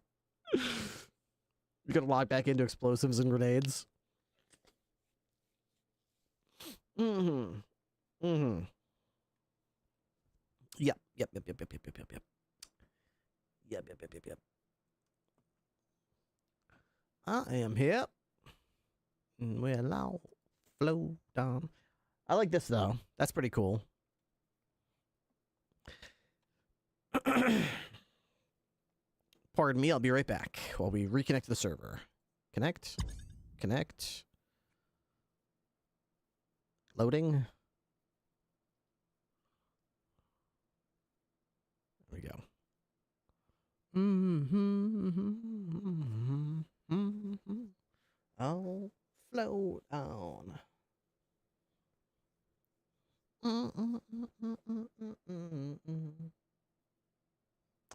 You're gonna log back into explosives and grenades. Mm-hmm. Mm-hmm. Yep. Yep. I am here. Well, I'll flow down. I like this though. That's pretty cool. Pardon me, I'll be right back while we reconnect to the server. Connect. Loading. There we go. I'll float on.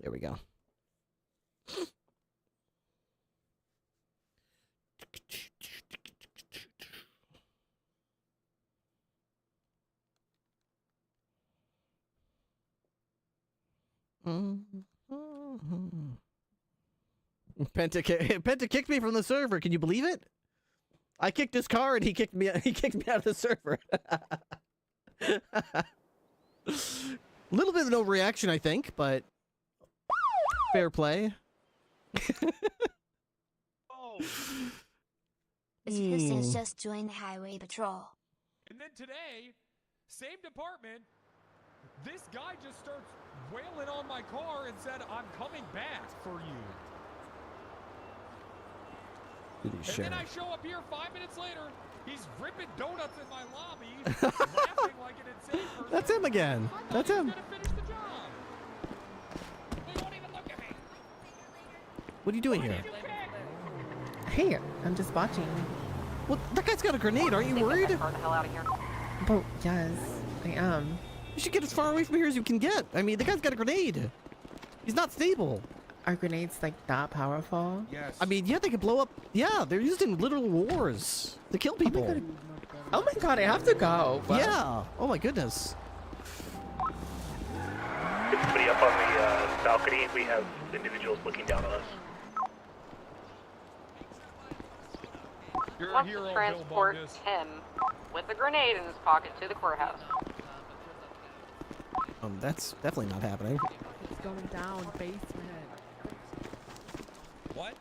There we go. Penta kicked me from the server. Can you believe it? I kicked his car and he kicked me out of the server. A little bit of no reaction, I think, but fair play. Citizens just joined the highway patrol. And then today, same department, this guy just starts wailing on my car and said, "I'm coming back for you." And then I show up here 5 minutes later, he's ripping donuts in my lobby, laughing like an insane person. That's him again. That's him. What are you doing here? Hey, I'm just watching. Well, that guy's got a grenade. Aren't you worried? Get the hell out of here. But yes, I am. You should get as far away from here as you can get. I mean, the guy's got a grenade. He's not stable. Are grenades like that powerful? Yes. I mean, yeah, they can blow up. Yeah, they're used in literal wars to kill people. Oh my god, I have to go. Yeah. Oh my goodness. Somebody up on the balcony. We have individuals looking down on us. You're a Wants hero, to Bill transport Bungus. him with a grenade in his pocket to the courthouse. That's definitely not happening. It's going down, basement. What?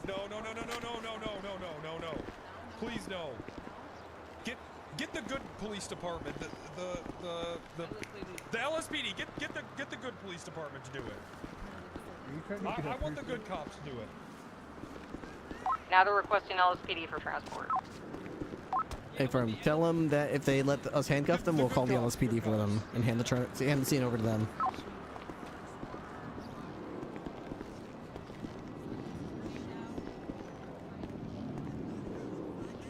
No. Please no. Get the good police department. The LSPD. Get the good police department to do it. I want the good cops to do it. Now they're requesting LSPD for transport. Hey, firm, tell them that if they let us handcuff them, we'll call the LSPD for them and hand the scene over to them.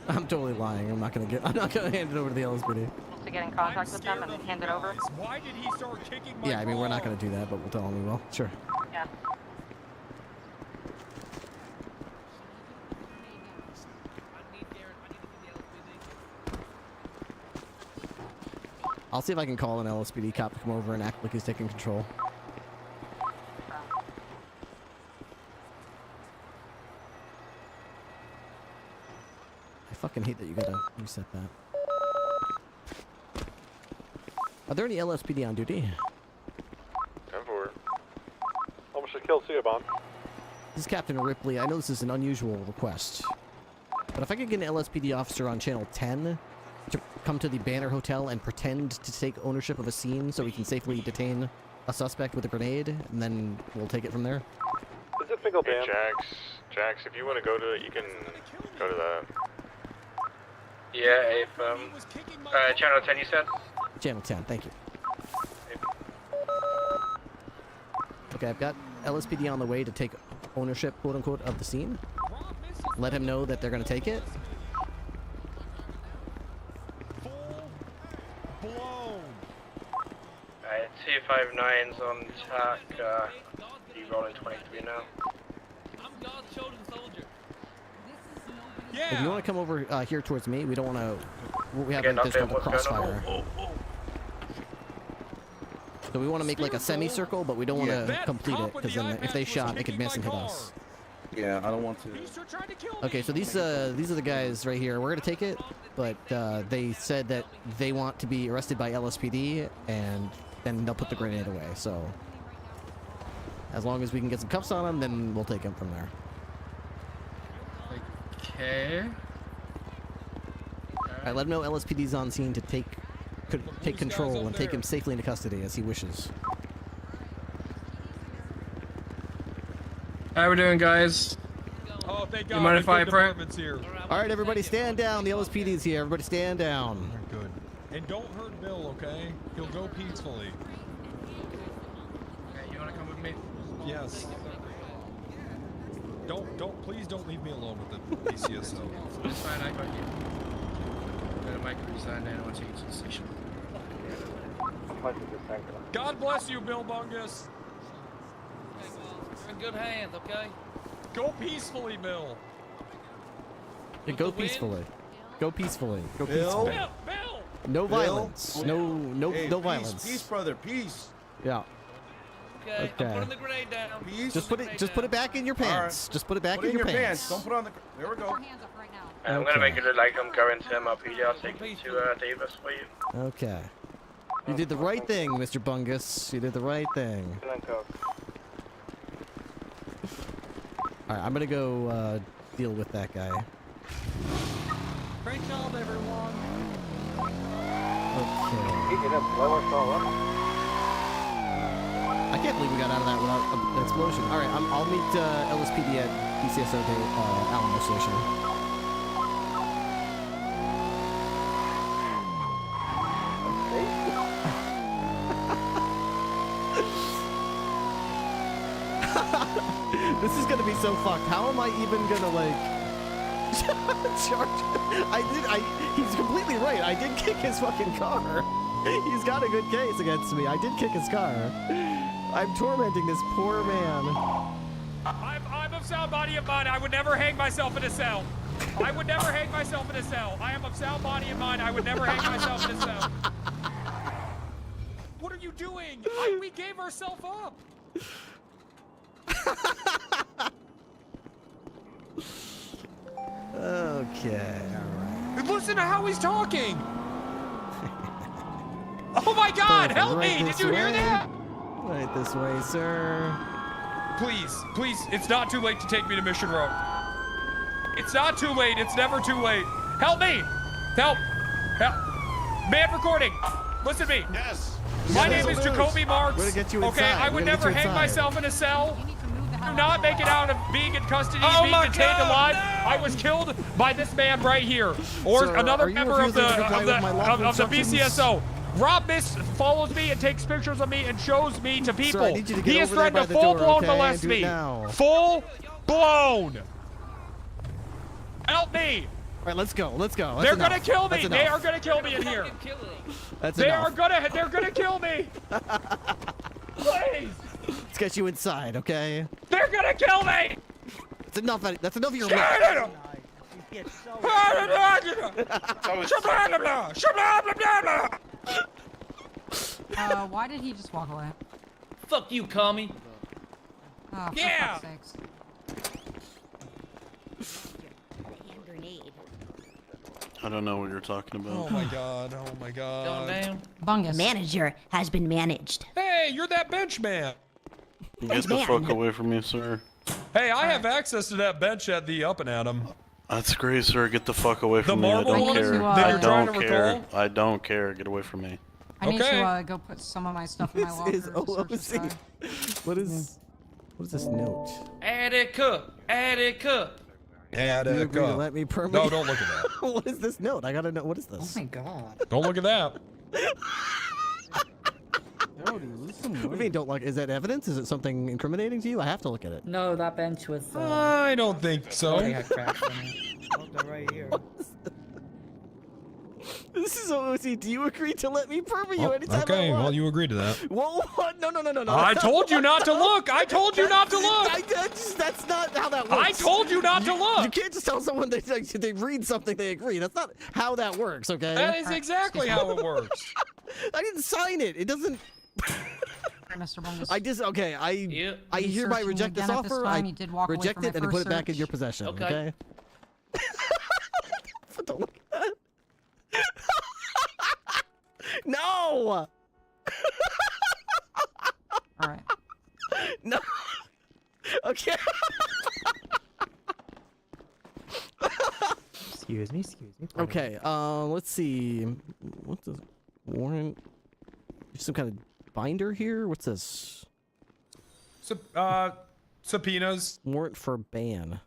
I'm totally lying. I'm not gonna hand it over to the LSPD. To get in contact with them and hand it over. Why did he start kicking my Yeah, I mean, we're not car? gonna do that, but we'll tell them we will. Sure. Yeah. I'll see if I can call an LSPD cop to come over and act like he's taking control. I fucking hate that you gotta reset that. Are there any LSPD on duty? 10-4. Almost killed Subathon. This is Captain Ripley. I know this is an unusual request, but if I could get an LSPD officer on channel 10 to come to the Banner Hotel and pretend to take ownership of a scene so we can safely detain a suspect with a grenade, and then we'll take it from there. Is it Fingal Dam? Jax, if you want to go to it, you can go to that. Yeah, if, channel 10 you said? Channel 10, thank you. Okay, I've got LSPD on the way to take ownership, quote-unquote, of the scene. Let him know that they're going to take it. Alright, 259's on tack, you rolling 23 now. I'm God's chosen soldier. If you want to come over here towards me, we don't want to... We have Again, like this update called a what's going on. crossfire. So we want to make like a semicircle, but we don't want to complete it, because then if they shot, it could miss and hit us. Yeah, I don't want to. Okay, so these are the guys right here. We're gonna take it, but they said that they want to be arrested by LSPD, and then they'll put the grenade away. So as long as we can get some cuffs on them, then we'll take them from there. Okay. All right, let him know LSPD's on scene to take control and take him safely into custody as he wishes. How we doing, guys? Oh, thank God. You mind if I pray? Here. All right, everybody stand down. The LSPD's here. Everybody stand down. Good. And don't hurt Bill, okay? He'll go peacefully. Okay, you wanna come with me? Yes. Please don't leave me alone with the PCSO. It's fine, I got you. I'm gonna make a resign and I want to take you to the station. God bless you, Bill Bungus. You're in good hands, okay? Go peacefully, Bill. Yeah, go peacefully. Go peacefully. Go Bill? peacefully. Bill! No Bill? violence. No Hey, no peace, violence. Peace, brother, peace. Yeah. Okay, Okay. I'm putting the grenade down. Peace. Just put it back in your pants. Just put it back Put in it your pants. Don't put on the. There we go. I'm gonna make it look like I'm going to MLPD. I'll take you to Davis for you. Okay. You did the right thing, Mr. Bungus. You did the right thing. Alright, I'm gonna go deal with that guy. Great job, everyone. Okay. You can blow us all up. I can't believe we got out of that without an explosion. Alright, I'll meet LSPD at PCSO Alamo Station. This is gonna be so fucked. How am I even gonna like charge? He's completely right. I did kick his fucking car. He's got a good case against me. I did kick his car. I'm tormenting this poor man. I'm of sound body and mind. I would never hang myself in a cell. I would never hang myself in a cell. I am of sound body and mind. I would never hang myself in a cell. What are you doing? We gave ourselves up. listen to how he's talking. Oh my God! Help me! Did you hear that? Right this way, sir. Please, it's not too late to take me to Mission Row. It's not too late. It's never too late. Help me! Help! Man recording! Listen to me. Yes. My name is Jacoby Marks. We're gonna get you Okay, inside. I would We're gonna get never you hang inside. myself in a cell. Do not make it out of being in custody, Oh being my detained God, alive. no! I was killed by this man right here, or Sir, another are you member of the refusing to comply with my lawful of the instructions? BCSO. Rob Miss follows me and takes pictures of me and shows me to people. Sir, I need you to get He is over there threatened by to the door, full-blown okay? molest Do it me. now. Full blown. Help me. All right, let's go. Let's go. That's They're enough. gonna kill me. That's They enough. are gonna kill me in here. That's They're enough. gonna kill me. Please. Let's get you inside, okay? They're gonna kill me. That's enough. That's enough of your Why did he just walk away? Fuck you, commie. Oh, for Yeah. fuck's sakes. I don't know what you're talking about. Oh my God. Oh my God. Going down. Bungus. Manager has been managed. Hey, you're that bench man. Get the fuck away from me, sir. Hey, I have access to that bench at the Up and Atom. That's great, sir. Get the fuck away from me. I marble don't one care. that I you're trying don't to care. recall? I don't care. Get away from me. I need Okay. to go put some of my stuff in my locker. Is to search this OOC. guy. What is this note? Attica. Attica. You agree to let me permit? No, don't look at that. What is this note? I gotta know. What is this? Oh my god. Don't look at that. What do you mean don't look? Is that evidence? Is it something incriminating to you? I have to look at it. No, that bench was. I don't think so. They had cracks in it. Right here. This is OOC. Do you agree to let me permit you anytime I Okay, want? well, you agree to that. Whoa, what? No. I told you not to look. I told you not to look. That's not how that works. I told you not to look. You can't just tell someone they read something they agree. That's not how that works, okay? That is exactly how it works. I didn't sign it. It doesn't. Mr. Bungus. I hereby Searching reject this again at this offer. time, I he did walk away reject from it my and put first it back in search. your possession, Okay. okay? Don't look at that. No! All right. No. Okay. Excuse me. Okay. Let's see. What's this warrant? Some kind of binder here. What's this? Subpoenas. Warrant for ban.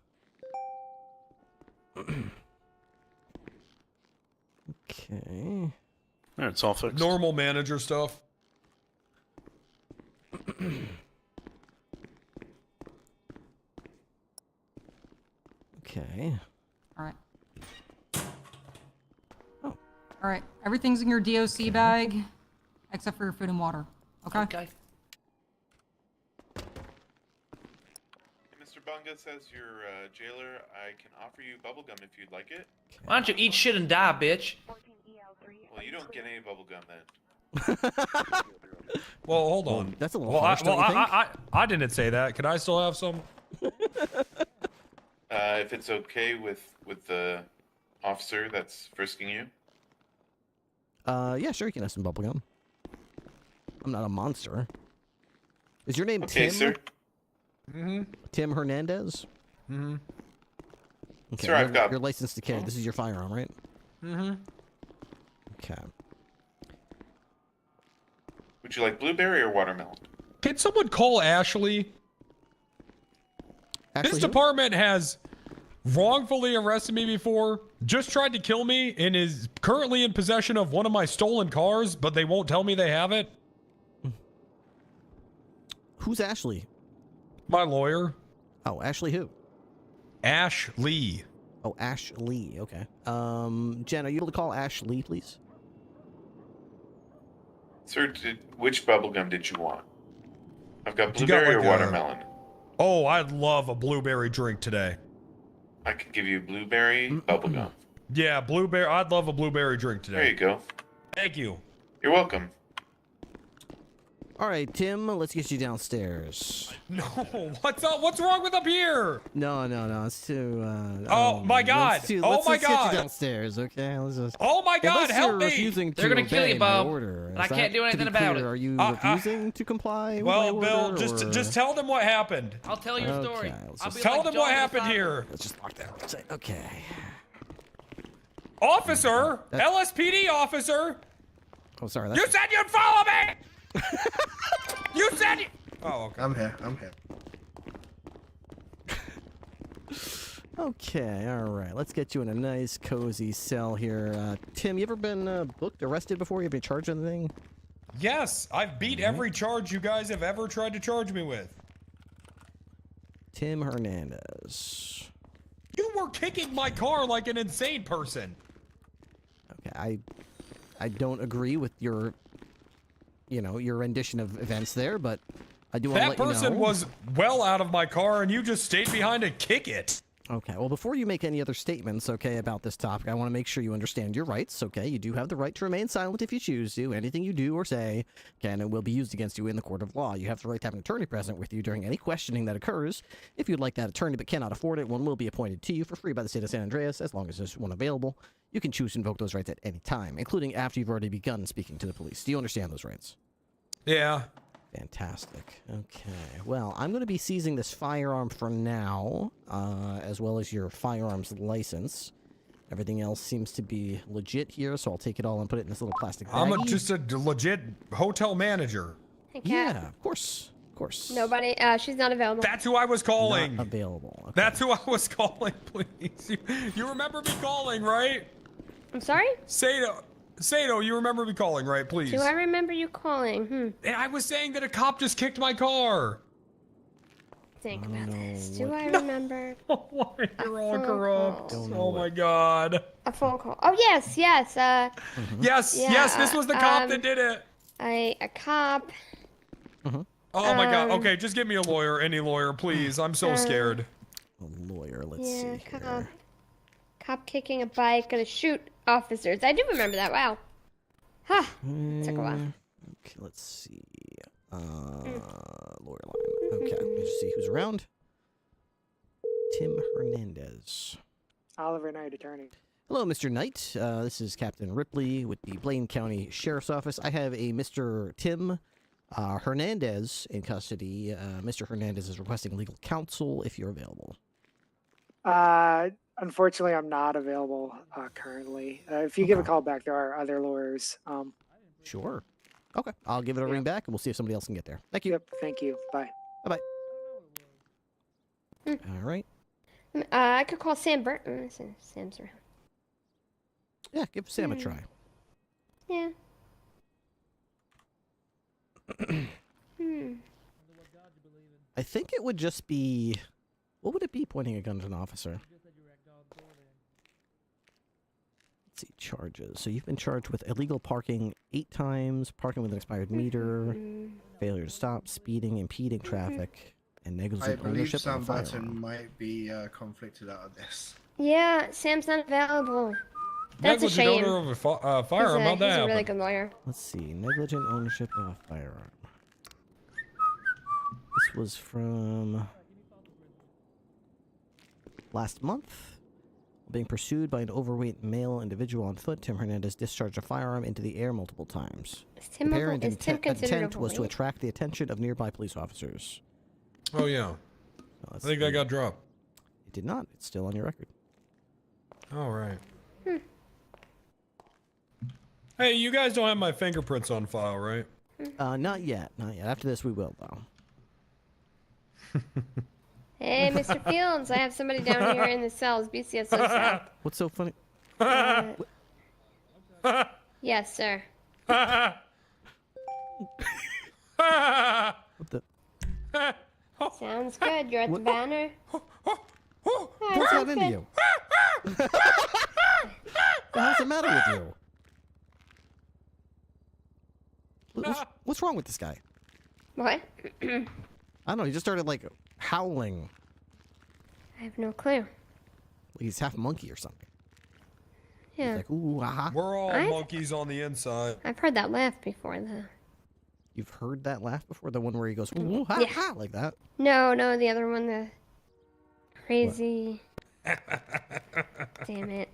Okay. All right, it's all fixed. Normal manager stuff. Okay. All right. All right. Everything's in your DOC bag, except for your food and water. Okay. Okay. Mr. Bungus, as your jailer, I can offer you bubblegum if you'd like it. Why don't you eat shit and die, bitch? Well, you don't get any bubblegum then. Well, hold on. That's a little well, harsh, don't you think? I didn't say that. Can I still have some? If it's okay with the officer that's frisking you. Yeah, sure, you can have some bubblegum. I'm not a monster. Is your name Okay, Tim? sir. Mm-hmm. Tim Hernandez? Mm-hmm. Okay, Sir, I've got- your license to carry. This is your firearm, right? Mm-hmm. Okay. Would you like blueberry or watermelon? Can someone call Ashley? Ashley This who? department has wrongfully arrested me before, just tried to kill me, and is currently in possession of one of my stolen cars, but they won't tell me they have it. Who's Ashley? My lawyer. Oh, Ashley who? Ash Lee. Oh, Ash Lee. Okay. Jen, are you able to call Ash Lee, please? Sir, which bubblegum did you want? I've got You got, blueberry like, or watermelon. Oh, I'd love a blueberry drink today. I could give you blueberry bubblegum. Yeah, blueberry. I'd love a blueberry drink today. There you go. Thank you. You're welcome. All right, Tim, let's get you downstairs. No, what's up? What's wrong with up here? No, it's too. Oh my God! Let's my just God! Get you downstairs, okay? Let's just. Oh my God! Unless Help you're me! refusing They're gonna to kill you, obey my Bob. order. And I Is can't that- do to be anything about clear, it. Are you refusing to comply with Well, my Bill, order? just tell them what happened. I'll tell your story. Okay, let's I'll just be Tell like them John what to the happened side. here. Let's just lock that. Okay. Officer, LSPD officer. Oh, sorry. You said you'd follow me. You said you. Oh, okay. I'm here. Okay, all right. Let's get you in a nice, cozy cell here. Tim, you ever been booked, arrested before? You been charged with anything? Yes, I've beat every charge you guys have ever tried to charge me with. Tim Hernandez. You were kicking my car like an insane person. Okay, I don't agree with your, your rendition of events there, but I do want to let you know. That person was well out of my car, and you just stayed behind to kick it. Okay, well, before you make any other statements, okay, about this topic, I want to make sure you understand your rights, okay? You do have the right to remain silent if you choose to. Anything you do or say can and will be used against you in the court of law. You have the right to have an attorney present with you during any questioning that occurs. If you'd like that attorney but cannot afford it, one will be appointed to you for free by the state of San Andreas, as long as there's one available. You can choose to invoke those rights at any time, including after you've already begun speaking to the police. Do you understand those rights? Yeah. Fantastic. Okay. Well, I'm going to be seizing this firearm for now, as well as your firearms license. Everything else seems to be legit here, so I'll take it all and put it in this little plastic baggie. I'm just a legit hotel manager. Hey, Kat. Yeah, of course. Nobody. She's not available. That's who I was calling. Not available. Okay. That's who I was calling, please. You remember me calling, right? I'm sorry? Sato, you remember me calling, right? Please. Do I remember you calling? And I was saying that a cop just kicked my car. Think about this. Do I remember? You're all corrupt. Oh my God. A phone call. Oh yes. Yes, this was the cop that did it. A cop. Oh my God. Okay, just give me a lawyer, any lawyer, please. I'm so scared. A lawyer. Let's see here. Cop kicking a bike, gonna shoot officers. I do remember that. Wow. Huh. Took a while. Okay, let's see. Lawyer line. Okay, let me just see who's around. Tim Hernandez. Oliver Knight, attorney. Hello, Mr. Knight. This is Captain Ripley with the Blaine County Sheriff's Office. I have a Mr. Tim Hernandez in custody. Mr. Hernandez is requesting legal counsel if you're available. Unfortunately, I'm not available currently. If you give a call back, there are other lawyers. Sure. Okay, I'll give it a ring back, and we'll see if somebody else can get there. Thank you. Yep, thank you. Bye. Bye-bye. All right. I could call Sam Burton. Sam's around. Yeah, give Sam a try. Yeah. I think it would just be... What would it be, pointing a gun at an officer? Let's see, charges. So you've been charged with illegal parking 8 times, parking with an expired meter, failure to stop, speeding, impeding traffic, and negligent ownership of a Sam firearm. Burton might be conflicted out of this. Yeah, Sam's not available. That's a Negligent shame. owner of a firearm. How'd that He's a really happen? good lawyer. Let's see, negligent ownership of a firearm. This was from last month. Being pursued by an overweight male individual on foot, Tim Hernandez discharged a firearm into the air multiple times. Is Tim considered intent was to overweight? attract the attention of nearby police officers. Oh yeah. I think that got dropped. It did not. It's still on your record. All right. Hey, you guys don't have my fingerprints on file, right? Not yet. Not yet. After this, we will, though. Hey, Mr. Fields, I have somebody down here in the cells. BCS so sad. What's so funny? Yes, sir. What the? Sounds good. You're at the banner. What's that into you? The hell's the matter with you? What's wrong with this guy? What? I don't know. He just started like howling. I have no clue. Like he's half monkey or something. Yeah. He's like, ooh, aha. We're all monkeys on the inside. I've heard that laugh before, though. You've heard that laugh before? The one where he goes, ooh, ha, ha, like that? No, the other one, the crazy. Damn it.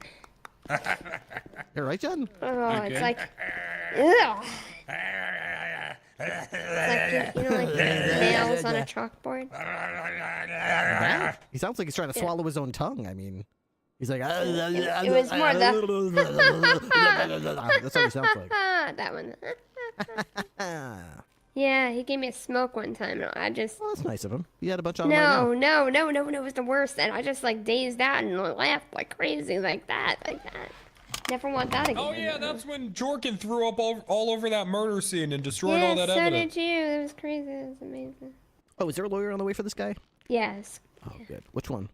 You're right, John? Oh, it's like, ugh. It's like, like nails on a chalkboard. He sounds like he's trying to swallow his own tongue. I mean, he's like, it was more the. That's what he sounds like. That one. Yeah, he gave me a smoke one time, and I just. Well, that's nice of him. You had a bunch on him right now. No, it was the worst, and I just like dazed out and laughed like crazy, like that. Never want that again. Oh yeah, that's when Jorkin threw up all over that murder scene and destroyed all that so evidence. did you. It was crazy. It was amazing. Oh, is there a lawyer on the way for this guy? Yes. Oh, good. Which one?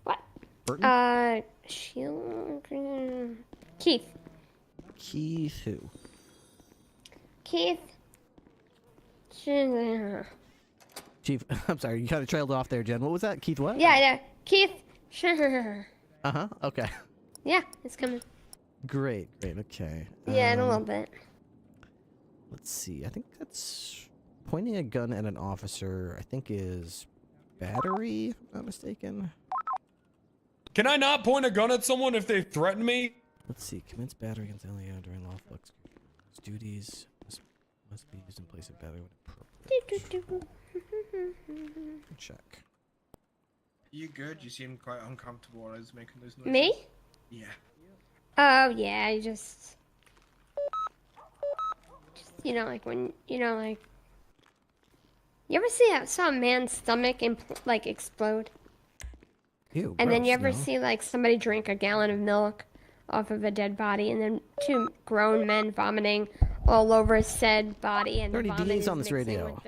What? Burton? Keith. Keith who? Keith. Chief, I'm sorry, you kind of trailed off there, Jen. What was that? Keith what? Yeah. Keith. Uh-huh, okay. Yeah, it's coming. Great, okay. Yeah, in a little bit. Let's see, I think that's pointing a gun at an officer, I think is battery, if I'm not mistaken. Can I not point a gun at someone if they threaten me? Let's see, commence battery against LEO during lawful duties must be used in place of battery when appropriate. Check. You good? You seem quite uncomfortable when I was making those noises. Me? Yeah. Oh yeah, I just like when like you ever saw a man's stomach explode? Ew, and then gross, you ever no. see like somebody drink a gallon of milk off of a dead body, and then two grown men vomiting all over said body, and Are the there any vomit DAs is on this mixing radio?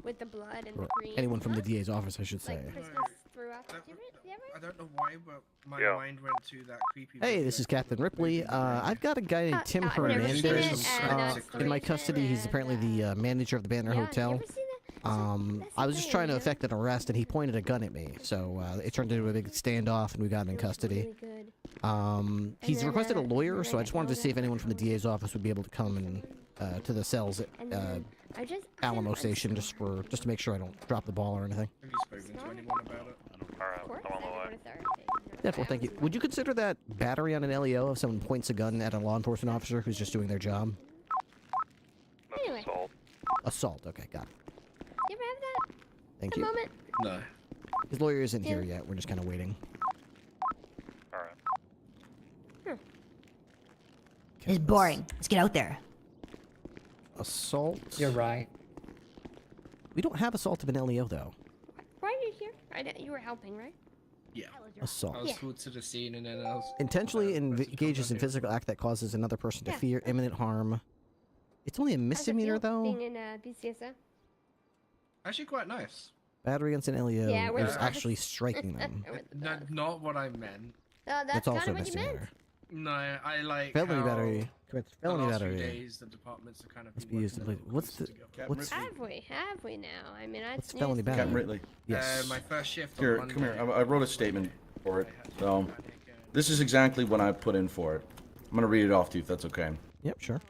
with the blood and Or the cream. anyone from the DA's office, I should say. Like Christmas threw up. I don't know why, but my mind went to that creepy. Hey, this is Captain Ripley. I've got a guy named Tim Hernandez in my custody. He's apparently the manager of the Banner Hotel. I was just trying to effect an arrest, and he pointed a gun at me. So it turned into a big standoff, and we got him in custody. He's requested a lawyer, so I just wanted to see if anyone from the DA's office would be able to come and to the cells at Alamo Station, just to make sure I don't drop the ball or anything. Have you spoken to anyone about it? Alright, I'm on the way. Yeah, well, thank you. Would you consider that battery on an LEO if someone points a gun at a law enforcement officer who's just doing their job? Anyway. Assault. Okay, got it. You ever have that? Thank a you. moment? No. His lawyer isn't here yet. We're just kind of waiting. Alright. It's boring. Let's get out there. Assault. You're right. We don't have assault of an LEO though. Why are you here? You were helping, right? Yeah. Assault. I was pulled to the scene and then I was Intentionally engages in physical act that causes another person to fear imminent harm. It's only a misdemeanor though. Being in BCSO. actually quite nice. Battery against an LEO Yeah, we're is the actually striking them. No, not what I meant. That's also kind of a what you meant. misdemeanor. No, I like Felony how battery. Commits felony the last few battery. days the departments are kind of Must be used in place. What's the? What's Have we now? I mean, what's felony battery? Captain Ripley. Yes. my first shift Here, on come here. Monday. I wrote a statement for it. So, this is exactly what I put in for it. I'm gonna read it off to you if that's okay. Yep, sure.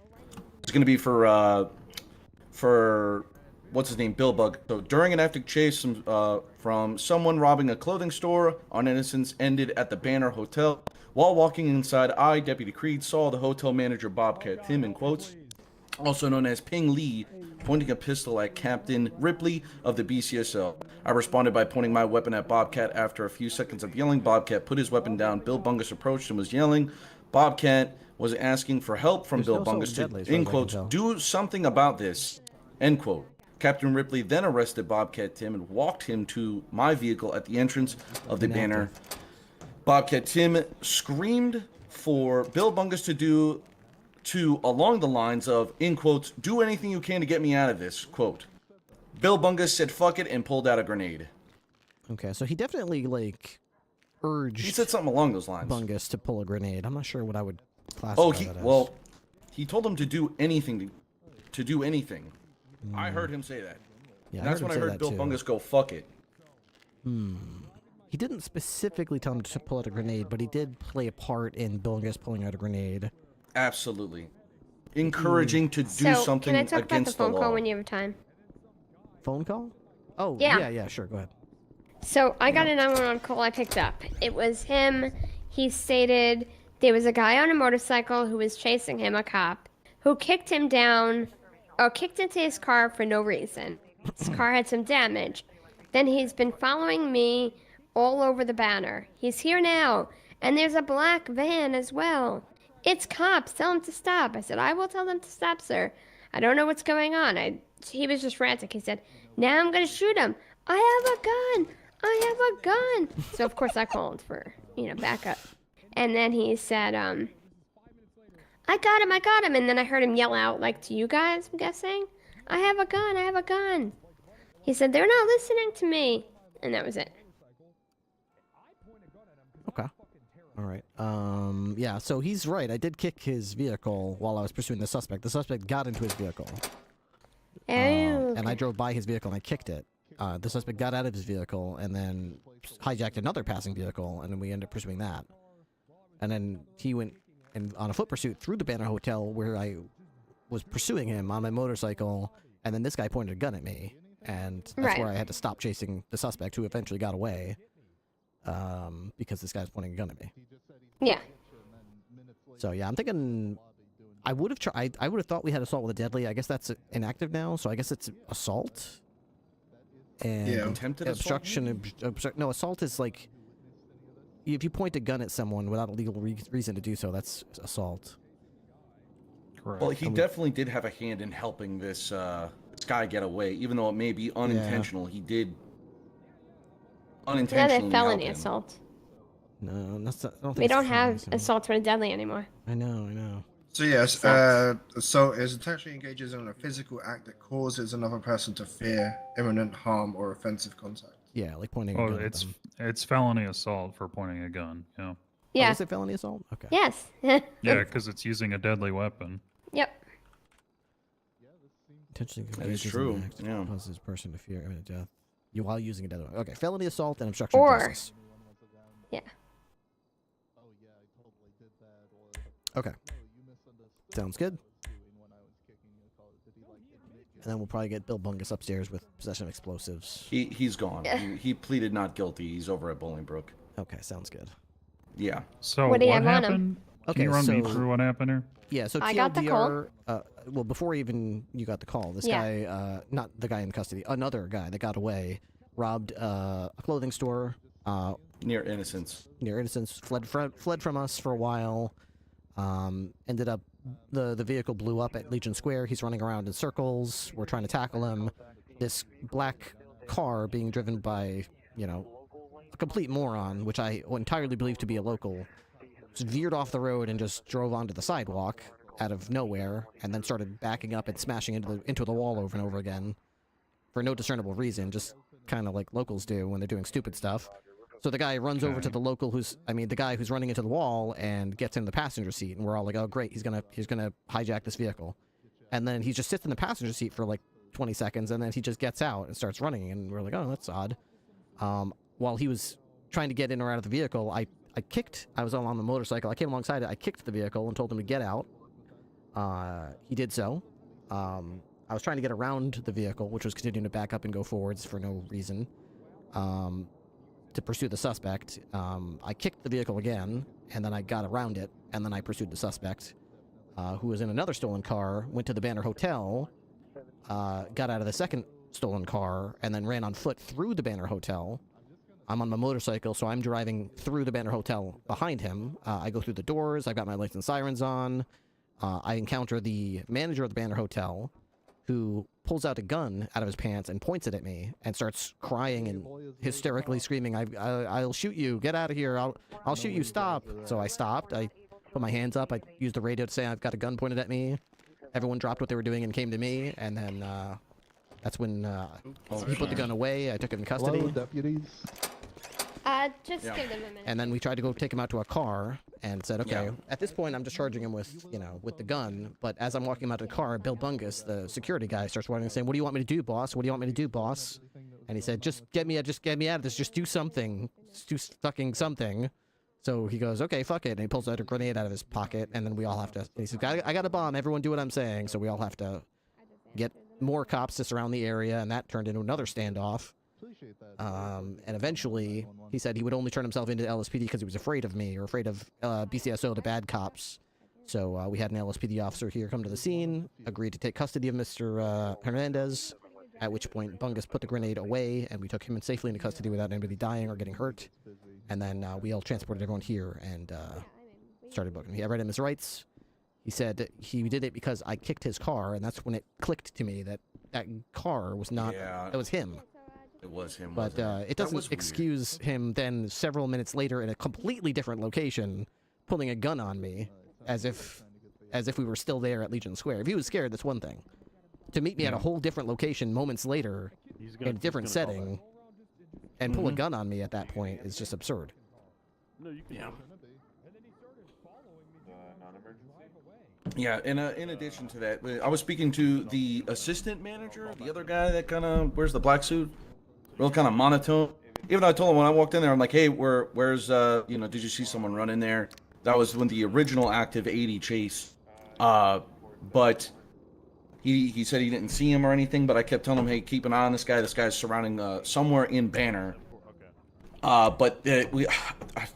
It's gonna be for what's his name, Bill Bug. So during an active chase from someone robbing a clothing store, on innocence ended at the Banner Hotel. While walking inside, I, Deputy Creed, saw the hotel manager Bobcat Tim, in quotes, also known as Ping Lee, pointing a pistol at Captain Ripley of the BCSO. I responded by pointing my weapon at Bobcat. After a few seconds of yelling, Bobcat put his weapon down. Bill Bungus approached and was yelling. Bobcat was asking for help from Bill Bungus to, in quotes, do something about this, end quote. Captain Ripley then arrested Bobcat Tim and walked him to my vehicle at the entrance of the Banner. Bobcat Tim screamed for Bill Bungus to along the lines of, in quotes, do anything you can to get me out of this, quote. Bill Bungus said fuck it and pulled out a grenade. Okay, so he definitely like urged. He said something along those lines. Bungus to pull a grenade. I'm not sure what I would classify that as. He told him to do anything. To do anything. I heard him say that. Yeah, that's when I heard Bill Bungus go fuck it. He didn't specifically tell him to pull out a grenade, but he did play a part in Bill Bungus pulling out a grenade. Absolutely. encouraging to do So, something can I talk about the against the phone law. call when you have time? Phone call? Oh, Yeah. yeah, sure, go ahead. So I got a 911 call I picked up. It was him. He stated there was a guy on a motorcycle who was chasing him, a cop, who kicked him down, or kicked into his car for no reason. His car had some damage. Then he's been following me all over the banner. He's here now, and there's a black van as well. It's cops. Tell him to stop. I said, I will tell them to stop, sir. I don't know what's going on. He was just frantic. He said, now I'm going to shoot him. I have a gun. I have a gun. So, of course, I called for, backup. And then he said, I got him. And then I heard him yell out, like to you guys, I'm guessing, I have a gun. He said, they're not listening to me. And that was it. Okay. All right. Yeah, so he's right. I did kick his vehicle while I was pursuing the suspect. The suspect got into his vehicle. And I drove by his vehicle and I kicked it. The suspect got out of his vehicle and then hijacked another passing vehicle, and then we ended up pursuing that. And then he went on a foot pursuit through the Banner Hotel where I was pursuing him on my motorcycle, and then this guy pointed a gun at me, and that's where I had to stop chasing the suspect, who eventually got away, because this guy's pointing a gun at me. Yeah. So yeah, I'm thinking I would have tried. I would have thought we had assault with a deadly. I guess that's inactive now, so I guess it's assault. And attempted obstruction. No, assault is like if you point a gun at someone without a legal reason to do so. That's assault. Correct. Well, he definitely did have a hand in helping this guy get away, even though it may be unintentional. He did unintentionally. Another felony assault. No, that's not, I don't think we don't have assault with a deadly anymore. I know. So yes, assault is intentionally engages in a physical act that causes another person to fear imminent harm or offensive contact. Yeah, like pointing a Oh, gun at them. it's felony assault for pointing a gun. Yeah. Yeah. Oh, is it felony assault? Okay. Yes. Yeah, because it's using a deadly weapon. Yep. Intentionally That is engages in true. an act that Yeah. causes person to fear imminent death. While using a deadly weapon. Okay, felony assault and obstruction Or- of justice. Yeah. Okay. Sounds good. And then we'll probably get Bill Bungus upstairs with possession of explosives. He's gone. He pleaded not guilty. He's over at Bolingbrook. Okay, sounds good. Yeah. So What do you have on him? happened? Can you run me through what happened here? Yeah, so I got the TLDR, well, before even you got the call, this Yeah. guy, not the guy in custody, another guy that got away, robbed a clothing store. Near Innocence. Fled from us for a while. Ended up, the vehicle blew up at Legion Square. He's running around in circles. We're trying to tackle him. This black car being driven by, a complete moron, which I entirely believe to be a local, just veered off the road and just drove onto the sidewalk out of nowhere, and then started backing up and smashing into the wall over and over again for no discernible reason, just kind of like locals do when they're doing stupid stuff. So the guy runs over to the local the guy who's running into the wall and gets in the passenger seat, and we're all like, oh great, he's gonna hijack this vehicle. And then he just sits in the passenger seat for like 20 seconds, and then he just gets out and starts running, and we're like, oh, that's odd. While he was trying to get in or out of the vehicle, I was on the motorcycle, I came alongside it, I kicked the vehicle and told him to get out. He did so. I was trying to get around the vehicle, which was continuing to back up and go forwards for no reason. To pursue the suspect. I kicked the vehicle again, and then I got around it, and then I pursued the suspect, who was in another stolen car, went to the Banner Hotel, got out of the second stolen car, and then ran on foot through the Banner Hotel. I'm on my motorcycle, so I'm driving through the Banner Hotel behind him. I go through the doors, I've got my lights and sirens on. I encounter the manager of the Banner Hotel, who pulls out a gun out of his pants and points it at me and starts crying and hysterically screaming, I'll shoot you, get out of here, I'll shoot you, stop. So I stopped, I put my hands up, I used the radio to say I've got a gun pointed at me. Everyone dropped what they were doing and came to me, and then that's when he put the gun away. I took him in custody. Hello, deputies. Just give them a minute. And then we tried to go take him out to a car and said, okay, at this point I'm just charging him with, with the gun. But as I'm walking him out to the car, Bill Bungus, the security guy, starts running and saying, what do you want me to do, boss? What do you want me to do, boss? And he said, just get me out of this. Just do something. Just do fucking something. So he goes, okay, fuck it. And he pulls out a grenade out of his pocket, and then we all have to... He says, I got a bomb. Everyone do what I'm saying. So we all have to get more cops to surround the area, and that turned into another standoff. And eventually, he said he would only turn himself into LSPD because he was afraid of me, or afraid of BCSO, the bad cops. So we had an LSPD officer here come to the scene, agreed to take custody of Mr. Hernandez, at which point Bungus put the grenade away, and we took him safely into custody without anybody dying or getting hurt. And then we all transported everyone here and started booking. He read him his rights. He said he did it because I kicked his car, and that's when it clicked to me that that car was not... Yeah. It was him. It was him. But it doesn't excuse him then several minutes later in a completely different location pulling a gun on me as if we were still there at Legion Square. If he was scared, that's one thing. To meet me at a whole different location moments later in a different setting and pull a gun on me at that point is just absurd. Yeah. Yeah, and in addition to that, I was speaking to the assistant manager, the other guy that kind of wears the black suit, real kind of monotone. Even though I told him when I walked in there, I'm like, hey, where's did you see someone run in there? That was when the original active 80 chase. But he said he didn't see him or anything, but I kept telling him, hey, keep an eye on this guy. This guy's surrounding somewhere in Banner. But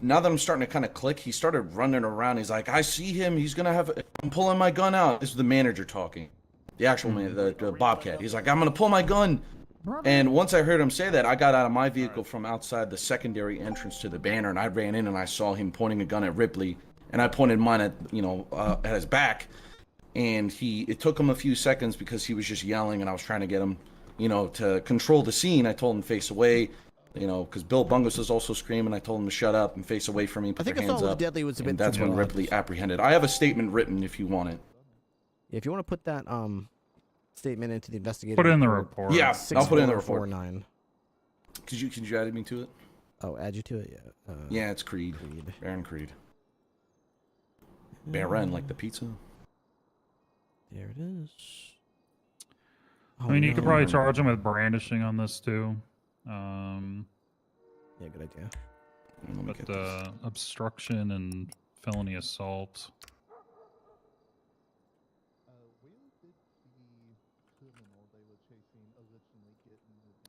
now that I'm starting to kind of click, he started running around. He's like, I see him. He's going to have... I'm pulling my gun out. This is the manager talking. The actual man, the Bobcat. He's like, I'm going to pull my gun. And once I heard him say that, I got out of my vehicle from outside the secondary entrance to the Banner, and I ran in and I saw him pointing a gun at Ripley. And I pointed mine at, at his back. And it took him a few seconds because he was just yelling, and I was trying to get him, to control the scene. I told him to face away. Because Bill Bungus was also screaming. I told him to shut up and face away from me, put their hands up. Deadly was a bit and that's when Ripley apprehended. I have a statement written if you want it. Yeah, if you want to put that statement into the investigative Put it in the report. Yeah, I'll put it in the report. 649. Could you add me to it? Oh, add you to it? Yeah. Yeah, it's Creed. Baron Creed. Baron, like the pizza. There it is. I mean, you could probably charge him with brandishing on this too. Yeah, good idea. But obstruction and felony assault.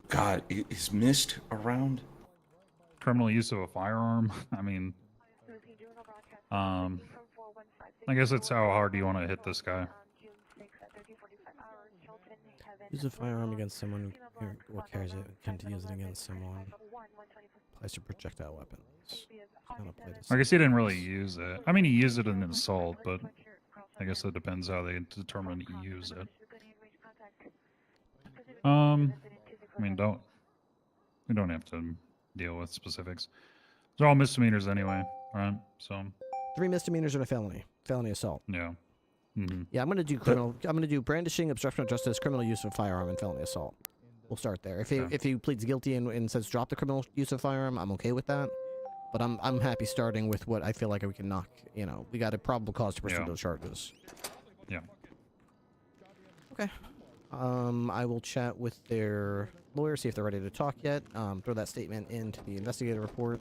God, is Mist around? Criminal use of a firearm. I mean, I guess it's how hard do you want to hit this guy? Use a firearm against someone or carries it, can to use it against someone. Place a projectile weapons. I guess he didn't really use it. I mean, he used it in an assault, but I guess it depends how they determine to use it. I mean, we don't have to deal with specifics. They're all misdemeanors anyway, right? So 3 misdemeanors and a felony assault. Yeah. Mm-hmm. Yeah, I'm gonna do brandishing, obstruction of justice, criminal use of a firearm, and felony assault. We'll start there. If he pleads guilty and says drop the criminal use of firearm, I'm okay with that. But I'm happy starting with what I feel like we can knock. We got a probable cause to pursue those charges. Yeah. Okay. I will chat with their lawyer, see if they're ready to talk yet. Throw that statement into the investigative report.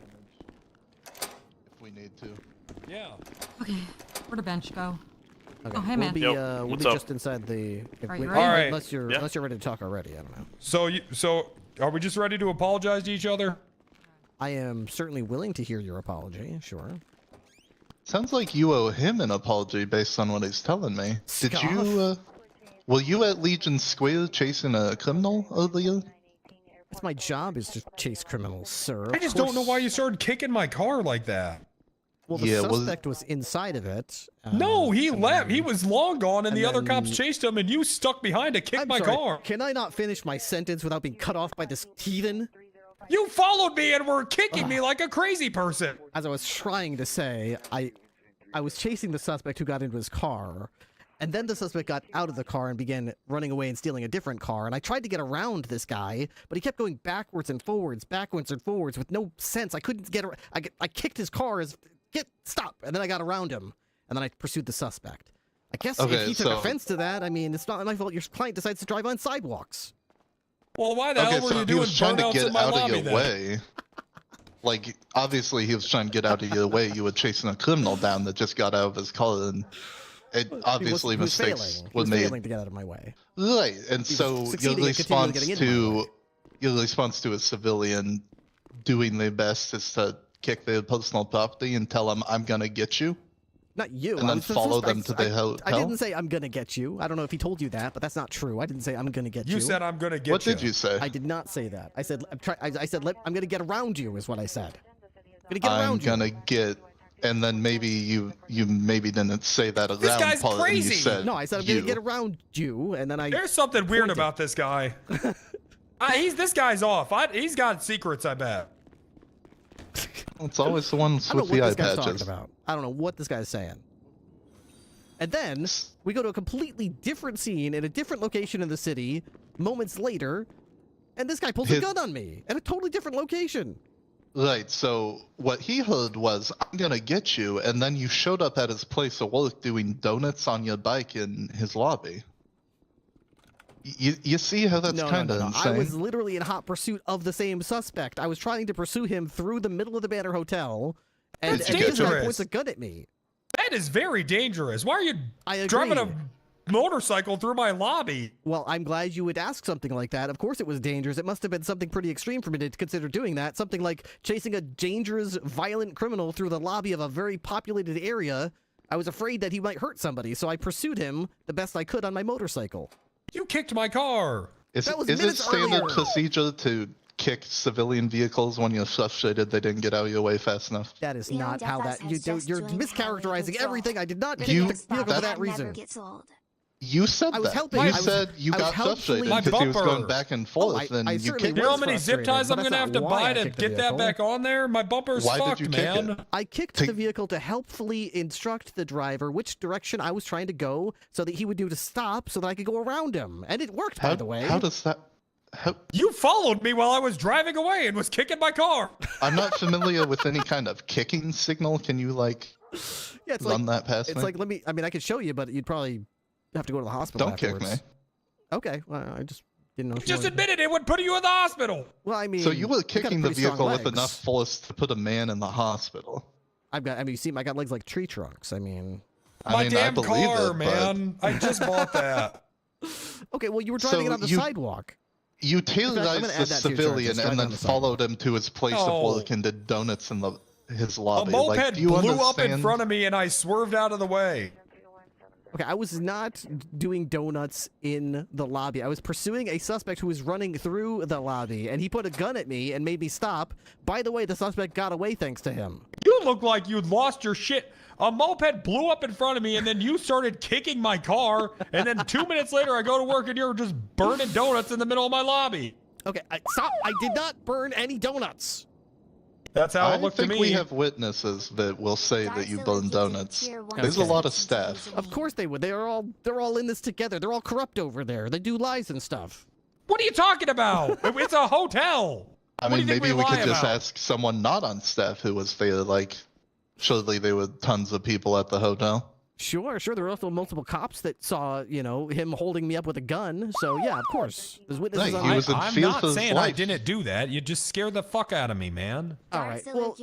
If we need to. Yeah. Okay. Where'd the bench go? Okay. Oh, hey, man. We'll be just inside the... Unless you're ready to talk already, I don't know. So are we just ready to apologize to each other? I am certainly willing to hear your apology, sure. Sounds like you owe him an apology based on what he's telling me. Did you, were you at Legion Square chasing a criminal earlier? It's my job is to chase criminals, sir. I just don't know why you started kicking my car like that. Well, the suspect was inside of it. No, he left. He was long gone, and the other cops chased him, and you stuck behind to kick my car. Can I not finish my sentence without being cut off by this heathen? You followed me and were kicking me like a crazy person. As I was trying to say, I was chasing the suspect who got into his car, and then the suspect got out of the car and began running away and stealing a different car, and I tried to get around this guy, but he kept going backwards and forwards with no sense. I couldn't get around. I kicked his car stop, and then I got around him, and then I pursued the suspect. I guess if he took offense to that, I mean, it's not my fault your client decides to drive on sidewalks. Well, why the hell were you doing burnouts in my lobby then? Way. Like, obviously he was trying to get out of your way. You were chasing a criminal down that just got out of his car, and obviously he was mistakes failing. He were was made. failing to get out of my way. Right, and He was so succeeding at continually getting into my way. your response to a civilian doing their best is to kick their personal property and tell them, "I'm gonna get you." Not you. And I then was follow them to the hotel. I didn't say I'm gonna get you. I don't know if he told you that, but that's not true. I didn't say I'm gonna get you. You said I'm gonna get you. What did you say? I did not say that. I said I'm gonna get around you is what I said. I'm gonna get around you. I'm gonna get, and then maybe you maybe didn't say that around This guy's part, and crazy. you said No, I said I'm gonna get around you, and then I. There's something weird about this guy. This guy's off. He's got secrets, I bet. It's always the ones I don't with know the what eye this guy's patches. talking about. I don't know what this guy's saying. And then we go to a completely different scene in a different location in the city moments later, and this guy pulls a gun on me at a totally different location. Right, so what he heard was, "I'm gonna get you," and then you showed up at his place of work doing donuts on your bike in his lobby. You see how that's kind of insane? I was literally in hot pursuit of the same suspect. I was trying to pursue him through the middle of the Banner Hotel, and That's this guy dangerous. points a gun at me. That is very dangerous. Why are you I driving agree. a motorcycle through my lobby? Well, I'm glad you would ask something like that. Of course it was dangerous. It must have been something pretty extreme for me to consider doing that. Something like chasing a dangerous, violent criminal through the lobby of a very populated area. I was afraid that he might hurt somebody, so I pursued him the best I could on my motorcycle. You kicked my car. Is That was it minutes standard earlier. procedure to kick civilian vehicles when you're frustrated they didn't get out of your way fast enough? That is not how that. You're mischaracterizing everything. I did not kick You- the vehicle for that that reason. You said I was that. helping. You I was- said you I was got frustrated My because he was bumper. going back and forth, and I you certainly kicked You know how him. many zip frustrated, ties but I'm that's gonna have not to why buy I to kicked the get that vehicle. back on there? My bumper's Why did fucked, you kick man. it? I kicked the vehicle to helpfully instruct the driver which direction I was trying to go so that he would do to stop so that I could go around him. And it worked, by the way. How does that... You followed me while I was driving away and was kicking my car. I'm not familiar with any kind of kicking signal. Can you, like, Yeah, it's run like, that past it's me? like, I mean, I could show you, but you'd probably have to go to the hospital Don't kick afterwards. me. Okay, well, I just didn't know. You if just wanted to. admitted it would put you in the hospital. Well, I mean, So you were I've got kicking the pretty strong vehicle with legs. enough force to put a man in the hospital. You see, I got legs like tree trunks. I mean, My damn believe car, it, man. I just bought that. okay, well, you were driving So it on the you- sidewalk. You I'm gonna terrorized add the that to your charges, civilian driving and then on the followed him to his place No. of work and did donuts in his A lobby. moped Like, do you blew understand? up in front of me and I swerved out of the way. Okay, I was not doing donuts in the lobby. I was pursuing a suspect who was running through the lobby, and he put a gun at me and made me stop. By the way, the suspect got away thanks to him. You look like you'd lost your shit. A moped blew up in front of me and then you started kicking my car. And then 2 minutes later, I go to work and you're just burning donuts in the middle of my lobby. Okay, stop. I did not burn any donuts. That's how I it looked to think me. we have witnesses that will say that you burned donuts. There's a lot of staff. Of course they would. They're all in this together. They're all corrupt over there. They do lies and stuff. What are you talking about? It's a hotel. I What do mean, you think maybe we lie could just about? ask someone not on staff who was there. Like, surely there were tons of people at the hotel. Sure. There were also multiple cops that saw, him holding me up with a gun. So yeah, of course, there's witnesses. Right, he was in I'm fear not for his saying I life. didn't do that. You just scared the fuck out of me, man. All right. Well,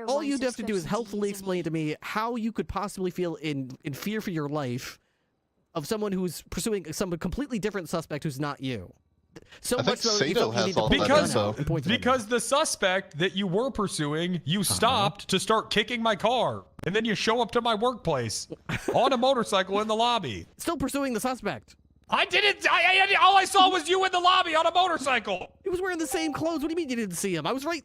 all you'd have to do is helpfully explain to me how you could possibly feel in fear for your life of someone who's pursuing some completely different suspect who's not you. So I think much so that you Sato felt you has need to all pull that a gun info. out and point it at me. Because the suspect that you were pursuing, you stopped to start kicking my car. And then you show up to my workplace on a motorcycle in the lobby. Still pursuing the suspect. I didn't. All I saw was you in the lobby on a motorcycle. He was wearing the same clothes. What do you mean you didn't see him? I was right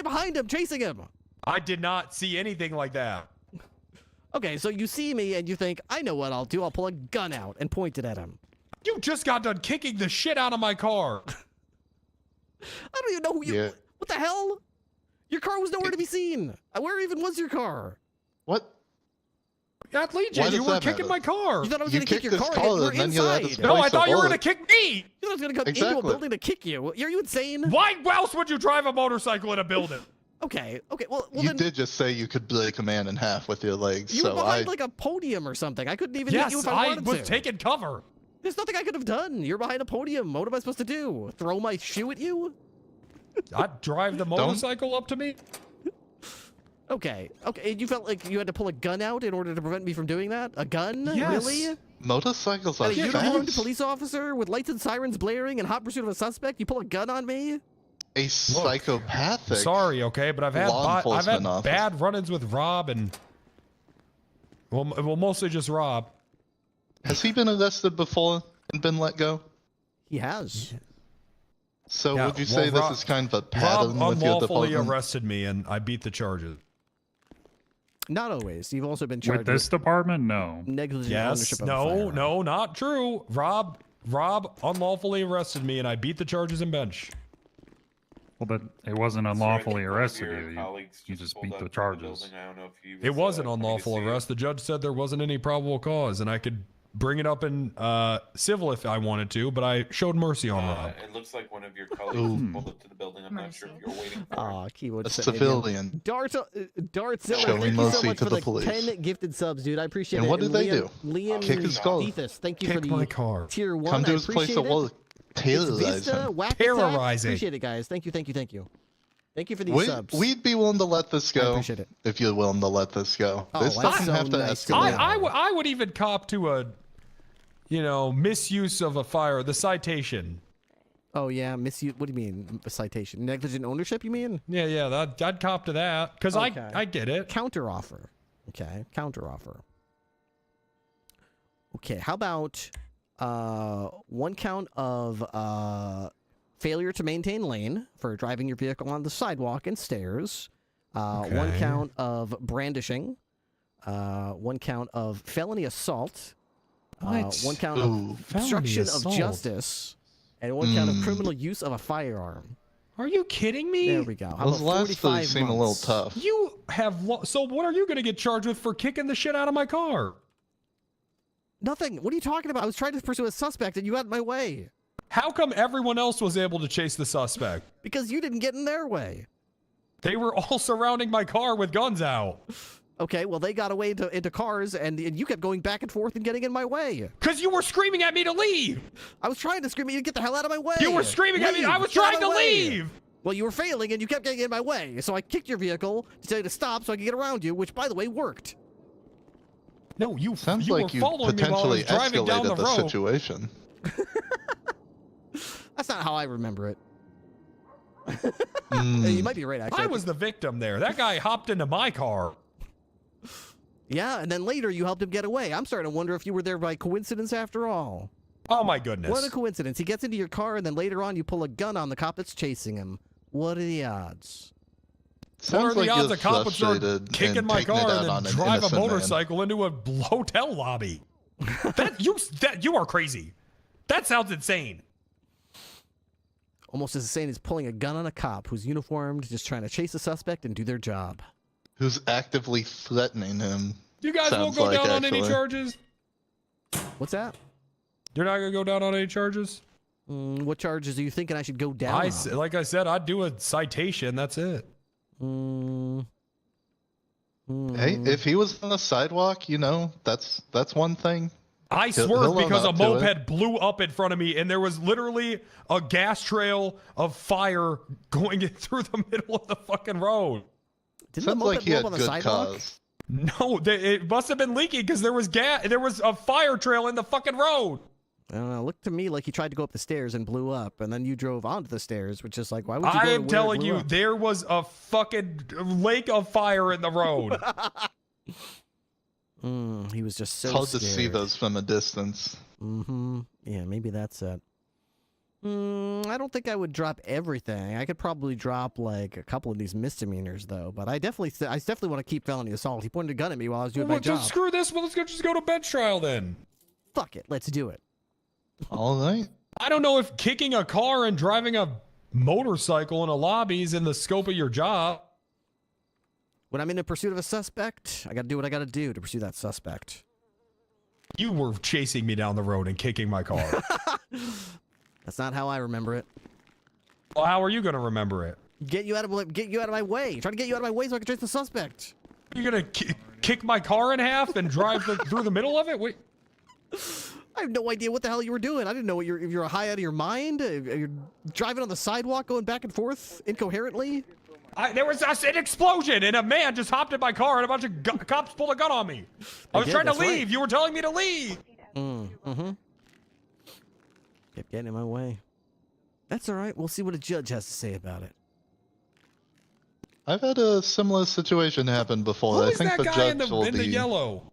behind him, chasing him. I did not see anything like that. Okay, so you see me and you think, I know what I'll do. I'll pull a gun out and point it at him. You just got done kicking the shit out of my car. I don't even know who you. Yeah. What the hell? Your car was nowhere to be seen. Where even was your car? What? At Legion, Why you does were that kicking matter? my car. You thought I was You going to kick kicked your his car? car You were and then you're at his inside. No, I place thought of you were going work. to kick me. You thought I was going to come into a Exactly. building to kick you? Are you insane? Why else would you drive a motorcycle in a building? Okay. Well You then did just say you could break a man in half with your legs, you were so behind I... like a podium or something. I couldn't even hit you Yes, if I I wanted was to. taking cover. There's nothing I could have done. You're behind a podium. What am I supposed to do? Throw my shoe at you? drive the motorcycle up to me? Okay. You felt like you had to pull a gun out in order to prevent me from doing that? A gun? Yes. Really? Motorcycles are A uniformed fast. police officer with lights and sirens blaring in hot pursuit of a suspect? You pull a gun on me? A psychopathic. Sorry, okay, but I've had bad run-ins with Rob and well, mostly just Rob. Has he been arrested before and been let go? He has. So Yeah, would you say Rob, this is kind of a pattern Rob with your unlawfully department? arrested me and I beat the charges. Not always. You've also been charged With this department, no. negligent Yes. ownership of a firearm. No, not true. Rob unlawfully arrested me and I beat the charges and bench. Well, but it wasn't unlawfully arrested you just beat the charges. It was an unlawful arrest. The judge said there wasn't any probable cause, and I could bring it up in civil if I wanted to, but I showed mercy on Rob. It looks like one of your colleagues pulled up to the building. I'm not sure if you're waiting for keyboard A setting civilian. Dartzilla, Showing thank you so mercy much to for the the police. 10 gifted subs, dude. I appreciate And it. what did they do? Liam Kick his car. Defus, thank you for Kick the my car. tier 1. Come to I his place appreciate of work. It's Terrorize Vista, him. Whack Terrorizing. Attack. Appreciate it, guys. Thank you. Thank you for these subs. We'd be willing to let this I go appreciate it. if you're willing to let this go. Oh, This that's doesn't so have to nice to escalate. I would even cop to a, misuse of a fire, the citation. Oh yeah, misuse. What do you mean? A citation? Negligent ownership? You mean? Yeah, I'd cop to that because Okay. I get it. Counteroffer. Okay, counteroffer. Okay, how about 1 count of failure to maintain lane for driving your vehicle on the sidewalk and stairs. 1 count of brandishing. 1 count of felony assault. What? 1 count of Felony obstruction assault. of justice. And 1 count of criminal use of a firearm. Are you kidding me? There we go. How Those about last two 45 seem a little months? tough. You have so what are you going to get charged with for kicking the shit out of my car? Nothing. What are you talking about? I was trying to pursue a suspect and you got in my way. How come everyone else was able to chase the suspect? Because you didn't get in their way. They were all surrounding my car with guns out. Okay, well, they got away into cars, and you kept going back and forth and getting in my way. Because you were screaming at me to leave. I was trying to scream at you to get the hell out of my way. You were screaming at me. I was Get out trying of to my way. leave. Well, you were failing, and you kept getting in my way. So I kicked your vehicle to tell you to stop so I could get around you, which, by the way, worked. No, Sounds you like were you following me while I was potentially driving down escalated the the road. situation. That's not how I remember it. Mm. You might be right, actually. I was the victim there. That guy hopped into my car. Yeah, and then later you helped him get away. I'm starting to wonder if you were there by coincidence after all. Oh my goodness. What a coincidence. He gets into your car, and then later on you pull a gun on the cop that's chasing him. What are the odds? What are Sounds the like odds you're a cop would start frustrated kicking and my taking it car out and on then an drive a innocent man. motorcycle into a hotel lobby? You are crazy. That sounds insane. Almost as insane as pulling a gun on a cop who's uniformed, just trying to chase a suspect and do their job. Who's actively threatening him. You guys won't sounds go like, down on any actually. charges? What's that? You're not going to go down on any charges? What charges are you thinking I should go down on? Like I said, I'd do a citation. That's it. Hey, if he was on the sidewalk, that's one thing. I He'll swerved own because a up to it. moped blew up in front of me, and there was literally a gas trail of fire going in through the middle of the fucking road. Didn't Sounds the like moped he blow had up on the good sidewalk? cause. No, it must have been leaking because there was gas. There was a fire trail in the fucking road. I don't know. Looked to me like he tried to go up the stairs and blew up, and then you drove onto the stairs, which is like, why would you go I to am where it telling blew you, up? there was a fucking lake of fire in the road. He was just so It's hard scared. to see those from a distance. Yeah, maybe that's it. I don't think I would drop everything. I could probably drop like a couple of these misdemeanors, though. But I definitely want to keep felony assault. He pointed a gun at me while I was doing my job. Screw this. Well, let's just go to bench trial then. Fuck it. Let's do it. All right. I don't know if kicking a car and driving a motorcycle in a lobby is in the scope of your job. When I'm in the pursuit of a suspect, I got to do what I got to do to pursue that suspect. You were chasing me down the road and kicking my car. That's not how I remember it. Well, how are you going to remember it? Get you out of my way. Trying to get you out of my way so I can chase the suspect. You're going to kick my car in half and drive through the middle of it? Wait. I have no idea what the hell you were doing. I didn't know if you're high out of your mind. You're driving on the sidewalk, going back and forth incoherently. There was an explosion, and a man just hopped in my car, and a bunch of cops pulled a gun on me. I was trying to leave. Right. You were telling me to leave. Kept getting in my way. That's all right. We'll see what a judge has to say about it. I've had a similar situation happen before. Who I is think that the guy judge in the will be. yellow?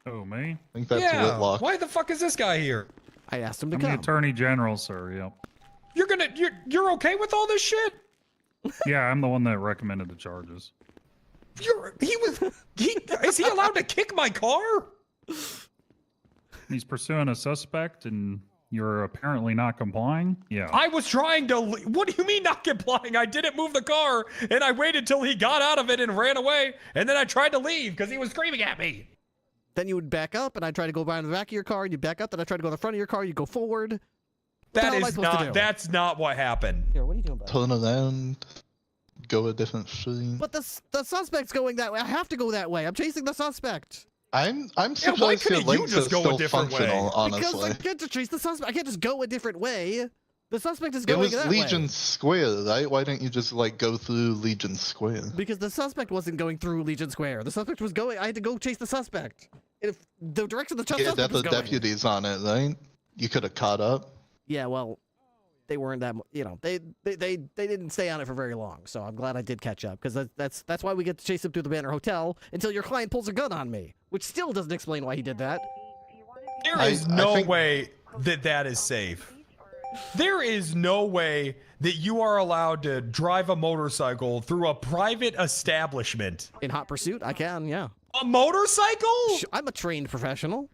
Oh, me? I think that's Yeah. Whitlock. Why the fuck is this guy here? I asked him to I'm come. the Attorney General, sir. Yep. You're okay with all this shit? Yeah, I'm the one that recommended the charges. Is he allowed to kick my car? He's pursuing a suspect, and you're apparently not complying? Yeah. I was trying to. What do you mean not complying? I didn't move the car, and I waited till he got out of it and ran away, and then I tried to leave because he was screaming at me. Then you would back up, and I try to go behind the back of your car, and you back up, then I try to go in the front of your car, you go forward. That's not what happened. Here, what are you doing, buddy? Turn around, go a different street. But the suspect's going that way. I have to go that way. I'm chasing the suspect. I'm why surprised your couldn't you legs are just go a still different way? functional, Because honestly. I can't just chase the suspect. I can't just go a different way. The suspect is It going was that Legion way. Square, right? Why didn't you just, like, go through Legion Square? Because the suspect wasn't going through Legion Square. The suspect was going. I had to go chase the suspect. If the direction the Yeah, suspect that was the going. deputies on it, right? You could have caught up. Yeah, well, they weren't that. They didn't stay on it for very long. So I'm glad I did catch up because that's why we get to chase him through the Banner Hotel until your client pulls a gun on me, which still doesn't explain why he did that. There is no way that is safe. There is no way that you are allowed to drive a motorcycle through a private establishment. In hot pursuit, I can, yeah. A motorcycle? I'm a trained professional.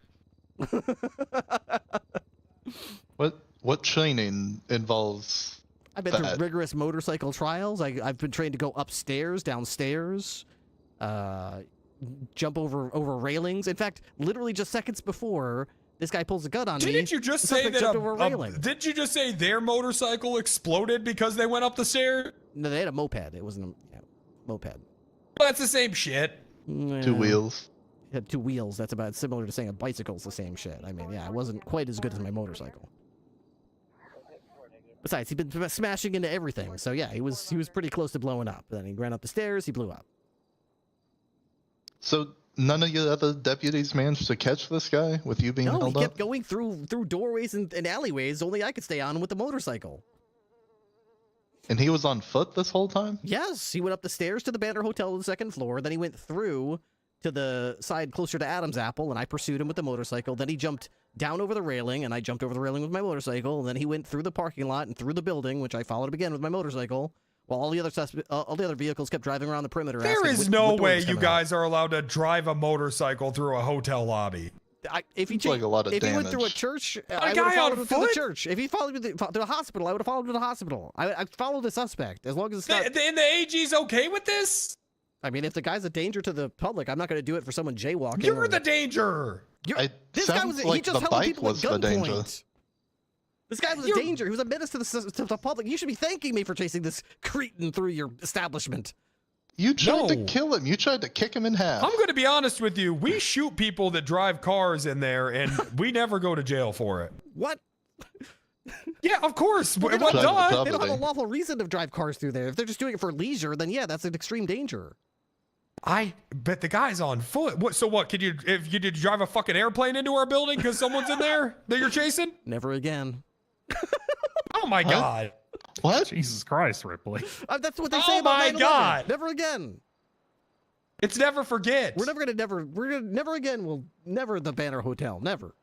What training involves I've been through rigorous motorcycle trials. I've been trained to go upstairs, downstairs, jump over railings. In fact, literally just seconds before this guy pulls a gun on me. Didn't you just the say suspect that jumped over a railing? didn't you just say their motorcycle exploded because they went up the stairs? No, they had a moped. It wasn't a moped. Well, that's the same shit. Two wheels? It had two wheels. That's about similar to saying a bicycle's the same shit. I mean, yeah, it wasn't quite as good as my motorcycle. Besides, he'd been smashing into everything. So yeah, he was pretty close to blowing up. Then he ran up the stairs. He blew up. So none of your other deputies managed to catch this guy with you being No, he held kept up? going through doorways and alleyways. Only I could stay on with the motorcycle. And he was on foot this whole time? Yes, he went up the stairs to the Banner Hotel on the second floor. Then he went through to the side closer to Adam's Apple, and I pursued him with the motorcycle. Then he jumped down over the railing, and I jumped over the railing with my motorcycle. And then he went through the parking lot and through the building, which I followed him again with my motorcycle, while all the other vehicles kept driving around the perimeter. There is no way you guys are allowed to drive a motorcycle through a hotel lobby. If he like a lot of if he went through a damage. church, A I would guy have followed on him to the foot? church. If he followed me to the hospital, I would have followed him to the hospital. I followed the suspect as long as it's not. And the AG's okay with this? I mean, if the guy's a danger to the public, I'm not going to do it for someone jaywalking. You're the danger. This guy was. He like just the held bike people was at the danger. gunpoint. This guy was a danger. He was a menace to the public. You should be thanking me for chasing this cretin through your establishment. You tried to kill him. You tried to kick him in half. I'm going to be honest with you. We shoot people that drive cars in there, and we never go to jail for it. What? Yeah, of course. Well, They they don't don't have a lawful reason to drive cars through there. If they're just doing it for leisure, then yeah, that's an extreme danger. I bet the guy's on foot. What? So what? Did you drive a fucking airplane into our building because someone's in there that you're chasing? Never again. Oh my God. What? Jesus Christ, Ripley. That's what they say Oh about my 9/11. God. Never again. It's never forget. We're gonna never again. We'll never the Banner Hotel. Never.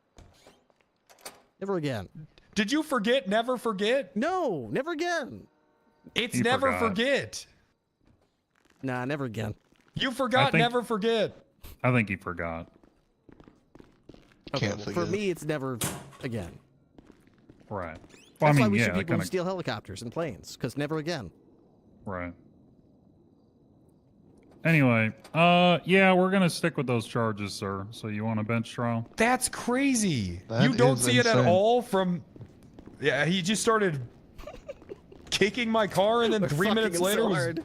Never again. Did you forget? Never forget? No, never again. It's He never forgot. forget. Nah, never again. You forgot. think- Never forget. I think he forgot. Okay, Can't well, for forget. me, it's never again. Right. Well, That's I why mean, we yeah, shoot that people who kinda, steal helicopters and planes, because never again. right. Anyway, yeah, we're gonna stick with those charges, sir. So you want a bench trial? That's crazy. That You don't is see it at insane. all from. Yeah, he just started kicking my car, and then We're 3 minutes fucking later so was hard.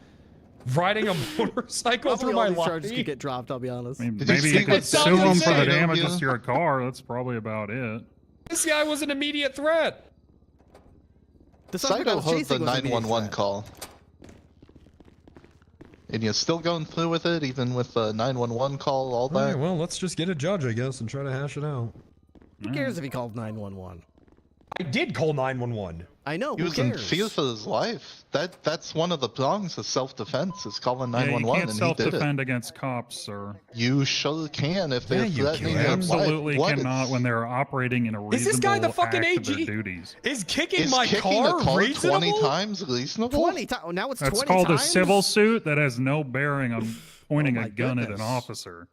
riding a motorcycle through my all these charges lobby? could get dropped. I'll be honest. Maybe you could sue him for the damages to your car. That's probably about it. This guy was an immediate threat. Saito heard the 911 call. And you're still going through with it, even with the 911 call, all that? All right, well, let's just get a judge, I guess, and try to hash it out. Who cares if he called 911? I did call 911. I know. He was in fear for his life. That's one of the prongs of self-defense is calling 911, you can't and he did it. self-defend against cops, sir. You sure can if they're threatening your life. Absolutely What cannot when they're operating in a reasonable Is this guy the fucking act of their AG? duties. Is kicking Is my kicking a car car reasonable? 20 times reasonable? 20 times. Now it's That's 20 called times? a civil suit that has no bearing on pointing Oh a my gun at an goodness. officer.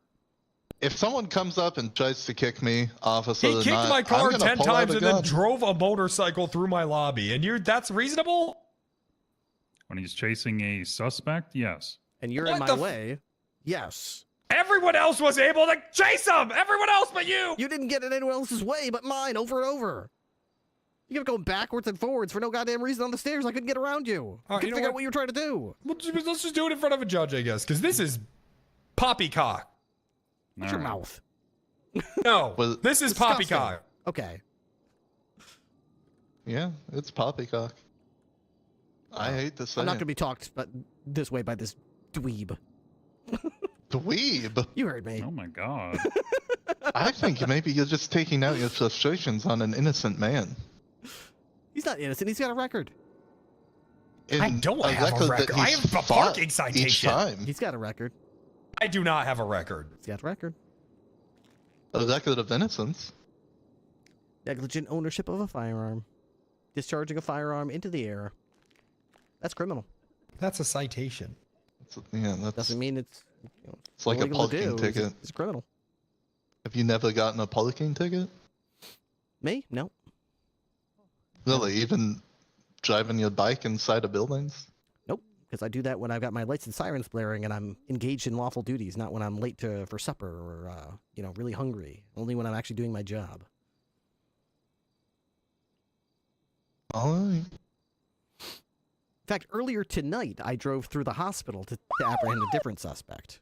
If someone comes up and tries to kick me, officer, He or kicked not, my car I'm gonna 10 pull out times a and then gun. drove a motorcycle through my lobby. And that's reasonable? When he's chasing a suspect, yes. And you're What in the my way. Yes. Everyone else was able to chase him! Everyone else but you! You didn't get in anyone else's way but mine over and over. You kept going backwards and forwards for no goddamn reason on the stairs. I couldn't get around you. All I right, couldn't you know figure out what? what you were trying to do. Let's just do it in front of a judge, I guess, because this is poppycock. Shut your mouth. No, Well, this is Disgusting. poppycock. Okay. Yeah, it's poppycock. I hate to say I'm not it. going to be talked but this way by this dweeb. Dweeb? You heard me. Oh my god. I think maybe you're just taking out your frustrations on an innocent man. He's not innocent. He's got a record. I don't have a that record. I he's have a fought parking each citation. time. He's got a record. I do not have a record. He's got a record. A record of innocence. Negligent ownership of a firearm. Discharging a firearm into the air. That's criminal. That's a citation. That's Doesn't mean it's it's like a illegal to parking do. ticket. It's criminal. Have you never gotten a parking ticket? Me? No. Really? Even driving your bike inside of buildings? Nope. Because I do that when I've got my lights and sirens blaring and I'm engaged in lawful duties, not when I'm late for supper or really hungry. Only when I'm actually doing my job. All right. In fact, earlier tonight, I drove through the hospital to apprehend a different suspect.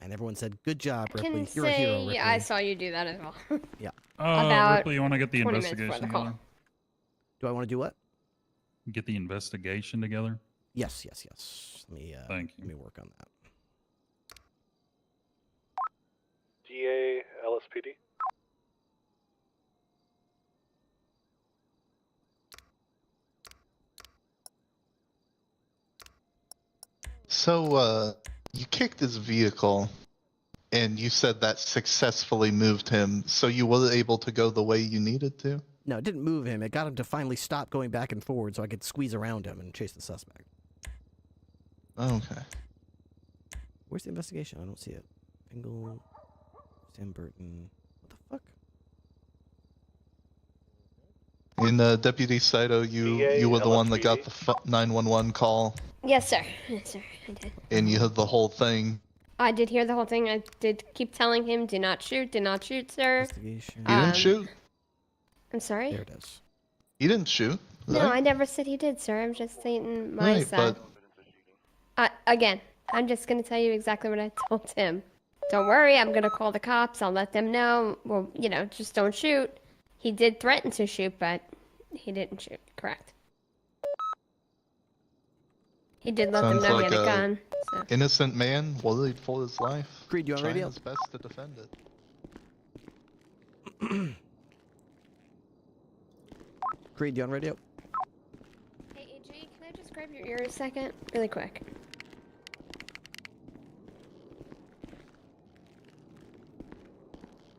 And everyone said, "Good job, I Ripley. can You're a hero, say Ripley." I saw you do that as well. Yeah. About Ripley, you want to get the 20 minutes before investigation the call. together? Do I want to do what? Get the investigation together? Yes. Let me, Thank you. Let me work on that. DA, LSPD. So, you kicked his vehicle, and you said that successfully moved him, so you were able to go the way you needed to? No, it didn't move him. It got him to finally stop going back and forward so I could squeeze around him and chase the suspect. Okay. Where's the investigation? I don't see it. Engel, Sam Burton. What the fuck? In Deputy Saito, you were the one that got the 911 call, Yes, sir. Yes, sir. I did. and you heard the whole thing. I did hear the whole thing. I did keep telling him, "Do not shoot. Do not shoot, sir." Investigation. He didn't shoot? I'm sorry. There it is. He didn't shoot. No, right? I never said he did, sir. I'm just stating my Right, side. Again, I'm just gonna tell you exactly what I told him. Don't worry, I'm gonna call the cops. I'll let them know. Well, just don't shoot. He did threaten to shoot, but he didn't shoot. Correct. He did let them Sounds know like he had a a gun. So. innocent man worried for his life. Creed, you on trying radio? his best to defend it. Creed, you on radio? Hey, AG, can I just grab your ear a second? Really quick.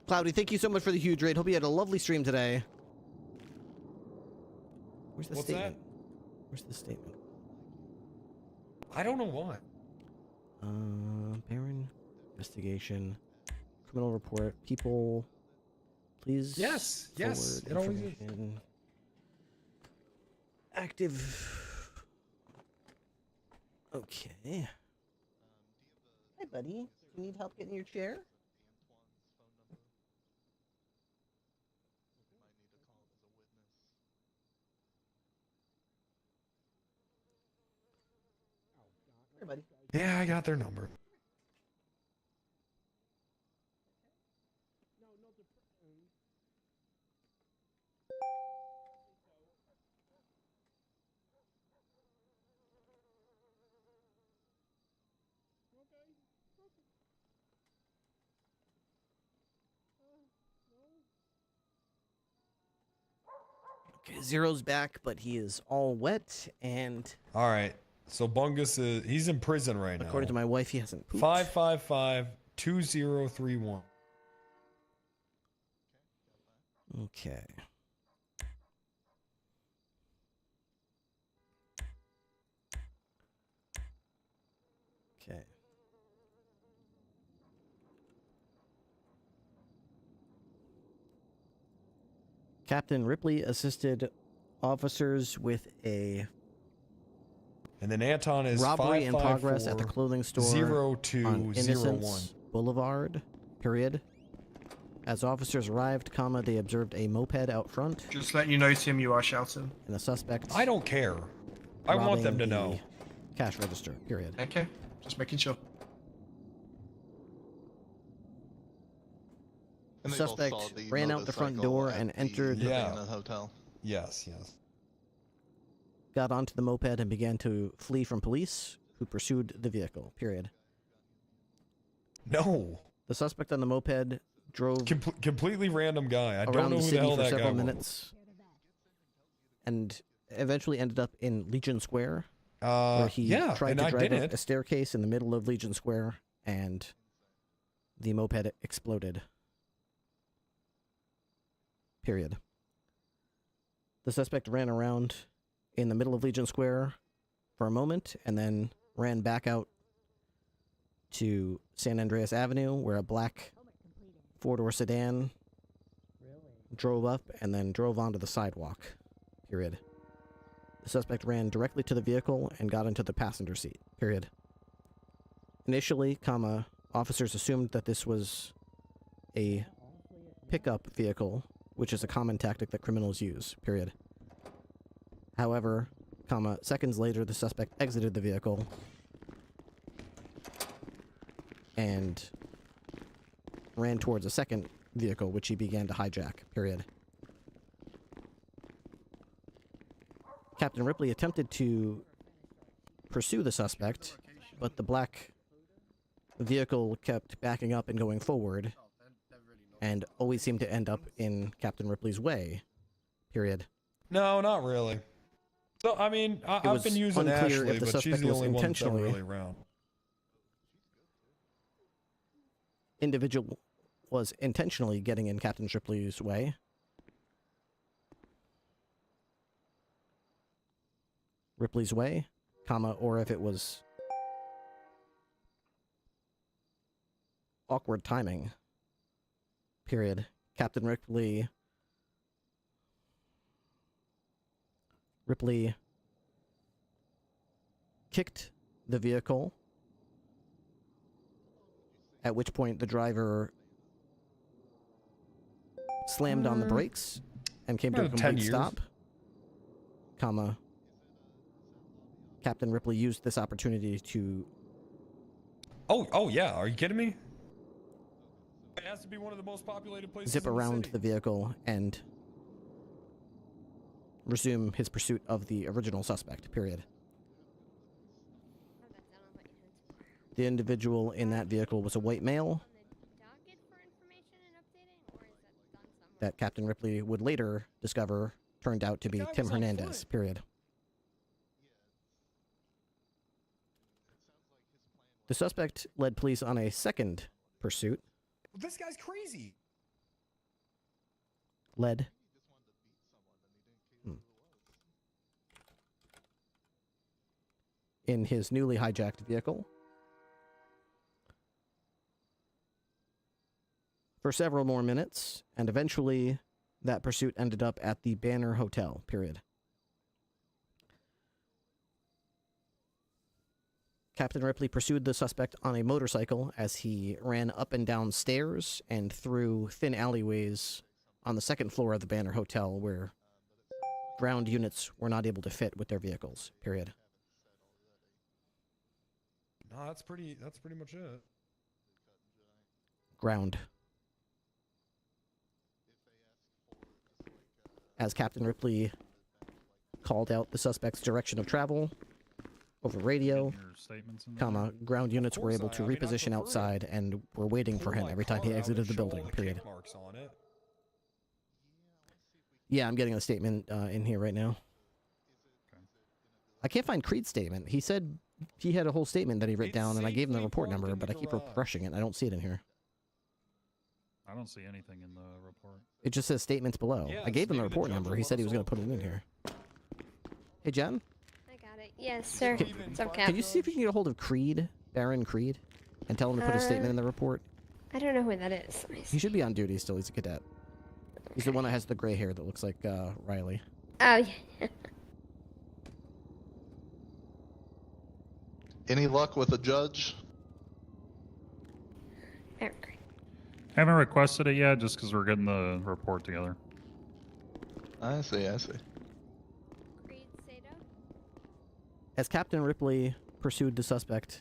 Cloudy, thank you so much for the huge raid. Hope you had a lovely stream today. Where's the What's statement? Where's the statement? I don't know why. Baron, investigation, criminal report, people, please. Yes, yes, forward it always is. information. Active. Okay. Hi, buddy. You need help getting your chair? buddy. Yeah, I got their number. Okay, Zero's back, but he is all wet and. All right. So Bungus he's in prison right now. According to my wife, he hasn't pooped. 555-2031. Okay. Okay. Captain Ripley assisted officers with a And then Anton is robbery in progress at the clothing store on 0201. Innocence Boulevard, period. As officers arrived, they observed a moped out front. Just letting you know, Tim, you are shouting. And the suspect. I don't care. I want them to robbing know. the cash register, period. Okay, just making sure. The And they both suspect saw the ran out the front motorcycle door at and the entered Havana hotel. Yes. got onto the moped and began to flee from police, who pursued the vehicle, period. No. The suspect on the moped drove completely random guy. I don't around know the who the city hell for that guy several was. minutes and eventually ended up in Legion Square, where he tried to drive up a staircase in the middle of Legion Square, and the moped exploded. Period. The suspect ran around in the middle of Legion Square for a moment and then ran back out to San Andreas Avenue, where a black four-door sedan drove up and then drove onto the sidewalk. Period. The suspect ran directly to the vehicle and got into the passenger seat. Period. Initially, officers assumed that this was a pickup vehicle, which is a common tactic that criminals use. Period. However, seconds later, the suspect exited the vehicle and ran towards a second vehicle, which he began to hijack. Period. Captain Ripley attempted to pursue the suspect, but the black vehicle kept backing up and going forward, and always seemed to end up in Captain Ripley's way. Period. No, not really. So, I mean, I've been using Ashley, but she's the only one that's ever really around. Individual was intentionally getting in Captain Ripley's way. Ripley's way, or if it was awkward timing. Period. Captain Ripley kicked the vehicle, at which point the driver slammed on the brakes and came to a complete stop, Captain Ripley used this opportunity to... Oh yeah, are you kidding me? It has to be one of the most populated places zip in the around city. the vehicle and resume his pursuit of the original suspect, period. The individual in that vehicle was a white male that Captain Ripley would later discover turned out to be Tim Hernandez, period. The suspect led police on a second pursuit. This guy's crazy. In his newly hijacked vehicle. For several more minutes, and eventually that pursuit ended up at the Banner Hotel, period. Captain Ripley pursued the suspect on a motorcycle as he ran up and down stairs and through thin alleyways on the second floor of the Banner Hotel, where ground units were not able to fit with their vehicles, period. No, that's pretty much it. Ground. As Captain Ripley called out the suspect's direction of travel over radio, comma, ground units were able to reposition outside and were waiting for him every time he exited the building, period. Marks on it. Yeah, I'm getting a statement in here right now. I can't find Creed's statement. He said he had a whole statement that he wrote down, and I gave him the report number, but I keep refreshing it. I don't see it in here. I don't see anything in the report. It just says statements below. I gave him the report number. He said he was going to put it in here. Hey, Jen? I got it. Yes, sir. What's up, Cap? Can you see if you can get a hold of Creed, Baron Creed, and tell him to put a statement in the report? I don't know who that is. Let me see. He should be on duty still. He's a cadet. He's the one that has the gray hair that looks like Riley. Oh, yeah. Any luck with a judge? Haven't requested it yet, just because we're getting the report together. I see. As Captain Ripley pursued the suspect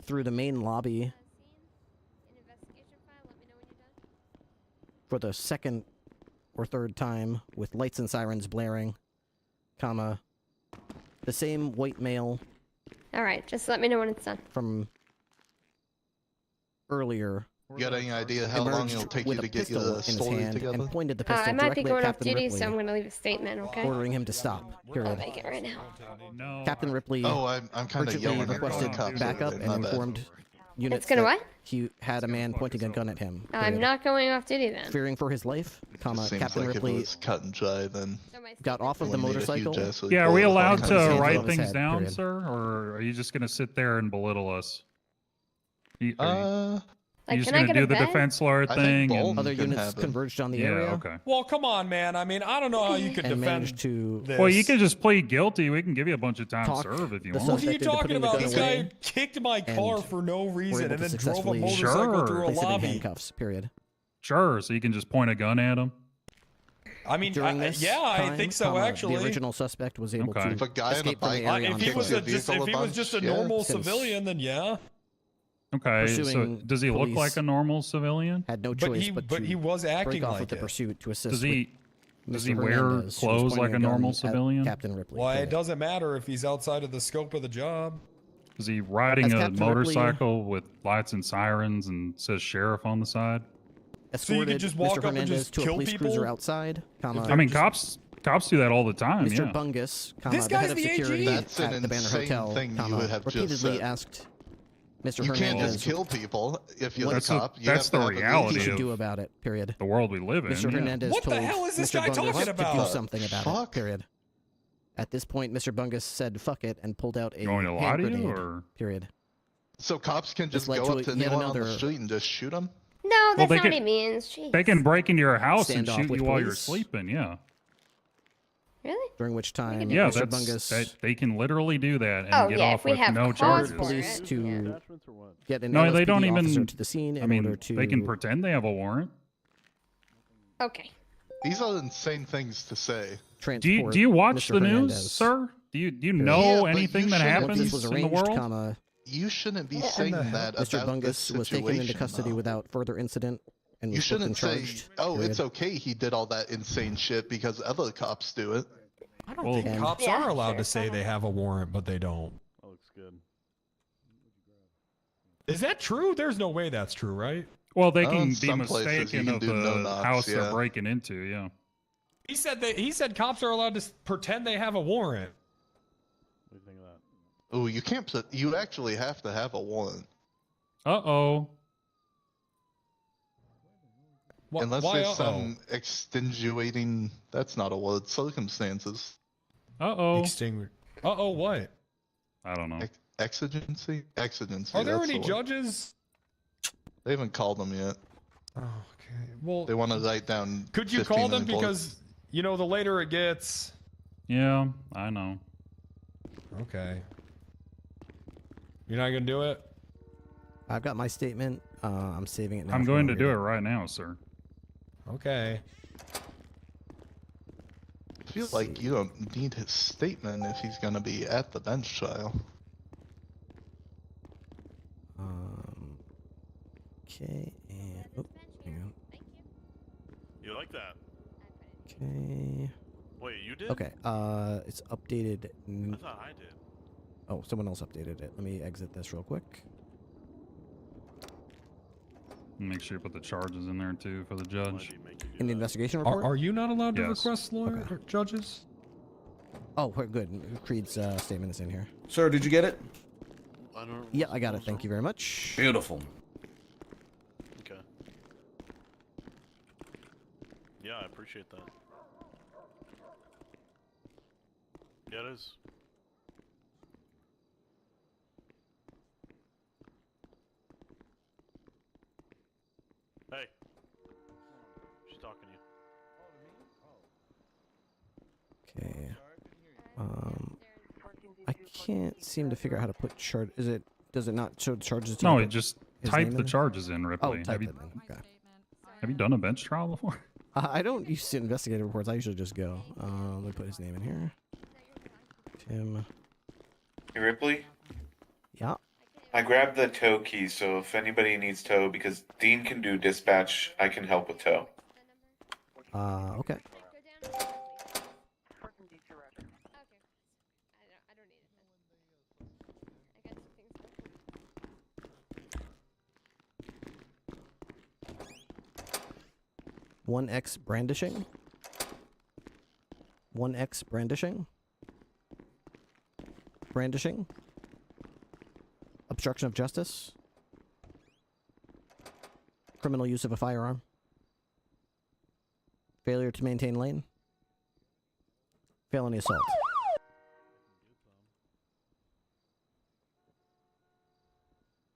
through the main lobby for the second or third time with lights and sirens blaring, comma, the same white male. All right, just let me know when it's done. From earlier. You got any idea how long it'll take you to get your story together? And pointed the pistol I might be directly going at off Captain duty, Ripley, so I'm going to leave a statement, okay? ordering him to stop. Period. I'll make it right now. No. Captain Ripley. Oh, I'm kind of yelling at requested cops backup over and there, my bad. informed units It's gonna that what? he had a man pointing a gun at him. I'm period. not going off duty then. Fearing for his life, comma, Seems Captain like Ripley if it was cut and dry, then got off of the wouldn't need a huge motorcycle. ass Yeah, are we bullet allowed hole to in his write head. things down, period. sir? Or are you just going to sit there and belittle us? Like, you just can I going to get do a the bed? defense lawyer I think thing? Bolton And... Other can units have him. converged on the Yeah, area okay. Well, come on, man. I mean, I don't know how you could and defend managed to this. Well, you can just plead guilty. We can give you a bunch of time Talk to serve if you the want. What are you suspect into talking putting the about? gun This away guy kicked my car and for no were reason able and to then drove a successfully motorcycle through a place him in lobby. handcuffs. Period. Sure, so you can just point a gun at him. I mean, During this I time, think so, comma, actually. The original suspect was able Okay. to If a guy on a escape from the bike- area If on he foot. was vehicle a just a bunch, normal since- civilian, then yeah. Okay, so Pursuing does he look police like a normal civilian? had no But choice he- but but to he was acting break off like with the it. pursuit to assist Does with he Mr. wear Hernandez, who was clothes like pointing a gun normal at civilian? Captain Ripley. Well, it period. doesn't matter if he's outside of the scope of the job. Is he riding As a Captain Ripley- motorcycle with lights and sirens and says sheriff on the side? So you could Escorted just walk Mr. up and Hernandez just to a kill police people? cruiser outside, comma, I mean, cops do that all the time. Mr. Yeah. Bungus, comma, This the head guy's of the AG? security That's an at the Banner insane Hotel, thing you comma, would have just repeatedly said. asked Mr. You can't Hernandez just kill people if you're That's a the- cop. You that's have to the have a reality he should of do about it. Period. the world we live in. Mr. yeah. Hernandez What the told hell is this Mr. guy Bungus talking to about? do something about Fuck. it. Period. At this point, Mr. Bungus said "fuck it" and pulled out a Going to lie hand to you, grenade. or Period. So cops can This just led go to up to yet anyone on the another- street and just shoot them? No, that's they not can- what he means. Jeez. They can break into your house and Standoff shoot with you while you're police. sleeping. Yeah. Really? During which time, Yeah, Mr. that's Bungus that, they can literally do that and Oh, get yeah, off if we with have no cause charges. for police it, to get an No, LSPD they don't officer even. to the scene in I mean, order to. they can pretend they have a warrant. Okay. These are insane things to say. Do you watch Mr. the news, Hernandez. sir? Do you Yeah, know but anything you that shouldn't happens be- This was in the arranged, world? comma, You shouldn't be saying that Mr. about this Bungus was taken into situation, custody though. without further incident and You was booked and shouldn't say, charged. "Oh, period. it's okay. He did all that insane shit because other cops do it." I don't think cops are allowed to say they have a warrant, but they don't. That looks good. Is that true? There's no way that's true, right? Well, they Oh, can in be some places you mistaken can of do the no-knocks, house yeah. they're breaking into. Yeah. He said cops are allowed to pretend they have a warrant. What do you think of that? Oh, you can't. You actually have to have a warrant. Uh-oh. Unless why there's uh-oh? some extenuating. That's not a word. Circumstances. Uh-oh. Uh-oh, what? I don't know. Exigency. Exigency. Are there that's any the word. judges? They haven't called them yet. Oh, okay. Well, They want to write down. could you 15 call them? reports. Because, you know, the later it gets... Yeah, I know. Okay. You're not going to do it? I've got my statement. I'm saving it now. I'm if you going wanna to do read it right now, sir. Okay. I feel like you don't need his statement if he's going to be at the bench trial. Okay, and oh, hang on. You like that? Okay. Wait, you did? Okay. It's updated. I thought I did. Oh, someone else updated it. Let me exit this real quick. Make sure you put the charges in there too for the judge. In the investigation report. Are you not allowed to Yes. request lawyer or judges? Oh, good. Creed's statement is in here. Sir, did you get it? I don't. Yeah, I got it. Thank you very much. Beautiful. Okay. Yeah, I appreciate that. Yeah, it is. Hey. She's talking to you. Okay. I can't seem to figure out how to put charge. Does it not show the charges? No, you it just his type name the in? charges in, Ripley. Oh, type it in. Okay. Have you done a bench trial before? I don't use to investigate reports. I usually just go. Let me put his name in here. Tim. Hey, Ripley? Yeah. I grabbed the tow key, so if anybody needs tow, because Dean can do dispatch, I can help with tow. Okay. One X brandishing. 1X brandishing. Brandishing. Obstruction of justice. Criminal use of a firearm. Failure to maintain lane. Felony assault.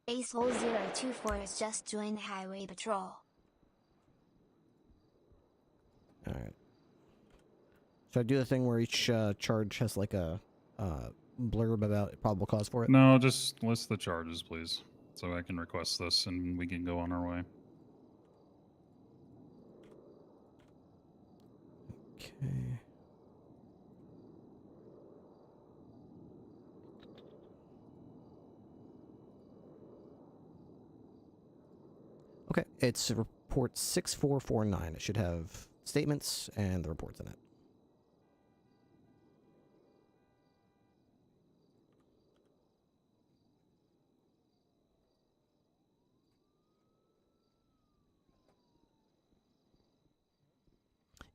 Asshole 024 has just joined the highway patrol. Alright. Should I do the thing where each charge has like a blurb about probable cause for it? No, just list the charges, please, so I can request this and we can go on our way. Okay. Okay, it's report 6449. It should have statements and the reports in it.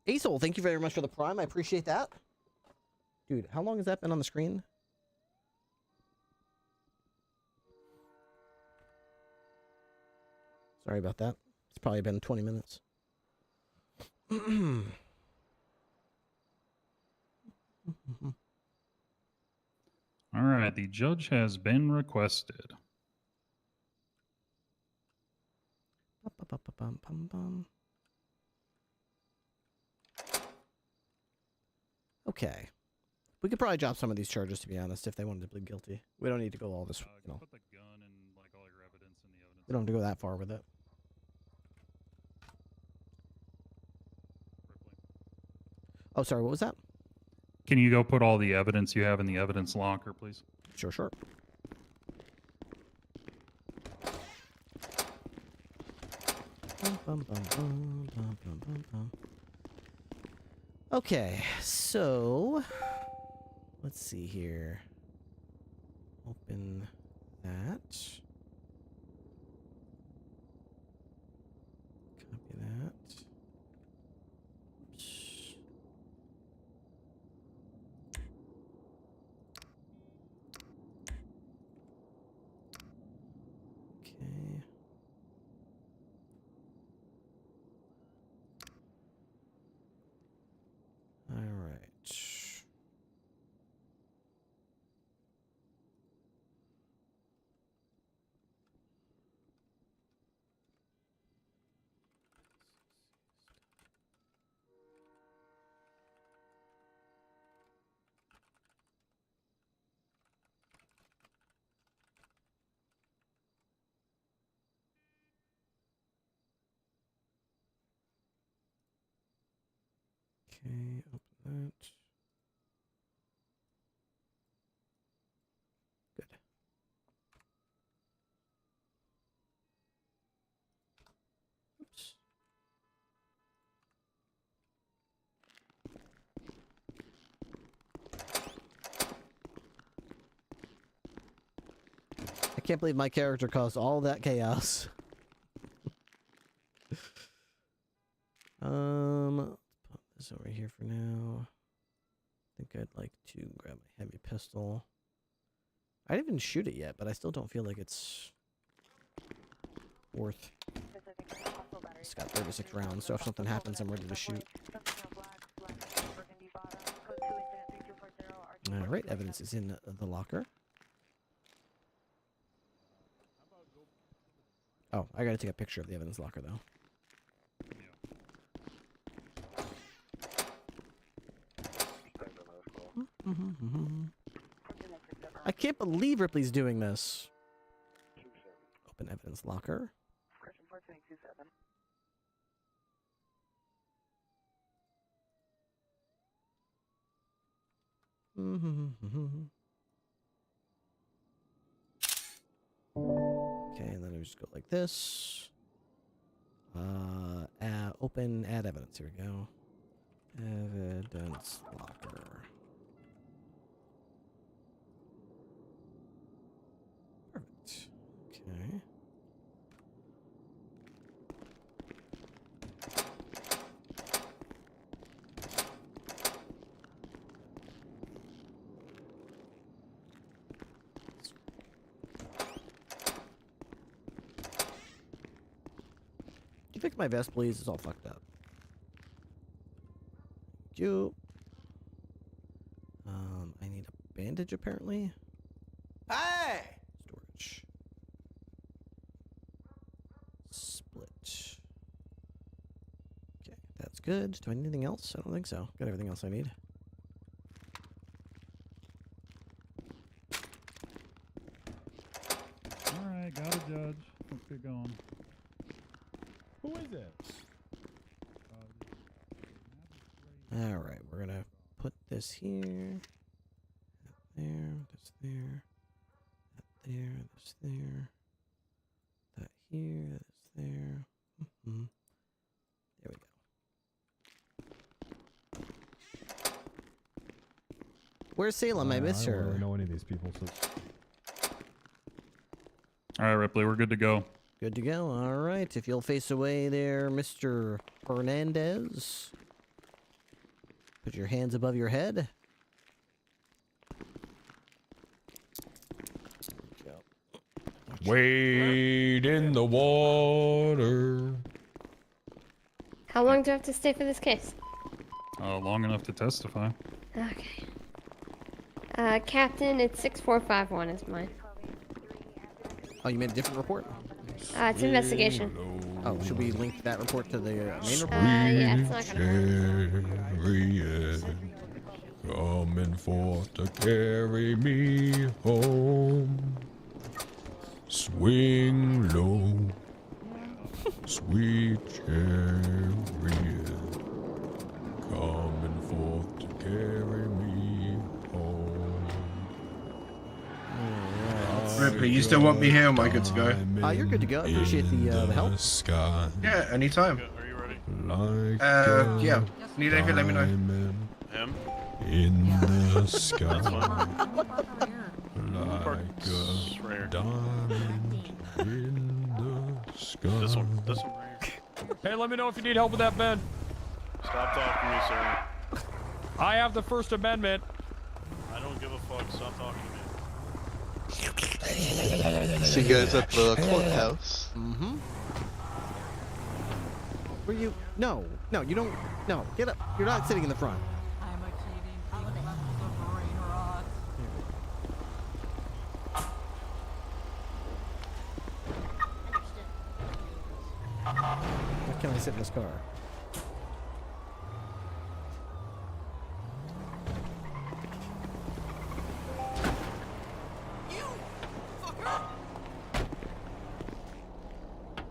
Asol, thank you very much for the prime. I appreciate that. Dude, how long has that been on the screen? Sorry about that. It's probably been 20 minutes. All right, the judge has been requested. Okay. We could probably drop some of these charges, to be honest, if they wanted to plead guilty. We don't need to go all this, you know. Put the gun and like all your evidence in the evidence. We don't have to go that far with it. Oh, sorry, what was that? Can you go put all the evidence you have in the evidence locker, please? Sure, sure. Okay, so let's see here. Open that. Copy that. Oops. Okay. All right. Okay, open that. Good. can't believe my character caused all that chaos. Let's put this over here for now. I think I'd like to grab my heavy pistol. I didn't even shoot it yet, but I still don't feel like it's worth. It's got 36 rounds, so if something happens, I'm ready to shoot. Alright, evidence is in the locker. Oh, I gotta take a picture of the evidence locker, though. I can't believe Ripley's doing this. Open evidence locker. Okay, and then we just go like this. Open add evidence. Here we go. Evidence locker. Perfect. Okay. Fix my vest, please. It's all fucked up. Thank you. I need a bandage, apparently. Hey! Storage. Split. Okay, that's good. Do I need anything else? I don't think so. Got everything else I need. Alright, got a judge. Let's get going. Who is it? Alright, we're gonna put this here. That there, this there. That there, this there. That here, this there. There we go. Where's Salem? I miss I don't her. really know any of these people, so. Alright, Ripley, we're good to go. Good to go. All right. If you'll face away there, Mr. Hernandez. Put your hands above your head. Wade in the water. How long do I have to stay for this case? Long enough to testify. Okay. Captain, it's 6451 is mine. Oh, you made a different report? It's investigation. Oh, should we link that report to the main report? Yeah, it's not gonna Chariot, coming forth to carry me home. Swing low, sweet chariot, coming forth to carry me home. Ripley, you still want me here? Am I good to go? You're good to go. I appreciate the help. Sky. Yeah, anytime. Are you ready? Like yeah. Need anything, let me know. Him? In the sky. That's fine. Like a diamond in the sky. This one right here. Hey, let me know if you need help with that bed. Stop talking to me, sir. I have the First Amendment. I don't give a fuck. Stop talking to me. See you guys at the courthouse. Mm-hmm. Were you? No, you don't. No, get up. You're not sitting in the front. I'm achieving peak levels of brain rot. Why can't I sit in this car?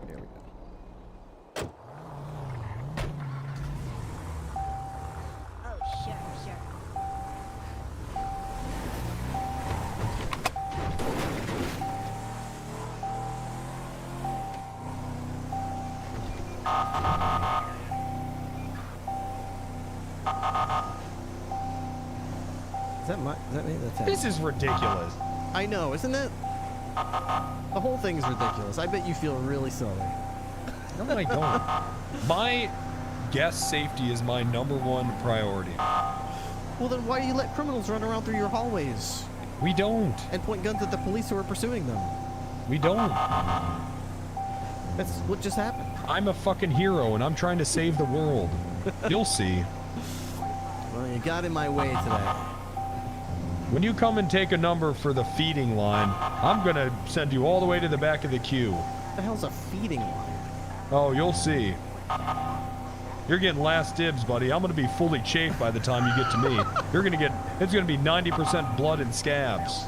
There we go. Oh, sure. Is that me? That's him. This is ridiculous. I know, isn't it? The whole thing's ridiculous. I bet you feel really silly. No, I don't. My guest safety is my #1 priority. Well, then why do you let criminals run around through your hallways? We don't. And point guns at the police who are pursuing them. We don't. That's what just happened. I'm a fucking hero and I'm trying to save the world. You'll see. Well, you got in my way today. When you come and take a number for the feeding line, I'm gonna send you all the way to the back of the queue. What the hell's a feeding line? Oh, you'll see. You're getting last dibs, buddy. I'm gonna be fully chafed by the time you get to me. It's gonna be 90% blood and scabs.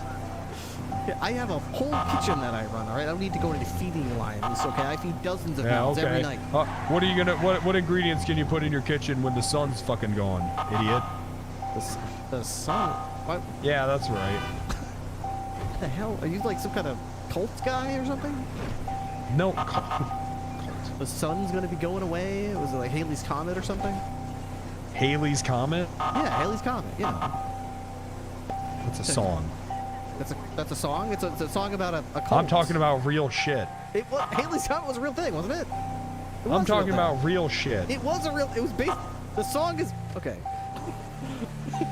Yeah, I have a whole kitchen that I run, all right? I don't need to go into feeding lines, okay? I feed dozens of meals every night. What ingredients can you put in your kitchen when the sun's fucking gone, idiot? The sun? What? Yeah, that's right. What the hell? Are you like some kind of cult guy or something? No. The sun's gonna be going away? Was it like Halley's Comet or something? Halley's Comet? Yeah, Halley's Comet, you know. It's a song. That's a song? It's a song about a cult. I'm talking about real shit. Halley's Comet was a real thing, wasn't it? I'm talking about real shit. It was based, the song is, okay.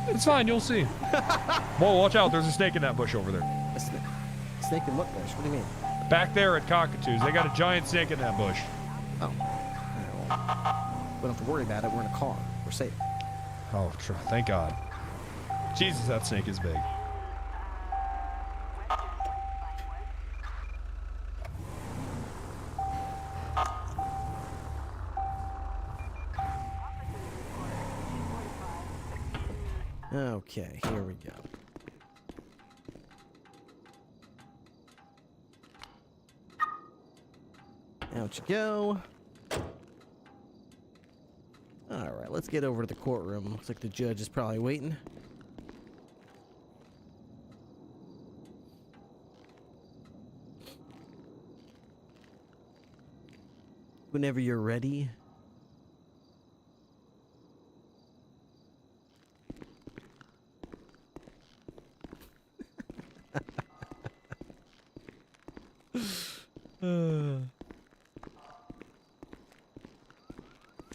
It's fine, you'll see. Whoa, watch out, there's a snake in that bush over there. A snake in what bush? What do you mean? Back there at Cockatoos, they got a giant snake in that bush. Oh. All right, well, we don't have to worry about it, we're in a car. We're safe. Oh, thank God. Jesus, that snake is big. Okay, here we go. Out you go. Alright, let's get over to the courtroom. Looks like the judge is probably waiting. Whenever you're ready.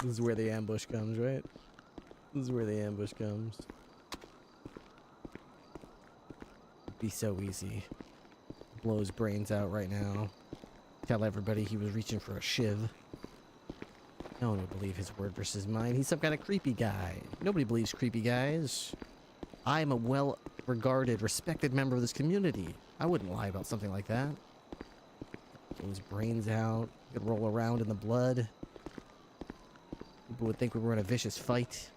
This is where the ambush comes, right? This is where the ambush comes. It'd be so easy. Blow his brains out right now. Tell everybody he was reaching for a shiv. No one would believe his word versus mine. He's some kind of creepy guy. Nobody believes creepy guys. I'm a well-regarded, respected member of this community. I wouldn't lie about something like that. Blow his brains out. Could roll around in the blood. People would think we were in a vicious fight.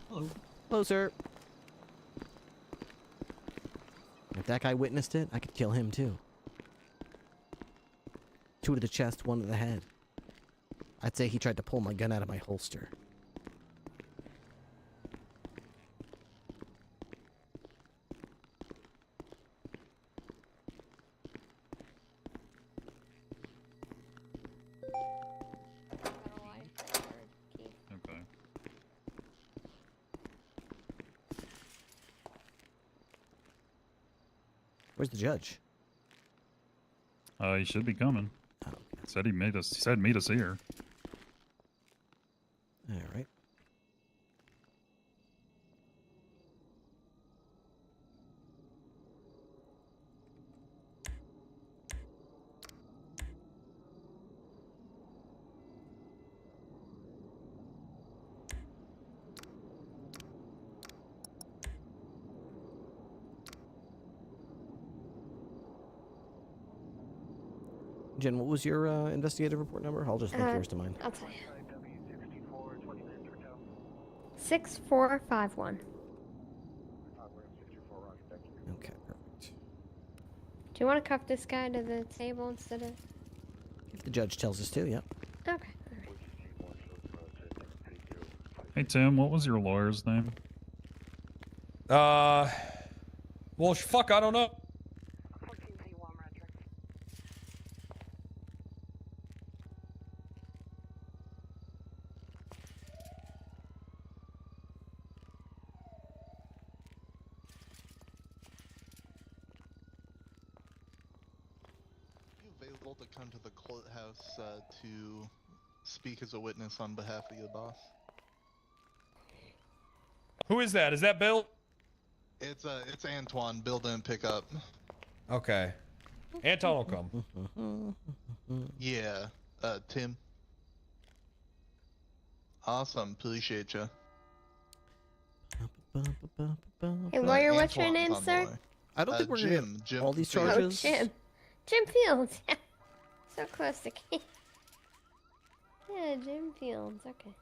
Hello. Hello, sir. If that guy witnessed it, I could kill him too. 2 to the chest, 1 to the head. I'd say he tried to pull my gun out of my holster. Okay. Where's the judge? He should be coming. Oh, okay. Said he said meet us here. All right. Jen, what was your investigative report number? I'll just link yours to mine. I'll tell you. 6451. Okay, perfect. Do you want to cuff this guy to the table instead of? If the judge tells us to, yep. Okay. Hey Tim, what was your lawyer's name? Well, fuck, I don't know. available to come to the courthouse to speak as a witness on behalf of your boss? Who is that? Is that Bill? It's Antoine. Bill didn't pick up. Okay. Anton will come. Yeah. Tim. Awesome. Appreciate you. Hey, lawyer, what's your name, Antoine's on the sir? way. I don't think we're gonna Jim. get Jim all these Fields. charges. Oh, Jim. Jim Fields. So close to Keith. Yeah, Jim Fields. Okay.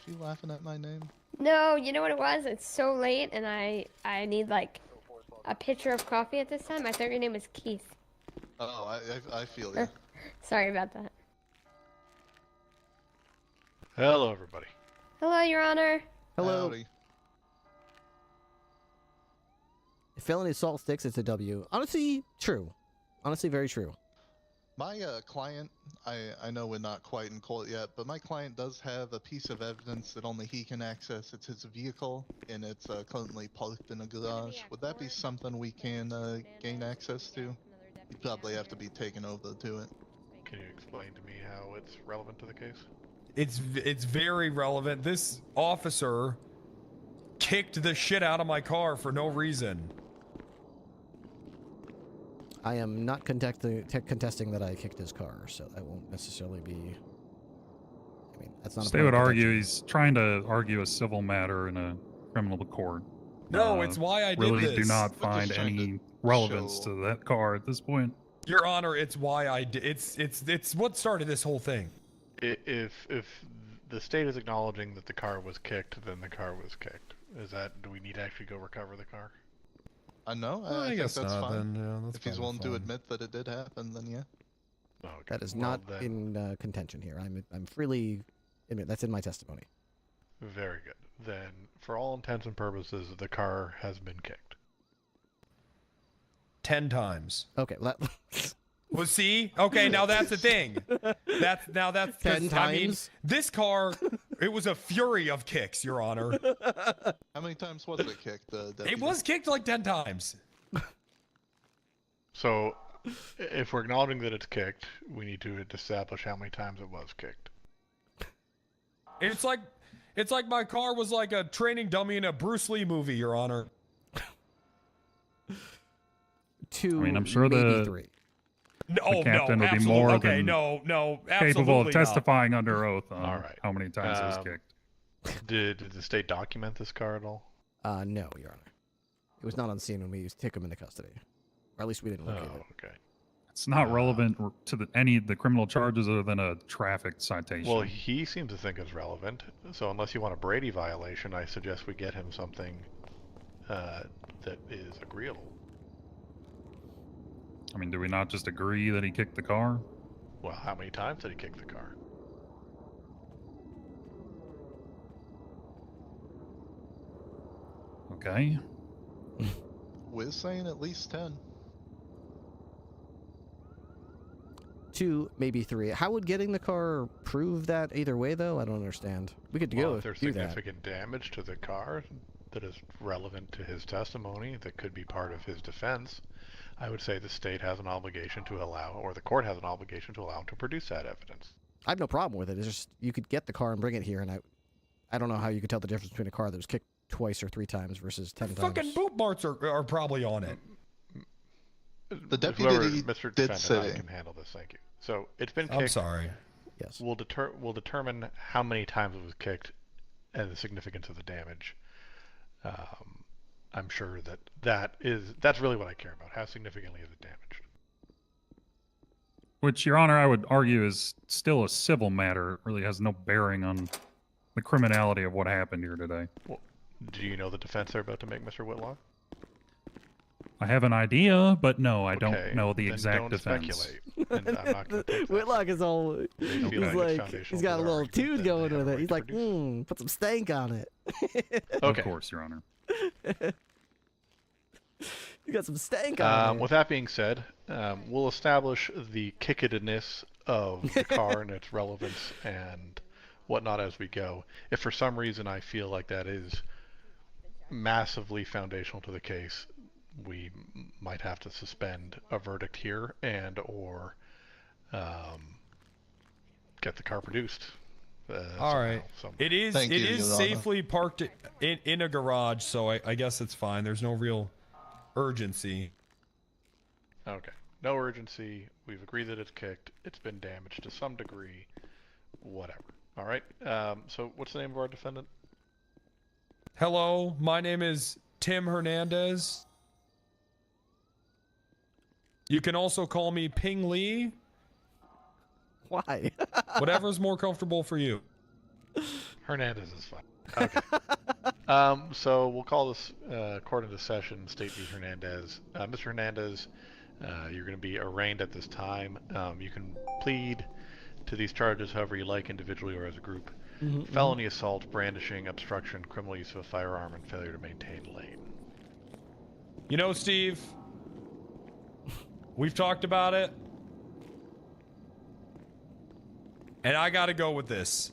You laughing at my name? No, you know what it was? It's so late, and I need like a pitcher of coffee at this time. I thought your name was Keith. Oh, I feel you. Sorry about that. Hello, everybody. Hello, Your Honor. Hello. Howdy. If felony assault sticks, it's a W. Honestly, true. Honestly, very true. My client, I know we're not quite in court yet, but my client does have a piece of evidence that only he can access. It's his vehicle, and it's currently parked in a garage. Would that be something we can gain access to? You'd probably have to be taken over to it. Can you explain to me how it's relevant to the case? It's very relevant. This officer kicked the shit out of my car for no reason. I am not contesting that I kicked his car, so that won't necessarily be. I mean, that's not. They would argue he's trying to argue a civil matter in a criminal court. No, it's why I did really this. do not find any relevance to that car at this point. Your Honor, it's why I did. It's what started this whole thing. If the state is acknowledging that the car was kicked, then the car was kicked. Do we need to actually go recover the car? No, Well, I think guess that's not, fine. then, yeah, that's if he's probably willing to fine. admit that it did happen, then yeah. Okay. That is Well, not then- in contention here. I'm freely admit that's in my testimony. Very good. Then, for all intents and purposes, the car has been kicked. 10 times. Okay, well, that. Well, see? Okay, now that's the thing. That's 10 I mean, times? this car, it was a fury of kicks, Your Honor. How many times was it kicked? It was kicked like 10 times. So, if we're acknowledging that it's kicked, we need to establish how many times it was kicked. It's like my car was like a training dummy in a Bruce Lee movie, Your Honor. 2, I mean, I'm sure maybe the 3. the captain would be more okay, than no, capable of absolutely testifying under oath on All right. how many times it was kicked. Did the state document this car at all? No, Your Honor. It was not on scene when we took him into custody, or at least we didn't locate it. Okay. It's not relevant to any of the criminal charges other than a traffic citation. Well, he seems to think it's relevant. So unless you want a Brady violation, I suggest we get him something that is agreeable. I mean, do we not just agree that he kicked the car? Well, how many times did he kick the car? Okay. We're saying at least 10. 2, maybe 3. How would getting the car prove that either way, though? I don't understand. We could Well, go if there's do that. significant damage to the car that is relevant to his testimony, that could be part of his defense, I would say the state has an obligation to allow, or the court has an obligation to allow him to produce that evidence. I have no problem with it. It's just you could get the car and bring it here, and I don't know how you could tell the difference between a car that was kicked twice or 3 times versus 10 times. Fucking boot marks are probably on it. The deputy Whoever, did Mr. say Defendant, I can handle this. Thank you. So it's been kicked. I'm sorry. Yes. We'll determine how many times it was kicked and the significance of the damage. I'm sure that's really what I care about. How significantly is it damaged? Which, Your Honor, I would argue is still a civil matter. It really has no bearing on the criminality of what happened here today. Well, do you know the defense they're about to make, Mr. Whitlock? I have an idea, but no, I Okay, don't know the then exact don't defense. speculate. And I'm not gonna take that. Whitlock is all. They He's feel like it's like, foundational he's got a to their little argument tune that going they have with a it. right He's to like, produce. put some stank on it. Okay. Of course, Your Honor. You got some stank on it. With that being said, we'll establish the kicketedness of the car and its relevance and whatnot as we go. If for some reason I feel like that is massively foundational to the case, we might have to suspend a verdict here and or get the car produced. All right. It is Thank you, Your Honor. safely parked in a garage, so I guess it's fine. There's no real urgency. Okay. No urgency. We've agreed that it's kicked. It's been damaged to some degree. Whatever. All right. So what's the name of our defendant? Hello, my name is Tim Hernandez. You can also call me Ping Lee. Why? Whatever's more comfortable for you. Hernandez is fine. Okay. So we'll call this court into session. State v. Hernandez. Mr. Hernandez, you're going to be arraigned at this time. You can plead to these charges however you like, individually or as a group. Felony assault, brandishing, obstruction, criminal use of a firearm, and failure to maintain lane. You know, Steve, we've talked about it, and I gotta go with this.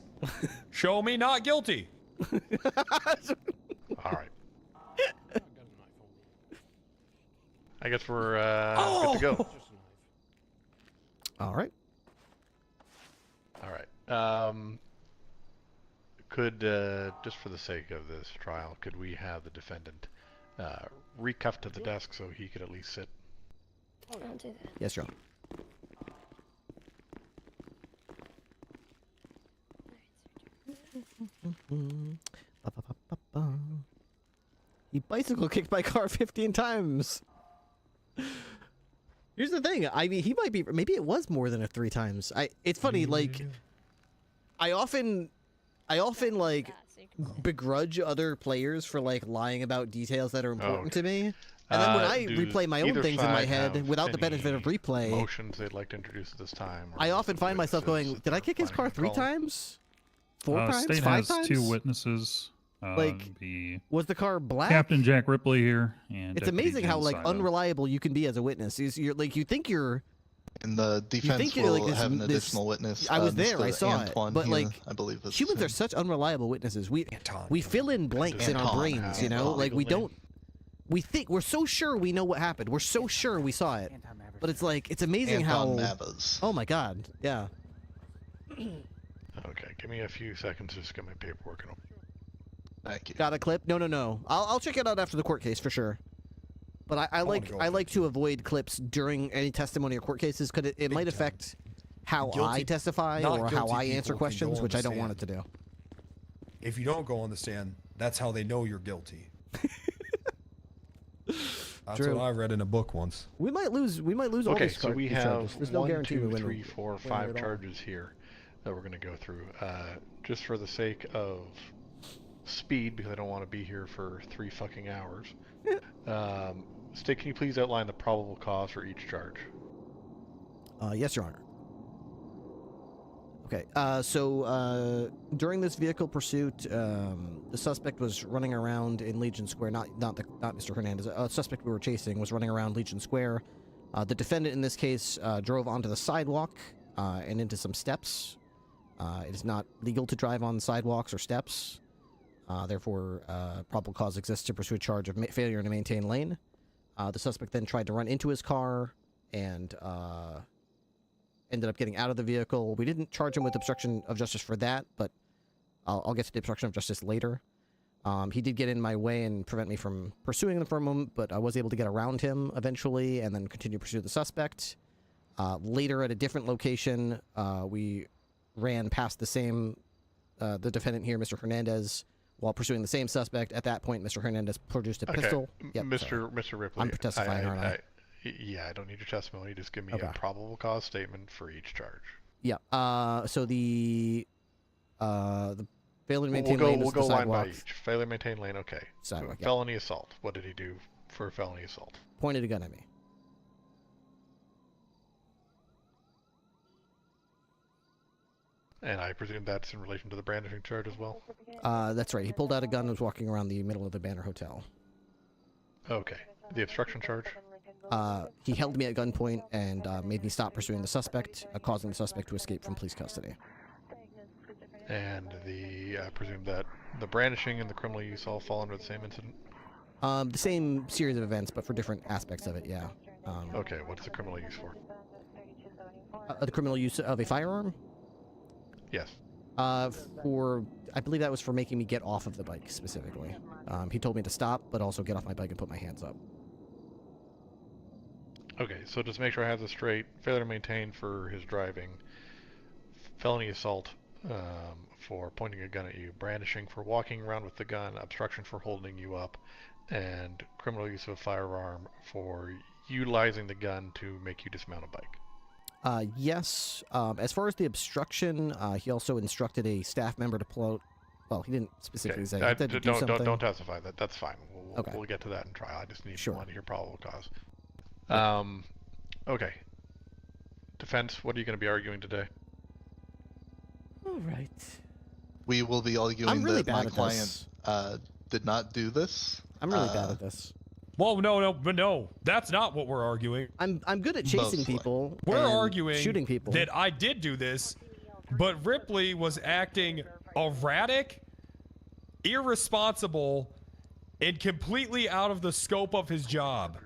Show me not guilty. All right. I guess we're good to go. All right. All right. Could, just for the sake of this trial, could we have the defendant recuffed to the desk so he could at least sit? I'll do that. Yes, Your Honor. He bicycle kicked my car 15 times. Here's the thing. I mean, he might be. Maybe it was more than 3 times. It's funny. Like, I often like begrudge other players for like lying about details that are important to me. And then when I replay my own things in my head without the benefit of replay, motions they'd like to introduce at this time. I often find myself going, "Did I kick his car 3 times? 4 times? State 5 has times? 2 witnesses. Like, was the car black? Captain Jack Ripley here. And it's Deputy amazing how Jim like Silo. unreliable you can be as a witness. You're like, you think you're. And the defense you're, will like, have an additional witness. I was there. Mr. I saw Antoine it. But here, like, I believe it's humans him. are such unreliable witnesses. We fill in blanks in our Anton, brains. You know, like we don't. We think we're so sure we know what happened. We're so sure we saw it. But it's like it's amazing Anton how. Navas. Oh my God! Yeah. Okay, give me a few seconds to just get my paperwork in. Thank you. Got a clip? No. I'll check it out after the court case for sure. But I like to avoid clips during any testimony or court cases because it might affect how I testify or how I answer questions, which I don't want it to do. If you don't go on the stand, that's how they know you're guilty. That's True. what I read in a book once. We might lose all Okay, these so we have charges. There's no 1, guarantee 2, we win. 3, 4, win 5 it all. charges here that we're going to go through. Just for the sake of speed, because I don't want to be here for 3 fucking hours. State, can you please outline the probable cause for each charge? Yes, Your Honor. Okay, so during this vehicle pursuit, the suspect was running around in Legion Square. Not Mr. Hernandez. A suspect we were chasing was running around Legion Square. The defendant in this case drove onto the sidewalk and into some steps. It is not legal to drive on sidewalks or steps. Therefore, probable cause exists to pursue a charge of failure to maintain lane. The suspect then tried to run into his car and ended up getting out of the vehicle. We didn't charge him with obstruction of justice for that, but I'll get to the obstruction of justice later. He did get in my way and prevent me from pursuing him for a moment, but I was able to get around him eventually and then continue to pursue the suspect. Later at a different location, we ran past the defendant here, Mr. Hernandez, while pursuing the same suspect. At that point, Mr. Hernandez produced a pistol. Yep, Mr. Ripley. I'm testifying, aren't I? Yeah, I don't need your testimony. Just give me Okay. a probable cause statement for each charge. Yeah. So the failure to maintain we'll lane go, is we'll the go line sidewalk. by each. Failure to maintain lane, okay. Sidewalk, yeah. Felony assault. What did he do for felony assault? Pointed a gun at me. And I presume that's in relation to the brandishing charge as well? That's right. He pulled out a gun and was walking around the middle of the Banner Hotel. Okay. The obstruction charge? He held me at gunpoint and made me stop pursuing the suspect, causing the suspect to escape from police custody. And I presume that the brandishing and the criminal use all fall under the same incident? The same series of events, but for different aspects of it, yeah. Okay, what's the criminal use for? The criminal use of a firearm? Yes. I believe that was for making me get off of the bike, specifically. He told me to stop, but also get off my bike and put my hands up. Okay, so just make sure I have this straight. Failure to maintain for his driving. Felony assault for pointing a gun at you. Brandishing for walking around with the gun. Obstruction for holding you up. And criminal use of a firearm for utilizing the gun to make you dismount a bike. Yes. As far as the obstruction, he also instructed a staff member to pull out. Well, he didn't specifically say. He said to do something. Don't testify. That's fine. We'll get to that in trial. I just need to hear probable cause. Okay. Defense, what are you going to be arguing today? All right. We will be arguing that my client did not do this. I'm really bad at this. Well, no, that's not what we're arguing. I'm good at chasing people. We're and arguing shooting people. that I did do this, but Ripley was acting erratic, irresponsible, and completely out of the scope of his job.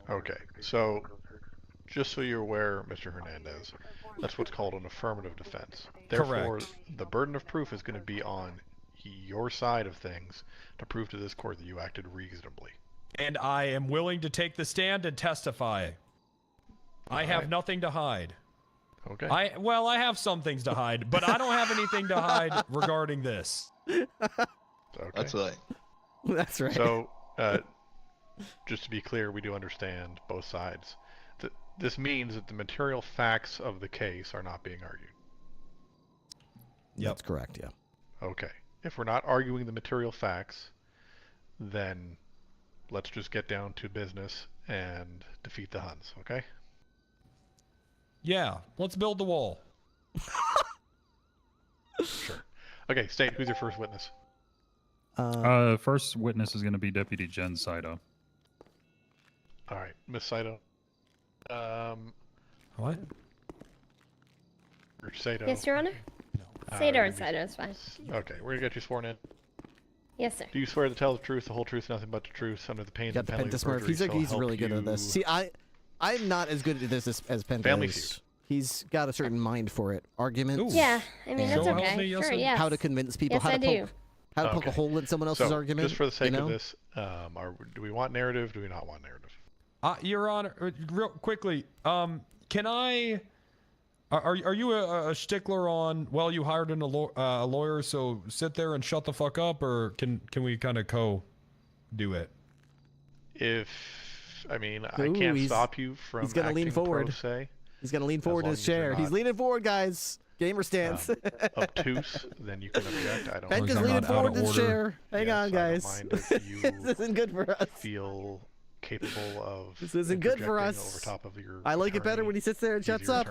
Okay, so just so you're aware, Mr. Hernandez, that's what's called an affirmative defense. Therefore, the burden of proof is going to be on your side of things to prove to this court that you acted reasonably. And I am willing to take the stand and testify. I have nothing to hide. Okay. I have some things to hide, but I don't have anything to hide regarding this. Okay. That's right. That's right. So, just to be clear, we do understand both sides. This means that the material facts of the case are not being argued. That's correct, yeah. Okay. If we're not arguing the material facts, then let's just get down to business and defeat the Huns, okay? Yeah, let's build the wall. Sure. Okay, State, who's your first witness? First witness is going to be Deputy Jen Saito. All right, Miss Saito. What? Or Saito. Yes, Your Honor? Saito or Saito is fine. Okay, we're going to get you sworn in. Yes, sir. Do you swear to tell the truth, the whole truth, nothing but the truth, under the pain and penalty of perjury? He's really good at this. See, I'm not as good at this as Penta Family is. He's got a certain mind for it. Arguments. Yeah, I mean, that's okay. Sure, yes. How to convince people. Yes, How to poke a hole in someone else's argument. Just for the sake of this, do we want narrative? Do we not want narrative? Your Honor, real quickly, can I? Are you a stickler on? Well, you hired a lawyer, so sit there and shut the fuck up, or can we kind of do it? I can't stop you from. He's gonna lean forward. Pro se, he's gonna lean forward in his chair. He's leaning forward, guys. Gamer stance. Obtuse, then you can object. I don't. Penta's leaning forward in his chair. Hang on, guys. I don't mind if you this isn't good for us. Feel capable of. This isn't good for us. Over top of your I like it better when he sits there and shuts up.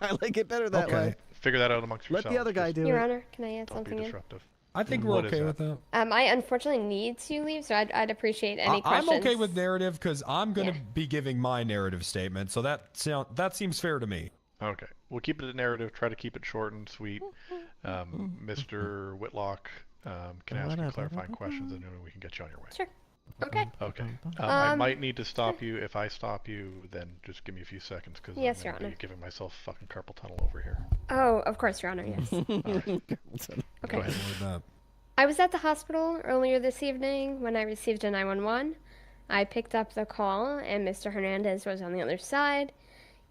I like it better that way. Figure that out amongst yourselves. Let the other guy do it. Your Honor, can I add Don't something be in? disruptive. I think we're okay with that. I unfortunately need to leave, so I'd appreciate any questions. I'm okay with narrative because I'm going to be giving my narrative statement, so that seems fair to me. Okay, we'll keep it a narrative. Try to keep it short and sweet. Mr. Whitlock can ask you clarifying questions, and then we can get you on your way. Sure. Okay. Okay. I might need to stop you. If I stop you, then just give me a few seconds because yes, I'm Your Honor. giving myself fucking carpal tunnel over here. Oh, of course, Your Honor. Yes. Okay. Go ahead. I was at the hospital earlier this evening when I received a 911. I picked up the call, and Mr. Hernandez was on the other side.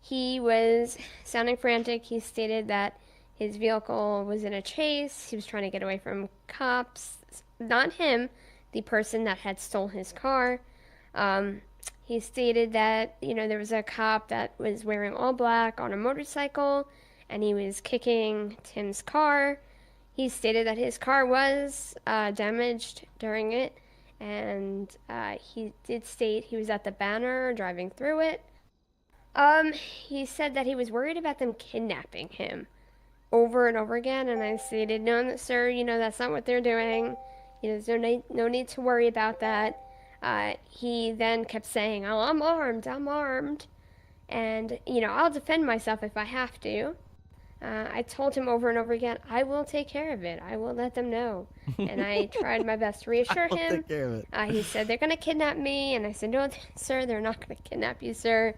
He was sounding frantic. He stated that his vehicle was in a chase. He was trying to get away from cops. Not him, the person that had stole his car. He stated that, there was a cop that was wearing all black on a motorcycle, and he was kicking Tim's car. He stated that his car was damaged during it, and he did state he was at the banner driving through it. He said that he was worried about them kidnapping him over and over again, and I stated, no, sir, that's not what they're doing. There's no need to worry about that. He then kept saying, oh, I'm armed, and, I'll defend myself if I have to. I told him over and over again, I will take care of it. I will let them know. And I tried my best to reassure will him. take care of it. He said, they're going to kidnap me. And I said, no, sir, they're not going to kidnap you, sir.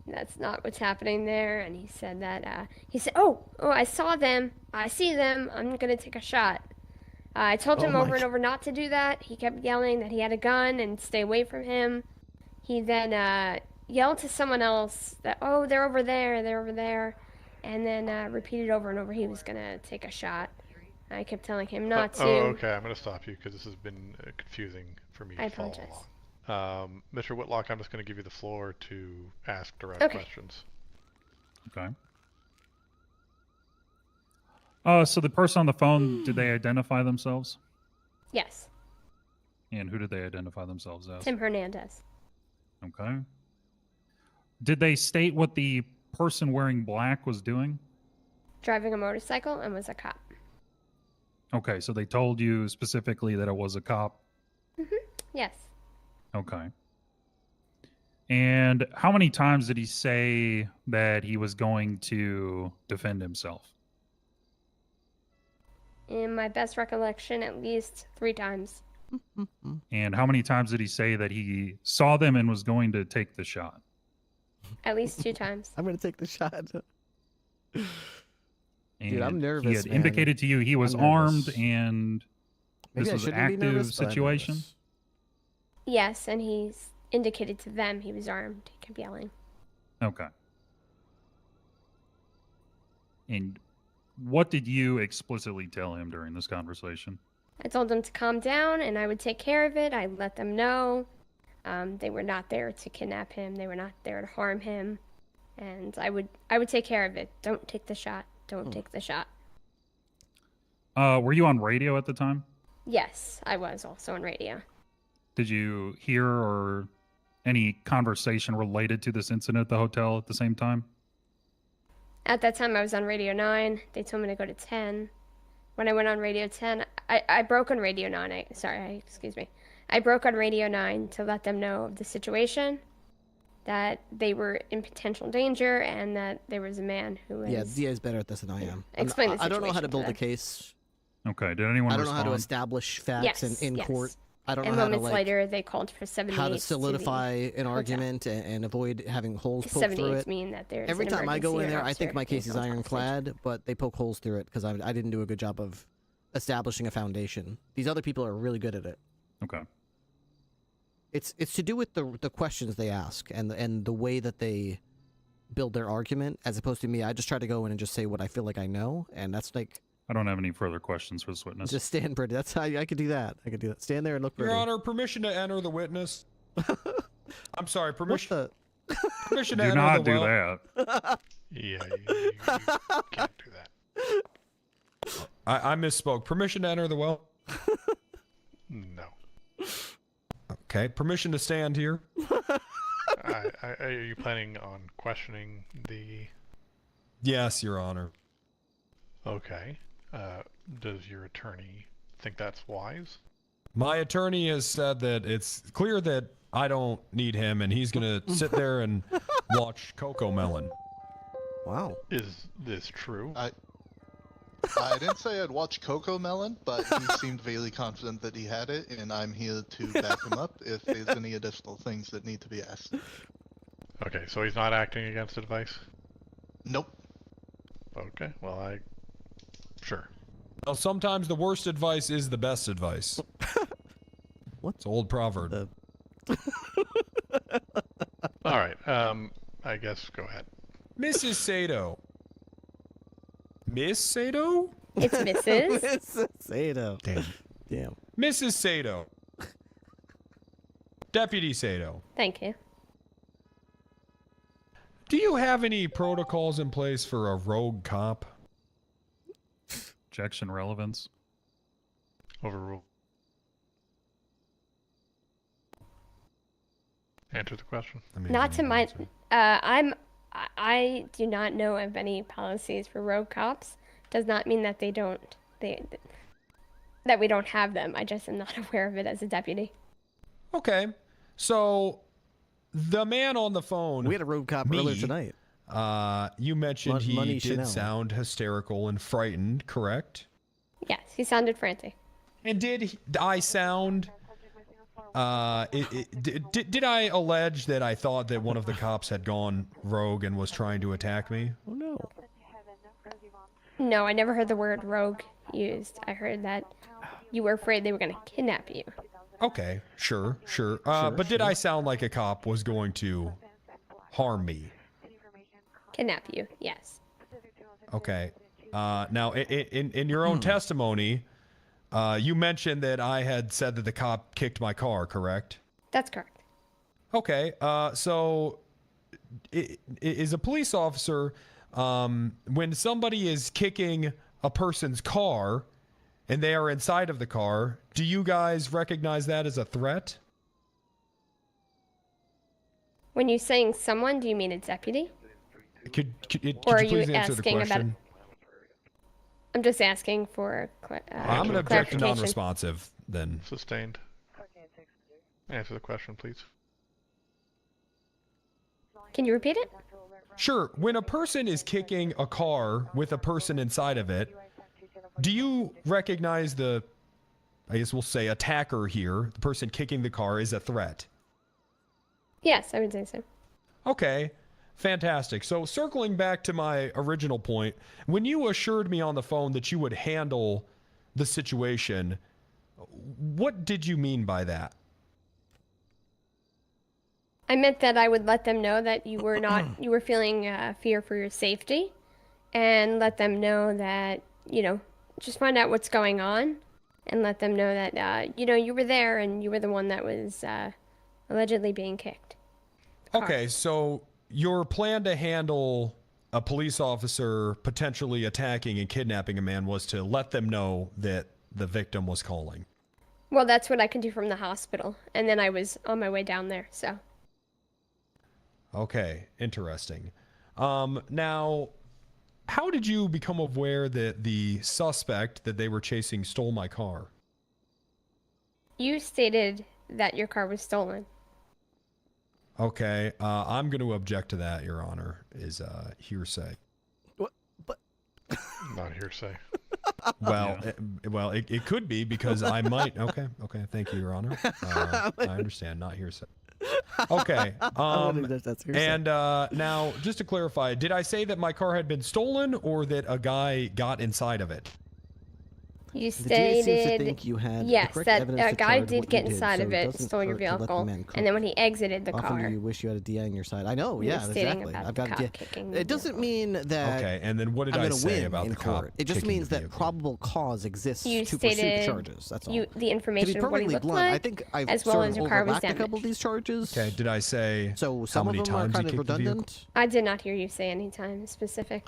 That's not what's happening there. And he said that, oh, I saw them. I see them. I'm going to take a shot. I told him over and over not to do that. He kept yelling that he had a gun and stay away from him. He then yelled to someone else that, oh, they're over there. And then repeated over and over he was going to take a shot. I kept telling him not to. Oh, okay. I'm going to stop you because this has been confusing for me I to follow along. Mr. Whitlock, I'm just going to give you the floor to ask direct questions. Okay. So the person on the phone, did they identify themselves? Yes. And who did they identify themselves as? Tim Hernandez. Okay. Did they state what the person wearing black was doing? Driving a motorcycle and was a cop. Okay, so they told you specifically that it was a cop? Yes. Okay. And how many times did he say that he was going to defend himself? In my best recollection, at least 3 times. And how many times did he say that he saw them and was going to take the shot? At least 2 times. I'm going to take the shot. And Dude, I'm nervous, he had man. indicated to you he was I'm nervous. armed and Maybe this I was an shouldn't be active nervous, but I'm situation? nervous. Yes, and he's indicated to them he was armed. He kept yelling. Okay. And what did you explicitly tell him during this conversation? I told them to calm down and I would take care of it. I let them know. They were not there to kidnap him. They were not there to harm him. And I would take care of it. Don't take the shot. Don't take the shot. Were you on radio at the time? Yes, I was also on radio. Did you hear or any conversation related to this incident at the hotel at the same time? At that time, I was on Radio 9. They told me to go to 10. When I went on Radio 10, I broke on Radio 9. I broke on Radio 9 to let them know of the situation, that they were in potential danger, and that there was a man who was... Yeah, Zia is better at this than I am. Explain the I don't know how to situation build to a them. case. Okay, did anyone I don't know how to respond? establish facts in court. I don't and know how to moments later, they called for 78 how to solidify an argument and avoid having holes poked through 78s it. mean that there's Every an time I go emergency in or there, an I think officer my case is being held ironclad, but they poke holes through it because I didn't do a good job of establishing a foundation. These other people are really good at it. Okay. It's to do with the questions they ask and the way that they build their argument, as opposed to me. I just try to go in and just say what I feel like I know, and that's like... I don't have any further questions for this witness. Just stand pretty. That's how I could do that. I could do that. Stand there and look pretty. Your Honor, permission to enter the witness. I'm sorry, permission. Permission to Do enter not the do well. that. Yeah, you can't do that. I misspoke. Permission to enter the well. No. Okay, permission to stand here. Are you planning on questioning the... Yes, Your Honor. Okay. Does your attorney think that's wise? My attorney has said that it's clear that I don't need him, and he's gonna sit there and watch Coco Melon. Wow. Is this true? I didn't say I'd watch Coco Melon, but he seemed very confident that he had it, and I'm here to back him up if there's any additional things that need to be asked. Okay, so he's not acting against advice? Nope. Okay, well, Sure. Well, sometimes the worst advice is the best advice. What? It's an old proverb. All right, I guess go ahead. Mrs. Sato. Miss Sato? It's Mrs. Mrs. Sato. Damn. Mrs. Sato. Deputy Sato. Thank you. Do you have any protocols in place for a rogue cop? Objection relevance. Overrule. Answer the question. Not to my... I do not know of any policies for rogue cops. Does not mean that that we don't have them. I just am not aware of it as a deputy. Okay. So, the man on the phone... We had a rogue cop earlier tonight. You mentioned he Money did Chanel. sound hysterical and frightened, correct? Yes, he sounded frantic. And did I sound? Did I allege that I thought that one of the cops had gone rogue and was trying to attack me? Oh no. No, I never heard the word rogue used. I heard that you were afraid they were going to kidnap you. Okay, sure. But did I sound like a cop was going to harm me? Kidnap you, yes. Okay. Now, in your own testimony, you mentioned that I had said that the cop kicked my car, correct? That's correct. Okay. So, is a police officer, when somebody is kicking a person's car and they are inside of the car, do you guys recognize that as a threat? When you're saying someone, do you mean a deputy? Could you Or are please you answer the asking about? question? I'm just asking for I'm going to object to clarification. non-responsive then. Sustained. Answer the question, please. Can you repeat it? Sure. When a person is kicking a car with a person inside of it, do you recognize the, I guess we'll say, attacker here, the person kicking the car, is a threat? Yes, I would say so. Okay. Fantastic. So circling back to my original point, when you assured me on the phone that you would handle the situation, what did you mean by that? I meant that I would let them know that you were not, you were feeling fear for your safety, and let them know that, you know, just find out what's going on, and let them know that, you know, you were there and you were the one that was allegedly being kicked. Okay, so your plan to handle a police officer potentially attacking and kidnapping a man was to let them know that the victim was calling. Well, that's what I could do from the hospital, and then I was on my way down there, so. Okay, interesting. Now, how did you become aware that the suspect that they were chasing stole my car? You stated that your car was stolen. Okay, I'm going to object to that, Your Honor, is hearsay. What? But not hearsay. Well, it could be because I might. Okay, thank you, Your Honor. I understand, not hearsay. Okay. And now, just to clarify, did I say that my car had been stolen or that a guy got inside of it? You The DA seems to stated, think you had yes, correct that evidence a to guy charge did what get you did, inside so of it it, doesn't stole your hurt to let the vehicle, man and then when he exited the Often car. do you wish you had a DA on your side. I know, You were yeah, stating exactly. about I've the got cop DA. kicking the It doesn't mean that. Okay, and then what did I'm I gonna say win about in the court. cop It just kicking means the that vehicle? probable cause exists You to pursue the stated charges. That's all. the To be information of what he perfectly looked blunt, like, I think I've as well sort as of your car was overlapped a couple of damaged. these charges. Okay, did I say So how some of many them are times kind he of kicked the vehicle? redundant. I did not hear you say any time specific.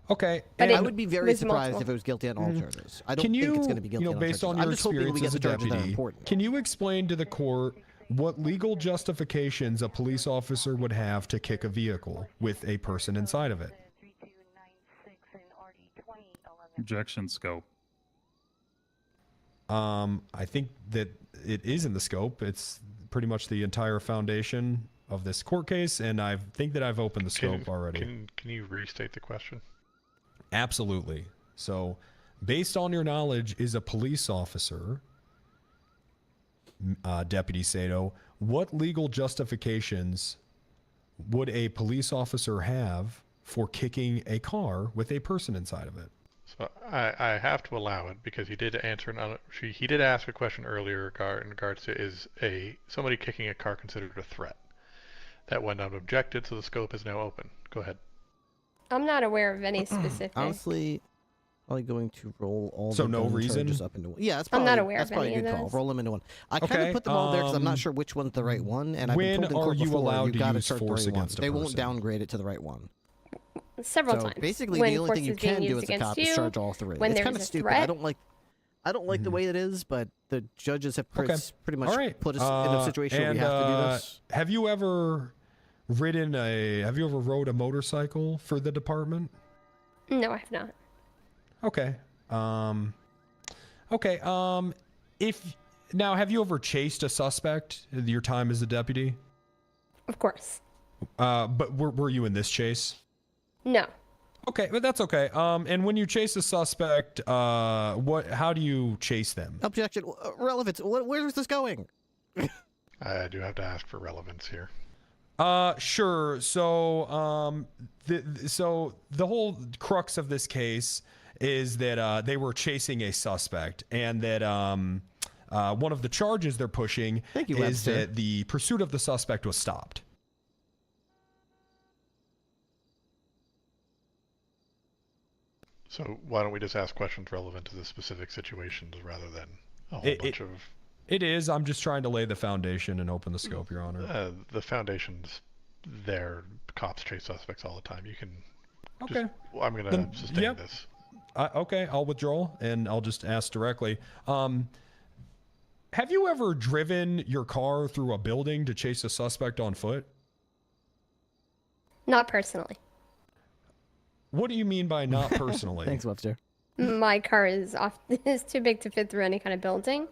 Okay, But I would be very was surprised multiple. if it was guilty on all charges. I don't Can think you, it's going to be guilty on all based charges. on your I'm just hoping we experience get as the a charges that are deputy, important. can you explain to the court what legal justifications a police officer would have to kick a vehicle with a person inside of it? Objection scope. I think that it is in the scope. It's pretty much the entire foundation of this court case, and I think that I've opened the scope already. Can you restate the question? Absolutely. So, based on your knowledge, is a police officer, Deputy Sato, what legal justifications would a police officer have for kicking a car with a person inside of it? So I have to allow it because he did answer he did ask a question earlier in regards to is somebody kicking a car considered a threat? That went unobjected, so the scope is now open. Go ahead. I'm not aware of any specific. Honestly, probably going to roll all So the no gun reason? charges up into one. Yeah, that's I'm probably, not aware that's of probably any a good of call. those. Roll them into one. I kind Okay, of put them all there because I'm not sure which one's the right one, and I've been when told in are court you before allowed to got to use charge the force right one. against a They won't person? downgrade it to the right one. Several So times. basically, when the only force thing you is being can do used as a against cop you, is charge all three. when It's there's kind of a stupid. threat. I don't like the way it is, but the judges have pretty much All right. put us in a situation where we have to do this. Have you ever rode a motorcycle for the department? No, I have not. Okay. Have you ever chased a suspect in your time as a deputy? Of course. But were you in this chase? No. Okay, but that's okay. And when you chase a suspect, how do you chase them? Objection. Relevance. Where is this going? I do have to ask for relevance here. Sure. So, the whole crux of this case is that they were chasing a suspect, and that one of the charges they're pushing is that the pursuit of the suspect was stopped. So why don't we just ask questions relevant to the specific situations rather than a whole bunch of... It is. I'm just trying to lay the foundation and open the scope, Your Honor. The foundation's there. Cops chase suspects all the time. You can... Okay. I'm going to sustain this. Okay, I'll withdraw, and I'll just ask directly. Have you ever driven your car through a building to chase a suspect on foot? Not personally. What do you mean by not personally? Thanks, Webster. My car is too big to fit through any kind of building.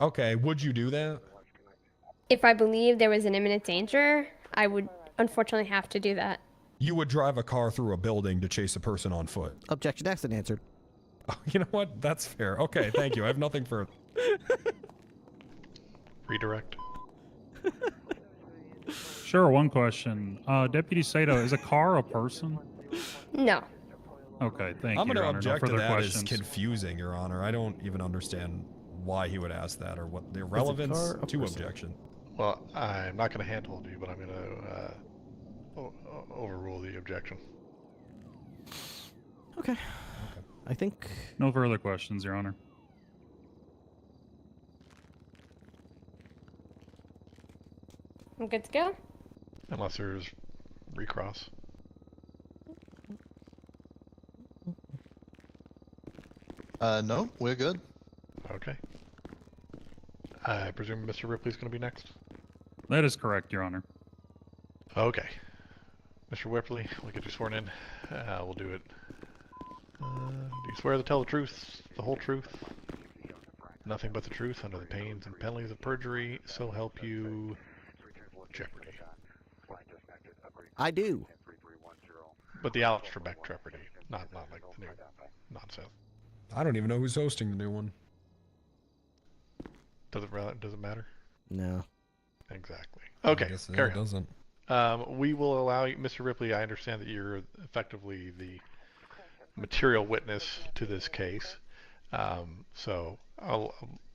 Okay, would you do that? If I believe there was an imminent danger, I would unfortunately have to do that. You would drive a car through a building to chase a person on foot. Objection asked and answered. Oh, you know what? That's fair. Okay, thank you. I have nothing further. Redirect. Sure, one question. Deputy Sato, is a car a person? No. Okay, thank I'm you, going to Your Honor. object No to further that questions. as confusing, Your Honor. I don't even understand why he would ask that or what the relevance to objection. Well, I'm not going to handhold you, but I'm going to overrule the objection. Okay. I think... No further questions, Your Honor. I'm good to go. Unless there's recross. No, we're good. Okay. I presume Mr. Ripley's going to be next? That is correct, Your Honor. Okay. Mr. Ripley, we'll get you sworn in. We'll do it. Do you swear to tell the truth, the whole truth, nothing but the truth, under the pains and penalties of perjury, so help you Jeopardy? I do. But the Alex Trebek Jeopardy, not like the new nonsense. I don't even know who's hosting the new one. Does it matter? No. Exactly. Okay, I guess carry it on. doesn't. We will allow you, Mr. Ripley, I understand that you're effectively the material witness to this case. So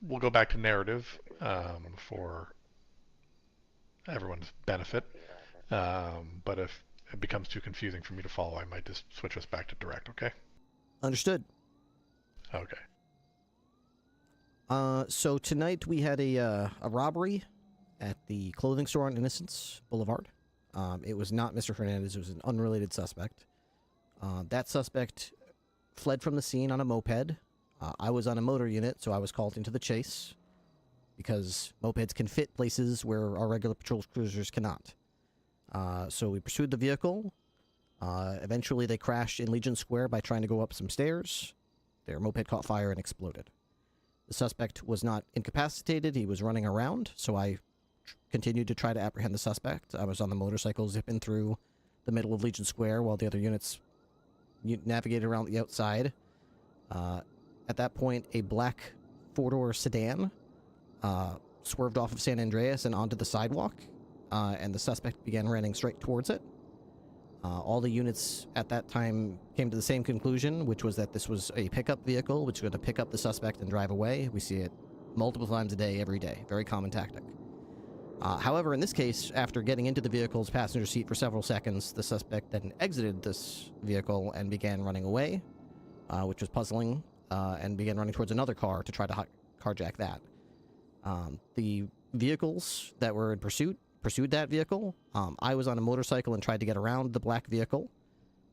we'll go back to narrative for everyone's benefit. But if it becomes too confusing for me to follow, I might just switch us back to direct, okay? Understood. Okay. So tonight we had a robbery at the clothing store on Innocence Boulevard. It was not Mr. Hernandez. It was an unrelated suspect. That suspect fled from the scene on a moped. I was on a motor unit, so I was called into the chase because mopeds can fit places where our regular patrol cruisers cannot. So we pursued the vehicle. Eventually they crashed in Legion Square by trying to go up some stairs. Their moped caught fire and exploded. The suspect was not incapacitated. He was running around, so I continued to try to apprehend the suspect. I was on the motorcycle zipping through the middle of Legion Square while the other units navigated around the outside. At that point, a black four-door sedan swerved off of San Andreas and onto the sidewalk, and the suspect began running straight towards it. All the units at that time came to the same conclusion, which was that this was a pickup vehicle, which was going to pick up the suspect and drive away. We see it multiple times a day, every day. Very common tactic. However, in this case, after getting into the vehicle's passenger seat for several seconds, the suspect then exited this vehicle and began running away, which was puzzling, and began running towards another car to try to carjack that. The vehicles that were in pursued that vehicle. I was on a motorcycle and tried to get around the black vehicle,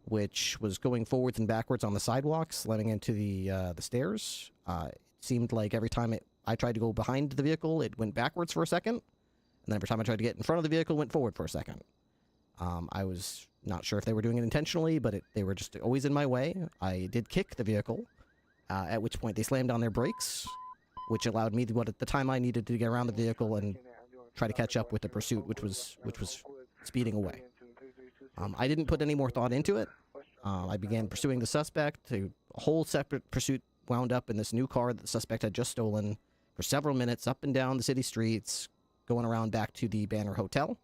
which was going forwards and backwards on the sidewalk, sliding into the stairs. It seemed like every time I tried to go behind the vehicle, it went backwards for a second, and then every time I tried to get in front of the vehicle, it went forward for a second. I was not sure if they were doing it intentionally, but they were just always in my way. I did kick the vehicle, at which point they slammed on their brakes, which allowed me to, at the time I needed to get around the vehicle and try to catch up with the pursuit, which was speeding away. I didn't put any more thought into it. I began pursuing the suspect. A whole separate pursuit wound up in this new car that the suspect had just stolen for several minutes up and down the city streets, going around back to the Banner Hotel,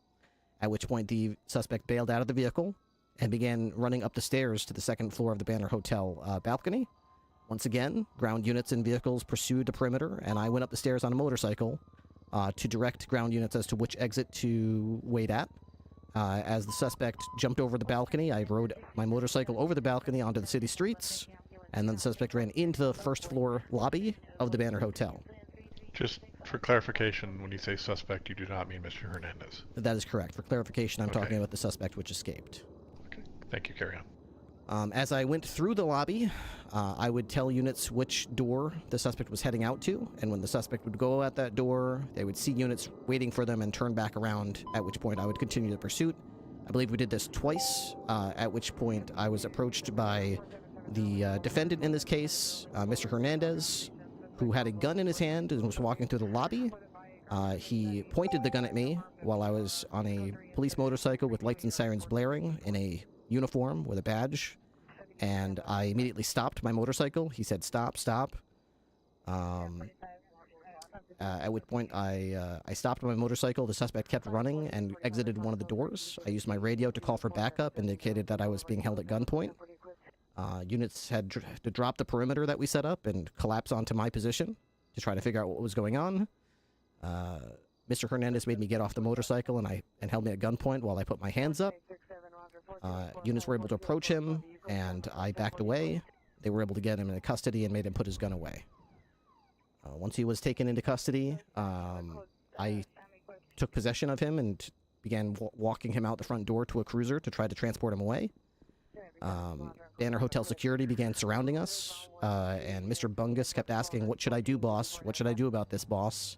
at which point the suspect bailed out of the vehicle and began running up the stairs to the second floor of the Banner Hotel balcony. Once again, ground units and vehicles pursued the perimeter, and I went up the stairs on a motorcycle to direct ground units as to which exit to wait at. As the suspect jumped over the balcony, I rode my motorcycle over the balcony onto the city streets, and then the suspect ran into the first floor lobby of the Banner Hotel. Just for clarification, when you say suspect, you do not mean Mr. Hernandez. That is correct. For clarification, I'm talking about the suspect which escaped. Okay, thank you. Carry on. As I went through the lobby, I would tell units which door the suspect was heading out to, and when the suspect would go at that door, they would see units waiting for them and turn back around, at which point I would continue the pursuit. I believe we did this twice, at which point I was approached by the defendant in this case, Mr. Hernandez, who had a gun in his hand and was walking through the lobby. He pointed the gun at me while I was on a police motorcycle with lights and sirens blaring in a uniform with a badge, and I immediately stopped my motorcycle. He said, "Stop, stop." At which point I stopped my motorcycle. The suspect kept running and exited one of the doors. I used my radio to call for backup, indicated that I was being held at gunpoint. Units had to drop the perimeter that we set up and collapse onto my position to try to figure out what was going on. Mr. Hernandez made me get off the motorcycle and held me at gunpoint while I put my hands up. Units were able to approach him, and I backed away. They were able to get him into custody and made him put his gun away. Once he was taken into custody, I took possession of him and began walking him out the front door to a cruiser to try to transport him away. Banner Hotel security began surrounding us, and Mr. Bungus kept asking, "What should I do, boss? What should I do about this, boss?"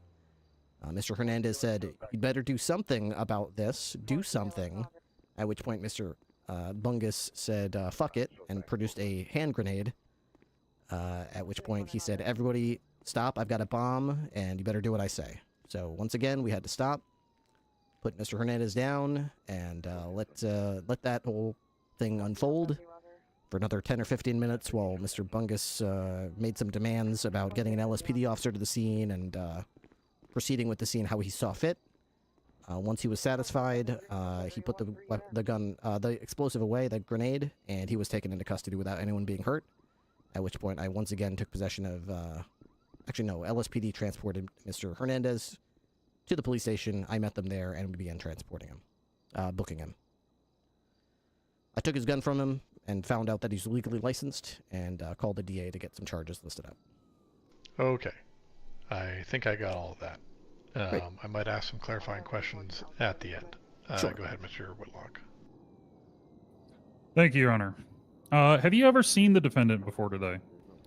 Mr. Hernandez said, "You'd better do something about this. Do something." At which point Mr. Bungus said, "Fuck it," and produced a hand grenade. At which point he said, "Everybody stop, I've got a bomb, and you better do what I say." So once again, we had to stop, put Mr. Hernandez down, and let that whole thing unfold for another 10 or 15 minutes while Mr. Bungus made some demands about getting an LSPD officer to the scene and proceeding with the scene how he saw fit. Once he was satisfied, he put the explosive away, the grenade, and he was taken into custody without anyone being hurt. At which point I once again took possession of, LSPD transported Mr. Hernandez to the police station. I met them there and we began transporting him, booking him. I took his gun from him and found out that he's legally licensed and called the DA to get some charges listed up. Okay. I think I got all of that. I might ask some clarifying questions at the end. Sure. Go ahead, Mr. Whitlock. Thank you, Your Honor. Have you ever seen the defendant before today?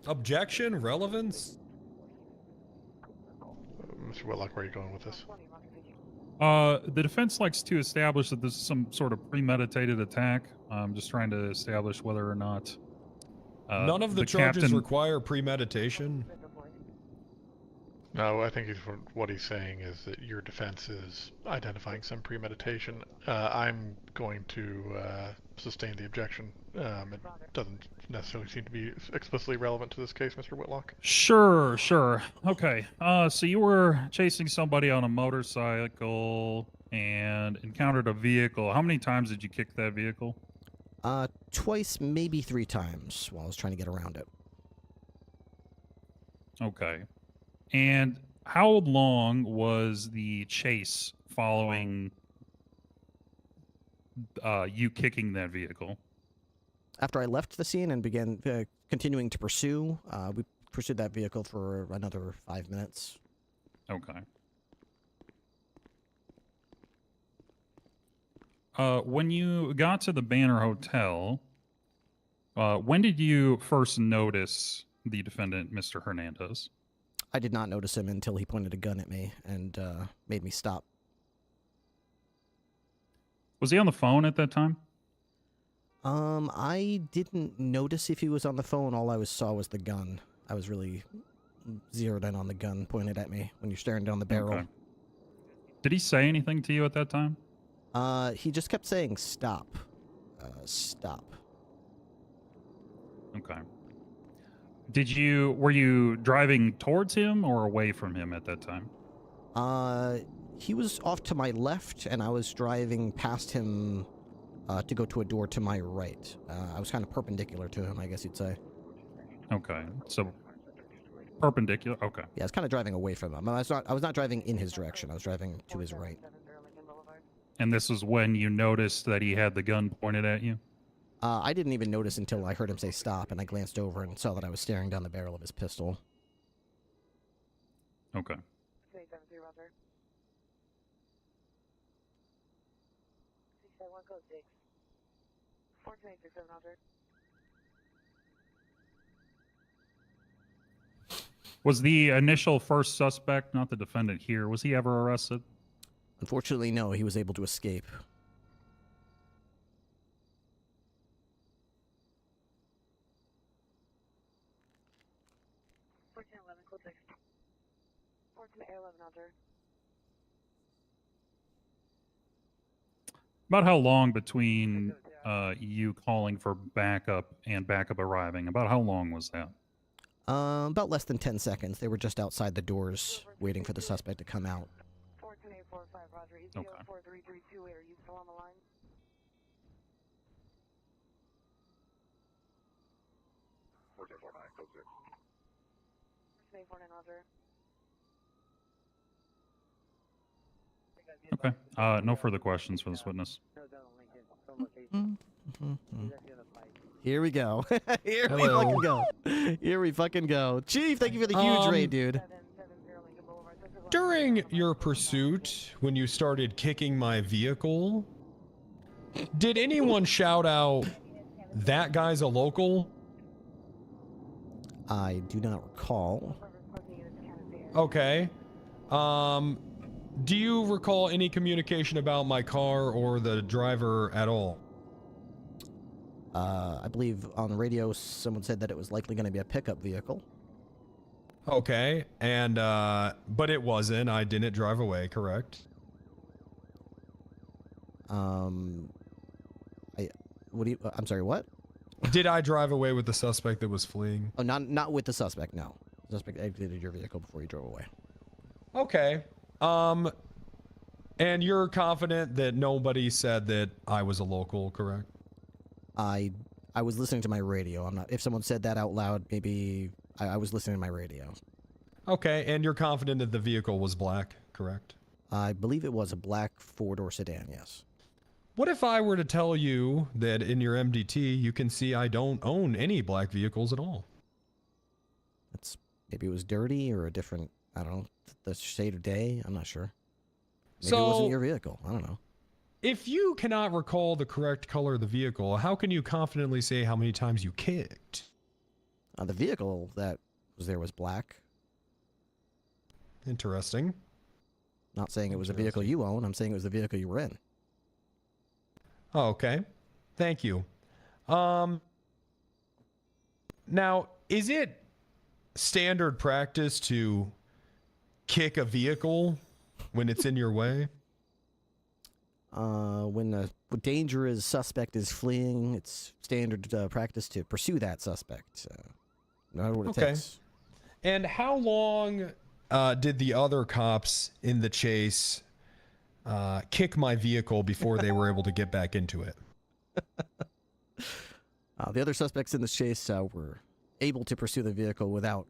Objection? Relevance? Mr. Whitlock, where are you going with this? The defense likes to establish that this is some sort of premeditated attack. I'm just trying to establish whether or not none of the charges require premeditation. No, I think what he's saying is that your defense is identifying some premeditation. I'm going to sustain the objection. It doesn't necessarily seem to be explicitly relevant to this case, Mr. Whitlock. Sure. Okay. So you were chasing somebody on a motorcycle and encountered a vehicle. How many times did you kick that vehicle? Twice, maybe 3 times while I was trying to get around it. Okay. And how long was the chase following you kicking that vehicle? After I left the scene and began continuing to pursue, we pursued that vehicle for another 5 minutes. Okay. When you got to the Banner Hotel, when did you first notice the defendant, Mr. Hernandez? I did not notice him until he pointed a gun at me and made me stop. Was he on the phone at that time? I didn't notice if he was on the phone. All I saw was the gun. I was really zeroed in on the gun pointed at me when you're staring down the barrel. Okay. Did he say anything to you at that time? He just kept saying stop. stop. Okay. Were you driving towards him or away from him at that time? He was off to my left, and I was driving past him to go to a door to my right. I was kind of perpendicular to him, I guess you'd say. Okay, so perpendicular. Okay. Yeah, I was kind of driving away from him. I was not driving in his direction. I was driving to his right. And this was when you noticed that he had the gun pointed at you? I didn't even notice until I heard him say stop, and I glanced over and saw that I was staring down the barrel of his pistol. Okay. Was the initial first suspect, not the defendant here, was he ever arrested? Unfortunately, no. He was able to escape. About how long between you calling for backup and backup arriving? About how long was that? About less than 10 seconds. They were just outside the doors, waiting for the suspect to come out. Okay. Okay. No further questions for this witness. Here we go. Here we fucking go. Here we fucking go. Chief, thank you for the huge raid, dude. During your pursuit, when you started kicking my vehicle, did anyone shout out, "That guy's a local"? I do not recall. Okay. Do you recall any communication about my car or the driver at all? I believe on the radio someone said that it was likely going to be a pickup vehicle. Okay, and but it wasn't. I didn't drive away, correct? I'm sorry, what? Did I drive away with the suspect that was fleeing? Oh, not with the suspect, no. The suspect exited your vehicle before you drove away. Okay. And you're confident that nobody said that I was a local, correct? I was listening to my radio. I'm not. If someone said that out loud, maybe I was listening to my radio. Okay, and you're confident that the vehicle was black, correct? I believe it was a black four-door sedan, yes. What if I were to tell you that in your MDT you can see I don't own any black vehicles at all? Maybe it was dirty or a different, I don't know, the shade of day. I'm not sure. Maybe So, it wasn't your vehicle. I don't know. If you cannot recall the correct color of the vehicle, how can you confidently say how many times you kicked? The vehicle that was there was black. Interesting. Not saying it was a vehicle you own. I'm saying it was the vehicle you were in. Oh, okay. Thank you. Now, is it standard practice to kick a vehicle when it's in your way? When a dangerous suspect is fleeing, it's standard practice to pursue that suspect. No matter what it takes. And how long did the other cops in the chase kick my vehicle before they were able to get back into it? The other suspects in this chase were able to pursue the vehicle without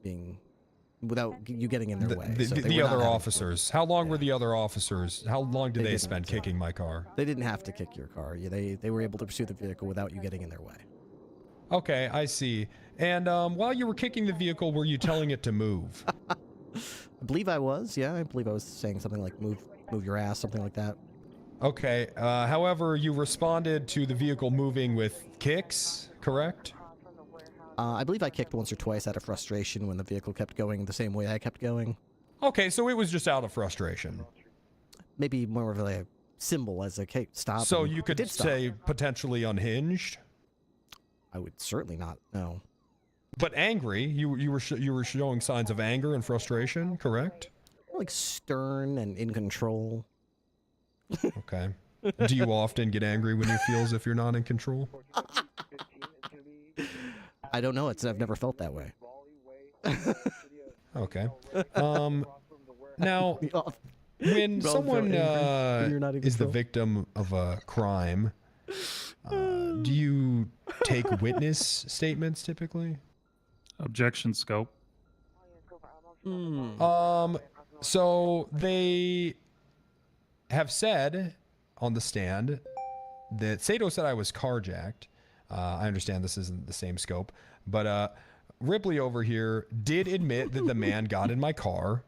you getting in their way. The other officers. How long were the other officers? How long did they spend kicking my car? They didn't have to kick your car. Yeah, they were able to pursue the vehicle without you getting in their way. Okay, I see. And while you were kicking the vehicle, were you telling it to move? I believe I was. Yeah, I believe I was saying something like move your ass, something like that. Okay. However, you responded to the vehicle moving with kicks, correct? I believe I kicked once or twice out of frustration when the vehicle kept going the same way I kept going. Okay, so it was just out of frustration. Maybe more of a symbol as a stop. So you could say potentially unhinged? I would certainly not, no. But angry? You were showing signs of anger and frustration, correct? Like stern and in control. Okay. Do you often get angry when you feel as if you're not in control? I don't know. I've never felt that way. Okay. Now, when someone is the victim of a crime, do you take witness statements typically? Objection, scope. So they have said on the stand that Sato said I was carjacked. I understand this isn't the same scope, but Ripley over here did admit that the man got in my car.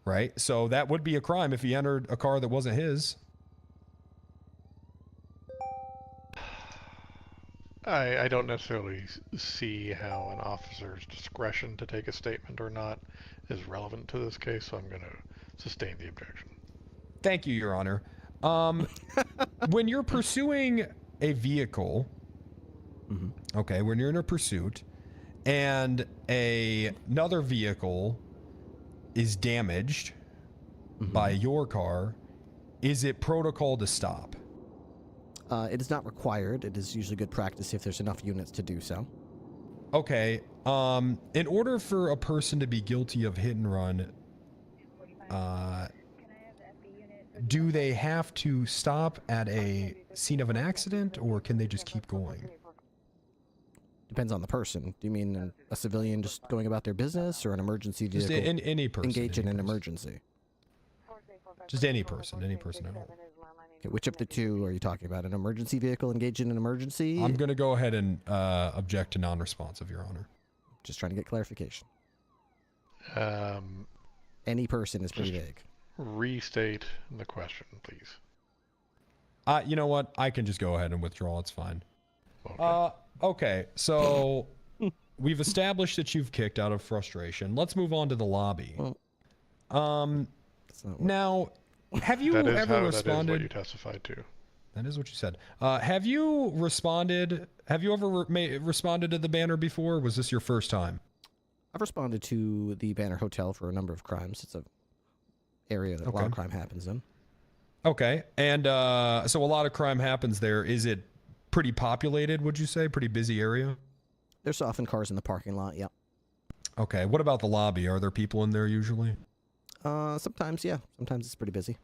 Right? So that would be a crime if he entered a car that wasn't his. I don't necessarily see how an officer's discretion to take a statement or not is relevant to this case, so I'm going to sustain the objection. Thank you, Your Honor. When you're pursuing a vehicle, okay, when you're in a pursuit, and another vehicle is damaged by your car, is it protocol to stop? It is not required. It is usually good practice if there's enough units to do so. Okay. In order for a person to be guilty of hit and run, do they have to stop at a scene of an accident, or can they just keep going? Depends on the person. Do you mean a civilian just going about their business, or an emergency vehicle just any person, engaged in an emergency? Just any person at all. Okay, which of the two are you talking about? An emergency vehicle engaged in an emergency? I'm going to go ahead and object to non-responsive, Your Honor. Just trying to get clarification. Any person is pretty vague. Restate the question, please. You know what? I can just go ahead and withdraw. It's fine. Okay. Okay, so we've established that you've kicked out of frustration. Let's move on to the lobby. Now, have you ever responded? That is what you testified to. That is what you said. Have you responded? Have you ever responded to the Banner before? Or was this your first time? I've responded to the Banner Hotel for a number of crimes. It's an area that a lot of crime happens in. Okay, and so a lot of crime happens there. Is it pretty populated, would you say? Pretty busy area? There's often cars in the parking lot, yeah. Okay, what about the lobby? Are there people in there usually? Sometimes, yeah. Sometimes it's pretty busy.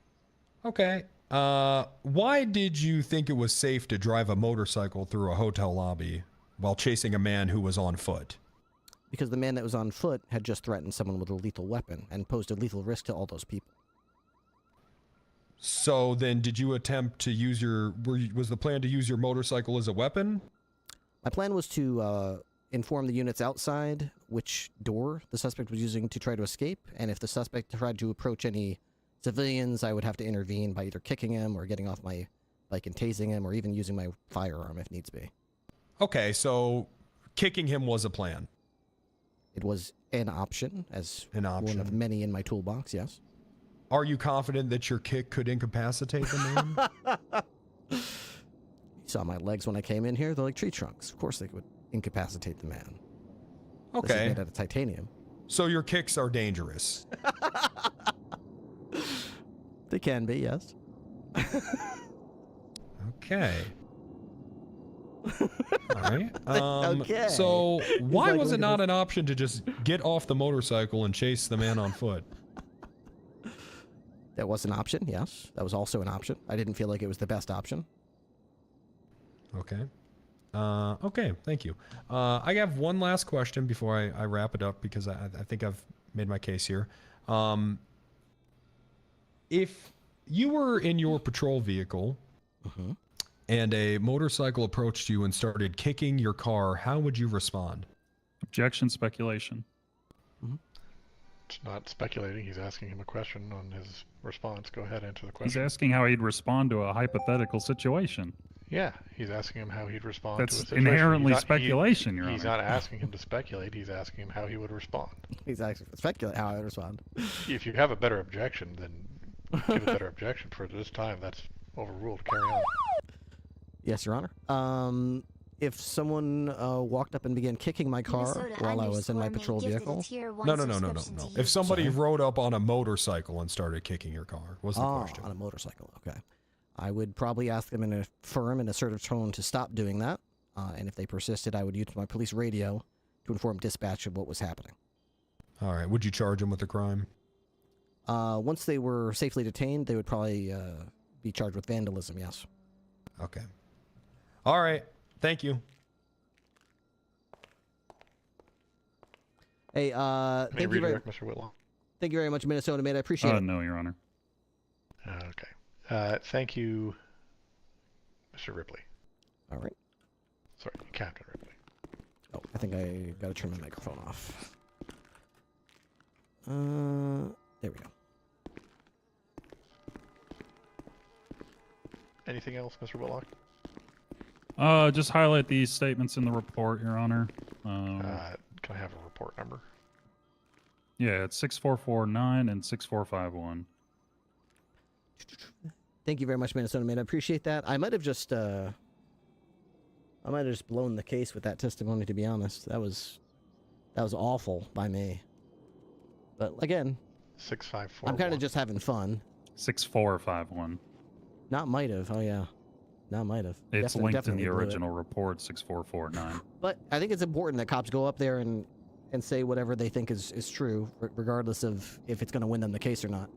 Okay. Why did you think it was safe to drive a motorcycle through a hotel lobby while chasing a man who was on foot? Because the man that was on foot had just threatened someone with a lethal weapon and posed a lethal risk to all those people. So then did you attempt to use was the plan to use your motorcycle as a weapon? My plan was to inform the units outside which door the suspect was using to try to escape, and if the suspect tried to approach any civilians, I would have to intervene by either kicking him or getting off my bike and tasing him, or even using my firearm if needs be. Okay, so kicking him was a plan. It was an option, one of many in my toolbox, yes. Are you confident that your kick could incapacitate the man? You saw my legs when I came in here. They're like tree trunks. Of course they would incapacitate the man. Okay. This is made out of titanium. So your kicks are dangerous. They can be, yes. Okay. All right. Okay. So why was it not an option to just get off the motorcycle and chase the man on foot? That was an option, yes. That was also an option. I didn't feel like it was the best option. Okay. Okay, thank you. I have one last question before I wrap it up, because I think I've made my case here. If you were in your patrol vehicle and a motorcycle approached you and started kicking your car, how would you respond? Objection, speculation. It's not speculating. He's asking him a question on his response. Go ahead, answer the question. He's asking how he'd respond to a hypothetical situation. Yeah, he's asking him how he'd respond That's to a situation. inherently speculation, Your He's Honor. not asking him to speculate. He's asking him how he would respond. He's asking to speculate how I would respond. If you have a better objection, then give a better objection. For this time, that's overruled. Carry on. Yes, Your Honor. If someone walked up and began kicking my car while I was in my patrol vehicle... No. If somebody rode up on a motorcycle and started kicking your car, was the question. On a motorcycle, okay. I would probably ask them in a firm and assertive tone to stop doing that. And if they persisted, I would use my police radio to inform dispatch of what was happening. All right. Would you charge them with the crime? Once they were safely detained, they would probably be charged with vandalism, yes. Okay. All right. Thank you. Hey, thank you very, Mr. Whitlaw. Thank you very much, Minnesota Man. I appreciate it. No, Your Honor. Okay. Thank you, Mr. Ripley. All right. Sorry, Captain Ripley. Oh, I think I got to turn my microphone off. There we go. Anything else, Mr. Whitlock? Just highlight these statements in the report, Your Honor. Can I have a report number? Yeah, it's 6449 and 6451. Thank you very much, Minnesota Man. I appreciate that. I might have just blown the case with that testimony, to be honest. That was awful by me. But again, 6541. I'm kind of just having fun. 6451. Not might have. Oh yeah. Not might have. It's linked in the original report, 6449. But I think it's important that cops go up there and say whatever they think is true, regardless of if it's going to win them the case or not.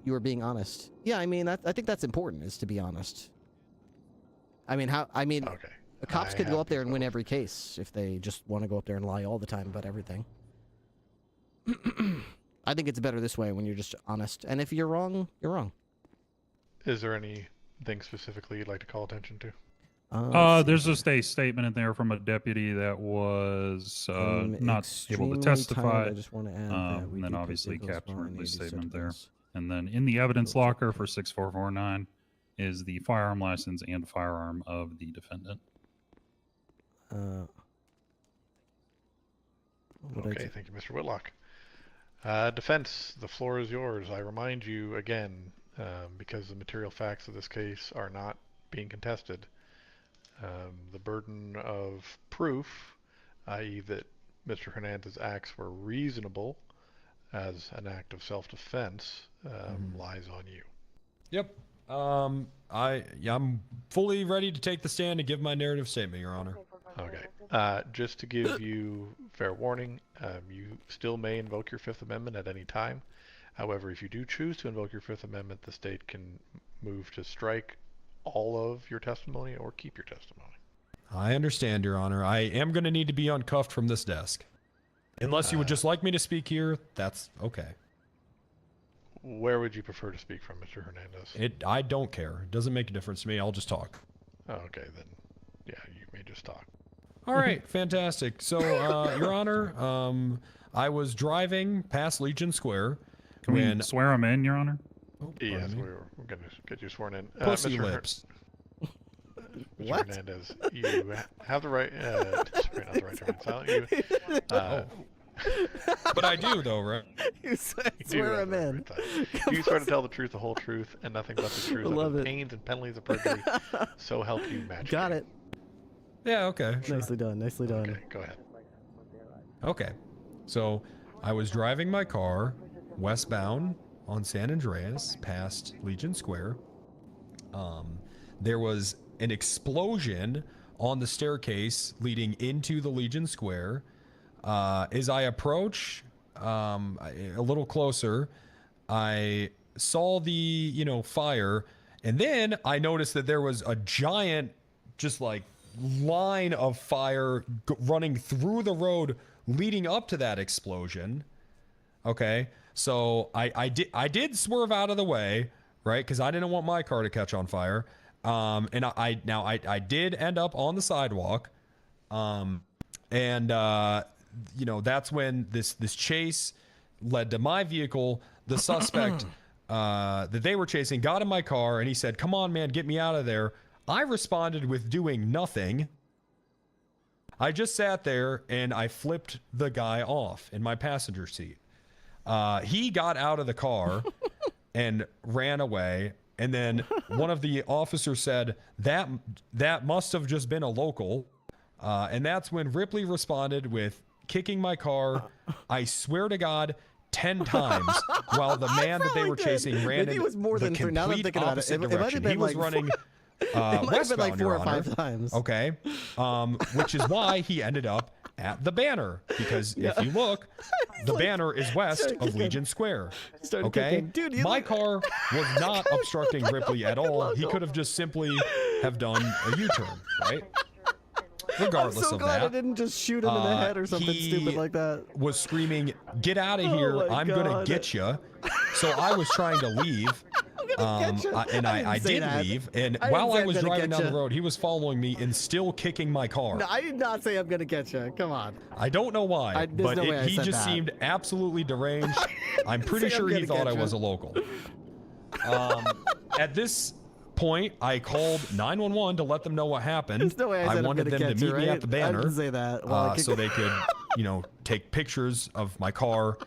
You were being honest. Yeah, I mean, I think that's important, is to be honest. I mean, okay. The cops could go up there and win every case if they just want to go up there and lie all the time about everything. I think it's better this way when you're just honest. And if you're wrong, you're wrong. Is there anything specifically you'd like to call attention to? There's just a statement in there from a deputy that was not able to testify. I just want to add that and then obviously Captain Ripley's statement there. And then in the evidence locker for 6449 is the firearm license and firearm of the defendant. Okay, thank you, Mr. Whitlock. Defense, the floor is yours. I remind you again, because the material facts of this case are not being contested, the burden of proof, i.e. that Mr. Hernandez's acts were reasonable as an act of self-defense, lies on you. Yep. I'm fully ready to take the stand and give my narrative statement, Your Honor. Okay. Just to give you fair warning, you still may invoke your Fifth Amendment at any time. However, if you do choose to invoke your Fifth Amendment, the state can move to strike all of your testimony or keep your testimony. I understand, Your Honor. I am going to need to be uncuffed from this desk. Unless you would just like me to speak here, that's okay. Where would you prefer to speak from, Mr. Hernandez? I don't care. It doesn't make a difference to me. I'll just talk. Oh, okay, then. Yeah, you may just talk. All right, fantastic. So, Your Honor, I was driving past Legion Square. Can we swear him in, Your Honor? Oh, yes, we're going to get you sworn in. Pussy lips. Mr. Hernandez, you have the right. Sorry, not the right to remain silent. But I do, though, right? You swear him in. You swear to tell the truth, the whole truth, and nothing but the truth. Love it. Pains and penalties of perjury. So help you, match. Got it. Yeah. Okay. Sure. Nicely done. Nicely done. Okay, go ahead. Okay. So I was driving my car westbound on San Andreas past Legion Square. There was an explosion on the staircase leading into the Legion Square. As I approach a little closer, I saw the, fire, and then I noticed that there was a giant, just like, line of fire running through the road leading up to that explosion. Okay, so I did swerve out of the way, right? Because I didn't want my car to catch on fire. And I did end up on the sidewalk. That's when this chase led to my vehicle. The suspect that they were chasing got in my car and he said, "Come on, man, get me out of there." I responded with doing nothing. I just sat there and I flipped the guy off in my passenger seat. He got out of the car and ran away. And then one of the officers said, that must have just been a local. And that's when Ripley responded with kicking my car. I swear to God, 10 times while the man that they were chasing ran Maybe in it was more the than 3. Now that I'm complete thinking about it, opposite it might have direction. been He was like running it might have been westbound, like 4 Your or 5 Honor. times. Okay, which is why he ended up at the banner, because if you look, the banner is west of Legion Square. Okay, Dude, my car was not obstructing Ripley at all. He could have just simply have done a U-turn, right? Regardless I'm so of glad that, I didn't just shoot him in the head or something stupid like that. Was screaming, "Get out of here! Oh my I'm gonna God. get you!" So I was trying to leave. I did leave, and while I was driving down the road, he was following me and still kicking my car. No, I did not say I'm gonna get you. Come on. I don't know why, but no way I he said just that. seemed absolutely deranged. I'm pretty say I'm sure he gonna thought get I you. was a local. At this point, I called 911 to let them know what happened. There's no way I said I'm wanted gonna them to get meet you, me right? at the banner I didn't say that. Well, so they could, take pictures of my car,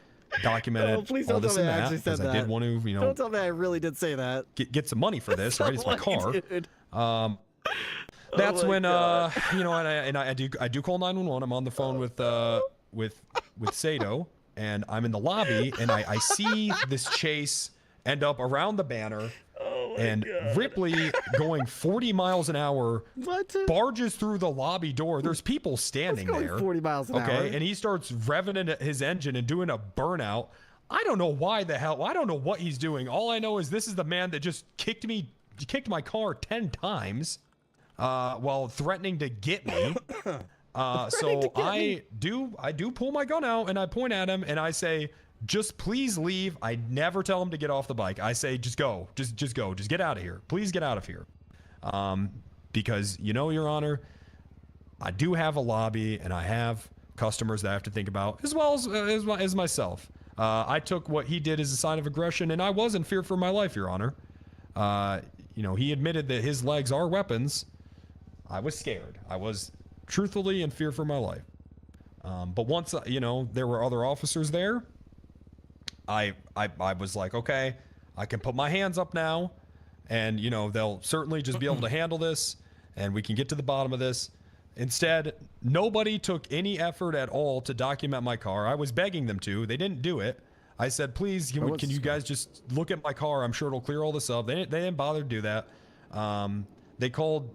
document it, please all don't this tell me and I that, actually said because I that. did want to, Don't tell me I really did say that. get some money for this, right? It's my car. Dude. That's my when God. I do call 911. I'm on the phone with Sato, and I'm in the lobby, and I see this chase end up around the banner, and Ripley going 40 miles an hour barges through the lobby door. There's people standing there. 40 miles an hour. Okay, and he starts revving into his engine and doing a burnout. I don't know why the hell. I don't know what he's doing. All I know is this is the man that just kicked my car 10 times while threatening to get me. So I do pull my gun out and I point at him and I say, just please leave. I never tell him to get off the bike. I say, just go, just go, just get out of here. Please get out of here. Because Your Honor, I do have a lobby and I have customers that I have to think about, as well as myself. I took what he did as a sign of aggression, and I was in fear for my life, Your Honor. He admitted that his legs are weapons. I was scared. I was truthfully in fear for my life. But once, there were other officers there, I was like, okay, I can put my hands up now, and, they'll certainly just be able to handle this, and we can get to the bottom of this. Instead, nobody took any effort at all to document my car. I was begging them to. They didn't do it. I said, please, can you guys just look at my car? I'm sure it'll clear all this up. They didn't bother to do that. They called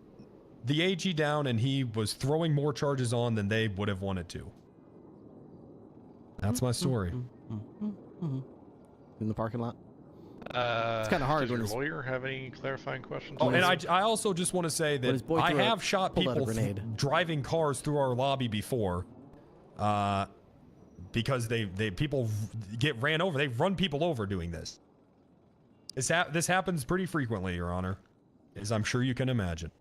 the AG down, and he was throwing more charges on than they would have wanted to. That's my story. In the parking lot. It's kind of hard. Does your lawyer have any clarifying questions? Oh, and I also just want to say that I have shot pulled out a people grenade. driving cars through our lobby before, because people get ran over. They run people over doing this. This happens pretty frequently, Your Honor, as I'm sure you can imagine.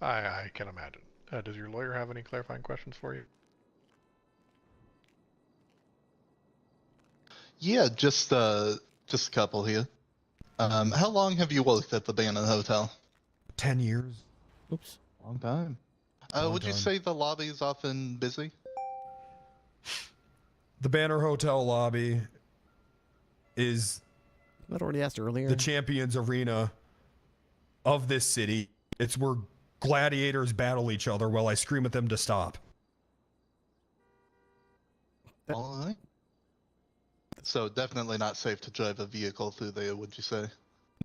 I can imagine. Does your lawyer have any clarifying questions for you? Yeah, just a couple here. How long have you worked at the Banner Hotel? 10 years. Oops. Long time. Would you say the lobby is often busy? The Banner Hotel lobby is I'd already asked earlier. the Champions Arena of this city. It's where gladiators battle each other while I scream at them to stop. All right. So definitely not safe to drive a vehicle through there, would you say?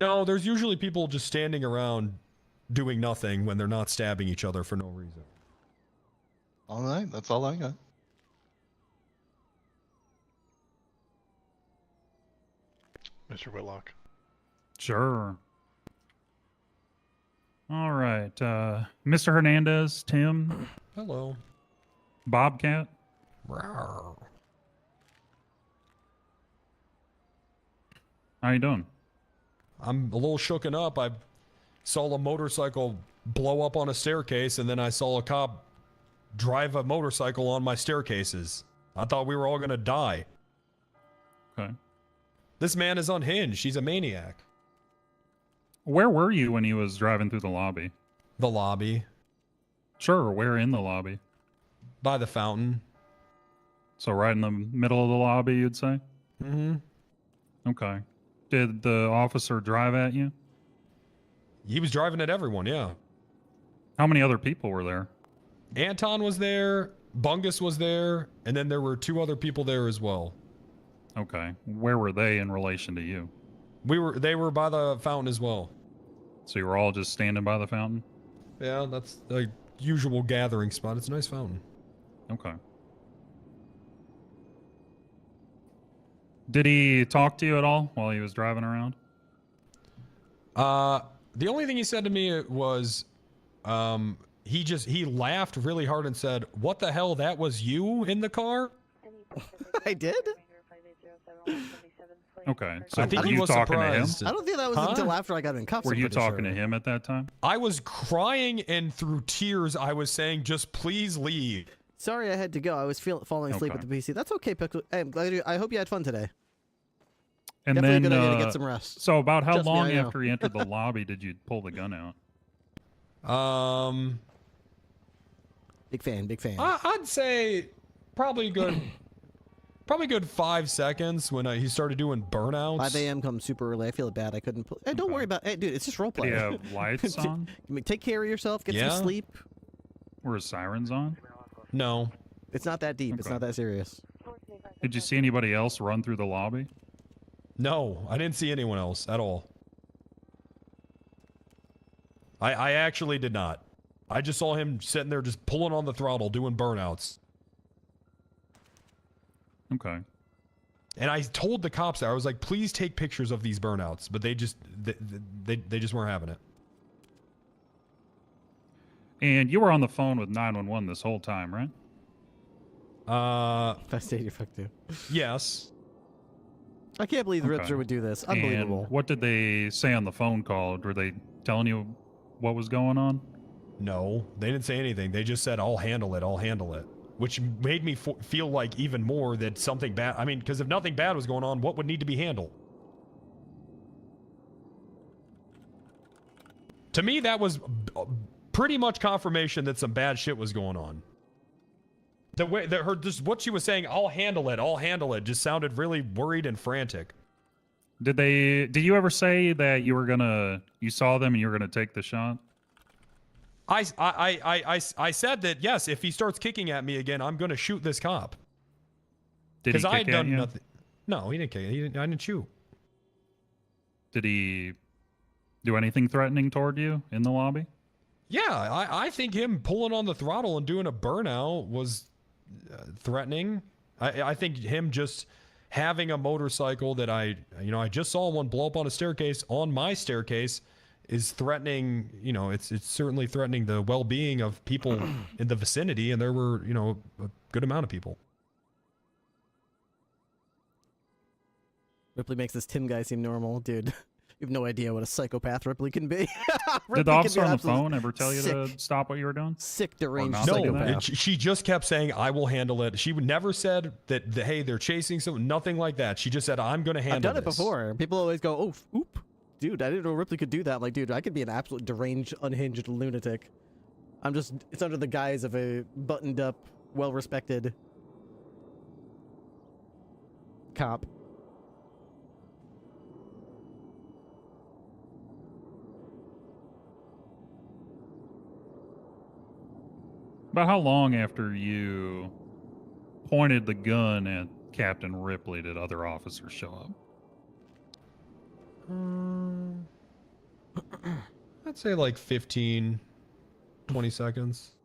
No, there's usually people just standing around doing nothing when they're not stabbing each other for no reason. All right, that's all I got. Mr. Whitlock. Sure. All right. Mr. Hernandez, Tim. Hello. Bobcat. Rawr. How you doing? I'm a little shooken up. I saw a motorcycle blow up on a staircase, and then I saw a cop drive a motorcycle on my staircases. I thought we were all gonna die. Okay. This man is unhinged. He's a maniac. Where were you when he was driving through the lobby? The lobby. Sure, where in the lobby? By the fountain. So right in the middle of the lobby, you'd say? Mm-hmm. Okay. Did the officer drive at you? He was driving at everyone, yeah. How many other people were there? Anton was there, Bungus was there, and then there were 2 other people there as well. Okay. Where were they in relation to you? They were by the fountain as well. So you were all just standing by the fountain? Yeah, that's the usual gathering spot. It's a nice fountain. Okay. Did he talk to you at all while he was driving around? The only thing he said to me was, he laughed really hard and said, "What the hell? That was you in the car?" I did? Okay. So I think were he you was talking surprised. to him? I don't think that was until after I got in cuffs. Were I'm you pretty talking sure. to him at that time? I was crying, and through tears, I was saying, "Just please leave." Sorry, I had to go. I was falling asleep Okay. at the PC. That's okay, Pickle. Hey, I'm glad I hope you had fun today. And Definitely then, a good idea to get some rest. So about how Trust me, long I know. after he entered the lobby did you pull the gun out? Big fan, big fan. I'd say probably good 5 seconds when he started doing burnouts. 5 a.m. comes super early. I feel bad. I couldn't. Hey, don't worry about. Hey, dude, it's just roleplay. Did he have lights on? Take care of yourself. Get some sleep. Were his sirens on? No. It's not that deep. It's Okay. not that serious. Did you see anybody else run through the lobby? No, I didn't see anyone else at all. I actually did not. I just saw him sitting there just pulling on the throttle, doing burnouts. Okay. And I told the cops there, I was like, please take pictures of these burnouts, but they just weren't having it. And you were on the phone with 911 this whole time, right? If I stayed, you fuck too. Yes. I can't believe the Okay. Ripster would do this. Unbelievable. And what did they say on the phone call? Were they telling you what was going on? No, they didn't say anything. They just said, I'll handle it, I'll handle it. Which made me feel like even more that something bad, I mean, because if nothing bad was going on, what would need to be handled? To me, that was pretty much confirmation that some bad shit was going on. The way that what she was saying, I'll handle it, just sounded really worried and frantic. Did you ever say that you saw them and you were gonna take the shot? I said that, yes, if he starts kicking at me again, I'm gonna shoot this cop. Did he Because I kick had at done you? nothing. No, he didn't kick. I didn't shoot. Did he do anything threatening toward you in the lobby? Yeah, I think him pulling on the throttle and doing a burnout was threatening. I think him just having a motorcycle that I just saw one blow up on a staircase, on my staircase, is threatening, it's certainly threatening the well-being of people in the vicinity, and there were, a good amount of people. Ripley makes this Tim guy seem normal, dude. You have no idea what a psychopath Ripley can be. Did the officer on the phone ever tell you to stop what you were doing? Sick, deranged not do that? No, she just kept saying, I will handle it. She never said that, hey, they're chasing someone, nothing like that. She just said, I'm going to handle I've done this. it before. People always go, oh, oop. Dude, I didn't know Ripley could do that. I'm like, dude, I could be an absolute deranged, unhinged lunatic. It's under the guise of a buttoned up, well-respected cop. About how long after you pointed the gun at Captain Ripley did other officers show up? I'd say like 15, 20 seconds.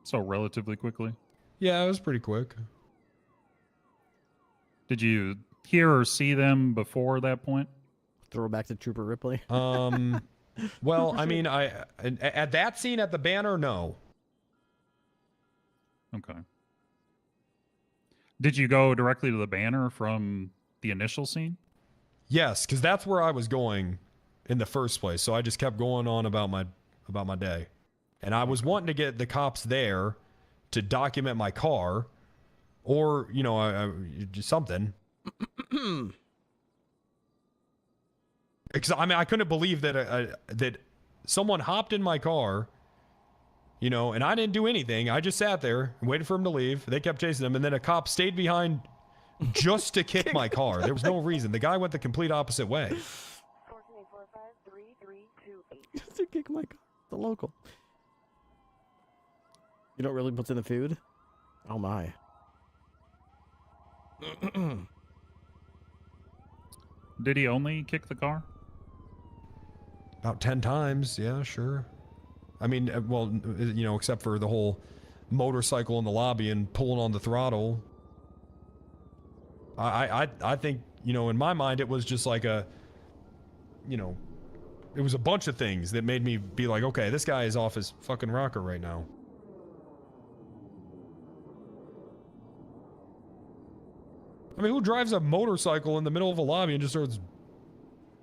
So relatively quickly? Yeah, it was pretty quick. Did you hear or see them before that point? Throw back to Trooper Ripley. Well, I mean, at that scene at the banner, no. Okay. Did you go directly to the banner from the initial scene? Yes, because that's where I was going in the first place. So I just kept going on about my day, and I was wanting to get the cops there to document my car, or just something. Because I mean, I couldn't believe that that someone hopped in my car. And I didn't do anything. I just sat there and waited for him to leave. They kept chasing him, and then a cop stayed behind just to kick my car. There was no reason. The guy went the complete opposite way. Just to kick my car. The local. You know what really puts in the food? Oh my. Did he only kick the car? About 10 times, yeah, sure. I mean, well, you know, except for the whole motorcycle in the lobby and pulling on the throttle. I think, you know, in my mind, it was just like a, you know, it was a bunch of things that made me be like, okay, this guy is off his fucking rocker right now. I mean, who drives a motorcycle in the middle of a lobby and just starts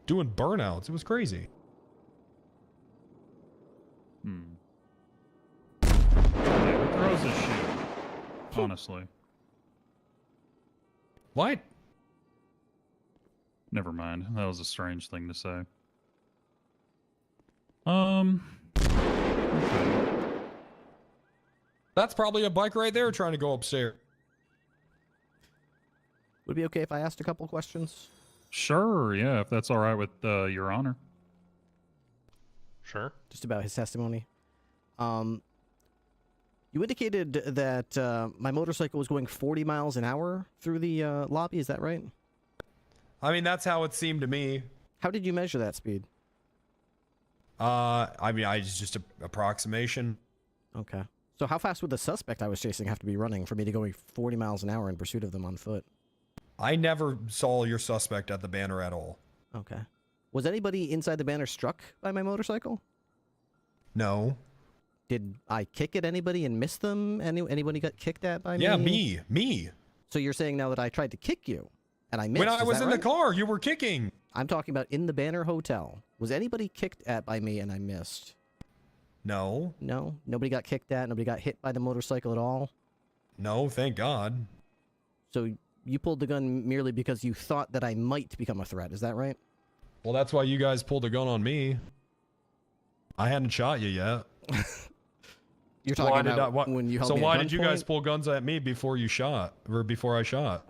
doing burnouts? It was crazy. Yeah, who throws a shoe? Honestly. What? Never mind. That was a strange thing to say. That's probably a bike right there trying to go upstairs. Would it be okay if I asked a couple questions? Sure, yeah, if that's all right with Your Honor. Sure. Just about his testimony. You indicated that my motorcycle was going 40 miles an hour through the lobby, is that right? I mean, that's how it seemed to me. How did you measure that speed? I mean, it's just an approximation. Okay. So how fast would the suspect I was chasing have to be running for me to go 40 miles an hour in pursuit of them on foot? I never saw your suspect at the banner at all. Okay. Was anybody inside the banner struck by my motorcycle? No. Did I kick at anybody and miss them? Anybody got kicked at by me? Yeah, me. So you're saying now that I tried to kick you and I missed? When I was in the car, you were kicking. I'm talking about in the Banner Hotel. Was anybody kicked at by me and I missed? No. No? Nobody got kicked at? Nobody got hit by the motorcycle at all? No, thank God. So you pulled the gun merely because you thought that I might become a threat, is that right? Well, that's why you guys pulled a gun on me. I hadn't shot you yet. You're talking about when you held me at why did you gunpoint? guys pull guns at me before you shot, or before I shot?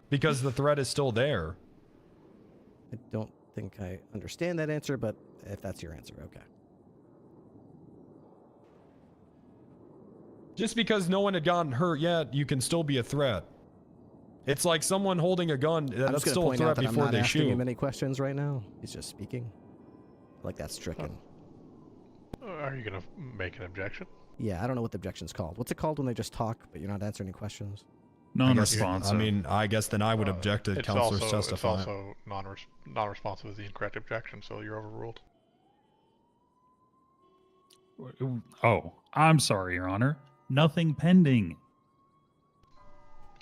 Because the threat is still there. I don't think I understand that answer, but if that's your answer, okay. Just because no one had gotten hurt yet, you can still be a threat. It's like someone holding a gun, that's still a threat before they shoot. I'm him any questions right now. He's just speaking. Like that's stricken. Are you going to make an objection? Yeah, I don't know what the objection's called. What's it called when they just talk, but you're not answering any questions? Non-responsive. I mean, I guess then I would object to counselors testifying. It's also non-responsive is the incorrect objection, so you're overruled. Oh, I'm sorry, Your Honor. Nothing pending.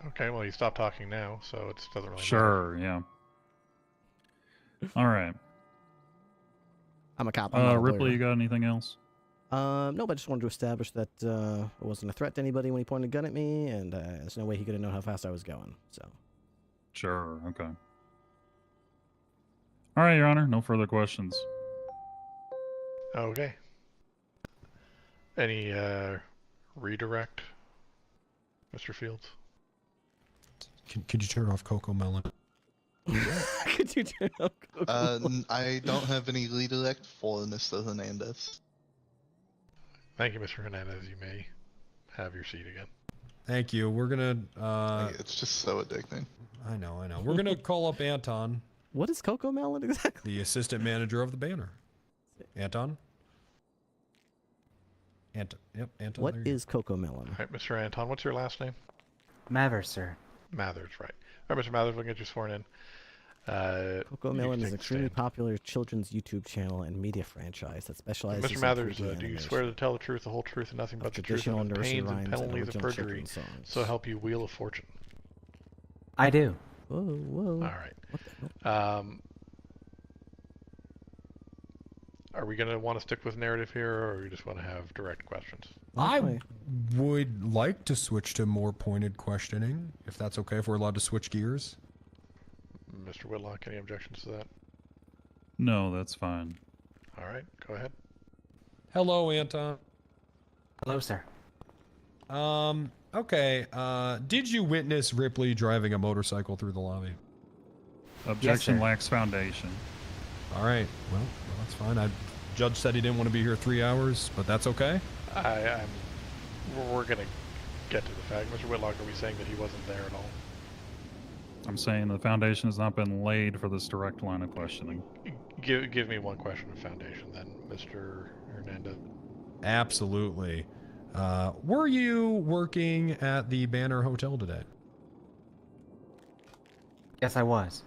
Okay, well, you stopped talking now, so it doesn't really matter. Sure, yeah. All right. I'm a cop. I'm not a Ripley, lawyer. you got anything else? No, but I just wanted to establish that I wasn't a threat to anybody when he pointed a gun at me, and there's no way he could have known how fast I was going, so. Sure, okay. All right, Your Honor, no further questions. Okay. Any redirect, Mr. Fields? Could you turn off Coco Melon? Could you turn off Coco I don't have any redirect for Mr. Hernandez. Thank you, Mr. Hernandez. You may have your seat again. Thank you. We're gonna. It's just so addicting. I know. We're gonna call up Anton. What is Coco Melon exactly? The assistant manager of the banner. Anton. Yep, Anton. What is Coco Melon? All right, Mr. Anton, what's your last name? Mathers, sir. Mathers, right. All right, Mr. Mathers, we'll get you sworn in. Coco Melon is an extremely popular children's YouTube channel and media franchise that specializes Mr. in Mathers, 3D do you animation swear to tell the truth, the whole truth, and nothing but the truth, traditional and the nursery pains and rhymes and penalties of original perjury, children's songs. so help you Wheel of Fortune? I do. Whoa, whoa. All right. Are we going to want to stick with narrative here, or you just want to have direct questions? I would like to switch to more pointed questioning, if that's okay, if we're allowed to switch gears. Mr. Whitlock, any objections to that? No, that's fine. All right, go ahead. Hello, Anton. Hello, sir. Okay, did you witness Ripley driving a motorcycle through the lobby? Objection Yes, sir. lacks foundation. All right, well, that's fine. Judge said he didn't want to be here 3 hours, but that's okay. We're going to get to the fact. Mr. Whitlock, are we saying that he wasn't there at all? I'm saying the foundation has not been laid for this direct line of questioning. Give me one question of foundation then, Mr. Hernandez. Absolutely. Were you working at the Banner Hotel today? Yes, I was.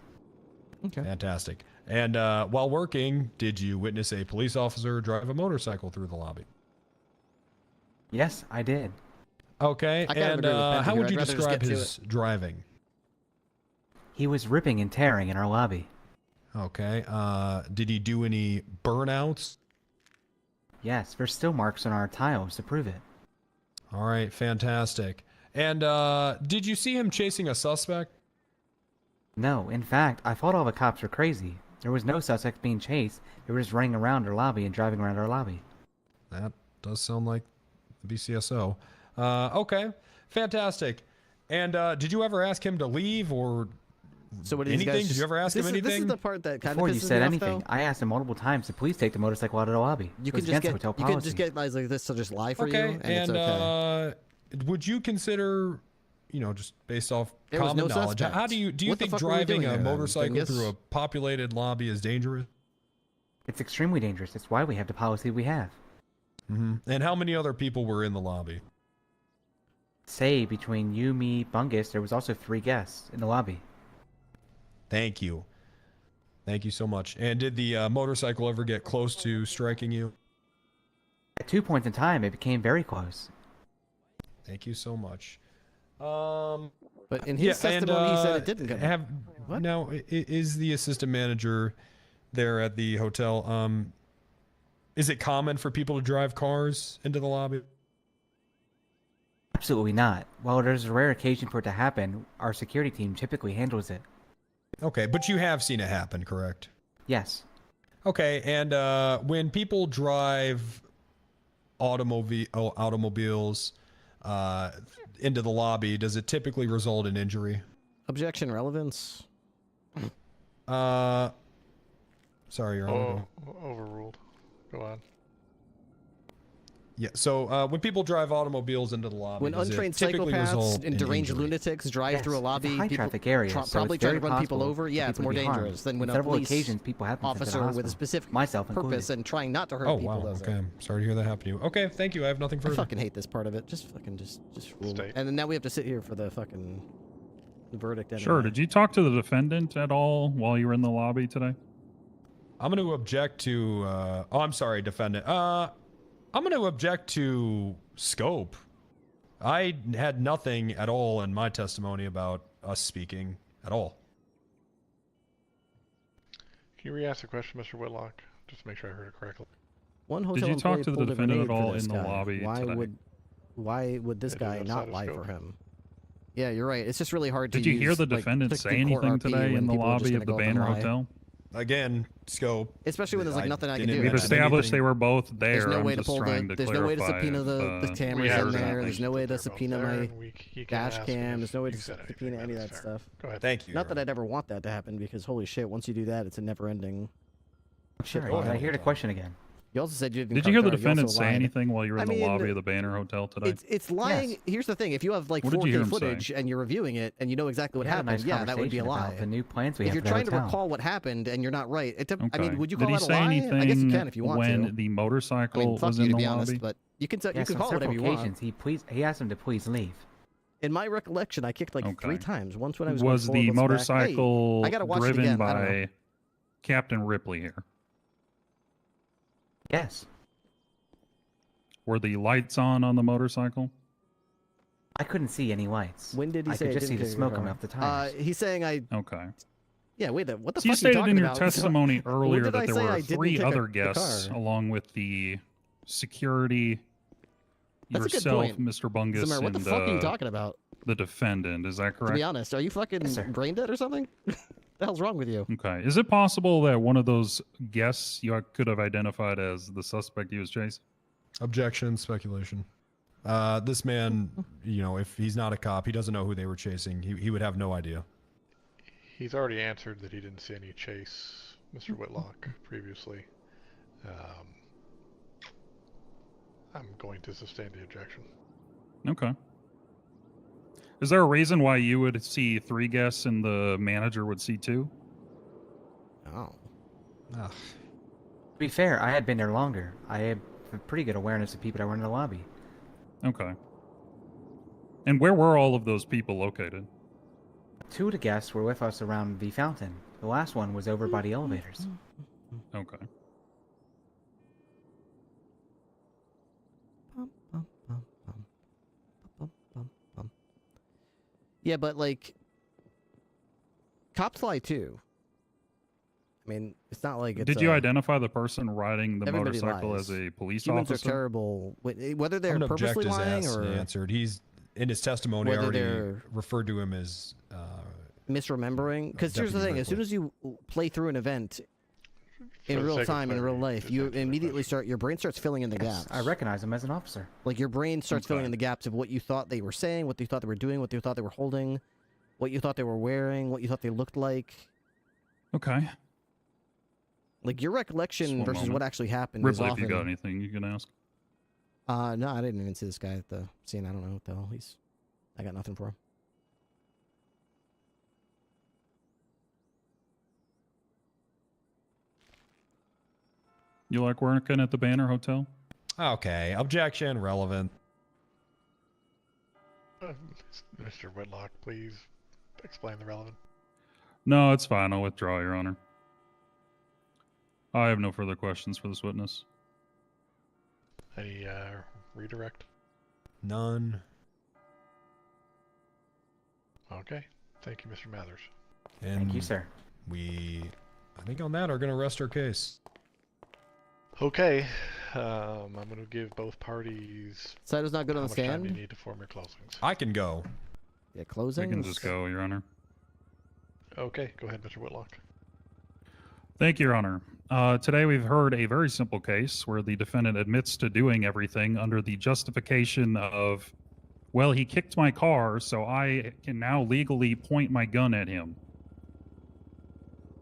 Okay. Fantastic. And while working, did you witness a police officer drive a motorcycle through the lobby? Yes, I did. Okay. I kind of And agree with Benji how here. would I'd you rather just describe get to his driving? He was ripping and tearing in our lobby. Okay. Did he do any burnouts? Yes, there's still marks on our tiles to prove it. All right. Fantastic. And did you see him chasing a suspect? No, in fact, I thought all the cops were crazy. There was no suspect being chased. They were just running around our lobby and driving around our lobby. That does sound like the BCSO. Okay. Fantastic. And did you ever ask him to leave or So what anything? Did you ever ask him anything? This is the part that kind Before of you pisses said me anything, off, though. I asked him multiple times to please take the motorcycle out of the lobby. You It could was just against get hotel you policy. could just get guys like this to just lie for you, and it's and okay. would you consider, you know, just based off There was common no knowledge, how suspect. do you What the think fuck were we driving doing a here, then, motorcycle dingus? through a populated lobby is dangerous? It's extremely dangerous. That's why we have the policy we have. And how many other people were in the lobby? Say, between you, me, Bungus, there was also 3 guests in the lobby. Thank you. Thank you so much. And did the motorcycle ever get close to striking you? At 2 points in time, it became very close. Thank you so much. But in his testimony, he said it didn't come. What? Now, is the assistant manager there at the hotel, is it common for people to drive cars into the lobby? Absolutely not. While there's a rare occasion for it to happen, our security team typically handles it. Okay, but you have seen it happen, correct? Yes. Okay, and when people drive automobiles into the lobby, does it typically result in injury? Objection, relevance. Sorry, Your Honor. Overruled. Go on. Yeah, so when people drive automobiles into the lobby, When does it untrained typically psychopaths result and in deranged injury? lunatics drive Yes, through a it's a lobby, high people traffic area, so probably it's try very to run people possible over. for Yeah, it's people more to be harmed. dangerous than when On a several police occasions, people have been sent to the officer with a hospital. specific Myself purpose included. and trying not to hurt Oh, people wow. does Okay, it. I'm sorry to hear that happen to you. Okay, thank you. I have nothing I further. fucking hate this part of it. Just rule. State. And then now we have to sit here for the fucking verdict. Anyway. Sure. Did you talk to the defendant at all while you were in the lobby today? I'm going to object to. Oh, I'm sorry, defendant. I'm going to object to scope. I had nothing at all in my testimony about us speaking at all. Can you re-ask the question, Mr. Whitlock? Just to make sure I heard it correctly. One hotel Did you talk employee to the pulled a defendant at grenade for all this in the guy. lobby today? Why would this It is guy outside not of lie scope. for him? Yeah, you're right. It's just really hard to Did you use, hear the like, defendant click say the court anything RP today when in the people are just lobby gonna of the go up and Banner lie. Hotel? Again, scope. Especially when there's like nothing I can didn't do. We've mention established anything. they were both there. There's no I'm way to just pull trying the. to There's no way to clarify subpoena if, the cameras We in have there. that. There's no way to They're both subpoena there, my and you can dash ask cam. if There's no way you to said anything, subpoena any of that's that fair. stuff. Go ahead. Thank you. Not that I'd ever want that to happen because holy shit, once you do that, it's a never-ending. Sure. Go Can I ahead. hear the question again? You also said you didn't. Did you hear the also defendant say lied. anything while you were I in the mean, lobby of the Banner Hotel today? It's lying. Yes. Here's the thing: if you have like What did you hear 4K him say? footage and you're reviewing it and you know exactly what We had a happened, nice yeah, that would be a conversation lie. about the new plans we If have you're for the trying to hotel. recall what happened and you're not right, I Okay. mean, would you call Did he that a say lie? anything I guess you can if you want when to. the motorcycle I mean, fuck was you in to the be lobby? honest, but you can Yes, call on it whatever you several want. occasions, he asked him to please leave. In my recollection, I kicked like 3 Okay. times. Once when I was Was going the forward, once back. motorcycle Hey, I gotta watch it driven again. I don't know. by Captain Ripley here? Yes. Were the lights on the motorcycle? I couldn't see any lights. When did he I say could it just see didn't the take smoke your coming car? off the tires. He's saying I. Okay. Yeah, wait. What the So you fuck are you stated talking in your about? testimony When earlier did I that there say I were didn't 3 take other the guests car? along with the security, That's a good yourself, point. Mr. Bungus, Zamir, what the and fuck are you talking about? the defendant. Is that To correct? be honest, are you fucking brain dead or something? The hell's wrong with you? Okay. Is it possible that one of those guests you could have identified as the suspect he was chasing? Objection, speculation. This man, you know, if he's not a cop, he doesn't know who they were chasing. He would have no idea. He's already answered that he didn't see any chase, Mr. Whitlock, previously. I'm going to sustain the objection. Okay. Is there a reason why you would see 3 guests and the manager would see 2? Oh. To be fair, I had been there longer. I had a pretty good awareness of people that were in the lobby. Okay. And where were all of those people located? 2 of the guests were with us around the fountain. The last one was over by the elevators. Okay. Yeah, but like, cops lie too. I mean, it's not like it's. Did you identify the person riding the everybody motorcycle lies. as a police Humans officer? are terrible. Whether they're I'm gonna object purposely his lying ass or answered. He's in his testimony whether already they're referred to him as misremembering. Because here's the Deputy thing: as soon as you play through an event in For the real sake of time, in real clarity, life, just you answer the immediately your brain starts filling in the gaps. I recognize him as an officer. Like your brain starts filling in the gaps of what you thought they were saying, what you thought they were doing, what you thought they were holding, what you thought they were wearing, what you thought they looked like. Okay. Like your recollection versus what moment. actually happened Ripley, is often. if you got anything you can ask. No, I didn't even see this guy at the scene. I don't know what the hell I got nothing for him. You like working at the Banner Hotel? Okay, objection, relevant. Mr. Whitlock, please explain the relevant. No, it's fine. I'll withdraw, Your Honor. I have no further questions for this witness. Any redirect? None. Okay. Thank you, Mr. Mathers. And Thank you, sir. We, I think on that, are going to rest our case. Okay. I'm going to give both parties. Saito's not good on the how much time stand? you need to form your closings. I can go. Yeah, closing. I can just go, Your Honor. Okay, go ahead, Mr. Whitlock. Thank you, Your Honor. Today we've heard a very simple case where the defendant admits to doing everything under the justification of, well, he kicked my car, so I can now legally point my gun at him.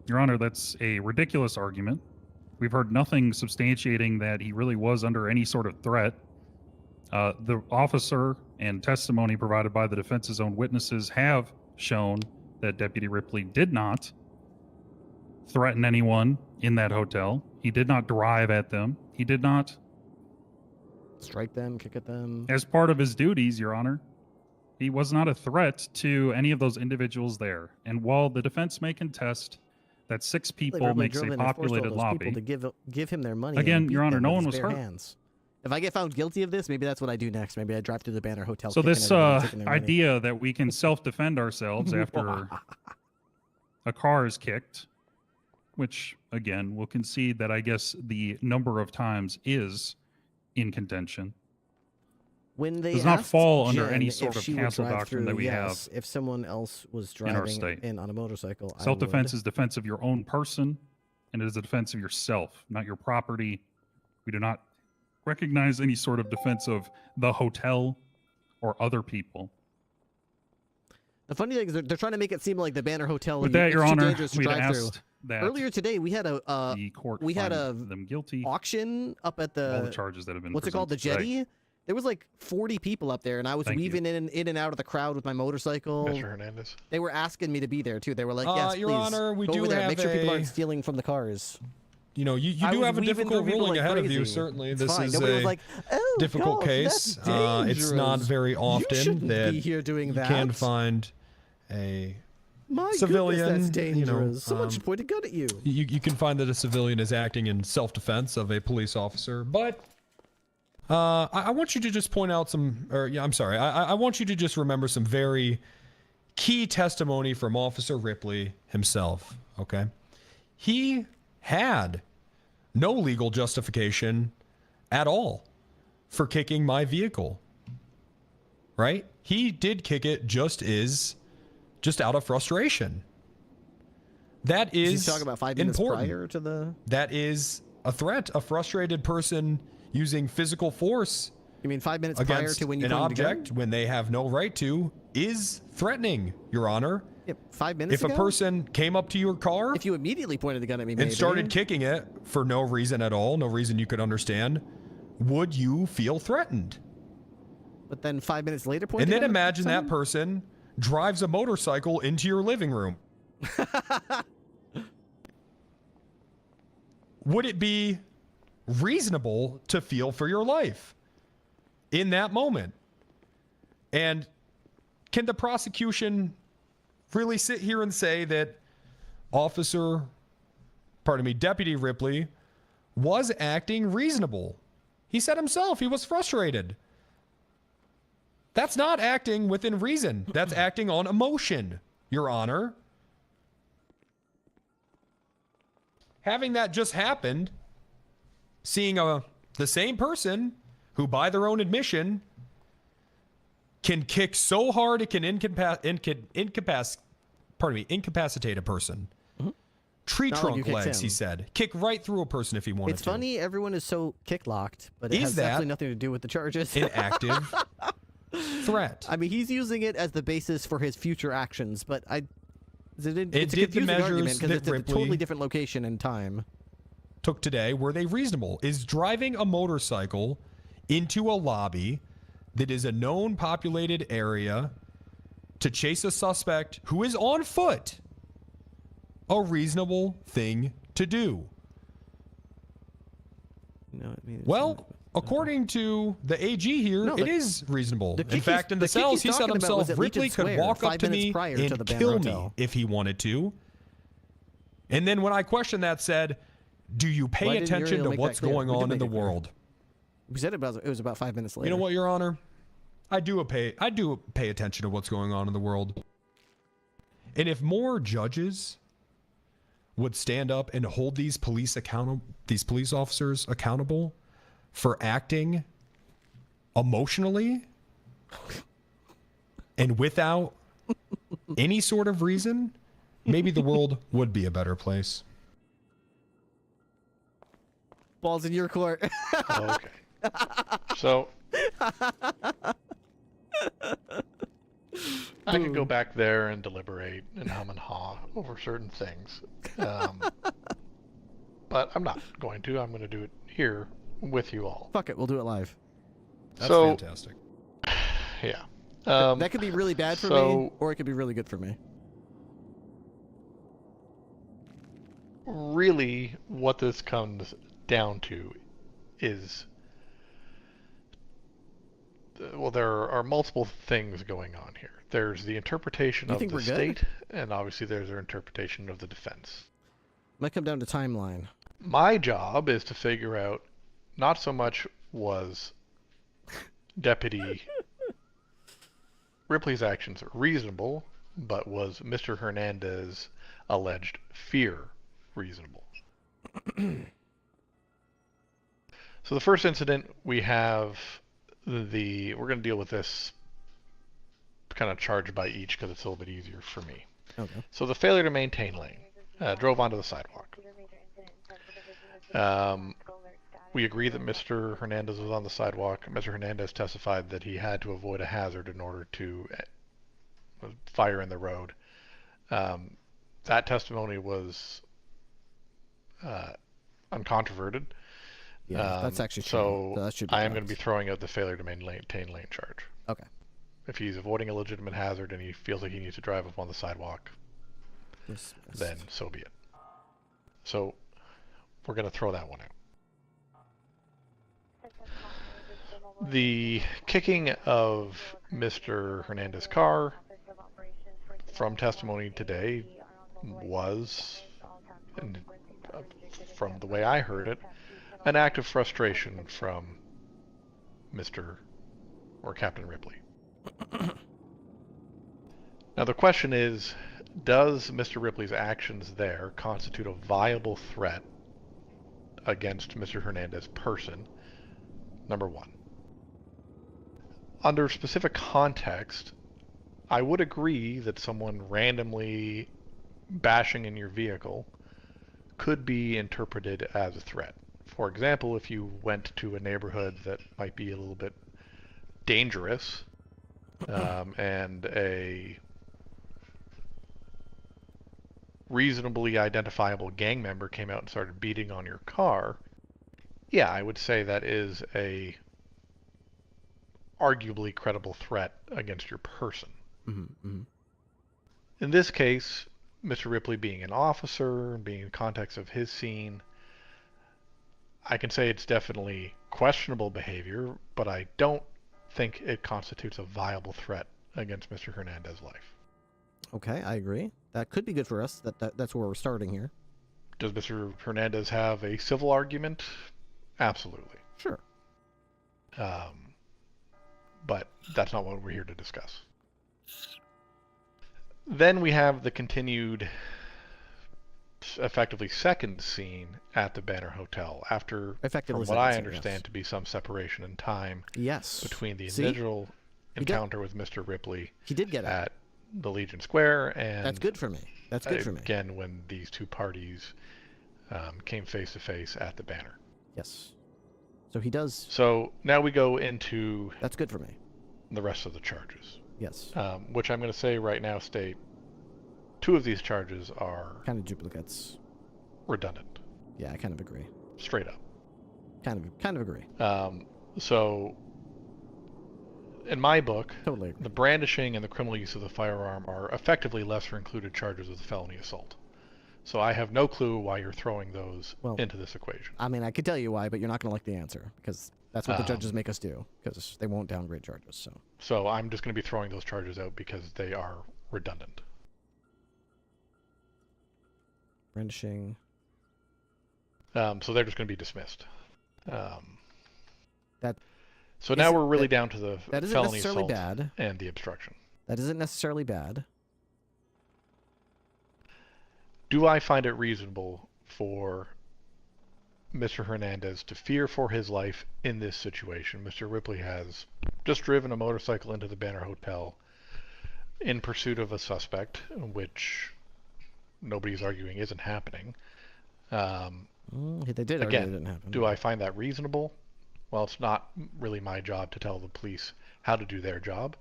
Your Honor, that's a ridiculous argument. We've heard nothing substantiating that he really was under any sort of threat. The officer and testimony provided by the defense's own witnesses have shown that Deputy Ripley did not threaten anyone in that hotel. He did not drive at them. He did not strike them, kick at them. As part of his duties, Your Honor, he was not a threat to any of those individuals there. And while the defense may contest that 6 people makes a populated lobby, to give him their money. Again, and Your beat Honor, them no with one his was bare hurt. hands. If I get found guilty of this, maybe that's what I do next. Maybe I drive through the Banner Hotel. so kicking this everybody, taking their money. idea that we can self-defend ourselves after a car is kicked, which, again, we'll concede that I guess the number of times is in contention. When they does not asked fall under Jen any if sort of she would castle drive doctrine through, that we yes, have if someone else was in our driving state. in on a motorcycle, I Self-defense would. is defense of your own person, and it is a defense of yourself, not your property. We do not recognize any sort of defense of the hotel or other people. The funny thing is they're trying to make it seem like the Banner Hotel With is that, Your too Honor, dangerous to we'd drive through. asked that Earlier today, we had the court find them guilty. auction up at All the the charges that have been what's it called, the presented Jetty. today. There was like 40 people up there, and I was Thank you. weaving in and out of the crowd with my motorcycle. Mr. Hernandez. They were asking me to be there too. They were like, "Yes, Your please, Honor, we go do over there. have Make sure people a- aren't stealing from the cars." You know, you I do was have a weaving difficult through people ruling like ahead of you, crazy. certainly. It's This fine. is Nobody a was like, "Oh, difficult gosh, case. that's It's not dangerous. very You often shouldn't that be here doing you that." can find a My civilian. goodness, that's dangerous. You know, Someone should point a gun at you. you can find that a civilian is acting in self-defense of a police officer, but I want you to just point out some, or yeah, I'm sorry, I want you to just remember some very key testimony from Officer Ripley himself, okay? He had no legal justification at all for kicking my vehicle, right? He did kick it just out of frustration. That is He's talking about 5 minutes important. prior to the. That is a threat. A frustrated person using physical force. You mean 5 minutes prior against to when you an pointed the gun? object when they have no right to is threatening, Your Honor. Yep, 5 minutes If ago? a person came up to your car If you immediately pointed the gun at me, and maybe. started kicking it for no reason at all, no reason you could understand, would you feel threatened? But then 5 minutes later, And then imagine that person drives a motorcycle into your living room. Would it be reasonable to feel for your life in that moment? And can the prosecution really sit here and say that Deputy Ripley was acting reasonable? He said himself he was frustrated. That's not acting within reason. That's acting on emotion, Your Honor. Having that just happened, seeing the same person who, by their own admission, can kick so hard it can incapacitate a person. Tree trunk legs, he said. Kick right through a person if he wanted to. It's funny, everyone is so kick-locked, but it has absolutely nothing to do with the charges. An active threat. I mean, he's using it as the basis for his future actions, but it's a did confusing the measures argument because that it's a Ripley totally different location and time. Took today, were they reasonable? Is driving a motorcycle into a lobby that is a known populated area to chase a suspect who is on foot a reasonable thing to do? No, I mean, well, according to the AG here, it is reasonable. In fact, in the kick cells, he's he said talking about was himself, at Ripley Regent could Square, walk up 5 to minutes me prior to the and Banner kill me Hotel. if he wanted to. And then when I questioned that, said, do you Why pay didn't attention Uriel to make what's that clear? going We did on in make the it clear. world? We said it was about 5 minutes later. You know what, Your Honor? I do pay attention to what's going on in the world. And if more judges would stand up and hold these police officers accountable for acting emotionally and without any sort of reason, maybe the world would be a better place. Balls in your court. Okay. So I could go back there and deliberate and hum and haw over certain things. But I'm not going to. I'm going to do it here with you all. Fuck it, we'll do it live. That's fantastic. Yeah. That could be really bad for me, or it could be really good for me. Really, what this comes down to is, well, there are multiple things going on here. There's the interpretation of the state, and obviously there's their interpretation of the defense. Might come down to timeline. My job is to figure out, not so much was Deputy Ripley's actions reasonable, but was Mr. Hernandez's alleged fear reasonable? So the first incident, we have we're going to deal with this kind of charge by each because it's a little bit easier for me. Okay. So the failure to maintain lane, drove onto the sidewalk. We agree that Mr. Hernandez was on the sidewalk. Mr. Hernandez testified that he had to avoid a hazard in order to fire in the road. That testimony was uncontroverted. Yeah, that's actually true. So that should be I am going to be throwing out the failure to maintain lane charge. Okay. If he's avoiding a legitimate hazard and he feels like he needs to drive up on the sidewalk, then so be it. So we're going to throw that one out. The kicking of Mr. Hernandez's car, from testimony today, was, from the way I heard it, an act of frustration from Captain Ripley. Now the question is, does Mr. Ripley's actions there constitute a viable threat against Mr. Hernandez's person? Number one. Under specific context, I would agree that someone randomly bashing in your vehicle could be interpreted as a threat. For example, if you went to a neighborhood that might be a little bit dangerous, and a reasonably identifiable gang member came out and started beating on your car, yeah, I would say that is a arguably credible threat against your person. Mm-hmm. In this case, Mr. Ripley being an officer, being in context of his scene, I can say it's definitely questionable behavior, but I don't think it constitutes a viable threat against Mr. Hernandez's life. Okay, I agree. That could be good for us. That's where we're starting here. Does Mr. Hernandez have a civil argument? Absolutely. Sure. But that's not what we're here to discuss. Then we have the continued, effectively second scene at the Banner Hotel after, from what I understand, to be some separation in time. Yes. Between the initial encounter with Mr. Ripley. He did get at the Legion Square, and that's good for me. That's good for me. Again, when these two parties came face to face at the Banner. Yes. So he does. So now we go into. That's good for me. The rest of the charges. Yes. Which I'm going to say right now state 2 of these charges are kind of duplicates. Redundant. Yeah, I kind of agree. Straight up. Kind of agree. So in my book, totally agree. The brandishing and the criminal use of the firearm are effectively lesser included charges of the felony assault. So I have no clue why you're throwing those into this equation. I mean, I could tell you why, but you're not going to like the answer because that's what the judges make us do, because they won't downgrade charges. So I'm just going to be throwing those charges out because they are redundant. Brandishing. So they're just going to be dismissed. So now we're really down to the that isn't felony necessarily assault bad. And the obstruction. That isn't necessarily bad. Do I find it reasonable for Mr. Hernandez to fear for his life in this situation? Mr. Ripley has just driven a motorcycle into the Banner Hotel in pursuit of a suspect, which nobody's arguing isn't happening. They did argue again, it didn't happen. Do I find that reasonable? Well, it's not really my job to tell the police how to do their job.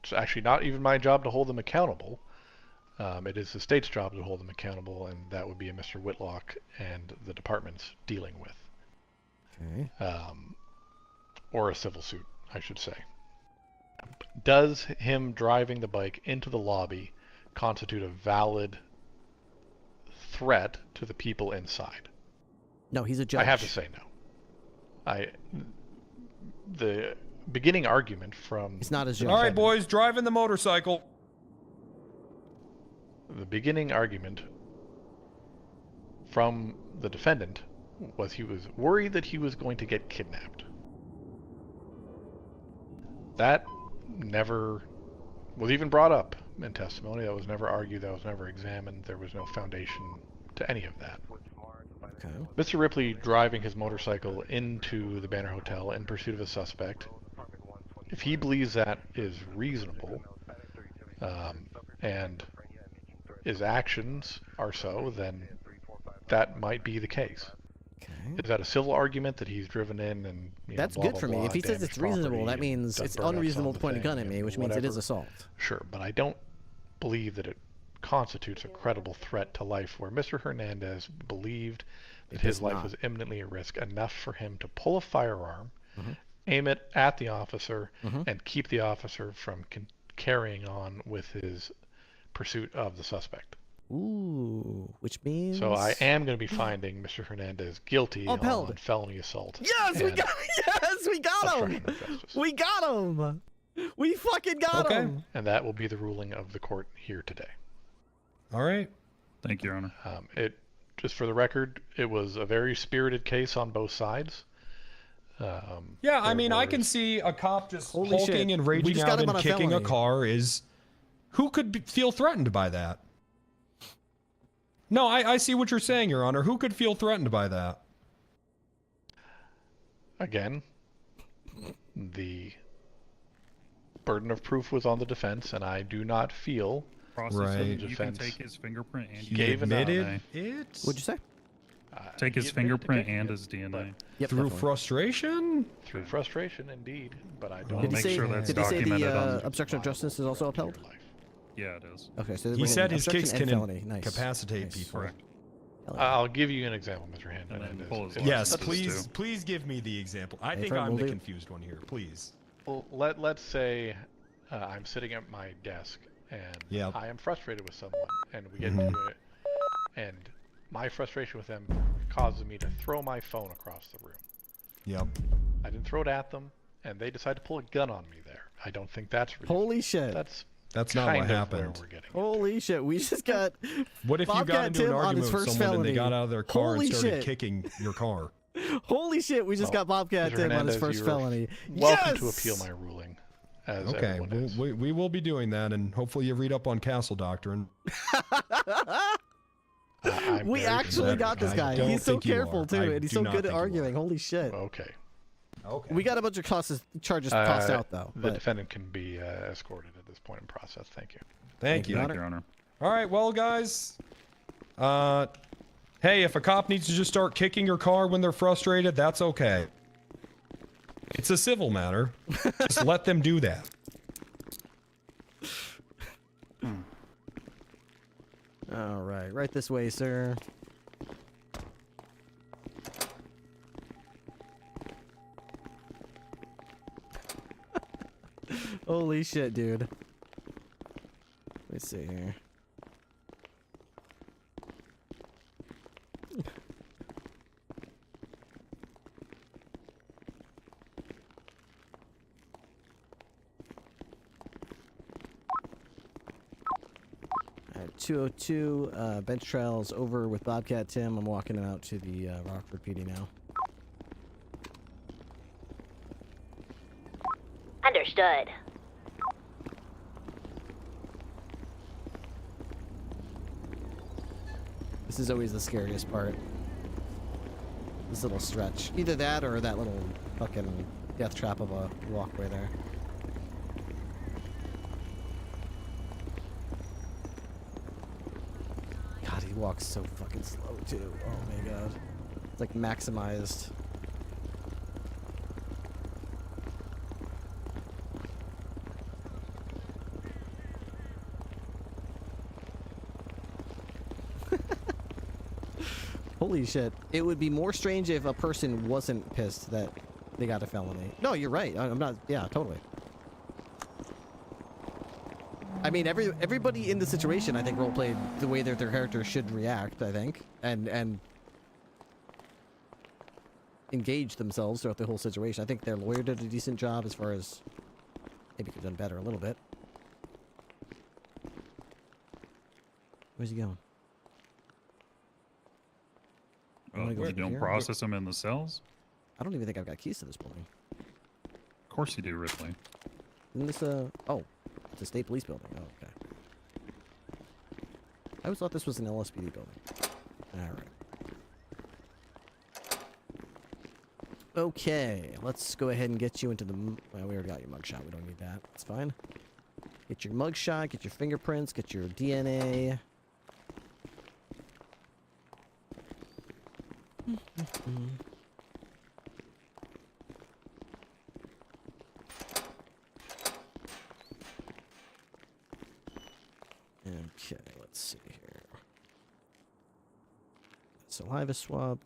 It's actually not even my job to hold them accountable. It is the state's job to hold them accountable, and that would be a Mr. Whitlock and the department's dealing with. Okay. Or a civil suit, I should say. Does him driving the bike into the lobby constitute a valid threat to the people inside? No, he's a judge. I have to say no. The beginning argument from... It's not his judge. All right, boys, driving the motorcycle. The beginning argument from the defendant was he was worried that he was going to get kidnapped. That never was even brought up in testimony. That was never argued. That was never examined. There was no foundation to any of that. Okay. Mr. Ripley driving his motorcycle into the Banner Hotel in pursuit of a suspect, if he believes that is reasonable, and his actions are so, then that might be the case. Okay. Is that a civil argument that he's driven in and that's blah, good blah, for me. blah, If he says it's reasonable, that means it's unreasonable to point a gun at me, which means it is assault. Sure, but I don't believe that it constitutes a credible threat to life where Mr. Hernandez believed that his life was imminently at risk enough for him to pull a firearm, aim it at the officer, and keep the officer from carrying on with his pursuit of the suspect. Ooh, which means... So I am going to be finding Mr. Hernandez guilty on felony assault. Yes, we got him! We got him! We fucking got him! And that will be the ruling of the court here today. All right. Thank you, Your Honor. Just for the record, it was a very spirited case on both sides. Yeah, I mean, I can see a cop just hulking and raging out and kicking a car is... Who could feel threatened by that? No, I see what you're saying, Your Honor. Who could feel threatened by that? Again, the burden of proof was on the defense, and I do not feel the defense. You can take his fingerprint and he admitted it. What'd you say? Take his fingerprint and his DNA. Through frustration? Through frustration, indeed. But I don't We'll make sure that's documented. Did he say the obstruction of justice is also upheld? Yeah, it is. Okay, so he said his kicks can nice. incapacitate people. Correct. I'll give you an example, Mr. Hernandez. Yes, please give me the example. I think I'm the confused one here. Please. Well, let's say I'm sitting at my desk and I am frustrated with someone, and we get into it, and my frustration with them causes me to throw my phone across the room. Yep. I didn't throw it at them, and they decide to pull a gun on me there. I don't think that's reasonable. Holy shit. That's not what happened. Holy shit, we just got. What if you got into an argument with someone and they got out of their car and started kicking your car? Holy shit, we just got Bobcat Tim on his first felony. Welcome to appeal my ruling. As Okay, we will be doing that, and hopefully you read up on Castle Doctrine. We actually got this guy. He's so careful too, and he's so good at arguing. Holy shit. Okay. Okay. We got a bunch of charges tossed out though. The defendant can be escorted at this point in process. Thank you. Thank you. Thank you, Your Honor. All right, well, guys. Hey, if a cop needs to just start kicking your car when they're frustrated, that's okay. It's a civil matter. Just let them do that. All right, right this way, sir. Holy shit, dude. Let's see here. At 202, bench trials over with Bobcat Tim. I'm walking him out to the Rockford PD now. Understood. This is always the scariest part. This little stretch. Either that or that little fucking death trap of a walkway there. God, he walks so fucking slow too. Oh my god. It's like maximized. Holy shit. It would be more strange if a person wasn't pissed that they got a felony. No, you're right. I'm not. Yeah, totally. I mean, everybody in the situation, I think, roleplayed the way that their character should react, I think, and engage themselves throughout the whole situation. I think their lawyer did a decent job as far as maybe could have done better a little bit. Where's he going? You don't process them in the cells? I don't even think I've got keys to this building. Of course you do, Ripley. Isn't this oh, it's a state police building. Oh, okay. I always thought this was an LSPD building. Alright. Okay, let's go ahead and get you into the... Well, we already got your mugshot. We don't need that. It's fine. Get your mugshot, get your fingerprints, get your DNA... Okay, let's see here. Saliva swab,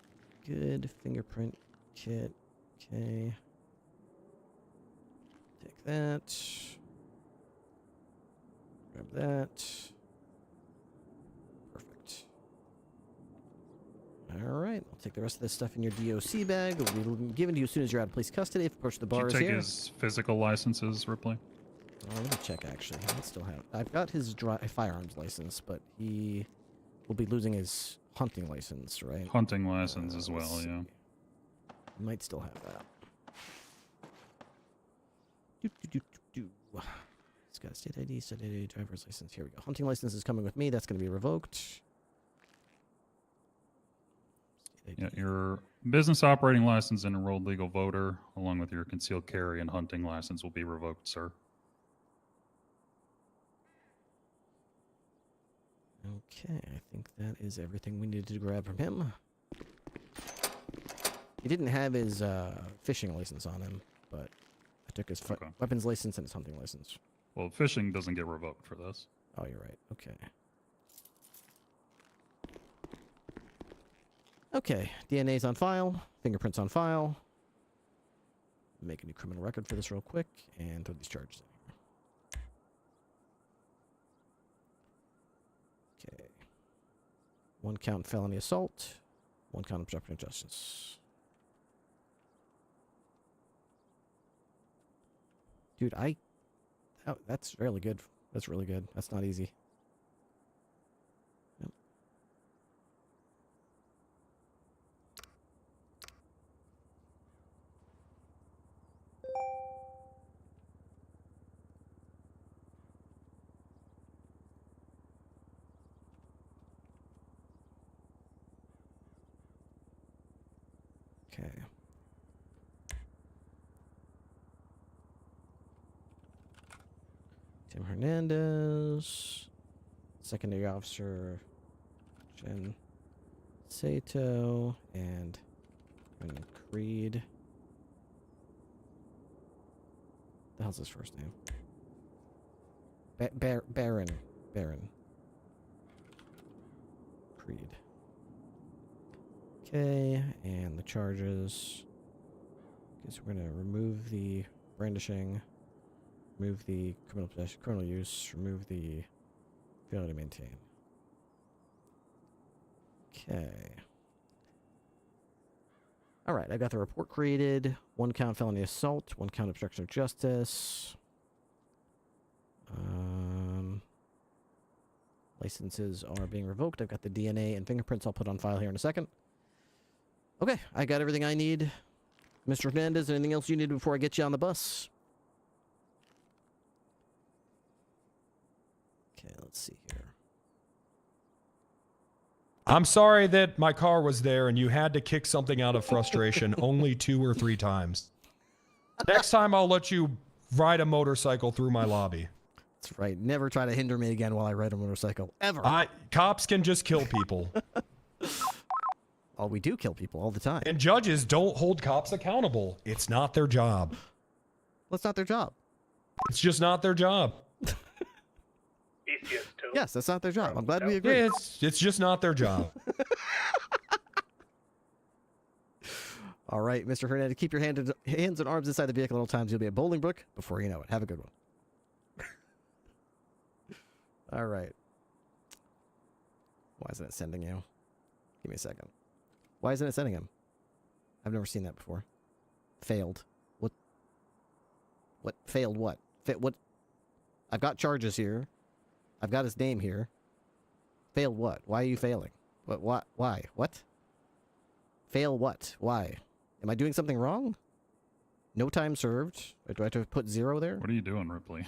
good. Fingerprint kit, okay. Take that. Grab that. Perfect. Alright, I'll take the rest of this stuff in your DOC bag. It'll be given to you as soon as you're out of police custody. If approach the bars Did you take here. his physical licenses, Ripley? Let me check, actually. I still have... I've got his firearms license, but he will be losing his hunting license, right? Hunting license as well, yeah. Might still have that. It's got a state ID, driver's license. Here we go. Hunting license is coming with me. That's going to be revoked. Yeah, your business operating license and enrolled legal voter, along with your concealed carry and hunting license, will be revoked, sir. Okay, I think that is everything we needed to grab from him. He didn't have his fishing license on him, but I took his weapons license and his hunting license. Well, fishing doesn't get revoked for this. Oh, you're right. Okay. Okay, DNA's on file, fingerprints on file. Make a new criminal record for this real quick and throw these charges in here. Okay. 1 count felony assault, 1 count obstruction of justice. Dude, oh, that's really good. That's really good. That's not easy. Yep. Okay. Tim Hernandez, secondary officer Jen Sato, and Brendan Creed. The hell's his first name? Baron Creed. Okay, and the charges. Okay, so we're gonna remove the brandishing. Remove the criminal possession, criminal use, remove the failure to maintain. Okay. Alright, I got the report created. 1 count felony assault, 1 count obstruction of justice. Licenses are being revoked. I've got the DNA and fingerprints I'll put on file here in a second. Okay, I got everything I need. Mr. Hernandez, anything else you need before I get you on the bus? Okay, let's see here. I'm sorry that my car was there and you had to kick something out of frustration only 2 or 3 times. Next time I'll let you ride a motorcycle through my lobby. That's right. Never try to hinder me again while I ride a motorcycle. Ever. Cops can just kill people. Oh, we do kill people all the time. And judges don't hold cops accountable. It's not their job. Well, it's not their job. It's just not their job. Yes, that's not their job. I'm glad we agree. Yeah, it's just not their job. All right, Mr. Hernandez, keep your hands and arms inside the vehicle at all times. You'll be at Bolingbrook before you know it. Have a good one. All right. Why isn't it sending you? Give me a second. Why isn't it sending him? I've never seen that before. Failed. What? What? Failed what? What? I've got charges here. I've got his name here. Failed what? Why are you failing? What? Why? What? Fail what? Why? Am I doing something wrong? No time served. Do I have to put 0 there? What are you doing, Ripley?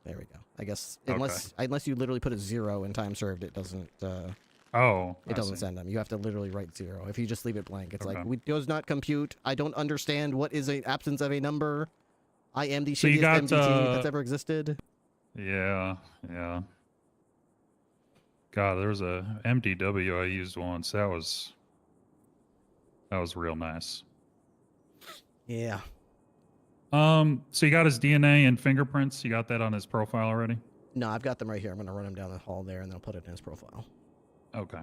There we go. I guess unless you literally put a 0 in time served, it doesn't. It doesn't send them. You have to literally write 0. If you just leave it blank, it's like does not compute. I don't understand what is an absence of a number. I am the shittiest MDT that's ever existed. Yeah. God, there was a MDW I used once. That was real nice. Yeah. So you got his DNA and fingerprints? You got that on his profile already? No, I've got them right here. I'm going to run them down the hall there, and then I'll put it in his profile. Okay.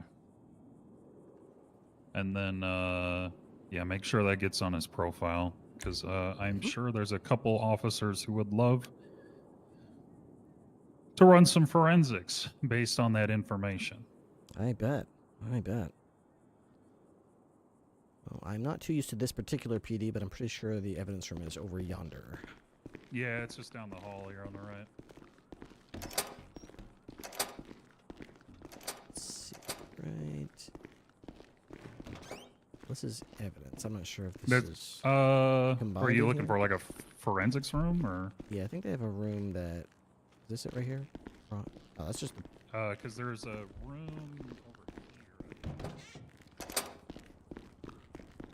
And then, yeah, make sure that gets on his profile, because I'm sure there's a couple officers who would love to run some forensics based on that information. I bet. Well, I'm not too used to this particular PD, but I'm pretty sure the evidence room is over yonder. Yeah, it's just down the hall here on the right. Let's see. Right. This is evidence. I'm not sure if this is combined are you looking here. for like a forensics room or? Yeah, I think they have a room that. Is this it right here? Oh, that's just. Because there's a room over here.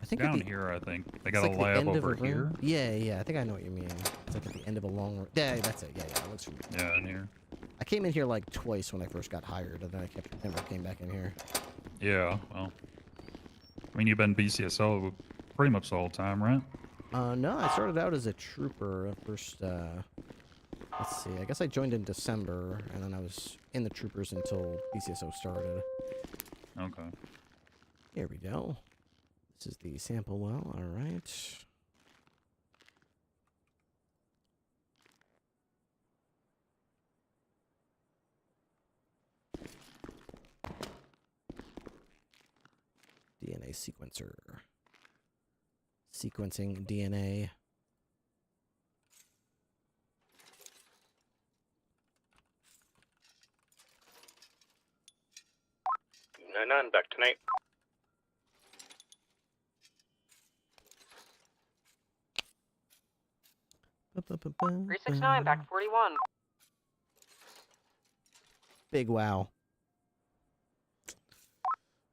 I think down here, I think they got a like lab over here. Yeah, I think I know what you mean. It's like at the end of a long room. Yeah, that's it. Yeah, it looks familiar. Yeah, in here. I came in here like twice when I first got hired, and then I never came back in here. Yeah, well, I mean, you've been BCSO pretty much the whole time, right? No, I started out as a trooper at first. Let's see. I guess I joined in December, and then I was in the troopers until BCSO started. Okay. Here we go. This is the sample well. All right. DNA sequencer. Sequencing DNA. 9-9, back tonight. Ba-ba-ba-ba. 369, back to 41. Big wow.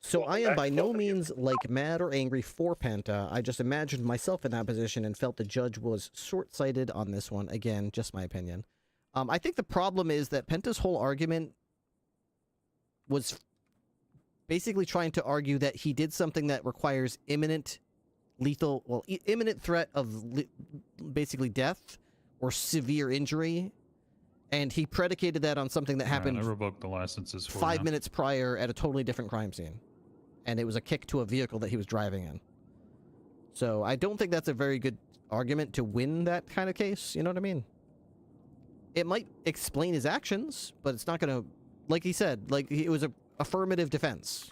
So I am by no means like mad or angry for Penta. I just imagined myself in that position and felt the judge was short-sighted on this one. Again, just my opinion. I think the problem is that Penta's whole argument was basically trying to argue that he did something that requires imminent lethal, well, imminent threat of basically death or severe injury. And he predicated that on something that happened I revoked the licenses for 5 minutes prior at a totally different crime scene. And it was a kick to a vehicle that he was driving in. So I don't think that's a very good argument to win that kind of case. You know what I mean? It might explain his actions, but it's not going to, like he said, like it was a affirmative defense.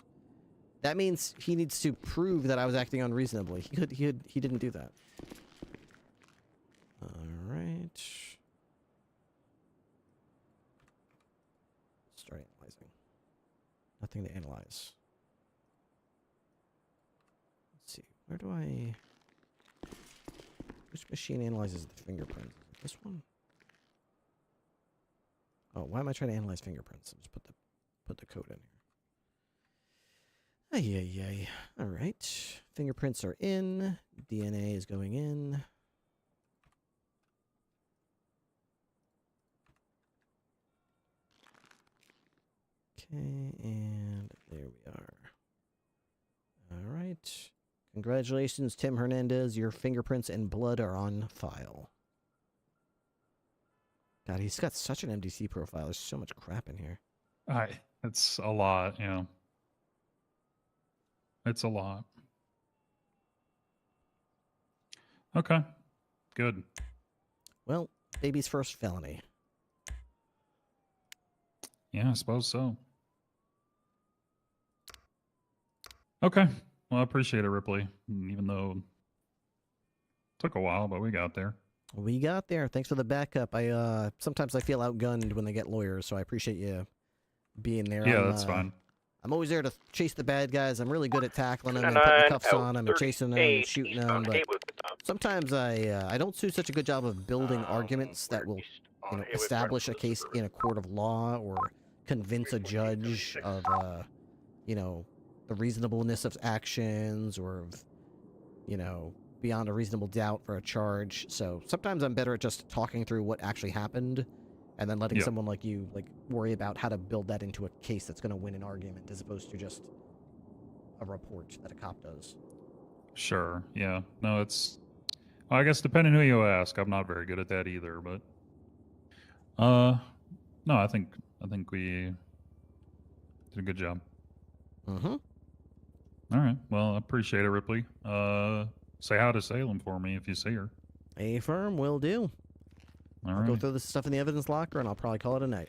That means he needs to prove that I was acting unreasonably. He didn't do that. All right. Start analyzing. Nothing to analyze. Let's see. Where do I... Which machine analyzes the fingerprints? This one? Oh, why am I trying to analyze fingerprints? I'll just put the code in here. Ay. All right. Fingerprints are in. DNA is going in. Okay, and there we are. All right. Congratulations, Tim Hernandez. Your fingerprints and blood are on file. God, he's got such an MDC profile. There's so much crap in here. It's a lot, you know. It's a lot. Okay. Good. Well, baby's first felony. Yeah, I suppose so. Okay. Well, I appreciate it, Ripley. Even though it took a while, but we got there. We got there. Thanks for the backup. Sometimes I feel outgunned when they get lawyers, so I appreciate you being there. Yeah, that's fine. I'm always there to chase the bad guys. I'm really good at tackling them and putting the cuffs on them and chasing them and shooting them. But sometimes I don't do such a good job of building arguments that will, establish a case in a court of law or convince a judge of, the reasonableness of actions or, beyond a reasonable doubt for a charge. So sometimes I'm better at just talking through what actually happened and then letting someone like you worry about how to build that into a case that's going to win an argument as opposed to just a report that a cop does. Sure. Yeah. No, I guess depending who you ask, I'm not very good at that either, but no, I think we did a good job. Mm-hmm. All right. Well, I appreciate it, Ripley. Say hi to Salem for me if you see her. Affirm, will do. I'll go through this stuff in the evidence locker, and I'll probably call it a night.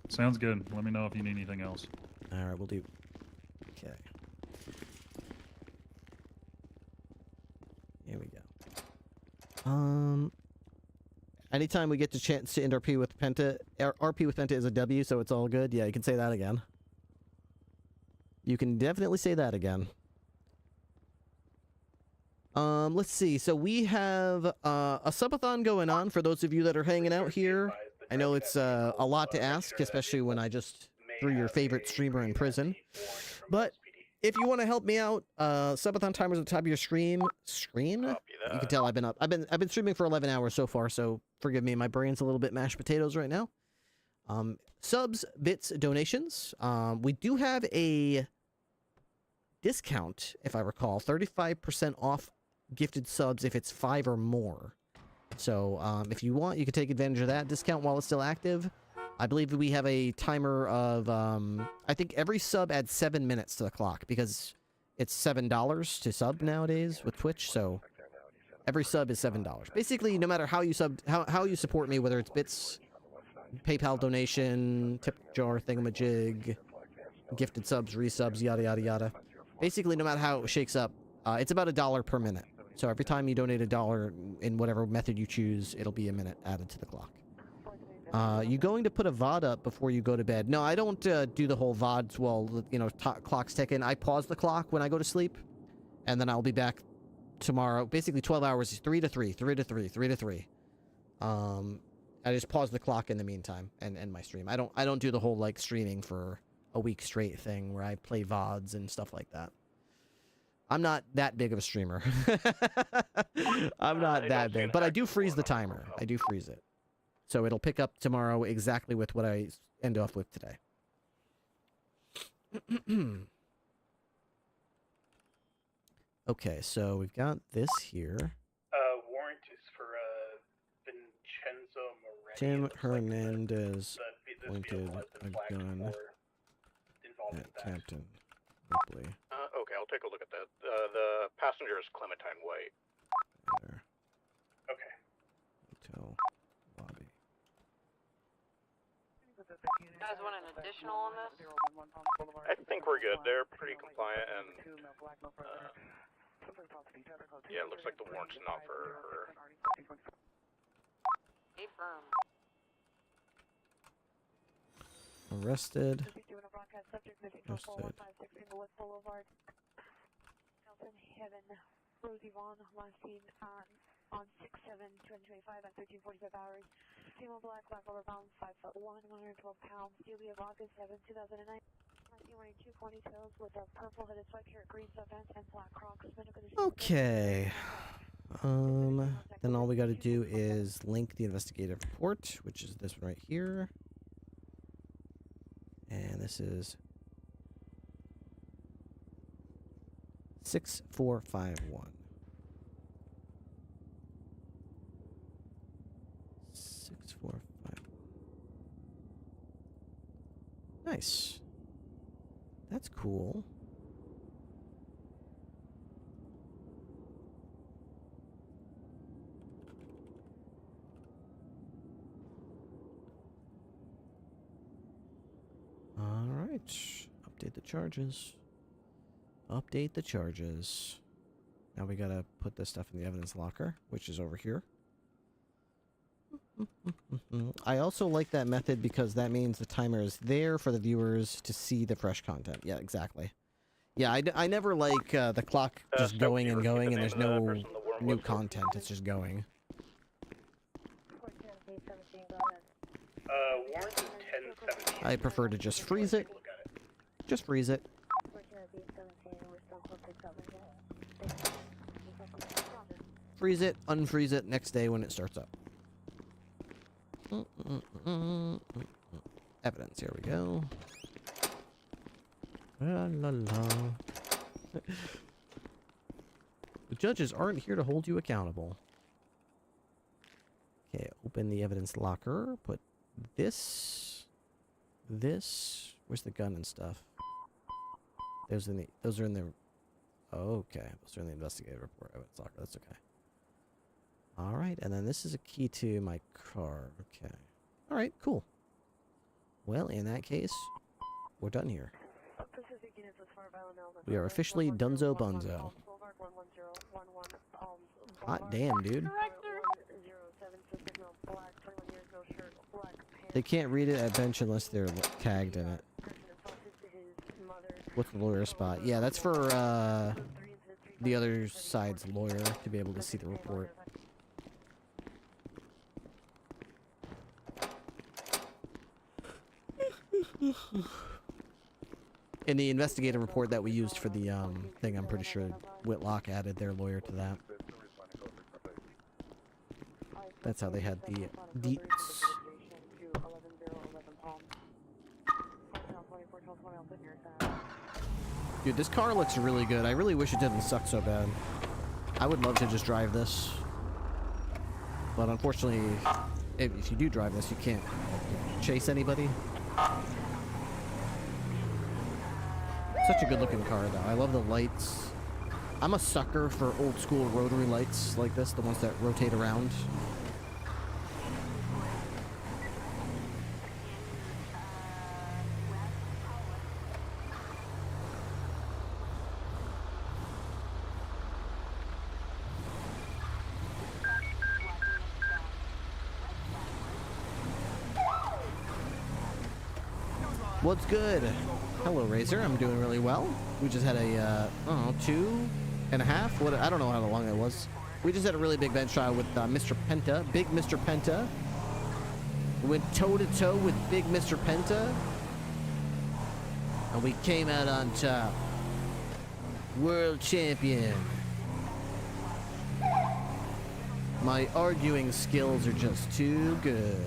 Sounds good. Let me know if you need anything else. All right, we'll do. Okay. Here we go. Anytime we get the chance to RP with Penta, RP with Penta is a W, so it's all good. Yeah, you can say that again. You can definitely say that again. Let's see. So we have a subathon going on for those of you that are hanging out here. I know it's a lot to ask, especially when I just threw your favorite streamer in prison. But if you want to help me out, subathon timer's at the top of your screen. You can tell I've been up. I've been streaming for 11 hours so far, so forgive me. My brain's a little bit mashed potatoes right now. Subs, bits, donations. We do have a discount, if I recall, 35% off gifted subs if it's 5 or more. So if you want, you can take advantage of that discount while it's still active. I believe we have a timer of, I think every sub adds 7 minutes to the clock because it's $7 to sub nowadays with Twitch. So every sub is $7. Basically, no matter how you how you support me, whether it's bits, PayPal donation, tip jar thingamajig, gifted subs, resubs, yada yada yada. basically, no matter how it shakes up, it's about $1 per minute. So every time you donate $1 in whatever method you choose, it'll be a minute added to the clock. You going to put a VOD up before you go to bed? No, I don't do the whole VODs while, you know, clock's ticking. I pause the clock when I go to sleep, and then I'll be back tomorrow. Basically, 12 hours is 3 to 3, 3 to 3, 3 to 3. I just pause the clock in the meantime and end my stream. I don't do the whole, like, streaming for a week straight thing where I play VODs and stuff like that. I'm not that big of a streamer. I'm not that big, but I do freeze the timer. I do freeze it. So it'll pick up tomorrow exactly with what I end off with today. Okay, so we've got this here. Warrant is for Vincenzo Moretti. Tim Hernandez pointed a gun at Captain Ripley. Okay, I'll take a look at that. The passenger is Clementine White. There. Okay. Hotel lobby. You guys want an additional on this? I think we're good. They're pretty compliant, and yeah, it looks like the warrant's not for her. Stay firm. Arrested. Rosie Vaughn, last seen on 6/7/2025 at 13:45 hours. Female black overbound, 5'1", 112 pounds. Julia August 7, 2009. Last seen wearing 2 ponytails with a purple hooded sweatshirt, green sweatpants, and black Crocs. Okay. Then all we got to do is link the investigative report, which is this one right here. And this is 6451. 6451. Nice. That's cool. All right. Update the charges. Update the charges. Now we gotta put this stuff in the evidence locker, which is over here. I also like that method because that means the timer is there for the viewers to see the fresh content. Yeah, exactly. Yeah, I never like the clock just going and going and there's no new content. It's just going. Warrant is 1017. I prefer to just freeze it. Just freeze it. Freeze it, unfreeze it next day when it starts up. Evidence, here we go. La, la, la. The judges aren't here to hold you accountable. Okay, open the evidence locker. Put this. Where's the gun and stuff? Those are in the. Oh, okay, those are in the investigative report. Evidence locker. That's okay. All right, and then this is a key to my car. Okay. All right, cool. Well, in that case, we're done here. We are officially Dunzo Bunzo. Hot damn, dude. They can't read it at bench unless they're tagged in it. What's the lawyer spot? Yeah, that's for the other side's lawyer to be able to see the report. In the investigative report that we used for the thing, I'm pretty sure Whitlock added their lawyer to that. That's how they had the deets. Dude, this car looks really good. I really wish it didn't suck so bad. I would love to just drive this. But unfortunately, if you do drive this, you can't chase anybody. Such a good looking car though. I love the lights. I'm a sucker for old school rotary lights like this, the ones that rotate around. What's good? Hello, Razor. I'm doing really well. We just had a, I don't know, 2.5? What? I don't know how long it was. We just had a really big bench trial with Mr. Penta, Big Mr. Penta. We went toe-to-toe with Big Mr. Penta. And we came out on top. World champion. My arguing skills are just too good.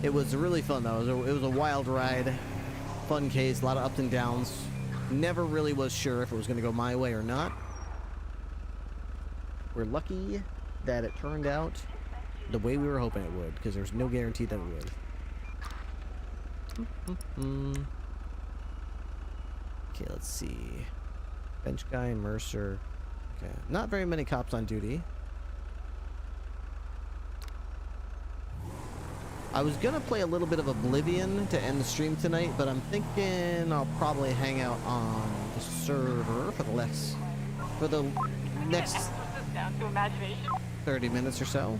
It was really fun though. It was a wild ride, fun case, a lot of ups and downs. Never really was sure if it was going to go my way or not. We're lucky that it turned out the way we were hoping it would, because there's no guarantee that it would. Okay, let's see. Bench guy and Mercer. Okay, not very many cops on duty. I was gonna play a little bit of Oblivion to end the stream tonight, but I'm thinking I'll probably hang out on the server for the next 30 minutes or so.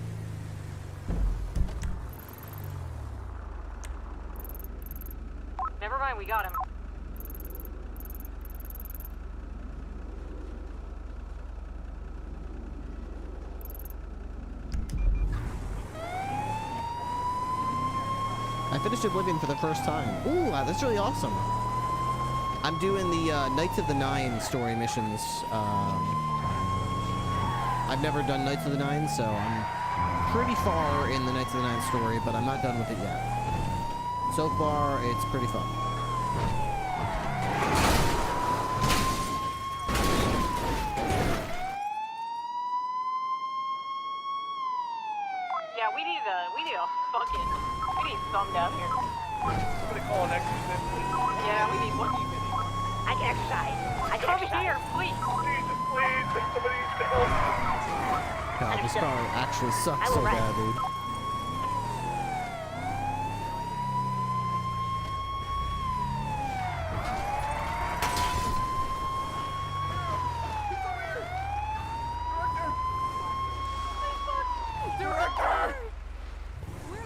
Never mind, we got him. I finished Oblivion for the first time. Ooh, wow, that's really awesome. I'm doing the Knights of the Nine story missions. I've never done Knights of the Nine, so I'm pretty far in the Knights of the Nine story, but I'm not done with it yet. So far, it's pretty fun. Yeah, we need some down here. Somebody call an exorcist. Yeah, we need one. I can exercise. I can Come exercise. here, please. Jesus, please. Somebody needs to help. God, this car actually sucks I so will rest. bad, dude.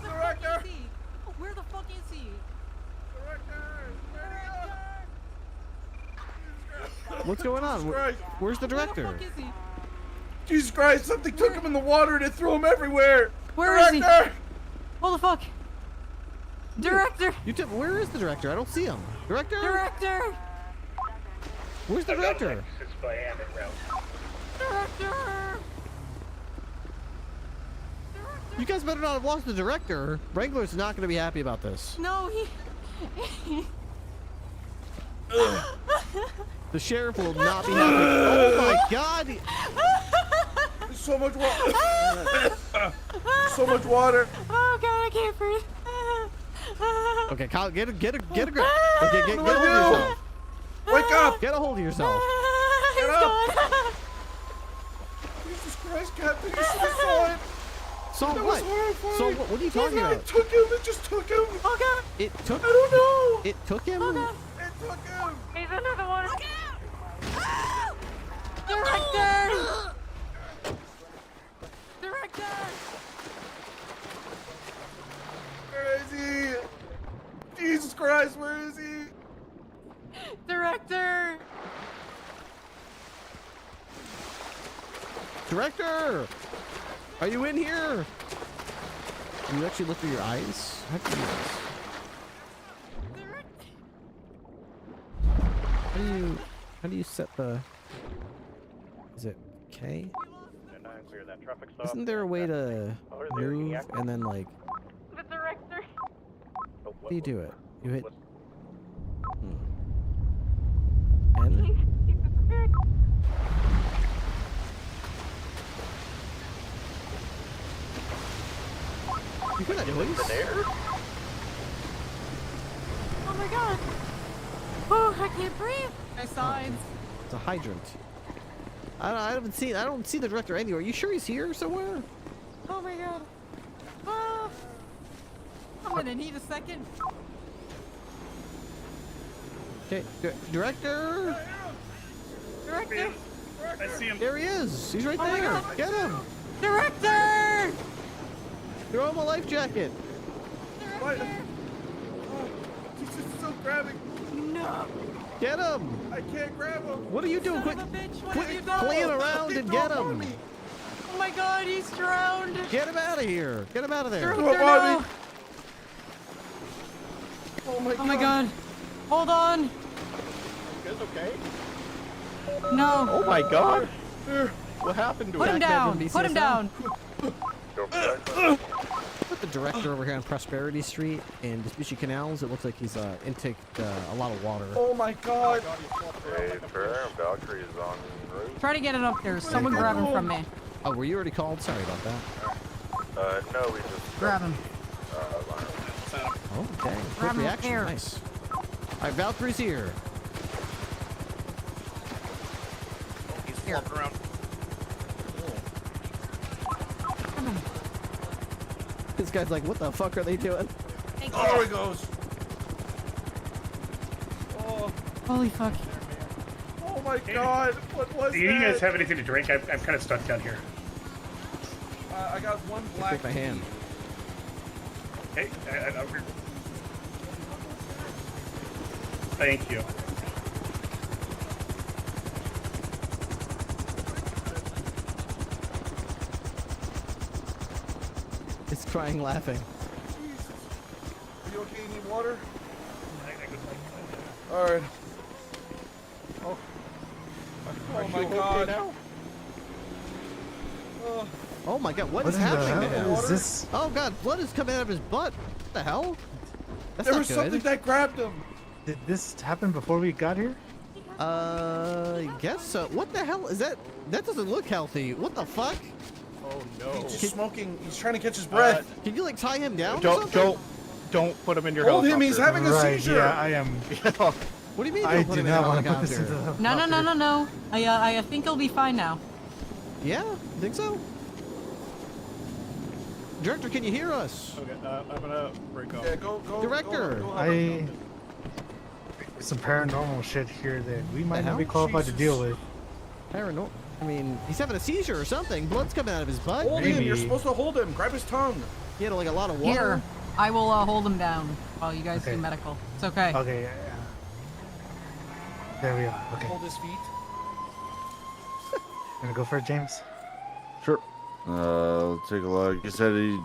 Director! Where the fuck is he? What's going on? Where's the director? Where the fuck is he? Jesus Christ, something took him in the water and it threw him everywhere! Where is he? Director! What the fuck? Director! Where is the director? I don't see him. Director? Director! Where's the director? Director! You guys better not have lost the director. Wrangler's not going to be happy about this. No, he... The sheriff will not be happy. Oh my god! There's so much water. So much water. Oh god, I can't breathe. Okay, Kyle, get a grip. Okay, get a hold of yourself. Wake up! Get a hold of yourself. Get up! Jesus Christ, Captain, you should have saw it. Saw That what? was horrifying. Saw what are you talking about? It took him. It just took him. Oh god! It took. I don't know. It took him. Oh god! It took him. He's under the water. Director! Director! Where is he? Jesus Christ, where is he? Director! Director! Are you in here? Can you actually look through your eyes? How do you do this? How do you set the... Is it K? Isn't there a way to move and then like... The director! How do you do it? You hit... N? You hear that noise? Oh my god! Oh, I can't breathe! My sides. It's a hydrant. I don't see the director anywhere. Are you sure he's here somewhere? Oh my god. Ah. I'm gonna need a second. Okay, director. Director! I see him. There he is. He's right there. God. Get him. Director! Throw him a life jacket. What? He's just still grabbing. No! Get him. I can't grab him. What are you doing? Quit playing around and get him. Oh my god, he's drowned! Get him out of here. Get him out of there. Director, no! Oh my god. Oh my god. Hold on. You guys okay? No. Oh my god. What happened to Put him down. Put him down. Put the director over here on Prosperity Street and Vespucci Canals. It looks like he's intaked a lot of water. Oh my god. Hey, fair. Valkyrie is on route. Try to get it up there. Someone grab him from me. Oh, were you already called? Sorry about that. No, we just Grab him. Okay. Quick Grab him reaction. here. Nice. All right, Valkyrie's here. He's flopping around. This guy's like, what the fuck are they doing? Oh, there he goes. Oh. Holy fuck. Oh my god. What was Do you that? guys have anything to drink? I'm kind of stuck down here. I got one black. Take my hand. Hey, thank you. It's crying, laughing. Are you okay? You need water? Alright. Oh. Oh my god. Now? Oh my god, what What is in the happening to hell him? is this? Oh god, blood is coming out of his butt. What the hell? That's There not was good. something that grabbed him. Did this happen before we got here? I guess so. What the hell is that? That doesn't look healthy. What the fuck? Oh no. He's just smoking. He's trying to catch his breath. Can you like tie him down? or Don't something? don't put him in your Hold him. helicopter. He's having a Right, seizure. yeah, I am. What do you mean? I don't put do him in not the want to put this into helicopter? the No, no, no, no, no. I think he'll be fine now. Yeah, think so. Director, can you hear us? Okay, I'm gonna break off. Yeah, go. Director. Go help him. Some paranormal shit here that we might hell? not be qualified to deal with. Paranoid. I mean, he's having a seizure or something. Blood's coming out of his butt. Hold him. You're supposed to hold him. Grab his tongue. He had like a lot of water. Here, I will hold him down while you guys do medical. It's okay. Okay, yeah. There we are. Okay. Hold his feet. Gonna go for it, James? Sure. Let's take a look. You said he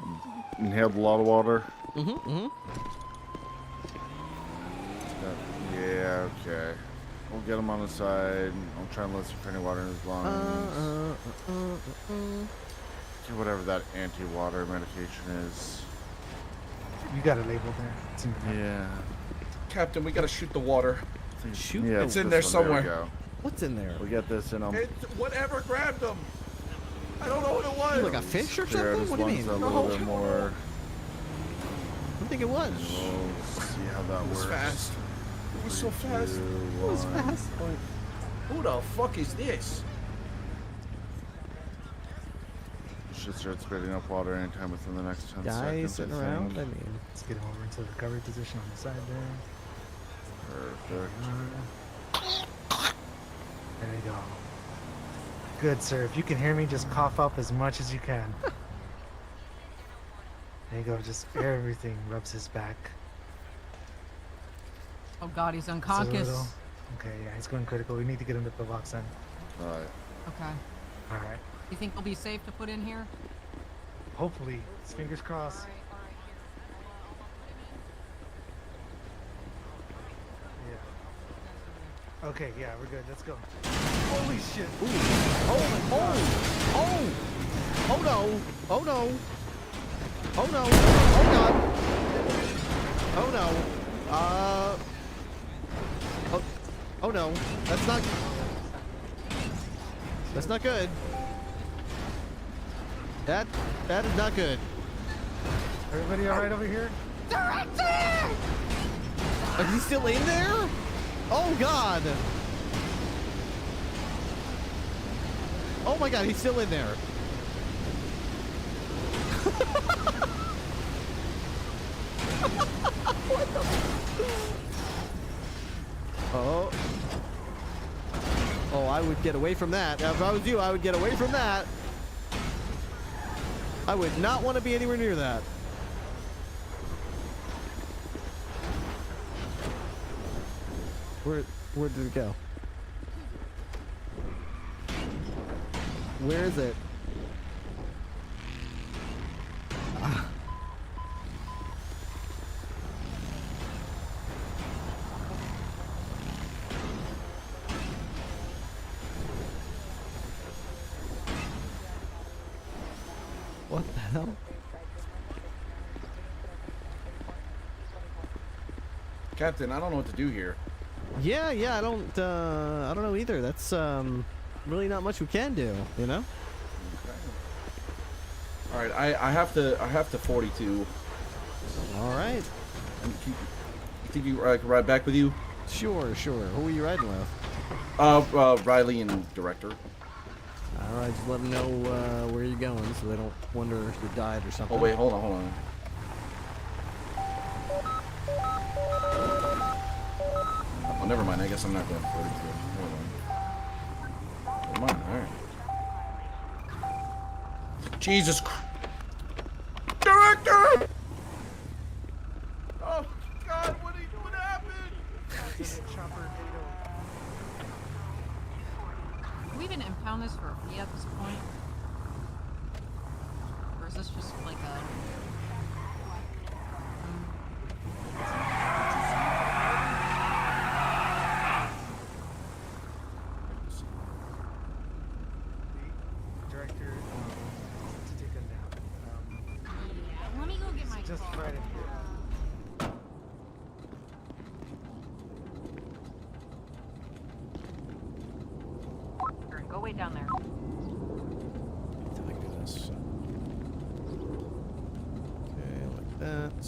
inhaled a lot of water? Yeah, okay. We'll get him on the side. I'll try and listen for any water in his lungs. See whatever that anti-water medication is. You got it labeled there. It's in your Yeah. Captain, we gotta shoot the water. Shoot? Yeah, It's in this there one. somewhere. There we go. What's in there? We'll get this in him. Whatever grabbed him. I don't know what it was. Like a fish or Clear out something? his What do you lungs mean? a little bit more. I think it was. We'll see how that It was works. fast. It was so fast. It was fast. Who the fuck is this? Should start spitting up water anytime within the next 10 Guys seconds. sitting I around. think. I mean, Let's get him over into the recovery position on the side there. Perfect. There you go. Good, sir. If you can hear me, just cough up as much as you can. There you go. Just everything rubs his back. Oh god, he's Just a unconscious. little. Okay, yeah, he's going critical. We need to get him to the box then. Alright. Okay. All right. You think he'll be safe to put in here? Hopefully. Fingers crossed. Yeah. Okay, yeah, we're good. Let's go. Holy shit. Oh no! Oh no! Oh no! Oh god! Oh no! Oh no! That's not. That's not good. That is not good. Everybody all right over here? Director! Is he still in there? Oh god! Oh my god, he's still in there. Oh. Oh, I would get away from that. If I was you, I would get away from that. I would not want to be anywhere near that. Where did it go? Where is it? What the hell? Captain, I don't know what to do here. Yeah, I don't know either. That's really not much we can do, you know? All right, I have to 42. All right. And you think I can ride back with you? Sure. Who are you riding with? Riley and Director. All right, just let them know where you're going, so they don't wonder if you died or something. Oh wait, hold on. Oh, never mind. I guess I'm not going 42. Never mind. All right. Jesus Christ. Director! Oh God! What happened? Can we even impound this for a fee at this point? Or is this just like a... Director, to take a nap. Let me go get my Just car. right in here. Go way down there. Like this. Okay, like that.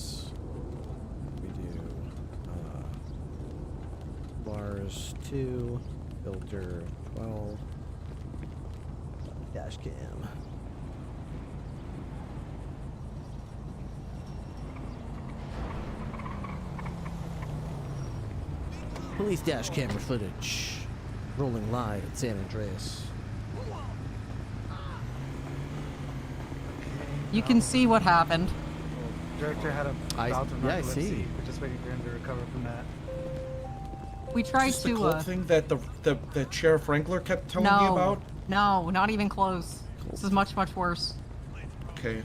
We do bars 2, filter 12, dash cam. Police dash camera footage. Rolling live at San Andreas. You can see what happened. Director had a bout of yeah, I narcolepsy. see. We're just waiting for him to recover from that. We tried Is this the to, cult thing that the Sheriff Wrangler kept telling me about? No, not even close. This is much, much worse. Okay.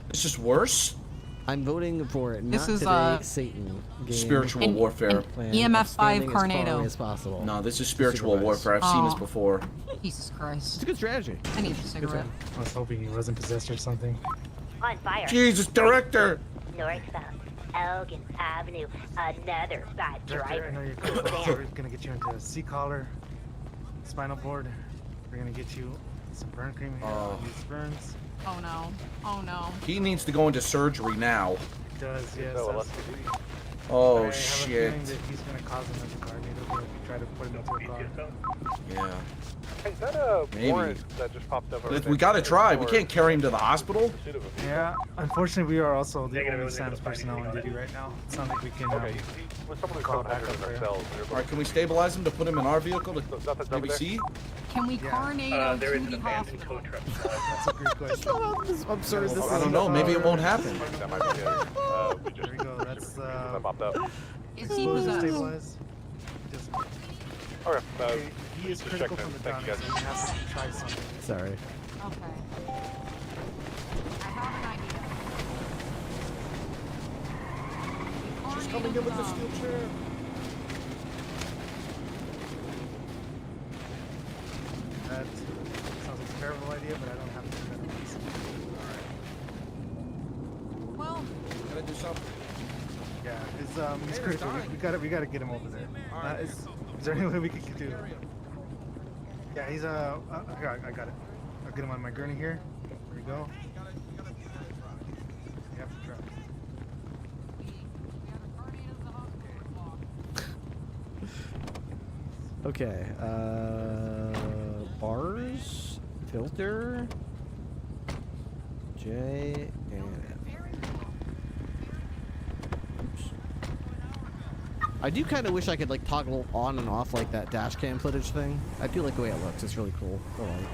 It's just worse? I'm voting for it. This Not is, today, Satan. Game. Spiritual warfare. an EMF 5 Standing as far Tornado. away as possible. No, this is spiritual warfare. I've seen this before. Jesus Christ. It's a good strategy. I need a cigarette. I was hoping he wasn't possessed or something. On fire. Jesus, Director! Northbound, Elgin Avenue. Another bad Director, I driver. know you're cool, but we're gonna get you into a C-collar, spinal board. We're gonna get you some burn cream here. Oh. These burns. Oh no. Oh no. He needs to go into surgery now. He does, yes. Oh, I have a shit. feeling that he's gonna cause him as a car needle if you try to put him into a car. Yeah. Is that a Maybe. warrant that just popped up? We gotta try. We can't carry him to the hospital. Yeah, unfortunately, we are also the only SAMS personnel on duty right now. It's not like we can call backup for you. Alright, can we stabilize him to put him in our vehicle to maybe see? Can we carnate him There is to an the abandoned hospital? tow truck. That's a great question. I'm sorry. This I don't know. Maybe it won't happen. That might be good. We just There we go. That's that popped up. Is he exposure possessed? stabilized. Just, Okay, he is just critical checking from in. the Thank you, gun, so guys. we have to try something. Sorry. Okay. I have an idea. She's coming in with the steel chair. That sounds like a terrible idea, but I don't have to do that. Well, Gotta do something. Yeah, he's critical. We gotta get him over there. Is there any way we could do? Yeah, he's I got it. I'll get him on my gurney here. There we go. You have to try. Okay. Bars, filter, J, and F. Oops. I do kind of wish I could like toggle on and off like that dash cam footage thing. I do like the way it looks. It's really cool. The light.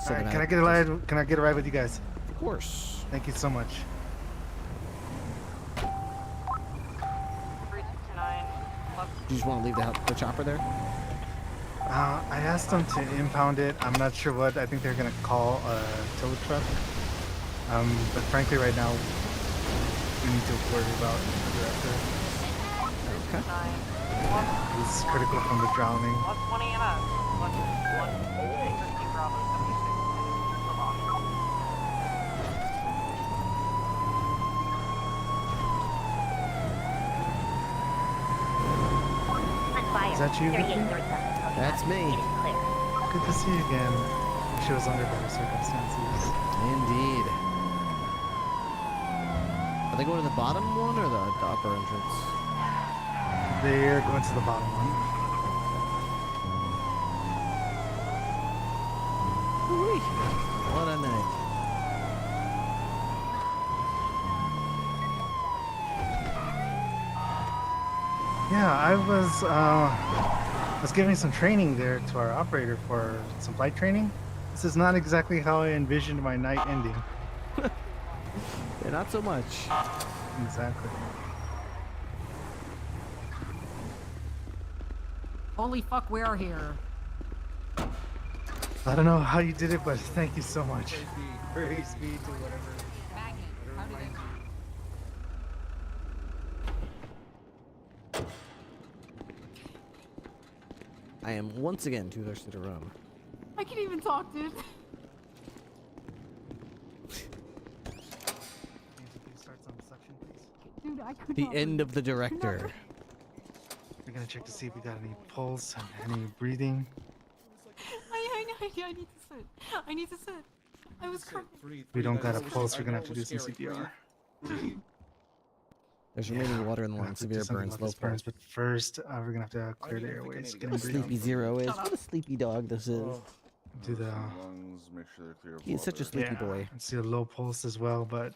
All right, can I get a ride? Can I get a ride with you guys? Of course. Thank you so much. Do you just want to leave the chopper there? I asked them to impound it. I'm not sure what. I think they're gonna call a tow truck. But frankly, right now, we need to worry about the director. Okay. He's critical from the drowning. Is that you, Ripley? That's me. Good to see you again. She was under better circumstances. Indeed. Are they going to the bottom one or the upper entrance? They're going to the bottom one. Woo-wee. What a night. Yeah, I was giving some training there to our operator for some flight training. This is not exactly how I envisioned my night ending. Yeah, not so much. Exactly. Holy fuck, we are here. I don't know how you did it, but thank you so much. Very speed to whatever. Magnet, how did it? I am once again too thirsty to run. I can't even talk, dude. Dude, I could The not end breathe. of the director. We're gonna check to see if we got any pulse, any breathing. I need to sit. I need to sit. I was crying. If we don't got a pulse, we're gonna have to do some CPR. There's remaining water in the lung, severe burns, low pulse. But first, we're gonna have to clear the airways. Get him What breathing. Sleepy Zero is. What a sleepy dog this is. Do the. Lungs, make sure they're clear of He's such a water. sleepy boy. And see a low pulse as well, but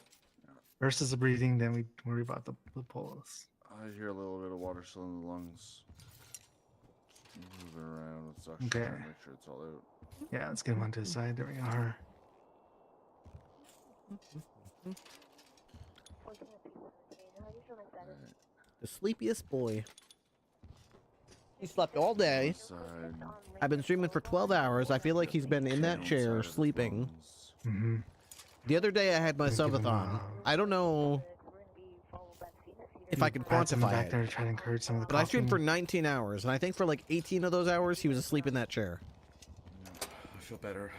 versus the breathing, then we worry about the pulse. I hear a little bit of water still in the lungs. Moving around with suction. Okay. Make sure it's all out. Yeah, let's get him onto the side. There we are. The sleepiest boy. He slept all day. I've been streaming for 12 hours. I feel like he's been in that chair sleeping. Mm-hmm. The other day I had my Subathon. I don't know if I could quantify back it. there to try to encourage some of the But I streamed for coughing. 19 hours, and I think for like 18 of those hours, he was asleep in that chair. I feel better.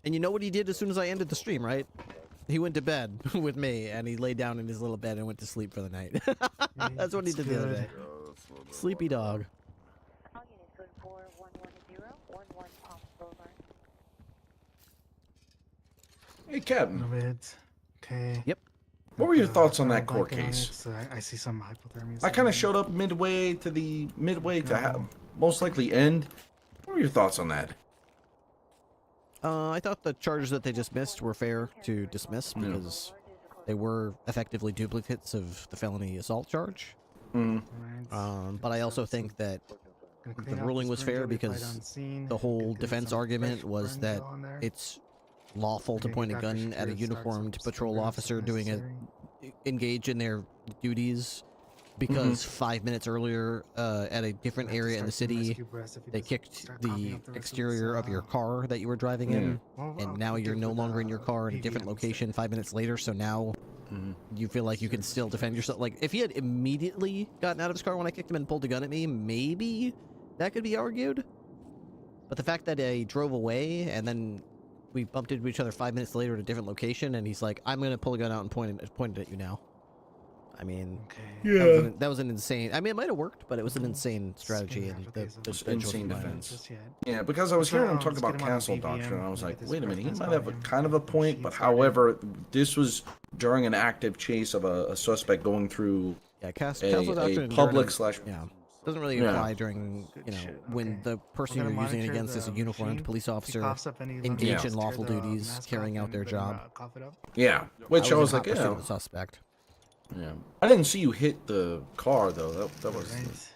And you know what he did as soon as I ended the stream, right? He went to bed with me, and he laid down in his little bed and went to sleep for the night. That's what he did the other day. Sleepy dog. Hey, Captain. Okay. Yep. What were your thoughts on Got a that court blanket on it, case? so I see some hypothermia. I kind of showed up midway to most likely end. What were your thoughts on that? I thought the charges that they dismissed were fair to dismiss because they were effectively duplicates of the felony assault charge. But I also think that the ruling was fair because the whole defense argument was that it's lawful to point a gun at a uniformed patrol officer engage in their duties because 5 minutes earlier at a different area in the city they kicked the exterior of your car that you were driving in, and now you're no longer in your car in a different location 5 minutes later, so now you feel like you can still defend yourself. Like, if he had immediately gotten out of his car when I kicked him and pulled a gun at me, maybe that could be argued. But the fact that I drove away and then we bumped into each other 5 minutes later at a different location, and he's like, I'm going to pull a gun out and point it at you now. I mean, that was an insane... I mean, it might have worked, but it was an insane strategy. And the insane defense. Yeah, because I was hearing him talk about castle doctrine, and I was like, wait a minute, he might have a kind of a point, but however, this was during an active chase of a suspect going through castle doctrine a public slash... Yeah. Doesn't really apply during, when the person you're using it against is a uniformed police officer engaged in lawful duties, carrying out their job. Yeah, which I was like, a suspect. Yeah. I didn't see you hit the car though. That was.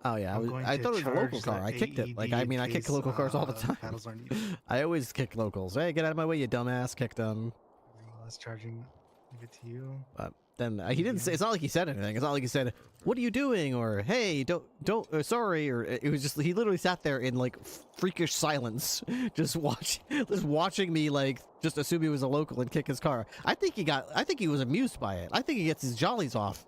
Oh yeah, I thought it was a local car. I kicked it. Like I mean, I kick local cars all the time. I always kick locals. Hey, get out of my way, you dumbass! Kicked them. Let's charging. Leave it to you. But then he didn't say. It's not like he said anything. It's not like he said, "What are you doing?" or "Hey, don't, sorry." Or it was just he literally sat there in like freakish silence, just watching me like just assume he was a local and kick his car. I think he was amused by it. I think he gets his jollies off.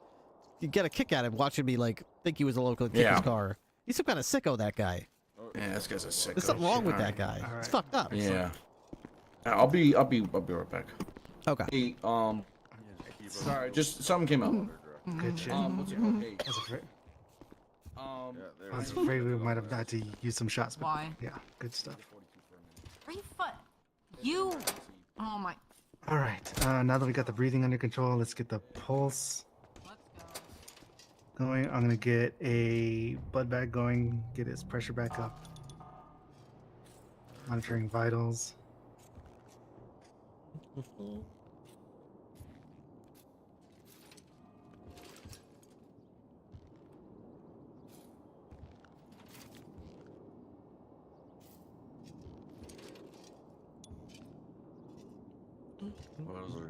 You get a kick out of him watching me like think he was a local and kick his car. He's some kind of sicko, that guy. Yeah, this guy's a sicko. There's something wrong with that guy. It's fucked up. Yeah. I'll be right back. Okay. Hey, sorry, just something came out. Good shit. What's it called? Hey. I was afraid we might have had to use some shots. But Why? Yeah, good stuff. You. Oh my. All right. Now that we got the breathing under control, let's get the pulse going. I'm gonna get a blood bag going. Get his pressure back up. Monitoring vitals.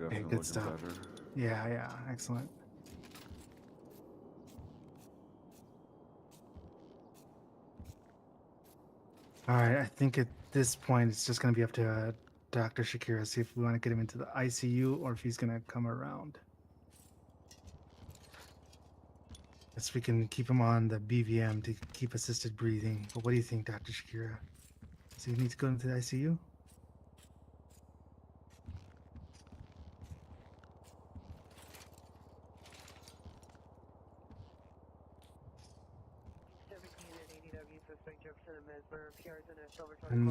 Okay, good stuff. Yeah, excellent. All right, I think at this point it's just going to be up to Dr. Shakira, see if we want to get him into the ICU or if he's going to come around. Guess we can keep him on the BVM to keep assisted breathing. But what do you think, Dr. Shakira? Does he need to go into the ICU?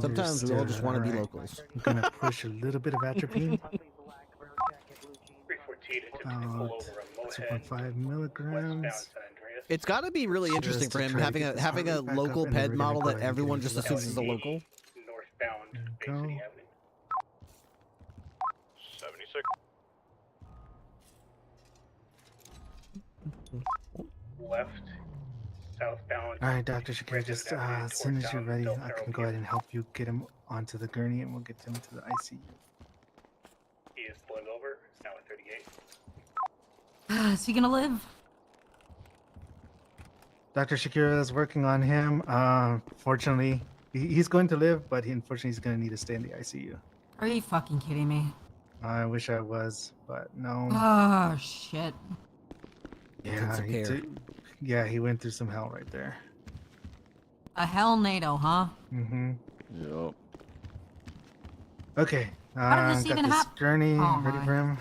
Sometimes we all just want to be locals. I'm gonna push a little bit of atropine. 2.5 milligrams. It's got to be really interesting for him having a local ped model that everyone just assumes is a local. Northbound Bay City Avenue. 76. Left. Southbound. All right, Dr. Shakira, just as soon as you're ready, I can go ahead and help you get him onto the gurney and we'll get him to the ICU. He is pulling over, now at 38. Is he gonna live? Dr. Shakira is working on him. Fortunately, he's going to live, but unfortunately he's going to need to stay in the ICU. Are you fucking kidding me? I wish I was, but no. Oh, shit. Yeah, he went through some hell right there. A hell NATO, huh? Mm-hmm. Yep. Okay. How did this even happen? Gurney Oh, ready my. for him.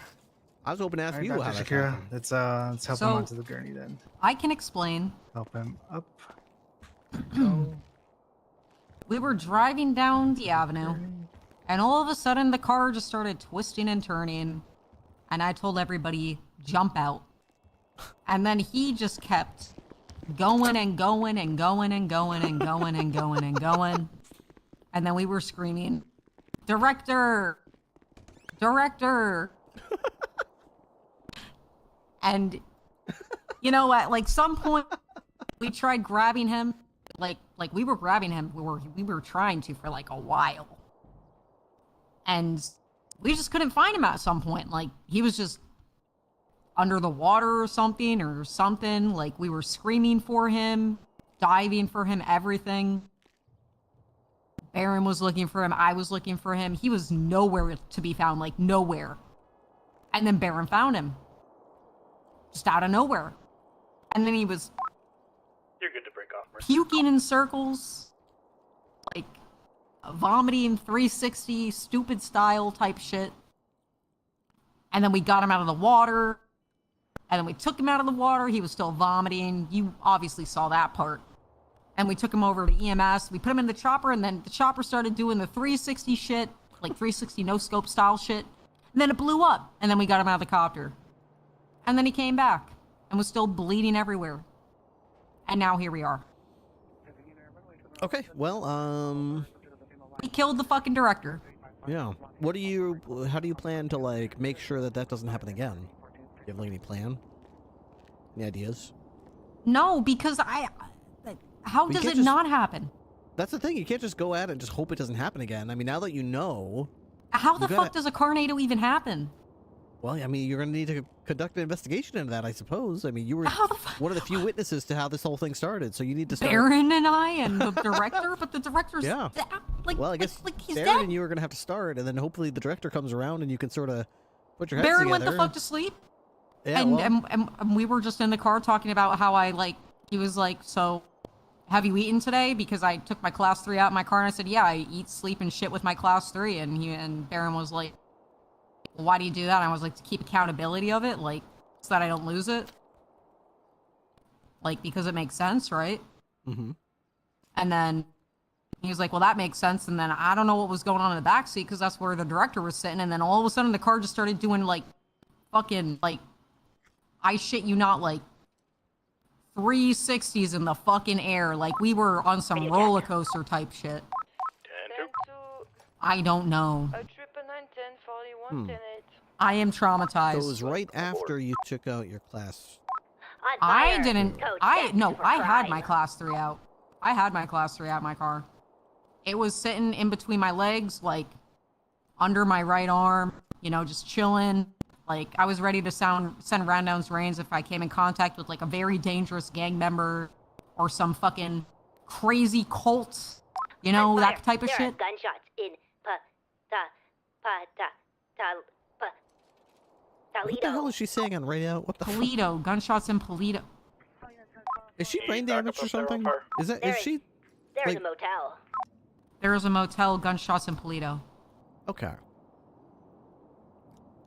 I was hoping to ask All right, you how Dr. that Shakira, happened. let's help him onto the gurney then. I can explain. Help him up. We were driving down the avenue, and all of a sudden the car just started twisting and turning, and I told everybody, jump out. And then he just kept going and going and going and going and going and going and going. And then we were screaming, Director! Director! And, you know, at like some point, we tried grabbing him. Like we were grabbing him. We were trying to for like a while. And we just couldn't find him at some point. Like, he was just under the water or something. Like, we were screaming for him, diving for him, everything. Baron was looking for him. I was looking for him. He was nowhere to be found, like, nowhere. And then Baron found him. Just out of nowhere. And then he was You're good to break off, Mercy. puking in circles, like vomiting 360 stupid style type shit. And then we got him out of the water, and then we took him out of the water. He was still vomiting. You obviously saw that part. And we took him over to EMS. We put him in the chopper, and then the chopper started doing the 360 shit, like 360 no scope style shit. And then it blew up, and then we got him out of the copter. And then he came back and was still bleeding everywhere. And now here we are. Okay, well, We killed the fucking director. yeah. How do you plan to, like, make sure that that doesn't happen again? You have like any plan? Any ideas? No, because how But you does can't it just- not happen? That's the thing. You can't just go at it and just hope it doesn't happen again. I mean, now that you know, How the you gotta- fuck does a tornado even happen? well, I mean, you're going to need to conduct an investigation into that, I suppose. I mean, you were one of the few witnesses to how this whole thing started, so you need to start. Baron and I and the director, but the director's Yeah. like, well, I guess like he's Baron dead. and you are going to have to start, and then hopefully the director comes around and you can sort of put your heads Baron together. went the fuck to sleep. Yeah, and, well- and we were just in the car talking about how he was like, so have you eaten today? Because I took my class 3 out in my car, and I said, yeah, I eat, sleep, and shit with my class 3. And Baron was like, well, why do you do that? And I was like, to keep accountability of it, like, so that I don't lose it. Like, because it makes sense, right? Mm-hmm. And then he was like, well, that makes sense. And then I don't know what was going on in the backseat, because that's where the director was sitting. And then all of a sudden the car just started doing, like, fucking, like, I shit you not, like, 360s in the fucking air. Like, we were on some roller coaster type shit. I don't know. I am traumatized. So it was right after you took out your class. I didn't. I had my class 3 out. I had my class 3 out in my car. It was sitting in between my legs, like under my right arm, you know, just chilling. Like, I was ready to send Randowns Reigns if I came in contact with like a very dangerous gang member or some fucking crazy cult, you know, that type of there shit. Are gunshots in What the hell is she saying on radio? What the fuck? Polito, gunshots in Polito. Is she brain damaged or something? Is she? There's like- a motel. There is a motel, gunshots in Polito. Okay.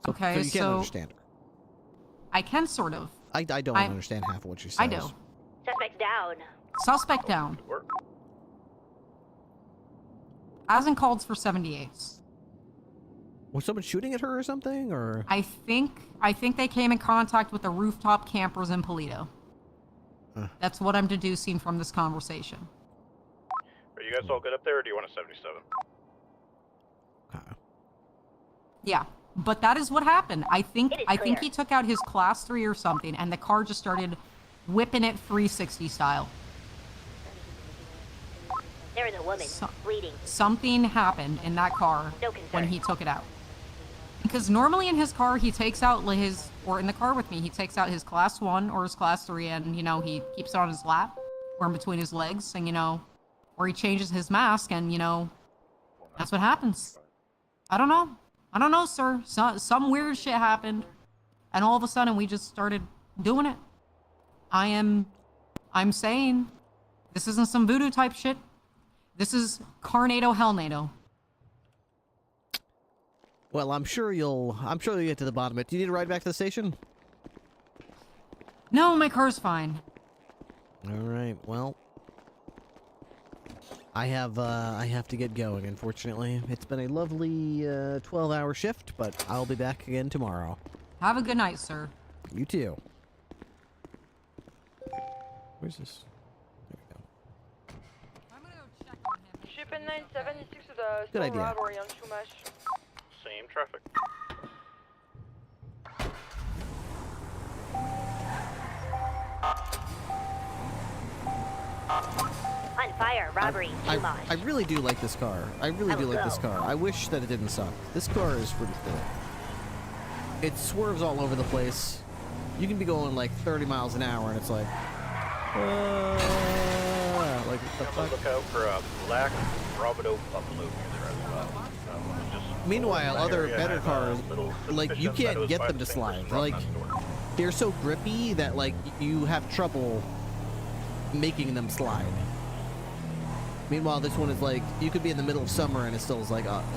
Okay, so you can't so understand her. I can sort of. I don't understand half of what she says. I do. Suspect down. Suspect down. Hasn't called for 78s. Was someone shooting at her or something, or? I think they came in contact with the rooftop campers in Polito. That's what I'm deducing from this conversation. Are you guys all good up there, or do you want a 77? Yeah, but that is what happened. I think clear. he took out his class 3 or something, and the car just started whipping it 360 style. There is a woman bleeding. Something happened in that car No concern. when he took it out. Because normally in his car, he takes out or in the car with me, he takes out his class 1 or his class 3, and, you know, he keeps it on his lap or in between his legs, and, you know, or he changes his mask, and, you know, that's what happens. I don't know, sir. Some weird shit happened, and all of a sudden we just started doing it. I'm saying this isn't some voodoo type shit. This is Carnado Hellnado. Well, I'm sure you'll get to the bottom of it. Do you need to ride back to the station? No, my car's fine. All right. Well, I have to get going. Unfortunately, it's been a lovely 12-hour shift, but I'll be back again tomorrow. Have a good night, sir. You too. Where's this? Shipment 976 to the Good store idea. robbery on Chumash. Same traffic. On fire, robbery, Chumash. I really do like this car. I really do like this car. I wish that it didn't suck. This car is pretty cool. It swerves all over the place. You can be going like 30 miles an hour, and it's like what the fuck? Look out for a black Bravo Buffalo near there as well. Meanwhile, other area better has, cars, little like you suspicion that it can't was get by them to the same person slide. from Like that store. they're so grippy that like you have trouble making them slide. Meanwhile, this one is like you could be in the middle of summer and it still is like